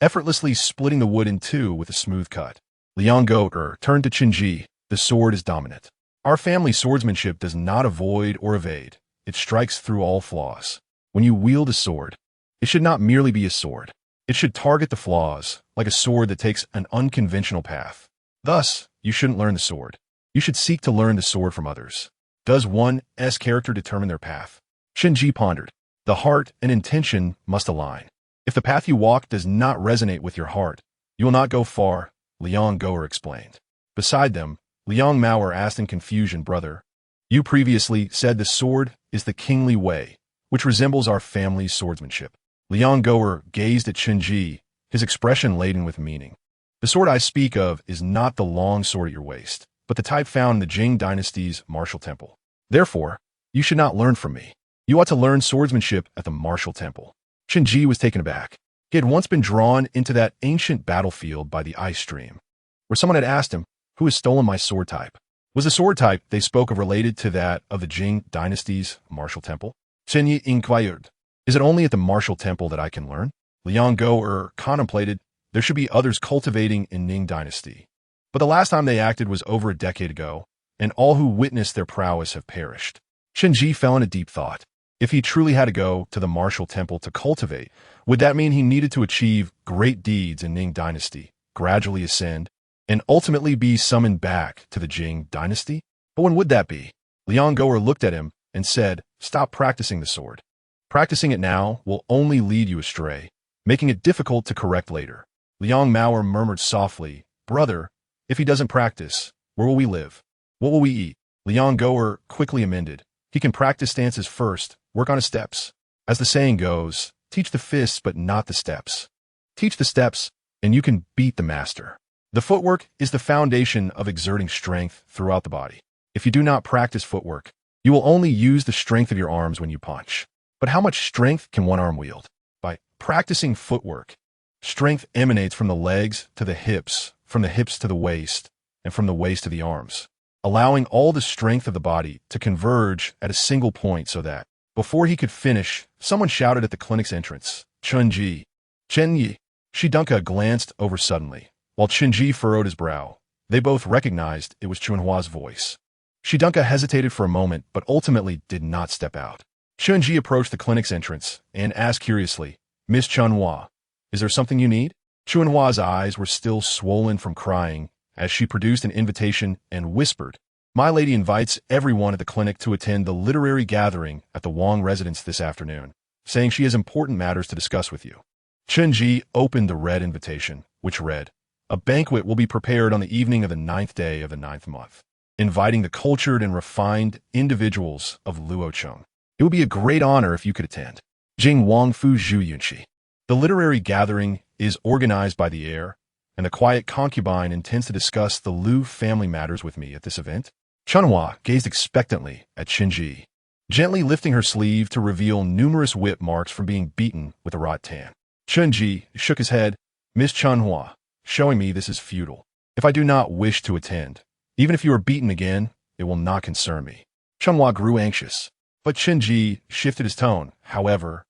A: effortlessly splitting the wood in two with a smooth cut. Liang Goer turned to Chunji. The sword is dominant. Our family swordsmanship does not avoid or evade. It strikes through all flaws. When you wield a sword, it should not merely be a sword. It should target the flaws, like a sword that takes an unconventional path. Thus, you shouldn't learn the sword. You should seek to learn the sword from others. Does one's character determine their path? Chunji pondered. The heart and intention must align. If the path you walk does not resonate with your heart, you will not go far, Luoyang Goer explained. Beside them, Luoyang Mauer asked in confusion, Brother, you previously said the sword is the kingly way, which resembles our family's swordsmanship. Luoyang Goer gazed at Chenji, his expression laden with meaning. The sword I speak of is not the long sword at your waist, but the type found in the Jing dynasty's martial temple. Therefore, you should not learn from me. You ought to learn swordsmanship at the martial temple. Chenji was taken aback. He had once been drawn into that ancient battlefield by the ice stream, where someone had asked him, who has stolen my sword type? Was the sword type they spoke of related to that of the Jing dynasty's martial temple? Chenyi inquired. Is it only at the martial temple that I can learn? Luoyang Goer contemplated there should be others cultivating in Ning dynasty. But the last time they acted was over a decade ago, and all who witnessed their prowess have perished. Chenji fell into deep thought. If he truly had to go to the martial temple to cultivate, would that mean he needed to achieve great deeds in Ning dynasty, gradually ascend, and ultimately be summoned back to the Jing dynasty? But when would that be? Luoyang Goer looked at him and said, stop practicing the sword. Practicing it now will only lead you astray, making it difficult to correct later. Luoyang Mauer murmured softly, Brother, if he doesn't practice, where will we live? What will we eat? Luoyang Goer quickly amended. He can practice stances first, work on his steps. As the saying goes, teach the fists but not the steps. Teach the steps, and you can beat the master. The footwork is the foundation of exerting strength throughout the body. If you do not practice footwork, you will only use the strength of your arms when you punch. But how much strength can one arm wield? By practicing footwork, strength emanates from the legs to the hips, from the hips to the waist, and from the waist to the arms, allowing all the strength of the body to converge at a single point so that, before he could finish, someone shouted at the clinic's entrance, Chenji. Chenyi. Shidunka glanced over suddenly. While Chenji furrowed his brow, they both recognized it was Chunhua's voice. Shidunka hesitated for a moment, but ultimately did not step out. Chenji approached the clinic's entrance and asked curiously, Miss Chunhua, is there something you need? Chunhua's eyes were still swollen from crying as she produced an invitation and whispered, My lady invites everyone at the clinic to attend the literary gathering at the Wang residence this afternoon, saying she has important matters to discuss with you. Chenji opened the red invitation, which read, A banquet will be prepared on the evening of the 9th day of the 9th month, inviting the cultured and refined individuals of Luocheng. It would be a great honor if you could attend. Jing Wang Fu Zhu Yunqi. The literary gathering is organized by the heir, and the quiet concubine intends to discuss the Lu family matters with me at this event. Chunhua gazed expectantly at Chenji, gently lifting her sleeve to reveal numerous whip marks from being beaten with a rattan. Chenji shook his head. Miss Chunhua, showing me this is futile. If I do not wish to attend, even if you are beaten again, it will not concern me. Chunhua grew anxious, but Chenji shifted his tone. However,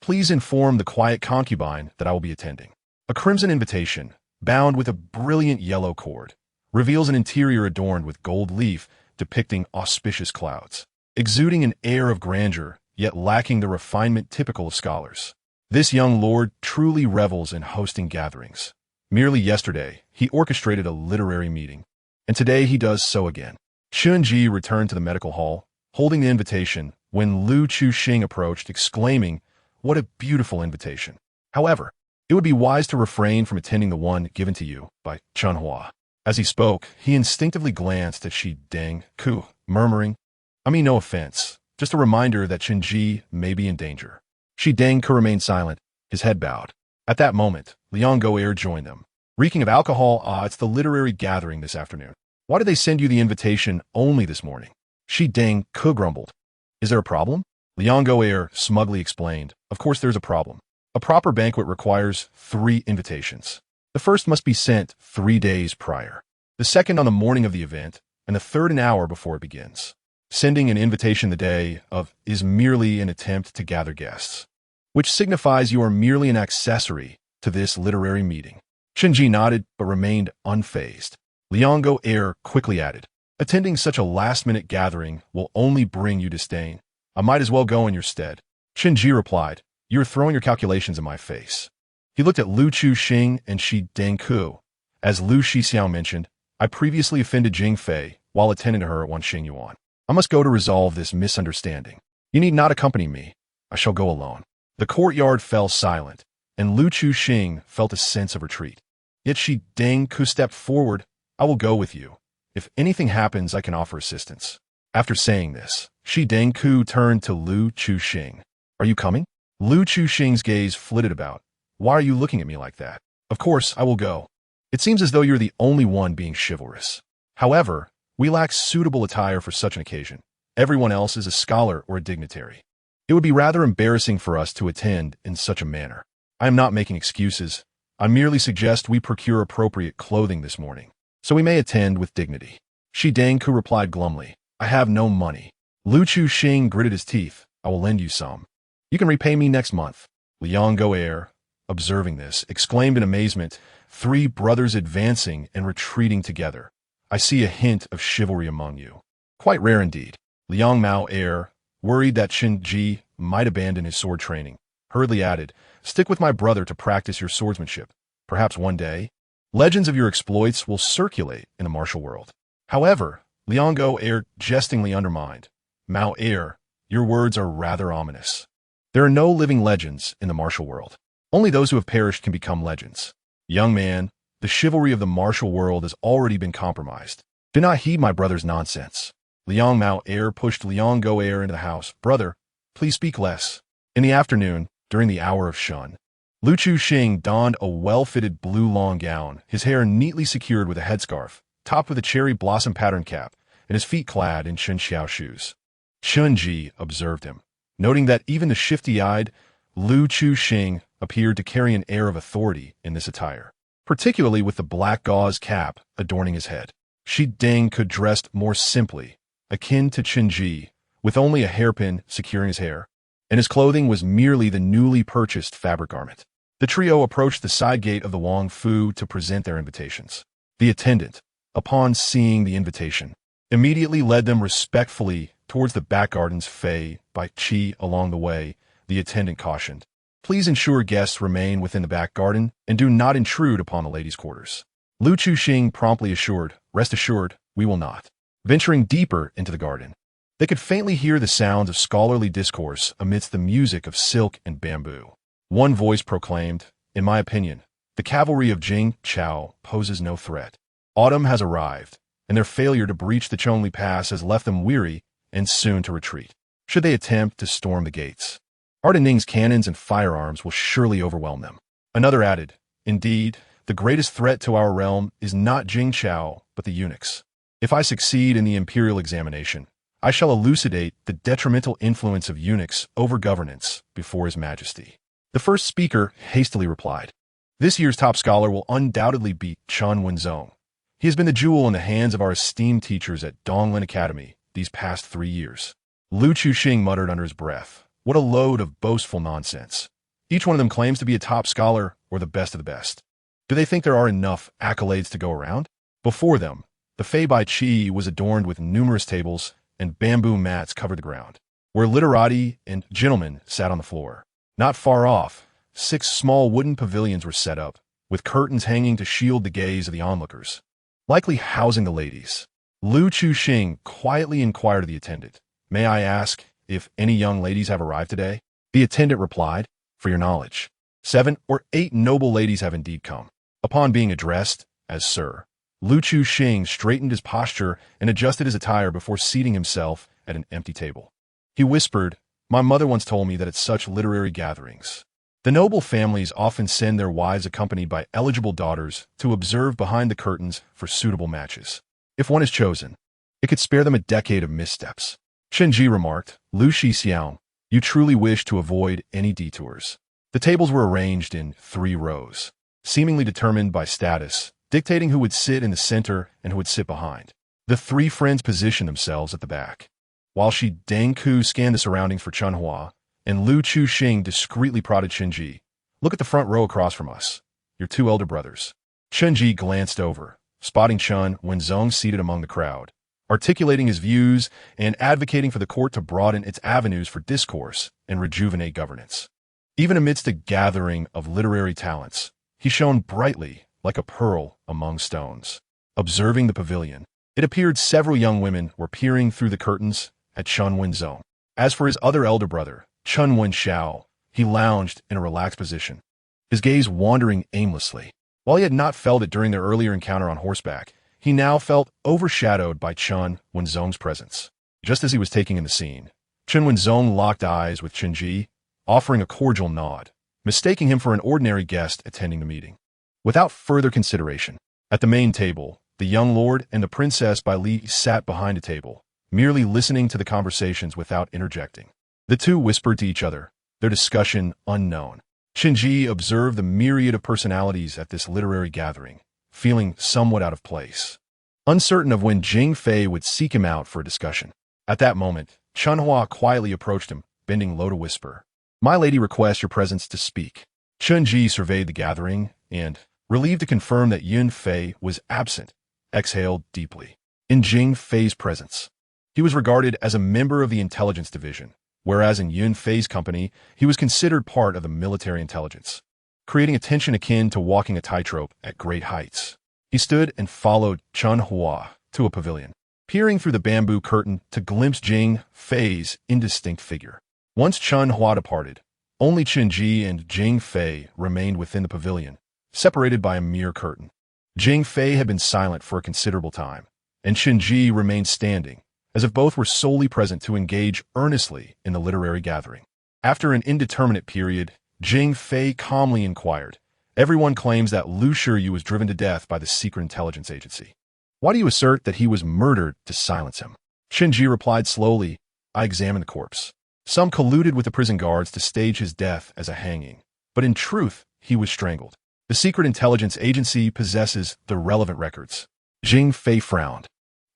A: please inform the quiet concubine that I will be attending. A crimson invitation, bound with a brilliant yellow cord, reveals an interior adorned with gold leaf depicting auspicious clouds, exuding an air of grandeur, yet lacking the refinement typical of scholars. This young lord truly revels in hosting gatherings. Merely yesterday, he orchestrated a literary meeting, and today he does so again. Chenji returned to the medical hall, holding the invitation, when Lu Chuxing approached, exclaiming, What a beautiful invitation. However, it would be wise to refrain from attending the one given to you by Chunhua. As he spoke, he instinctively glanced at Shi Deng Ku, murmuring, I mean no offense, just a reminder that Chenji may be in danger. Shi Deng Ku remained silent, his head bowed. At that moment, Luoyang Goer joined them. Reeking of alcohol, it's the literary gathering this afternoon. Why did they send you the invitation only this morning? Shi Deng Ku grumbled. Is there a problem? Luoyang Goer smugly explained, Of course there's a problem. A proper banquet requires 3 invitations. The first must be sent 3 days prior, the second on the morning of the event, and the third an hour before it begins. Sending an invitation the day of is merely an attempt to gather guests, which signifies you are merely an accessory to this literary meeting. Chenji nodded but remained unfazed. Luoyang Goer quickly added, Attending such a last-minute gathering will only bring you disdain. I might as well go in your stead. Chenji replied, You are throwing your calculations in my face. He looked at Lu Chuxing and Shi Deng Ku. As Lu Shixiao mentioned, I previously offended Jing Fei while attending to her at Wanxing Yuan. I must go to resolve this misunderstanding. You need not accompany me. I shall go alone. The courtyard fell silent, and Lu Chuxing felt a sense of retreat. Yet Shi Dengku stepped forward. I will go with you. If anything happens, I can offer assistance. After saying this, Shi Dengku turned to Lu Chuxing. Are you coming? Lu Chuxing's gaze flitted about. Why are you looking at me like that? Of course, I will go. It seems as though you're the only one being chivalrous. However, we lack suitable attire for such an occasion. Everyone else is a scholar or a dignitary. It would be rather embarrassing for us to attend in such a manner. I am not making excuses. I merely suggest we procure appropriate clothing this morning, so we may attend with dignity. Shi Dengku replied glumly. I have no money. Lu Chuxing gritted his teeth. I will lend you some. You can repay me next month. Luoyang, observing this, exclaimed in amazement, 3 brothers advancing and retreating together. I see a hint of chivalry among you. Quite rare indeed. Liang Mao worried that Chen Ji might abandon his sword training, hurriedly added, stick with my brother to practice your swordsmanship. Perhaps one day, legends of your exploits will circulate in the martial world. However, Liang jestingly undermined, Mao your words are rather ominous. There are no living legends in the martial world. Only those who have perished can become legends. Young man, the chivalry of the martial world has already been compromised. Do not heed my brother's nonsense. Liang Mao pushed Liang into the house. Brother, please speak less. In the afternoon, during the hour of shun, Lu Chuxing donned a well-fitted blue long gown, his hair neatly secured with a headscarf, topped with a cherry blossom pattern cap, and his feet clad in Chenxiao shoes. Chen Ji observed him, noting that even the shifty-eyed Lu Chuxing appeared to carry an air of authority in this attire, particularly with the black gauze cap adorning his head. Shi Deng could dress more simply, akin to Chen Ji, with only a hairpin securing his hair, and his clothing was merely the newly purchased fabric garment. The trio approached the side gate of the Wang Fu to present their invitations. The attendant, upon seeing the invitation, immediately led them respectfully towards the back gardens. Fei by Qi along the way, the attendant cautioned, please ensure guests remain within the back garden and do not intrude upon the ladies' quarters. Lu Chuxing promptly assured, rest assured, we will not. Venturing deeper into the garden, they could faintly hear the sounds of scholarly discourse amidst the music of silk and bamboo. One voice proclaimed, in my opinion, the cavalry of Jing Chao poses no threat. Autumn has arrived, and their failure to breach the Chongli Pass has left them weary and soon to retreat, should they attempt to storm the gates. Ardening's cannons and firearms will surely overwhelm them. Another added, indeed, the greatest threat to our realm is not Jing Chao, but the eunuchs. If I succeed in the imperial examination, I shall elucidate the detrimental influence of eunuchs over governance before His Majesty. The first speaker hastily replied, this year's top scholar will undoubtedly be Chen Wenzong. He has been the jewel in the hands of our esteemed teachers at Donglin Academy these past 3 years. Lu Chuxing muttered under his breath, what a load of boastful nonsense. Each one of them claims to be a top scholar or the best of the best. Do they think there are enough accolades to go around? Before them, the Fei Bai Qi was adorned with numerous tables and bamboo mats covered the ground, where literati and gentlemen sat on the floor. Not far off, 6 small wooden pavilions were set up, with curtains hanging to shield the gaze of the onlookers, likely housing the ladies. Lu Chuxing quietly inquired of the attendant, may I ask if any young ladies have arrived today? The attendant replied, for your knowledge, 7 or 8 noble ladies have indeed come. Upon being addressed as Sir, Lu Chuxing straightened his posture and adjusted his attire before seating himself at an empty table. He whispered, my mother once told me that at such literary gatherings, the noble families often send their wives accompanied by eligible daughters to observe behind the curtains for suitable matches. If one is chosen, it could spare them a decade of missteps. Chen Ji remarked, Lu Shixiang, you truly wish to avoid any detours. The tables were arranged in 3 rows, seemingly determined by status, dictating who would sit in the center and who would sit behind. The 3 friends positioned themselves at the back, while Shi Dengku scanned the surroundings for Chunhua, and Lu Chuxing discreetly prodded Chen Ji. Look at the front row across from us. Your 2 elder brothers. Chen Ji glanced over, spotting Chen Wenzong seated among the crowd, articulating his views and advocating for the court to broaden its avenues for discourse and rejuvenate governance. Even amidst a gathering of literary talents, he shone brightly like a pearl among stones. Observing the pavilion, it appeared several young women were peering through the curtains at Chen Wenzong. As for his other elder brother, Chen Wenxiao, he lounged in a relaxed position, his gaze wandering aimlessly. While he had not felt it during their earlier encounter on horseback, he now felt overshadowed by Chen Wenzong's presence. Just as he was taking in the scene, Chen Wenzong locked eyes with Chen Ji, offering a cordial nod, mistaking him for an ordinary guest attending the meeting. Without further consideration, at the main table, the young lord and the princess Bai Li sat behind a table, merely listening to the conversations without interjecting. The two whispered to each other, their discussion unknown. Chen Ji observed the myriad of personalities at this literary gathering, feeling somewhat out of place, uncertain of when Jing Fei would seek him out for a discussion. At that moment, Chen Hua quietly approached him, bending low to whisper, "My lady requests your presence to speak." Chen Ji surveyed the gathering and, relieved to confirm that Yun Fei was absent, exhaled deeply. In Jing Fei's presence, he was regarded as a member of the intelligence division, whereas in Yun Fei's company, he was considered part of the military intelligence, creating a tension akin to walking a tightrope at great heights. He stood and followed Chen Hua to a pavilion, peering through the bamboo curtain to glimpse Jing Fei's indistinct figure. Once Chen Hua departed, only Chen Ji and Jing Fei remained within the pavilion, separated by a mere curtain. Jing Fei had been silent for a considerable time, and Chen Ji remained standing, as if both were solely present to engage earnestly in the literary gathering. After an indeterminate period, Jing Fei calmly inquired, "Everyone claims that Lu Shiyu was driven to death by the secret intelligence agency. Why do you assert that he was murdered to silence him?" Chen Ji replied slowly, "I examined the corpse. Some colluded with the prison guards to stage his death as a hanging, but in truth, he was strangled. The secret intelligence agency possesses the relevant records." Jing Fei frowned.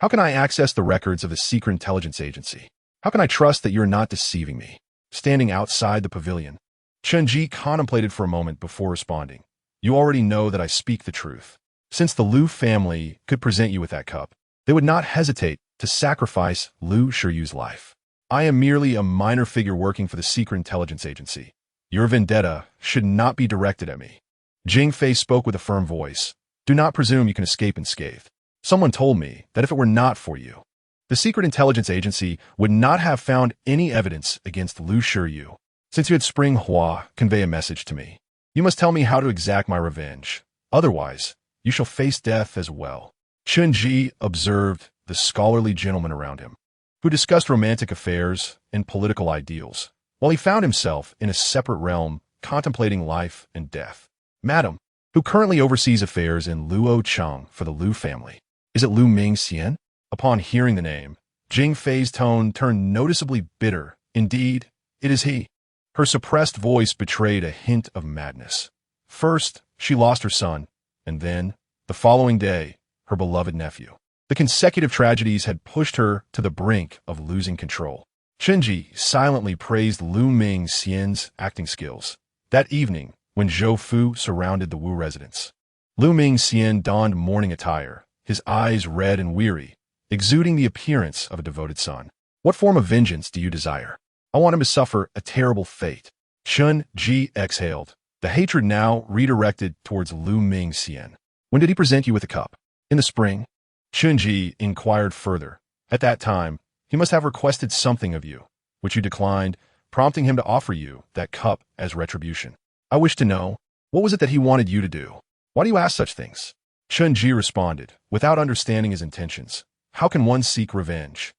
A: "How can I access the records of the secret intelligence agency? How can I trust that you're not deceiving me?" Standing outside the pavilion, Chen Ji contemplated for a moment before responding, "You already know that I speak the truth. Since the Lu family could present you with that cup, they would not hesitate to sacrifice Lu Shiyu's life. I am merely a minor figure working for the secret intelligence agency. Your vendetta should not be directed at me." Jing Fei spoke with a firm voice. "Do not presume you can escape unscathed. Someone told me that if it were not for you, the secret intelligence agency would not have found any evidence against Lu Shiyu. Since you had Spring Hua convey a message to me, you must tell me how to exact my revenge. Otherwise, you shall face death as well." Chen Ji observed the scholarly gentleman around him, who discussed romantic affairs and political ideals, while he found himself in a separate realm contemplating life and death. "Madam, who currently oversees affairs in Luoyang for the Lu family. Is it Lu Ming-Xian?" Upon hearing the name, Jing Fei's tone turned noticeably bitter. "Indeed, it is he." Her suppressed voice betrayed a hint of madness. First, she lost her son, and then, the following day, her beloved nephew. The consecutive tragedies had pushed her to the brink of losing control. Chen Ji silently praised Lu Ming-Xian's acting skills. That evening, when Zhou Fu surrounded the Wu residence, Lu Ming-Xian donned mourning attire, his eyes red and weary, exuding the appearance of a devoted son. "What form of vengeance do you desire?" "I want him to suffer a terrible fate." Chen Ji exhaled, the hatred now redirected towards Lu Ming-Xian. "When did he present you with a cup?" "In the spring." Chen Ji inquired further. "At that time, he must have requested something of you, which you declined, prompting him to offer you that cup as retribution." "I wish to know, what was it that he wanted you to do? Why do you ask such things?" Chen Ji responded, without understanding his intentions. "How can one seek revenge?"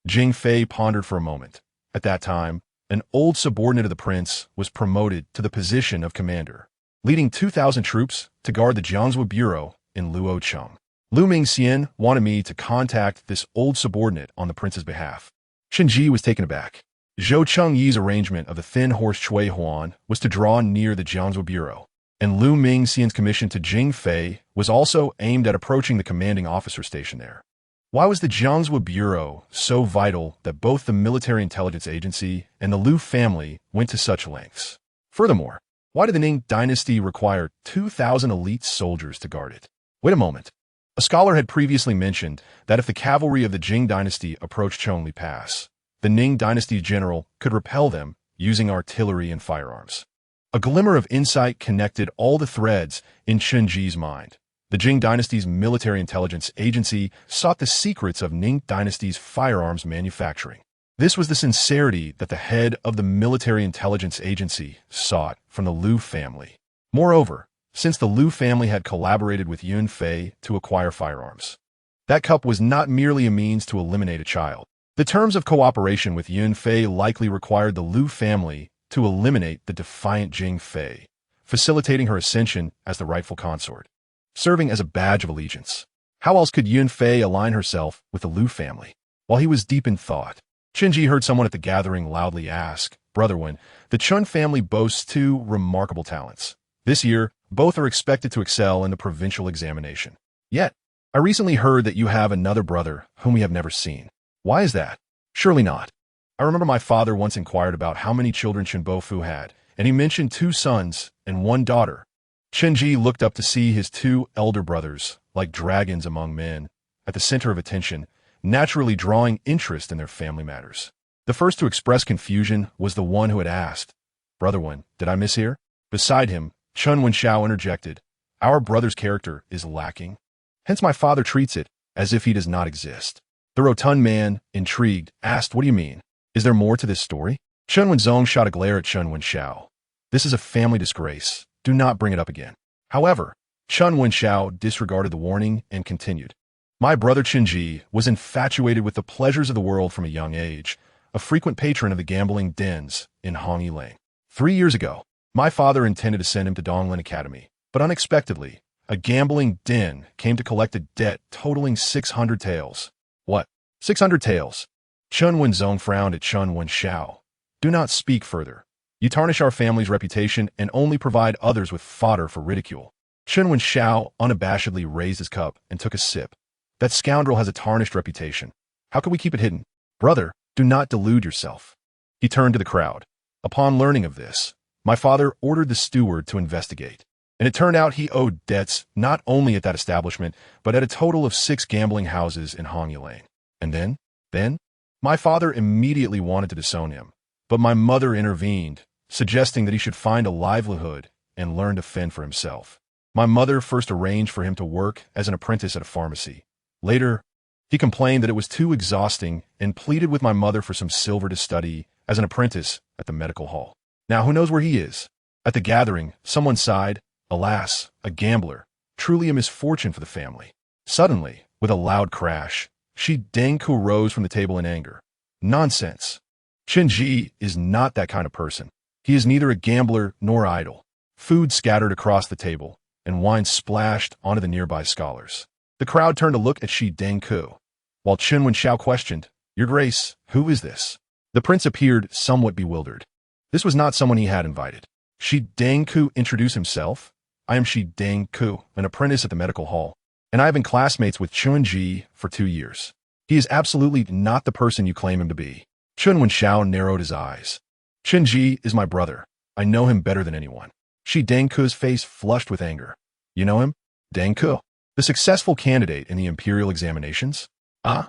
A: Jing Fei pondered for a moment. At that time, an old subordinate of the prince was promoted to the position of commander, leading 2,000 troops to guard the Jiangsu Bureau in Luocheng. Lu Mingxian wanted me to contact this old subordinate on the prince's behalf. Chen Ji was taken aback. Zhou Chengyi's arrangement of the thin horse Chui Huan was to draw near the Jiangsu Bureau, and Lu Mingxian's commission to Jing Fei was also aimed at approaching the commanding officer station there. Why was the Jiangsu Bureau so vital that both the military intelligence agency and the Lu family went to such lengths? Furthermore, why did the Ning dynasty require 2,000 elite soldiers to guard it? Wait a moment. A scholar had previously mentioned that if the cavalry of the Jing dynasty approached Chongli Pass, the Ning dynasty general could repel them using artillery and firearms. A glimmer of insight connected all the threads in Chen Ji's mind. The Jing dynasty's military intelligence agency sought the secrets of Ning dynasty's firearms manufacturing. This was the sincerity that the head of the military intelligence agency sought from the Lu family. Moreover, since the Liu family had collaborated with Yun Fei to acquire firearms, that cup was not merely a means to eliminate a child. The terms of cooperation with Yun Fei likely required the Liu family to eliminate the defiant Jing Fei, facilitating her ascension as the rightful consort, serving as a badge of allegiance. How else could Yun Fei align herself with the Liu family? While he was deep in thought, Qinji heard someone at the gathering loudly ask, "Brother Wen, the Chun family boasts two remarkable talents. This year, both are expected to excel in the provincial examination. Yet, I recently heard that you have another brother whom we have never seen. Why is that?" "Surely not. I remember my father once inquired about how many children Chen Bofu had, and he mentioned 2 sons and 1 daughter." Qinji looked up to see his 2 elder brothers, like dragons among men, at the center of attention, naturally drawing interest in their family matters. The first to express confusion was the one who had asked, "Brother Wen, did I mishear?" Beside him, Chun Wenshao interjected, "Our brother's character is lacking. Hence my father treats it as if he does not exist." The rotund man, intrigued, asked, "What do you mean? Is there more to this story?" Chun Wenzong shot a glare at Chun Wenshao. "This is a family disgrace. Do not bring it up again." However, Chun Wenshao disregarded the warning and continued, "My brother Qinji was infatuated with the pleasures of the world from a young age, a frequent patron of the gambling dens in Hongyilang. 3 years ago, my father intended to send him to Donglin Academy, but unexpectedly, a gambling den came to collect a debt totaling 600 taels. What? 600 taels? Chun Wenzong frowned at Chun Wenshao. "Do not speak further. You tarnish our family's reputation and only provide others with fodder for ridicule." Chun Wenshao unabashedly raised his cup and took a sip. "That scoundrel has a tarnished reputation. How can we keep it hidden? Brother, do not delude yourself." He turned to the crowd. "Upon learning of this, my father ordered the steward to investigate, and it turned out he owed debts not only at that establishment, but at a total of 6 gambling houses in Hongyilang. And then, my father immediately wanted to disown him, but my mother intervened, suggesting that he should find a livelihood and learn to fend for himself. My mother first arranged for him to work as an apprentice at a pharmacy. Later, he complained that it was too exhausting and pleaded with my mother for some silver to study as an apprentice at the medical hall. Now who knows where he is?" At the gathering, someone sighed, "Alas, a gambler, truly a misfortune for the family." Suddenly, with a loud crash, Shi Dengku rose from the table in anger. "Nonsense. Qinji is not that kind of person. He is neither a gambler nor idle." Food scattered across the table, and wine splashed onto the nearby scholars. The crowd turned to look at Shi Dengku, while Chun Wenshao questioned, "Your Grace, who is this?" The prince appeared somewhat bewildered. This was not someone he had invited. Shi Dengku introduced himself. "I am Shi Dengku, an apprentice at the medical hall, and I have been classmates with Qinji for 2 years. He is absolutely not the person you claim him to be." Chun Wenshao narrowed his eyes. "Qinji is my brother. I know him better than anyone." Shi Dengku's face flushed with anger. "You know him? Dengku, the successful candidate in the imperial examinations?" Ah.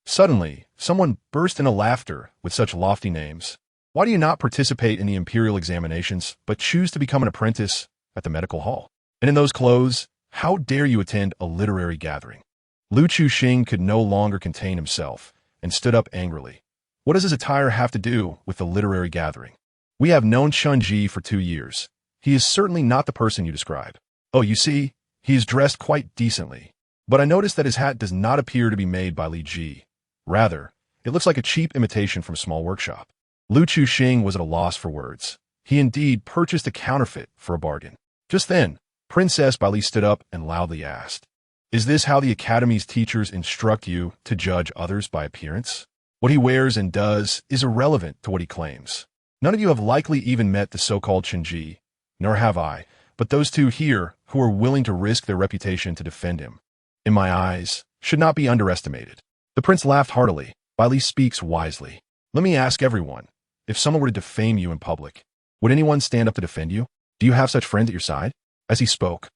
A: Suddenly, someone burst into laughter with such lofty names. "Why do you not participate in the imperial examinations, but choose to become an apprentice at the medical hall? And in those clothes, how dare you attend a literary gathering?" Lu Chuxing could no longer contain himself and stood up angrily. "What does his attire have to do with the literary gathering? We have known Chunji for 2 years. He is certainly not the person you describe. Oh, you see, he is dressed quite decently. But I noticed that his hat does not appear to be made by Li Ji. Rather, it looks like a cheap imitation from a small workshop." Lu Chuxing was at a loss for words. He indeed purchased a counterfeit for a bargain. Just then, Princess Bali stood up and loudly asked, "Is this how the academy's teachers instruct you to judge others by appearance? What he wears and does is irrelevant to what he claims. None of you have likely even met the so-called Qinji, nor have I, but those 2 here who are willing to risk their reputation to defend him, in my eyes, should not be underestimated." The prince laughed heartily. "Bali speaks wisely. Let me ask everyone, if someone were to defame you in public, would anyone stand up to defend you? Do you have such friends at your side?" As he spoke,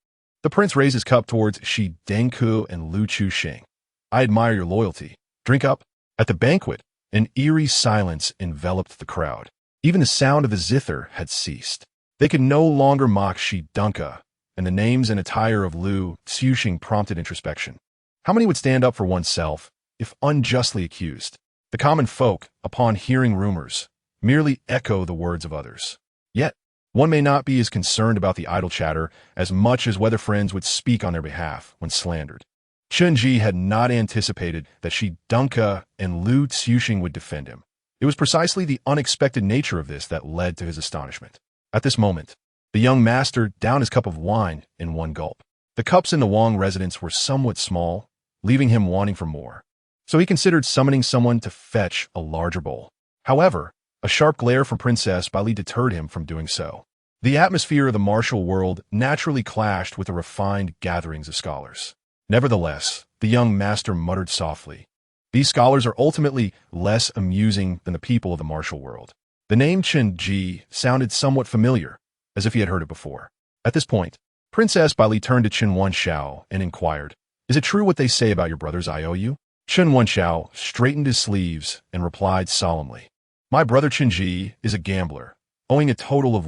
A: the prince raised his cup towards Shi Dengku and Lu Chuxing. "I admire your loyalty. Drink up." At the banquet, an eerie silence enveloped the crowd. Even the sound of the zither had ceased. They could no longer mock Shi Dunka, and the names and attire of Lu Xuxing prompted introspection. How many would stand up for oneself if unjustly accused? The common folk, upon hearing rumors, merely echo the words of others. Yet, One may not be as concerned about the idle chatter as much as whether friends would speak on their behalf when slandered. Chunji had not anticipated that Shi Dunka and Lu Tsuxing would defend him. It was precisely the unexpected nature of this that led to his astonishment. At this moment, the young master downed his cup of wine in one gulp. The cups in the Wang residence were somewhat small, leaving him wanting for more. So he considered summoning someone to fetch a larger bowl. However, a sharp glare from Princess Baili deterred him from doing so. The atmosphere of the martial world naturally clashed with the refined gatherings of scholars. Nevertheless, the young master muttered softly, "These scholars are ultimately less amusing than the people of the martial world." The name Chen Ji sounded somewhat familiar, as if he had heard it before. At this point, Princess Baili turned to Chen Wenxiao and inquired, "Is it true what they say about your brother's IOU?" Chen Wenxiao straightened his sleeves and replied solemnly, "My brother Chen Ji is a gambler, owing a total of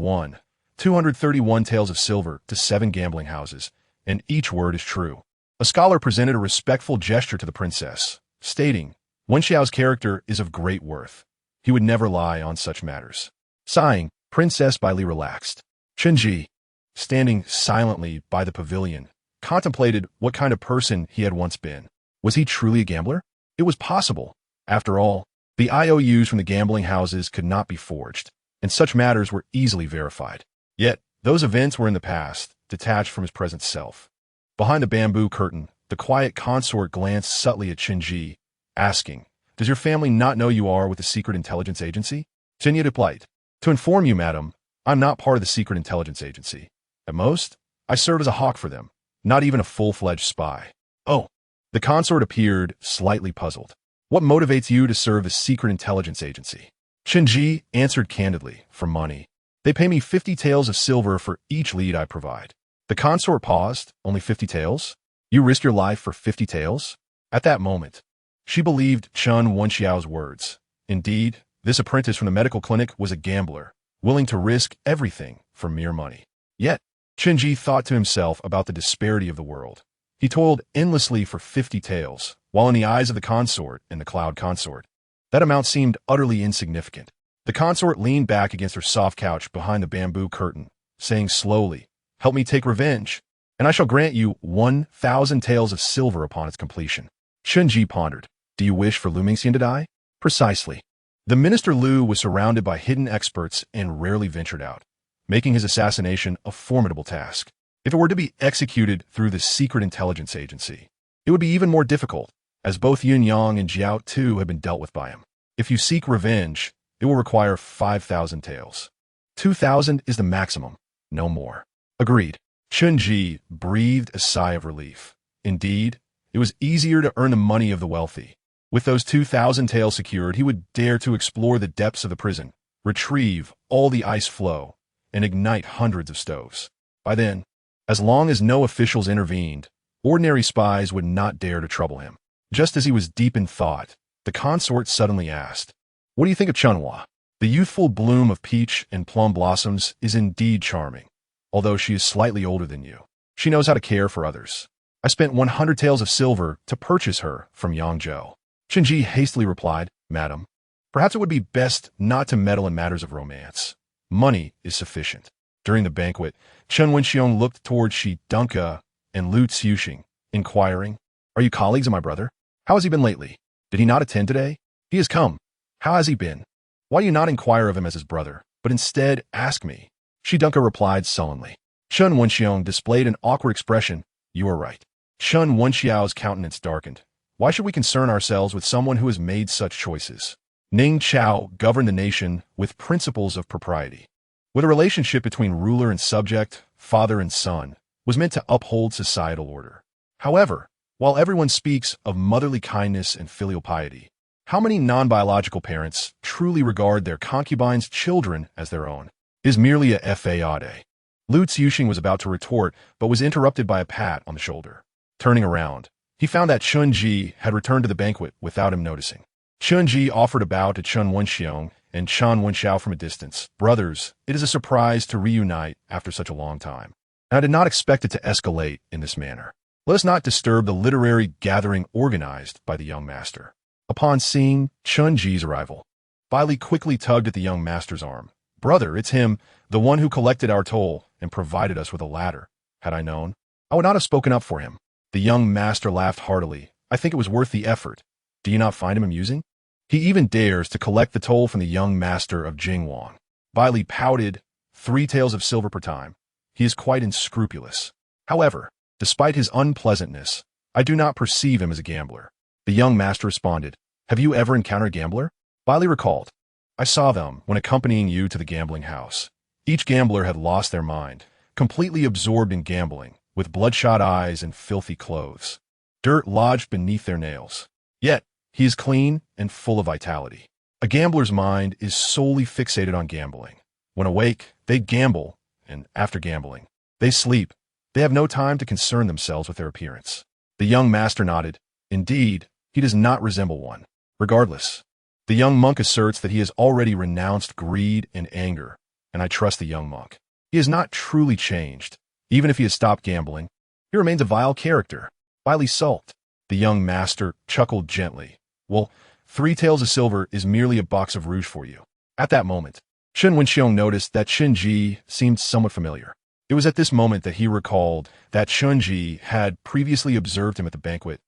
A: 231 taels of silver to 7 gambling houses, and each word is true." A scholar presented a respectful gesture to the princess, stating, "Wenxiao's character is of great worth. He would never lie on such matters." Sighing, Princess Baili relaxed. Chenji, standing silently by the pavilion, contemplated what kind of person he had once been. Was he truly a gambler? It was possible. After all, the IOUs from the gambling houses could not be forged, and such matters were easily verified. Yet, those events were in the past, detached from his present self. Behind the bamboo curtain, the quiet consort glanced subtly at Chenji, asking, "Does your family not know you are with the Secret Intelligence Agency?" Chenyi replied, "To inform you, madam, I'm not part of the Secret Intelligence Agency. At most, I serve as a hawk for them, not even a full-fledged spy." "Oh." The consort appeared slightly puzzled. "What motivates you to serve the Secret Intelligence Agency?" Chenji answered candidly, "For money. They pay me 50 taels of silver for each lead I provide." The consort paused. "Only 50 taels? You risk your life for 50 taels?" At that moment, she believed Chen Wenxiao's words. Indeed, this apprentice from the medical clinic was a gambler, willing to risk everything for mere money. Yet, Chenji thought to himself about the disparity of the world. He toiled endlessly for 50 taels, while in the eyes of the consort and the cloud consort, that amount seemed utterly insignificant. The consort leaned back against her soft couch behind the bamboo curtain, saying slowly, "Help me take revenge, and I shall grant you 1,000 taels of silver upon its completion." Chenji pondered, "Do you wish for Lu Mingxian to die?" "Precisely." The minister Lu was surrounded by hidden experts and rarely ventured out, making his assassination a formidable task. If it were to be executed through the Secret Intelligence Agency, it would be even more difficult, as both Yun Yang and Jiao Tu had been dealt with by him. If you seek revenge, it will require 5,000 taels. 2,000 is the maximum, no more. Agreed. Chenji breathed a sigh of relief. Indeed, it was easier to earn the money of the wealthy. With those 2,000 taels secured, he would dare to explore the depths of the prison, retrieve all the ice flow, and ignite hundreds of stoves. By then, as long as no officials intervened, ordinary spies would not dare to trouble him. Just as he was deep in thought, the consort suddenly asked, "What do you think of Chunhua?" The youthful bloom of peach and plum blossoms is indeed charming, although she is slightly older than you. She knows how to care for others. I spent 100 taels of silver to purchase her from Yangzhou. Chenji hastily replied, "Madam, perhaps it would be best not to meddle in matters of romance. Money is sufficient." During the banquet, Chen Wenxiong looked toward Shi Dunka and Lu Tsuxing, inquiring, "Are you colleagues of my brother? How has he been lately? Did he not attend today? He has come. How has he been? Why do you not inquire of him as his brother, but instead ask me?" Shi Dunka replied sullenly. Chen Wenxiong displayed an awkward expression. "You are right." Chen Wenxiao's countenance darkened. "Why should we concern ourselves with someone who has made such choices?" Ning Chao governed the nation with principles of propriety. With a relationship between ruler and subject, father and son, was meant to uphold societal order. However, while everyone speaks of motherly kindness and filial piety, how many non-biological parents truly regard their concubines' children as their own? It is merely a fade. Lu Tsuxing was about to retort, but was interrupted by a pat on the shoulder. Turning around, he found that Chunji had returned to the banquet without him noticing. Chunji offered a bow to Chen Wenxiong and Chen Wenxiao from a distance. "Brothers, it is a surprise to reunite after such a long time. And I did not expect it to escalate in this manner. Let us not disturb the literary gathering organized by the young master." Upon seeing Chunji's arrival, Baili quickly tugged at the young master's arm, Brother, it's him, the one who collected our toll and provided us with a ladder. Had I known, I would not have spoken up for him. The young master laughed heartily. I think it was worth the effort. Do you not find him amusing? He even dares to collect the toll from the young master of Jingwang. Bailey pouted, 3 taels of silver per time. He is quite unscrupulous. However, despite his unpleasantness, I do not perceive him as a gambler. The young master responded, Have you ever encountered a gambler? Bailey recalled, I saw them when accompanying you to the gambling house. Each gambler had lost their mind, completely absorbed in gambling, with bloodshot eyes and filthy clothes. Dirt lodged beneath their nails. Yet, he is clean and full of vitality. A gambler's mind is solely fixated on gambling. When awake, they gamble, and after gambling, they sleep. They have no time to concern themselves with their appearance. The young master nodded. Indeed, he does not resemble one. Regardless, the young monk asserts that he has already renounced greed and anger, and I trust the young monk. He is not truly changed. Even if he has stopped gambling, he remains a vile character. Bailey sulked. The young master chuckled gently. Well, 3 taels of silver is merely a box of rouge for you. At that moment, Chen Wenxiong noticed that Chen Ji seemed somewhat familiar. It was at this moment that he recalled that Chen Ji had previously observed him at the banquet,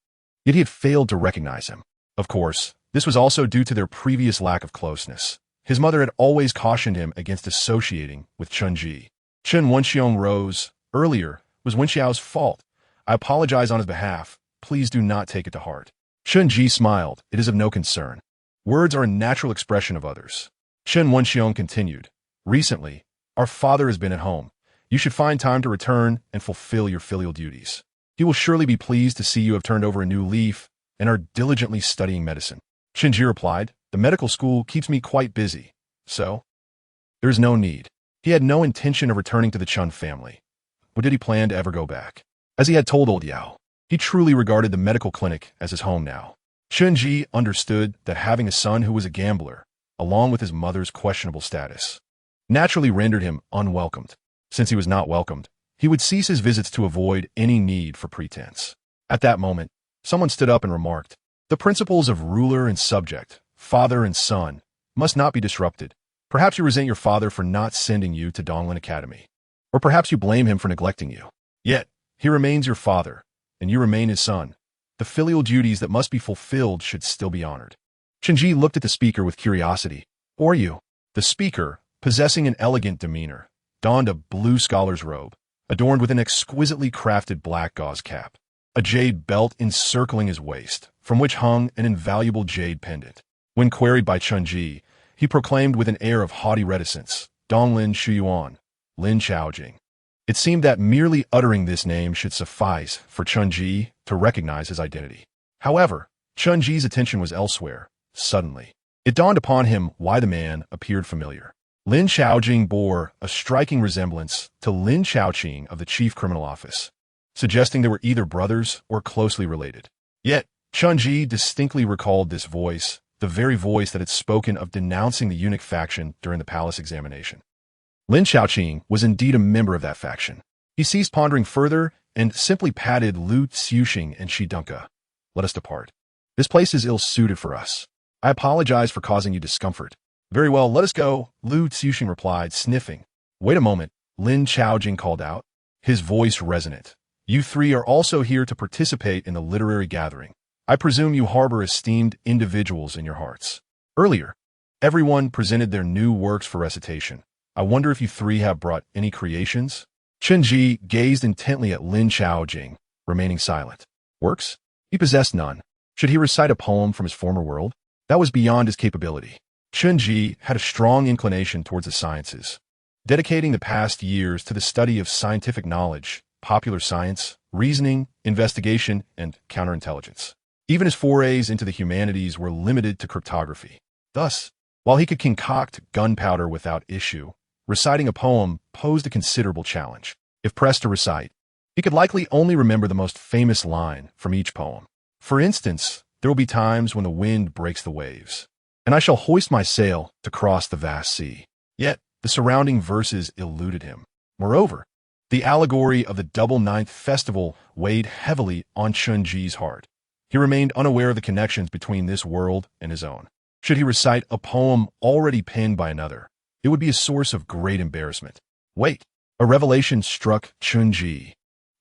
A: yet he had failed to recognize him. Of course, this was also due to their previous lack of closeness. His mother had always cautioned him against associating with Chen Ji. Chen Wenxiong rose. Earlier was Wenxiao's fault. I apologize on his behalf. Please do not take it to heart. Chen Ji smiled. It is of no concern. Words are a natural expression of others. Chen Wenxiong continued. Recently, our father has been at home. You should find time to return and fulfill your filial duties. He will surely be pleased to see you have turned over a new leaf and are diligently studying medicine. Chen Ji replied, The medical school keeps me quite busy, so there is no need. He had no intention of returning to the Chun family. Or did he plan to ever go back? As he had told old Yao, he truly regarded the medical clinic as his home now. Chen Ji understood that having a son who was a gambler, along with his mother's questionable status, naturally rendered him unwelcomed. Since he was not welcomed, he would cease his visits to avoid any need for pretense. At that moment, someone stood up and remarked, The principles of ruler and subject, father and son, must not be disrupted. Perhaps you resent your father for not sending you to Donglin Academy. Or perhaps you blame him for neglecting you. Yet, he remains your father, and you remain his son. The filial duties that must be fulfilled should still be honored. Chen Ji looked at the speaker with curiosity. Who are you? The speaker, possessing an elegant demeanor, donned a blue scholar's robe, adorned with an exquisitely crafted black gauze cap, a jade belt encircling his waist, from which hung an invaluable jade pendant. When queried by Chen Ji, he proclaimed with an air of haughty reticence, Donglin Shuyuan, Lin Chaojing. It seemed that merely uttering this name should suffice for Chen Ji to recognize his identity. However, Chen Ji's attention was elsewhere. Suddenly, it dawned upon him why the man appeared familiar. Lin Chaojing bore a striking resemblance to Lin Chaoqing of the Chief Criminal Office, suggesting they were either brothers or closely related. Yet, Chen Ji distinctly recalled this voice, the very voice that had spoken of denouncing the eunuch faction during the palace examination. Lin Chaoqing was indeed a member of that faction. He ceased pondering further and simply patted Lu Xiuxing and Shi Dunka. Let us depart. This place is ill-suited for us. I apologize for causing you discomfort. Very well, let us go, Lu Xiuxing replied, sniffing. Wait a moment, Lin Chaojing called out, his voice resonant. You 3 are also here to participate in the literary gathering. I presume you harbor esteemed individuals in your hearts. Earlier, everyone presented their new works for recitation. I wonder if you 3 have brought any creations? Chen Ji gazed intently at Lin Chaojing, remaining silent. Works? He possessed none. Should he recite a poem from his former world? That was beyond his capability. Chen Ji had a strong inclination towards the sciences, dedicating the past years to the study of scientific knowledge, popular science, reasoning, investigation, and counterintelligence. Even his forays into the humanities were limited to cryptography. Thus, while he could concoct gunpowder without issue, reciting a poem posed a considerable challenge. If pressed to recite, he could likely only remember the most famous line from each poem. For instance, there will be times when the wind breaks the waves, and I shall hoist my sail to cross the vast sea. Yet, the surrounding verses eluded him. Moreover, the allegory of the Double Ninth Festival weighed heavily on Chen Ji's heart. He remained unaware of the connections between this world and his own. Should he recite a poem already penned by another, it would be a source of great embarrassment. Wait, a revelation struck Chun-ji,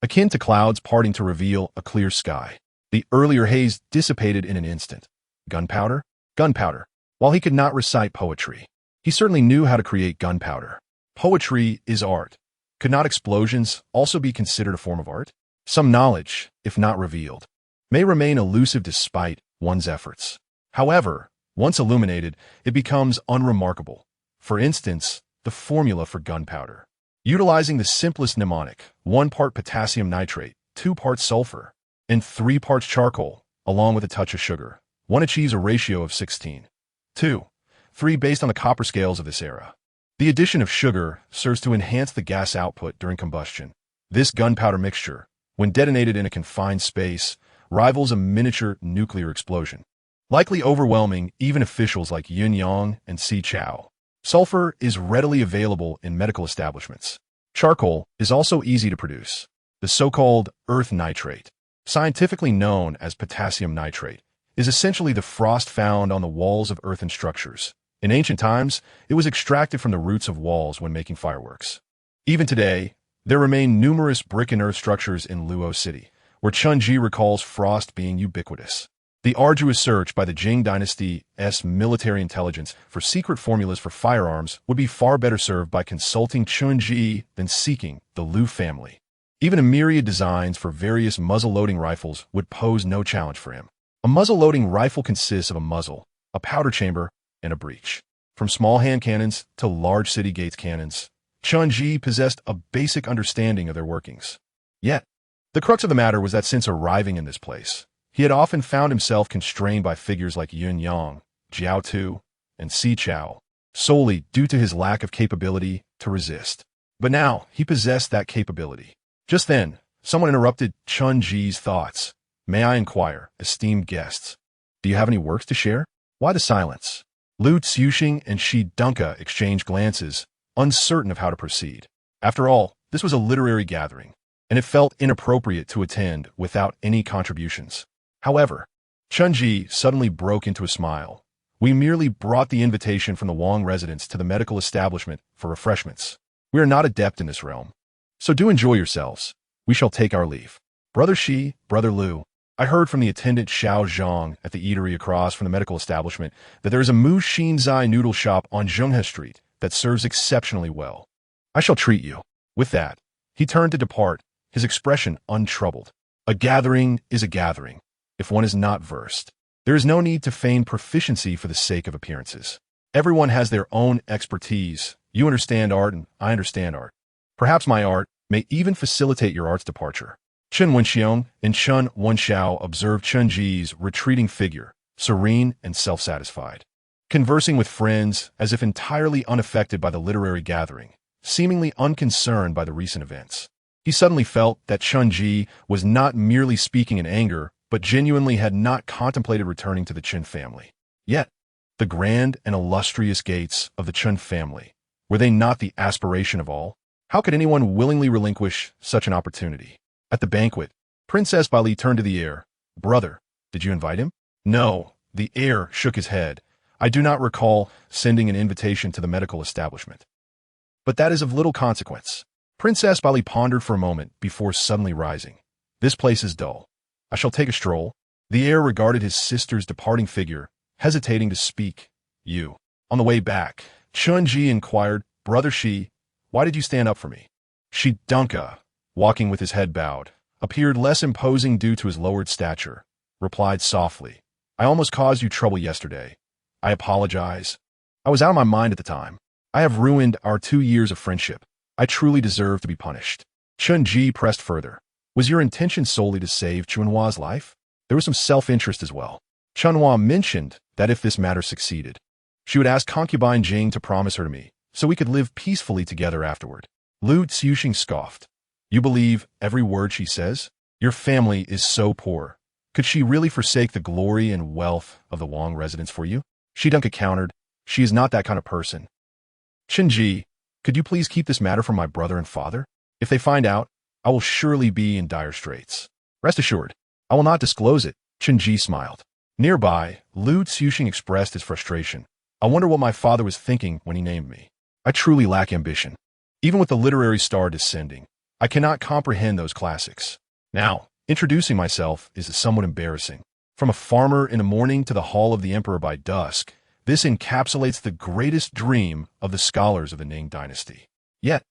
A: akin to clouds parting to reveal a clear sky. The earlier haze dissipated in an instant. Gunpowder? Gunpowder. While he could not recite poetry, he certainly knew how to create gunpowder. Poetry is art. Could not explosions also be considered a form of art? Some knowledge, if not revealed, may remain elusive despite one's efforts. However, once illuminated, it becomes unremarkable. For instance, the formula for gunpowder. Utilizing the simplest mnemonic, 1 part potassium nitrate, 2 parts sulfur, and 3 parts charcoal, along with a touch of sugar, one achieves a ratio of 16:3 based on the copper scales of this era. The addition of sugar serves to enhance the gas output during combustion. This gunpowder mixture, when detonated in a confined space, rivals a miniature nuclear explosion, likely overwhelming even officials like Luoyang and Si Chao. Sulfur is readily available in medical establishments. Charcoal is also easy to produce. The so-called earth nitrate, scientifically known as potassium nitrate, is essentially the frost found on the walls of earthen structures. In ancient times, it was extracted from the roots of walls when making fireworks. Even today, there remain numerous brick and earth structures in Luo City, where Chun-ji recalls frost being ubiquitous. The arduous search by the Jing dynasty's military intelligence for secret formulas for firearms would be far better served by consulting Chun-ji than seeking the Liu family. Even a myriad designs for various muzzle-loading rifles would pose no challenge for him. A muzzle-loading rifle consists of a muzzle, a powder chamber, and a breech. From small hand cannons to large city gates cannons, Chun-ji possessed a basic understanding of their workings. Yet, the crux of the matter was that since arriving in this place, he had often found himself constrained by figures like Luoyang, Jiao Tu, and Si Chao, solely due to his lack of capability to resist. But now, he possessed that capability. Just then, someone interrupted Chun-ji's thoughts. "May I inquire, esteemed guests, do you have any works to share?" "Why the silence?" Lu Xiuxing and Shi Dunka exchanged glances, uncertain of how to proceed. After all, this was a literary gathering, and it felt inappropriate to attend without any contributions. However, Chun-ji suddenly broke into a smile. "We merely brought the invitation from the Wang residence to the medical establishment for refreshments. We are not adept in this realm. So do enjoy yourselves. We shall take our leave." "Brother Shi, Brother Lu, I heard from the attendant Xiao Zhang at the eatery across from the medical establishment that there is a Mu Xinzai noodle shop on Zhenghe Street that serves exceptionally well. I shall treat you." With that, he turned to depart, his expression untroubled. A gathering is a gathering, if one is not versed. There is no need to feign proficiency for the sake of appearances. Everyone has their own expertise. You understand art and I understand art. Perhaps my art may even facilitate your art's departure. Chen Wenxiong and Chun Wenxiao observed Chun-ji's retreating figure, serene and self-satisfied, conversing with friends as if entirely unaffected by the literary gathering, seemingly unconcerned by the recent events. He suddenly felt that Chun-ji was not merely speaking in anger, but genuinely had not contemplated returning to the Chen family. Yet, the grand and illustrious gates of the Chen family, were they not the aspiration of all? How could anyone willingly relinquish such an opportunity? At the banquet, Princess Bali turned to the heir. "Brother, did you invite him?" "No." The heir shook his head. "I do not recall sending an invitation to the medical establishment." "But that is of little consequence." Princess Bali pondered for a moment before suddenly rising. "This place is dull. I shall take a stroll." The heir regarded his sister's departing figure, hesitating to speak. "You." On the way back, Chun-ji inquired, "Brother Shi, why did you stand up for me?" Shi Dunka, walking with his head bowed, appeared less imposing due to his lowered stature, replied softly, "I almost caused you trouble yesterday. I apologize. I was out of my mind at the time. I have ruined our 2 years of friendship. I truly deserve to be punished." Chun-ji pressed further. "Was your intention solely to save Chunhua's life? There was some self-interest as well." Chunhua mentioned that if this matter succeeded, she would ask concubine Jing to promise her to me, so we could live peacefully together afterward. Lu Xiuxing scoffed. "You believe every word she says? Your family is so poor. Could she really forsake the glory and wealth of the Wang residence for you?" Shi Dunka countered, "She is not that kind of person." "Chen-ji, could you please keep this matter from my brother and father? If they find out, I will surely be in dire straits." "Rest assured, I will not disclose it." Chen-ji smiled. Nearby, Lu Xiuxing expressed his frustration. "I wonder what my father was thinking when he named me." I truly lack ambition. Even with the literary star descending, I cannot comprehend those classics. Now, introducing myself is somewhat embarrassing. From a farmer in the morning to the hall of the emperor by dusk, this encapsulates the greatest dream of the scholars of the Ming dynasty. Yet,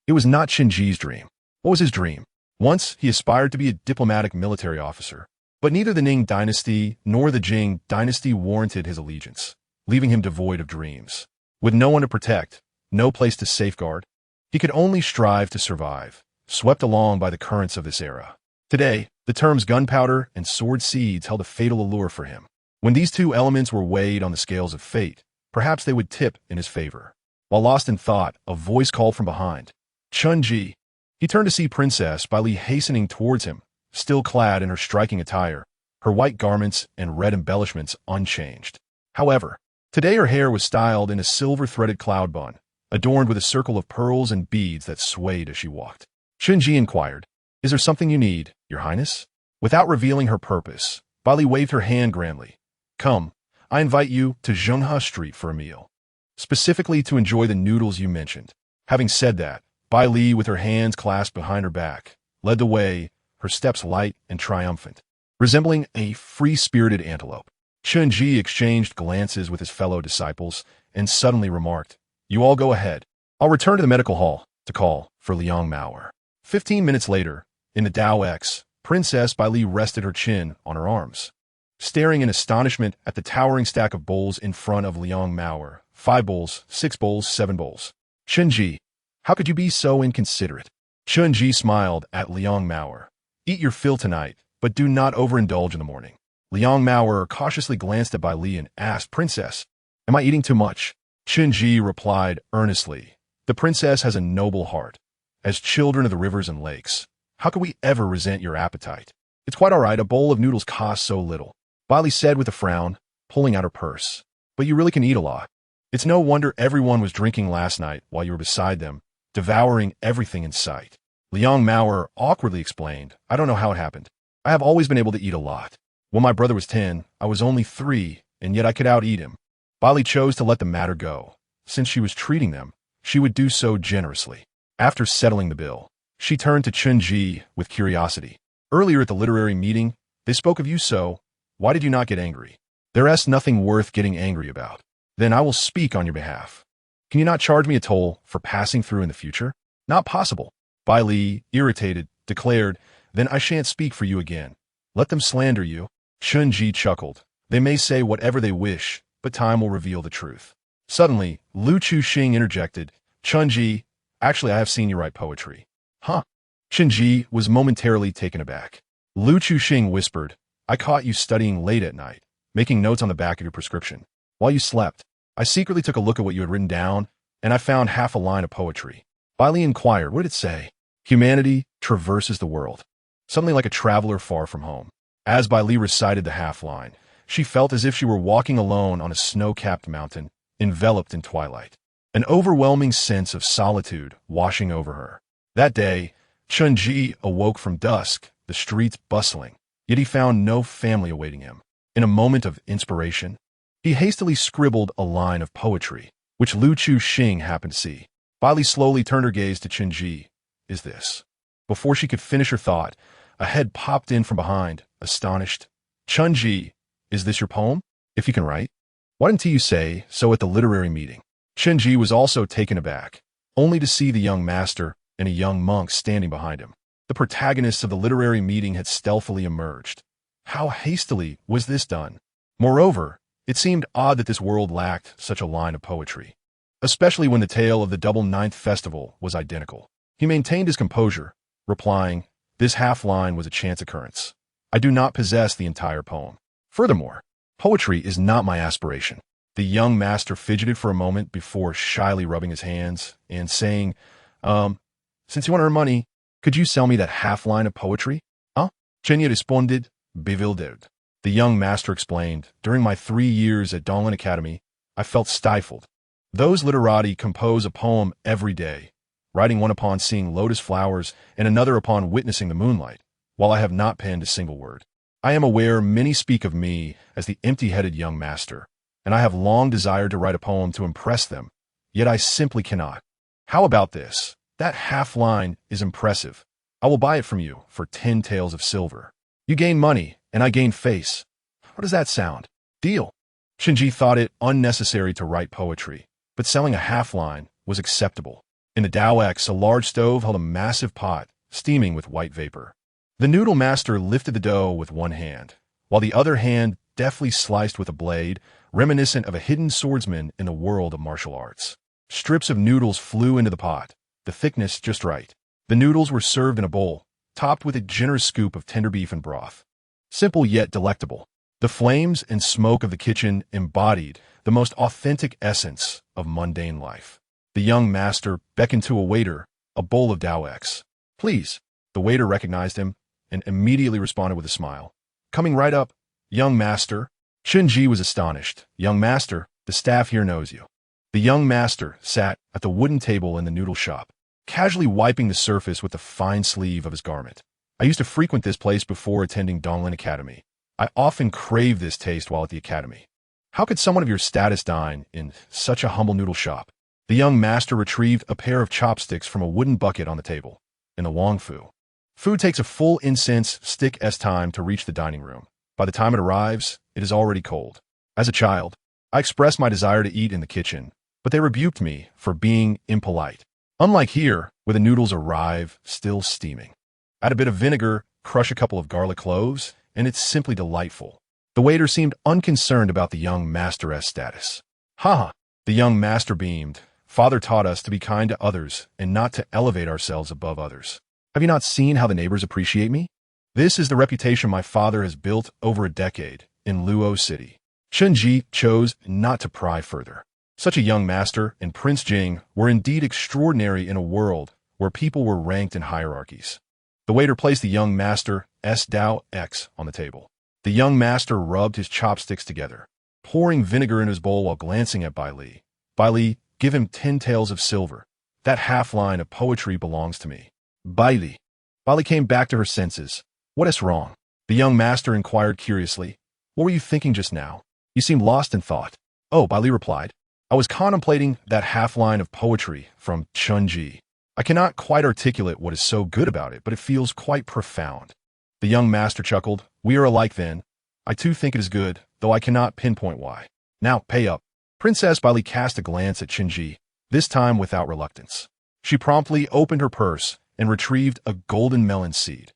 A: it was not Qinji's dream. What was his dream? Once, he aspired to be a diplomatic military officer, but neither the Ming dynasty nor the Jing dynasty warranted his allegiance, leaving him devoid of dreams. With no one to protect, no place to safeguard, he could only strive to survive, swept along by the currents of this era. Today, the terms gunpowder and sword seeds held a fatal allure for him. When these two elements were weighed on the scales of fate, perhaps they would tip in his favor. While lost in thought, a voice called from behind, "Chun-ji." He turned to see Princess Bai Li hastening towards him, still clad in her striking attire, her white garments and red embellishments unchanged. However, today her hair was styled in a silver-threaded cloud bun, adorned with a circle of pearls and beads that swayed as she walked. Chun-ji inquired, "Is there something you need, Your Highness?" Without revealing her purpose, Bai Li waved her hand grandly. "Come, I invite you to Zhenghe Street for a meal, specifically to enjoy the noodles you mentioned." Having said that, Bai Li, with her hands clasped behind her back, led the way, her steps light and triumphant, resembling a free-spirited antelope. Chun-ji exchanged glances with his fellow disciples and suddenly remarked, "You all go ahead. I'll return to the medical hall to call for Liang Mauer." 15 minutes later, in the Dao X, Princess Bai Li rested her chin on her arms, staring in astonishment at the towering stack of bowls in front of Liang Mauer. 5 bowls, 6 bowls, 7 bowls. "Chun-ji, how could you be so inconsiderate?" Chun-ji smiled at Liang Mauer. "Eat your fill tonight, but do not overindulge in the morning." Liang Mauer cautiously glanced at Bai Li and asked, "Princess, am I eating too much?" Chun-ji replied earnestly, "The princess has a noble heart. As children of the rivers and lakes, how could we ever resent your appetite? It's quite all right, a bowl of noodles costs so little." Bai Li said with a frown, pulling out her purse. "But you really can eat a lot. It's no wonder everyone was drinking last night while you were beside them, devouring everything in sight." Liang Mauer awkwardly explained, "I don't know how it happened. I have always been able to eat a lot. When my brother was 10, I was only 3, and yet I could out-eat him." Bai Li chose to let the matter go. Since she was treating them, she would do so generously. After settling the bill, she turned to Chun-ji with curiosity. "Earlier at the literary meeting, they spoke of you so. Why did you not get angry?" "There is nothing worth getting angry about." "Then I will speak on your behalf. Can you not charge me a toll for passing through in the future?" "Not possible." Bai Li, irritated, declared, "Then I shan't speak for you again. Let them slander you." Chun-ji chuckled. "They may say whatever they wish, but time will reveal the truth." Suddenly, Lu Chuxing interjected, "Chun-ji, actually I have seen you write poetry." "Huh?" Chun-ji was momentarily taken aback. Lu Chuxing whispered, "I caught you studying late at night, making notes on the back of your prescription. While you slept, I secretly took a look at what you had written down, and I found half a line of poetry." Bai Li inquired, "What did it say?" "Humanity traverses the world, suddenly like a traveler far from home." As Bai Li recited the half-line, she felt as if she were walking alone on a snow-capped mountain, enveloped in twilight, an overwhelming sense of solitude washing over her. That day, Chun-ji awoke from dusk, the streets bustling, yet he found no family awaiting him. In a moment of inspiration, he hastily scribbled a line of poetry, which Lu Chuxing happened to see. Bai Li slowly turned her gaze to Chun-ji. "Is this?" Before she could finish her thought, a head popped in from behind, astonished. "Chun-ji, is this your poem? If you can write, why didn't you say so at the literary meeting?" Chun-ji was also taken aback, only to see the young master and a young monk standing behind him. The protagonists of the literary meeting had stealthily emerged. How hastily was this done? Moreover, it seemed odd that this world lacked such a line of poetry, especially when the tale of the Double Ninth Festival was identical. He maintained his composure, replying, "This half-line was a chance occurrence. I do not possess the entire poem. Furthermore, poetry is not my aspiration." The young master fidgeted for a moment before shyly rubbing his hands and saying, Since you want to earn money, could you sell me that half-line of poetry?" "Huh?" Chenya responded, bewildered. The young master explained, "During my 3 years at Donglin Academy, I felt stifled. Those literati compose a poem every day, writing one upon seeing lotus flowers and another upon witnessing the moonlight, while I have not penned a single word. I am aware many speak of me as the empty-headed young master, and I have long desired to write a poem to impress them, yet I simply cannot. How about this? That half line is impressive. I will buy it from you for 10 taels of silver. You gain money, and I gain face. How does that sound? Deal. Shinji thought it unnecessary to write poetry, but selling a half line was acceptable. In the Dao X, a large stove held a massive pot, steaming with white vapor. The noodle master lifted the dough with one hand, while the other hand deftly sliced with a blade, reminiscent of a hidden swordsman in the world of martial arts. Strips of noodles flew into the pot, the thickness just right. The noodles were served in a bowl, topped with a generous scoop of tender beef and broth. Simple yet delectable. The flames and smoke of the kitchen embodied the most authentic essence of mundane life. The young master beckoned to a waiter a bowl of Dao X. Please. The waiter recognized him and immediately responded with a smile. Coming right up, young master. Shinji was astonished. Young master, the staff here knows you. The young master sat at the wooden table in the noodle shop, casually wiping the surface with the fine sleeve of his garment. I used to frequent this place before attending Donglin Academy. I often crave this taste while at the academy. How could someone of your status dine in such a humble noodle shop? The young master retrieved a pair of chopsticks from a wooden bucket on the table. In the Wang Fu, food takes a full incense stick-s time to reach the dining room. By the time it arrives, it is already cold. As a child, I expressed my desire to eat in the kitchen, but they rebuked me for being impolite. Unlike here, where the noodles arrive still steaming. Add a bit of vinegar, crush a couple of garlic cloves, and it's simply delightful. The waiter seemed unconcerned about the young master's status. Ha! The young master beamed. Father taught us to be kind to others and not to elevate ourselves above others. Have you not seen how the neighbors appreciate me? This is the reputation my father has built over a decade in Luo City. Shinji chose not to pry further. Such a young master and Prince Jing were indeed extraordinary in a world where people were ranked in hierarchies. The waiter placed the young master's Dao X on the table. The young master rubbed his chopsticks together, pouring vinegar in his bowl while glancing at Bai Li. Bai Li, give him 10 taels of silver. That half line of poetry belongs to me. Bai Li. Bai Li came back to her senses. What is wrong? The young master inquired curiously. What were you thinking just now? You seemed lost in thought. Oh, Bai Li replied. I was contemplating that half line of poetry from Chunji. I cannot quite articulate what is so good about it, but it feels quite profound. The young master chuckled. We are alike then. I too think it is good, though I cannot pinpoint why. Now, pay up. Princess Bai Li cast a glance at Shinji, this time without reluctance. She promptly opened her purse and retrieved a golden melon seed.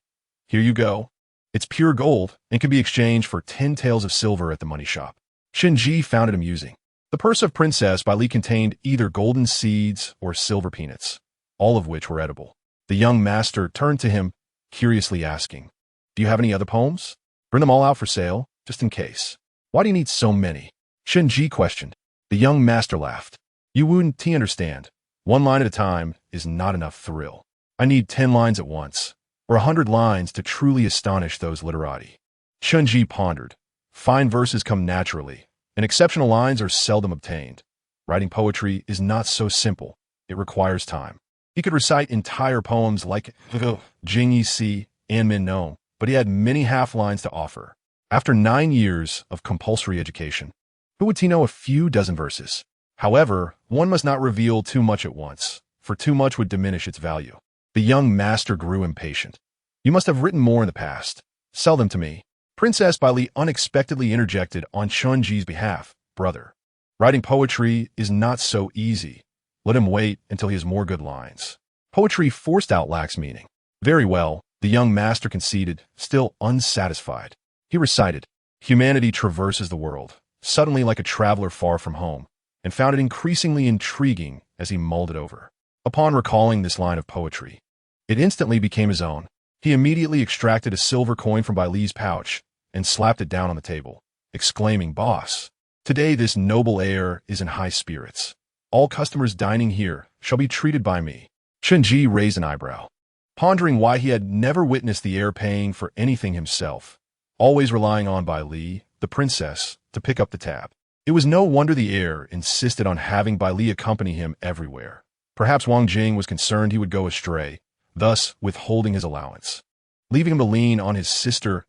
A: Here you go. It's pure gold and can be exchanged for 10 taels of silver at the money shop. Shinji found it amusing. The purse of Princess Bai Li contained either golden seeds or silver peanuts, all of which were edible. The young master turned to him, curiously asking, Do you have any other poems? Bring them all out for sale, just in case. Why do you need so many? Shinji questioned. The young master laughed. You wouldn't understand. One line at a time is not enough thrill. I need 10 lines at once, or 100 lines to truly astonish those literati. Shinji pondered. Fine verses come naturally, and exceptional lines are seldom obtained. Writing poetry is not so simple. It requires time. He could recite entire poems like Jing Yi Si and Min No, but he had many half-lines to offer. After 9 years of compulsory education, who would he know a few dozen verses? However, one must not reveal too much at once, for too much would diminish its value. The young master grew impatient. You must have written more in the past. Sell them to me. Princess Bai Li unexpectedly interjected on Chunji's behalf. Brother, writing poetry is not so easy. Let him wait until he has more good lines. Poetry forced out lacks meaning. Very well, the young master conceded, still unsatisfied. He recited, Humanity traverses the world, suddenly like a traveler far from home, and found it increasingly intriguing as he mulled it over. Upon recalling this line of poetry, it instantly became his own. He immediately extracted a silver coin from Bai Li's pouch and slapped it down on the table, exclaiming, Boss, today this noble heir is in high spirits. All customers dining here shall be treated by me. Shinji raised an eyebrow, pondering why he had never witnessed the heir paying for anything himself, always relying on Bai Li, the princess, to pick up the tab. It was no wonder the heir insisted on having Bai Li accompany him everywhere. Perhaps Wang Jing was concerned he would go astray, thus withholding his allowance, leaving him to lean on his sister's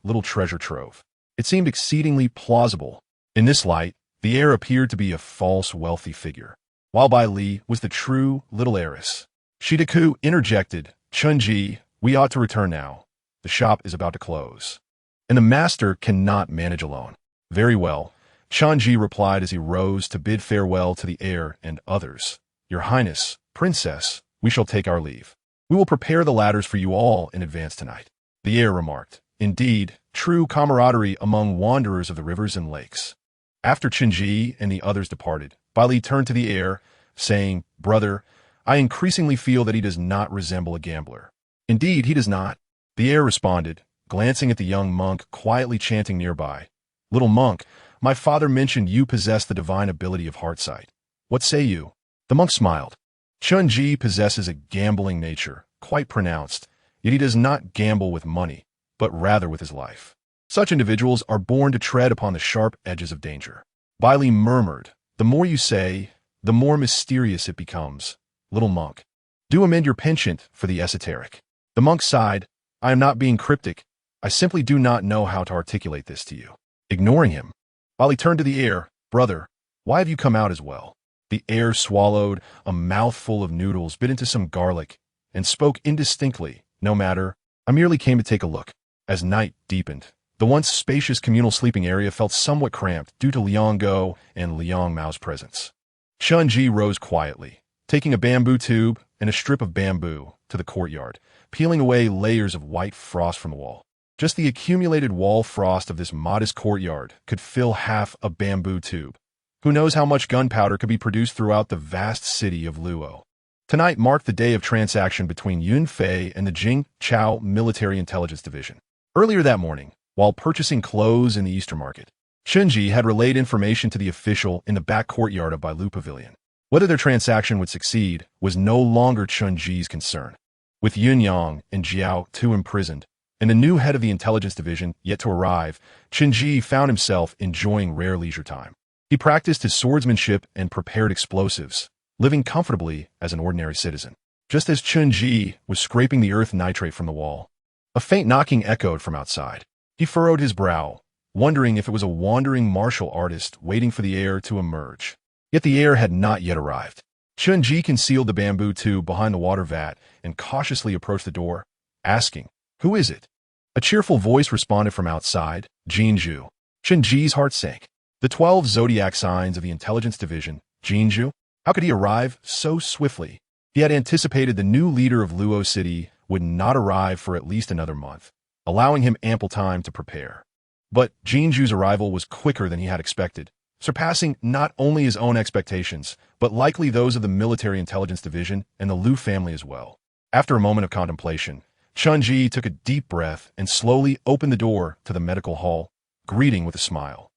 A: little treasure trove. It seemed exceedingly plausible. In this light, the heir appeared to be a false wealthy figure. while Bai Li was the true little heiress. Shidaku interjected, Chunji, we ought to return now. The shop is about to close. And the master cannot manage alone. Very well, Chunji replied as he rose to bid farewell to the heir and others. Your Highness, Princess, we shall take our leave. We will prepare the ladders for you all in advance tonight. The heir remarked, indeed, true camaraderie among wanderers of the rivers and lakes. After Chunji and the others departed, Bai Li turned to the heir, saying, Brother, I increasingly feel that he does not resemble a gambler. Indeed, he does not. The heir responded, glancing at the young monk quietly chanting nearby. Little monk, my father mentioned you possess the divine ability of heartsight. What say you? The monk smiled. Chunji possesses a gambling nature, quite pronounced, yet he does not gamble with money, but rather with his life. Such individuals are born to tread upon the sharp edges of danger. Bai Li murmured, the more you say, the more mysterious it becomes. Little monk, do amend your penchant for the esoteric. The monk sighed, I am not being cryptic. I simply do not know how to articulate this to you. Ignoring him, Bai Li turned to the heir, Brother, why have you come out as well? The heir swallowed a mouthful of noodles, bit into some garlic, and spoke indistinctly. No matter, I merely came to take a look. As night deepened, the once spacious communal sleeping area felt somewhat cramped due to Liang Go and Liang Mao's presence. Chunji rose quietly, taking a bamboo tube and a strip of bamboo to the courtyard, peeling away layers of white frost from the wall. Just the accumulated wall frost of this modest courtyard could fill half a bamboo tube. Who knows how much gunpowder could be produced throughout the vast city of Luo. Tonight marked the day of transaction between Yun Fei and the Jing Chao Military Intelligence Division. Earlier that morning, while purchasing clothes in the Easter market, Chunji had relayed information to the official in the back courtyard of Bailu Pavilion. Whether their transaction would succeed was no longer Chunji's concern. With Yunyang and Jiao Tu imprisoned, and the new head of the intelligence division yet to arrive, Chunji found himself enjoying rare leisure time. He practiced his swordsmanship and prepared explosives, living comfortably as an ordinary citizen. Just as Chunji was scraping the earth nitrate from the wall, a faint knocking echoed from outside. He furrowed his brow, wondering if it was a wandering martial artist waiting for the heir to emerge. Yet the heir had not yet arrived. Chunji concealed the bamboo tube behind the water vat and cautiously approached the door, asking, Who is it? A cheerful voice responded from outside, Jinju. Chunji's heart sank. The 12 zodiac signs of the intelligence division, Jinju? How could he arrive so swiftly? He had anticipated the new leader of Luo City would not arrive for at least another month, allowing him ample time to prepare. But Jinju's arrival was quicker than he had expected, surpassing not only his own expectations, but likely those of the military intelligence division and the Lu family as well. After a moment of contemplation, Chunji took a deep breath and slowly opened the door to the medical hall, greeting with a smile.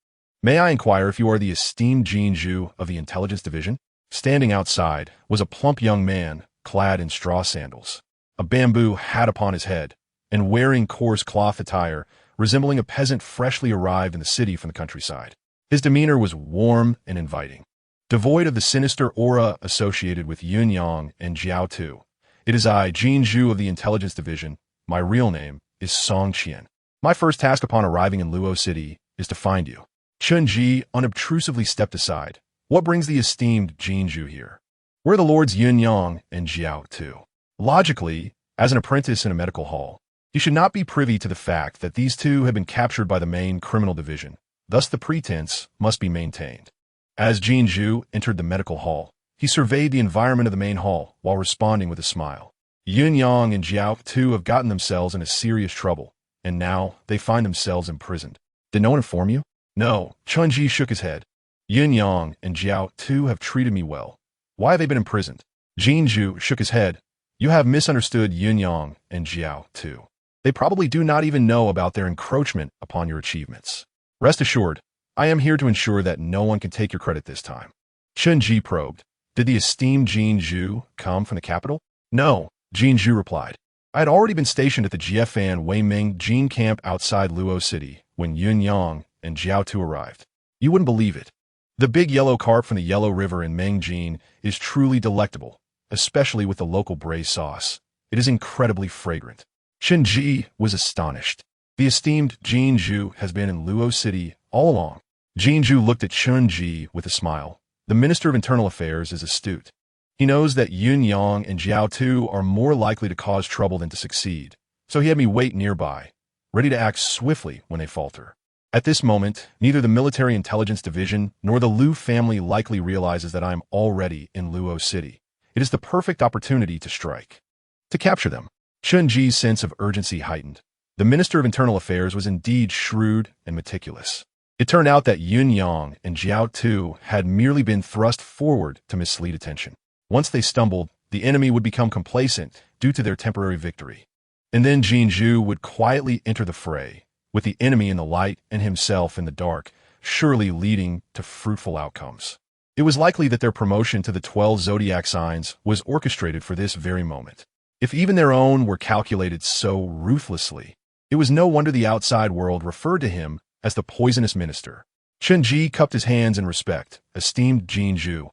A: May I inquire if you are the esteemed Jinju of the intelligence division? Standing outside was a plump young man, clad in straw sandals, a bamboo hat upon his head, and wearing coarse cloth attire, resembling a peasant freshly arrived in the city from the countryside. His demeanor was warm and inviting, devoid of the sinister aura associated with Yunyang and Jiao Tu. It is I, Jinju of the intelligence division. My real name is Song Qian. My first task upon arriving in Luo City is to find you. Chunji unobtrusively stepped aside. What brings the esteemed Jinju here? We're the lords Yunyang and Jiao Tu. Logically, as an apprentice in a medical hall, you should not be privy to the fact that these two have been captured by the main criminal division. Thus the pretense must be maintained. As Jinju entered the medical hall, he surveyed the environment of the main hall while responding with a smile. Yunyang and Jiao Tu have gotten themselves into serious trouble, and now they find themselves imprisoned. Did no one inform you? No, Chunji shook his head. Yunyang and Jiao Tu have treated me well. Why have they been imprisoned? Jinju shook his head. You have misunderstood Yunyang and Jiao Tu. They probably do not even know about their encroachment upon your achievements. Rest assured, I am here to ensure that no one can take your credit this time. Chunji probed. Did the esteemed Jinju come from the capital? No, Jinju replied. I had already been stationed at the Jiefan Weiming Jin camp outside Luo City when Yunyang and Jiao Tu arrived. You wouldn't believe it. The big yellow carp from the Yellow River in Mengjin is truly delectable, especially with the local braised sauce. It is incredibly fragrant. Chunji was astonished. The esteemed Jinju has been in Luo City all along. Jinju looked at Chunji with a smile. The Minister of Internal Affairs is astute. He knows that Luoyang and Jiao Tu are more likely to cause trouble than to succeed, so he had me wait nearby, ready to act swiftly when they falter. At this moment, neither the Military Intelligence Division nor the Lu family likely realizes that I am already in Luo City. It is the perfect opportunity to strike. To capture them. Chun-Ji's sense of urgency heightened. The Minister of Internal Affairs was indeed shrewd and meticulous. It turned out that Luoyang and Jiao Tu had merely been thrust forward to mislead attention. Once they stumbled, the enemy would become complacent due to their temporary victory. And then Jinzhu would quietly enter the fray, with the enemy in the light and himself in the dark, surely leading to fruitful outcomes. It was likely that their promotion to the 12 zodiac signs was orchestrated for this very moment. If even their own were calculated so ruthlessly, it was no wonder the outside world referred to him as the poisonous minister. Chun-Ji cupped his hands in respect, esteemed Jinzhu.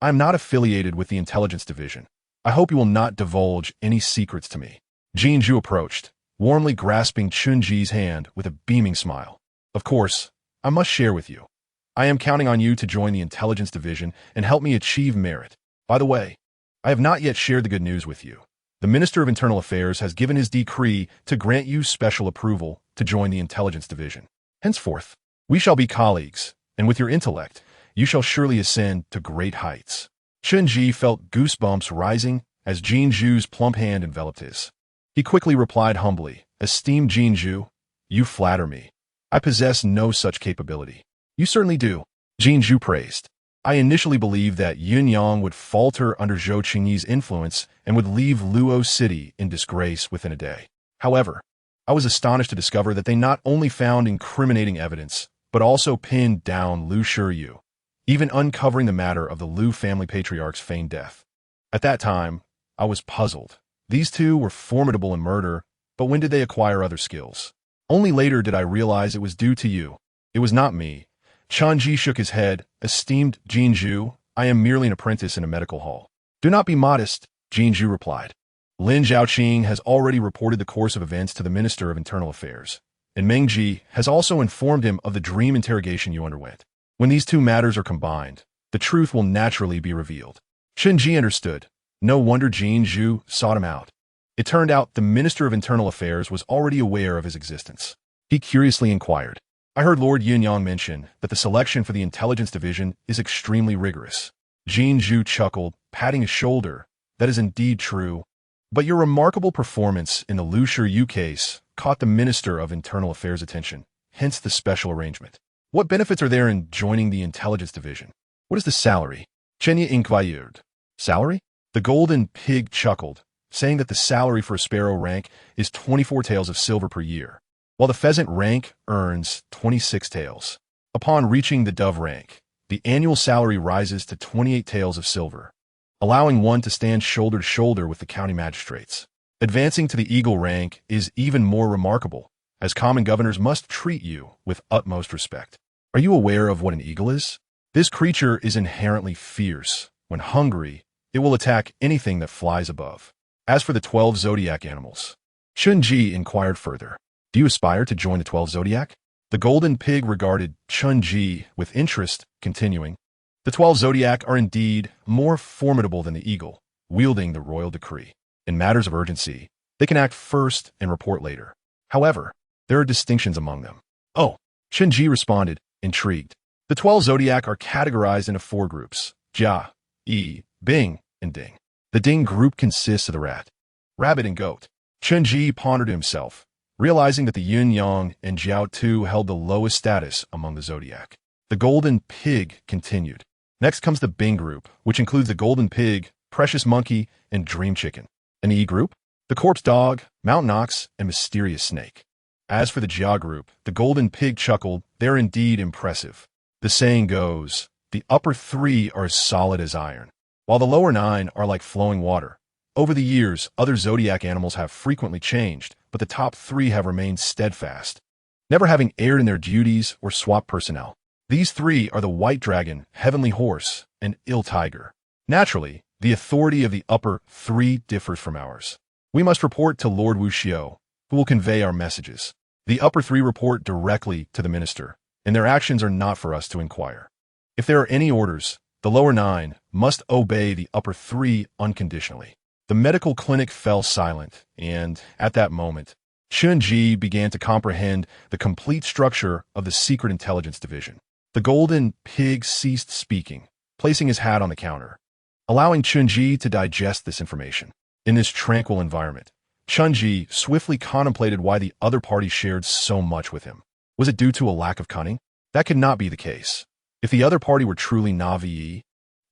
A: I am not affiliated with the intelligence division. I hope you will not divulge any secrets to me. Jinzhu approached, warmly grasping Chun-Ji's hand with a beaming smile. Of course, I must share with you. I am counting on you to join the intelligence division and help me achieve merit. By the way, I have not yet shared the good news with you. The Minister of Internal Affairs has given his decree to grant you special approval to join the intelligence division. Henceforth, we shall be colleagues, and with your intellect, you shall surely ascend to great heights. Chun-Ji felt goosebumps rising as Jinzhu's plump hand enveloped his. He quickly replied humbly, Esteemed Jinzhu, you flatter me. I possess no such capability. You certainly do. Jinzhu praised. I initially believed that Luoyang would falter under Zhou Qingyi's influence and would leave Luo City in disgrace within a day. However, I was astonished to discover that they not only found incriminating evidence, but also pinned down Lu Shiyu, even uncovering the matter of the Lu family patriarch's feigned death. At that time, I was puzzled. These two were formidable in murder, but when did they acquire other skills? Only later did I realize it was due to you. It was not me. Chun-Ji shook his head. Esteemed Jinzhu, I am merely an apprentice in a medical hall. Do not be modest, Jinzhu replied. Lin Zhaoqing has already reported the course of events to the Minister of Internal Affairs, and Mengji has also informed him of the dream interrogation you underwent. When these two matters are combined, the truth will naturally be revealed. Chun-Ji understood. No wonder Jinzhu sought him out. It turned out the Minister of Internal Affairs was already aware of his existence. He curiously inquired. I heard Lord Luoyang mention that the selection for the intelligence division is extremely rigorous. Jinzhu chuckled, patting his shoulder. That is indeed true. But your remarkable performance in the Lu Shiyu case caught the Minister of Internal Affairs' attention, hence the special arrangement. What benefits are there in joining the intelligence division? What is the salary? Chenya inquired. Salary? The golden pig chuckled, saying that the salary for a sparrow rank is 24 taels of silver per year, while the pheasant rank earns 26 taels. Upon reaching the dove rank, the annual salary rises to 28 taels of silver, allowing one to stand shoulder to shoulder with the county magistrates. Advancing to the eagle rank is even more remarkable, as common governors must treat you with utmost respect. Are you aware of what an eagle is? This creature is inherently fierce. When hungry, it will attack anything that flies above. As for the 12 zodiac animals, Chun-Ji inquired further. Do you aspire to join the 12 zodiac? The golden pig regarded Chun-Ji with interest, continuing. The 12 zodiac are indeed more formidable than the eagle, wielding the royal decree. In matters of urgency, they can act first and report later. However, there are distinctions among them. Oh, Chun-Ji responded, intrigued. The 12 zodiac are categorized into 4 groups, Jia, Yi, Bing, and Ding. The Ding group consists of the rat, rabbit, and goat. Chun-Ji pondered to himself, realizing that the Luoyang and Jiao Tu held the lowest status among the zodiac. The golden pig continued. Next comes the Bing group, which includes the golden pig, precious monkey, and dream chicken. An E group, the corpse dog, mountain ox, and mysterious snake. As for the Jia group, the golden pig chuckled. They're indeed impressive. The saying goes, the upper 3 are as solid as iron, while the lower 9 are like flowing water. Over the years, other zodiac animals have frequently changed, but the top 3 have remained steadfast, never having erred in their duties or swapped personnel. These 3 are the white dragon, heavenly horse, and ill tiger. Naturally, the authority of the upper 3 differs from ours. We must report to Lord Wuxiu, who will convey our messages. The upper 3 report directly to the minister, and their actions are not for us to inquire. If there are any orders, The lower 9 must obey the upper 3 unconditionally. The medical clinic fell silent, and, at that moment, Chun-Ji began to comprehend the complete structure of the Secret Intelligence Division. The golden pig ceased speaking, placing his hat on the counter, allowing Chun-Ji to digest this information. In this tranquil environment, Chun-Ji swiftly contemplated why the other party shared so much with him. Was it due to a lack of cunning? That could not be the case. If the other party were truly Na'vi,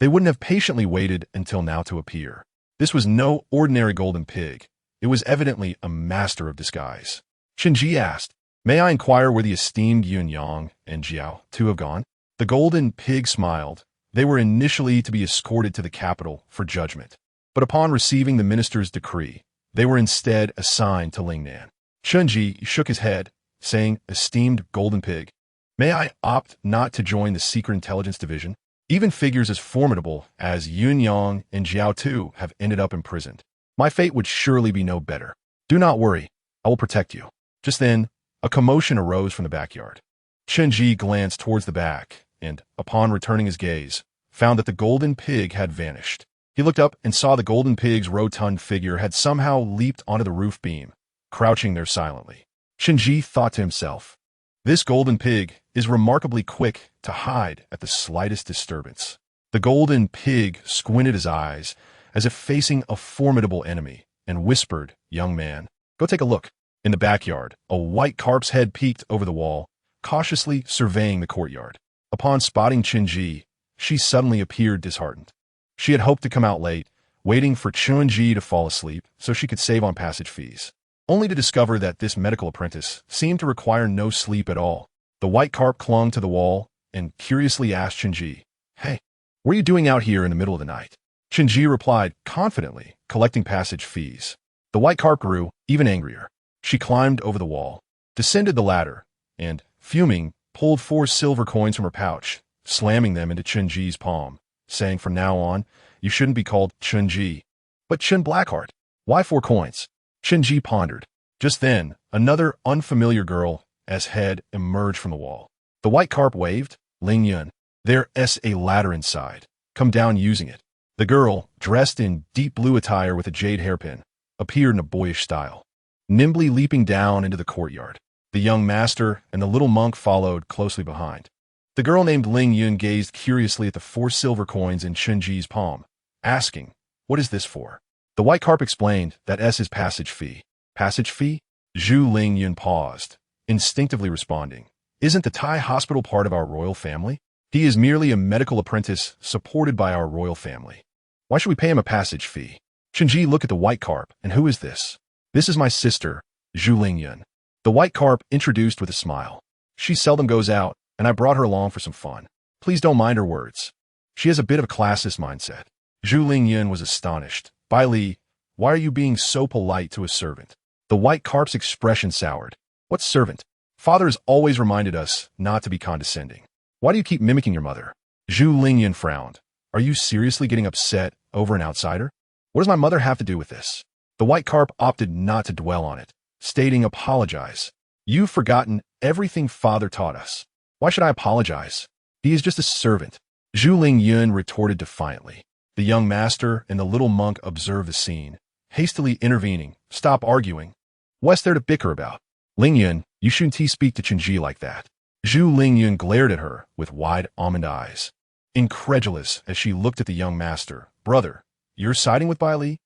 A: they wouldn't have patiently waited until now to appear. This was no ordinary golden pig. It was evidently a master of disguise. Chun-Ji asked, "May I inquire where the esteemed Luoyang and Jiao two have gone?" The golden pig smiled. They were initially to be escorted to the capital for judgment, but upon receiving the minister's decree, they were instead assigned to Lingnan. Chun-Ji shook his head, saying, "Esteemed golden pig, may I opt not to join the Secret Intelligence Division? Even figures as formidable as Luoyang and Jiao Tu have ended up imprisoned. My fate would surely be no better. Do not worry, I will protect you." Just then, a commotion arose from the backyard. Chun-Ji glanced towards the back, and, upon returning his gaze, found that the golden pig had vanished. He looked up and saw the golden pig's rotund figure had somehow leaped onto the roof beam, crouching there silently. Chun-Ji thought to himself, "This golden pig is remarkably quick to hide at the slightest disturbance." The golden pig squinted his eyes, as if facing a formidable enemy, and whispered, "Young man, go take a look." In the backyard, a white carp's head peeked over the wall, cautiously surveying the courtyard. Upon spotting Chun-Ji, she suddenly appeared disheartened. She had hoped to come out late, waiting for Chun-Ji to fall asleep so she could save on passage fees, only to discover that this medical apprentice seemed to require no sleep at all. The white carp clung to the wall and curiously asked Chun-Ji, "Hey, what are you doing out here in the middle of the night?" Chun-Ji replied confidently, collecting passage fees. The white carp grew even angrier. She climbed over the wall, descended the ladder, and, fuming, pulled 4 silver coins from her pouch, slamming them into Chun-Ji's palm, saying, "From now on, you shouldn't be called Chun-Ji, but Chun Blackheart. Why 4 coins?" Chun-Ji pondered. Just then, another unfamiliar girl's head emerged from the wall. The white carp waved, "Lingyun, there's a ladder inside. Come down using it." The girl, dressed in deep blue attire with a jade hairpin, appeared in a boyish style, nimbly leaping down into the courtyard. The young master and the little monk followed closely behind. The girl named Lingyun gazed curiously at the 4 silver coins in Chun-Ji's palm, asking, "What is this for?" The white carp explained that S is passage fee. Passage fee? Zhu Lingyun paused, instinctively responding, "Isn't the Thai hospital part of our royal family? He is merely a medical apprentice supported by our royal family. Why should we pay him a passage fee?" Chun-Ji looked at the white carp, "And who is this?" "This is my sister, Zhu Lingyun." The white carp introduced with a smile. "She seldom goes out, and I brought her along for some fun. Please don't mind her words. She has a bit of a classist mindset." Zhu Lingyun was astonished. "Bai Li, why are you being so polite to a servant?" The white carp's expression soured. "What servant? Father has always reminded us not to be condescending. Why do you keep mimicking your mother?" Zhu Lingyun frowned. "Are you seriously getting upset over an outsider? What does my mother have to do with this?" The white carp opted not to dwell on it, stating, "Apologize. You've forgotten everything father taught us." "Why should I apologize? He is just a servant," Zhu Lingyun retorted defiantly. The young master and the little monk observed the scene, hastily intervening. "Stop arguing. What's there to bicker about? Lingyun, you shouldn't speak to Chun-Ji like that." Zhu Lingyun glared at her with wide almond eyes, incredulous as she looked at the young master. "Brother, you're siding with Bai Li?"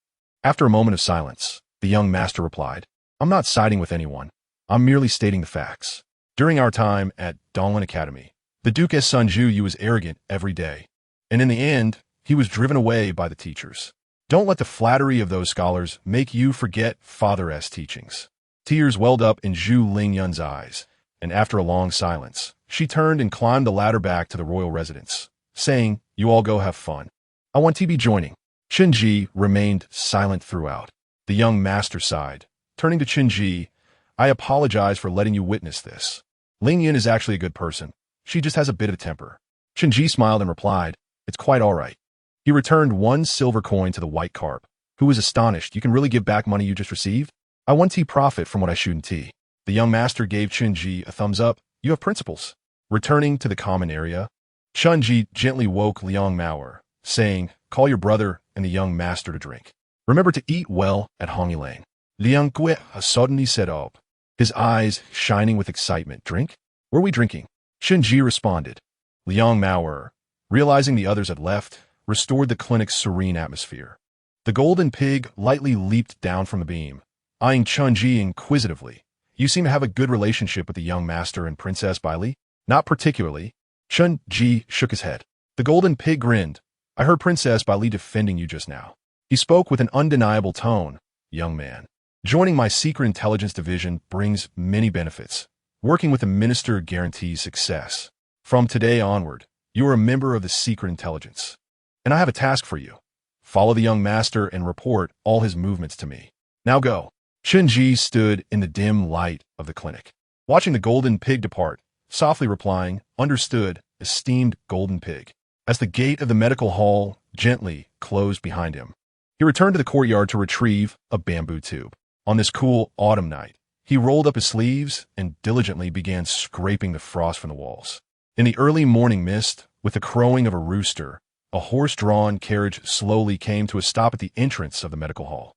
A: After a moment of silence, the young master replied, "I'm not siding with anyone. I'm merely stating the facts. During our time at Donglin Academy, the Duke S. Sunju was arrogant every day, and in the end, he was driven away by the teachers. Don't let the flattery of those scholars make you forget Father's teachings." Tears welled up in Zhu Lingyun's eyes, and after a long silence, she turned and climbed the ladder back to the royal residence, saying, "You all go have fun. I want to be joining." Chun-Ji remained silent throughout. The young master sighed, turning to Chun-Ji, "I apologize for letting you witness this. Lingyun is actually a good person. She just has a bit of a temper." Chun-Ji smiled and replied, "It's quite all right." He returned 1 silver coin to the white carp, who was astonished. "You can really give back money you just received? I want to profit from what I shouldn't." The young master gave Chun-Ji a thumbs up. "You have principles." Returning to the common area, Chun-Ji gently woke Liang Mao, saying, "Call your brother and the young master to drink. Remember to eat well at Hongyilang." Liang Gui suddenly sat up, his eyes shining with excitement. "Drink? Were we drinking?" Chun-Ji responded. Liang Mao, realizing the others had left, restored the clinic's serene atmosphere. The golden pig lightly leaped down from the beam, eyeing Chun-Ji inquisitively. "You seem to have a good relationship with the young master and Princess Baili?" "Not particularly." Chun-Ji shook his head. The golden pig grinned. "I heard Princess Baili defending you just now." He spoke with an undeniable tone. "Young man, joining my secret intelligence division brings many benefits. Working with the minister guarantees success. From today onward, you are a member of the secret intelligence. And I have a task for you. Follow the young master and report all his movements to me. Now go." Chun-Ji stood in the dim light of the clinic, watching the golden pig depart, softly replying, "Understood, esteemed golden pig." As the gate of the medical hall gently closed behind him, he returned to the courtyard to retrieve a bamboo tube. On this cool autumn night, he rolled up his sleeves and diligently began scraping the frost from the walls. In the early morning mist, with the crowing of a rooster, a horse-drawn carriage slowly came to a stop at the entrance of the medical hall.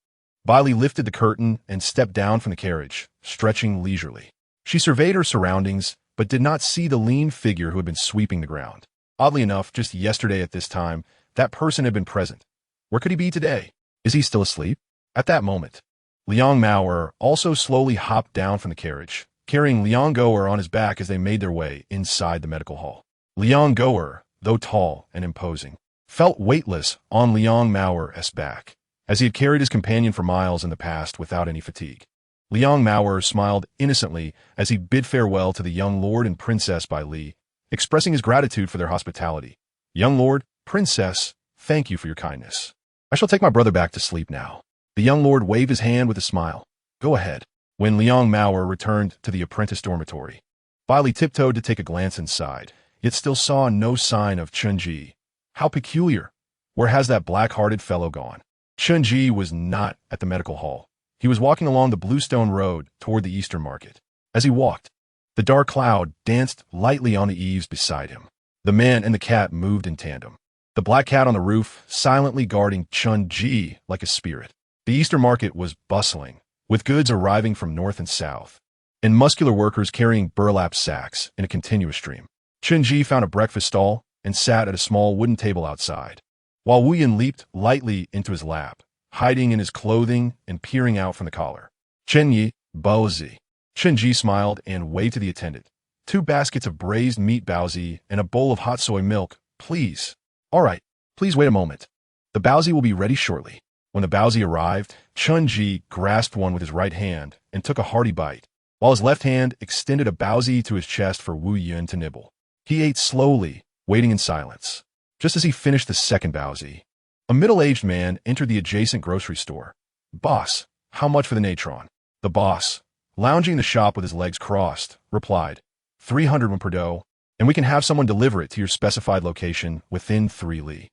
A: Bailey lifted the curtain and stepped down from the carriage, stretching leisurely. She surveyed her surroundings, but did not see the lean figure who had been sweeping the ground. Oddly enough, just yesterday at this time, that person had been present. Where could he be today? Is he still asleep? At that moment, Liang Mao also slowly hopped down from the carriage, carrying Liang Goer on his back as they made their way inside the medical hall. Liang Goer, though tall and imposing, felt weightless on Liang Mao's back, as he had carried his companion for miles in the past without any fatigue. Liang Mao smiled innocently as he bid farewell to the young lord and Princess Baili, expressing his gratitude for their hospitality. "Young lord, princess, thank you for your kindness. I shall take my brother back to sleep now." The young lord waved his hand with a smile. "Go ahead." When Liang Mao returned to the apprentice dormitory, Baili tiptoed to take a glance inside, yet still saw no sign of Chun-Ji. How peculiar. Where has that black-hearted fellow gone? Chun-Ji was not at the medical hall. He was walking along the bluestone road toward the Eastern Market. As he walked, the dark cloud danced lightly on the eaves beside him. The man and the cat moved in tandem, the black cat on the roof silently guarding Chun-Ji like a spirit. The Eastern Market was bustling, with goods arriving from north and south, and muscular workers carrying burlap sacks in a continuous stream. Chun-Ji found a breakfast stall and sat at a small wooden table outside, while Wu Yin leaped lightly into his lap, hiding in his clothing and peering out from the collar. "Chen-Yi, Baozi." Chun-Ji smiled and waved to the attendant. "2 baskets of braised meat baozi and a bowl of hot soy milk, please." "All right, please wait a moment. The baozi will be ready shortly." When the baozi arrived, Chun-Ji grasped one with his right hand and took a hearty bite, while his left hand extended a baozi to his chest for Wu Yin to nibble. He ate slowly, waiting in silence. Just as he finished the second baozi, a middle-aged man entered the adjacent grocery store. "Boss, how much for the natron?" The boss, lounging in the shop with his legs crossed, replied, 300 won per dough, and we can have someone deliver it to your specified location within 3 li.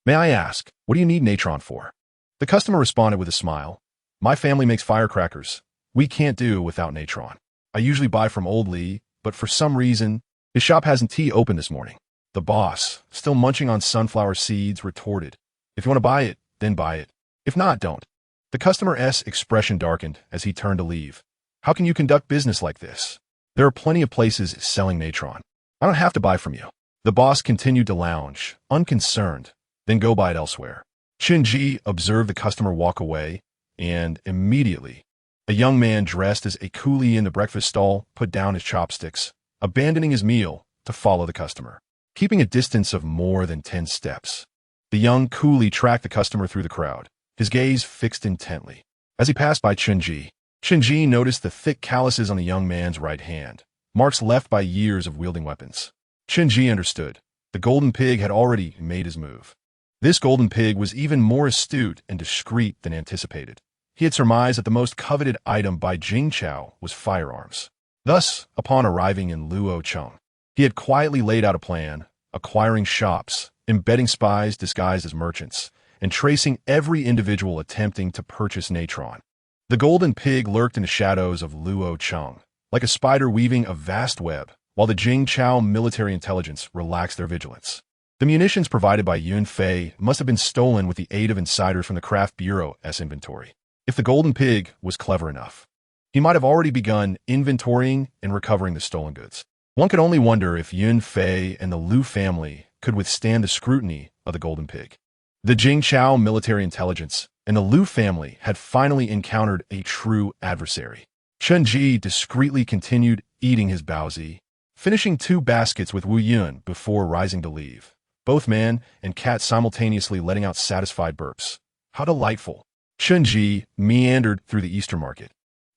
A: "May I ask, what do you need natron for?" The customer responded with a smile. "My family makes firecrackers. We can't do without natron. I usually buy from Old Lee, but for some reason, his shop hasn't tea open this morning." The boss, still munching on sunflower seeds, retorted, "If you want to buy it, then buy it. If not, don't." The customer's expression darkened as he turned to leave. "How can you conduct business like this? There are plenty of places selling natron. I don't have to buy from you." The boss continued to lounge, unconcerned, "Then go buy it elsewhere." Chun-Ji observed the customer walk away, and immediately, a young man dressed as a coolie in the breakfast stall put down his chopsticks, abandoning his meal to follow the customer. Keeping a distance of more than 10 steps, the young coolie tracked the customer through the crowd, his gaze fixed intently. As he passed by Chun-Ji, Chun-Ji noticed the thick calluses on the young man's right hand, marks left by years of wielding weapons. Chun-Ji understood. The golden pig had already made his move. This golden pig was even more astute and discreet than anticipated. He had surmised that the most coveted item by Jing Chao was firearms. Thus, upon arriving in Luoyang, he had quietly laid out a plan, acquiring shops, embedding spies disguised as merchants, and tracing every individual attempting to purchase natron. The golden pig lurked in the shadows of Luoyang, like a spider weaving a vast web, while the Jing Chao military intelligence relaxed their vigilance. The munitions provided by Yun Fei must have been stolen with the aid of insiders from the Craft Bureau's inventory. If the Golden Pig was clever enough, he might have already begun inventorying and recovering the stolen goods. One could only wonder if Yun Fei and the Lu family could withstand the scrutiny of the Golden Pig. The Jing Chao military intelligence and the Lu family had finally encountered a true adversary. Chen Ji discreetly continued eating his baozi, finishing 2 baskets with Wu Yun before rising to leave, both man and cat simultaneously letting out satisfied burps. How delightful! Chen Ji meandered through the Easter market,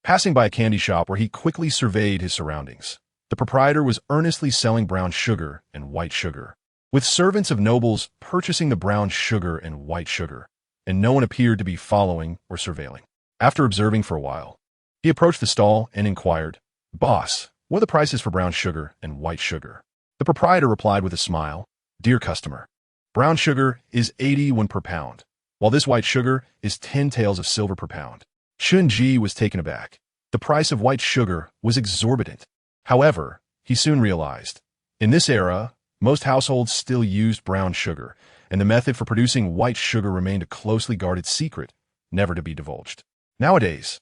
A: passing by a candy shop where he quickly surveyed his surroundings. The proprietor was earnestly selling brown sugar and white sugar, with servants of nobles purchasing the brown sugar and white sugar, and no one appeared to be following or surveilling. After observing for a while, he approached the stall and inquired, "Boss, what are the prices for brown sugar and white sugar?" The proprietor replied with a smile, "Dear customer, brown sugar is 80 per pound, while this white sugar is 10 taels of silver per pound." Shun Ji was taken aback. The price of white sugar was exorbitant. However, he soon realized, in this era, most households still used brown sugar, and the method for producing white sugar remained a closely guarded secret, never to be divulged. Nowadays,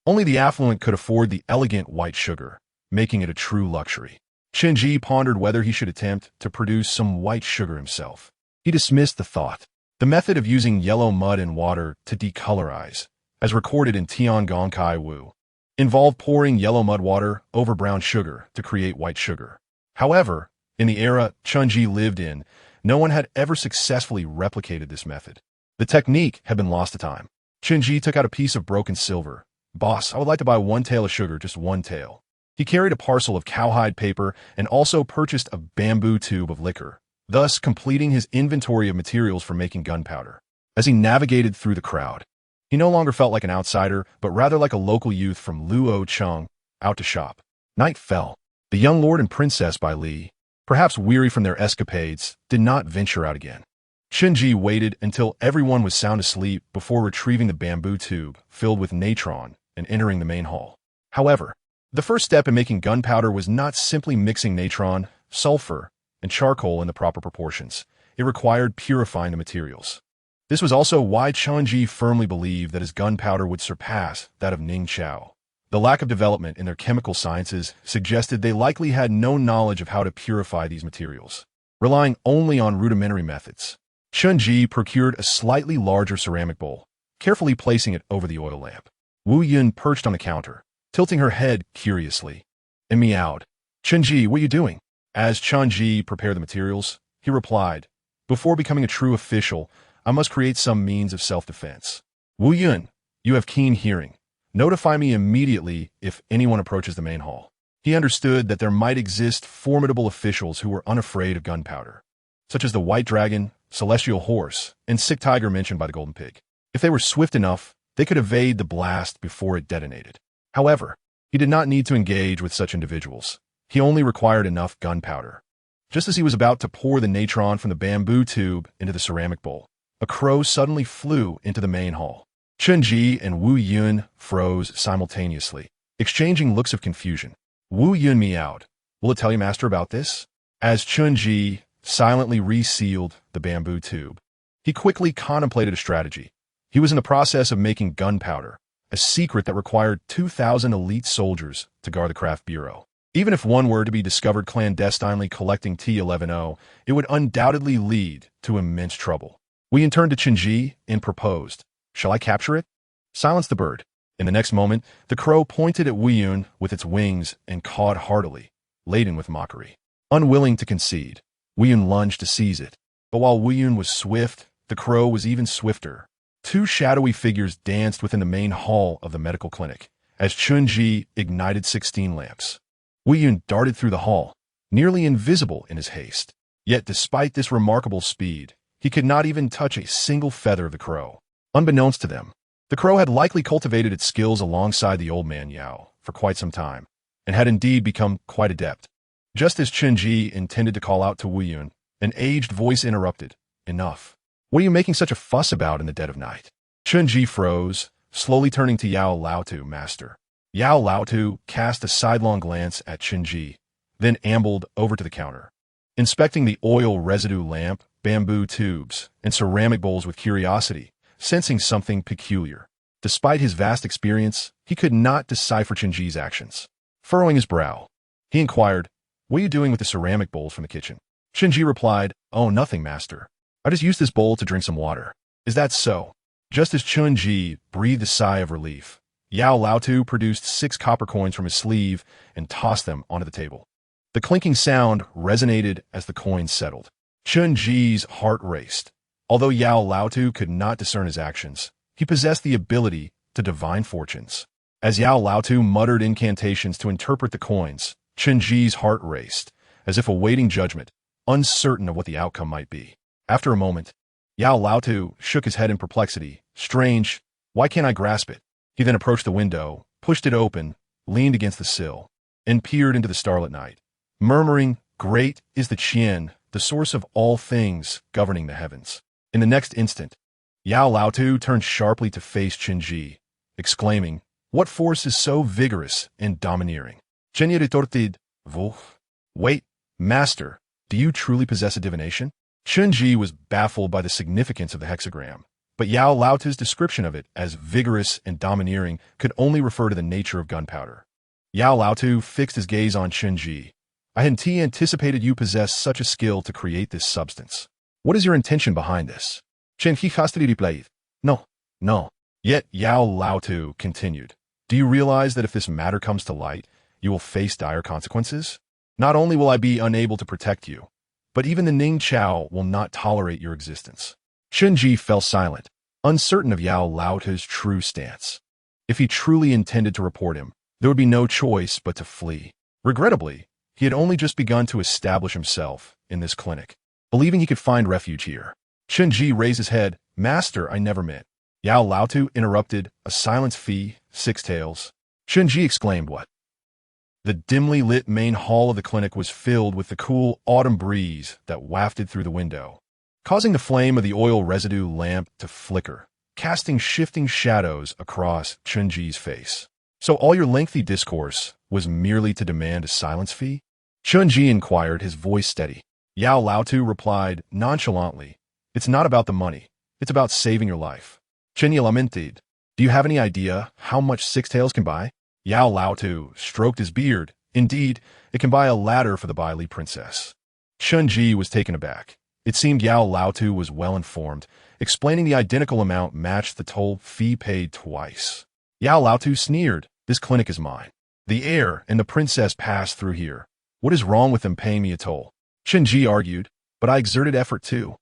A: only the affluent could afford the elegant white sugar, making it a true luxury. Chen Ji pondered whether he should attempt to produce some white sugar himself. He dismissed the thought. The method of using yellow mud and water to decolorize, as recorded in Tiangong Kai Wu, involved pouring yellow mud water over brown sugar to create white sugar. However, in the era Chen Ji lived in, no one had ever successfully replicated this method. The technique had been lost to time. Chen Ji took out a piece of broken silver. "Boss, I would like to buy 1 tael of sugar, just 1 tael." He carried a parcel of cowhide paper and also purchased a bamboo tube of liquor, thus completing his inventory of materials for making gunpowder. As he navigated through the crowd, he no longer felt like an outsider, but rather like a local youth from Luoyang, out to shop. Night fell. The young lord and princess by Li, perhaps weary from their escapades, did not venture out again. Chen Ji waited until everyone was sound asleep before retrieving the bamboo tube filled with natron and entering the main hall. However, the first step in making gunpowder was not simply mixing natron, sulfur, and charcoal in the proper proportions. It required purifying the materials. This was also why Chen Ji firmly believed that his gunpowder would surpass that of Ning Chao. The lack of development in their chemical sciences suggested they likely had no knowledge of how to purify these materials. Relying only on rudimentary methods, Chen Ji procured a slightly larger ceramic bowl, carefully placing it over the oil lamp. Wu Yun perched on the counter, tilting her head curiously, and meowed. "Chen Ji, what are you doing?" As Chen Ji prepared the materials, he replied, "Before becoming a true official, I must create some means of self-defense. Wu Yun, you have keen hearing. Notify me immediately if anyone approaches the main hall." He understood that there might exist formidable officials who were unafraid of gunpowder, such as the White Dragon, Celestial Horse, and Sick Tiger mentioned by the Golden Pig. If they were swift enough, they could evade the blast before it detonated. However, he did not need to engage with such individuals. He only required enough gunpowder. Just as he was about to pour the natron from the bamboo tube into the ceramic bowl, a crow suddenly flew into the main hall. Chen Ji and Wu Yun froze simultaneously, exchanging looks of confusion. Wu Yun meowed, "Will it tell you, master, about this?" As Chen Ji silently resealed the bamboo tube, he quickly contemplated a strategy. He was in the process of making gunpowder, a secret that required 2,000 elite soldiers to guard the Craft Bureau. Even if one were to be discovered clandestinely collecting T11O, it would undoubtedly lead to immense trouble. Wu Yun turned to Chen Ji and proposed, "Shall I capture it?" Silence the bird. In the next moment, the crow pointed at Wu Yun with its wings and cawed heartily, laden with mockery. Unwilling to concede, Wu Yun lunged to seize it. But while Wu Yun was swift, the crow was even swifter. 2 shadowy figures danced within the main hall of the medical clinic, as Chen Ji ignited 16 lamps. Wu Yun darted through the hall, nearly invisible in his haste. Yet despite this remarkable speed, he could not even touch a single feather of the crow. Unbeknownst to them, the crow had likely cultivated its skills alongside the old man Yao for quite some time, and had indeed become quite adept. Just as Chen Ji intended to call out to Wu Yun, an aged voice interrupted, "Enough. What are you making such a fuss about in the dead of night?" Chen Ji froze, slowly turning to Yao Laotu, master. Yao Laotu cast a sidelong glance at Chen Ji, then ambled over to the counter. Inspecting the oil residue lamp, bamboo tubes, and ceramic bowls with curiosity, sensing something peculiar. Despite his vast experience, he could not decipher Chenji's actions. Furrowing his brow, he inquired, "What are you doing with the ceramic bowls from the kitchen?" Chenji replied, "Oh, nothing, master. I just used this bowl to drink some water." "Is that so?" Just as Chenji breathed a sigh of relief, Yao Laotu produced 6 copper coins from his sleeve and tossed them onto the table. The clinking sound resonated as the coins settled. Chenji's heart raced. Although Yao Laotu could not discern his actions, he possessed the ability to divine fortunes. As Yao Laotu muttered incantations to interpret the coins, Chenji's heart raced, as if awaiting judgment, uncertain of what the outcome might be. After a moment, Yao Laotu shook his head in perplexity. "Strange, why can't I grasp it?" He then approached the window, pushed it open, leaned against the sill, and peered into the starlit night, murmuring, "Great is the Qian, the source of all things governing the heavens." In the next instant, Yao Laotu turned sharply to face Chenji, exclaiming, "What force is so vigorous and domineering?" Chenji retorted, "Wait, master, do you truly possess a divination?" Chenji was baffled by the significance of the hexagram, but Yao Laotu's description of it as vigorous and domineering could only refer to the nature of gunpowder. Yao Laotu fixed his gaze on Chenji. "I hadn't anticipated you possess such a skill to create this substance. What is your intention behind this?" Chenji hastily replied, No. Yet Yao Laotu continued, "Do you realize that if this matter comes to light, you will face dire consequences? Not only will I be unable to protect you, but even the Ning Chao will not tolerate your existence." Chenji fell silent, uncertain of Yao Laotu's true stance. If he truly intended to report him, there would be no choice but to flee. Regrettably, he had only just begun to establish himself in this clinic, believing he could find refuge here. Chenji raised his head. "Master, I never meant." Yao Laotu interrupted, "A silence fee, 6 taels." Chenji exclaimed, "What?" The dimly lit main hall of the clinic was filled with the cool autumn breeze that wafted through the window, causing the flame of the oil residue lamp to flicker, casting shifting shadows across Chenji's face. "So all your lengthy discourse was merely to demand a silence fee?" Chenji inquired, his voice steady. Yao Laotu replied nonchalantly, "It's not about the money. It's about saving your life." Chenji lamented, "Do you have any idea how much 6 taels can buy?" Yao Laotu stroked his beard. "Indeed, it can buy a ladder for the Bai Li princess." Chenji was taken aback. It seemed Yao Laotu was well informed, explaining the identical amount matched the toll fee paid twice. Yao Laotu sneered, "This clinic is mine. The heir and the princess passed through here. What is wrong with them paying me a toll?" Chenji argued, "But I exerted effort too.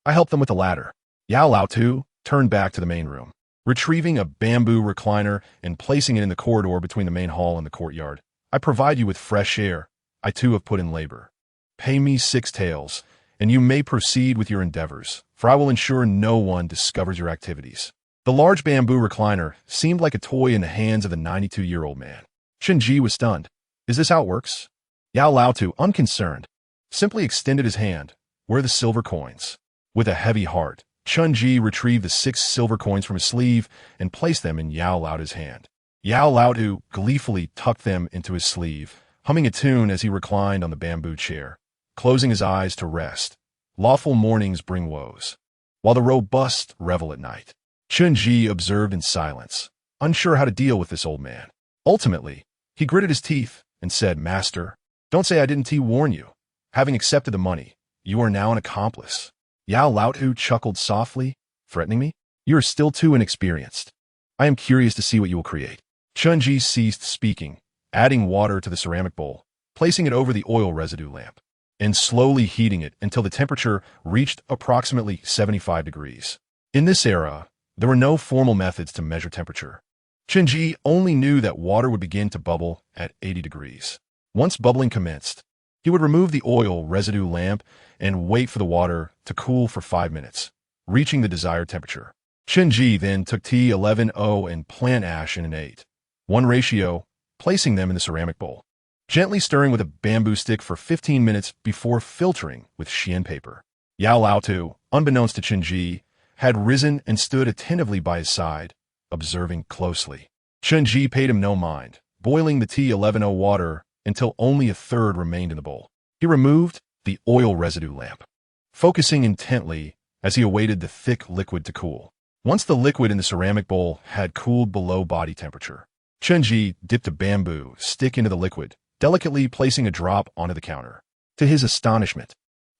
A: I helped them with the ladder." Yao Laotu turned back to the main room, retrieving a bamboo recliner and placing it in the corridor between the main hall and the courtyard. "I provide you with fresh air. I too have put in labor. Pay me 6 taels, and you may proceed with your endeavors, for I will ensure no one discovers your activities." The large bamboo recliner seemed like a toy in the hands of the 92-year-old man. Chenji was stunned. "Is this how it works?" Yao Laotu, unconcerned, simply extended his hand. "Where are the silver coins?" With a heavy heart, Chenji retrieved the 6 silver coins from his sleeve and placed them in Yao Laotu's hand. Yao Laotu gleefully tucked them into his sleeve, humming a tune as he reclined on the bamboo chair, closing his eyes to rest. Lawful mornings bring woes, while the robust revel at night. Chenji observed in silence, unsure how to deal with this old man. Ultimately, he gritted his teeth and said, "Master, don't say I didn't warn you. Having accepted the money, you are now an accomplice." Yao Laotu chuckled softly, "Threatening me? You are still too inexperienced. I am curious to see what you will create." Chenji ceased speaking, adding water to the ceramic bowl, placing it over the oil residue lamp, and slowly heating it until the temperature reached approximately 75 degrees. In this era, there were no formal methods to measure temperature. Chenji only knew that water would begin to bubble at 80 degrees. Once bubbling commenced, he would remove the oil residue lamp and wait for the water to cool for 5 minutes, reaching the desired temperature. Chenji then took T11O and plant ash in an 8:1 ratio, placing them in the ceramic bowl, gently stirring with a bamboo stick for 15 minutes before filtering with Xian paper. Yao Laotu, unbeknownst to Chenji, had risen and stood attentively by his side, observing closely. Chenji paid him no mind, boiling the T11O water until only a third remained in the bowl. He removed the oil residue lamp, focusing intently as he awaited the thick liquid to cool. Once the liquid in the ceramic bowl had cooled below body temperature, Chunji dipped a bamboo stick into the liquid, delicately placing a drop onto the counter. To his astonishment,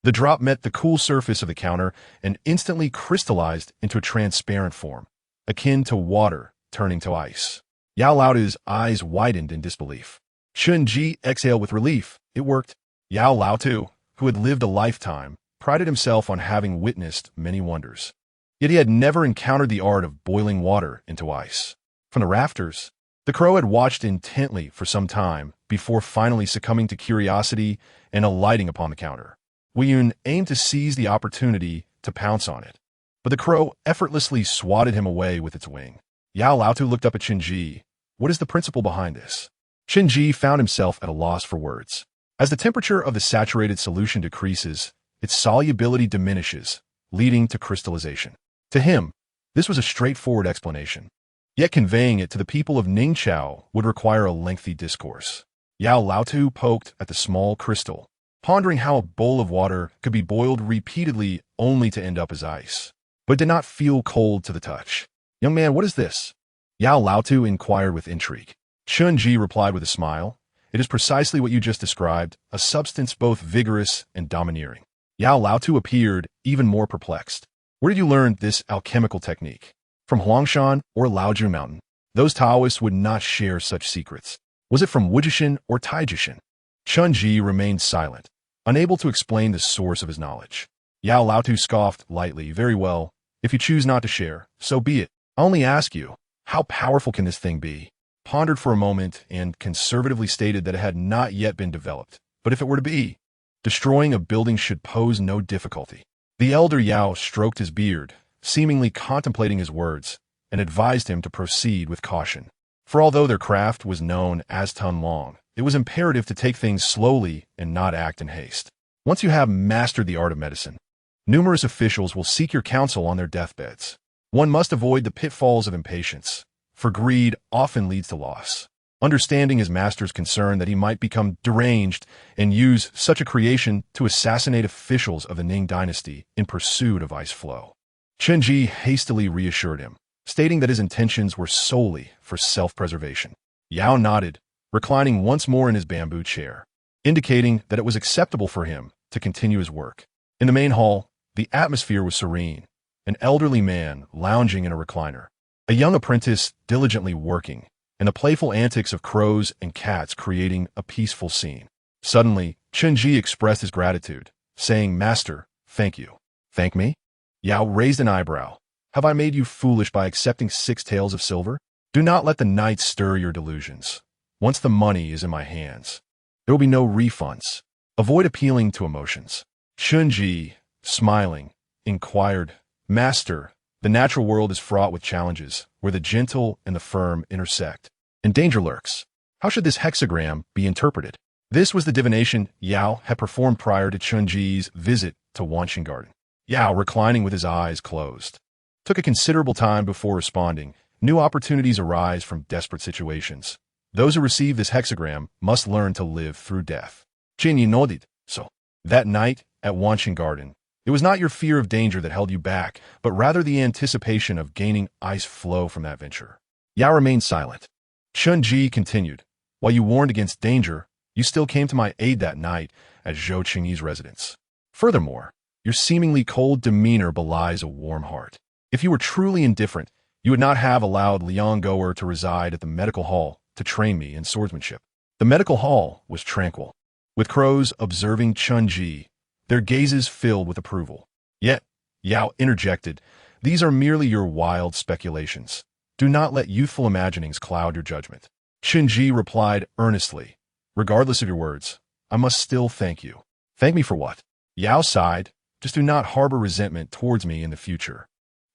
A: the drop met the cool surface of the counter and instantly crystallized into a transparent form, akin to water turning to ice. Yao Laotu's eyes widened in disbelief. Chunji exhaled with relief. It worked. Yao Laotu, who had lived a lifetime, prided himself on having witnessed many wonders. Yet he had never encountered the art of boiling water into ice. From the rafters, the crow had watched intently for some time before finally succumbing to curiosity and alighting upon the counter. Luoyang aimed to seize the opportunity to pounce on it, but the crow effortlessly swatted him away with its wing. Yao Laotu looked up at Chunji. What is the principle behind this? Chunji found himself at a loss for words. As the temperature of the saturated solution decreases, its solubility diminishes, leading to crystallization. To him, this was a straightforward explanation. Yet conveying it to the people of Ningqiao would require a lengthy discourse. Yao Laotu poked at the small crystal, pondering how a bowl of water could be boiled repeatedly only to end up as ice, but did not feel cold to the touch. Young man, what is this? Yao Laotu inquired with intrigue. Chunji replied with a smile. It is precisely what you just described, a substance both vigorous and domineering. Yao Laotu appeared even more perplexed. Where did you learn this alchemical technique? From Huangshan or Laoju Mountain? Those Taoists would not share such secrets. Was it from Wujishan or Taijishan? Chunji remained silent, unable to explain the source of his knowledge. Yao Laotu scoffed lightly. Very well. If you choose not to share, so be it. I only ask you, how powerful can this thing be? Pondered for a moment and conservatively stated that it had not yet been developed. But if it were to be, destroying a building should pose no difficulty. The elder Yao stroked his beard, seemingly contemplating his words, and advised him to proceed with caution. For although their craft was known as Tunlong, it was imperative to take things slowly and not act in haste. Once you have mastered the art of medicine, numerous officials will seek your counsel on their deathbeds. One must avoid the pitfalls of impatience, for greed often leads to loss. Understanding his master's concern that he might become deranged and use such a creation to assassinate officials of the Ning dynasty in pursuit of ice flow, Chunji hastily reassured him, stating that his intentions were solely for self-preservation. Yao nodded, reclining once more in his bamboo chair, indicating that it was acceptable for him to continue his work. In the main hall, the atmosphere was serene, an elderly man lounging in a recliner, a young apprentice diligently working, and the playful antics of crows and cats creating a peaceful scene. Suddenly, Chunji expressed his gratitude, saying, "Master, thank you." "Thank me?" Yao raised an eyebrow. "Have I made you foolish by accepting 6 taels of silver? Do not let the night stir your delusions. Once the money is in my hands, there will be no refunds. Avoid appealing to emotions." Chunji, smiling, inquired, "Master, the natural world is fraught with challenges, where the gentle and the firm intersect, and danger lurks. How should this hexagram be interpreted?" This was the divination Yao had performed prior to Chunji's visit to Wanqing Garden. Yao, reclining with his eyes closed, took a considerable time before responding. New opportunities arise from desperate situations. Those who receive this hexagram must learn to live through death. Jinyi nodded. So, that night at Wanqing Garden, it was not your fear of danger that held you back, but rather the anticipation of gaining ice flow from that venture. Yao remained silent. Chunji continued, "While you warned against danger, you still came to my aid that night at Zhou Qingyi's residence. Furthermore, your seemingly cold demeanor belies a warm heart. If you were truly indifferent, you would not have allowed Luoyang Goer to reside at the medical hall to train me in swordsmanship." The medical hall was tranquil, with crows observing Chunji, their gazes filled with approval. Yet, Yao interjected, "These are merely your wild speculations. Do not let youthful imaginings cloud your judgment." Chunji replied earnestly, "Regardless of your words, I must still thank you." "Thank me for what?" Yao sighed. "Just do not harbor resentment towards me in the future."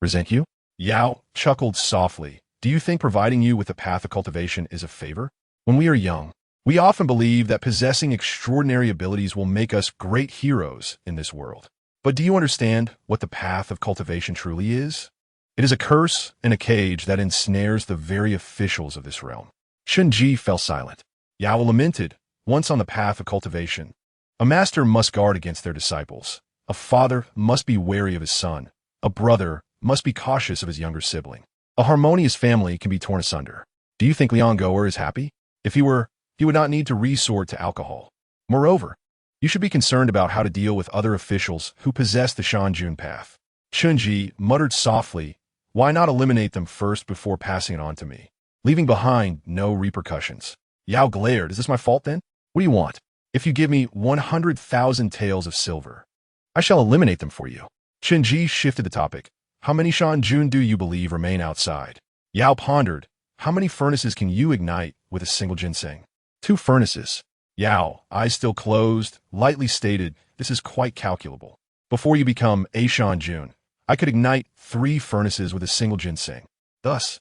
A: "Resent you?" Yao chuckled softly. "Do you think providing you with a path of cultivation is a favor? When we are young, we often believe that possessing extraordinary abilities will make us great heroes in this world. But do you understand what the path of cultivation truly is? It is a curse and a cage that ensnares the very officials of this realm." Chunji fell silent. Yao lamented, once on the path of cultivation. A master must guard against their disciples. A father must be wary of his son. A brother must be cautious of his younger sibling. A harmonious family can be torn asunder. Do you think Luoyang is happy? If he were, he would not need to resort to alcohol. Moreover, you should be concerned about how to deal with other officials who possess the Shanjun path. Chunji muttered softly, "Why not eliminate them first before passing it on to me, leaving behind no repercussions?" Yao glared. "Is this my fault then? What do you want? If you give me 100,000 taels of silver, I shall eliminate them for you." Chunji shifted the topic. "How many Shanjun do you believe remain outside?" Yao pondered. "How many furnaces can you ignite with a single ginseng?" "2 furnaces." Yao, eyes still closed, lightly stated, "This is quite calculable. Before you become a Shanjun, I could ignite 3 furnaces with a single ginseng. Thus,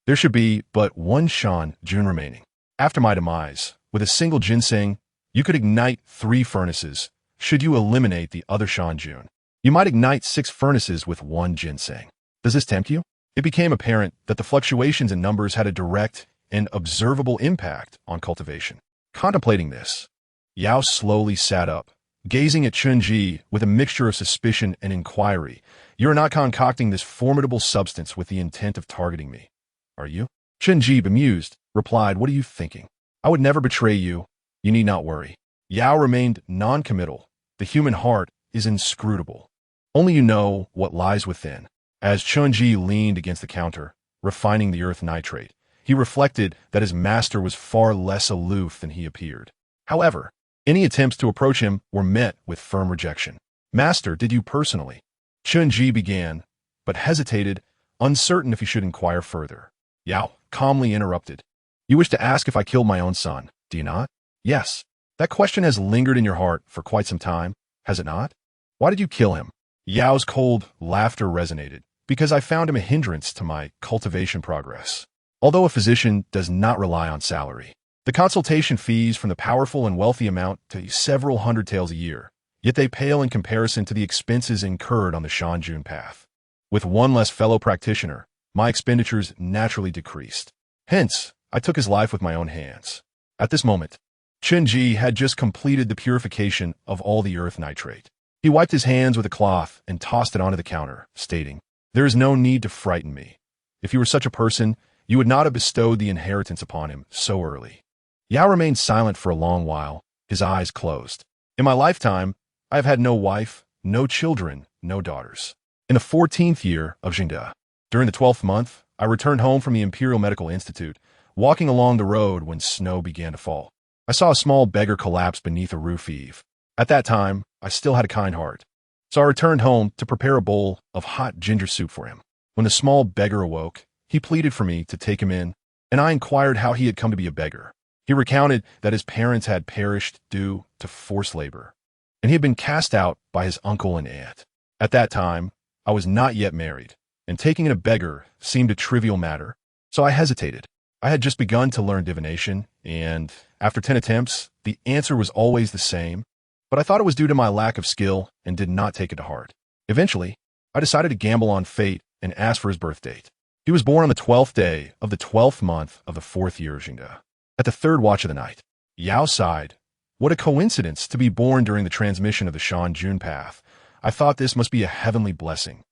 A: there should be but 1 Shanjun remaining. After my demise, with a single ginseng, you could ignite 3 furnaces, should you eliminate the other Shanjun. You might ignite 6 furnaces with 1 ginseng. Does this tempt you?" It became apparent that the fluctuations in numbers had a direct and observable impact on cultivation. Contemplating this, Yao slowly sat up, gazing at Chunji with a mixture of suspicion and inquiry. "You are not concocting this formidable substance with the intent of targeting me, are you?" Chunji, bemused, replied, "What are you thinking? I would never betray you. You need not worry." Yao remained non-committal. The human heart is inscrutable. Only you know what lies within. As Chunji leaned against the counter, refining the earth nitrate, he reflected that his master was far less aloof than he appeared. However, any attempts to approach him were met with firm rejection. "Master, did you personally?" Chunji began, but hesitated, uncertain if he should inquire further. Yao calmly interrupted. "You wish to ask if I killed my own son, do you not?" "Yes. That question has lingered in your heart for quite some time, has it not? Why did you kill him?" Yao's cold laughter resonated. "Because I found him a hindrance to my cultivation progress. Although a physician does not rely on salary, the consultation fees from the powerful and wealthy amount to several hundred taels a year, yet they pale in comparison to the expenses incurred on the Shanjun path. With one less fellow practitioner, my expenditures naturally decreased. Hence, I took his life with my own hands." At this moment, Chunji had just completed the purification of all the earth nitrate. He wiped his hands with a cloth and tossed it onto the counter, stating, "There is no need to frighten me. If you were such a person, you would not have bestowed the inheritance upon him so early." Yao remained silent for a long while, his eyes closed. "In my lifetime, I have had no wife, no children, no daughters. In the 14th year of Jingde, during the 12th month, I returned home from the Imperial Medical Institute, walking along the road when snow began to fall. I saw a small beggar collapse beneath a roof eave. At that time, I still had a kind heart, so I returned home to prepare a bowl of hot ginger soup for him. When the small beggar awoke, he pleaded for me to take him in, and I inquired how he had come to be a beggar. He recounted that his parents had perished due to forced labor, and he had been cast out by his uncle and aunt. At that time, I was not yet married, and taking in a beggar seemed a trivial matter, so I hesitated. I had just begun to learn divination, and after 10 attempts, the answer was always the same, but I thought it was due to my lack of skill and did not take it to heart. Eventually, I decided to gamble on fate and asked for his birth date. He was born on the 12th day of the 12th month of the 4th year of Jingde, at the 3rd watch of the night." Yao sighed. "What a coincidence to be born during the transmission of the Shanjun path. I thought this must be a heavenly blessing,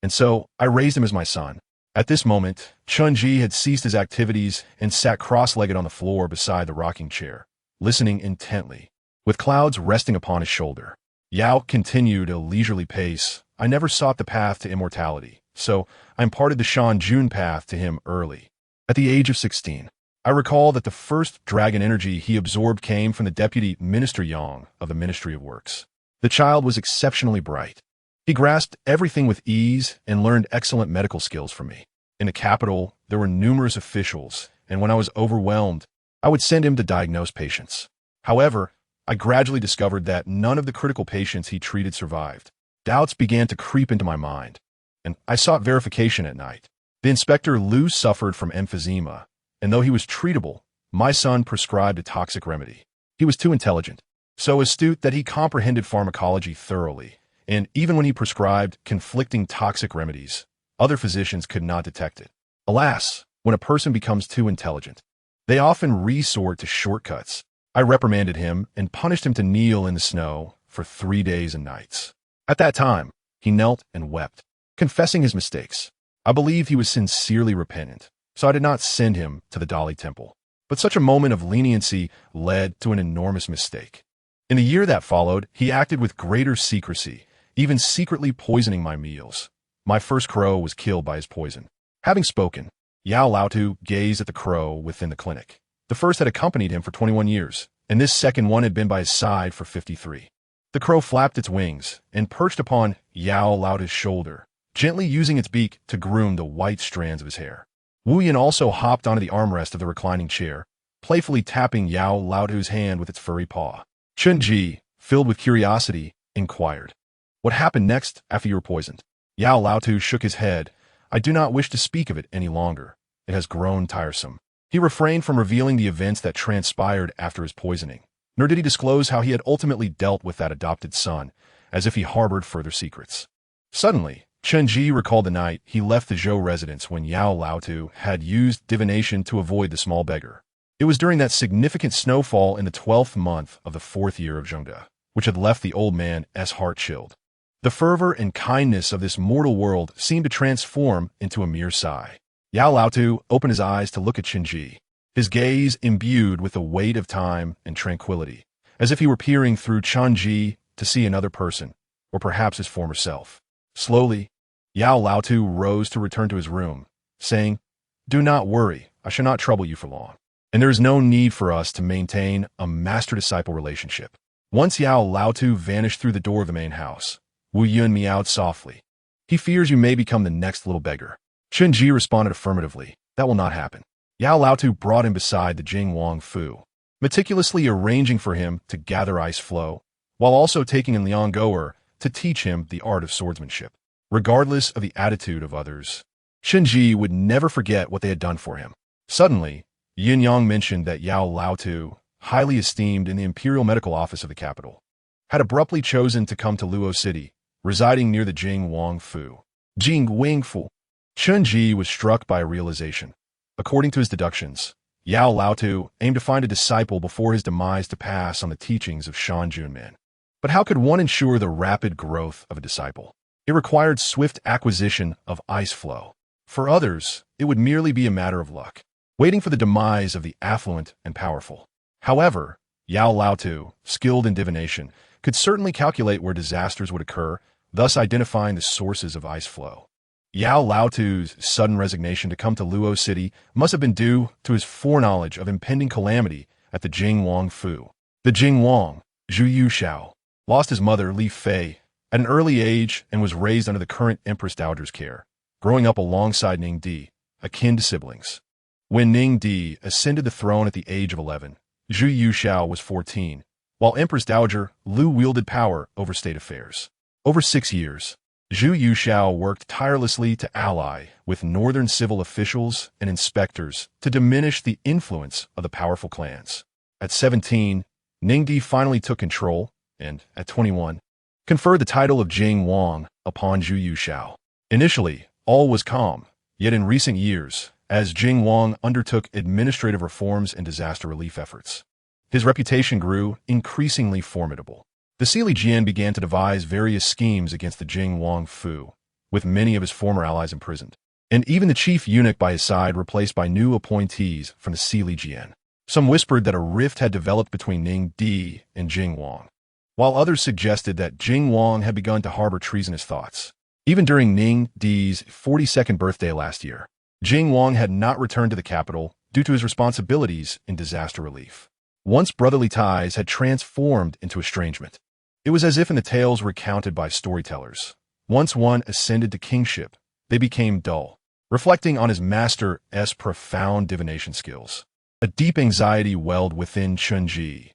A: and so I raised him as my son." At this moment, Chunji had ceased his activities and sat cross-legged on the floor beside the rocking chair, listening intently, with clouds resting upon his shoulder. Yao continued a leisurely pace. "I never sought the path to immortality, so I imparted the Shanjun path to him early. At the age of 16, I recall that the first dragon energy he absorbed came from the deputy Minister Yang of the Ministry of Works. The child was exceptionally bright. He grasped everything with ease and learned excellent medical skills from me. In the capital, there were numerous officials, and when I was overwhelmed, I would send him to diagnose patients. However, I gradually discovered that none of the critical patients he treated survived. Doubts began to creep into my mind, and I sought verification at night. The inspector Lu suffered from emphysema, and though he was treatable, my son prescribed a toxic remedy. He was too intelligent, so astute that he comprehended pharmacology thoroughly, and even when he prescribed conflicting toxic remedies, other physicians could not detect it. Alas, when a person becomes too intelligent, they often resort to shortcuts, I reprimanded him and punished him to kneel in the snow for 3 days and nights. At that time, he knelt and wept, confessing his mistakes. I believed he was sincerely repentant, so I did not send him to the Dali temple. But such a moment of leniency led to an enormous mistake. In the year that followed, he acted with greater secrecy, even secretly poisoning my meals. My first crow was killed by his poison. Having spoken, Yao Laotu gazed at the crow within the clinic. The first had accompanied him for 21 years, and this second one had been by his side for 53. The crow flapped its wings and perched upon Yao Laotu's shoulder, gently using its beak to groom the white strands of his hair. Wu Yin also hopped onto the armrest of the reclining chair, playfully tapping Yao Laotu's hand with its furry paw. Chen Ji, filled with curiosity, inquired, "What happened next after you were poisoned?" Yao Laotu shook his head. "I do not wish to speak of it any longer. It has grown tiresome." He refrained from revealing the events that transpired after his poisoning, nor did he disclose how he had ultimately dealt with that adopted son, as if he harbored further secrets. Suddenly, Chen Ji recalled the night he left the Zhou residence when Yao Laotu had used divination to avoid the small beggar. It was during that significant snowfall in the 12th month of the 4th year of Zhengde, which had left the old man's heart chilled. The fervor and kindness of this mortal world seemed to transform into a mere sigh. Yao Laotu opened his eyes to look at Chen Ji, his gaze imbued with the weight of time and tranquility, as if he were peering through Chen Ji to see another person, or perhaps his former self. Slowly, Yao Laotu rose to return to his room, saying, "Do not worry, I shall not trouble you for long. And there is no need for us to maintain a master-disciple relationship." Once Yao Laotu vanished through the door of the main house, Wu Yun meowed softly. "He fears you may become the next little beggar." Chen Ji responded affirmatively, "That will not happen." Yao Laotu brought him beside the Jing Wang Fu, meticulously arranging for him to gather ice flow, while also taking in Liang Goer to teach him the art of swordsmanship. Regardless of the attitude of others, Chen Ji would never forget what they had done for him. Suddenly, Yin Yang mentioned that Yao Laotu, highly esteemed in the Imperial Medical Office of the capital, had abruptly chosen to come to Luo City, residing near the Jing Wang Fu. Jing Wang Fu. Chen Ji was struck by a realization. According to his deductions, Yao Laotu aimed to find a disciple before his demise to pass on the teachings of Shan Junman. But how could one ensure the rapid growth of a disciple? It required swift acquisition of ice flow. For others, it would merely be a matter of luck, waiting for the demise of the affluent and powerful. However, Yao Laotu, skilled in divination, could certainly calculate where disasters would occur, thus identifying the sources of ice flow. Yao Laotu's sudden resignation to come to Luo City must have been due to his foreknowledge of impending calamity at the Jing Wang Fu. The Jing Wang, Zhu Yuxiao, lost his mother, Li Fei, at an early age and was raised under the current Empress Dowager's care, growing up alongside Ning Di, akin to siblings. When Ning Di ascended the throne at the age of 11, Zhu Yuxiao was 14, while Empress Dowager Lu wielded power over state affairs. Over 6 years, Zhu Yuxiao worked tirelessly to ally with northern civil officials and inspectors to diminish the influence of the powerful clans. At 17, Ning Di finally took control and, at 21, conferred the title of Jing Wang upon Zhu Yuxiao. Initially, all was calm, yet in recent years, as Jing Wang undertook administrative reforms and disaster relief efforts, his reputation grew increasingly formidable. The Sealy Jian began to devise various schemes against the Jing Wang Fu, with many of his former allies imprisoned, and even the chief eunuch by his side replaced by new appointees from the Sealy Jian. Some whispered that a rift had developed between Ning Di and Jing Wang, while others suggested that Jing Wang had begun to harbor treasonous thoughts. Even during Ning Di's 42nd birthday last year, Jing Wang had not returned to the capital due to his responsibilities in disaster relief. Once brotherly ties had transformed into estrangement. It was as if in the tales recounted by storytellers, once one ascended to kingship, they became dull, reflecting on his master's profound divination skills. A deep anxiety welled within Chen Ji.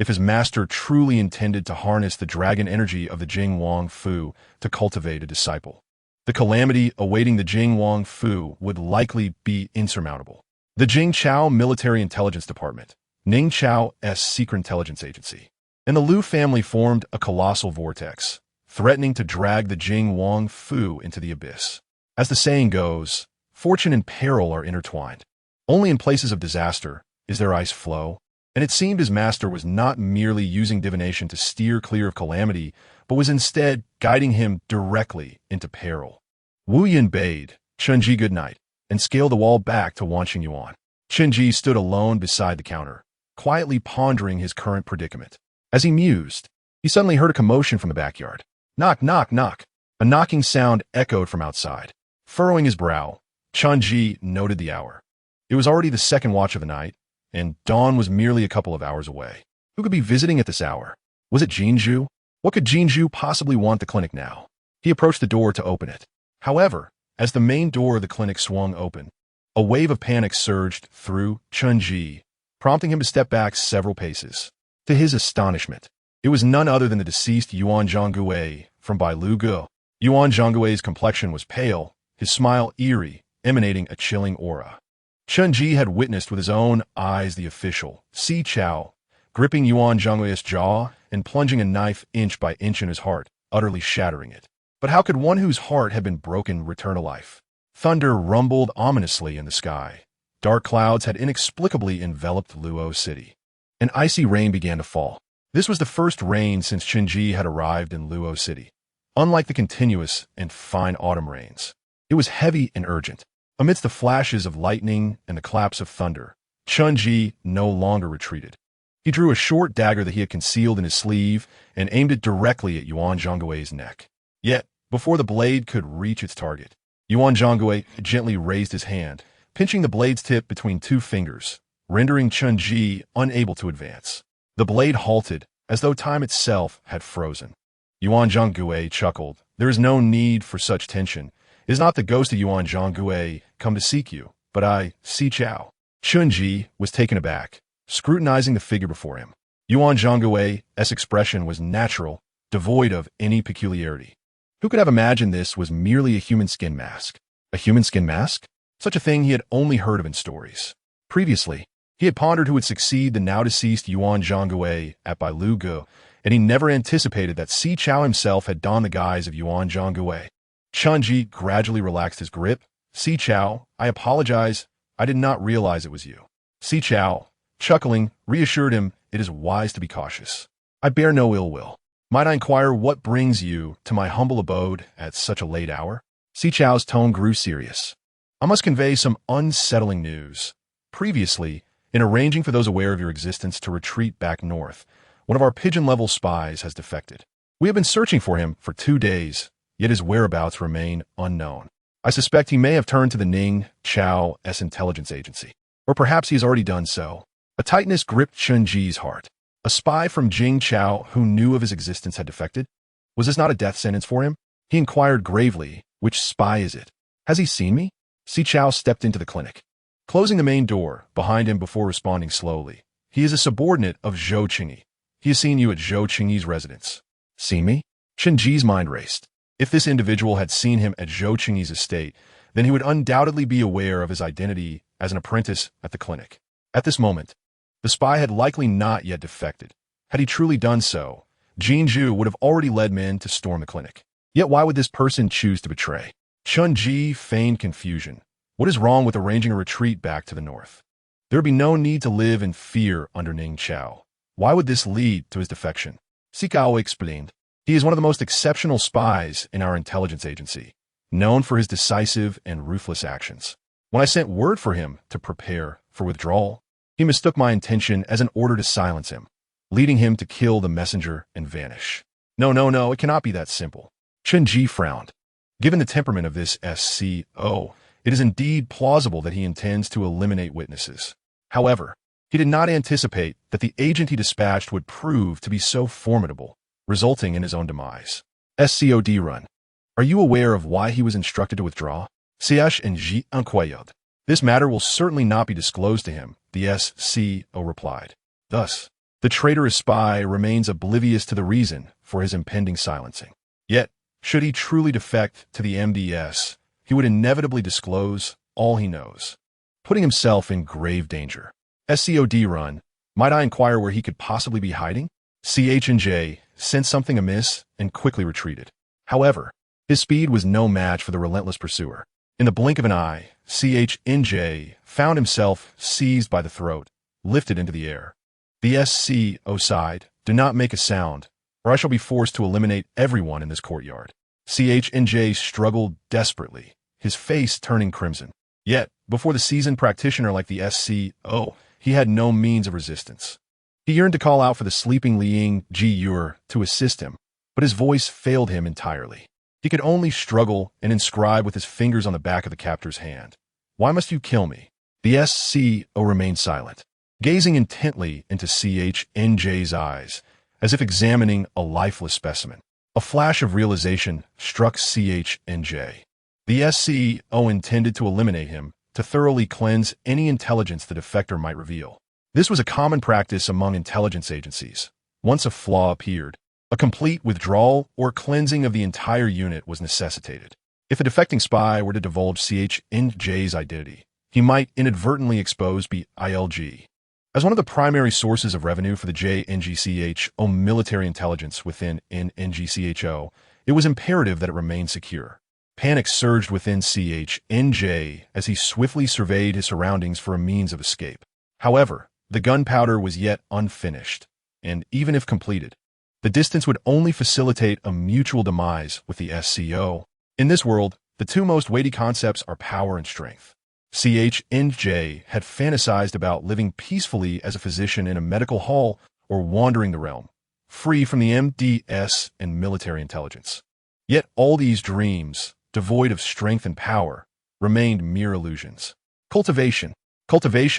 A: If his master truly intended to harness the dragon energy of the Jing Wang Fu to cultivate a disciple, the calamity awaiting the Jing Wang Fu would likely be insurmountable. The Jing Chao Military Intelligence Department, Ning Chao's secret intelligence agency, and the Lu family formed a colossal vortex, threatening to drag the Jing Wang Fu into the abyss. As the saying goes, fortune and peril are intertwined. Only in places of disaster is there ice flow. And it seemed his master was not merely using divination to steer clear of calamity, but was instead guiding him directly into peril. Wu Yin bade Chunji good night and scaled the wall back to Wanqing Yuan. Chunji stood alone beside the counter, quietly pondering his current predicament. As he mused, he suddenly heard a commotion from the backyard. Knock, knock, knock. A knocking sound echoed from outside. Furrowing his brow, Chunji noted the hour. It was already the second watch of the night, and dawn was merely a couple of hours away. Who could be visiting at this hour? Was it Jinju? What could Jinju possibly want the clinic now? He approached the door to open it. However, as the main door of the clinic swung open, a wave of panic surged through Chunji, prompting him to step back several paces. To his astonishment, it was none other than the deceased Yuan Zhonggui from Bailugu. Yuan Zhonggui's complexion was pale, his smile eerie, emanating a chilling aura. Chunji had witnessed with his own eyes the official, Si Chao, gripping Yuan Zhonggui's jaw and plunging a knife inch by inch in his heart, utterly shattering it. But how could one whose heart had been broken return to life? Thunder rumbled ominously in the sky. Dark clouds had inexplicably enveloped Luo City. An icy rain began to fall. This was the first rain since Chunji had arrived in Luo City. Unlike the continuous and fine autumn rains, it was heavy and urgent. Amidst the flashes of lightning and the claps of thunder, Chunji no longer retreated. He drew a short dagger that he had concealed in his sleeve and aimed it directly at Yuan Zhonggui's neck. Yet, before the blade could reach its target, Yuan Zhonggui gently raised his hand, pinching the blade's tip between two fingers, rendering Chunji unable to advance. The blade halted, as though time itself had frozen. Yuan Zhonggui chuckled. There is no need for such tension. It is not the ghost of Yuan Zhonggui come to seek you, but I, Si Chao. Chunji was taken aback, scrutinizing the figure before him. Yuan Zhonggui's expression was natural, devoid of any peculiarity. Who could have imagined this was merely a human skin mask? A human skin mask? Such a thing he had only heard of in stories. Previously, he had pondered who would succeed the now-deceased Yuan Zhonggui at Bailugu, and he never anticipated that Si Chao himself had donned the guise of Yuan Zhonggui. Chunji gradually relaxed his grip. Si Chao, I apologize. I did not realize it was you. Si Chao, chuckling, reassured him it is wise to be cautious. I bear no ill will. Might I inquire what brings you to my humble abode at such a late hour? Si Chao's tone grew serious. I must convey some unsettling news. Previously, in arranging for those aware of your existence to retreat back north, one of our pigeon-level spies has defected. We have been searching for him for 2 days, yet his whereabouts remain unknown. I suspect he may have turned to the Ning Chao's intelligence agency. Or perhaps he has already done so. A tightness gripped Chunji's heart. A spy from Jing Chao who knew of his existence had defected? Was this not a death sentence for him? He inquired gravely, which spy is it? Has he seen me? Si Chao stepped into the clinic, closing the main door behind him before responding slowly. He is a subordinate of Zhou Qingyi. He has seen you at Zhou Qingyi's residence. Seen me? Chunji's mind raced. If this individual had seen him at Zhou Qingyi's estate, then he would undoubtedly be aware of his identity as an apprentice at the clinic. At this moment, the spy had likely not yet defected. Had he truly done so, Jinju would have already led men to storm the clinic. Yet why would this person choose to betray? Chunji feigned confusion. What is wrong with arranging a retreat back to the north? There would be no need to live in fear under Ning Chao. Why would this lead to his defection? Sikao explained. He is one of the most exceptional spies in our intelligence agency, known for his decisive and ruthless actions. When I sent word for him to prepare for withdrawal, he mistook my intention as an order to silence him, leading him to kill the messenger and vanish. No, it cannot be that simple. Chunji frowned. Given the temperament of this SCO, it is indeed plausible that he intends to eliminate witnesses. However, he did not anticipate that the agent he dispatched would prove to be so formidable, resulting in his own demise. SCOD run. Are you aware of why he was instructed to withdraw? Siash and Ji inquired. This matter will certainly not be disclosed to him, the SCO replied. Thus, the traitorous spy remains oblivious to the reason for his impending silencing. Yet, should he truly defect to the MDS, he would inevitably disclose all he knows, putting himself in grave danger. SCOD run. Might I inquire where he could possibly be hiding? CH&J sensed something amiss and quickly retreated. However, his speed was no match for the relentless pursuer. In the blink of an eye, CH&J found himself seized by the throat, lifted into the air. The SCO sighed, "Do not make a sound, or I shall be forced to eliminate everyone in this courtyard." CHNJ struggled desperately, his face turning crimson. Yet, before the seasoned practitioner like the SCO, he had no means of resistance. He yearned to call out for the sleeping Luoyang to assist him, but his voice failed him entirely. He could only struggle and inscribe with his fingers on the back of the captor's hand. "Why must you kill me?" The SCO remained silent, gazing intently into CHNJ's eyes, as if examining a lifeless specimen. A flash of realization struck CHNJ. The SCO intended to eliminate him, to thoroughly cleanse any intelligence the defector might reveal. This was a common practice among intelligence agencies. Once a flaw appeared, a complete withdrawal or cleansing of the entire unit was necessitated. If a defecting spy were to divulge CHNJ's identity, he might inadvertently expose BILG. As one of the primary sources of revenue for the JNGCHO military intelligence within NGCHO, it was imperative that it remain secure. Panic surged within CHNJ as he swiftly surveyed his surroundings for a means of escape. However, the gunpowder was yet unfinished, and even if completed, the distance would only facilitate a mutual demise with the SCO. In this world, the two most weighty concepts are power and strength. CHNJ had fantasized about living peacefully as a physician in a medical hall or wandering the realm, free from the MDS and military intelligence. Yet all these dreams, devoid of strength and power, remained mere illusions. Cultivation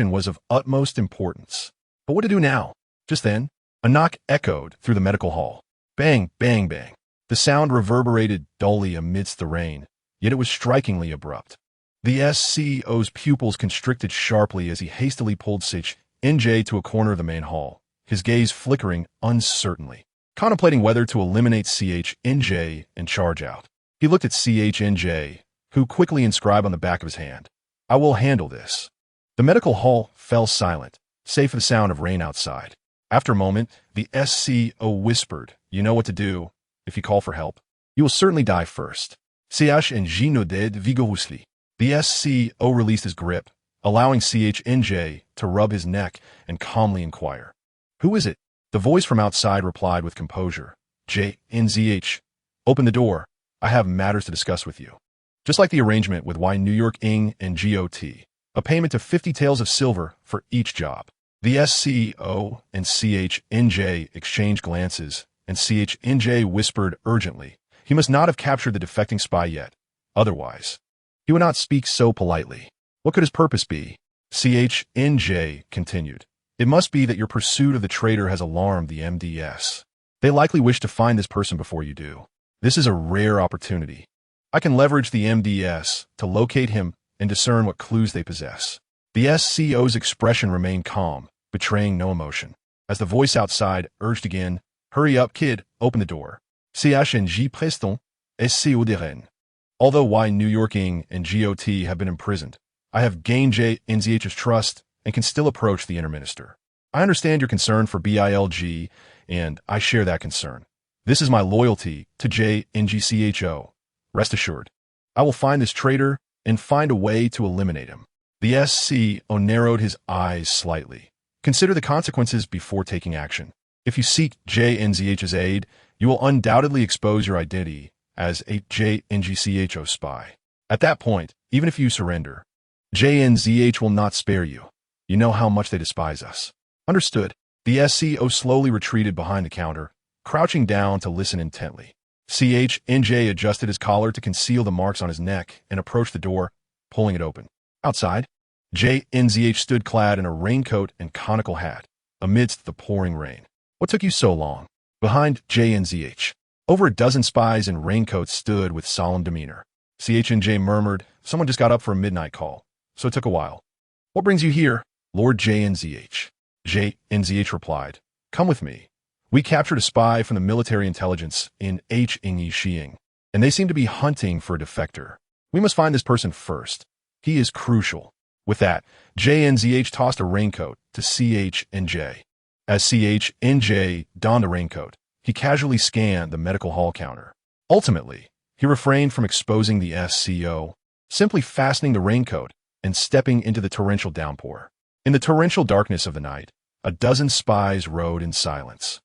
A: was of utmost importance. But what to do now? Just then, a knock echoed through the medical hall. Bang, bang, bang. The sound reverberated dully amidst the rain, yet it was strikingly abrupt. The SCO's pupils constricted sharply as he hastily pulled CHNJ to a corner of the main hall, his gaze flickering uncertainly, contemplating whether to eliminate CHNJ and charge out. He looked at CHNJ, who quickly inscribed on the back of his hand, "I will handle this." The medical hall fell silent, save for the sound of rain outside. After a moment, the SCO whispered, "You know what to do. If you call for help, you will certainly die first." CHNJ nodded vigorously. The SCO released his grip, allowing CHNJ to rub his neck and calmly inquire, "Who is it?" The voice from outside replied with composure, "JNZH. Open the door. I have matters to discuss with you." Just like the arrangement with Luoyang and GOT, a payment of 50 taels of silver for each job. The SCO and CHNJ exchanged glances, and CHNJ whispered urgently, he must not have captured the defecting spy yet. Otherwise, he would not speak so politely. What could his purpose be? CHNJ continued, "It must be that your pursuit of the traitor has alarmed the MDS. They likely wish to find this person before you do. This is a rare opportunity. I can leverage the MDS to locate him and discern what clues they possess." The SCO's expression remained calm, betraying no emotion. As the voice outside urged again, "Hurry up, kid, open the door. CHNJ Preston, SCO de Rennes. Although Luoyang and GOT have been imprisoned, I have gained JNZH's trust and can still approach the interminister. I understand your concern for BILG, and I share that concern. This is my loyalty to JNGCHO. Rest assured, I will find this traitor and find a way to eliminate him." The SCO narrowed his eyes slightly. "Consider the consequences before taking action. If you seek JNZH's aid, you will undoubtedly expose your identity as a JNGCHO spy. At that point, even if you surrender, JNZH will not spare you. You know how much they despise us." "Understood." The SCO slowly retreated behind the counter, crouching down to listen intently. CHNJ adjusted his collar to conceal the marks on his neck and approached the door, pulling it open. Outside, JNZH stood clad in a raincoat and conical hat, amidst the pouring rain. "What took you so long?" Behind JNZH, over a dozen spies in raincoats stood with solemn demeanor. CHNJ murmured, "Someone just got up for a midnight call, so it took a while." "What brings you here?" "Lord JNZH." JNZH replied, "Come with me. We captured a spy from the military intelligence in Xiing, and they seem to be hunting for a defector. We must find this person first. He is crucial." With that, JNZH tossed a raincoat to CHNJ. As CHNJ donned the raincoat, he casually scanned the medical hall counter. Ultimately, he refrained from exposing the SCO, simply fastening the raincoat and stepping into the torrential downpour. In the torrential darkness of the night, A dozen spies rode in silence,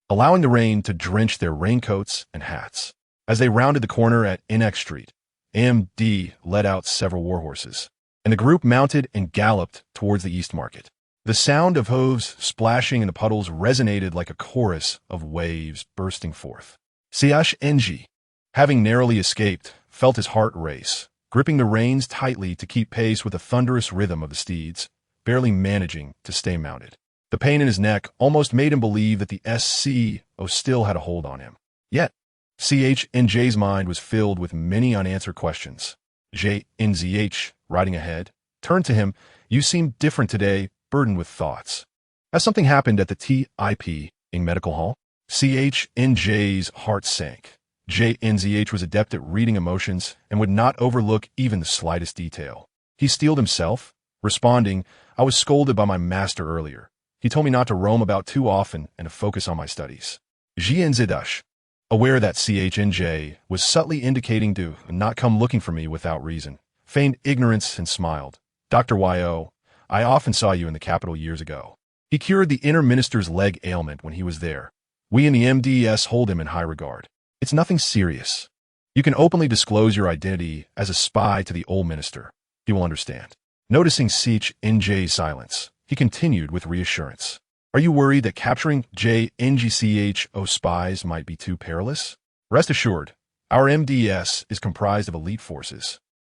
A: allowing the rain to drench their raincoats and hats. As they rounded the corner at Inex Street, MD led out several warhorses, and the group mounted and galloped towards the East Market. The sound of hooves splashing in the puddles resonated like a chorus of waves bursting forth. Siash Ng, having narrowly escaped, felt his heart race, gripping the reins tightly to keep pace with the thunderous rhythm of the steeds, barely managing to stay mounted. The pain in his neck almost made him believe that the SCO still had a hold on him. Yet, CH&J's mind was filled with many unanswered questions. JNZH, riding ahead, turned to him. "You seem different today," burdened with thoughts. "Has something happened at the TIP in medical hall?" CH&J's heart sank. JNZH was adept at reading emotions and would not overlook even the slightest detail. He steeled himself, responding, "I was scolded by my master earlier. He told me not to roam about too often and to focus on my studies." JNZH, aware that CH&J was subtly indicating to not come looking for me without reason, feigned ignorance and smiled. "Dr. Y.O., I often saw you in the capital years ago. He cured the inner minister's leg ailment when he was there. We in the MDS hold him in high regard. It's nothing serious. You can openly disclose your identity as a spy to the old minister. He will understand." Noticing CH&J's silence, he continued with reassurance. "Are you worried that capturing JNGCHO spies might be too perilous? Rest assured, our MDS is comprised of elite forces.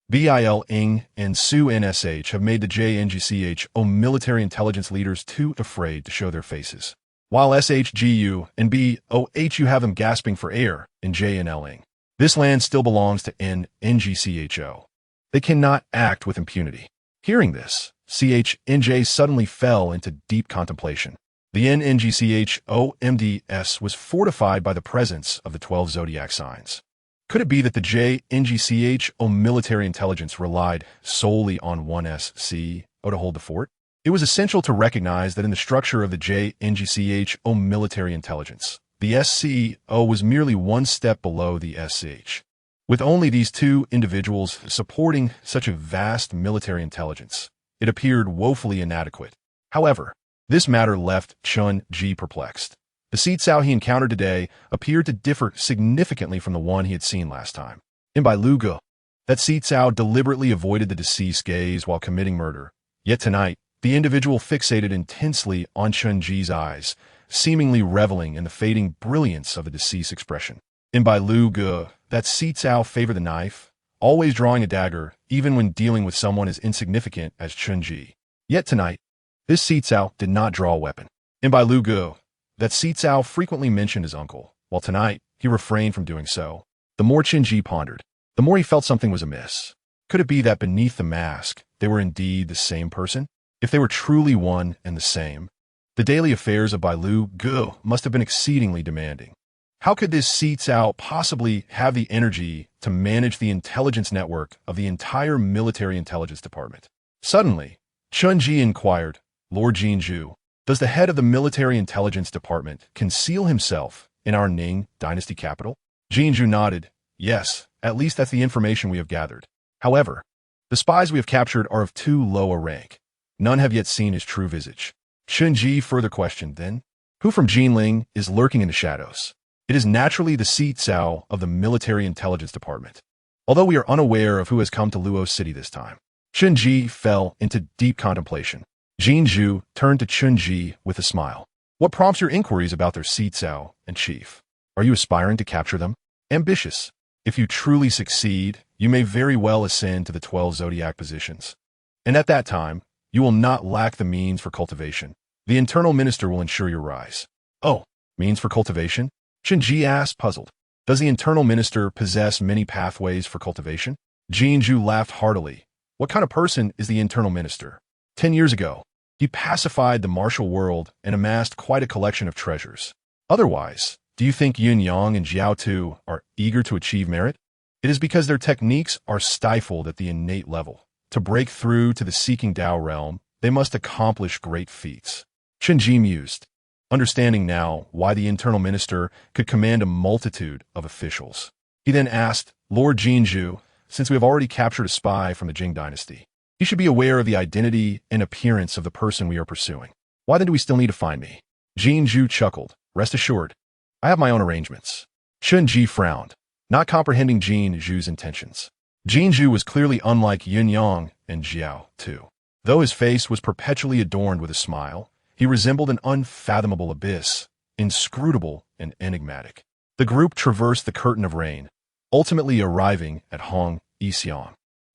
A: BIL Ing and Su NSH have made the JNGCHO military intelligence leaders too afraid to show their faces. While SHGU and BOHU have them gasping for air in JNL Ing. This land still belongs to NGCHO. They cannot act with impunity." Hearing this, CH&J suddenly fell into deep contemplation. The NNGCHO MDS was fortified by the presence of the 12 zodiac signs. Could it be that the JNGCHO military intelligence relied solely on one SCO to hold the fort? It was essential to recognize that in the structure of the JNGCHO military intelligence, the SCO was merely one step below the SH. With only these two individuals supporting such a vast military intelligence, it appeared woefully inadequate. However, this matter left Chun Ji perplexed. The Seatsao he encountered today appeared to differ significantly from the one he had seen last time. In Bai Lugu, that Seatsao deliberately avoided the deceased gaze while committing murder. Yet tonight, the individual fixated intensely on Chun Ji's eyes, seemingly reveling in the fading brilliance of the deceased's expression. In Bai Lugu, that Seatsao favored the knife, always drawing a dagger even when dealing with someone as insignificant as Chun Ji. Yet tonight, this Seatsao did not draw a weapon. In Bai Lugu, that Seatsao frequently mentioned his uncle, while tonight he refrained from doing so. The more Chun Ji pondered, the more he felt something was amiss. Could it be that beneath the mask, they were indeed the same person? If they were truly one and the same, the daily affairs of Bai Lugu must have been exceedingly demanding. How could this Seatsao possibly have the energy to manage the intelligence network of the entire military intelligence department? Suddenly, Chun Ji inquired, "Lord Jinju, does the head of the military intelligence department conceal himself in our Ning dynasty capital?" Jinju nodded. "Yes, at least that's the information we have gathered. However, the spies we have captured are of too low a rank. None have yet seen his true visage." Chun Ji further questioned, "Then, who from Jinling is lurking in the shadows?" "It is naturally the Seatsao of the military intelligence department, although we are unaware of who has come to Luo City this time." Chun Ji fell into deep contemplation. Jinju turned to Chun Ji with a smile. "What prompts your inquiries about their Seatsao and chief? Are you aspiring to capture them?" "Ambitious. If you truly succeed, you may very well ascend to the 12 zodiac positions. And at that time, you will not lack the means for cultivation. The internal minister will ensure your rise." "Oh, means for cultivation?" Chun Ji asked, puzzled. "Does the internal minister possess many pathways for cultivation?" Jinju laughed heartily. "What kind of person is the internal minister? 10 years ago, he pacified the martial world and amassed quite a collection of treasures. Otherwise, do you think Yun Yang and Jiao Tu are eager to achieve merit? It is because their techniques are stifled at the innate level. To break through to the seeking Tao realm, they must accomplish great feats." Chun Ji mused, understanding now why the internal minister could command a multitude of officials. He then asked, "Lord Jinju, since we have already captured a spy from the Jing dynasty, you should be aware of the identity and appearance of the person we are pursuing." Why then do we still need to find me? Jin Zhu chuckled. Rest assured, I have my own arrangements. Chen Ji frowned, not comprehending Jin Zhu's intentions. Jin Zhu was clearly unlike Yin Yang and Jiao, too. Though his face was perpetually adorned with a smile, he resembled an unfathomable abyss, inscrutable and enigmatic. The group traversed the curtain of rain, ultimately arriving at Hong Yixiang.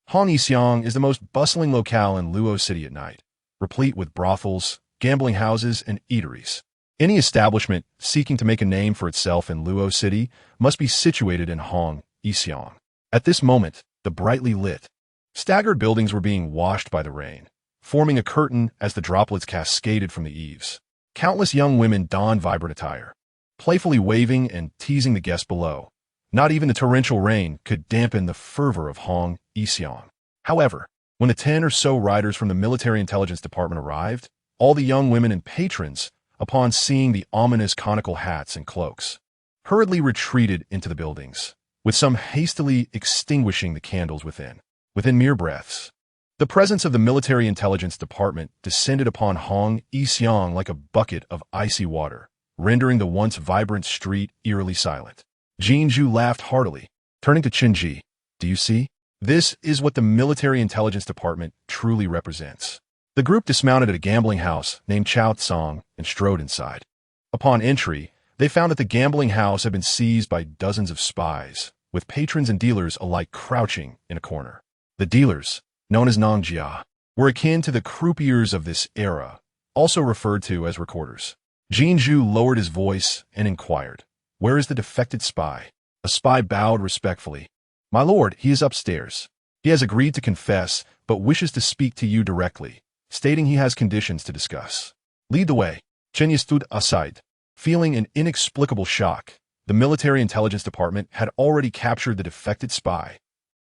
A: Hong Yixiang is the most bustling locale in Luo City at night, replete with brothels, gambling houses, and eateries. Any establishment seeking to make a name for itself in Luo City must be situated in Hong Yixiang. At this moment, the brightly lit, staggered buildings were being washed by the rain, forming a curtain as the droplets cascaded from the eaves. Countless young women donned vibrant attire, playfully waving and teasing the guests below. Not even the torrential rain could dampen the fervor of Hong Yixiang. However, when the 10 or so riders from the military intelligence department arrived, all the young women and patrons, upon seeing the ominous conical hats and cloaks, hurriedly retreated into the buildings, with some hastily extinguishing the candles within. Within mere breaths, the presence of the military intelligence department descended upon Hong Yixiang like a bucket of icy water, rendering the once vibrant street eerily silent. Jin Zhu laughed heartily, turning to Chen Ji. Do you see? This is what the military intelligence department truly represents. The group dismounted at a gambling house named Chao Tsang and strode inside. Upon entry, they found that the gambling house had been seized by dozens of spies, with patrons and dealers alike crouching in a corner. The dealers, known as Nangjia, were akin to the croupiers of this era, also referred to as recorders. Jin Zhu lowered his voice and inquired, "Where is the defected spy?" A spy bowed respectfully. "My lord, he is upstairs. He has agreed to confess, but wishes to speak to you directly, stating he has conditions to discuss." "Lead the way." Chen Yi stood aside, feeling an inexplicable shock. The military intelligence department had already captured the defected spy.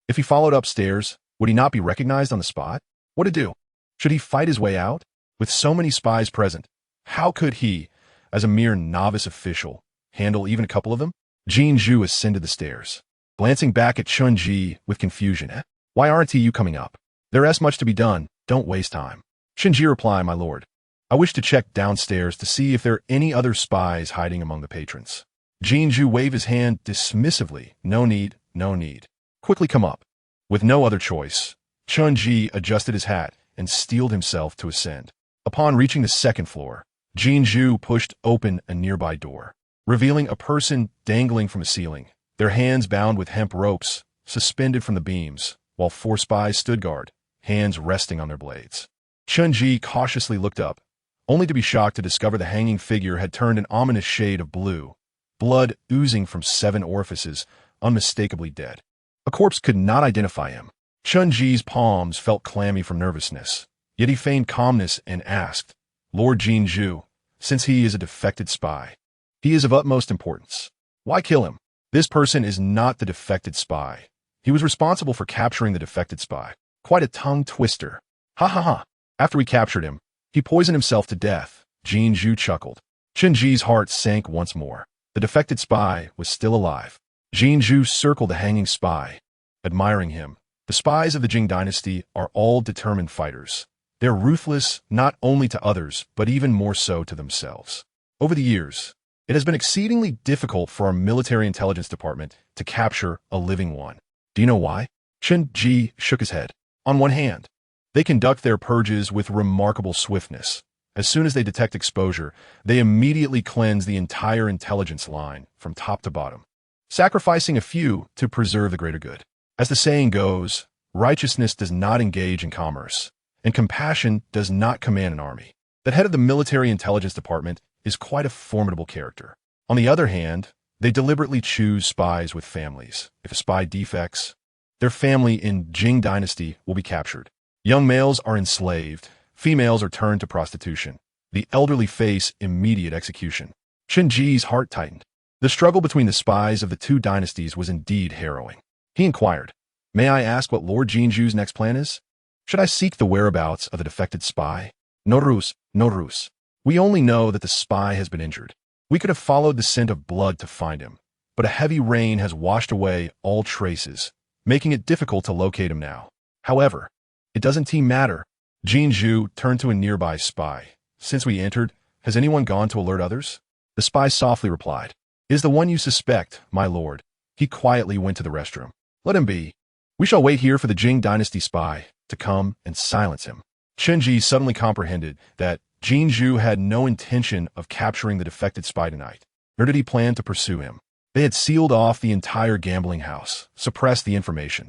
A: If he followed upstairs, would he not be recognized on the spot? What to do? Should he fight his way out? With so many spies present, how could he, as a mere novice official, handle even a couple of them? Jin Zhu ascended the stairs, glancing back at Chun Ji with confusion. Why aren't you coming up? There is much to be done. Don't waste time. Chen Ji replied, "My lord, I wish to check downstairs to see if there are any other spies hiding among the patrons." Jin Zhu waved his hand dismissively. No need, no need. Quickly come up. With no other choice, Chun Ji adjusted his hat and steeled himself to ascend. Upon reaching the second floor, Jin Zhu pushed open a nearby door, revealing a person dangling from a ceiling, their hands bound with hemp ropes, suspended from the beams, while 4 spies stood guard, hands resting on their blades. Chun Ji cautiously looked up, only to be shocked to discover the hanging figure had turned an ominous shade of blue, blood oozing from 7 orifices, unmistakably dead. A corpse could not identify him. Chun Ji's palms felt clammy from nervousness, yet he feigned calmness and asked, "Lord Jin Zhu, since he is a defected spy, he is of utmost importance. Why kill him? This person is not the defected spy. He was responsible for capturing the defected spy. Quite a tongue twister. Ha ha ha. After we captured him, he poisoned himself to death." Jin Zhu chuckled. Chen Ji's heart sank once more. The defected spy was still alive. Jin Zhu circled the hanging spy, admiring him. The spies of the Jing dynasty are all determined fighters. They're ruthless not only to others, but even more so to themselves. Over the years, it has been exceedingly difficult for our military intelligence department to capture a living one. Do you know why? Chen Ji shook his head. On one hand, they conduct their purges with remarkable swiftness. As soon as they detect exposure, they immediately cleanse the entire intelligence line from top to bottom, sacrificing a few to preserve the greater good. As the saying goes, righteousness does not engage in commerce, and compassion does not command an army. The head of the military intelligence department is quite a formidable character. On the other hand, they deliberately choose spies with families. If a spy defects, their family in Jing dynasty will be captured. Young males are enslaved, females are turned to prostitution. The elderly face immediate execution. Chen Ji's heart tightened. The struggle between the spies of the 2 dynasties was indeed harrowing. He inquired, "May I ask what Lord Jin Zhu's next plan is? Should I seek the whereabouts of the defected spy?" "No ruse, no ruse. We only know that the spy has been injured. We could have followed the scent of blood to find him, but a heavy rain has washed away all traces, making it difficult to locate him now. However, it doesn't matter." Jin Zhu turned to a nearby spy, Since we entered, has anyone gone to alert others? The spy softly replied. Is the one you suspect, my lord. He quietly went to the restroom. Let him be. We shall wait here for the Jing dynasty spy to come and silence him. Chenji suddenly comprehended that Jin Zhu had no intention of capturing the defected spy tonight, nor did he plan to pursue him. They had sealed off the entire gambling house, suppressed the information,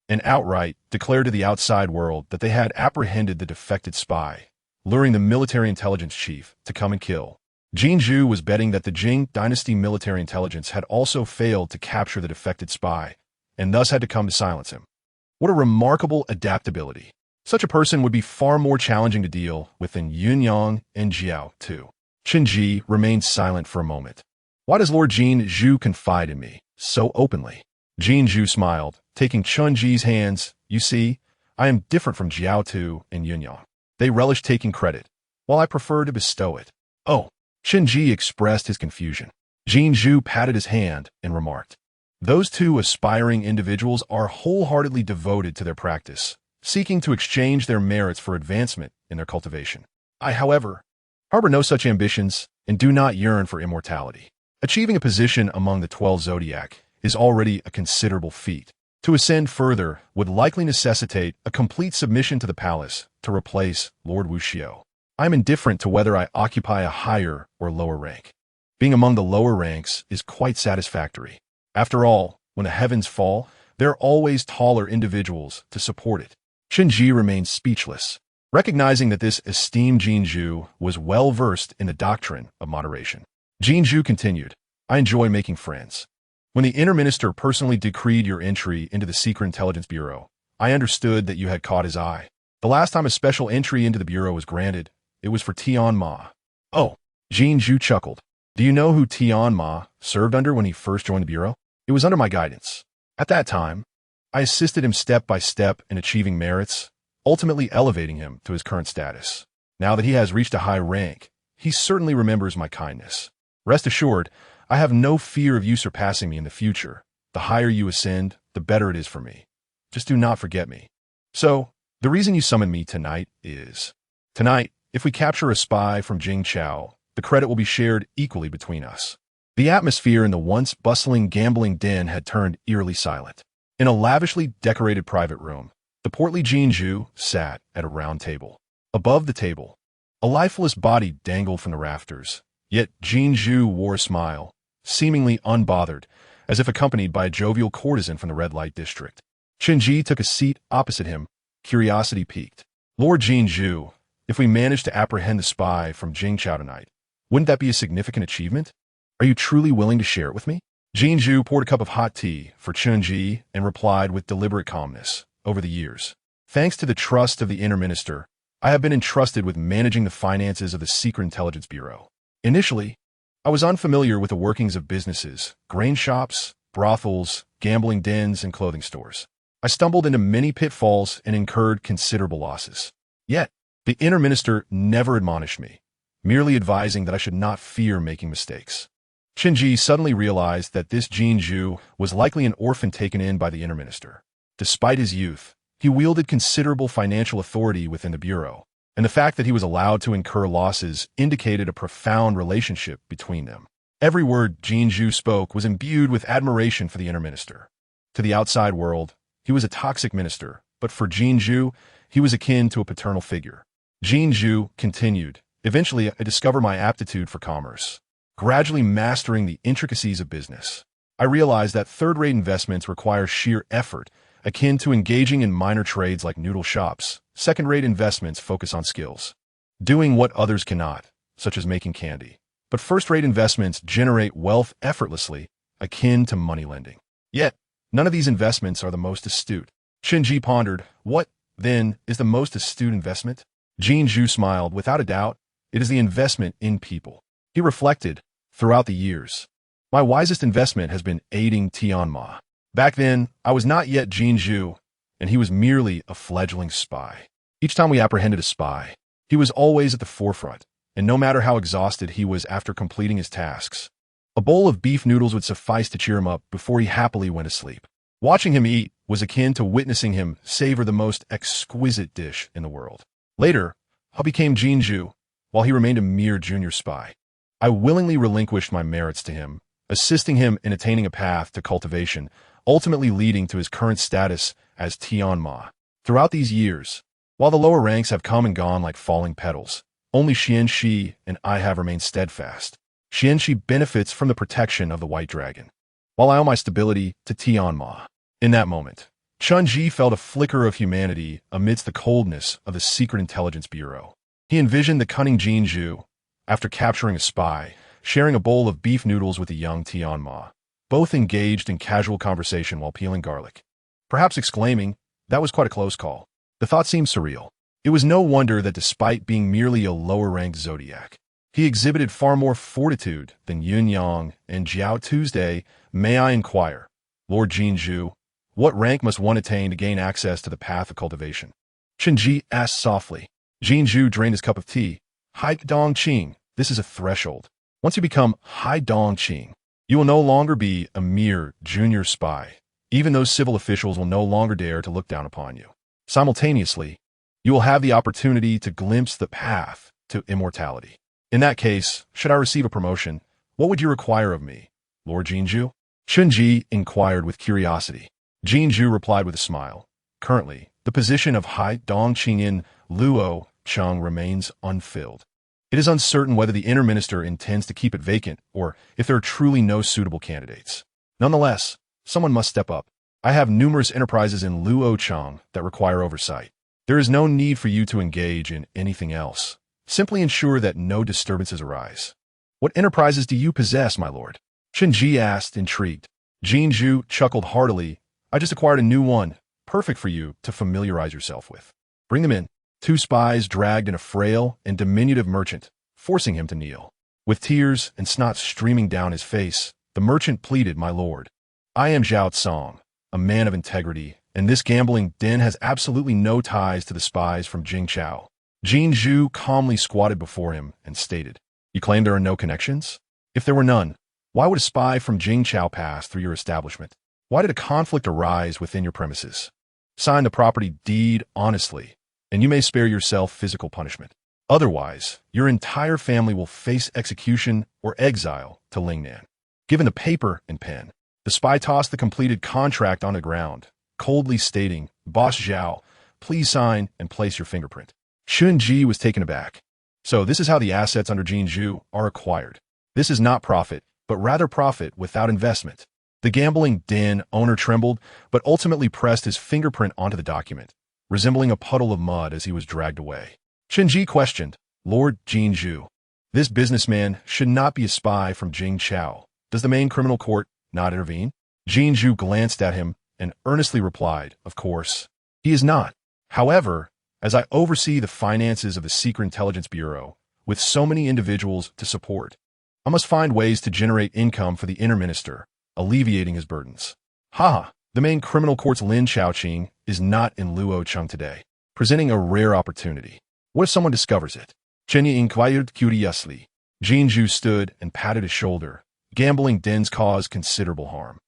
A: and outright declared to the outside world that they had apprehended the defected spy, luring the military intelligence chief to come and kill. Jin Zhu was betting that the Jing dynasty military intelligence had also failed to capture the defected spy, and thus had to come to silence him. What a remarkable adaptability. Such a person would be far more challenging to deal with than Yuanyang and Jiao, too. Chenji remained silent for a moment. Why does Lord Jin Zhu confide in me so openly? Jin Zhu smiled, taking Chenji's hands. You see, I am different from Jiao Tu and Yuanyang. They relish taking credit, while I prefer to bestow it. Oh, Chenji expressed his confusion. Jin Zhu patted his hand and remarked, those two aspiring individuals are wholeheartedly devoted to their practice, seeking to exchange their merits for advancement in their cultivation. I, however, harbor no such ambitions and do not yearn for immortality. Achieving a position among the 12 zodiac is already a considerable feat. To ascend further would likely necessitate a complete submission to the palace to replace Lord Wuxiu. I am indifferent to whether I occupy a higher or lower rank. Being among the lower ranks is quite satisfactory. After all, when the heavens fall, there are always taller individuals to support it. Chenji remained speechless, recognizing that this esteemed Jin Zhu was well versed in the doctrine of moderation. Jin Zhu continued, I enjoy making friends. When the inner minister personally decreed your entry into the Secret Intelligence Bureau, I understood that you had caught his eye. The last time a special entry into the Bureau was granted, it was for Tian Ma. Oh, Jin Zhu chuckled. Do you know who Tian Ma served under when he first joined the Bureau? It was under my guidance. At that time, I assisted him step by step in achieving merits, ultimately elevating him to his current status. Now that he has reached a high rank, he certainly remembers my kindness. Rest assured, I have no fear of you surpassing me in the future. The higher you ascend, the better it is for me. Just do not forget me. So, the reason you summoned me tonight is, tonight, if we capture a spy from Jing Chao, the credit will be shared equally between us. The atmosphere in the once bustling gambling den had turned eerily silent. In a lavishly decorated private room, the portly Jin Zhu sat at a round table. Above the table, a lifeless body dangled from the rafters, yet Jin Zhu wore a smile, seemingly unbothered, as if accompanied by a jovial courtesan from the red light district. Chenji took a seat opposite him, curiosity piqued. Lord Jin Zhu, if we manage to apprehend the spy from Jing Chao tonight, wouldn't that be a significant achievement? Are you truly willing to share it with me? Jin Zhu poured a cup of hot tea for Chenji and replied with deliberate calmness. Over the years, thanks to the trust of the inner minister, I have been entrusted with managing the finances of the Secret Intelligence Bureau. Initially, I was unfamiliar with the workings of businesses, grain shops, brothels, gambling dens, and clothing stores. I stumbled into many pitfalls and incurred considerable losses. Yet, the inner minister never admonished me, merely advising that I should not fear making mistakes. Chenji suddenly realized that this Jin Zhu was likely an orphan taken in by the inner minister. Despite his youth, he wielded considerable financial authority within the Bureau, and the fact that he was allowed to incur losses indicated a profound relationship between them. Every word Jin Zhu spoke was imbued with admiration for the inner minister. To the outside world, he was a toxic minister, but for Jin Zhu, he was akin to a paternal figure. Jin Zhu continued, eventually I discovered my aptitude for commerce, gradually mastering the intricacies of business. I realized that third-rate investments require sheer effort, akin to engaging in minor trades like noodle shops. Second-rate investments focus on skills, doing what others cannot, such as making candy. But first-rate investments generate wealth effortlessly, akin to money lending. Yet, none of these investments are the most astute. Chenji pondered, what, then, is the most astute investment? Jin Zhu smiled. Without a doubt, it is the investment in people. He reflected, throughout the years, my wisest investment has been aiding Tian Ma. Back then, I was not yet Jin Zhu, and he was merely a fledgling spy. Each time we apprehended a spy, he was always at the forefront, and no matter how exhausted he was after completing his tasks, a bowl of beef noodles would suffice to cheer him up before he happily went to sleep. Watching him eat was akin to witnessing him savor the most exquisite dish in the world. Later, I became Jin Zhu, while he remained a mere junior spy. I willingly relinquished my merits to him, assisting him in attaining a path to cultivation, ultimately leading to his current status as Tianma. Throughout these years, while the lower ranks have come and gone like falling petals, only Xianxi and I have remained steadfast. Xianxi benefits from the protection of the White Dragon, while I owe my stability to Tianma. In that moment, Chunji felt a flicker of humanity amidst the coldness of the Secret Intelligence Bureau. He envisioned the cunning Jinju, after capturing a spy, sharing a bowl of beef noodles with the young Tianma, both engaged in casual conversation while peeling garlic. Perhaps exclaiming, "That was quite a close call." The thought seemed surreal. It was no wonder that despite being merely a lower-ranked zodiac, he exhibited far more fortitude than Yuanyang and Jiao Tuesday. "May I inquire, Lord Jinju, what rank must one attain to gain access to the path of cultivation?" Chenji asked softly. Jinju drained his cup of tea. "Hai Dong Qing, this is a threshold. Once you become Hai Dong Qing, you will no longer be a mere junior spy. Even those civil officials will no longer dare to look down upon you. Simultaneously, you will have the opportunity to glimpse the path to immortality. In that case, should I receive a promotion, what would you require of me, Lord Jinju?" Chunji inquired with curiosity. Jinju replied with a smile. "Currently, the position of Hai Dong Qing in Luoyang remains unfilled. It is uncertain whether the inner minister intends to keep it vacant or if there are truly no suitable candidates. Nonetheless, someone must step up. I have numerous enterprises in Luoyang that require oversight. There is no need for you to engage in anything else. Simply ensure that no disturbances arise." "What enterprises do you possess, my lord?" Chenji asked, intrigued. Jinju chuckled heartily. "I just acquired a new one, perfect for you to familiarize yourself with." "Bring them in." Two spies dragged in a frail and diminutive merchant, forcing him to kneel. With tears and snot streaming down his face, the merchant pleaded, "My lord, I am Zhao Tsong, a man of integrity, and this gambling den has absolutely no ties to the spies from Jingchao." Jinju calmly squatted before him and stated, "You claim there are no connections? If there were none, why would a spy from Jingchao pass through your establishment? Why did a conflict arise within your premises? Sign the property deed honestly, and you may spare yourself physical punishment. Otherwise, your entire family will face execution or exile to Lingnan." Given the paper and pen, the spy tossed the completed contract on the ground, coldly stating, "Boss Zhao, please sign and place your fingerprint." Chunji was taken aback. "So this is how the assets under Jinju are acquired. This is not profit, but rather profit without investment." The gambling den owner trembled, but ultimately pressed his fingerprint onto the document, resembling a puddle of mud as he was dragged away. Chenji questioned, "Lord Jinju, this businessman should not be a spy from Jingchao. Does the main criminal court not intervene?" Jinju glanced at him and earnestly replied, "Of course, he is not. However, as I oversee the finances of the Secret Intelligence Bureau, with so many individuals to support, I must find ways to generate income for the inner minister, alleviating his burdens." "Ha! The main criminal court's Lin Chaoqing is not in Luocheng today, presenting a rare opportunity. What if someone discovers it?" Chenyi inquired curiously. Jinju stood and patted his shoulder. "Gambling dens cause considerable harm.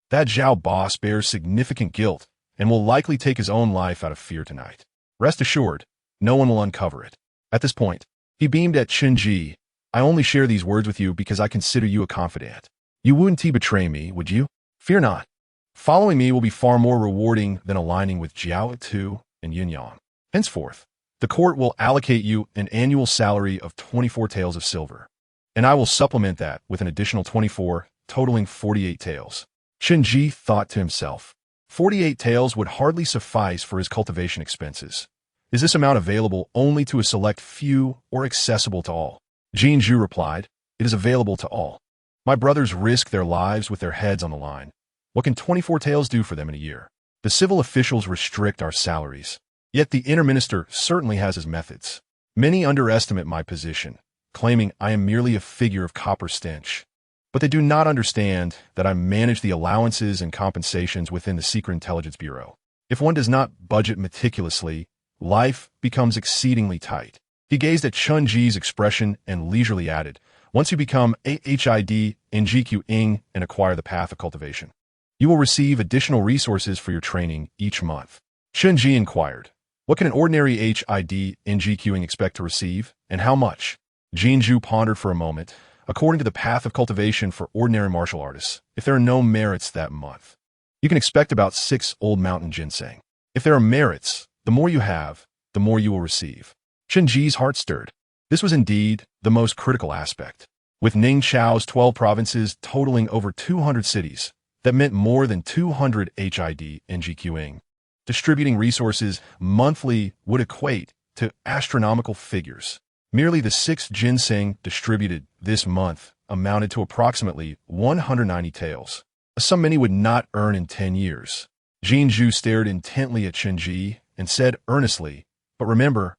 A: That Zhao boss bears significant guilt and will likely take his own life out of fear tonight. Rest assured, no one will uncover it." At this point, he beamed at Chenji. "I only share these words with you because I consider you a confidant. You wouldn't betray me, would you? Fear not. Following me will be far more rewarding than aligning with Jiao Tu and Yuanyang. Henceforth, the court will allocate you an annual salary of 24 taels of silver, and I will supplement that with an additional 24, totaling 48 taels." Chenji thought to himself, 48 taels would hardly suffice for his cultivation expenses. Is this amount available only to a select few or accessible to all? Jinju replied, "It is available to all. My brothers risk their lives with their heads on the line. What can 24 taels do for them in a year? The civil officials restrict our salaries. Yet the inner minister certainly has his methods. Many underestimate my position, claiming I am merely a figure of copper stench. But they do not understand that I manage the allowances and compensations within the Secret Intelligence Bureau. If one does not budget meticulously, life becomes exceedingly tight." He gazed at Chunji's expression and leisurely added, "Once you become AHID in GQ Ing and acquire the path of cultivation, you will receive additional resources for your training each month." Chunji inquired, "What can an ordinary HID in GQing expect to receive, And how much? Jinju pondered for a moment. According to the path of cultivation for ordinary martial artists, if there are no merits that month, you can expect about 6 old mountain ginseng. If there are merits, the more you have, the more you will receive. Chen Ji's heart stirred. This was indeed the most critical aspect. With Ningqiao's 12 provinces totaling over 200 cities, that meant more than 200 HID NGQing. Distributing resources monthly would equate to astronomical figures. Merely the 6 ginseng distributed this month amounted to approximately 190 taels, a sum many would not earn in 10 years. Jinju stared intently at Chen Ji and said earnestly, "But remember,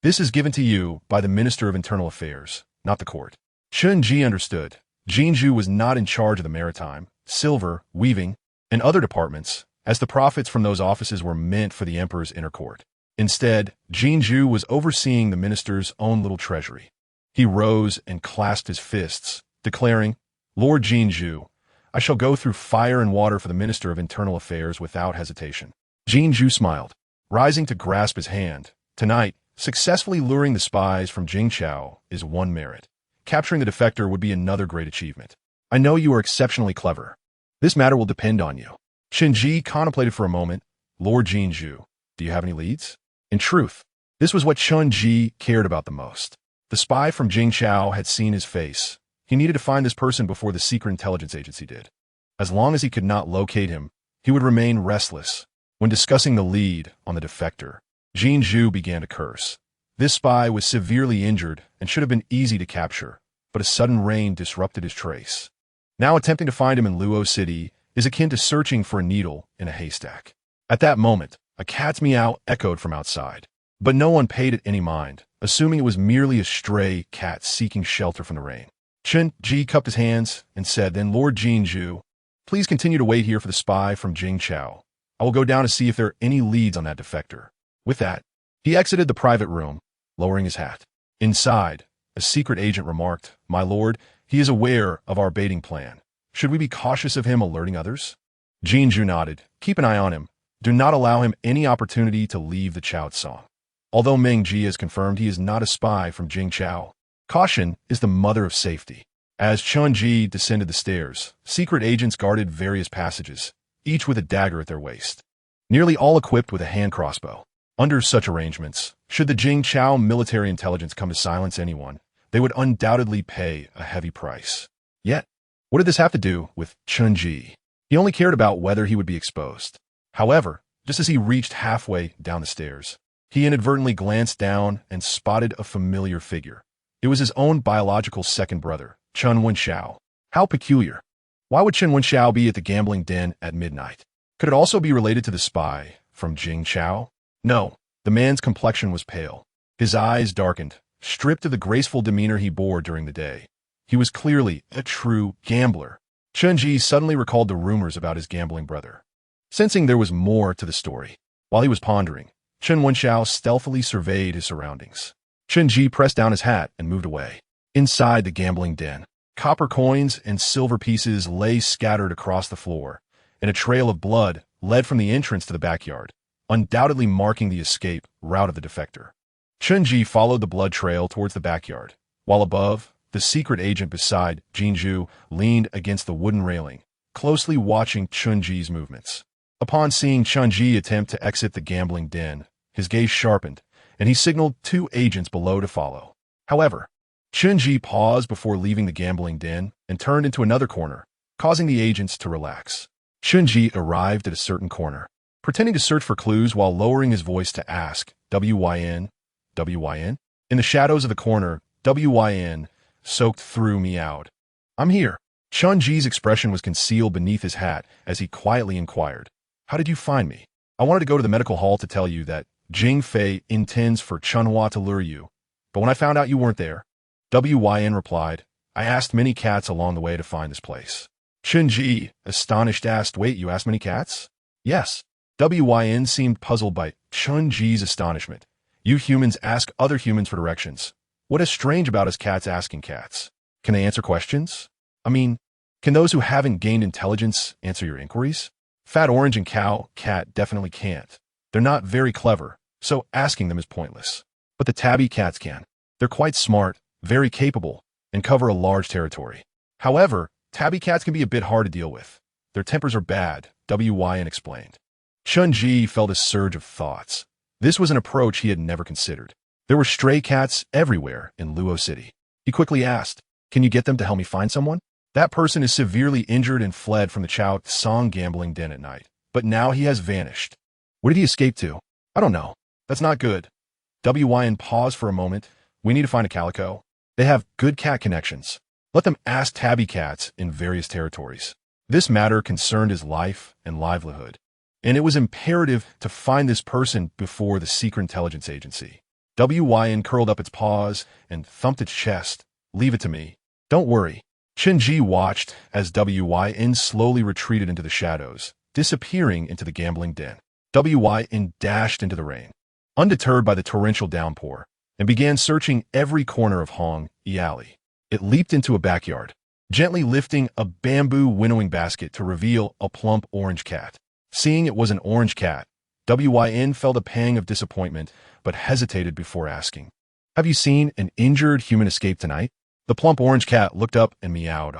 A: this is given to you by the Minister of Internal Affairs, not the court." Chen Ji understood. Jinju was not in charge of the maritime, silver, weaving, and other departments, as the profits from those offices were meant for the emperor's inner court. Instead, Jinju was overseeing the minister's own little treasury. He rose and clasped his fists, declaring, "Lord Jinju, I shall go through fire and water for the Minister of Internal Affairs without hesitation." Jinju smiled, rising to grasp his hand. "Tonight, successfully luring the spies from Jingqiao is one merit. Capturing the defector would be another great achievement. I know you are exceptionally clever. This matter will depend on you." Chen Ji contemplated for a moment. "Lord Jinju, do you have any leads?" In truth, this was what Chen Ji cared about the most. The spy from Jingqiao had seen his face. He needed to find this person before the secret intelligence agency did. As long as he could not locate him, he would remain restless. When discussing the lead on the defector, Jinju began to curse. This spy was severely injured and should have been easy to capture, but a sudden rain disrupted his trace. Now attempting to find him in Luo City is akin to searching for a needle in a haystack. At that moment, a cat's meow echoed from outside, but no one paid it any mind, assuming it was merely a stray cat seeking shelter from the rain. Chen Ji cupped his hands and said, "Then Lord Jinju, please continue to wait here for the spy from Jingqiao. I will go down to see if there are any leads on that defector." With that, he exited the private room, lowering his hat. Inside, a secret agent remarked, "My lord, he is aware of our baiting plan. Should we be cautious of him alerting others?" Jinju nodded. "Keep an eye on him. Do not allow him any opportunity to leave the Chaotsong." Although Meng Ji has confirmed he is not a spy from Jingqiao, caution is the mother of safety. As Chen Ji descended the stairs, secret agents guarded various passages, each with a dagger at their waist, nearly all equipped with a hand crossbow. Under such arrangements, should the Jingqiao military intelligence come to silence anyone, they would undoubtedly pay a heavy price. Yet, what did this have to do with Chen Ji? He only cared about whether he would be exposed. However, just as he reached halfway down the stairs, he inadvertently glanced down and spotted a familiar figure. It was his own biological second brother, Chen Wenxiao. How peculiar. Why would Chen Wenxiao be at the gambling den at midnight? Could it also be related to the spy from Jingqiao? No, the man's complexion was pale. His eyes darkened, stripped of the graceful demeanor he bore during the day. He was clearly a true gambler. Chen Ji suddenly recalled the rumors about his gambling brother. Sensing there was more to the story, while he was pondering, Chen Wenxiao stealthily surveyed his surroundings. Chen Ji pressed down his hat and moved away. Inside the gambling den, copper coins and silver pieces lay scattered across the floor, and a trail of blood led from the entrance to the backyard, undoubtedly marking the escape route of the defector. Chen Ji followed the blood trail towards the backyard, while above, the secret agent beside Jinju leaned against the wooden railing, closely watching Chen Ji's movements. Upon seeing Chen Ji attempt to exit the gambling den, his gaze sharpened, and he signaled 2 agents below to follow. However, Chen Ji paused before leaving the gambling den and turned into another corner, causing the agents to relax. Chen Ji arrived at a certain corner, pretending to search for clues while lowering his voice to ask, "WYN? WYN?" In the shadows of the corner, WYN soaked through meowed. "I'm here." Chen Ji's expression was concealed beneath his hat as he quietly inquired, "How did you find me?" "I wanted to go to the medical hall to tell you that Jing Fei intends for Chunhua to lure you, but when I found out you weren't there," WYN replied, "I asked many cats along the way to find this place." Chen Ji, astonished, asked, "Wait, you asked many cats?" "Yes." WYN seemed puzzled by Chen Ji's astonishment. "You humans ask other humans for directions. What is strange about us cats asking cats? Can they answer questions? I mean, can those who haven't gained intelligence answer your inquiries?" Fat Orange and Cow Cat definitely can't. They're not very clever, so asking them is pointless. But the tabby cats can. They're quite smart, very capable, and cover a large territory. However, tabby cats can be a bit hard to deal with. Their tempers are bad, Wyan explained. Chun-Ji felt a surge of thoughts. This was an approach he had never considered. There were stray cats everywhere in Luo City. He quickly asked, "Can you get them to help me find someone?" That person is severely injured and fled from the Chao Song gambling den at night. But now he has vanished. Where did he escape to? I don't know. That's not good. Wyan paused for a moment. We need to find a calico. They have good cat connections. Let them ask tabby cats in various territories. This matter concerned his life and livelihood, and it was imperative to find this person before the Secret Intelligence Agency. Wyan curled up its paws and thumped its chest. Leave it to me. Don't worry. Chun-Ji watched as Wyan slowly retreated into the shadows, disappearing into the gambling den. Wyan dashed into the rain, undeterred by the torrential downpour, and began searching every corner of Hong Yi Alley. It leaped into a backyard, gently lifting a bamboo winnowing basket to reveal a plump orange cat. Seeing it was an orange cat, Wyan felt a pang of disappointment, but hesitated before asking, "Have you seen an injured human escape tonight?" The plump orange cat looked up and meowed.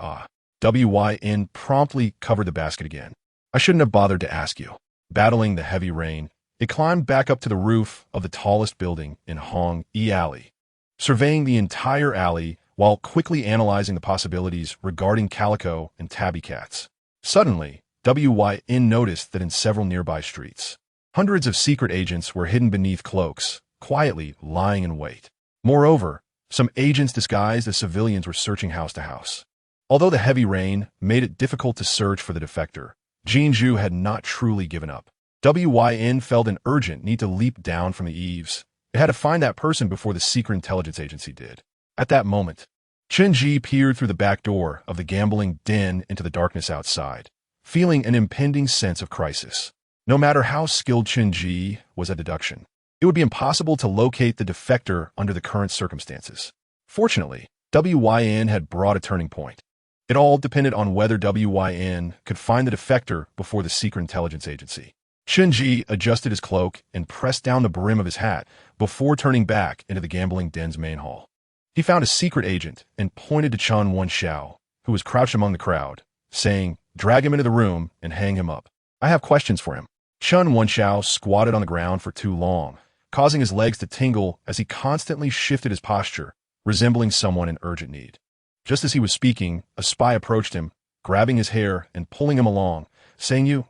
A: Wyan promptly covered the basket again. "I shouldn't have bothered to ask you." Battling the heavy rain, it climbed back up to the roof of the tallest building in Hong Yi Alley, surveying the entire alley while quickly analyzing the possibilities regarding calico and tabby cats. Suddenly, Wyan noticed that in several nearby streets, hundreds of secret agents were hidden beneath cloaks, quietly lying in wait. Moreover, some agents disguised as civilians were searching house to house. Although the heavy rain made it difficult to search for the defector, Jinju had not truly given up. Wyan felt an urgent need to leap down from the eaves. It had to find that person before the Secret Intelligence Agency did. At that moment, Chun-Ji peered through the back door of the gambling den into the darkness outside, feeling an impending sense of crisis. No matter how skilled Chun-Ji was at deduction, it would be impossible to locate the defector under the current circumstances. Fortunately, Wyan had brought a turning point. It all depended on whether Wyan could find the defector before the Secret Intelligence Agency. Chun-Ji adjusted his cloak and pressed down the brim of his hat before turning back into the gambling den's main hall. He found a secret agent and pointed to Chun Wenxiao, who was crouched among the crowd, saying, "Drag him into the room and hang him up. I have questions for him." Chun Wenxiao squatted on the ground for too long, causing his legs to tingle as he constantly shifted his posture, resembling someone in urgent need. Just as he was speaking, a spy approached him, grabbing his hair and pulling him along, saying, "You,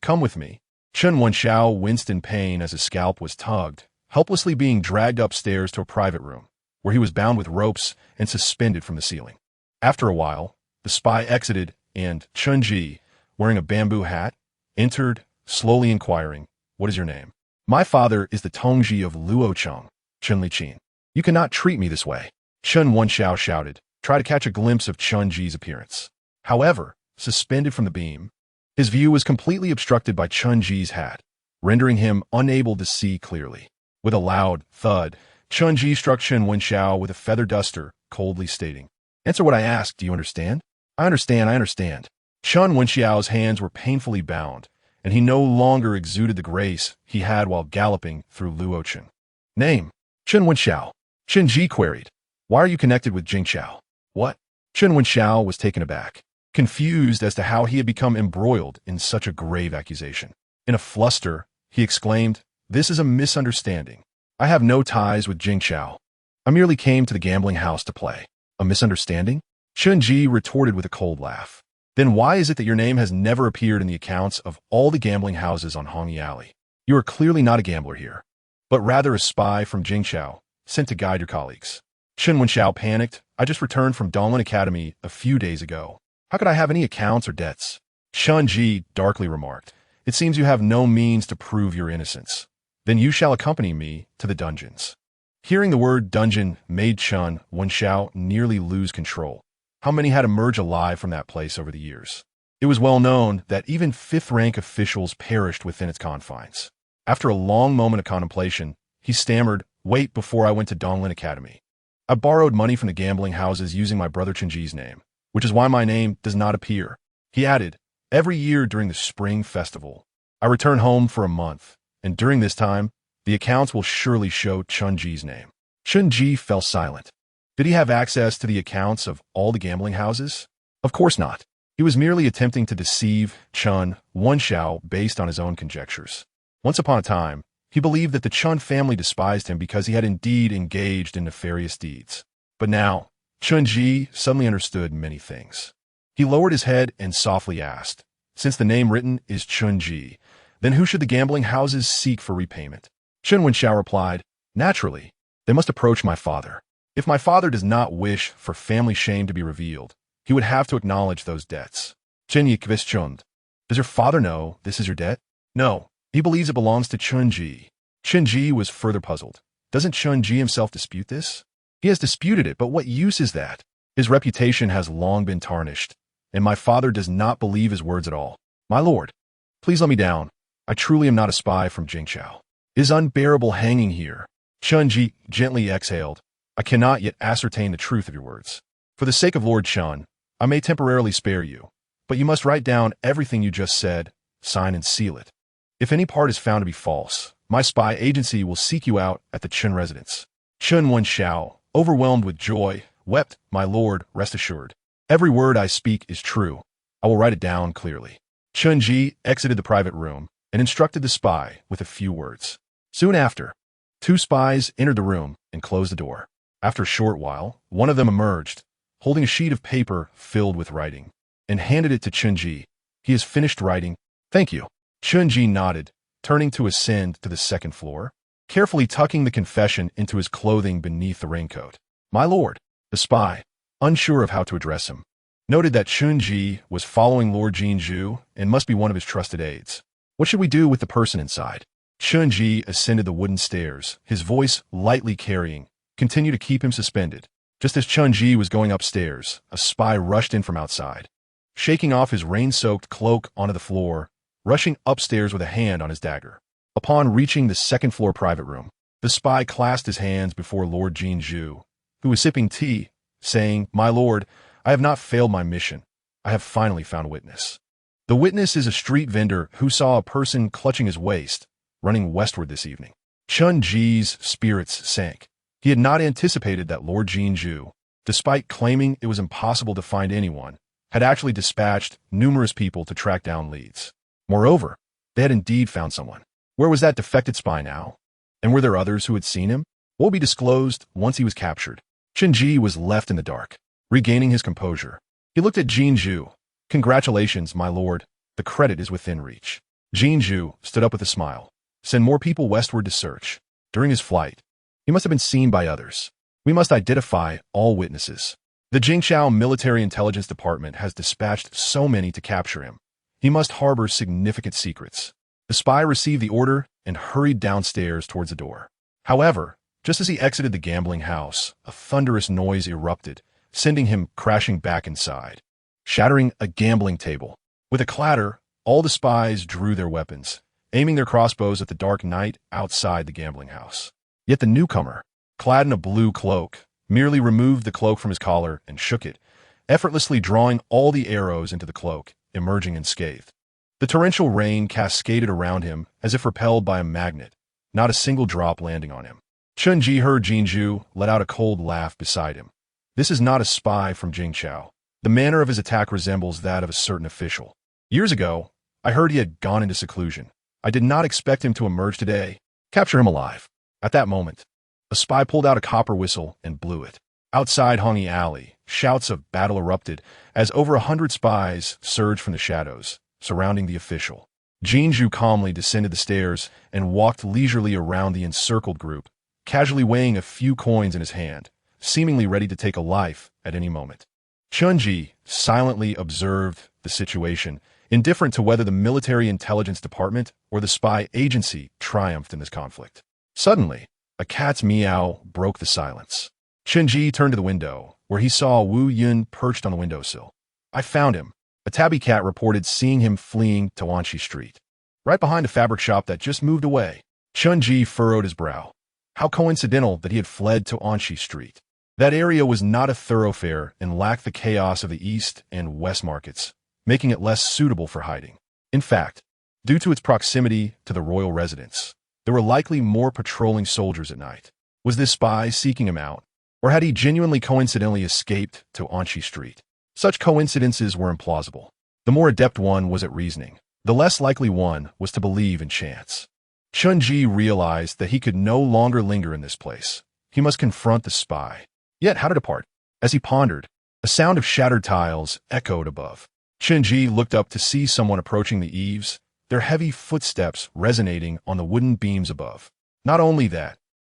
A: come with me." Chun Wenxiao winced in pain as his scalp was tugged, helplessly being dragged upstairs to a private room, where he was bound with ropes and suspended from the ceiling. After a while, the spy exited and Chun-Ji, wearing a bamboo hat, entered, slowly inquiring, "What is your name?" "My father is the Tongji of Luoyang, Chun Liqin. You cannot treat me this way." Chun Wenxiao shouted, try to catch a glimpse of Chun-Ji's appearance. However, suspended from the beam, his view was completely obstructed by Chun-Ji's hat, rendering him unable to see clearly. With a loud thud, Chun-Ji struck Chun Wenxiao with a feather duster, coldly stating, "Answer what I ask, do you understand?" I understand. Chun Wenxiao's hands were painfully bound, and he no longer exuded the grace he had while galloping through Luocheng. "Name?" "Chun Wenxiao." Chun-Ji queried, "Why are you connected with Jingxiao?" "What?" Chun Wenxiao was taken aback, confused as to how he had become embroiled in such a grave accusation. In a fluster, he exclaimed, "This is a misunderstanding. I have no ties with Jingxiao. I merely came to the gambling house to play." "A misunderstanding?" Chun-Ji retorted with a cold laugh. "Then why is it that your name has never appeared in the accounts of all the gambling houses on Hong Yi Alley? You are clearly not a gambler here, but rather a spy from Jingxiao, sent to guide your colleagues." Chun Wenxiao panicked. "I just returned from Donglin Academy a few days ago. How could I have any accounts or debts?" Chun-Ji darkly remarked, "It seems you have no means to prove your innocence. Then you shall accompany me to the dungeons." Hearing the word dungeon made Chun Wenxiao nearly lose control. How many had emerged alive from that place over the years? It was well known that even fifth-rank officials perished within its confines. After a long moment of contemplation, he stammered, "Wait before I went to Donglin Academy. I borrowed money from the gambling houses using my brother Chun-Ji's name, which is why my name does not appear." He added, "Every year during the spring festival, I return home for a month, and during this time, the accounts will surely show Chun-Ji's name." Chun-Ji fell silent. Did he have access to the accounts of all the gambling houses? Of course not. He was merely attempting to deceive Chun Wenxiao based on his own conjectures. Once upon a time, he believed that the Chun family despised him because he had indeed engaged in nefarious deeds. But now, Chun-Ji suddenly understood many things. He lowered his head and softly asked, "Since the name written is Chun-Ji, then who should the gambling houses seek for repayment?" Chun Wenxiao replied, "Naturally, they must approach my father. If my father does not wish for family shame to be revealed, he would have to acknowledge those debts." Chen Yi questioned, "Does your father know this is your debt?" "No, he believes it belongs to Chun-Ji." Chun-Ji was further puzzled. "Doesn't Chun-Ji himself dispute this?" "He has disputed it, but what use is that? His reputation has long been tarnished, and my father does not believe his words at all. My lord, please let me down. I truly am not a spy from Jingqiao. It is unbearable hanging here." Chun-Ji gently exhaled. "I cannot yet ascertain the truth of your words. For the sake of Lord Chun, I may temporarily spare you, but you must write down everything you just said, sign and seal it. If any part is found to be false, my spy agency will seek you out at the Chun residence." Chun Wenxiao, overwhelmed with joy, wept, "My lord, rest assured. Every word I speak is true. I will write it down clearly." Chun-Ji exited the private room and instructed the spy with a few words. Soon after, 2 spies entered the room and closed the door. After a short while, one of them emerged, holding a sheet of paper filled with writing, and handed it to Chun-Ji. "He has finished writing. Thank you." Chun-Ji nodded, turning to ascend to the second floor, carefully tucking the confession into his clothing beneath the raincoat. "My lord," the spy, unsure of how to address him, noted that Chun-Ji was following Lord Jinzhu and must be one of his trusted aides. "What should we do with the person inside?" Chun-Ji ascended the wooden stairs, his voice lightly carrying, continued to keep him suspended. Just as Chun-Ji was going upstairs, a spy rushed in from outside, shaking off his rain-soaked cloak onto the floor, rushing upstairs with a hand on his dagger. Upon reaching the second-floor private room, the spy clasped his hands before Lord Jinzhu, who was sipping tea, saying, "My lord, I have not failed my mission. I have finally found a witness. The witness is a street vendor who saw a person clutching his waist, running westward this evening." Chun-Ji's spirits sank. He had not anticipated that Lord Jinzhu, despite claiming it was impossible to find anyone, had actually dispatched numerous people to track down leads. Moreover, they had indeed found someone. Where was that defected spy now? And were there others who had seen him? What would be disclosed once he was captured? Chun-Ji was left in the dark. Regaining his composure, he looked at Jinzhu. "Congratulations, my lord. The credit is within reach." Jinzhu stood up with a smile. "Send more people westward to search. During his flight, he must have been seen by others. We must identify all witnesses. The Jingqiao Military Intelligence Department has dispatched so many to capture him. He must harbor significant secrets." The spy received the order and hurried downstairs towards the door. However, just as he exited the gambling house, a thunderous noise erupted, sending him crashing back inside, shattering a gambling table. With a clatter, all the spies drew their weapons, aiming their crossbows at the dark night outside the gambling house. Yet the newcomer, clad in a blue cloak, merely removed the cloak from his collar and shook it, effortlessly drawing all the arrows into the cloak, emerging unscathed. The torrential rain cascaded around him as if repelled by a magnet, not a single drop landing on him. Chun-Ji heard Jinzhu let out a cold laugh beside him. "This is not a spy from Jingqiao. The manner of his attack resembles that of a certain official. Years ago, I heard he had gone into seclusion. I did not expect him to emerge today. Capture him alive." At that moment, a spy pulled out a copper whistle and blew it. Outside Hongi Alley, shouts of battle erupted as over 100 spies surged from the shadows, surrounding the official. Jinzhu calmly descended the stairs and walked leisurely around the encircled group, casually weighing a few coins in his hand, seemingly ready to take a life at any moment. Chun-Ji silently observed the situation, indifferent to whether the military intelligence department or the spy agency triumphed in this conflict. Suddenly, a cat's meow broke the silence. Chun-Ji turned to the window, where he saw Wu Yun perched on the windowsill. "I found him." A tabby cat reported seeing him fleeing to Wanshi Street, right behind a fabric shop that just moved away. Chun-Ji furrowed his brow. How coincidental that he had fled to Wanshi Street. That area was not a thoroughfare and lacked the chaos of the East and West markets, making it less suitable for hiding. In fact, due to its proximity to the royal residence, there were likely more patrolling soldiers at night. Was this spy seeking him out? Or had he genuinely coincidentally escaped to Anchi Street? Such coincidences were implausible. The more adept one was at reasoning. The less likely one was to believe in chance. Chun-Ji realized that he could no longer linger in this place. He must confront the spy. Yet how to depart? As he pondered, a sound of shattered tiles echoed above. Chun-Ji looked up to see someone approaching the eaves, their heavy footsteps resonating on the wooden beams above. Not only that,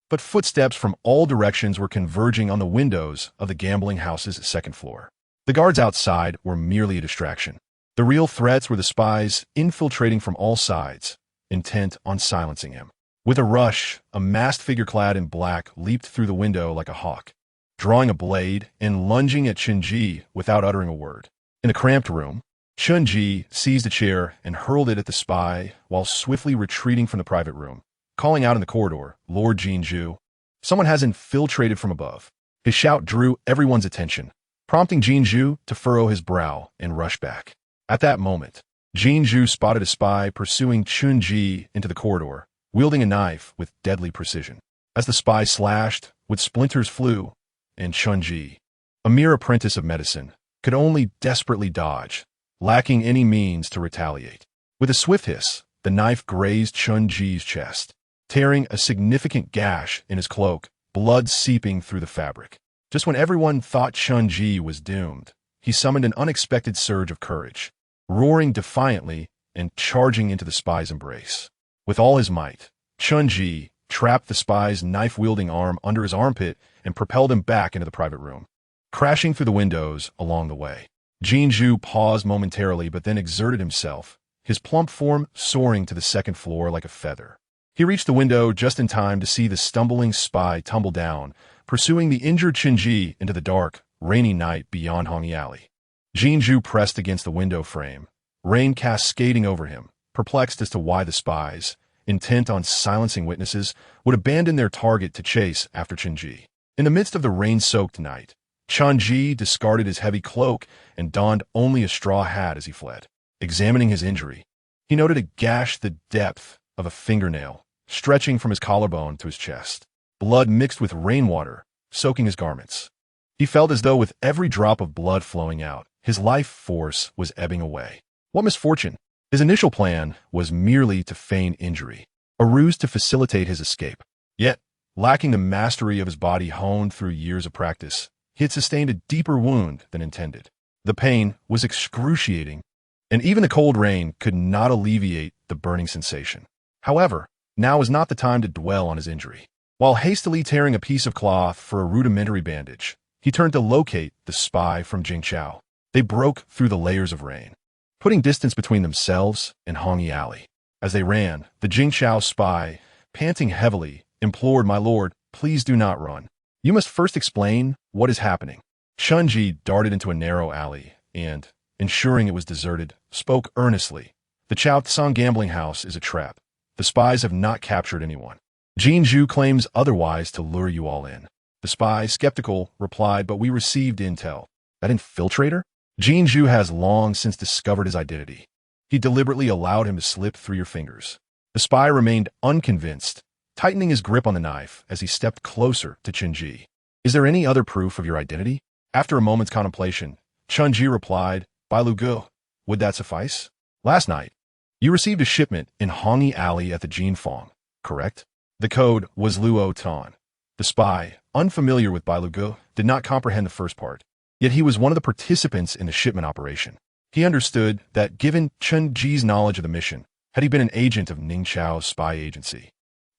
A: but footsteps from all directions were converging on the windows of the gambling house's second floor. The guards outside were merely a distraction. The real threats were the spies infiltrating from all sides, intent on silencing him. With a rush, a masked figure clad in black leaped through the window like a hawk, drawing a blade and lunging at Chun-Ji without uttering a word. In a cramped room, Chun-Ji seized a chair and hurled it at the spy while swiftly retreating from the private room, calling out in the corridor, "Lord Jinju, someone has infiltrated from above." His shout drew everyone's attention, prompting Jinju to furrow his brow and rush back. At that moment, Jinju spotted a spy pursuing Chun-Ji into the corridor, wielding a knife with deadly precision. As the spy slashed, wood splinters flew, and Chun-Ji, a mere apprentice of medicine, could only desperately dodge, lacking any means to retaliate. With a swift hiss, the knife grazed Chun-Ji's chest, tearing a significant gash in his cloak, blood seeping through the fabric. Just when everyone thought Chun-Ji was doomed, he summoned an unexpected surge of courage, roaring defiantly and charging into the spy's embrace. With all his might, Chun-Ji trapped the spy's knife-wielding arm under his armpit and propelled him back into the private room, crashing through the windows along the way. Jinju paused momentarily but then exerted himself, his plump form soaring to the second floor like a feather. He reached the window just in time to see the stumbling spy tumble down, pursuing the injured Chun-Ji into the dark, rainy night beyond Hongyi Alley. Jinju pressed against the window frame, rain cascading over him, perplexed as to why the spies, intent on silencing witnesses, would abandon their target to chase after Chun-Ji. In the midst of the rain-soaked night, Chun-Ji discarded his heavy cloak and donned only a straw hat as he fled. Examining his injury, he noted a gash the depth of a fingernail, stretching from his collarbone to his chest. Blood mixed with rainwater, soaking his garments. He felt as though with every drop of blood flowing out, his life force was ebbing away. What misfortune! His initial plan was merely to feign injury, a ruse to facilitate his escape. Yet, lacking the mastery of his body honed through years of practice, he had sustained a deeper wound than intended. The pain was excruciating, and even the cold rain could not alleviate the burning sensation. However, now was not the time to dwell on his injury. While hastily tearing a piece of cloth for a rudimentary bandage, he turned to locate the spy from Jingqiao. They broke through the layers of rain, putting distance between themselves and Hongyi Alley. As they ran, the Jingqiao spy, panting heavily, implored, "My lord, please do not run. You must first explain what is happening." Chun-Ji darted into a narrow alley and, ensuring it was deserted, spoke earnestly. "The Chao Tsang gambling house is a trap. The spies have not captured anyone. Jinju claims otherwise to lure you all in." The spy, skeptical, replied, "But we received intel." "That infiltrator?" "Jinju has long since discovered his identity. He deliberately allowed him to slip through your fingers." The spy remained unconvinced, tightening his grip on the knife as he stepped closer to Chun-Ji. "Is there any other proof of your identity?" After a moment's contemplation, Chun-Ji replied, "Bai Lu Gu, would that suffice? Last night, you received a shipment in Hongyi Alley at the Jinfang, correct?" The code was Luo Tan. The spy, unfamiliar with Bai Lu Gu, did not comprehend the first part. Yet he was one of the participants in the shipment operation. He understood that given Chun-Ji's knowledge of the mission, had he been an agent of Ning Chao's spy agency,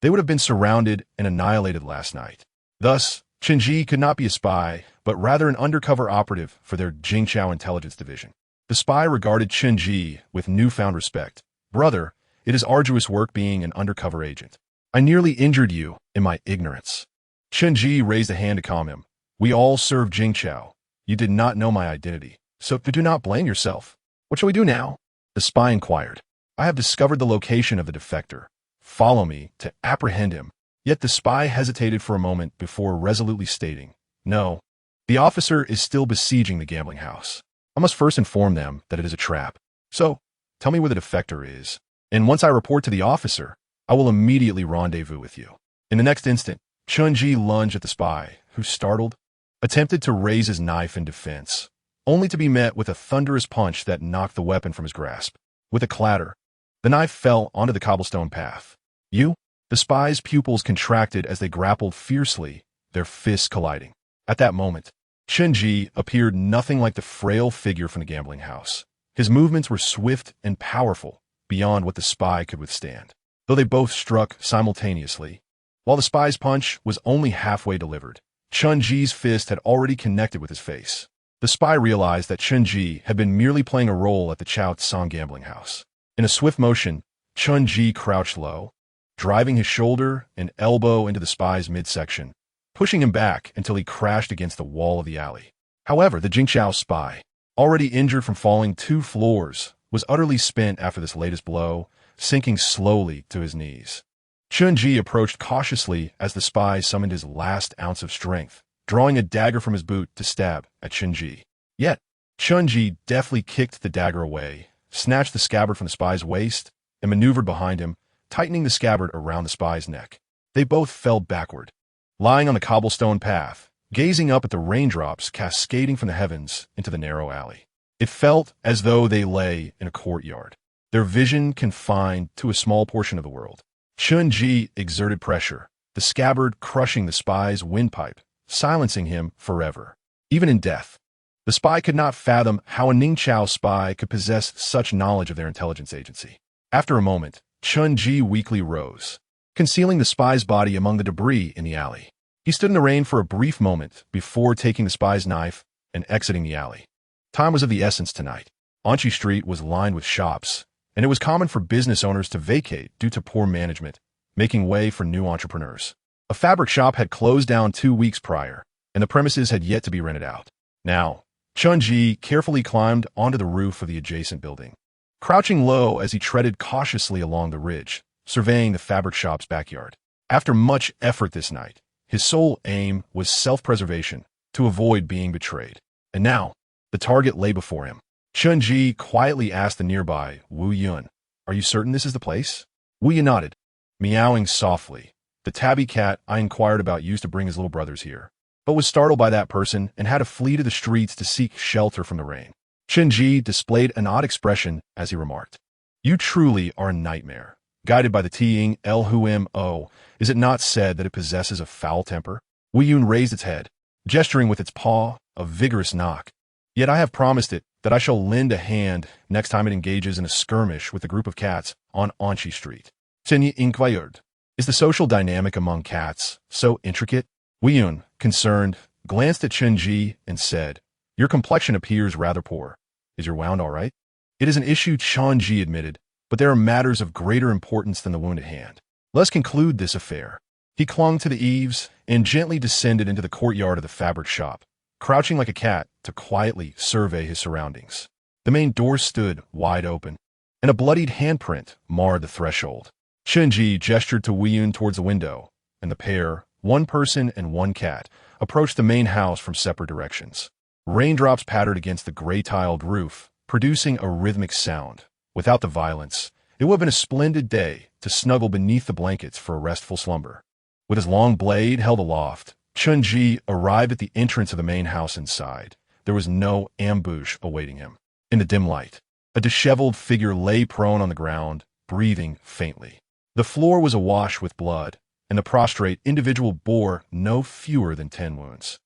A: they would have been surrounded and annihilated last night. Thus, Chun-Ji could not be a spy, but rather an undercover operative for their Jingqiao intelligence division. The spy regarded Chun-Ji with newfound respect. "Brother, it is arduous work being an undercover agent. I nearly injured you in my ignorance." Chun-Ji raised a hand to calm him. "We all serve Jingqiao. You did not know my identity, so do not blame yourself. What shall we do now?" The spy inquired. "I have discovered the location of the defector. Follow me to apprehend him." Yet the spy hesitated for a moment before resolutely stating, "No, the officer is still besieging the gambling house. I must first inform them that it is a trap. So, tell me where the defector is, and once I report to the officer, I will immediately rendezvous with you." In the next instant, Chun-Ji lunged at the spy, who, startled, attempted to raise his knife in defense, only to be met with a thunderous punch that knocked the weapon from his grasp. With a clatter, the knife fell onto the cobblestone path. You? The spy's pupils contracted as they grappled fiercely, their fists colliding. At that moment, Chun-Ji appeared nothing like the frail figure from the gambling house. His movements were swift and powerful, beyond what the spy could withstand. Though they both struck simultaneously, while the spy's punch was only halfway delivered, Chun-Ji's fist had already connected with his face. The spy realized that Chun-Ji had been merely playing a role at the Chao Tsang gambling house. In a swift motion, Chun-Ji crouched low, driving his shoulder and elbow into the spy's midsection, pushing him back until he crashed against the wall of the alley. However, the Jingqiao spy, already injured from falling 2 floors, was utterly spent after this latest blow, sinking slowly to his knees. Chun-Ji approached cautiously as the spy summoned his last ounce of strength, drawing a dagger from his boot to stab at Chun-Ji. Yet, Chun-Ji deftly kicked the dagger away, snatched the scabbard from the spy's waist, and maneuvered behind him, tightening the scabbard around the spy's neck. They both fell backward, lying on the cobblestone path, gazing up at the raindrops cascading from the heavens into the narrow alley. It felt as though they lay in a courtyard, their vision confined to a small portion of the world. Chun-Ji exerted pressure, the scabbard crushing the spy's windpipe, silencing him forever. Even in death, the spy could not fathom how a Ningqiao spy could possess such knowledge of their intelligence agency. After a moment, Chun-Ji weakly rose, concealing the spy's body among the debris in the alley. He stood in the rain for a brief moment before taking the spy's knife and exiting the alley. Time was of the essence tonight. Anchi Street was lined with shops, and it was common for business owners to vacate due to poor management, making way for new entrepreneurs. A fabric shop had closed down 2 weeks prior, and the premises had yet to be rented out. Now, Chun-Ji carefully climbed onto the roof of the adjacent building, crouching low as he treaded cautiously along the ridge, surveying the fabric shop's backyard. After much effort this night, his sole aim was self-preservation, to avoid being betrayed. And now, the target lay before him. Chun-Ji quietly asked the nearby Wu Yun, "Are you certain this is the place?" Wu Yun nodded, meowing softly. "The tabby cat I inquired about used to bring his little brothers here, but was startled by that person and had to flee to the streets to seek shelter from the rain." Chun-Ji displayed an odd expression as he remarked, "You truly are a nightmare. Guided by the Ting El Huim O, is it not said that it possesses a foul temper?" Wu Yun raised its head, gesturing with its paw, a vigorous knock. "Yet I have promised it that I shall lend a hand next time it engages in a skirmish with a group of cats on Anchi Street." Chen inquired, "Is the social dynamic among cats so intricate?" Wu Yun, concerned, glanced at Chun-Ji and said, "Your complexion appears rather poor. Is your wound all right?" "It is an issue," Chun-Ji admitted, "but there are matters of greater importance than the wound at hand. Let's conclude this affair." He clung to the eaves and gently descended into the courtyard of the fabric shop, crouching like a cat to quietly survey his surroundings. The main door stood wide open, and a bloodied handprint marred the threshold. Chun-Ji gestured to Wu Yun towards the window, and the pair, one person and one cat, approached the main house from separate directions. Raindrops pattered against the gray-tiled roof, producing a rhythmic sound. Without the violence, it would have been a splendid day to snuggle beneath the blankets for a restful slumber. With his long blade held aloft, Chun-Ji arrived at the entrance of the main house inside. There was no ambush awaiting him. In the dim light, a disheveled figure lay prone on the ground, breathing faintly. The floor was awash with blood, and the prostrate individual bore no fewer than 10 wounds.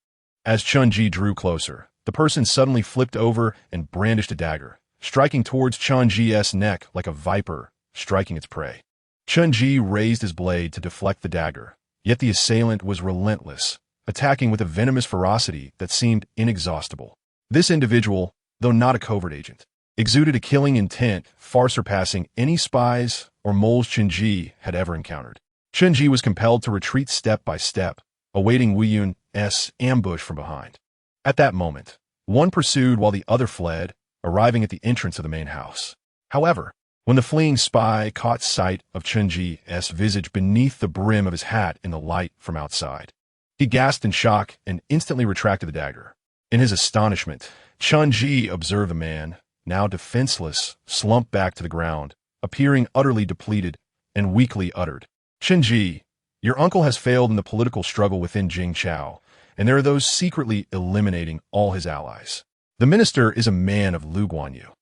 A: As Chun-Ji drew closer, the person suddenly flipped over and brandished a dagger, striking towards Chun-Ji's neck like a viper striking its prey. Chun-Ji raised his blade to deflect the dagger, yet the assailant was relentless, attacking with a venomous ferocity that seemed inexhaustible. This individual, though not a covert agent, exuded a killing intent far surpassing any spies or moles Chun-Ji had ever encountered. Chun-Ji was compelled to retreat step by step, awaiting Wu Yun's ambush from behind. At that moment, one pursued while the other fled, arriving at the entrance of the main house. However, when the fleeing spy caught sight of Chun-Ji's visage beneath the brim of his hat in the light from outside, he gasped in shock and instantly retracted the dagger. In his astonishment, Chun-Ji observed the man, now defenseless, slump back to the ground, appearing utterly depleted, and weakly uttered, "Chun-Ji, Your uncle has failed in the political struggle within Jingchao, and there are those secretly eliminating all his allies. The minister is a man of Luoyang.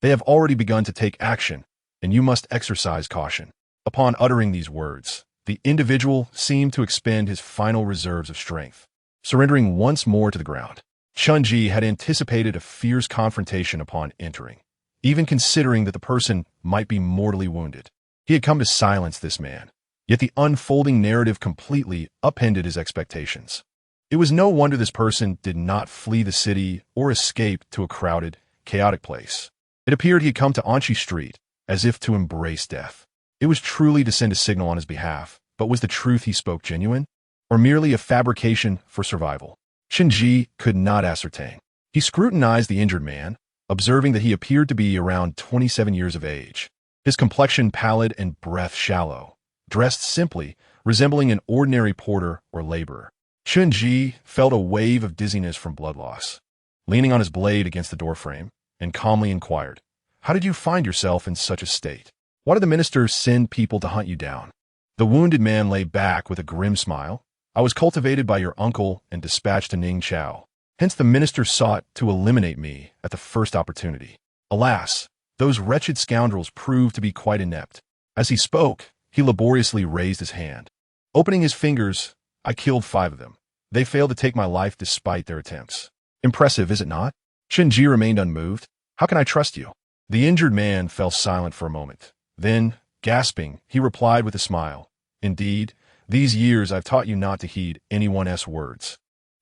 A: They have already begun to take action, and you must exercise caution." Upon uttering these words, the individual seemed to expend his final reserves of strength, surrendering once more to the ground. Chunji had anticipated a fierce confrontation upon entering, even considering that the person might be mortally wounded. He had come to silence this man, yet the unfolding narrative completely upended his expectations. It was no wonder this person did not flee the city or escape to a crowded, chaotic place. It appeared he had come to Anchi Street, as if to embrace death. It was truly to send a signal on his behalf, but was the truth he spoke genuine, or merely a fabrication for survival? Shinji could not ascertain. He scrutinized the injured man, observing that he appeared to be around 27 years of age. His complexion pallid and breath shallow, dressed simply, resembling an ordinary porter or laborer. Chunji felt a wave of dizziness from blood loss. Leaning on his blade against the doorframe, and calmly inquired, "How did you find yourself in such a state? Why did the minister send people to hunt you down?" The wounded man lay back with a grim smile. "I was cultivated by your uncle and dispatched to Ningchao. Hence the minister sought to eliminate me at the first opportunity. Alas, those wretched scoundrels proved to be quite inept." As he spoke, he laboriously raised his hand. Opening his fingers, "I killed 5 of them. They failed to take my life despite their attempts. Impressive, is it not?" Shinji remained unmoved. "How can I trust you?" The injured man fell silent for a moment. Then, gasping, he replied with a smile, "Indeed, these years I've taught you not to heed anyone's words.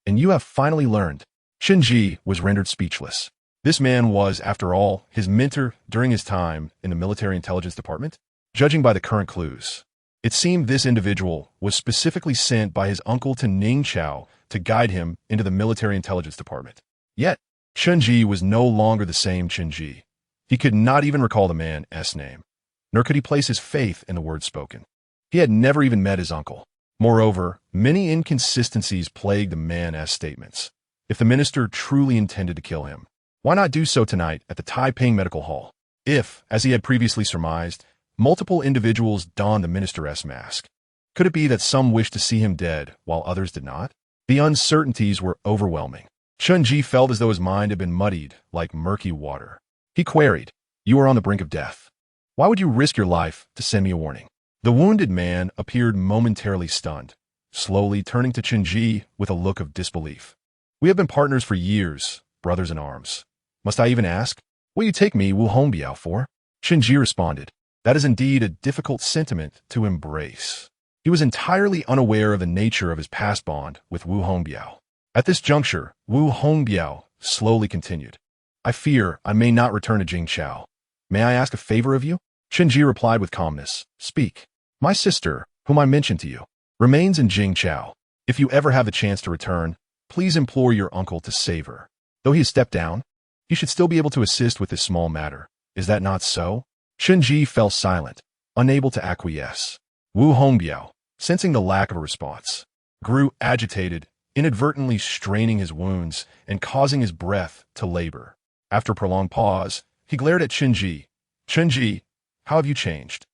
A: And you have finally learned." Shinji was rendered speechless. This man was, after all, his mentor during his time in the military intelligence department. Judging by the current clues, it seemed this individual was specifically sent by his uncle to Ningchao to guide him into the military intelligence department. Yet, Chunji was no longer the same Chunji. He could not even recall the man's name, nor could he place his faith in the words spoken. He had never even met his uncle. Moreover, many inconsistencies plagued the man's statements. If the minister truly intended to kill him, why not do so tonight at the Taiping Medical Hall? If, as he had previously surmised, multiple individuals donned the minister's mask, could it be that some wished to see him dead while others did not? The uncertainties were overwhelming. Chunji felt as though his mind had been muddied like murky water. He queried, "You are on the brink of death. Why would you risk your life to send me a warning?" The wounded man appeared momentarily stunned, slowly turning to Chunji with a look of disbelief. "We have been partners for years, brothers in arms. Must I even ask, what you take me Wu Hongbiao for?" Chunji responded, "That is indeed a difficult sentiment to embrace." He was entirely unaware of the nature of his past bond with Wu Hongbiao. At this juncture, Wu Hongbiao slowly continued, "I fear I may not return to Jingchao. May I ask a favor of you?" Chunji replied with calmness, "Speak. My sister, whom I mentioned to you, remains in Jingchao. If you ever have the chance to return, please implore your uncle to save her. Though he has stepped down, he should still be able to assist with this small matter. Is that not so?" Chunji fell silent, unable to acquiesce. Wu Hongbiao, sensing the lack of a response, grew agitated, inadvertently straining his wounds and causing his breath to labor. After a prolonged pause, he glared at Chunji. "Chunji, how have you changed?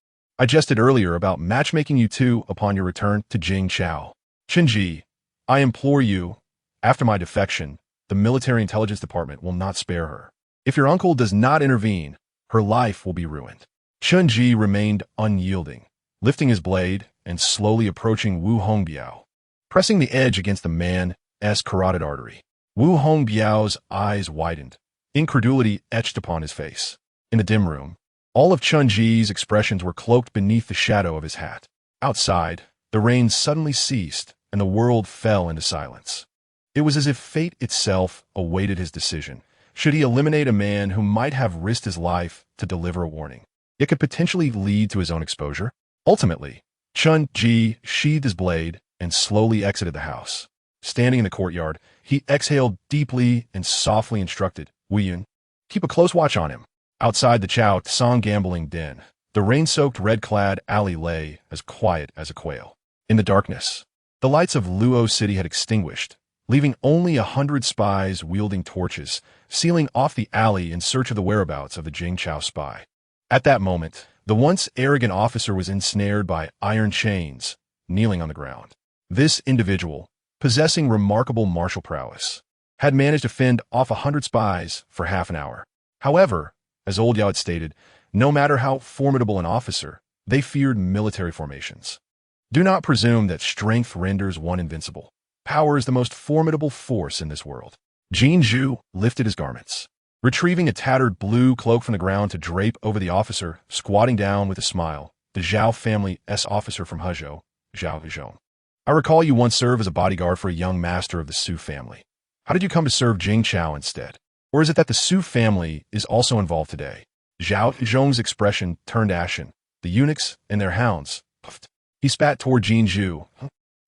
A: I jested earlier about matchmaking you two upon your return to Jingchao. Chunji, I implore you, after my defection, the military intelligence department will not spare her. If your uncle does not intervene, her life will be ruined." Chunji remained unyielding, lifting his blade and slowly approaching Wu Hongbiao, pressing the edge against the man's carotid artery. Wu Hongbiao's eyes widened, incredulity etched upon his face. In the dim room, all of Chunji's expressions were cloaked beneath the shadow of his hat. Outside, the rain suddenly ceased and the world fell into silence. It was as if fate itself awaited his decision. Should he eliminate a man who might have risked his life to deliver a warning? It could potentially lead to his own exposure. Ultimately, Chunji sheathed his blade and slowly exited the house. Standing in the courtyard, he exhaled deeply and softly instructed, "Wuyun, keep a close watch on him." Outside the Chao Tsang gambling den, the rain-soaked red-clad alley lay as quiet as a quail. In the darkness, the lights of Luo City had extinguished, leaving only 100 spies wielding torches, sealing off the alley in search of the whereabouts of the Jingchao spy. At that moment, the once arrogant officer was ensnared by iron chains, kneeling on the ground. This individual, possessing remarkable martial prowess, had managed to fend off 100 spies for half an hour. However, as Old Yao had stated, no matter how formidable an officer, they feared military formations. Do not presume that strength renders one invincible. Power is the most formidable force in this world. Jin Zhu lifted his garments, retrieving a tattered blue cloak from the ground to drape over the officer, squatting down with a smile, the Zhao family's officer from Hezhou, Zhao Hezhou. I recall you once served as a bodyguard for a young master of the Su family. How did you come to serve Jing Chao instead? Or is it that the Su family is also involved today? Zhao Hezhou's expression turned ashen. The eunuchs and their hounds puffed. He spat toward Jin Zhu,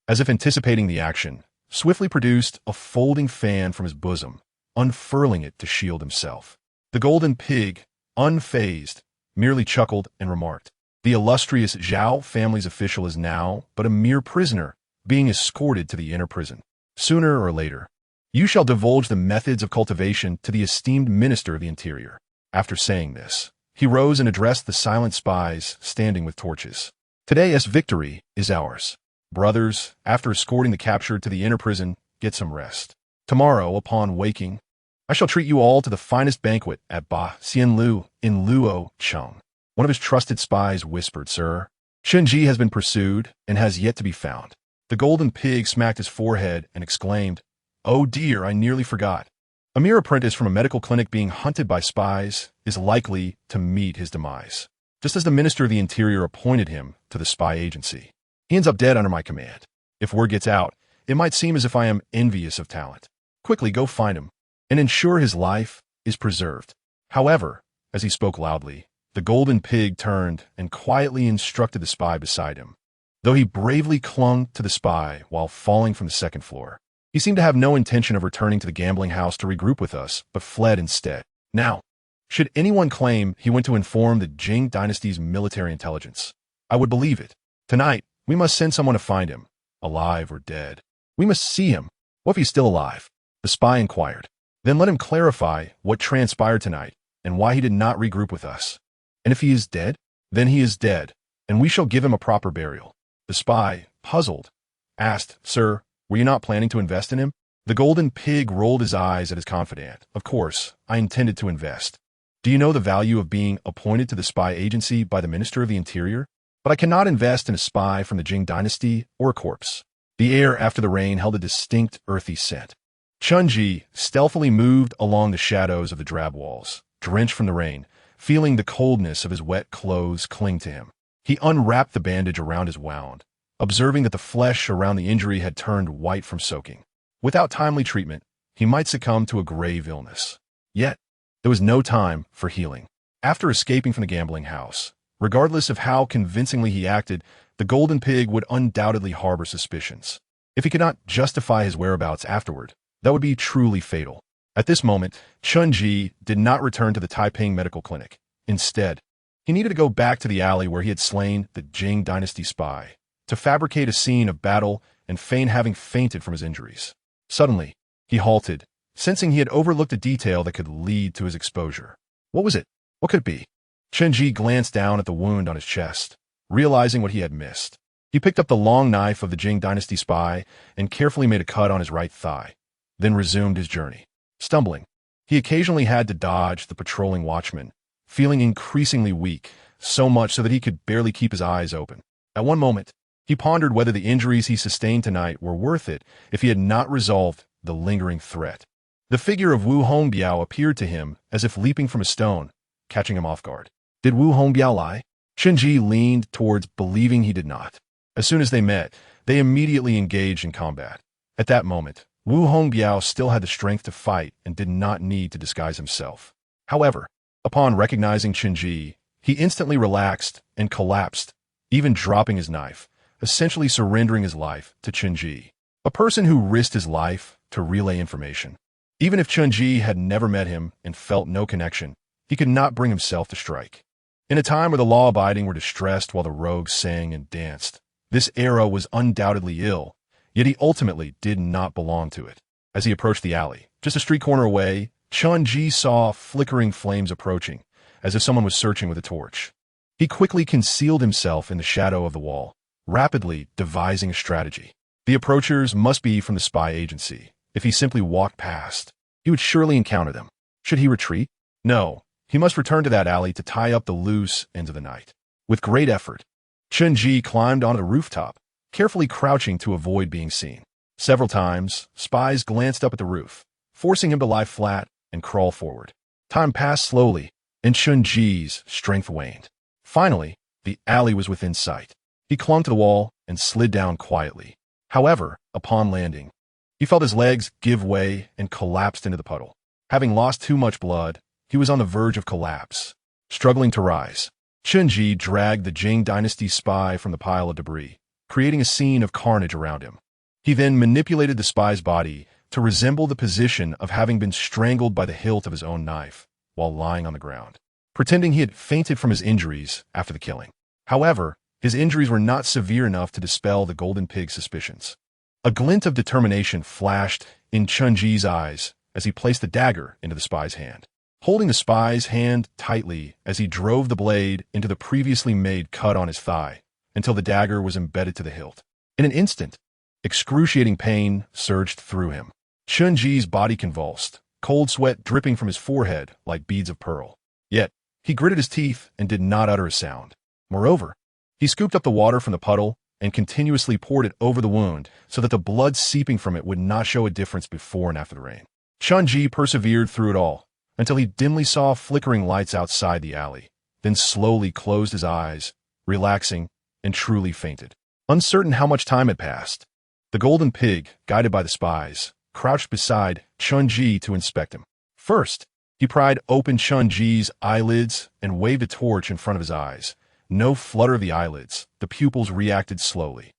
A: as if anticipating the action, swiftly produced a folding fan from his bosom, unfurling it to shield himself. The golden pig, unfazed, merely chuckled and remarked, "The illustrious Zhao family's official is now but a mere prisoner, being escorted to the inner prison. Sooner or later, you shall divulge the methods of cultivation to the esteemed Minister of the Interior." After saying this, he rose and addressed the silent spies standing with torches. "Today's victory is ours. Brothers, after escorting the captured to the inner prison, get some rest. Tomorrow, upon waking, I shall treat you all to the finest banquet at Ba Xianlu in Luoyang." One of his trusted spies whispered, "Sir, Chen Ji has been pursued and has yet to be found." The golden pig smacked his forehead and exclaimed, "Oh dear, I nearly forgot. A mere apprentice from a medical clinic being hunted by spies is likely to meet his demise, just as the Minister of the Interior appointed him to the spy agency. He ends up dead under my command. If word gets out, it might seem as if I am envious of talent. Quickly go find him and ensure his life is preserved." However, as he spoke loudly, the golden pig turned and quietly instructed the spy beside him. Though he bravely clung to the spy while falling from the second floor, he seemed to have no intention of returning to the gambling house to regroup with us, but fled instead. Now, should anyone claim he went to inform the Jing dynasty's military intelligence, I would believe it. Tonight, we must send someone to find him, alive or dead. We must see him. What if he's still alive? The spy inquired. Then let him clarify what transpired tonight and why he did not regroup with us. And if he is dead, then he is dead, and we shall give him a proper burial. The spy, puzzled, asked, "Sir, were you not planning to invest in him?" The golden pig rolled his eyes at his confidant. "Of course, I intended to invest. Do you know the value of being appointed to the spy agency by the Minister of the Interior? But I cannot invest in a spy from the Jing dynasty or a corpse." The air after the rain held a distinct earthy scent. Chunji stealthily moved along the shadows of the drab walls, drenched from the rain, feeling the coldness of his wet clothes cling to him. He unwrapped the bandage around his wound, observing that the flesh around the injury had turned white from soaking. Without timely treatment, he might succumb to a grave illness. Yet, there was no time for healing. After escaping from the gambling house, regardless of how convincingly he acted, the golden pig would undoubtedly harbor suspicions. If he could not justify his whereabouts afterward, that would be truly fatal. At this moment, Chun-Ji did not return to the Taiping medical clinic. Instead, he needed to go back to the alley where he had slain the Jing dynasty spy, to fabricate a scene of battle and feign having fainted from his injuries. Suddenly, he halted, sensing he had overlooked a detail that could lead to his exposure. What was it? What could it be? Chen-Ji glanced down at the wound on his chest, realizing what he had missed. He picked up the long knife of the Jing dynasty spy and carefully made a cut on his right thigh, then resumed his journey. Stumbling, he occasionally had to dodge the patrolling watchman, feeling increasingly weak, so much so that he could barely keep his eyes open. At one moment, he pondered whether the injuries he sustained tonight were worth it if he had not resolved the lingering threat. The figure of Wu Hongbiao appeared to him as if leaping from a stone, catching him off guard. Did Wu Hongbiao lie? Chen-Ji leaned towards believing he did not. As soon as they met, they immediately engaged in combat. At that moment, Wu Hongbiao still had the strength to fight and did not need to disguise himself. However, upon recognizing Chen-Ji, he instantly relaxed and collapsed, even dropping his knife, essentially surrendering his life to Chen-Ji, a person who risked his life to relay information. Even if Chen-Ji had never met him and felt no connection, he could not bring himself to strike. In a time where the law-abiding were distressed while the rogues sang and danced, this era was undoubtedly ill, yet he ultimately did not belong to it. As he approached the alley, just a street corner away, Chen-Ji saw flickering flames approaching, as if someone was searching with a torch. He quickly concealed himself in the shadow of the wall, rapidly devising a strategy. The approachers must be from the spy agency. If he simply walked past, he would surely encounter them. Should he retreat? No, he must return to that alley to tie up the loose ends of the night. With great effort, Chun-Ji climbed onto the rooftop, carefully crouching to avoid being seen. Several times, spies glanced up at the roof, forcing him to lie flat and crawl forward. Time passed slowly, and Chun-Ji's strength waned. Finally, the alley was within sight. He clung to the wall and slid down quietly. However, upon landing, he felt his legs give way and collapsed into the puddle. Having lost too much blood, he was on the verge of collapse. Struggling to rise, Chun-Ji dragged the Jing Dynasty spy from the pile of debris, creating a scene of carnage around him. He then manipulated the spy's body to resemble the position of having been strangled by the hilt of his own knife while lying on the ground, pretending he had fainted from his injuries after the killing. However, his injuries were not severe enough to dispel the Golden Pig's suspicions. A glint of determination flashed in Chun-Ji's eyes as he placed the dagger into the spy's hand, holding the spy's hand tightly as he drove the blade into the previously made cut on his thigh until the dagger was embedded to the hilt. In an instant, excruciating pain surged through him. Chun-Ji's body convulsed, cold sweat dripping from his forehead like beads of pearl. Yet, he gritted his teeth and did not utter a sound. Moreover, he scooped up the water from the puddle and continuously poured it over the wound so that the blood seeping from it would not show a difference before and after the rain. Chun-Ji persevered through it all until he dimly saw flickering lights outside the alley, then slowly closed his eyes, relaxing, and truly fainted. Uncertain how much time had passed, the Golden Pig, guided by the spies, crouched beside Chun-Ji to inspect him. First, he pried open Chun-Ji's eyelids and waved a torch in front of his eyes. No flutter of the eyelids, the pupils reacted slowly.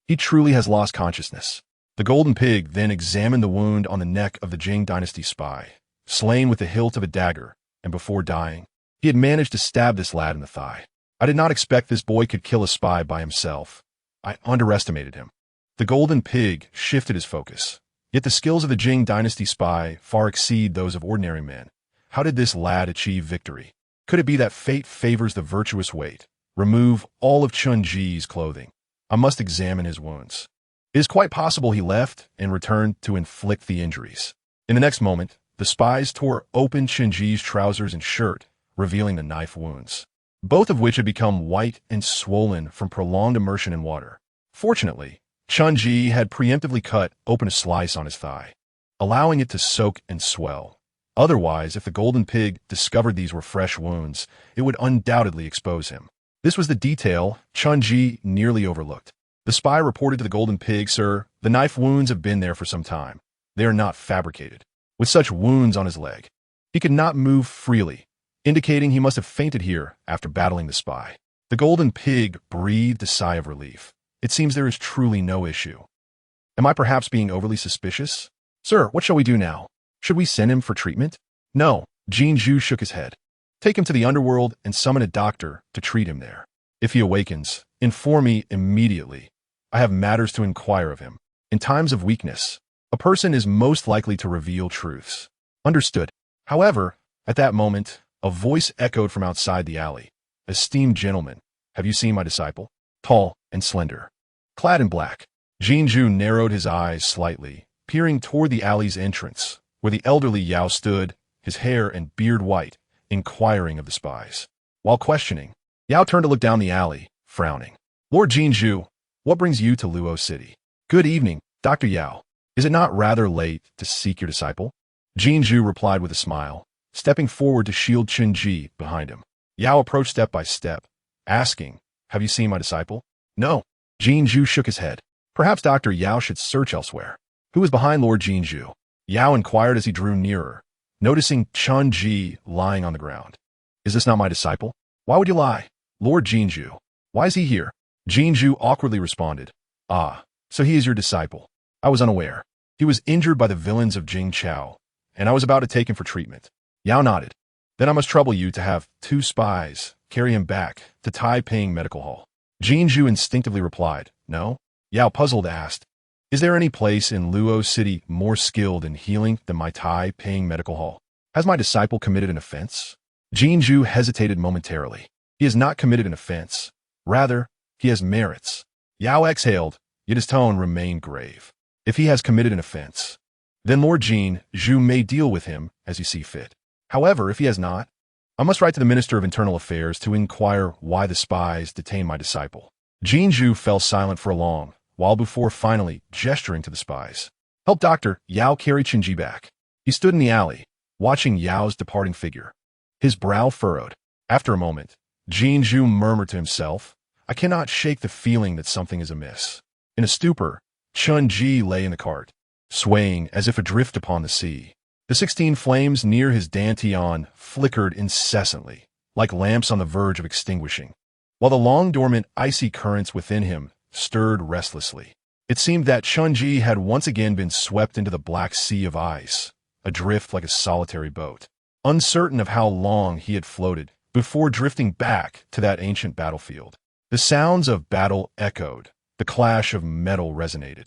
A: He truly has lost consciousness. The Golden Pig then examined the wound on the neck of the Jing Dynasty spy, slain with the hilt of a dagger, and before dying, he had managed to stab this lad in the thigh. I did not expect this boy could kill a spy by himself. I underestimated him. The Golden Pig shifted his focus. Yet the skills of the Jing Dynasty spy far exceed those of ordinary men. How did this lad achieve victory? Could it be that fate favors the virtuous weight? Remove all of Chun-Ji's clothing. I must examine his wounds. It is quite possible he left and returned to inflict the injuries. In the next moment, the spies tore open Chun-Ji's trousers and shirt, revealing the knife wounds, both of which had become white and swollen from prolonged immersion in water. Fortunately, Chun-Ji had preemptively cut open a slice on his thigh, allowing it to soak and swell. Otherwise, if the Golden Pig discovered these were fresh wounds, it would undoubtedly expose him. This was the detail Chun-Ji nearly overlooked. The spy reported to the Golden Pig, "Sir, the knife wounds have been there for some time. They are not fabricated." With such wounds on his leg, he could not move freely, indicating he must have fainted here after battling the spy. The Golden Pig breathed a sigh of relief. It seems there is truly no issue. Am I perhaps being overly suspicious? Sir, what shall we do now? Should we send him for treatment? No, Jinju shook his head. Take him to the underworld and summon a doctor to treat him there. If he awakens, inform me immediately. I have matters to inquire of him. In times of weakness, a person is most likely to reveal truths. Understood. However, at that moment, a voice echoed from outside the alley. Esteemed gentlemen, have you seen my disciple? Tall and slender, clad in black. Jinju narrowed his eyes slightly, peering toward the alley's entrance, where the elderly Yao stood, his hair and beard white, inquiring of the spies. While questioning, Yao turned to look down the alley, frowning. Lord Jinju, what brings you to Luo City? Good evening, Dr. Yao. Is it not rather late to seek your disciple? Jinju replied with a smile, stepping forward to shield Chun-Ji behind him. Yao approached step by step, asking, have you seen my disciple? No. Jinju shook his head. Perhaps Dr. Yao should search elsewhere. Who is behind Lord Jinju? Yao inquired as he drew nearer, noticing Chun-Ji lying on the ground. Is this not my disciple? Why would you lie? Lord Jinju. Why is he here? Jinju awkwardly responded. Ah, so he is your disciple. I was unaware. He was injured by the villains of Jing Chao, and I was about to take him for treatment. Yao nodded. Then I must trouble you to have 2 spies carry him back to Tai-Ping Medical Hall. Jinju instinctively replied, no. Yao puzzled asked, is there any place in Luo City more skilled in healing than my Tai-Ping Medical Hall? Has my disciple committed an offense? Jinju hesitated momentarily. He has not committed an offense. Rather, he has merits. Yao exhaled, yet his tone remained grave. If he has committed an offense, then Lord Jin Zhu may deal with him as you see fit. However, if he has not, I must write to the Minister of Internal Affairs to inquire why the spies detained my disciple. Jin Zhu fell silent for a long while before finally gesturing to the spies. Help Dr. Yao carry Qinji back. He stood in the alley, watching Yao's departing figure. His brow furrowed. After a moment, Jin Zhu murmured to himself, I cannot shake the feeling that something is amiss. In a stupor, Qinji lay in the cart, swaying as if adrift upon the sea. The 16 flames near his dantian flickered incessantly, like lamps on the verge of extinguishing, while the long-dormant icy currents within him stirred restlessly. It seemed that Qinji had once again been swept into the black sea of ice, adrift like a solitary boat, uncertain of how long he had floated before drifting back to that ancient battlefield. The sounds of battle echoed, the clash of metal resonated,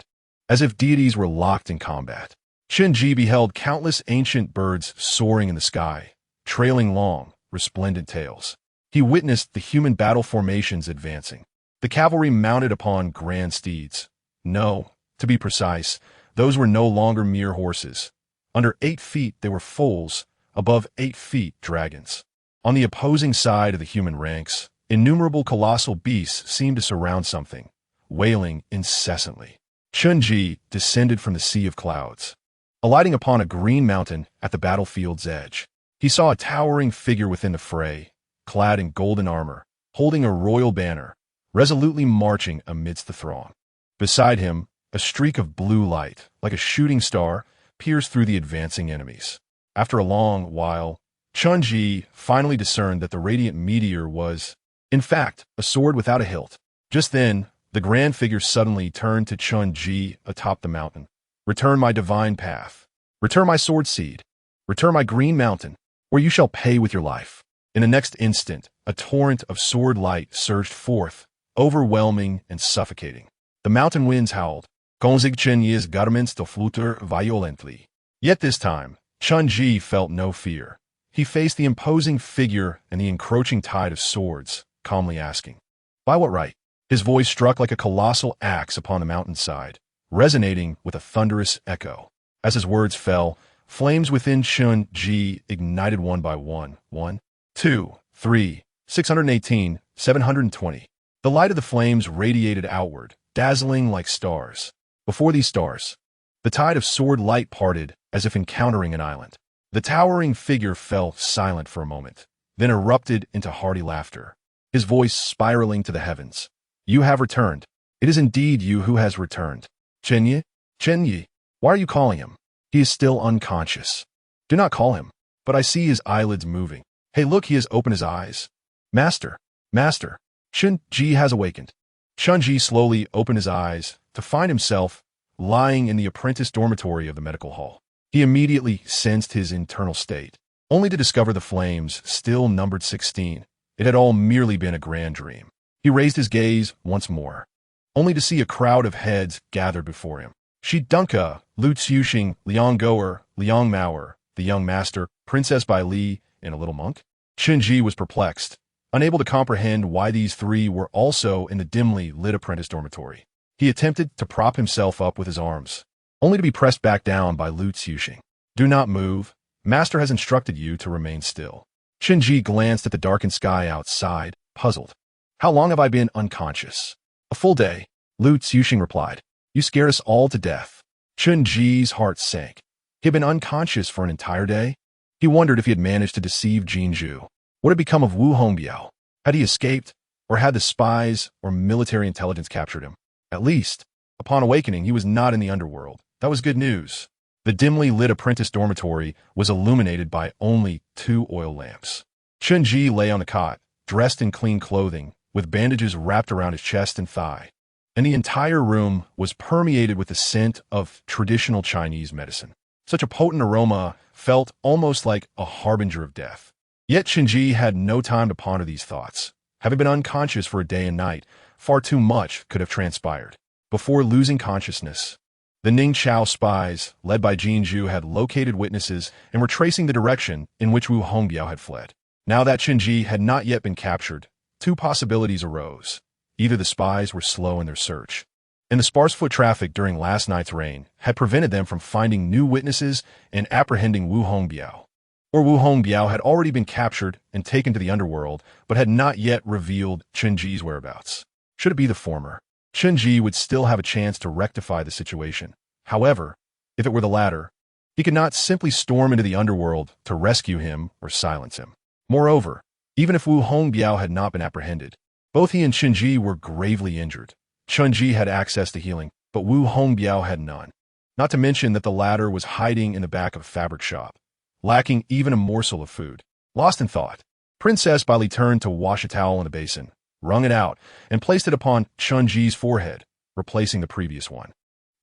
A: as if deities were locked in combat. Qinji beheld countless ancient birds soaring in the sky, trailing long, resplendent tails. He witnessed the human battle formations advancing, the cavalry mounted upon grand steeds. No, to be precise, those were no longer mere horses. Under 8 feet they were foals, above 8 feet dragons. On the opposing side of the human ranks, innumerable colossal beasts seemed to surround something, wailing incessantly. Qinji descended from the sea of clouds, alighting upon a green mountain at the battlefield's edge. He saw a towering figure within the fray, clad in golden armor, holding a royal banner, resolutely marching amidst the throng. Beside him, a streak of blue light, like a shooting star, pierced through the advancing enemies. After a long while, Qinji finally discerned that the radiant meteor was, in fact, a sword without a hilt. Just then, the grand figure suddenly turned to Qinji atop the mountain. Return my divine path. Return my sword seed. Return my green mountain, where you shall pay with your life. In the next instant, a torrent of sword light surged forth, overwhelming and suffocating. The mountain winds howled. Konzig Qinyi's garments to flutter violently. Yet this time, Qinji felt no fear. He faced the imposing figure and the encroaching tide of swords, calmly asking, by what right? His voice struck like a colossal axe upon the mountainside, resonating with a thunderous echo. As his words fell, flames within Qinji ignited one by one. 1, 2, 3, 618, 720. The light of the flames radiated outward, dazzling like stars. Before these stars, the tide of sword light parted as if encountering an island. The towering figure fell silent for a moment, then erupted into hearty laughter, his voice spiraling to the heavens. You have returned. It is indeed you who has returned. Qinyi? Qinyi, why are you calling him? He is still unconscious. Do not call him. But I see his eyelids moving. Hey, look, he has opened his eyes. Master, master, Qinji has awakened. Qinji slowly opened his eyes to find himself lying in the apprentice dormitory of the medical hall. He immediately sensed his internal state, only to discover the flames still numbered 16. It had all merely been a grand dream. He raised his gaze once more, only to see a crowd of heads gathered before him. Shi Dunka, Lu Xiuxing, Liang Goer, Liang Maoer, the young master, Princess Bai Li, and a little monk. Qinji was perplexed, unable to comprehend why these three were also in the dimly lit apprentice dormitory. He attempted to prop himself up with his arms, only to be pressed back down by Lu Xiuxing. Do not move. Master has instructed you to remain still. Qinji glanced at the darkened sky outside, puzzled. How long have I been unconscious? A full day, Lu Xiuxing replied. You scare us all to death. Qinji's heart sank. He had been unconscious for an entire day. He wondered if he had managed to deceive Jin Zhu. What had become of Wu Hongbiao? Had he escaped, or had the spies or military intelligence captured him? At least, upon awakening, he was not in the underworld. That was good news. The dimly lit apprentice dormitory was illuminated by only 2 oil lamps. Qinji lay on the cot, dressed in clean clothing, with bandages wrapped around his chest and thigh, and the entire room was permeated with the scent of traditional Chinese medicine. Such a potent aroma felt almost like a harbinger of death. Yet Qinji had no time to ponder these thoughts. Having been unconscious for a day and night, far too much could have transpired. Before losing consciousness, the Ningqiao spies, led by Jin Zhu, had located witnesses and were tracing the direction in which Wu Hongbiao had fled. Now that Qinji had not yet been captured, 2 possibilities arose. Either the spies were slow in their search, and the sparse foot traffic during last night's rain had prevented them from finding new witnesses and apprehending Wu Hongbiao. Or Wu Hongbiao had already been captured and taken to the underworld, but had not yet revealed Chen Ji's whereabouts. Should it be the former, Chen Ji would still have a chance to rectify the situation. However, if it were the latter, he could not simply storm into the underworld to rescue him or silence him. Moreover, even if Wu Hongbiao had not been apprehended, both he and Chen Ji were gravely injured. Chen Ji had access to healing, but Wu Hongbiao had none. Not to mention that the latter was hiding in the back of a fabric shop, lacking even a morsel of food. Lost in thought, Princess Bali turned to wash a towel in a basin, wrung it out, and placed it upon Chen Ji's forehead, replacing the previous one.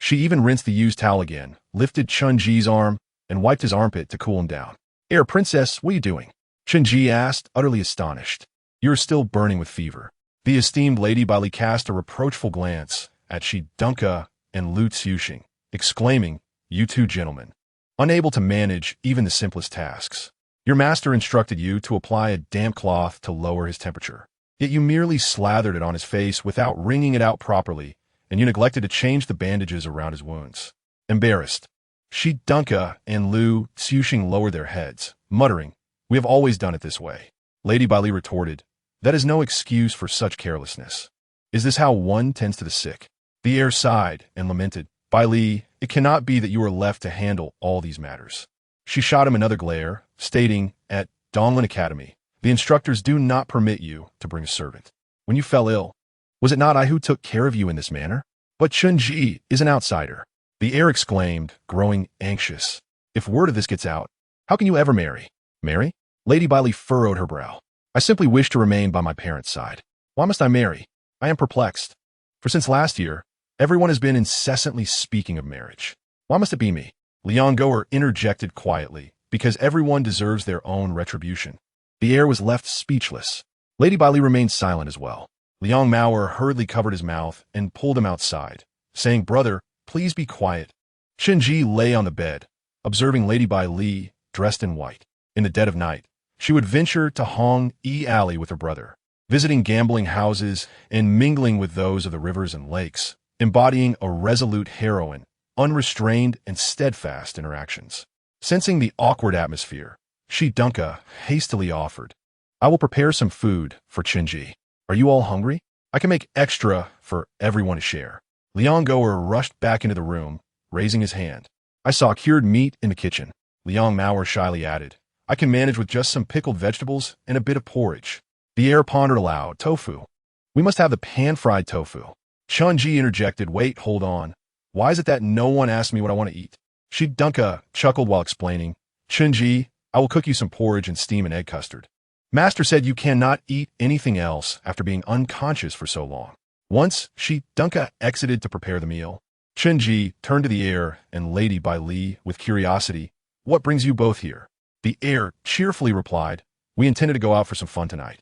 A: She even rinsed the used towel again, lifted Chen Ji's arm, and wiped his armpit to cool him down. Princess, what are you doing?" Chen Ji asked, utterly astonished. "You're still burning with fever." The esteemed Lady Bali cast a reproachful glance at Shi Dunka and Lu Xiuxing, exclaiming, "You two gentlemen, unable to manage even the simplest tasks. Your master instructed you to apply a damp cloth to lower his temperature, yet you merely slathered it on his face without wringing it out properly, and you neglected to change the bandages around his wounds." Embarrassed, Shi Dunka and Lu Xiuxing lowered their heads, muttering, "We have always done it this way." Lady Bali retorted, "That is no excuse for such carelessness. Is this how one tends to the sick?" The heir sighed and lamented, "Bai Li, it cannot be that you are left to handle all these matters." She shot him another glare, stating, "At Donglin Academy, the instructors do not permit you to bring a servant. When you fell ill, was it not I who took care of you in this manner?" "But Chen Ji is an outsider," the heir exclaimed, growing anxious. "If word of this gets out, how can you ever marry?" "Marry?" Lady Bai Li furrowed her brow. "I simply wish to remain by my parents' side. Why must I marry? I am perplexed. For since last year, everyone has been incessantly speaking of marriage. Why must it be me?" Liang Goer interjected quietly, "Because everyone deserves their own retribution." The heir was left speechless. Lady Bai Li remained silent as well. Liang Mauer hurriedly covered his mouth and pulled him outside, saying, "Brother, please be quiet." Chen Ji lay on the bed, observing Lady Bai Li dressed in white. In the dead of night, she would venture to Hong Yi Alley with her brother, visiting gambling houses and mingling with those of the rivers and lakes, embodying a resolute heroine, unrestrained and steadfast in her actions. Sensing the awkward atmosphere, Shi Dunka hastily offered, "I will prepare some food for Chen Ji. Are you all hungry? I can make extra for everyone to share." Liang Goer rushed back into the room, raising his hand. "I saw cured meat in the kitchen." Liang Mauer shyly added, "I can manage with just some pickled vegetables and a bit of porridge." The heir pondered aloud, "Tofu. We must have the pan-fried tofu." Chen Ji interjected, "Wait, hold on. Why is it that no one asks me what I want to eat?" Shi Dunka chuckled while explaining, "Chen Ji, I will cook you some porridge and steam an egg custard. Master said you cannot eat anything else after being unconscious for so long." Once Shi Dunka exited to prepare the meal, Chen Ji turned to the heir and Lady Bai Li with curiosity, "What brings you both here?" The heir cheerfully replied, "We intended to go out for some fun tonight.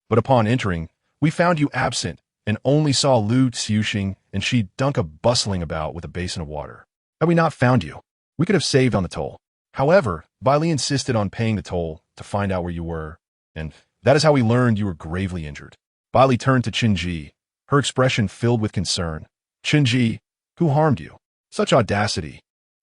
A: But upon entering, we found you absent and only saw Lu Xiuxing and Shi Dunka bustling about with a basin of water. Had we not found you, we could have saved on the toll. However, Bai Li insisted on paying the toll to find out where you were, and that is how we learned you were gravely injured." Bai Li turned to Chen Ji, her expression filled with concern. "Chen Ji, who harmed you? Such audacity.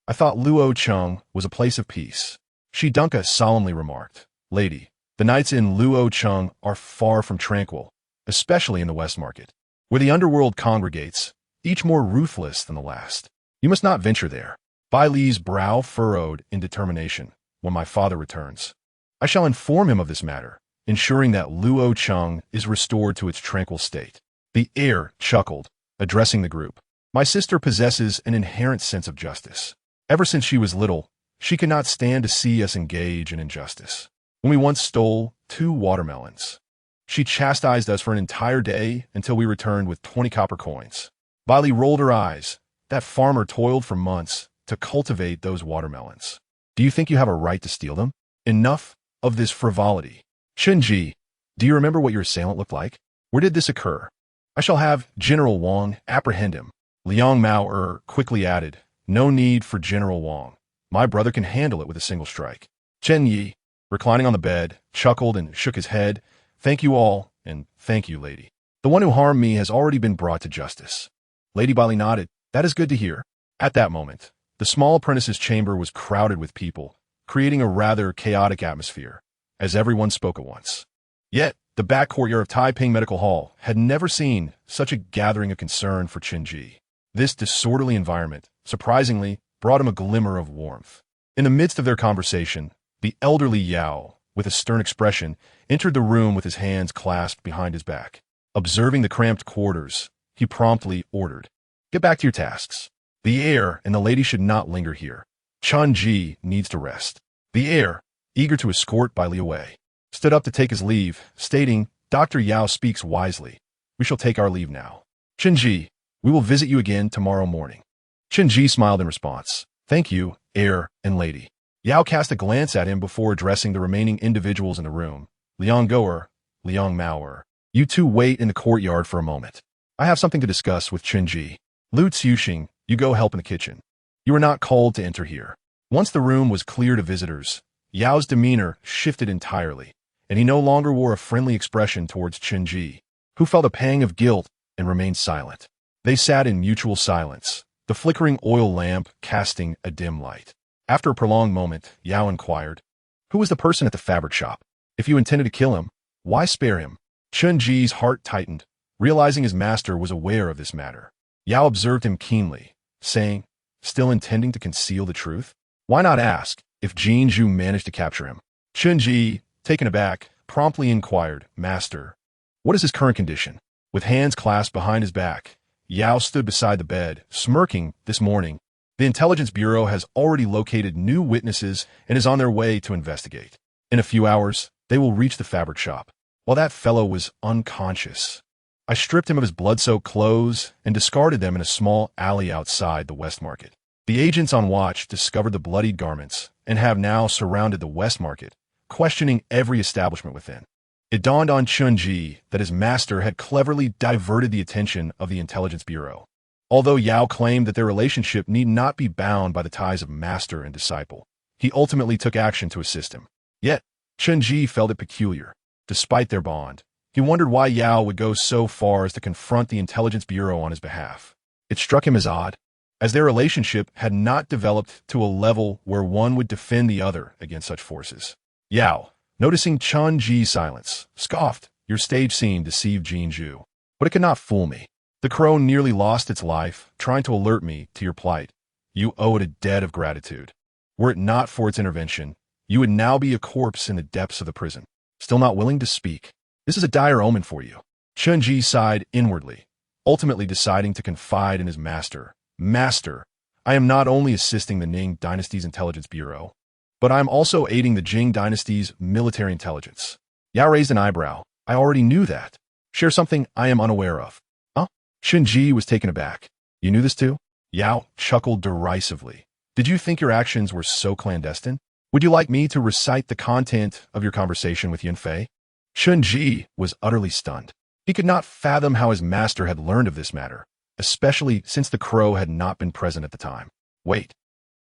A: I thought Luoyang was a place of peace." Shi Dunka solemnly remarked, "Lady, the nights in Luoyang are far from tranquil, especially in the West Market, where the underworld congregates, each more ruthless than the last. You must not venture there." Bai Li's brow furrowed in determination. "When my father returns, I shall inform him of this matter, ensuring that Luoyang is restored to its tranquil state." The heir chuckled, addressing the group. "My sister possesses an inherent sense of justice. Ever since she was little, she could not stand to see us engage in injustice. When we once stole 2 watermelons, she chastised us for an entire day until we returned with 20 copper coins." Bai Li rolled her eyes. "That farmer toiled for months to cultivate those watermelons. Do you think you have a right to steal them? Enough of this frivolity. Chen Ji, do you remember what your assailant looked like? Where did this occur? I shall have General Wang apprehend him." Liang Mauer quickly added, "No need for General Wang. My brother can handle it with a single strike." Chen Yi, reclining on the bed, chuckled and shook his head. "Thank you all, and thank you, lady." The one who harmed me has already been brought to justice. Lady Bali nodded. That is good to hear. At that moment, the small apprentice's chamber was crowded with people, creating a rather chaotic atmosphere, as everyone spoke at once. Yet, the back courtyard of Taiping Medical Hall had never seen such a gathering of concern for Qinji. This disorderly environment, surprisingly, brought him a glimmer of warmth. In the midst of their conversation, the elderly Yao, with a stern expression, entered the room with his hands clasped behind his back. Observing the cramped quarters, he promptly ordered, "Get back to your tasks. The heir and the lady should not linger here. Qinji needs to rest." The heir, eager to escort by Luoyang, stood up to take his leave, stating, "Dr. Yao speaks wisely. We shall take our leave now. Qinji, we will visit you again tomorrow morning." Qinji smiled in response. "Thank you, heir and lady." Yao cast a glance at him before addressing the remaining individuals in the room. "Liang Goer, Liang Maoer, you two wait in the courtyard for a moment. I have something to discuss with Qinji. Lu Xiuxing, you go help in the kitchen. You are not called to enter here." Once the room was clear to visitors, Yao's demeanor shifted entirely, and he no longer wore a friendly expression towards Qinji, who felt a pang of guilt and remained silent. They sat in mutual silence, the flickering oil lamp casting a dim light. After a prolonged moment, Yao inquired, "Who was the person at the fabric shop? If you intended to kill him, why spare him?" Qinji's heart tightened, realizing his master was aware of this matter. Yao observed him keenly, saying, "Still intending to conceal the truth? Why not ask if Jinju managed to capture him?" Qinji, taken aback, promptly inquired, "Master, what is his current condition?" With hands clasped behind his back, Yao stood beside the bed, smirking. "This morning, the Intelligence Bureau has already located new witnesses and is on their way to investigate. In a few hours, they will reach the fabric shop. While that fellow was unconscious, I stripped him of his blood-soaked clothes and discarded them in a small alley outside the West Market. The agents on watch discovered the bloodied garments and have now surrounded the West Market, questioning every establishment within." It dawned on Qinji that his master had cleverly diverted the attention of the Intelligence Bureau. Although Yao claimed that their relationship need not be bound by the ties of master and disciple, he ultimately took action to assist him. Yet, Qinji felt it peculiar. Despite their bond, he wondered why Yao would go so far as to confront the Intelligence Bureau on his behalf. It struck him as odd, as their relationship had not developed to a level where one would defend the other against such forces. Yao, noticing Qinji's silence, scoffed, "Your stage scene deceived Jinju, but it could not fool me. The crow nearly lost its life trying to alert me to your plight. You owe it a debt of gratitude. Were it not for its intervention, you would now be a corpse in the depths of the prison, still not willing to speak. This is a dire omen for you." Qinji sighed inwardly, ultimately deciding to confide in his master. "Master, I am not only assisting the Ning Dynasty's Intelligence Bureau, but I am also aiding the Jing Dynasty's military intelligence." Yao raised an eyebrow. "I already knew that. Share something I am unaware of." "Huh?" Qinji was taken aback. "You knew this too?" Yao chuckled derisively. "Did you think your actions were so clandestine? Would you like me to recite the content of your conversation with Yunfei?" Qinji was utterly stunned. He could not fathom how his master had learned of this matter, especially since the crow had not been present at the time. Wait.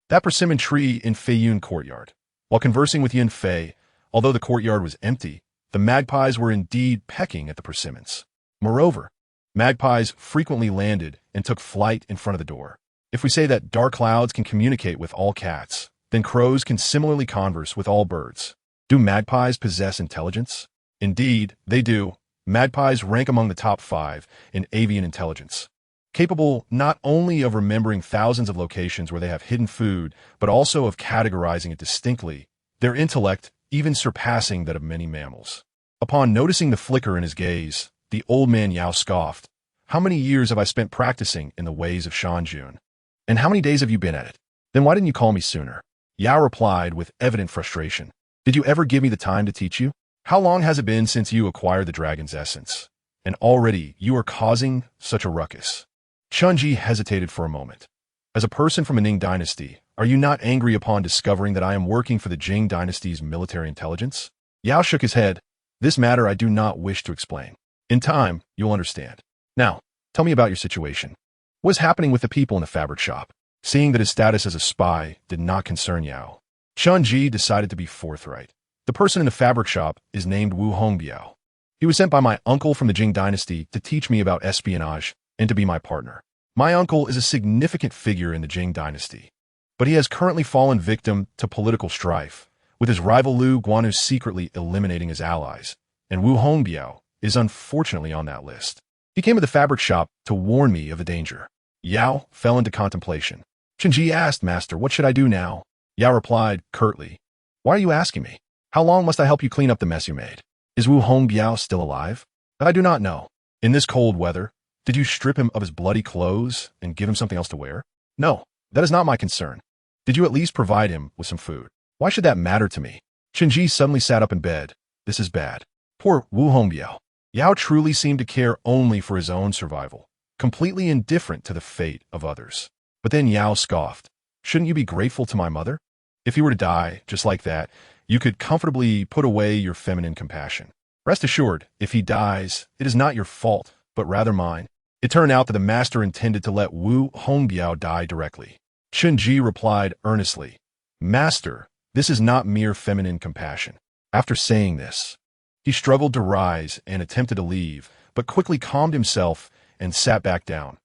A: That persimmon tree in Feiyun courtyard. While conversing with Yunfei, although the courtyard was empty, the magpies were indeed pecking at the persimmons. Moreover, magpies frequently landed and took flight in front of the door. If we say that dark clouds can communicate with all cats, then crows can similarly converse with all birds. Do magpies possess intelligence? Indeed, they do. Magpies rank among the top 5 in avian intelligence, capable not only of remembering thousands of locations where they have hidden food, but also of categorizing it distinctly, their intellect even surpassing that of many mammals. Upon noticing the flicker in his gaze, the old man Yao scoffed. "How many years have I spent practicing in the ways of Shanjun? And how many days have you been at it? Then why didn't you call me sooner?" Yao replied with evident frustration. "Did you ever give me the time to teach you? How long has it been since you acquired the dragon's essence? And already you are causing such a ruckus." Qinji hesitated for a moment. "As a person from a Ning dynasty, are you not angry upon discovering that I am working for the Jing dynasty's military intelligence?" Yao shook his head. "This matter I do not wish to explain. In time, you'll understand. Now, tell me about your situation. What is happening with the people in the fabric shop?" Seeing that his status as a spy did not concern Yao, Qinji decided to be forthright. "The person in the fabric shop is named Wu Hongbiao. He was sent by my uncle from the Jing dynasty to teach me about espionage and to be my partner. My uncle is a significant figure in the Jing dynasty, but he has currently fallen victim to political strife, with his rival Lu Guanyu secretly eliminating his allies, and Wu Hongbiao is unfortunately on that list. He came to the fabric shop to warn me of the danger. Yao fell into contemplation. Chenji asked, "Master, what should I do now?" Yao replied curtly, "Why are you asking me? How long must I help you clean up the mess you made? Is Wu Hongbiao still alive?" "I do not know. In this cold weather, did you strip him of his bloody clothes and give him something else to wear?" "No, that is not my concern. Did you at least provide him with some food?" "Why should that matter to me?" Chenji suddenly sat up in bed. This is bad. Poor Wu Hongbiao. Yao truly seemed to care only for his own survival, completely indifferent to the fate of others. But then Yao scoffed. "Shouldn't you be grateful to my mother? If he were to die, just like that, you could comfortably put away your feminine compassion. Rest assured, if he dies, it is not your fault, but rather mine." It turned out that the master intended to let Wu Hongbiao die directly. Chenji replied earnestly, "Master, this is not mere feminine compassion." After saying this, he struggled to rise and attempted to leave, but quickly calmed himself and sat back down.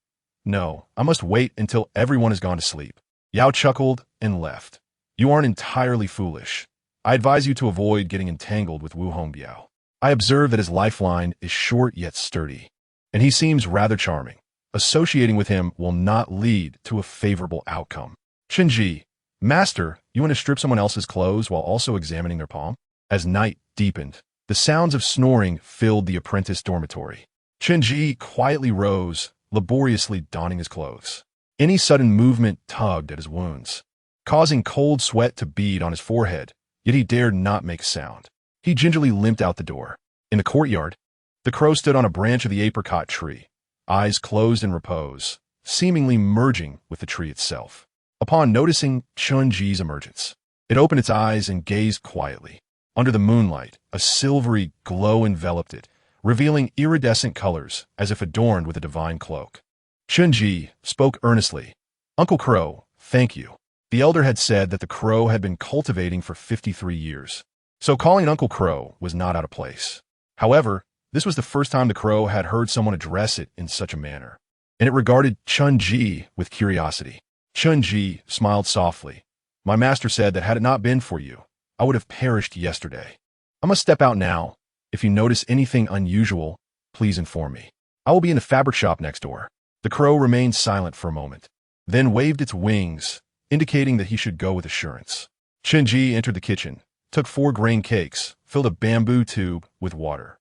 A: "No, I must wait until everyone has gone to sleep." Yao chuckled and left. "You aren't entirely foolish. I advise you to avoid getting entangled with Wu Hongbiao. I observe that his lifeline is short yet sturdy, and he seems rather charming. Associating with him will not lead to a favorable outcome." Chenji, "Master, you want to strip someone else's clothes while also examining their palm?" As night deepened, the sounds of snoring filled the apprentice dormitory. Chenji quietly rose, laboriously donning his clothes. Any sudden movement tugged at his wounds, causing cold sweat to bead on his forehead, yet he dared not make a sound. He gingerly limped out the door. In the courtyard, the crow stood on a branch of the apricot tree, eyes closed in repose, seemingly merging with the tree itself. Upon noticing Chenji's emergence, it opened its eyes and gazed quietly. Under the moonlight, a silvery glow enveloped it, revealing iridescent colors as if adorned with a divine cloak. Chenji spoke earnestly. "Uncle Crow, thank you." The elder had said that the crow had been cultivating for 53 years, so calling it Uncle Crow was not out of place. However, this was the first time the crow had heard someone address it in such a manner, and it regarded Chenji with curiosity. Chenji smiled softly. "My master said that had it not been for you, I would have perished yesterday. I must step out now. If you notice anything unusual, please inform me. I will be in the fabric shop next door." The crow remained silent for a moment, then waved its wings, indicating that he should go with assurance. Chenji entered the kitchen, took 4 grain cakes, filled a bamboo tube with water,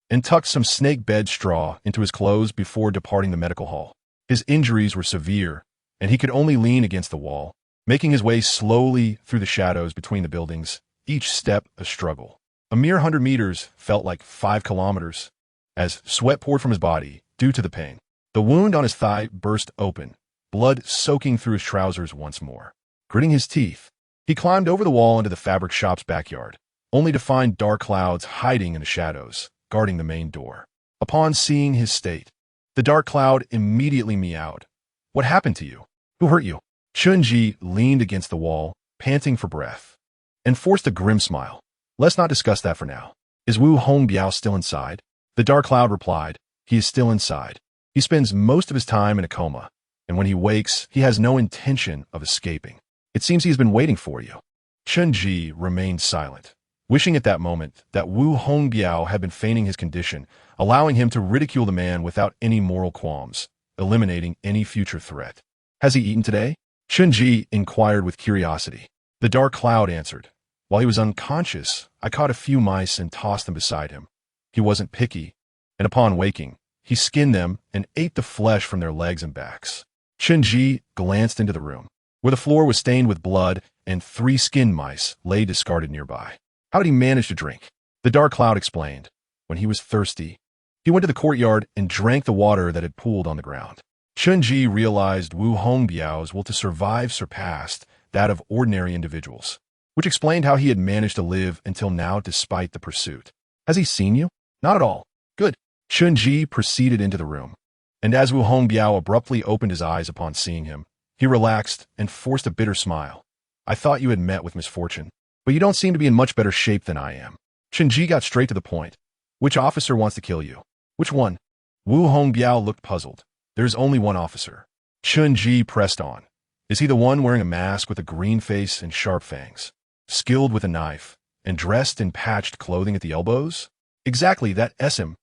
A: and tucked some snake bed straw into his clothes before departing the medical hall. His injuries were severe, and he could only lean against the wall, making his way slowly through the shadows between the buildings, each step a struggle. A mere 100 meters felt like 5 kilometers, as sweat poured from his body due to the pain. The wound on his thigh burst open, blood soaking through his trousers once more. Gritting his teeth, he climbed over the wall into the fabric shop's backyard, only to find dark clouds hiding in the shadows, guarding the main door. Upon seeing his state, the dark cloud immediately meowed. "What happened to you? Who hurt you?" Chenji leaned against the wall, panting for breath, and forced a grim smile. "Let's not discuss that for now. Is Wu Hongbiao still inside?" The dark cloud replied, "He is still inside. He spends most of his time in a coma, and when he wakes, he has no intention of escaping. It seems he has been waiting for you." Chenji remained silent, wishing at that moment that Wu Hongbiao had been feigning his condition, allowing him to ridicule the man without any moral qualms, eliminating any future threat. "Has he eaten today?" Chenji inquired with curiosity. The dark cloud answered, "While he was unconscious, I caught a few mice and tossed them beside him. He wasn't picky, and upon waking, he skinned them and ate the flesh from their legs and backs." Chenji glanced into the room, where the floor was stained with blood and 3 skinned mice lay discarded nearby. "How did he manage to drink?" The dark cloud explained. "When he was thirsty, he went to the courtyard and drank the water that had pooled on the ground." Chenji realized Wu Hongbiao's will to survive surpassed that of ordinary individuals, which explained how he had managed to live until now despite the pursuit. "Has he seen you?" "Not at all." "Good." Chenji proceeded into the room, and as Wu Hongbiao abruptly opened his eyes upon seeing him, he relaxed and forced a bitter smile. "I thought you had met with misfortune, but you don't seem to be in much better shape than I am." Chenji got straight to the point. Which officer wants to kill you? Which one? Wu Hongbiao looked puzzled. There's only one officer. Chun Ji pressed on. Is he the one wearing a mask with a green face and sharp fangs, skilled with a knife, and dressed in patched clothing at the elbows? Exactly, that SM.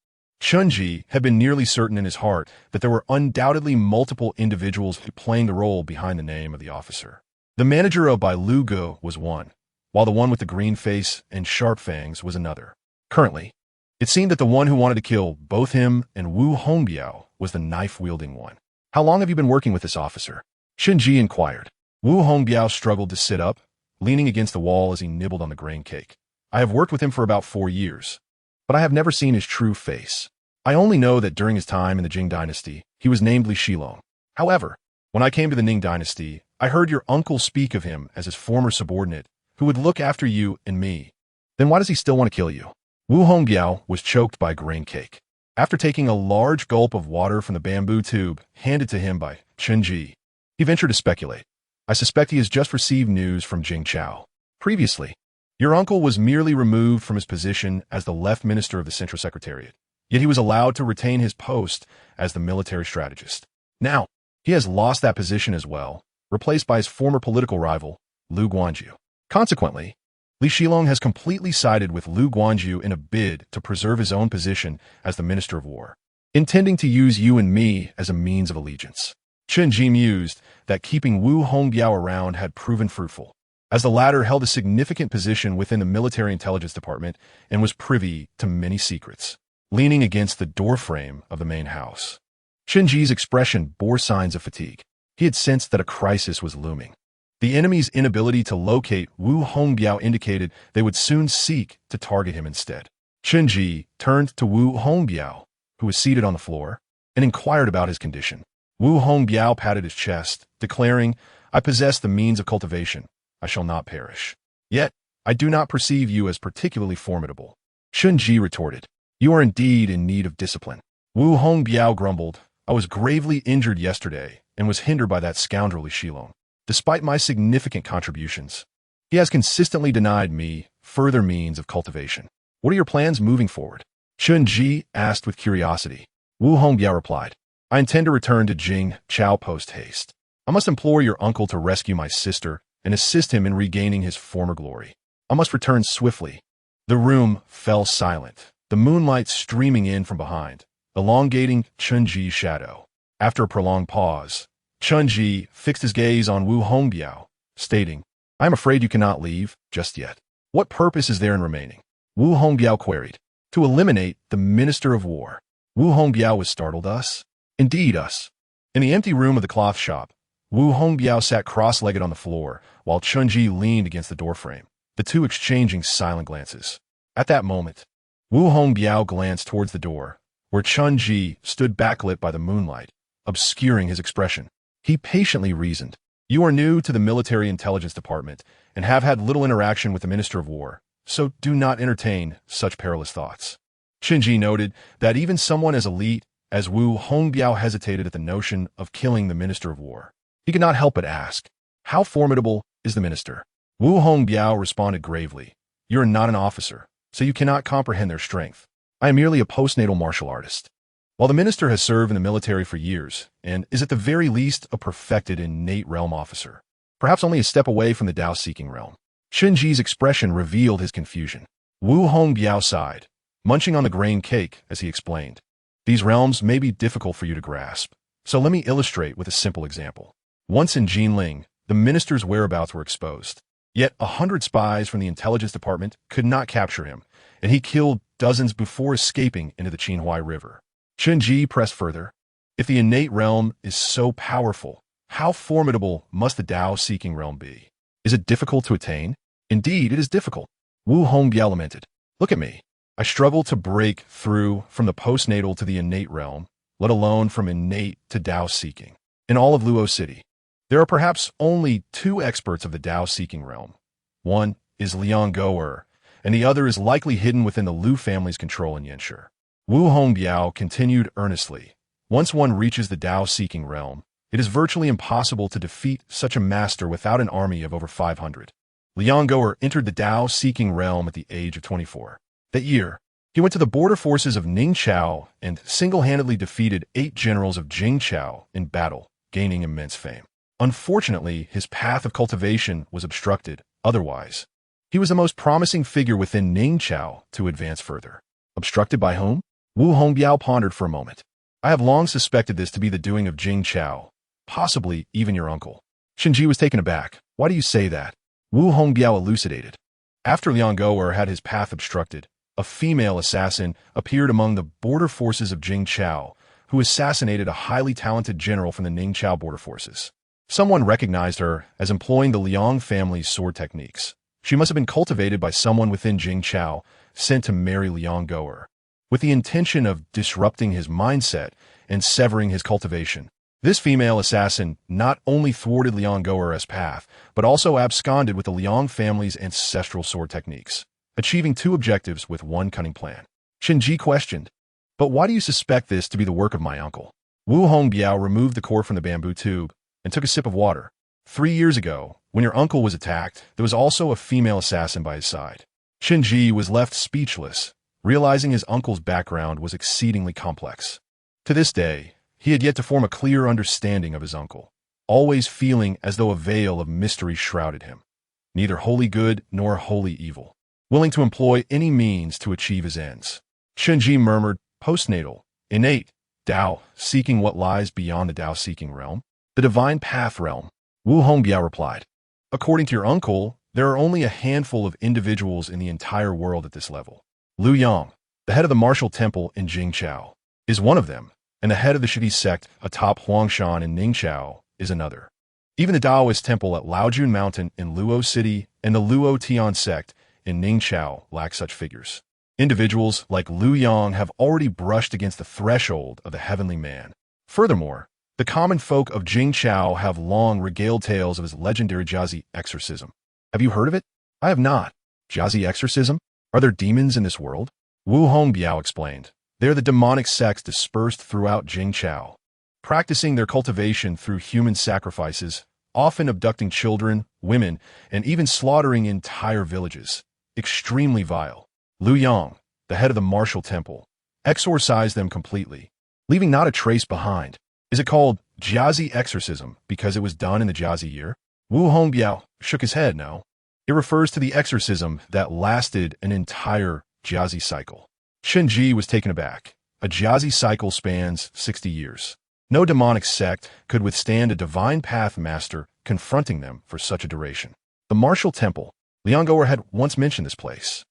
A: Chun Ji had been nearly certain in his heart that there were undoubtedly multiple individuals playing the role behind the name of the officer. The manager of Bai Lu Go was one, while the one with the green face and sharp fangs was another. Currently, it seemed that the one who wanted to kill both him and Wu Hongbiao was the knife-wielding one. How long have you been working with this officer? Chun Ji inquired. Wu Hongbiao struggled to sit up, leaning against the wall as he nibbled on the grain cake. I have worked with him for about 4 years, but I have never seen his true face. I only know that during his time in the Jing dynasty, he was named Li Shilong. However, when I came to the Ning dynasty, I heard your uncle speak of him as his former subordinate, who would look after you and me. Then why does he still want to kill you? Wu Hongbiao was choked by grain cake. After taking a large gulp of water from the bamboo tube handed to him by Chun Ji, he ventured to speculate. I suspect he has just received news from Jing Chao. Previously, your uncle was merely removed from his position as the left minister of the Central Secretariat, yet he was allowed to retain his post as the military strategist. Now, he has lost that position as well, replaced by his former political rival, Lu Guanju. Consequently, Li Shilong has completely sided with Lu Guanju in a bid to preserve his own position as the Minister of War, intending to use you and me as a means of allegiance. Chun Ji mused that keeping Wu Hongbiao around had proven fruitful, as the latter held a significant position within the military intelligence department and was privy to many secrets. Leaning against the doorframe of the main house, Chun Ji's expression bore signs of fatigue. He had sensed that a crisis was looming. The enemy's inability to locate Wu Hongbiao indicated they would soon seek to target him instead. Chun Ji turned to Wu Hongbiao, who was seated on the floor, and inquired about his condition. Wu Hongbiao patted his chest, declaring, I possess the means of cultivation. I shall not perish. Yet, I do not perceive you as particularly formidable. Chun Ji retorted, you are indeed in need of discipline. Wu Hongbiao grumbled, I was gravely injured yesterday and was hindered by that scoundrel Li Shilong. Despite my significant contributions, he has consistently denied me further means of cultivation. What are your plans moving forward? Chun Ji asked with curiosity. Wu Hongbiao replied, I intend to return to Jing Chao post-haste. I must implore your uncle to rescue my sister and assist him in regaining his former glory. I must return swiftly. The room fell silent, the moonlight streaming in from behind, elongating Chun Ji's shadow. After a prolonged pause, Chun Ji fixed his gaze on Wu Hongbiao, stating, I am afraid you cannot leave just yet. What purpose is there in remaining? Wu Hongbiao queried. To eliminate the Minister of War. Wu Hongbiao was startled. Us? Indeed, us. In the empty room of the cloth shop, Wu Hongbiao sat cross-legged on the floor, while Chun Ji leaned against the doorframe, the two exchanging silent glances. At that moment, Wu Hongbiao glanced towards the door, where Chun Ji stood backlit by the moonlight, obscuring his expression. He patiently reasoned, you are new to the military intelligence department and have had little interaction with the Minister of War, so do not entertain such perilous thoughts. Chun Ji noted that even someone as elite as Wu Hongbiao hesitated at the notion of killing the Minister of War. He could not help but ask, how formidable is the minister? Wu Hongbiao responded gravely, you are not an officer, so you cannot comprehend their strength. I am merely a postnatal martial artist. While the minister has served in the military for years, and is at the very least a perfected innate realm officer, perhaps only a step away from the Tao-seeking realm. Chun Ji's expression revealed his confusion. Wu Hongbiao sighed, munching on the grain cake as he explained. These realms may be difficult for you to grasp, so let me illustrate with a simple example. Once in Jinling, the minister's whereabouts were exposed. Yet 100 spies from the intelligence department could not capture him, and he killed dozens before escaping into the Qinhuai River. Chun Ji pressed further. If the innate realm is so powerful, how formidable must the Tao-seeking realm be? Is it difficult to attain? Indeed, it is difficult. Wu Hongbiao lamented. Look at me. I struggle to break through from the postnatal to the innate realm, let alone from innate to Tao-seeking. In all of Luo City, there are perhaps only 2 experts of the Tao-seeking realm. One is Liang Goer, and the other is likely hidden within the Lu family's control in Yanshi. Wu Hongbiao continued earnestly. Once one reaches the Tao-seeking realm, it is virtually impossible to defeat such a master without an army of over 500. Liang Goer entered the Tao-seeking realm at the age of 24. That year, He went to the border forces of Ningqiao and single-handedly defeated 8 generals of Jingqiao in battle, gaining immense fame. Unfortunately, his path of cultivation was obstructed. Otherwise, he was the most promising figure within Ningqiao to advance further. Obstructed by whom? Wu Hongbiao pondered for a moment. I have long suspected this to be the doing of Jingqiao, possibly even your uncle. Shenji was taken aback. Why do you say that? Wu Hongbiao elucidated. After Liang Goer had his path obstructed, a female assassin appeared among the border forces of Jingqiao, who assassinated a highly talented general from the Ningqiao border forces. Someone recognized her as employing the Luoyang family's sword techniques. She must have been cultivated by someone within Jingqiao, sent to marry Liang Goer, with the intention of disrupting his mindset and severing his cultivation. This female assassin not only thwarted Liang Goer's path, but also absconded with the Liang family's ancestral sword techniques, achieving 2 objectives with one cunning plan. Shenji questioned, "But why do you suspect this to be the work of my uncle?" Wu Hongbiao removed the core from the bamboo tube and took a sip of water. 3 years ago, when your uncle was attacked, there was also a female assassin by his side. Shenji was left speechless, realizing his uncle's background was exceedingly complex. To this day, he had yet to form a clear understanding of his uncle, always feeling as though a veil of mystery shrouded him, neither wholly good nor wholly evil, willing to employ any means to achieve his ends. Shenji murmured, postnatal, innate, Tao, seeking what lies beyond the Tao-seeking realm, the divine path realm. Wu Hongbiao replied, according to your uncle, there are only a handful of individuals in the entire world at this level. Luoyang, the head of the martial temple in Jingqiao, is one of them, and the head of the Shidi sect atop Huangshan in Ningqiao is another. Even the Taoist temple at Laojun Mountain in Luo City and the Luo Tian sect in Ningqiao lack such figures. Individuals like Luoyang have already brushed against the threshold of the heavenly man. Furthermore, the common folk of Jingqiao have long regaled tales of his legendary Jiazi exorcism. Have you heard of it? I have not. Jiazi exorcism? Are there demons in this world? Wu Hongbiao explained. They are the demonic sects dispersed throughout Jingqiao, practicing their cultivation through human sacrifices, often abducting children, women, and even slaughtering entire villages. Extremely vile. Luoyang, the head of the martial temple, exorcised them completely, leaving not a trace behind. Is it called Jiazi exorcism because it was done in the Jiazi year? Wu Hongbiao shook his head. No. It refers to the exorcism that lasted an entire Jiazi cycle. Shenji was taken aback. A Jiazi cycle spans 60 years. No demonic sect could withstand a divine path master confronting them for such a duration. The martial temple. Liang Goer had once mentioned this place.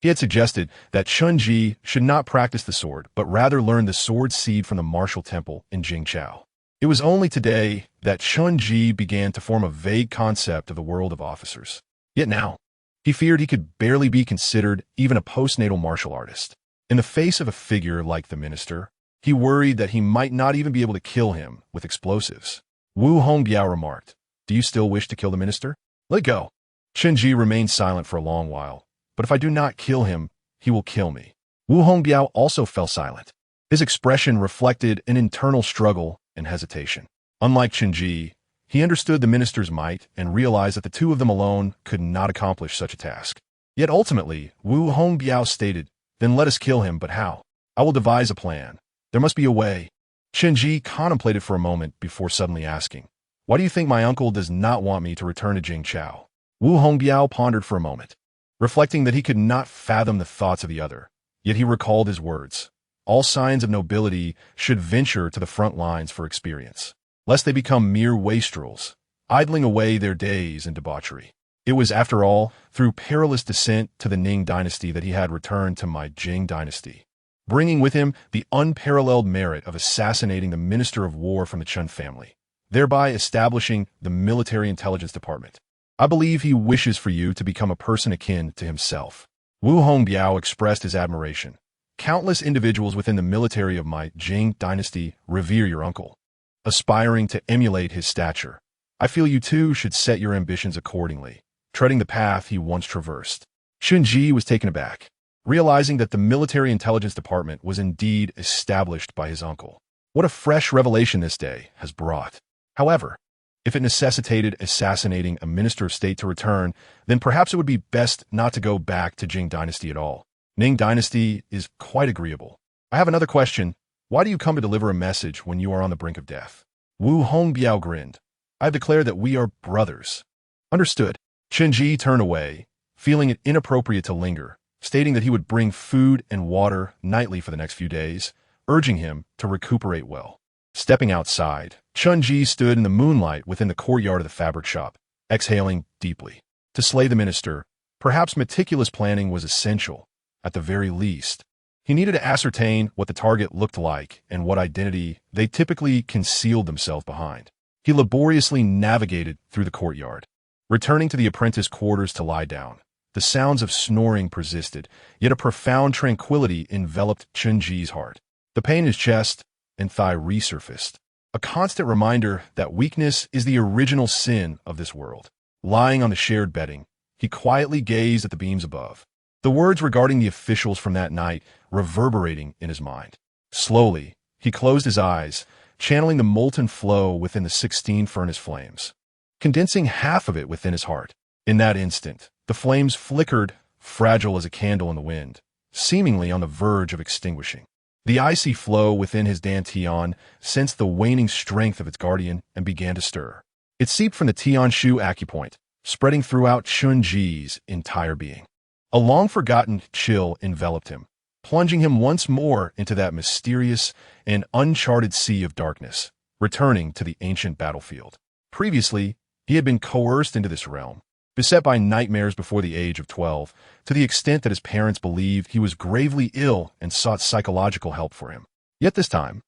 A: He had suggested that Shenji should not practice the sword, but rather learn the sword seed from the martial temple in Jingqiao. It was only today that Shenji began to form a vague concept of the world of officers. Yet now, he feared he could barely be considered even a postnatal martial artist. In the face of a figure like the minister, he worried that he might not even be able to kill him with explosives. Wu Hongbiao remarked, "Do you still wish to kill the minister? Let go." Shenji remained silent for a long while. "But if I do not kill him, he will kill me." Wu Hongbiao also fell silent. His expression reflected an internal struggle and hesitation. Unlike Shenji, he understood the minister's might and realized that the two of them alone could not accomplish such a task. Yet ultimately, Wu Hongbiao stated, "Then let us kill him, but how? I will devise a plan. There must be a way." Shenji contemplated for a moment before suddenly asking, "Why do you think my uncle does not want me to return to Jingqiao?" Wu Hongbiao pondered for a moment, reflecting that he could not fathom the thoughts of the other. Yet he recalled his words. All signs of nobility should venture to the front lines for experience, lest they become mere wastrels, idling away their days in debauchery. It was, after all, through perilous descent to the Ning dynasty that he had returned to my Jing dynasty, bringing with him the unparalleled merit of assassinating the Minister of War from the Chun family, thereby establishing the military intelligence department. I believe he wishes for you to become a person akin to himself. Wu Hongbiao expressed his admiration. Countless individuals within the military of my Jing dynasty revere your uncle, aspiring to emulate his stature. I feel you too should set your ambitions accordingly, treading the path he once traversed. Shenji was taken aback, realizing that the military intelligence department was indeed established by his uncle. What a fresh revelation this day has brought. However, if it necessitated assassinating a minister of state to return, then perhaps it would be best not to go back to Jing dynasty at all. Ning dynasty is quite agreeable. I have another question. Why do you come to deliver a message when you are on the brink of death? Wu Hongbiao grinned. I have declared that we are brothers. Understood. Chenji turned away, feeling it inappropriate to linger, stating that he would bring food and water nightly for the next few days, urging him to recuperate well. Stepping outside, Chunji stood in the moonlight within the courtyard of the fabric shop, exhaling deeply. To slay the minister, perhaps meticulous planning was essential, at the very least. He needed to ascertain what the target looked like and what identity they typically concealed themselves behind. He laboriously navigated through the courtyard, returning to the apprentice quarters to lie down. The sounds of snoring persisted, yet a profound tranquility enveloped Chunji's heart. The pain in his chest and thigh resurfaced, a constant reminder that weakness is the original sin of this world. Lying on the shared bedding, he quietly gazed at the beams above, the words regarding the officials from that night reverberating in his mind. Slowly, he closed his eyes, channeling the molten flow within the 16 furnace flames, condensing half of it within his heart. In that instant, the flames flickered, fragile as a candle in the wind, seemingly on the verge of extinguishing. The icy flow within his dantian sensed the waning strength of its guardian and began to stir. It seeped from the Tianshu acupoint, spreading throughout Chunji's entire being. A long-forgotten chill enveloped him, plunging him once more into that mysterious and uncharted sea of darkness, returning to the ancient battlefield. Previously, he had been coerced into this realm, beset by nightmares before the age of 12, to the extent that his parents believed he was gravely ill and sought psychological help for him. Yet this time,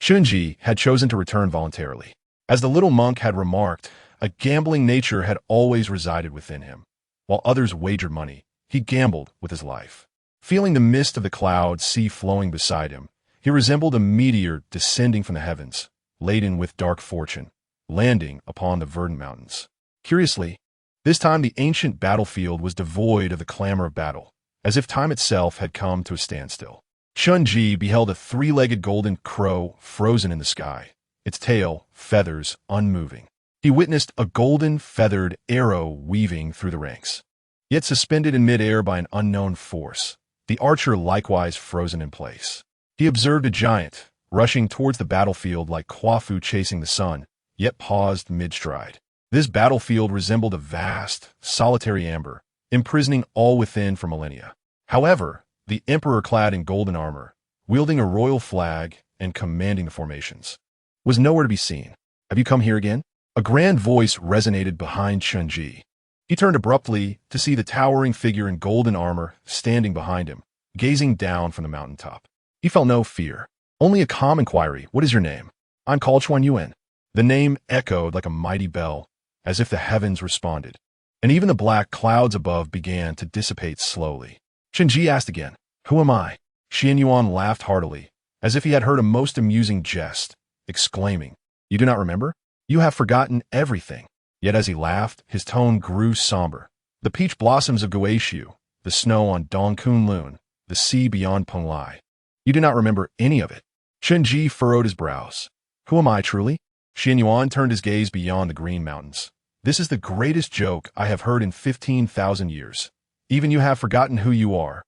A: Chunji had chosen to return voluntarily. As the little monk had remarked, a gambling nature had always resided within him. While others wagered money, he gambled with his life. Feeling the mist of the cloud sea flowing beside him, he resembled a meteor descending from the heavens, laden with dark fortune, landing upon the verdant mountains. Curiously, this time the ancient battlefield was devoid of the clamor of battle, as if time itself had come to a standstill. Chunji beheld a three-legged golden crow frozen in the sky, its tail, feathers, unmoving. He witnessed a golden feathered arrow weaving through the ranks, yet suspended in midair by an unknown force, the archer likewise frozen in place. He observed a giant, rushing towards the battlefield like Kwafu chasing the sun, yet paused mid-stride. This battlefield resembled a vast, solitary amber, imprisoning all within for millennia. However, the emperor clad in golden armor, wielding a royal flag and commanding the formations, was nowhere to be seen. Have you come here again? A grand voice resonated behind Chunji. He turned abruptly to see the towering figure in golden armor standing behind him, gazing down from the mountaintop. He felt no fear, only a calm inquiry. What is your name? I'm called Chuan Yuan. The name echoed like a mighty bell, as if the heavens responded, and even the black clouds above began to dissipate slowly. Chunji asked again, Who am I? Xian Yuan laughed heartily, as if he had heard a most amusing jest, exclaiming, You do not remember? You have forgotten everything. Yet as he laughed, his tone grew somber. The peach blossoms of Guishu, the snow on Dongkun Lun, the sea beyond Penglai. You do not remember any of it. Chunji furrowed his brows. Who am I truly? Xian Yuan turned his gaze beyond the green mountains. This is the greatest joke I have heard in 15,000 years. Even you have forgotten who you are.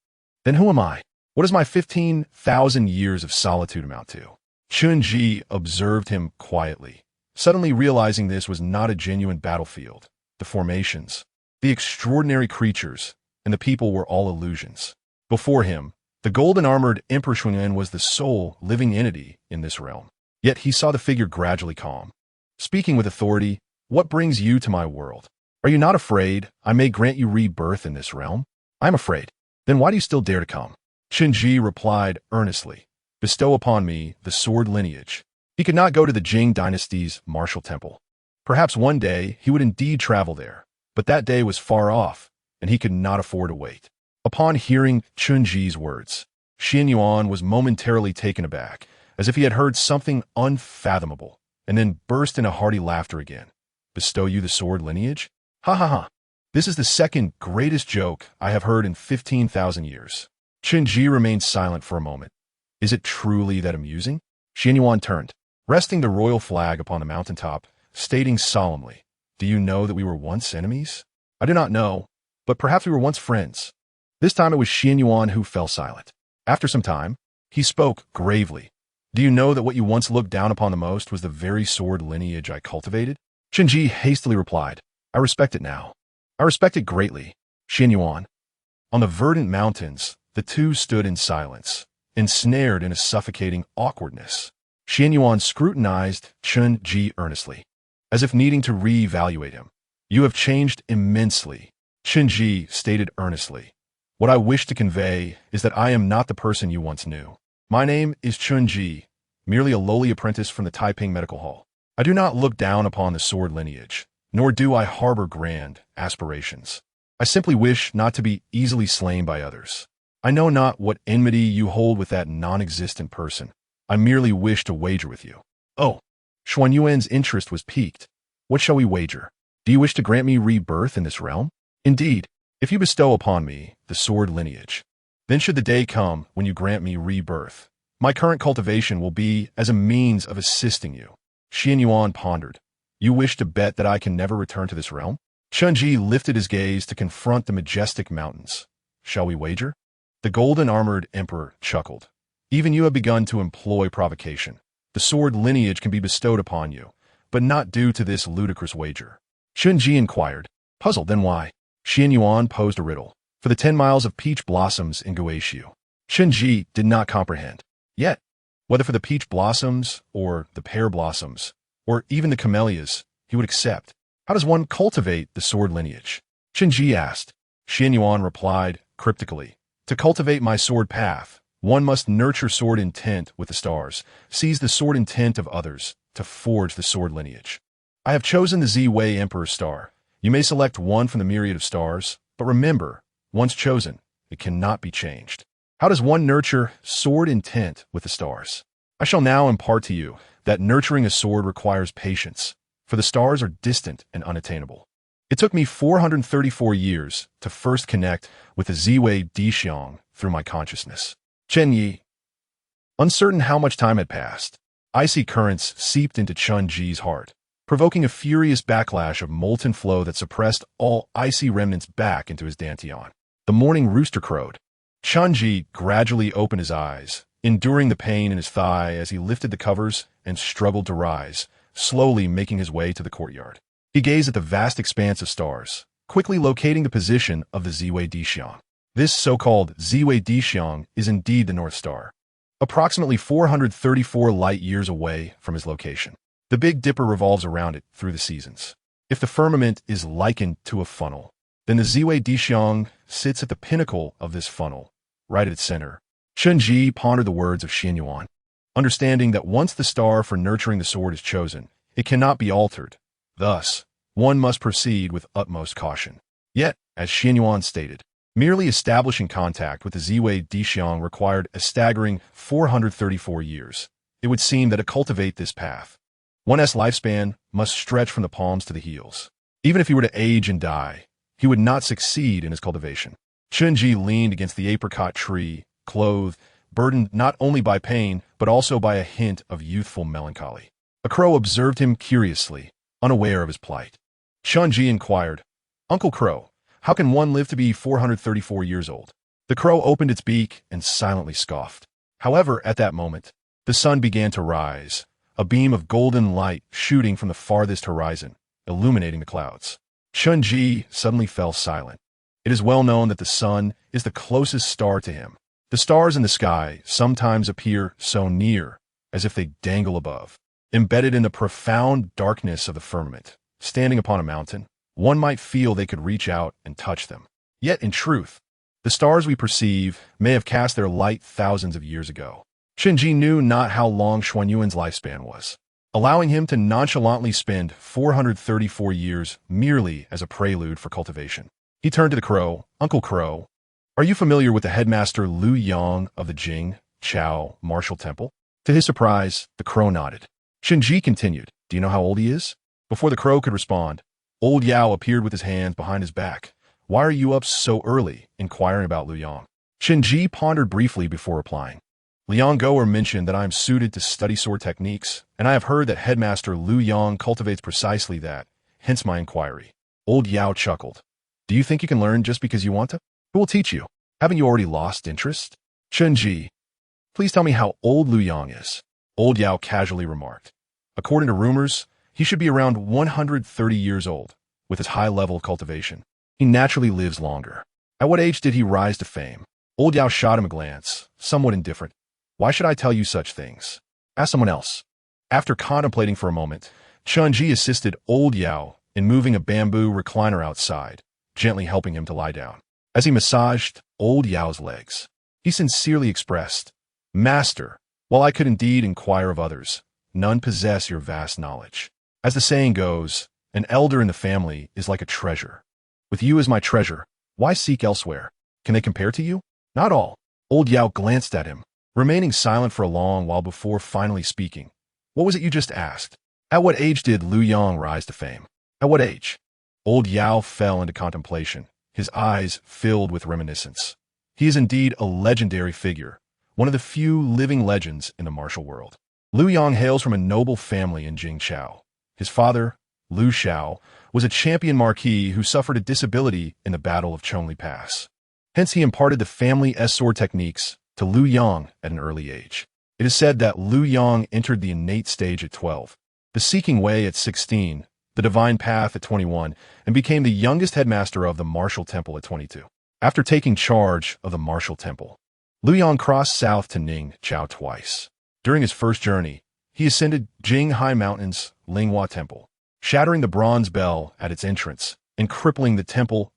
A: Then who am I? What does my 15,000 years of solitude amount to? Chunji observed him quietly, suddenly realizing this was not a genuine battlefield. The formations, the extraordinary creatures, and the people were all illusions. Before him, the golden-armored Emperor Xuanyuan was the sole living entity in this realm. Yet he saw the figure gradually calm. Speaking with authority, What brings you to my world? Are you not afraid I may grant you rebirth in this realm? I'm afraid. Then why do you still dare to come? Chunji replied earnestly, Bestow upon me the sword lineage. He could not go to the Jing dynasty's martial temple. Perhaps one day he would indeed travel there, but that day was far off, and he could not afford to wait. Upon hearing Chunji's words, Xian Yuan was momentarily taken aback, as if he had heard something unfathomable, and then burst into hearty laughter again. Bestow you the sword lineage? Ha ha ha. This is the second greatest joke I have heard in 15,000 years. Chunji remained silent for a moment. Is it truly that amusing? Xian Yuan turned, resting the royal flag upon the mountaintop, stating solemnly, Do you know that we were once enemies? I do not know, but perhaps we were once friends. This time it was Xian Yuan who fell silent. After some time, he spoke gravely. Do you know that what you once looked down upon the most was the very sword lineage I cultivated? Qinji hastily replied, I respect it now. I respect it greatly, Xian Yuan. On the verdant mountains, the two stood in silence, ensnared in a suffocating awkwardness. Xian Yuan scrutinized Chen Ji earnestly, as if needing to re-evaluate him. You have changed immensely, Chen Ji stated earnestly. What I wish to convey is that I am not the person you once knew. My name is Chen Ji, merely a lowly apprentice from the Taiping Medical Hall. I do not look down upon the sword lineage, nor do I harbor grand aspirations. I simply wish not to be easily slain by others. I know not what enmity you hold with that non-existent person. I merely wish to wager with you. Oh, Xuan Yuan's interest was piqued. What shall we wager? Do you wish to grant me rebirth in this realm? Indeed, if you bestow upon me the sword lineage, then should the day come when you grant me rebirth, my current cultivation will be as a means of assisting you. Xian Yuan pondered. You wish to bet that I can never return to this realm? Chen Ji lifted his gaze to confront the majestic mountains. Shall we wager? The golden-armored emperor chuckled. Even you have begun to employ provocation. The sword lineage can be bestowed upon you, but not due to this ludicrous wager. Chen Ji inquired. Puzzled, then why? Xian Yuan posed a riddle. For the 10 miles of peach blossoms in Guishu. Chen Ji did not comprehend. Yet, whether for the peach blossoms, or the pear blossoms, or even the camellias, he would accept. How does one cultivate the sword lineage? Chen Ji asked. Xian Yuan replied, cryptically. To cultivate my sword path, one must nurture sword intent with the stars, seize the sword intent of others, to forge the sword lineage. I have chosen the Z-Wei Emperor's star. You may select one from the myriad of stars, but remember, once chosen, it cannot be changed. How does one nurture sword intent with the stars? I shall now impart to you that nurturing a sword requires patience, for the stars are distant and unattainable. It took me 434 years to first connect with the Z-Wei Dixiang through my consciousness. Chen Yi. Uncertain how much time had passed, icy currents seeped into Chen Ji's heart, provoking a furious backlash of molten flow that suppressed all icy remnants back into his dantian. The morning rooster crowed. Chen Ji gradually opened his eyes, enduring the pain in his thigh as he lifted the covers and struggled to rise, slowly making his way to the courtyard. He gazed at the vast expanse of stars, quickly locating the position of the Z-Wei Dixiang. This so-called Z-Wei Dixiang is indeed the North Star, approximately 434 light-years away from his location. The Big Dipper revolves around it through the seasons. If the firmament is likened to a funnel, then the Z-Wei Dixiang sits at the pinnacle of this funnel, right at its center. Chen Ji pondered the words of Xian Yuan, understanding that once the star for nurturing the sword is chosen, it cannot be altered. Thus, one must proceed with utmost caution. Yet, as Xian Yuan stated, merely establishing contact with the Z-Wei Dixiang required a staggering 434 years. It would seem that to cultivate this path, one's lifespan must stretch from the palms to the heels. Even if he were to age and die, he would not succeed in his cultivation. Chen Ji leaned against the apricot tree, clothed, burdened not only by pain, but also by a hint of youthful melancholy. A crow observed him curiously, unaware of his plight. Chen Ji inquired, Uncle Crow, how can one live to be 434 years old? The crow opened its beak and silently scoffed. However, at that moment, the sun began to rise, a beam of golden light shooting from the farthest horizon, illuminating the clouds. Chen Ji suddenly fell silent. It is well known that the sun is the closest star to him. The stars in the sky sometimes appear so near, as if they dangle above. Embedded in the profound darkness of the firmament, standing upon a mountain, one might feel they could reach out and touch them. Yet, in truth, the stars we perceive may have cast their light thousands of years ago. Chen Ji knew not how long Xuan Yuan's lifespan was, allowing him to nonchalantly spend 434 years merely as a prelude for cultivation. He turned to the crow. Uncle Crow, are you familiar with the headmaster Luoyang of the Jing, Chao, Martial Temple? To his surprise, the crow nodded. Chen Ji continued, do you know how old he is? Before the crow could respond, old Yao appeared with his hands behind his back. Why are you up so early, inquiring about Luoyang? Chen Ji pondered briefly before replying. Liang Goer mentioned that I am suited to study sword techniques, and I have heard that Headmaster Luoyang cultivates precisely that, hence my inquiry. Old Yao chuckled. Do you think you can learn just because you want to? Who will teach you? Haven't you already lost interest? Chunji, please tell me how old Luoyang is. Old Yao casually remarked. According to rumors, he should be around 130 years old, with his high level of cultivation. He naturally lives longer. At what age did he rise to fame? Old Yao shot him a glance, somewhat indifferent. Why should I tell you such things? Ask someone else. After contemplating for a moment, Chunji assisted Old Yao in moving a bamboo recliner outside, gently helping him to lie down. As he massaged Old Yao's legs, he sincerely expressed, Master, while I could indeed inquire of others, none possess your vast knowledge. As the saying goes, an elder in the family is like a treasure. With you as my treasure, why seek elsewhere? Can they compare to you? Not all. Old Yao glanced at him, remaining silent for a long while before finally speaking. What was it you just asked? At what age did Luoyang rise to fame? At what age? Old Yao fell into contemplation, his eyes filled with reminiscence. He is indeed a legendary figure, one of the few living legends in the martial world. Luoyang hails from a noble family in Jingchao. His father, Lu Shao, was a champion marquis who suffered a disability in the Battle of Chongli Pass. Hence he imparted the family sword techniques to Luoyang at an early age. It is said that Luoyang entered the innate stage at 12, the seeking way at 16, the divine path at 21, and became the youngest headmaster of the martial temple at 22. After taking charge of the martial temple, Luoyang crossed south to Ningchao twice. During his first journey, he ascended Jinghai Mountain's Linghua Temple, shattering the bronze bell at its entrance and crippling the temple's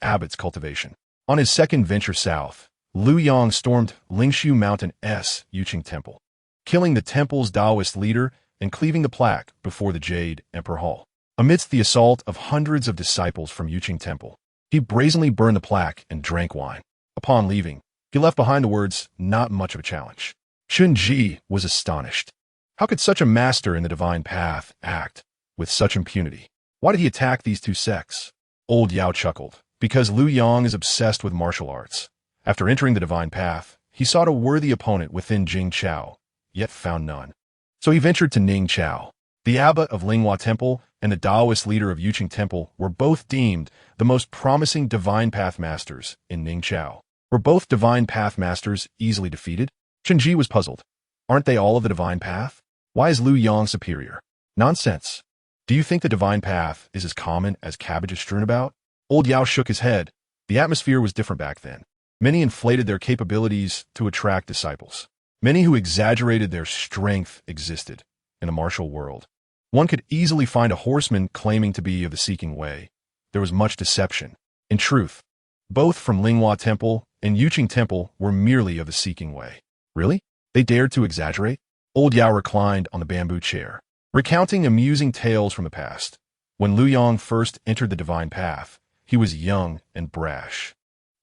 A: abbot's cultivation. On his second venture south, Luoyang stormed Lingshu Mountain's Yuqing Temple, killing the temple's Taoist leader and cleaving the plaque before the Jade Emperor Hall. Amidst the assault of hundreds of disciples from Yuqing Temple, he brazenly burned the plaque and drank wine. Upon leaving, he left behind the words, "Not much of a challenge." Chunji was astonished. How could such a master in the divine path act with such impunity? Why did he attack these two sects? Old Yao chuckled. Because Luoyang is obsessed with martial arts. After entering the divine path, he sought a worthy opponent within Jingchao, yet found none. So he ventured to Ningchao. The abbot of Linghua Temple and the Taoist leader of Yuqing Temple were both deemed the most promising divine path masters in Ningchao. Were both divine path masters easily defeated? Chunji was puzzled. Aren't they all of the divine path? Why is Luoyang superior? Nonsense. Do you think the divine path is as common as cabbages strewn about? Old Yao shook his head. The atmosphere was different back then. Many inflated their capabilities to attract disciples. Many who exaggerated their strength existed in the martial world. One could easily find a horseman claiming to be of the seeking way. There was much deception. In truth, both from Linghua Temple and Yuqing Temple were merely of the seeking way. Really? They dared to exaggerate? Old Yao reclined on the bamboo chair, recounting amusing tales from the past. When Luoyang first entered the divine path, he was young and brash.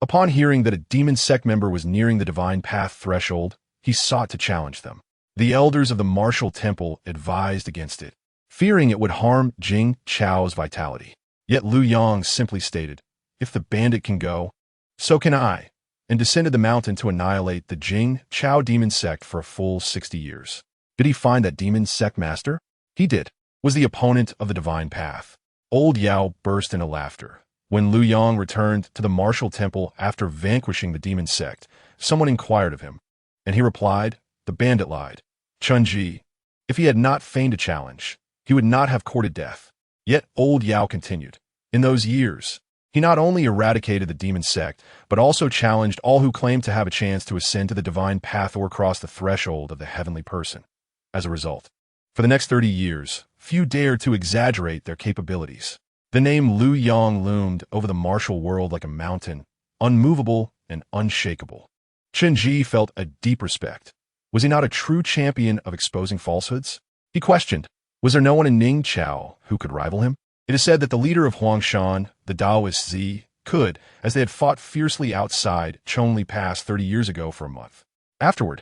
A: Upon hearing that a demon sect member was nearing the divine path threshold, he sought to challenge them. The elders of the martial temple advised against it, fearing it would harm Jing Chao's vitality. Yet Luoyang simply stated, "If the bandit can go, so can I," and descended the mountain to annihilate the Jing Chao demon sect for a full 60 years. Did he find that demon sect master? He did. Was the opponent of the divine path. Old Yao burst into laughter. When Luoyang returned to the martial temple after vanquishing the demon sect, someone inquired of him, and he replied, "The bandit lied. Chunji, if he had not feigned a challenge, he would not have courted death." Yet Old Yao continued. In those years, he not only eradicated the demon sect, but also challenged all who claimed to have a chance to ascend to the divine path or cross the threshold of the heavenly person. As a result, for the next 30 years, few dared to exaggerate their capabilities. The name Luoyang loomed over the martial world like a mountain, unmovable and unshakable. Chunji felt a deep respect. Was he not a true champion of exposing falsehoods? He questioned, was there no one in Ningchao who could rival him? It is said that the leader of Huangshan, the Taoist Zi, could, as they had fought fiercely outside Chongli Pass 30 years ago for a month. Afterward,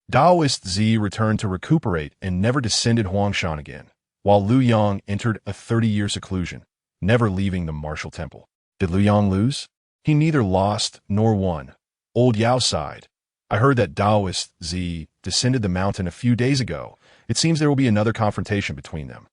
A: Taoist Zi returned to recuperate and never descended Huangshan again, while Luoyang entered a 30-year seclusion, never leaving the martial temple. Did Luoyang lose? He neither lost nor won. Old Yao sighed. I heard that Taoist Zi descended the mountain a few days ago. It seems there will be another confrontation between them.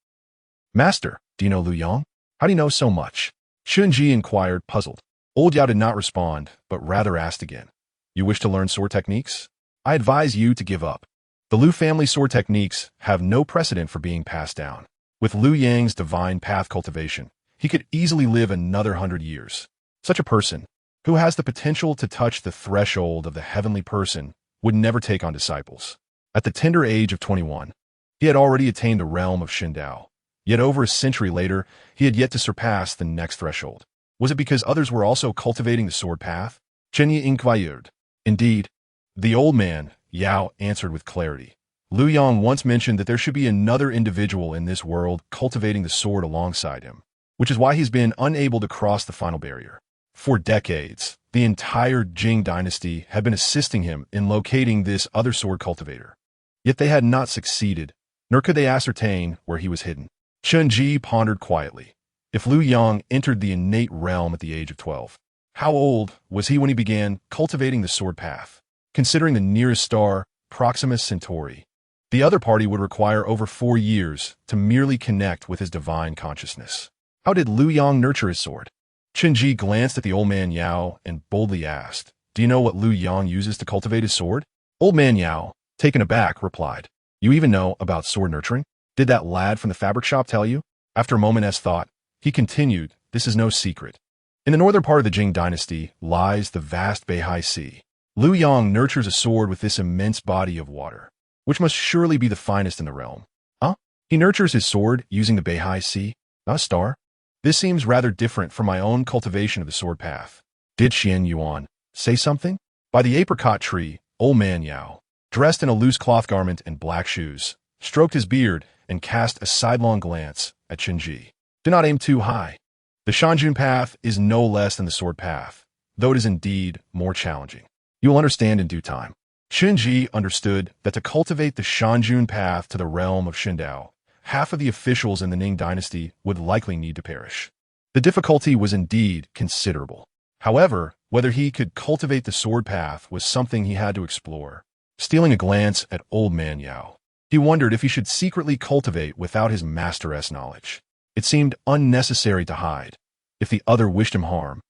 A: Master, do you know Luoyang? How do you know so much? Chunji inquired, puzzled. Old Yao did not respond, but rather asked again. You wish to learn sword techniques? I advise you to give up. The Lu family sword techniques have no precedent for being passed down. With Luoyang's divine path cultivation, he could easily live another 100 years. Such a person, who has the potential to touch the threshold of the heavenly person, would never take on disciples. At the tender age of 21, he had already attained the realm of Shindao. Yet over a century later, he had yet to surpass the next threshold. Was it because others were also cultivating the sword path? Chen Yi inquired. Indeed, the old man, Yao, answered with clarity. Luoyang once mentioned that there should be another individual in this world cultivating the sword alongside him, which is why he's been unable to cross the final barrier. For decades, the entire Jing dynasty had been assisting him in locating this other sword cultivator. Yet they had not succeeded, nor could they ascertain where he was hidden. Chen Ji pondered quietly. If Luoyang entered the innate realm at the age of 12, how old was he when he began cultivating the sword path? Considering the nearest star, Proxima Centauri, the other party would require over 4 years to merely connect with his divine consciousness. How did Luoyang nurture his sword? Chen Ji glanced at the old man Yao and boldly asked, Do you know what Luoyang uses to cultivate his sword? Old man Yao, taken aback, replied, You even know about sword nurturing? Did that lad from the fabric shop tell you? After a moment's thought, he continued, This is no secret. In the northern part of the Jing dynasty lies the vast Beihai Sea. Luoyang nurtures a sword with this immense body of water, which must surely be the finest in the realm. Huh? He nurtures his sword using the Beihai Sea, not a star? This seems rather different from my own cultivation of the sword path. Did Xian Yuan say something? By the apricot tree, old man Yao, dressed in a loose cloth garment and black shoes, stroked his beard and cast a sidelong glance at Chen Ji. Do not aim too high. The Shanjun path is no less than the sword path, though it is indeed more challenging. You will understand in due time. Chen Ji understood that to cultivate the Shanjun path to the realm of Shindao, half of the officials in the Ning dynasty would likely need to perish. The difficulty was indeed considerable. However, whether he could cultivate the sword path was something he had to explore. Stealing a glance at old man Yao, he wondered if he should secretly cultivate without his master's knowledge. It seemed unnecessary to hide. If the other wished him harm,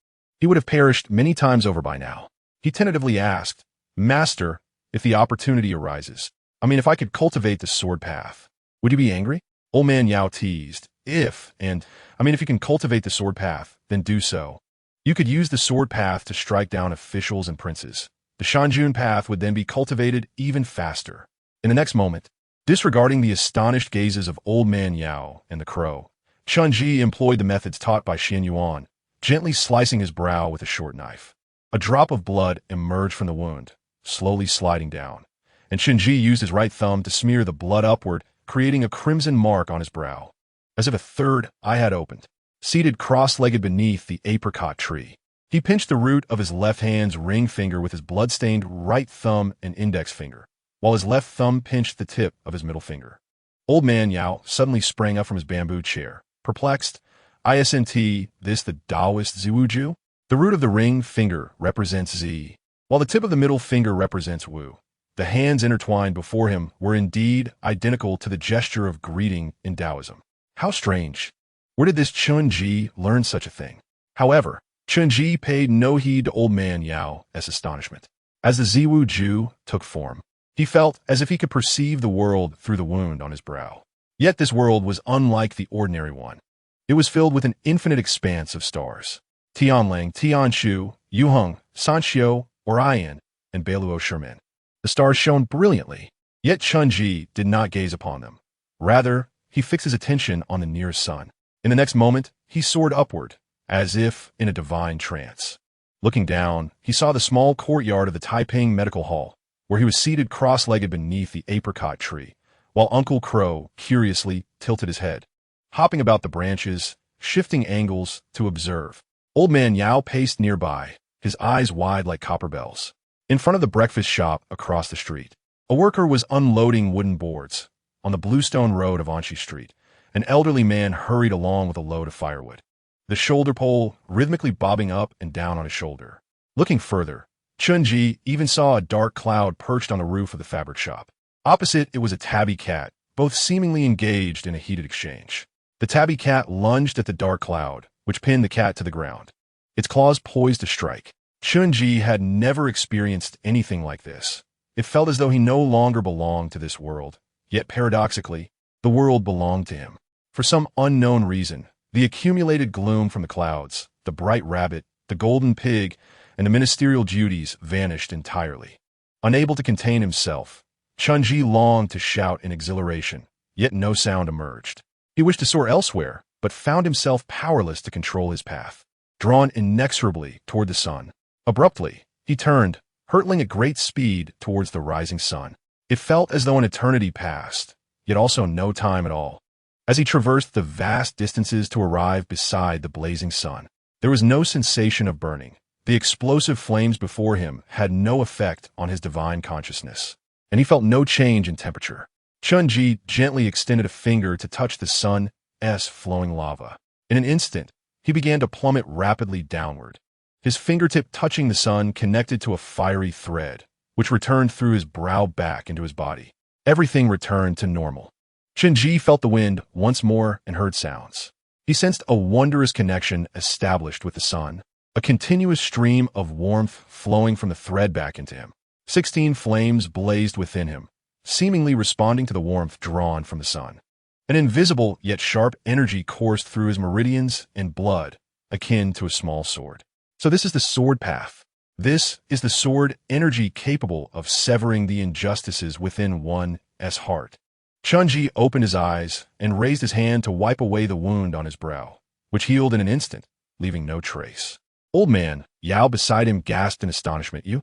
A: he would have perished many times over by now. He tentatively asked, Master, if the opportunity arises, if I could cultivate the sword path, would you be angry? Old man Yao teased, if you can cultivate the sword path, then do so. You could use the sword path to strike down officials and princes. The Shanjun path would then be cultivated even faster. In the next moment, disregarding the astonished gazes of old man Yao and the crow, Chen Ji employed the methods taught by Xian Yuan, gently slicing his brow with a short knife. A drop of blood emerged from the wound, slowly sliding down, and Chen Ji used his right thumb to smear the blood upward, creating a crimson mark on his brow, as if a third eye had opened. Seated cross-legged beneath the apricot tree, he pinched the root of his left hand's ring finger with his blood-stained right thumb and index finger, while his left thumb pinched the tip of his middle finger. Old man Yao suddenly sprang up from his bamboo chair, perplexed. Isn't this the Taoist Ziwuju? The root of the ring finger represents Zi, while the tip of the middle finger represents Wu. The hands intertwined before him were indeed identical to the gesture of greeting in Taoism. How strange. Where did this Chen Ji learn such a thing? However, Chen Ji paid no heed to old man Yao's astonishment. As the Ziwuju took form, he felt as if he could perceive the world through the wound on his brow. Yet this world was unlike the ordinary one. It was filled with an infinite expanse of stars. Tianlang, Tianshu, Yuheng, Sanxiu, Orion, and Beiluo Sherman. The stars shone brilliantly, yet Chen Ji did not gaze upon them. Rather, he fixed his attention on the nearest sun. In the next moment, he soared upward, as if in a divine trance. Looking down, he saw the small courtyard of the Taiping Medical Hall, where he was seated cross-legged beneath the apricot tree, while Uncle Crow curiously tilted his head, hopping about the branches, shifting angles to observe. Old man Yao paced nearby, his eyes wide like copper bells. In front of the breakfast shop across the street, a worker was unloading wooden boards. On the bluestone road of Anshi Street, an elderly man hurried along with a load of firewood, the shoulder pole rhythmically bobbing up and down on his shoulder. Looking further, Chen Ji even saw a dark cloud perched on the roof of the fabric shop. Opposite it was a tabby cat, both seemingly engaged in a heated exchange. The tabby cat lunged at the dark cloud, which pinned the cat to the ground. its claws poised to strike. Chunji had never experienced anything like this. It felt as though he no longer belonged to this world, yet paradoxically, the world belonged to him. For some unknown reason, the accumulated gloom from the clouds, the bright rabbit, the golden pig, and the ministerial duties vanished entirely. Unable to contain himself, Chunji longed to shout in exhilaration, yet no sound emerged. He wished to soar elsewhere, but found himself powerless to control his path, drawn inexorably toward the sun. Abruptly, he turned, hurtling at great speed towards the rising sun. It felt as though an eternity passed, yet also no time at all. As he traversed the vast distances to arrive beside the blazing sun, there was no sensation of burning. The explosive flames before him had no effect on his divine consciousness, and he felt no change in temperature. Chunji gently extended a finger to touch the sun's flowing lava. In an instant, he began to plummet rapidly downward. His fingertip touching the sun connected to a fiery thread, which returned through his brow back into his body. Everything returned to normal. Chunji felt the wind once more and heard sounds. He sensed a wondrous connection established with the sun, a continuous stream of warmth flowing from the thread back into him. 16 flames blazed within him, seemingly responding to the warmth drawn from the sun. An invisible yet sharp energy coursed through his meridians and blood, akin to a small sword. So this is the sword path. This is the sword energy capable of severing the injustices within one's heart. Chunji opened his eyes and raised his hand to wipe away the wound on his brow, which healed in an instant, leaving no trace. Old man, Yao beside him gasped in astonishment. You.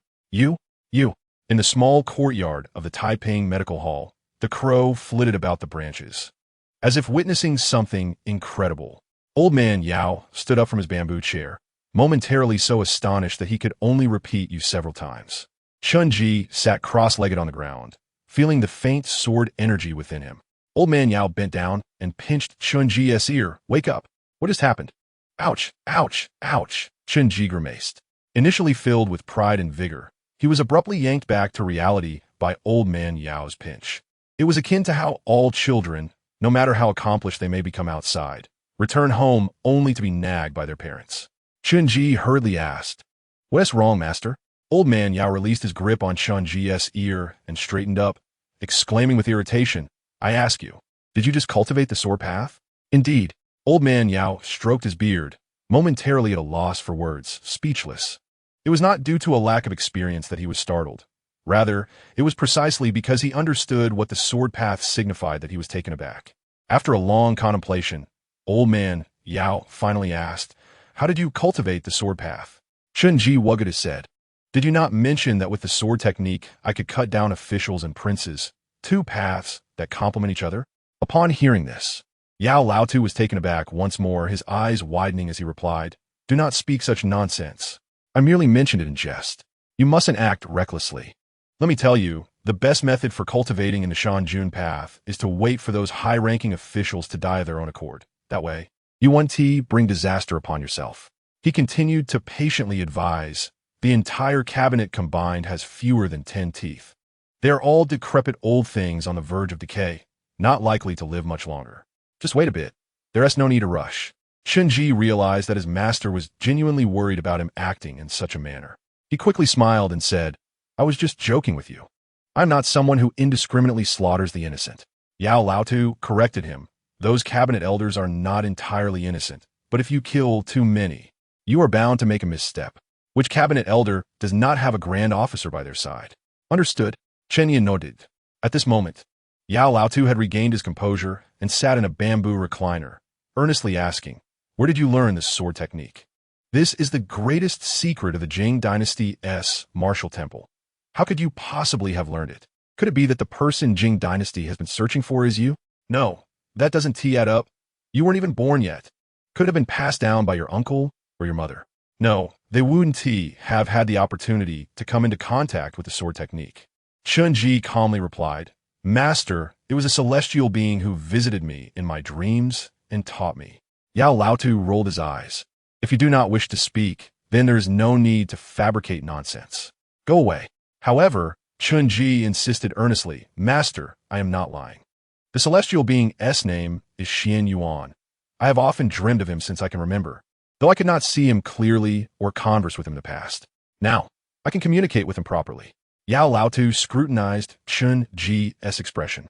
A: In the small courtyard of the Taiping Medical Hall, the crow flitted about the branches, as if witnessing something incredible. Old man Yao stood up from his bamboo chair, momentarily so astonished that he could only repeat you several times. Chunji sat cross-legged on the ground, feeling the faint sword energy within him. Old man Yao bent down and pinched Chunji's ear. Wake up. What has happened? Ouch, ouch, ouch, Chunji grimaced. Initially filled with pride and vigor, he was abruptly yanked back to reality by old man Yao's pinch. It was akin to how all children, no matter how accomplished they may become outside, return home only to be nagged by their parents. Chunji hurriedly asked, "What's wrong, master?" Old man Yao released his grip on Chunji's ear and straightened up, exclaiming with irritation, "I ask you, did you just cultivate the sword path?" "Indeed." Old man Yao stroked his beard, momentarily at a loss for words, speechless. It was not due to a lack of experience that he was startled. Rather, it was precisely because he understood what the sword path signified that he was taken aback. After a long contemplation, old man Yao finally asked, "How did you cultivate the sword path?" Chunji wuggled his head. "Did you not mention that with the sword technique I could cut down officials and princes, two paths that complement each other?" Upon hearing this, Yao Laotu was taken aback once more, his eyes widening as he replied, "Do not speak such nonsense. I merely mentioned it in jest. You mustn't act recklessly. Let me tell you, the best method for cultivating in the Shanjun path is to wait for those high-ranking officials to die of their own accord. That way, you won't bring disaster upon yourself." He continued to patiently advise, "The entire cabinet combined has fewer than 10 teeth. They are all decrepit old things on the verge of decay, not likely to live much longer. Just wait a bit. There's no need to rush." Chunji realized that his master was genuinely worried about him acting in such a manner. He quickly smiled and said, "I was just joking with you. I'm not someone who indiscriminately slaughters the innocent." Yao Laotu corrected him. "Those cabinet elders are not entirely innocent, but if you kill too many, you are bound to make a misstep. Which cabinet elder does not have a grand officer by their side?" "Understood." Chen Yin nodded. At this moment, Yao Laotu had regained his composure and sat in a bamboo recliner, earnestly asking, "Where did you learn this sword technique?" "This is the greatest secret of the Jing Dynasty's martial temple. How could you possibly have learned it? Could it be that the person Jing Dynasty has been searching for is you?" "No, that doesn't add up. You weren't even born yet. Could it have been passed down by your uncle or your mother?" "No, they wouldn't have had the opportunity to come into contact with the sword technique." Chunji calmly replied, "Master, it was a celestial being who visited me in my dreams and taught me." Yao Laotu rolled his eyes. "If you do not wish to speak, then there is no need to fabricate nonsense. Go away." However, Chunji insisted earnestly, "Master, I am not lying. The celestial being's name is Xian Yuan. I have often dreamed of him since I can remember. though I could not see him clearly or converse with him in the past. Now, I can communicate with him properly. Yao Laotu scrutinized Chun Ji's expression.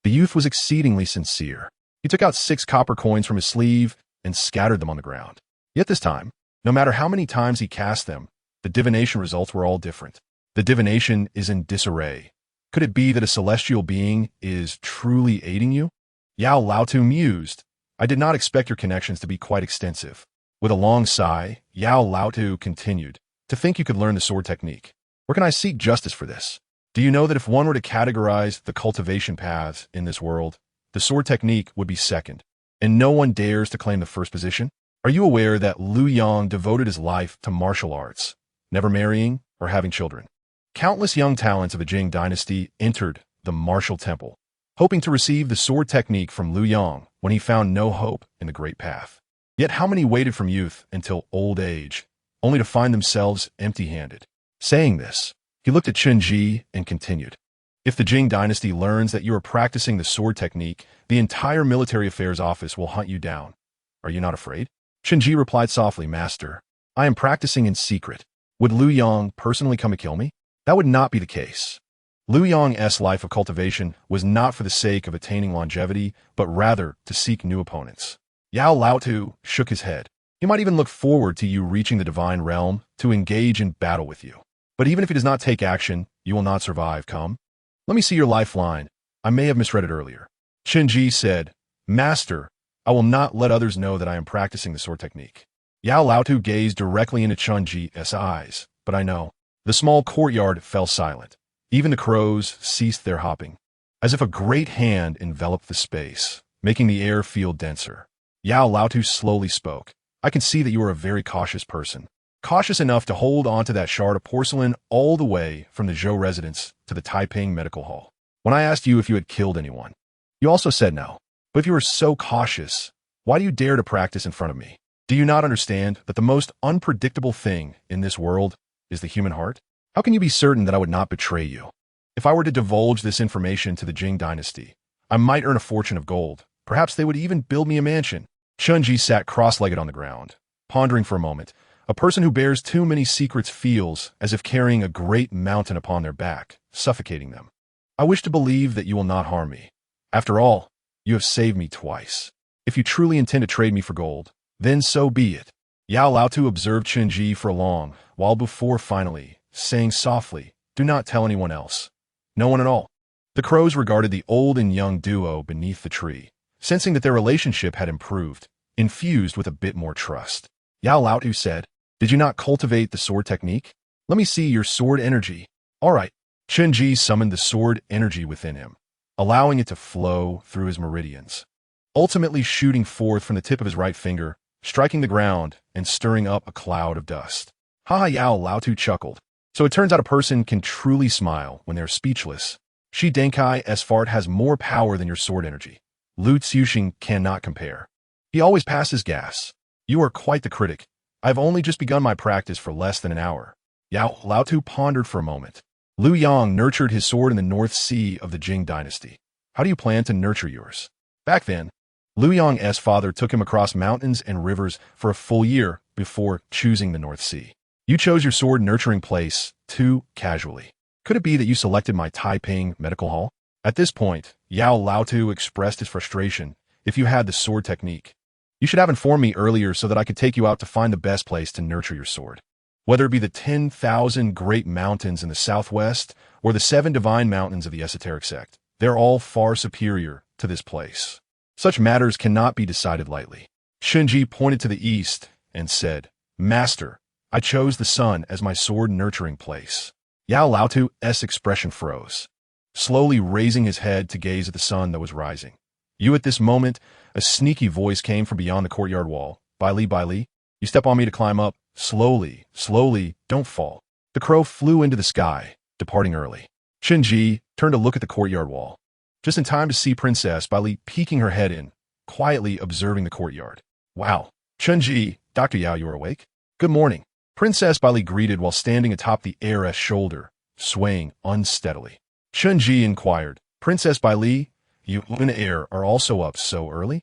A: The youth was exceedingly sincere. He took out 6 copper coins from his sleeve and scattered them on the ground. Yet this time, no matter how many times he cast them, the divination results were all different. The divination is in disarray. Could it be that a celestial being is truly aiding you? Yao Laotu mused. I did not expect your connections to be quite extensive. With a long sigh, Yao Laotu continued. To think you could learn the sword technique. Where can I seek justice for this? Do you know that if one were to categorize the cultivation paths in this world, the sword technique would be second, and no one dares to claim the first position? Are you aware that Luoyang devoted his life to martial arts, never marrying or having children? Countless young talents of the Jing dynasty entered the martial temple, hoping to receive the sword technique from Luoyang when he found no hope in the great path. Yet how many waited from youth until old age, only to find themselves empty-handed? Saying this, he looked at Chun Ji and continued. If the Jing dynasty learns that you are practicing the sword technique, the entire military affairs office will hunt you down. Are you not afraid? Chun Ji replied softly, Master, I am practicing in secret. Would Luoyang personally come to kill me? That would not be the case. Luoyang's life of cultivation was not for the sake of attaining longevity, but rather to seek new opponents. Yao Laotu shook his head. He might even look forward to you reaching the divine realm to engage in battle with you. But even if he does not take action, you will not survive, come? Let me see your lifeline. I may have misread it earlier. Chun Ji said, Master, I will not let others know that I am practicing the sword technique. Yao Laotu gazed directly into Chun Ji's eyes, but I know. The small courtyard fell silent. Even the crows ceased their hopping, as if a great hand enveloped the space, making the air feel denser. Yao Laotu slowly spoke. I can see that you are a very cautious person. Cautious enough to hold onto that shard of porcelain all the way from the Zhou residence to the Taiping Medical Hall. When I asked you if you had killed anyone, you also said no. But if you are so cautious, why do you dare to practice in front of me? Do you not understand that the most unpredictable thing in this world is the human heart? How can you be certain that I would not betray you? If I were to divulge this information to the Jing dynasty, I might earn a fortune of gold. Perhaps they would even build me a mansion. Chun Ji sat cross-legged on the ground, pondering for a moment. A person who bears too many secrets feels as if carrying a great mountain upon their back, suffocating them. I wish to believe that you will not harm me. After all, you have saved me twice. If you truly intend to trade me for gold, then so be it. Yao Laotu observed Chun Ji for a long while before finally, saying softly, Do not tell anyone else. No one at all. The crows regarded the old and young duo beneath the tree, sensing that their relationship had improved, infused with a bit more trust. Yao Laotu said, Did you not cultivate the sword technique? Let me see your sword energy. All right. Chun Ji summoned the sword energy within him, allowing it to flow through his meridians, ultimately shooting forth from the tip of his right finger, striking the ground and stirring up a cloud of dust. Ha! Yao Laotu chuckled. So it turns out a person can truly smile when they're speechless. Shi Denkai's fart has more power than your sword energy. Lu Tsuxing cannot compare. He always passes gas. You are quite the critic. I've only just begun my practice for less than an hour. Yao Laotu pondered for a moment. Luoyang nurtured his sword in the North Sea of the Jing dynasty. How do you plan to nurture yours? Back then, Luoyang's father took him across mountains and rivers for a full year before choosing the North Sea. You chose your sword nurturing place too casually. Could it be that you selected my Taiping Medical Hall? At this point, Yao Laotu expressed his frustration. If you had the sword technique, you should have informed me earlier so that I could take you out to find the best place to nurture your sword. Whether it be the 10,000 great mountains in the southwest or the 7 divine mountains of the esoteric sect, they're all far superior to this place. Such matters cannot be decided lightly. Chun Ji pointed to the east and said, Master, I chose the sun as my sword nurturing place. Yao Laotu's expression froze, slowly raising his head to gaze at the sun that was rising. You at this moment, a sneaky voice came from beyond the courtyard wall. Bai Li, you step on me to climb up. Slowly, slowly, don't fall. The crow flew into the sky, departing early. Chun Ji turned to look at the courtyard wall, just in time to see Princess Bai Li peeking her head in, quietly observing the courtyard. Wow. Chun Ji, Dr. Yao, you are awake? Good morning. Princess Bai Li greeted while standing atop the heiress' shoulder, swaying unsteadily. Chun Ji inquired, Princess Bai Li, you and heir are also up so early?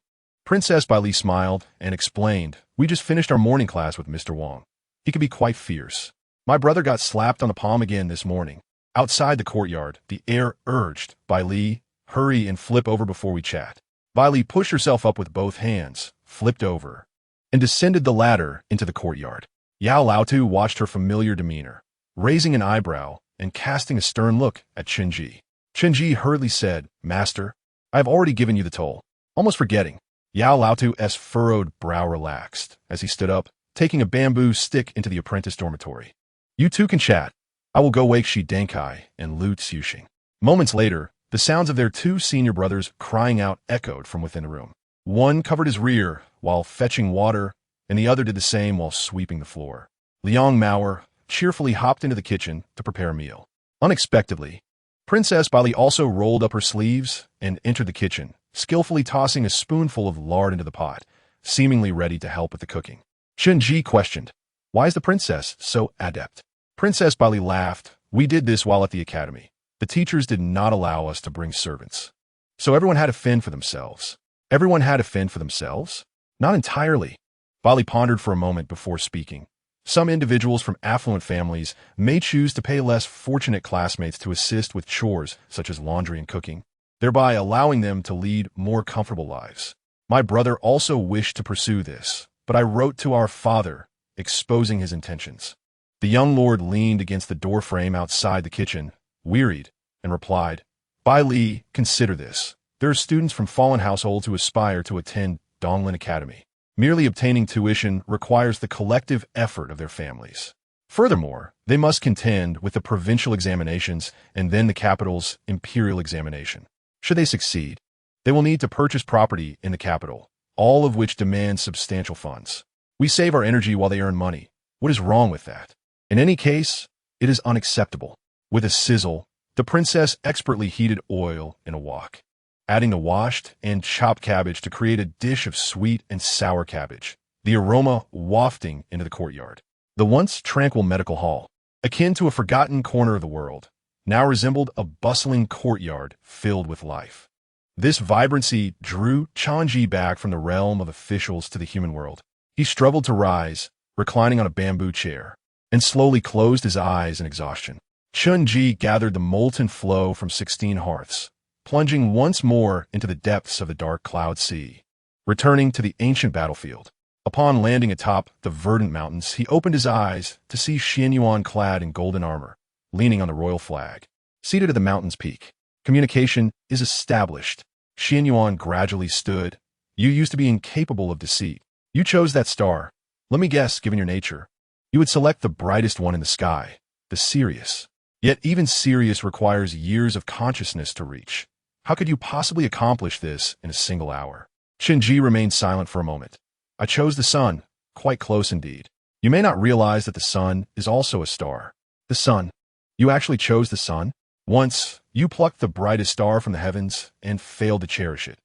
A: Princess Baili smiled and explained, "We just finished our morning class with Mr. Wang. He can be quite fierce. My brother got slapped on the palm again this morning." Outside the courtyard, the heir urged, "Baili, hurry and flip over before we chat." Baili pushed herself up with both hands, flipped over, and descended the ladder into the courtyard. Yao Laotu watched her familiar demeanor, raising an eyebrow and casting a stern look at Qinji. Qinji hurriedly said, "Master, I have already given you the toll." Almost forgetting, Yao Laotu's furrowed brow relaxed as he stood up, taking a bamboo stick into the apprentice dormitory. "You two can chat. I will go wake Shi Denkai and Lu Tsuxing." Moments later, the sounds of their two senior brothers crying out echoed from within the room. One covered his rear while fetching water, and the other did the same while sweeping the floor. Luoyang Mauer cheerfully hopped into the kitchen to prepare a meal. Unexpectedly, Princess Baili also rolled up her sleeves and entered the kitchen, skillfully tossing a spoonful of lard into the pot, seemingly ready to help with the cooking. Qinji questioned, "Why is the princess so adept?" Princess Baili laughed. "We did this while at the academy. The teachers did not allow us to bring servants. So everyone had to fend for themselves." Everyone had to fend for themselves? Not entirely. Baili pondered for a moment before speaking. Some individuals from affluent families may choose to pay less fortunate classmates to assist with chores such as laundry and cooking, thereby allowing them to lead more comfortable lives. My brother also wished to pursue this, but I wrote to our father, exposing his intentions. The young lord leaned against the doorframe outside the kitchen, wearied, and replied, "Baili, consider this. There are students from fallen households who aspire to attend Donglin Academy. Merely obtaining tuition requires the collective effort of their families. Furthermore, they must contend with the provincial examinations and then the capital's imperial examination. Should they succeed, they will need to purchase property in the capital, all of which demands substantial funds. We save our energy while they earn money. What is wrong with that? In any case, it is unacceptable." With a sizzle, the princess expertly heated oil in a wok, adding the washed and chopped cabbage to create a dish of sweet and sour cabbage, the aroma wafting into the courtyard. The once tranquil medical hall, akin to a forgotten corner of the world, now resembled a bustling courtyard filled with life. This vibrancy drew Chanji back from the realm of officials to the human world. He struggled to rise, reclining on a bamboo chair, and slowly closed his eyes in exhaustion. Chunji gathered the molten flow from 16 hearths, plunging once more into the depths of the dark cloud sea, returning to the ancient battlefield. Upon landing atop the verdant mountains, he opened his eyes to see Xianyuan clad in golden armor, leaning on the royal flag. Seated at the mountain's peak, communication is established. Xianyuan gradually stood. "You used to be incapable of deceit. You chose that star. Let me guess, given your nature, you would select the brightest one in the sky, the Sirius. Yet even Sirius requires years of consciousness to reach. How could you possibly accomplish this in a single hour?" Qinji remained silent for a moment. "I chose the sun, quite close indeed. You may not realize that the sun is also a star." "The sun? You actually chose the sun? Once, you plucked the brightest star from the heavens and failed to cherish it.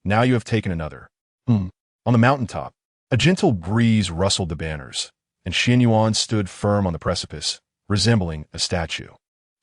A: Now you have taken another." On the mountaintop, a gentle breeze rustled the banners, and Xianyuan stood firm on the precipice, resembling a statue.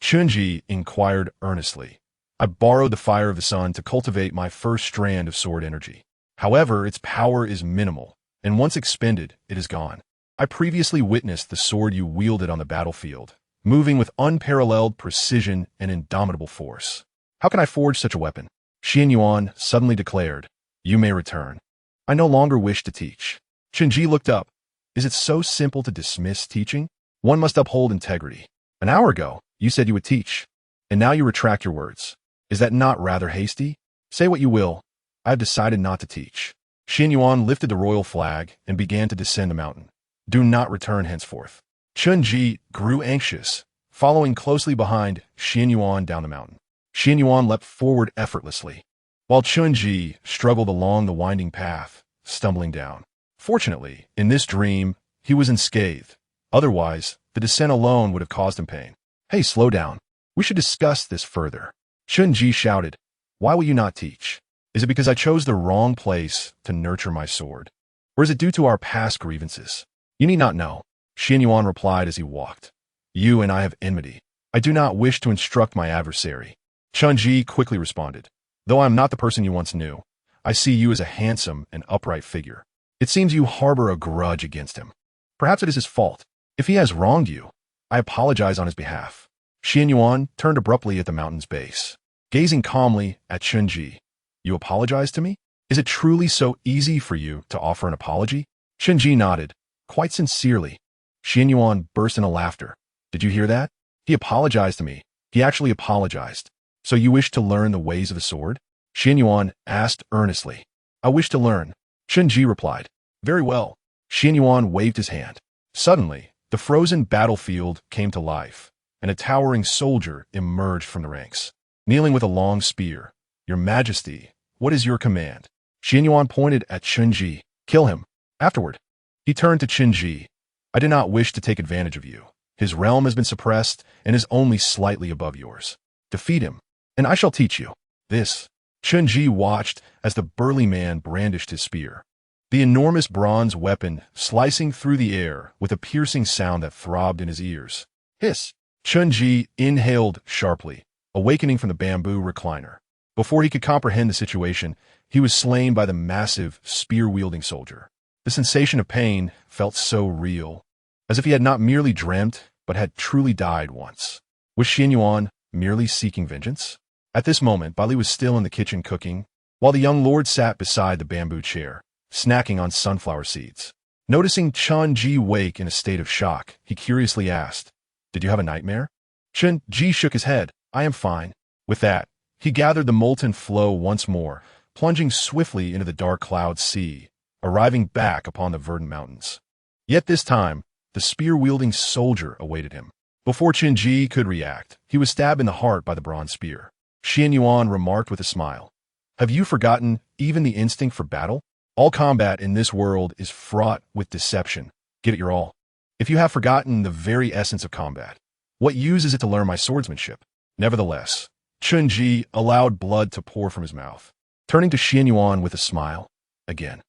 A: Chunji inquired earnestly, "I borrowed the fire of the sun to cultivate my first strand of sword energy. However, its power is minimal, and once expended, it is gone. I previously witnessed the sword you wielded on the battlefield, moving with unparalleled precision and indomitable force. How can I forge such a weapon?" Xianyuan suddenly declared, "You may return. I no longer wish to teach." Chunji looked up. "Is it so simple to dismiss teaching? One must uphold integrity. An hour ago, you said you would teach, and now you retract your words. Is that not rather hasty? Say what you will. I have decided not to teach." Xianyuan lifted the royal flag and began to descend the mountain. "Do not return henceforth." Chunji grew anxious, following closely behind Xianyuan down the mountain. Xianyuan leapt forward effortlessly, while Chunji struggled along the winding path, stumbling down. Fortunately, in this dream, he was unscathed. Otherwise, the descent alone would have caused him pain. "Hey, slow down. We should discuss this further." Chunji shouted, "Why will you not teach? Is it because I chose the wrong place to nurture my sword? Or is it due to our past grievances?" "You need not know," Xianyuan replied as he walked. "You and I have enmity. I do not wish to instruct my adversary." Chunji quickly responded, "Though I am not the person you once knew, I see you as a handsome and upright figure. It seems you harbor a grudge against him. Perhaps it is his fault. If he has wronged you, I apologize on his behalf." Xianyuan turned abruptly at the mountain's base, gazing calmly at Chunji. "You apologize to me? Is it truly so easy for you to offer an apology?" Chunji nodded, quite sincerely. Xianyuan burst into laughter. "Did you hear that? He apologized to me. He actually apologized. So you wish to learn the ways of the sword?" Xianyuan asked earnestly. "I wish to learn," Chunji replied. "Very well." Xianyuan waved his hand. Suddenly, the frozen battlefield came to life, and a towering soldier emerged from the ranks, kneeling with a long spear. "Your Majesty, what is your command?" Xianyuan pointed at Chunji. "Kill him." Afterward, he turned to Chunji. "I do not wish to take advantage of you. His realm has been suppressed and is only slightly above yours. Defeat him, and I shall teach you." This, Chunji watched as the burly man brandished his spear, the enormous bronze weapon slicing through the air with a piercing sound that throbbed in his ears. Hiss! Chunji inhaled sharply, awakening from the bamboo recliner. Before he could comprehend the situation, he was slain by the massive, spear-wielding soldier. The sensation of pain felt so real, as if he had not merely dreamt, but had truly died once. Was Xianyuan merely seeking vengeance? At this moment, Bali was still in the kitchen cooking, while the young lord sat beside the bamboo chair, snacking on sunflower seeds. Noticing Chunji wake in a state of shock, he curiously asked, "Did you have a nightmare?" Chunji shook his head. "I am fine." With that, he gathered the molten flow once more, plunging swiftly into the dark cloud sea, arriving back upon the verdant mountains. Yet this time, the spear-wielding soldier awaited him. Before Chunji could react, he was stabbed in the heart by the bronze spear. Xianyuan remarked with a smile, "Have you forgotten even the instinct for battle? All combat in this world is fraught with deception. Give it your all. If you have forgotten the very essence of combat, what use is it to learn my swordsmanship?" Nevertheless, Chunji allowed blood to pour from his mouth, turning to Xianyuan with a smile. "Again.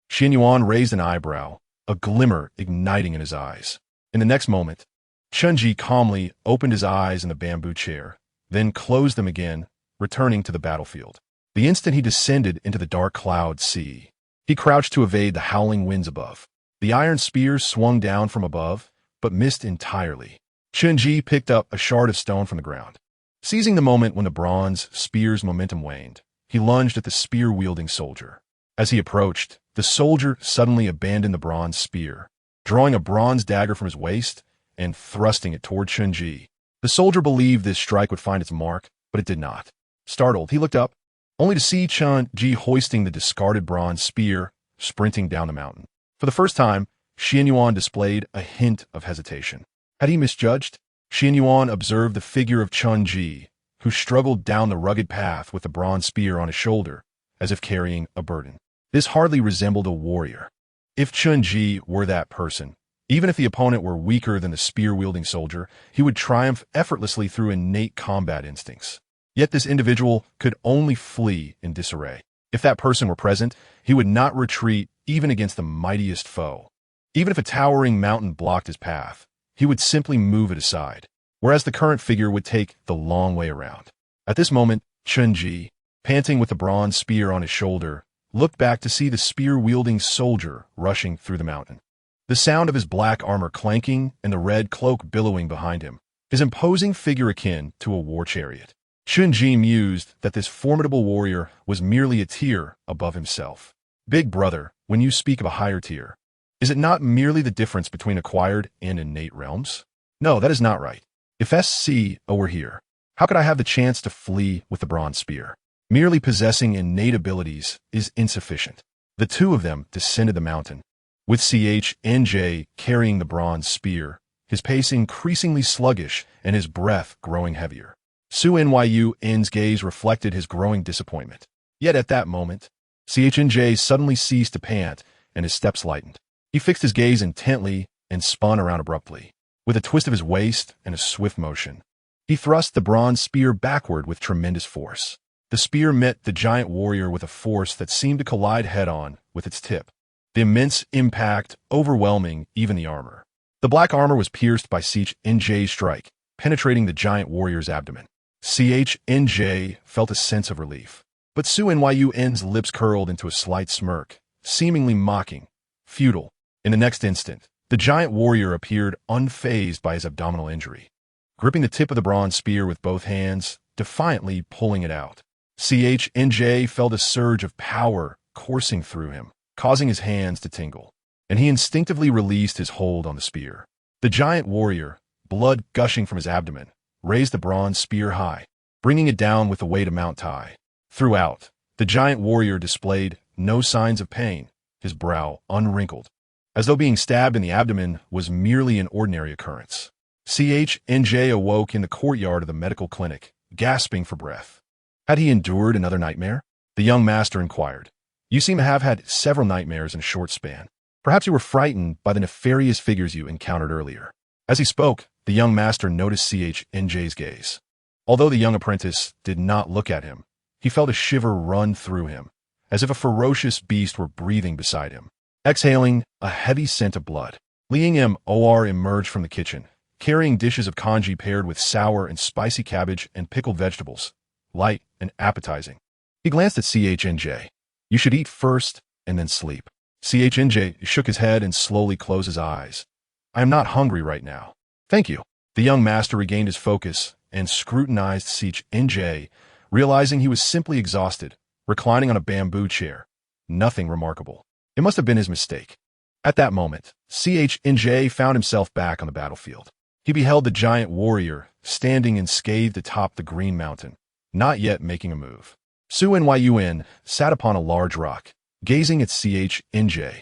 A: Xianyuan raised an eyebrow, a glimmer igniting in his eyes. In the next moment, Chunji calmly opened his eyes in the bamboo chair, then closed them again, returning to the battlefield. The instant he descended into the dark cloud sea, he crouched to evade the howling winds above. The iron spears swung down from above, but missed entirely. Chunji picked up a shard of stone from the ground. Seizing the moment when the bronze spear's momentum waned, he lunged at the spear-wielding soldier. As he approached, the soldier suddenly abandoned the bronze spear, drawing a bronze dagger from his waist and thrusting it toward Chunji. The soldier believed this strike would find its mark, but it did not. Startled, he looked up, only to see Chunji hoisting the discarded bronze spear, sprinting down the mountain. For the first time, Xianyuan displayed a hint of hesitation. Had he misjudged? Xianyuan observed the figure of Chunji, who struggled down the rugged path with the bronze spear on his shoulder, as if carrying a burden. This hardly resembled a warrior. If Chunji were that person, even if the opponent were weaker than the spear-wielding soldier, he would triumph effortlessly through innate combat instincts. Yet this individual could only flee in disarray. If that person were present, he would not retreat even against the mightiest foe. Even if a towering mountain blocked his path, he would simply move it aside, whereas the current figure would take the long way around. At this moment, Chunji, panting with the bronze spear on his shoulder, looked back to see the spear-wielding soldier rushing through the mountain. The sound of his black armor clanking and the red cloak billowing behind him, his imposing figure akin to a war chariot. Chunji mused that this formidable warrior was merely a tier above himself. Big brother, when you speak of a higher tier, is it not merely the difference between acquired and innate realms? No, that is not right. If SCO were here, how could I have the chance to flee with the bronze spear? Merely possessing innate abilities is insufficient. The two of them descended the mountain, with CHNJ carrying the bronze spear, his pace increasingly sluggish and his breath growing heavier. Su Nyun's gaze reflected his growing disappointment. Yet at that moment, CHNJ suddenly ceased to pant and his steps lightened. He fixed his gaze intently and spun around abruptly. With a twist of his waist and a swift motion, he thrust the bronze spear backward with tremendous force. The spear met the giant warrior with a force that seemed to collide head-on with its tip, the immense impact overwhelming even the armor. The black armor was pierced by CHNJ's strike, penetrating the giant warrior's abdomen. CHNJ felt a sense of relief. But Su Nyun's lips curled into a slight smirk, seemingly mocking, futile. In the next instant, the giant warrior appeared unfazed by his abdominal injury, gripping the tip of the bronze spear with both hands, defiantly pulling it out. CHNJ felt a surge of power coursing through him, causing his hands to tingle, and he instinctively released his hold on the spear. The giant warrior, blood gushing from his abdomen, raised the bronze spear high, bringing it down with the weight of Mount Tai. Throughout, the giant warrior displayed no signs of pain, his brow unwrinkled, as though being stabbed in the abdomen was merely an ordinary occurrence. CHNJ awoke in the courtyard of the medical clinic, gasping for breath. Had he endured another nightmare? The young master inquired. You seem to have had several nightmares in a short span. Perhaps you were frightened by the nefarious figures you encountered earlier. As he spoke, the young master noticed CHNJ's gaze. Although the young apprentice did not look at him, he felt a shiver run through him, as if a ferocious beast were breathing beside him. Exhaling a heavy scent of blood, Luoyang emerged from the kitchen, carrying dishes of congee paired with sour and spicy cabbage and pickled vegetables, light and appetizing. He glanced at CHNJ. You should eat first and then sleep. CHNJ shook his head and slowly closed his eyes. I am not hungry right now. Thank you. The young master regained his focus and scrutinized CHNJ, realizing he was simply exhausted, reclining on a bamboo chair. Nothing remarkable. It must have been his mistake. At that moment, CHNJ found himself back on the battlefield. He beheld the giant warrior standing unscathed atop the green mountain, not yet making a move. Su Nyun sat upon a large rock, gazing at CHNJ.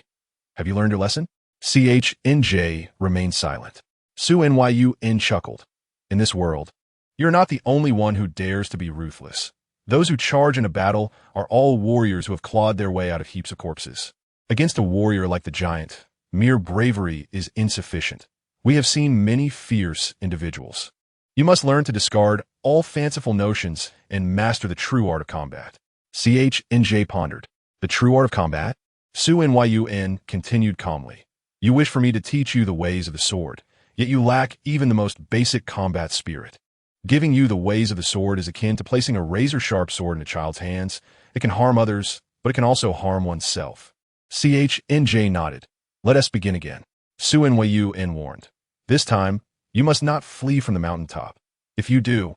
A: Have you learned your lesson? CHNJ remained silent. Su Nyun chuckled. In this world, you're not the only one who dares to be ruthless. Those who charge in a battle are all warriors who have clawed their way out of heaps of corpses. Against a warrior like the giant, mere bravery is insufficient. We have seen many fierce individuals. You must learn to discard all fanciful notions and master the true art of combat. CHNJ pondered. The true art of combat? Su Nyun continued calmly. You wish for me to teach you the ways of the sword, yet you lack even the most basic combat spirit. Giving you the ways of the sword is akin to placing a razor-sharp sword in a child's hands. It can harm others, but it can also harm oneself. CHNJ nodded. Let us begin again. Su Nyun warned. This time, you must not flee from the mountaintop. If you do,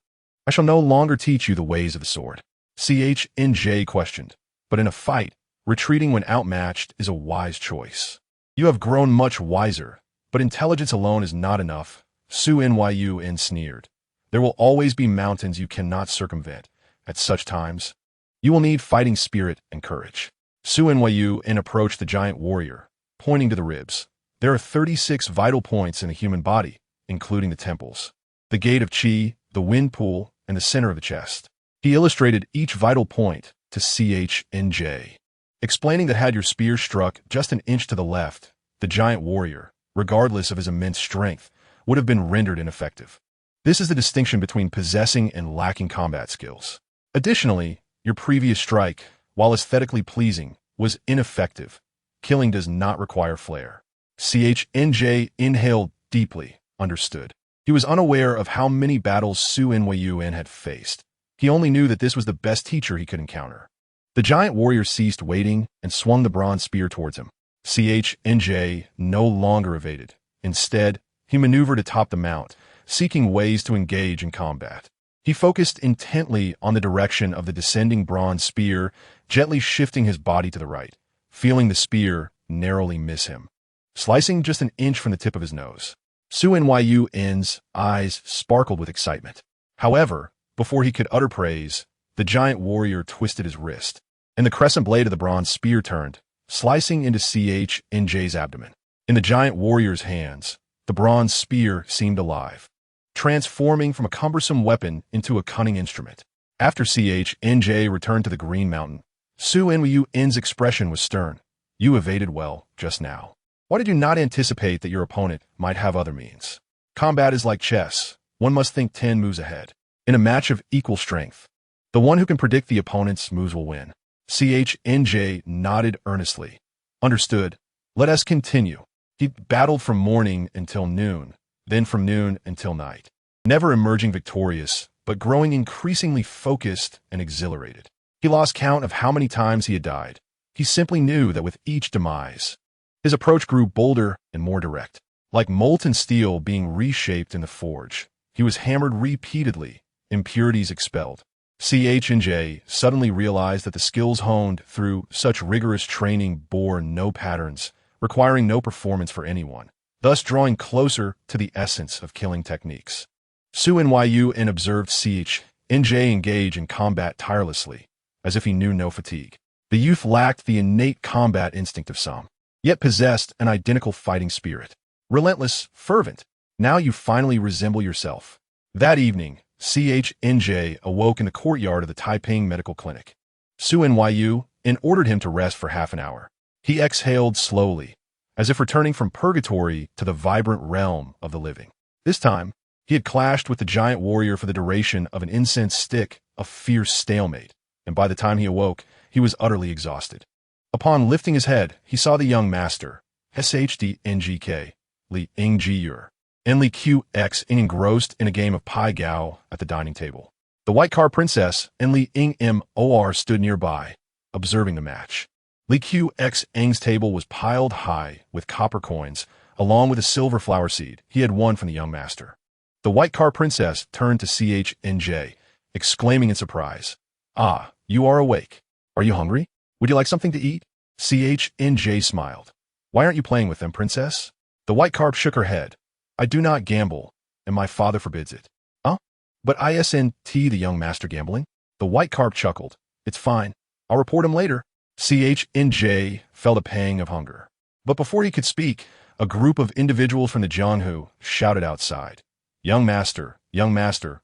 A: I shall no longer teach you the ways of the sword. CHNJ questioned. But in a fight, retreating when outmatched is a wise choice. You have grown much wiser, but intelligence alone is not enough. Su Nyun sneered. There will always be mountains you cannot circumvent. At such times, you will need fighting spirit and courage. Su Nyun approached the giant warrior, pointing to the ribs. There are 36 vital points in the human body, including the temples, the gate of Qi, the wind pool, and the center of the chest. He illustrated each vital point to CHNJ, explaining that had your spear struck just an inch to the left, the giant warrior, regardless of his immense strength, would have been rendered ineffective. This is the distinction between possessing and lacking combat skills. Additionally, your previous strike, while aesthetically pleasing, was ineffective. Killing does not require flair. CHNJ inhaled deeply, understood. He was unaware of how many battles Su Nyun had faced. He only knew that this was the best teacher he could encounter. The giant warrior ceased waiting and swung the bronze spear towards him. CHNJ no longer evaded. Instead, he maneuvered atop the mount, seeking ways to engage in combat. He focused intently on the direction of the descending bronze spear, gently shifting his body to the right, feeling the spear narrowly miss him, slicing just an inch from the tip of his nose. Su Nyun's eyes sparkled with excitement. However, before he could utter praise, the giant warrior twisted his wrist, and the crescent blade of the bronze spear turned, slicing into CHNJ's abdomen. In the giant warrior's hands, the bronze spear seemed alive, transforming from a cumbersome weapon into a cunning instrument. After CHNJ returned to the Green Mountain, Su Nyun's expression was stern. You evaded well just now. Why did you not anticipate that your opponent might have other means? Combat is like chess. One must think 10 moves ahead. In a match of equal strength, the one who can predict the opponent's moves will win. CHNJ nodded earnestly. Understood. Let us continue. He battled from morning until noon, then from noon until night, never emerging victorious, but growing increasingly focused and exhilarated. He lost count of how many times he had died. He simply knew that with each demise, his approach grew bolder and more direct. Like molten steel being reshaped in the forge, he was hammered repeatedly, impurities expelled. Ch&J suddenly realized that the skills honed through such rigorous training bore no patterns, requiring no performance for anyone, thus drawing closer to the essence of killing techniques. Su Nyu observed Ch&J engage in combat tirelessly, as if he knew no fatigue. The youth lacked the innate combat instinct of some, yet possessed an identical fighting spirit. Relentless, fervent. Now you finally resemble yourself. That evening, Ch&J awoke in the courtyard of the Taiping Medical Clinic. Su Nyu ordered him to rest for half an hour. He exhaled slowly, as if returning from purgatory to the vibrant realm of the living. This time, he had clashed with the giant warrior for the duration of an incense stick, a fierce stalemate, and by the time he awoke, he was utterly exhausted. Upon lifting his head, he saw the young master, SHD-NGK, Li Ying-Ji-Ur, and Li QX engrossed in a game of Pai Gao at the dining table. The White Car Princess and Li Ying-Mor stood nearby, observing the match. Li QX's table was piled high with copper coins, along with a silver flower seed he had won from the young master. The White Car Princess turned to Ch&J, exclaiming in surprise, "Ah, you are awake. Are you hungry? Would you like something to eat?" Ch&J smiled. "Why aren't you playing with them, princess?" The White Carp shook her head. "I do not gamble, and my father forbids it." "Huh? But isn't the young master gambling?" The White Carp chuckled. "It's fine. I'll report him later." Ch&J felt a pang of hunger. But before he could speak, a group of individuals from the Jianghu shouted outside, young master,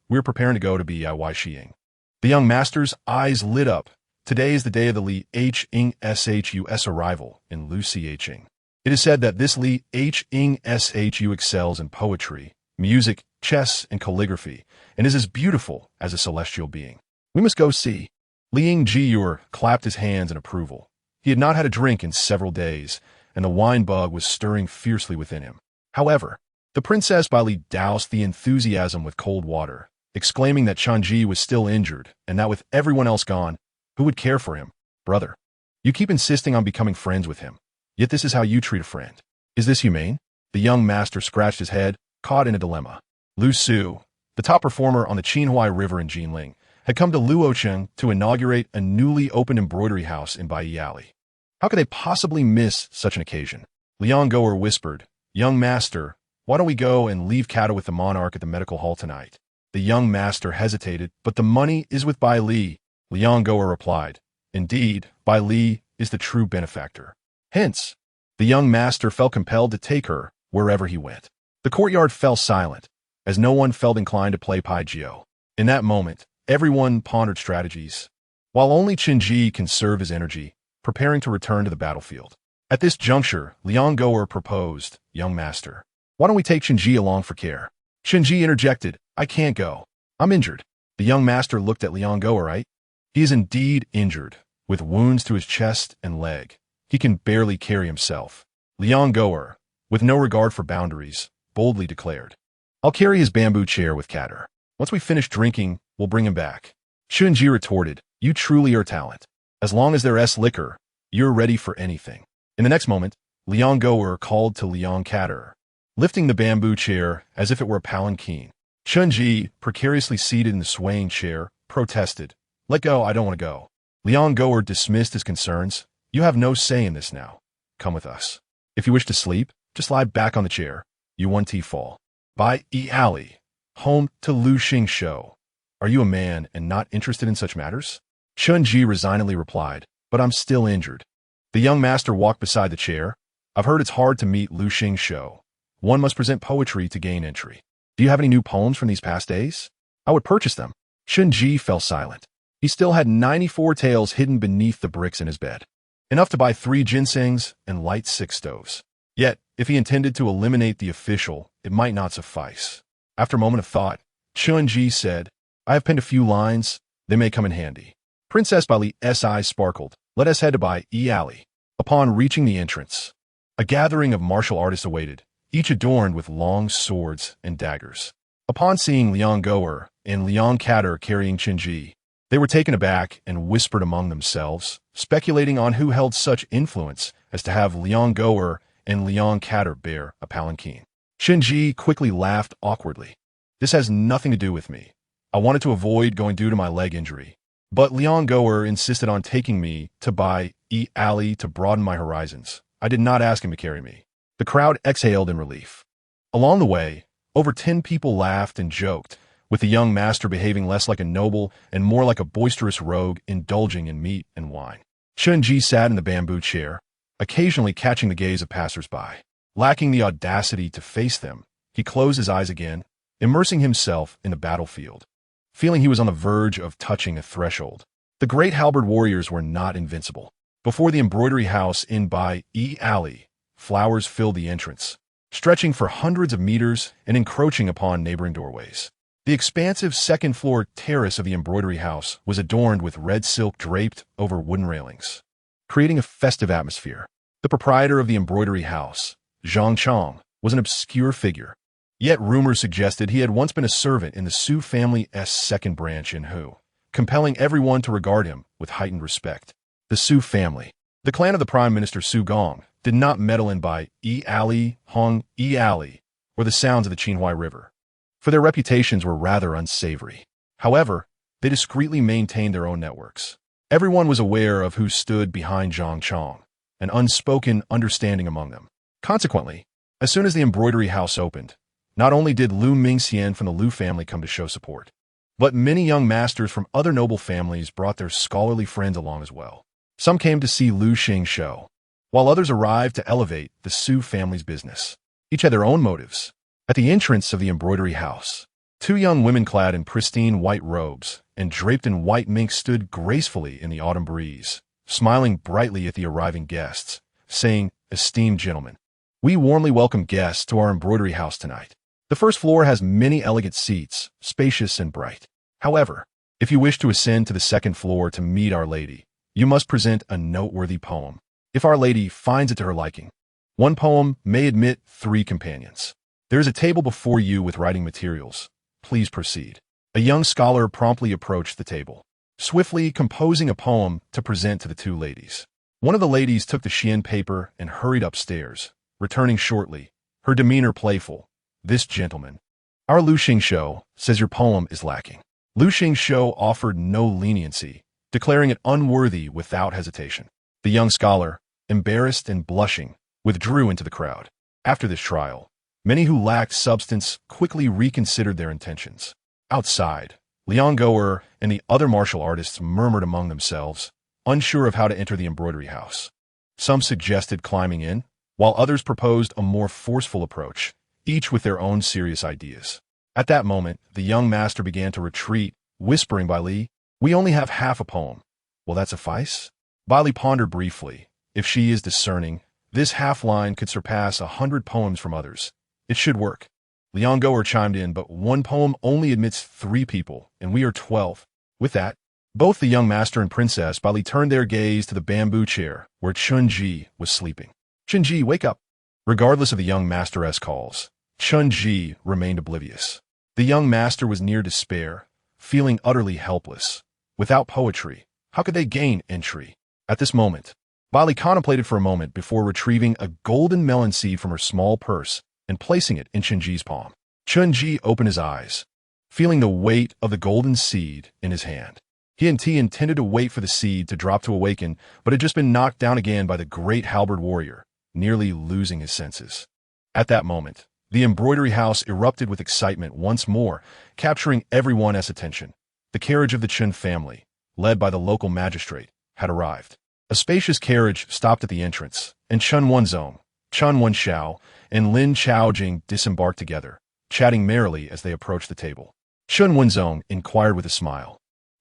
A: we're preparing to go to Xiying." The young master's eyes lit up. Today is the day of the Li Hingshus arrival in Luoyang. It is said that this Li Hingshus excels in poetry, music, chess, and calligraphy, and is as beautiful as a celestial being. We must go see. Li Ying-Ji-Ur clapped his hands in approval. He had not had a drink in several days, and the wine bug was stirring fiercely within him. However, the Princess Baili doused the enthusiasm with cold water, exclaiming that Changji was still injured, and that with everyone else gone, who would care for him? "Brother, you keep insisting on becoming friends with him, yet this is how you treat a friend. Is this humane?" The young master scratched his head, caught in a dilemma. Lu Su, the top performer on the Qinhuai River in Jinling, had come to Luoyang to inaugurate a newly opened embroidery house in Bai Alley. How could they possibly miss such an occasion? Liang Goer whispered, "Young master, why don't we go and leave Kata with the monarch at the medical hall tonight?" The young master hesitated, "But the money is with Bai Li." Liang Goer replied, "Indeed, Bai Li is the true benefactor." Hence, the young master felt compelled to take her wherever he went. The courtyard fell silent, as no one felt inclined to play Pai Jiu. In that moment, everyone pondered strategies, while only Qinji conserved his energy, preparing to return to the battlefield. At this juncture, Liang Goer proposed, "Young master, why don't we take Qinji along for care?" Qinji interjected, "I can't go. I'm injured." The young master looked at Liang Goer, right? He is indeed injured, with wounds to his chest and leg. He can barely carry himself. Liang Goer, with no regard for boundaries, boldly declared, "I'll carry his bamboo chair with Kader. Once we finish drinking, we'll bring him back." Chunji retorted, "You truly are a talent. As long as there's liquor, you're ready for anything." In the next moment, Liang Goer called to Liang Kader, lifting the bamboo chair as if it were a palanquin. Chunji, precariously seated in the swaying chair, protested, "Let go, I don't want to go." Liang Goer dismissed his concerns. "You have no say in this now. Come with us. If you wish to sleep, just lie back on the chair. You 1T fall." By E. Alley, home to Lu Xing Shou. "Are you a man and not interested in such matters?" Chunji resignedly replied, "But I'm still injured." The young master walked beside the chair. "I've heard it's hard to meet Lu Xing Shou. One must present poetry to gain entry. Do you have any new poems from these past days? I would purchase them." Chunji fell silent. He still had 94 taels hidden beneath the bricks in his bed, enough to buy 3 ginsengs and light 6 stoves. Yet, if he intended to eliminate the official, it might not suffice. After a moment of thought, Chunji said, "I have penned a few lines. They may come in handy." Princess Bali's eyes sparkled. "Let us head to Bai E Alley." Upon reaching the entrance, a gathering of martial artists awaited, each adorned with long swords and daggers. Upon seeing Liang Goer and Liang Kader carrying Qinji, They were taken aback and whispered among themselves, speculating on who held such influence as to have Luoyang goer and Luoyang catter bear a palanquin. Shinji quickly laughed awkwardly. This has nothing to do with me. I wanted to avoid going due to my leg injury. But Luoyang goer insisted on taking me to Bai Alley to broaden my horizons. I did not ask him to carry me. The crowd exhaled in relief. Along the way, over 10 people laughed and joked, with the young master behaving less like a noble and more like a boisterous rogue indulging in meat and wine. Shinji sat in the bamboo chair, occasionally catching the gaze of passers-by. Lacking the audacity to face them, he closed his eyes again, immersing himself in the battlefield, feeling he was on the verge of touching a threshold. The great halberd warriors were not invincible. Before the embroidery house in Bai Alley, flowers filled the entrance, stretching for hundreds of meters and encroaching upon neighboring doorways. The expansive second-floor terrace of the embroidery house was adorned with red silk draped over wooden railings, creating a festive atmosphere. The proprietor of the embroidery house, Zhang Chong, was an obscure figure, yet rumors suggested he had once been a servant in the Su family's second branch in Hu, compelling everyone to regard him with heightened respect. The Su family, the clan of the Prime Minister Su Gong, did not meddle in Bai Alley, Hong Alley, or the sounds of the Qinhuai River, for their reputations were rather unsavory. However, they discreetly maintained their own networks. Everyone was aware of who stood behind Zhang Chong, an unspoken understanding among them. Consequently, as soon as the embroidery house opened, not only did Lu Mingxian from the Lu family come to show support, but many young masters from other noble families brought their scholarly friends along as well. Some came to see Lu Xing show, while others arrived to elevate the Su family's business. Each had their own motives. At the entrance of the embroidery house, 2 young women clad in pristine white robes and draped in white mink stood gracefully in the autumn breeze, smiling brightly at the arriving guests, saying, "Esteemed gentlemen, we warmly welcome guests to our embroidery house tonight. The first floor has many elegant seats, spacious and bright. However, if you wish to ascend to the second floor to meet Our Lady, you must present a noteworthy poem. If Our Lady finds it to her liking, one poem may admit 3 companions. There is a table before you with writing materials. Please proceed." A young scholar promptly approached the table, swiftly composing a poem to present to the 2 ladies. One of the ladies took the Xian paper and hurried upstairs, returning shortly, her demeanor playful. "This gentleman, our Lu Xingshou, says your poem is lacking." Lu Xingshou offered no leniency, declaring it unworthy without hesitation. The young scholar, embarrassed and blushing, withdrew into the crowd. After this trial, many who lacked substance quickly reconsidered their intentions. Outside, Luoyang goer and the other martial artists murmured among themselves, unsure of how to enter the embroidery house. Some suggested climbing in, while others proposed a more forceful approach, each with their own serious ideas. At that moment, the young master began to retreat, whispering by Li, "We only have half a poem. Will that suffice?" Bai Li pondered briefly. If she is discerning, this half-line could surpass 100 poems from others. It should work. Luoyang goer chimed in, "But one poem only admits 3 people, and we are 12. With that, both the young master and princess Bai Li turned their gaze to the bamboo chair where Chun-Ji was sleeping. "Chun-Ji, wake up!" Regardless of the young master's calls, Chun-Ji remained oblivious. The young master was near despair, feeling utterly helpless. Without poetry, how could they gain entry? At this moment, Bai Li contemplated for a moment before retrieving a golden melon seed from her small purse and placing it in Chun-Ji's palm. Chun-Ji opened his eyes, feeling the weight of the golden seed in his hand. He intended to wait for the seed to drop to awaken, but had just been knocked down again by the great halberd warrior, nearly losing his senses. At that moment, the embroidery house erupted with excitement once more, capturing everyone's attention. The carriage of the Chun family, led by the local magistrate, had arrived. A spacious carriage stopped at the entrance, and Chun Wenzong, Chun Wenshao, and Lin Chaojing disembarked together, chatting merrily as they approached the table. Chun Wenzong inquired with a smile,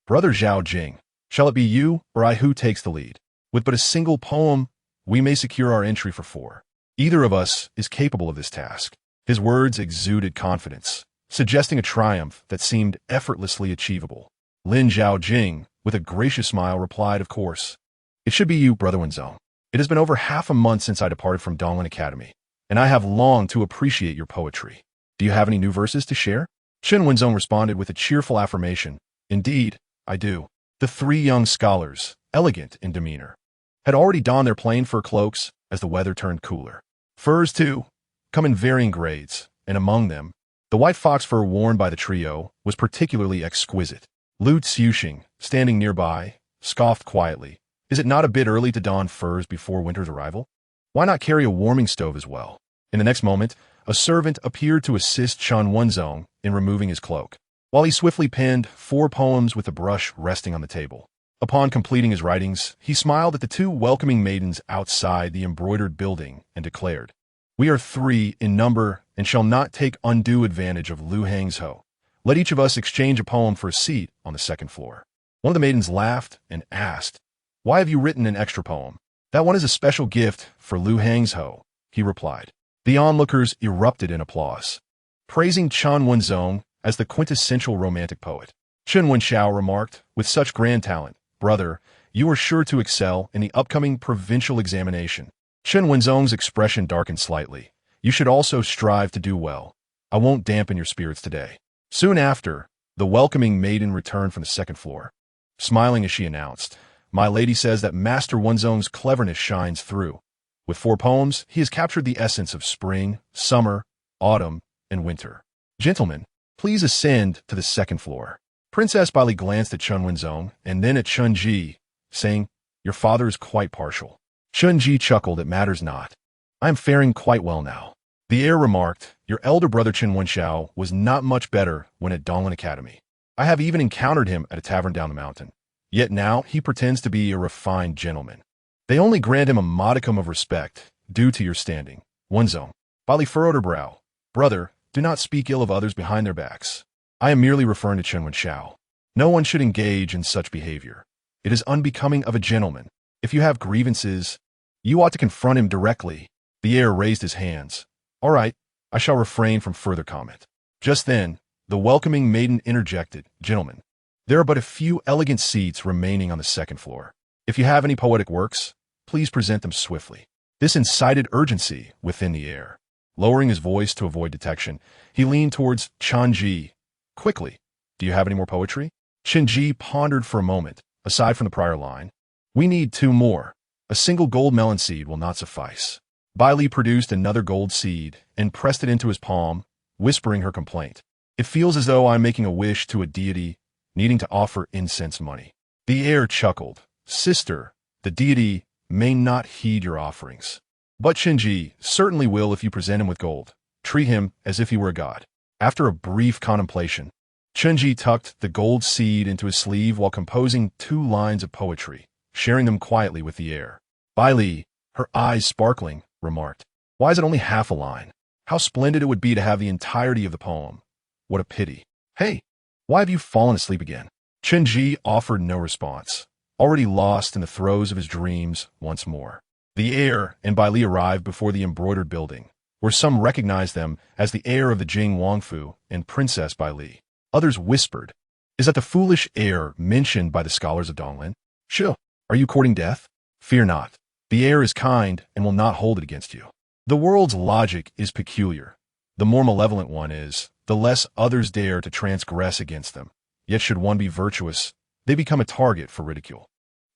A: "Brother Zhao Jing, shall it be you or I who takes the lead? With but a single poem, we may secure our entry for 4. Either of us is capable of this task." His words exuded confidence, suggesting a triumph that seemed effortlessly achievable. Lin Zhaojing, with a gracious smile, replied, "Of course. It should be you, Brother Wenzong. It has been over half a month since I departed from Donglin Academy, and I have longed to appreciate your poetry. Do you have any new verses to share?" Chun Wenzong responded with a cheerful affirmation, "Indeed, I do." The three young scholars, elegant in demeanor, had already donned their plain fur cloaks as the weather turned cooler. Furs, too, come in varying grades, and among them, the white fox fur worn by the trio was particularly exquisite. Lu Xiuxing, standing nearby, scoffed quietly. Is it not a bit early to don furs before winter's arrival? Why not carry a warming stove as well? In the next moment, a servant appeared to assist Chen Wenzong in removing his cloak, while he swiftly penned 4 poems with a brush resting on the table. Upon completing his writings, he smiled at the 2 welcoming maidens outside the embroidered building and declared, "We are 3 in number and shall not take undue advantage of Luoyang's hoe. Let each of us exchange a poem for a seat on the second floor." One of the maidens laughed and asked, "Why have you written an extra poem?" "That one is a special gift for Luoyang's hoe," he replied. The onlookers erupted in applause, praising Chen Wenzong as the quintessential romantic poet. Chen Wenxiao remarked, "With such grand talent, brother, you are sure to excel in the upcoming provincial examination." Chen Wenzong's expression darkened slightly. "You should also strive to do well. I won't dampen your spirits today." Soon after, the welcoming maiden returned from the second floor, smiling as she announced, "My lady says that Master Wenzong's cleverness shines through. With 4 poems, he has captured the essence of spring, summer, autumn, and winter. Gentlemen, please ascend to the second floor." Princess Bali glanced at Chen Wenzong and then at Chen Ji, saying, "Your father is quite partial." Chen Ji chuckled, "It matters not. I am faring quite well now." The heir remarked, "Your elder brother Chen Wenxiao was not much better when at Donglin Academy. I have even encountered him at a tavern down the mountain. Yet now he pretends to be a refined gentleman. They only grant him a modicum of respect, due to your standing." Wenzong. Bali furrowed her brow. "Brother, do not speak ill of others behind their backs. I am merely referring to Chen Wenxiao. No one should engage in such behavior. It is unbecoming of a gentleman. If you have grievances, you ought to confront him directly." The heir raised his hands. "All right, I shall refrain from further comment." Just then, the welcoming maiden interjected, "Gentlemen, there are but a few elegant seats remaining on the second floor. If you have any poetic works, please present them swiftly." This incited urgency within the heir. Lowering his voice to avoid detection, he leaned towards Chen Ji. "Quickly, do you have any more poetry?" Chen Ji pondered for a moment. "Aside from the prior line, we need 2 more. A single gold melon seed will not suffice." Bai Li produced another gold seed and pressed it into his palm, whispering her complaint. "It feels as though I'm making a wish to a deity, needing to offer incense money." The heir chuckled. "Sister, the deity may not heed your offerings. But Shinji certainly will if you present him with gold. Treat him as if he were a god." After a brief contemplation, Chunji tucked the gold seed into his sleeve while composing 2 lines of poetry, sharing them quietly with the heir. Bai Li, her eyes sparkling, remarked, "Why is it only half a line? How splendid it would be to have the entirety of the poem. What a pity. Hey, why have you fallen asleep again?" Chunji offered no response, already lost in the throes of his dreams once more. The heir and Bai Li arrived before the embroidered building, where some recognized them as the heir of the Jing Wangfu and Princess Bai Li. Others whispered, "Is that the foolish heir mentioned by the scholars of Donglin? Sure, are you courting death? Fear not. The heir is kind and will not hold it against you." The world's logic is peculiar. The more malevolent one is, the less others dare to transgress against them. Yet should one be virtuous, they become a target for ridicule.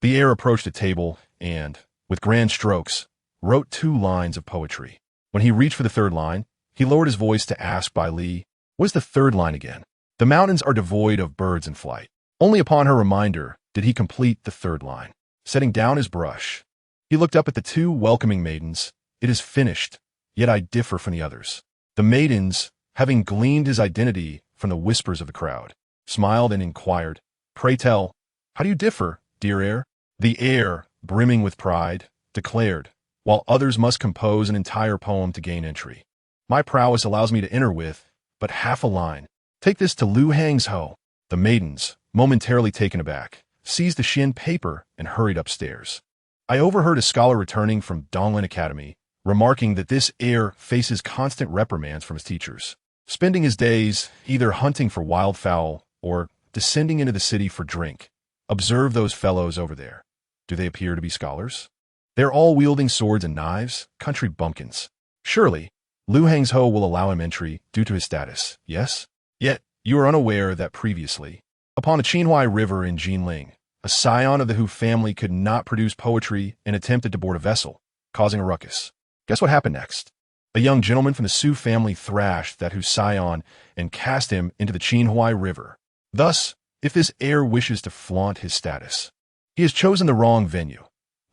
A: The heir approached a table and, with grand strokes, wrote 2 lines of poetry. When he reached for the 3rd line, he lowered his voice to ask Bai Li, "What is the 3rd line again?" "The mountains are devoid of birds in flight." Only upon her reminder did he complete the 3rd line. Setting down his brush, he looked up at the 2 welcoming maidens. "It is finished, yet I differ from the others." The maidens, having gleaned his identity from the whispers of the crowd, smiled and inquired, "Pray tell, how do you differ, dear heir?" The heir, brimming with pride, declared, "While others must compose an entire poem to gain entry, my prowess allows me to enter with but half a line. Take this to Luoyang's hoe." The maidens, momentarily taken aback, seized the shin paper and hurried upstairs. I overheard a scholar returning from Donglin Academy, remarking that this heir faces constant reprimands from his teachers, spending his days either hunting for wildfowl or descending into the city for drink. Observe those fellows over there. Do they appear to be scholars? They're all wielding swords and knives, country bumpkins. Surely, Luoyang's hoe will allow him entry due to his status, yes? Yet, you are unaware that previously, upon the Qinhuai River in Jinling, A scion of the Hu family could not produce poetry and attempted to board a vessel, causing a ruckus. Guess what happened next? A young gentleman from the Sioux family thrashed that Hu scion and cast him into the Chinhuai River. Thus, if this heir wishes to flaunt his status, he has chosen the wrong venue.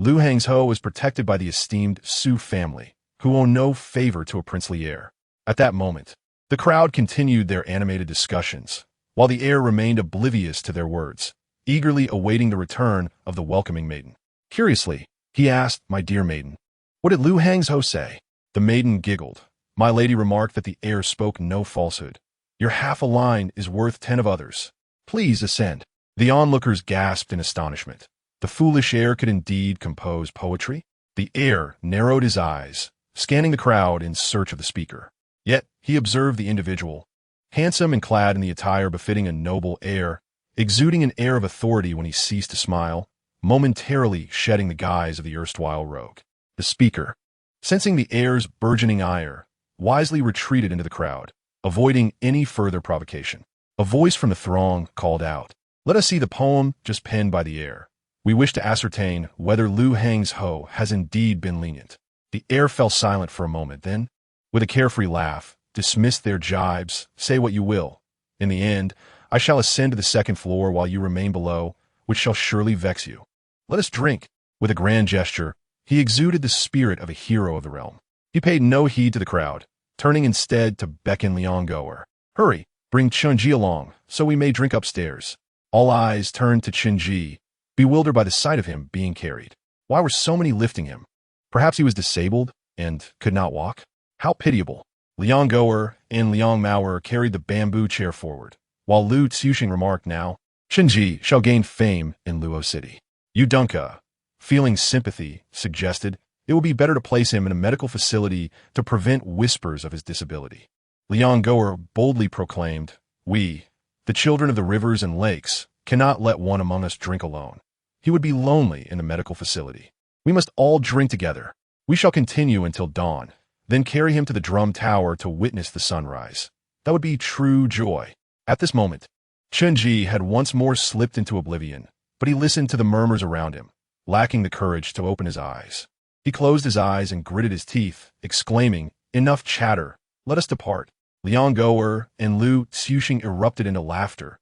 A: Luoyang's Ho is protected by the esteemed Sioux family, who owe no favor to a princely heir. At that moment, the crowd continued their animated discussions, while the heir remained oblivious to their words, eagerly awaiting the return of the welcoming maiden. Curiously, he asked, "My dear maiden, what did Luoyang's Ho say?" The maiden giggled. "My lady remarked that the heir spoke no falsehood. Your half a line is worth 10 of others. Please ascend." The onlookers gasped in astonishment. The foolish heir could indeed compose poetry? The heir narrowed his eyes, scanning the crowd in search of the speaker. Yet he observed the individual, handsome and clad in the attire befitting a noble heir, exuding an air of authority when he ceased to smile, momentarily shedding the guise of the erstwhile rogue. The speaker, sensing the heir's burgeoning ire, wisely retreated into the crowd, avoiding any further provocation. A voice from the throng called out, "Let us see the poem just penned by the heir. We wish to ascertain whether Luoyang's Ho has indeed been lenient." The heir fell silent for a moment, then, with a carefree laugh, dismissed their jibes. "Say what you will. In the end, I shall ascend to the second floor while you remain below, which shall surely vex you. Let us drink." With a grand gesture, he exuded the spirit of a hero of the realm. He paid no heed to the crowd, turning instead to beckon Luoyang. "Hurry, bring Chunji along, so we may drink upstairs." All eyes turned to Chunji, bewildered by the sight of him being carried. Why were so many lifting him? Perhaps he was disabled and could not walk? How pitiable. Luoyang and Luoyang carried the bamboo chair forward, while Lu Tsuxing remarked, "Now, Chunji shall gain fame in Luo City." Yu Dunka, feeling sympathy, suggested it would be better to place him in a medical facility to prevent whispers of his disability. Luoyang boldly proclaimed, "We, the children of the rivers and lakes, cannot let one among us drink alone. He would be lonely in the medical facility. We must all drink together. We shall continue until dawn, then carry him to the drum tower to witness the sunrise. That would be true joy." At this moment, Chunji had once more slipped into oblivion, but he listened to the murmurs around him, lacking the courage to open his eyes. He closed his eyes and gritted his teeth, exclaiming, "Enough chatter, let us depart." Luoyang and Lu Tsuxing erupted into laughter,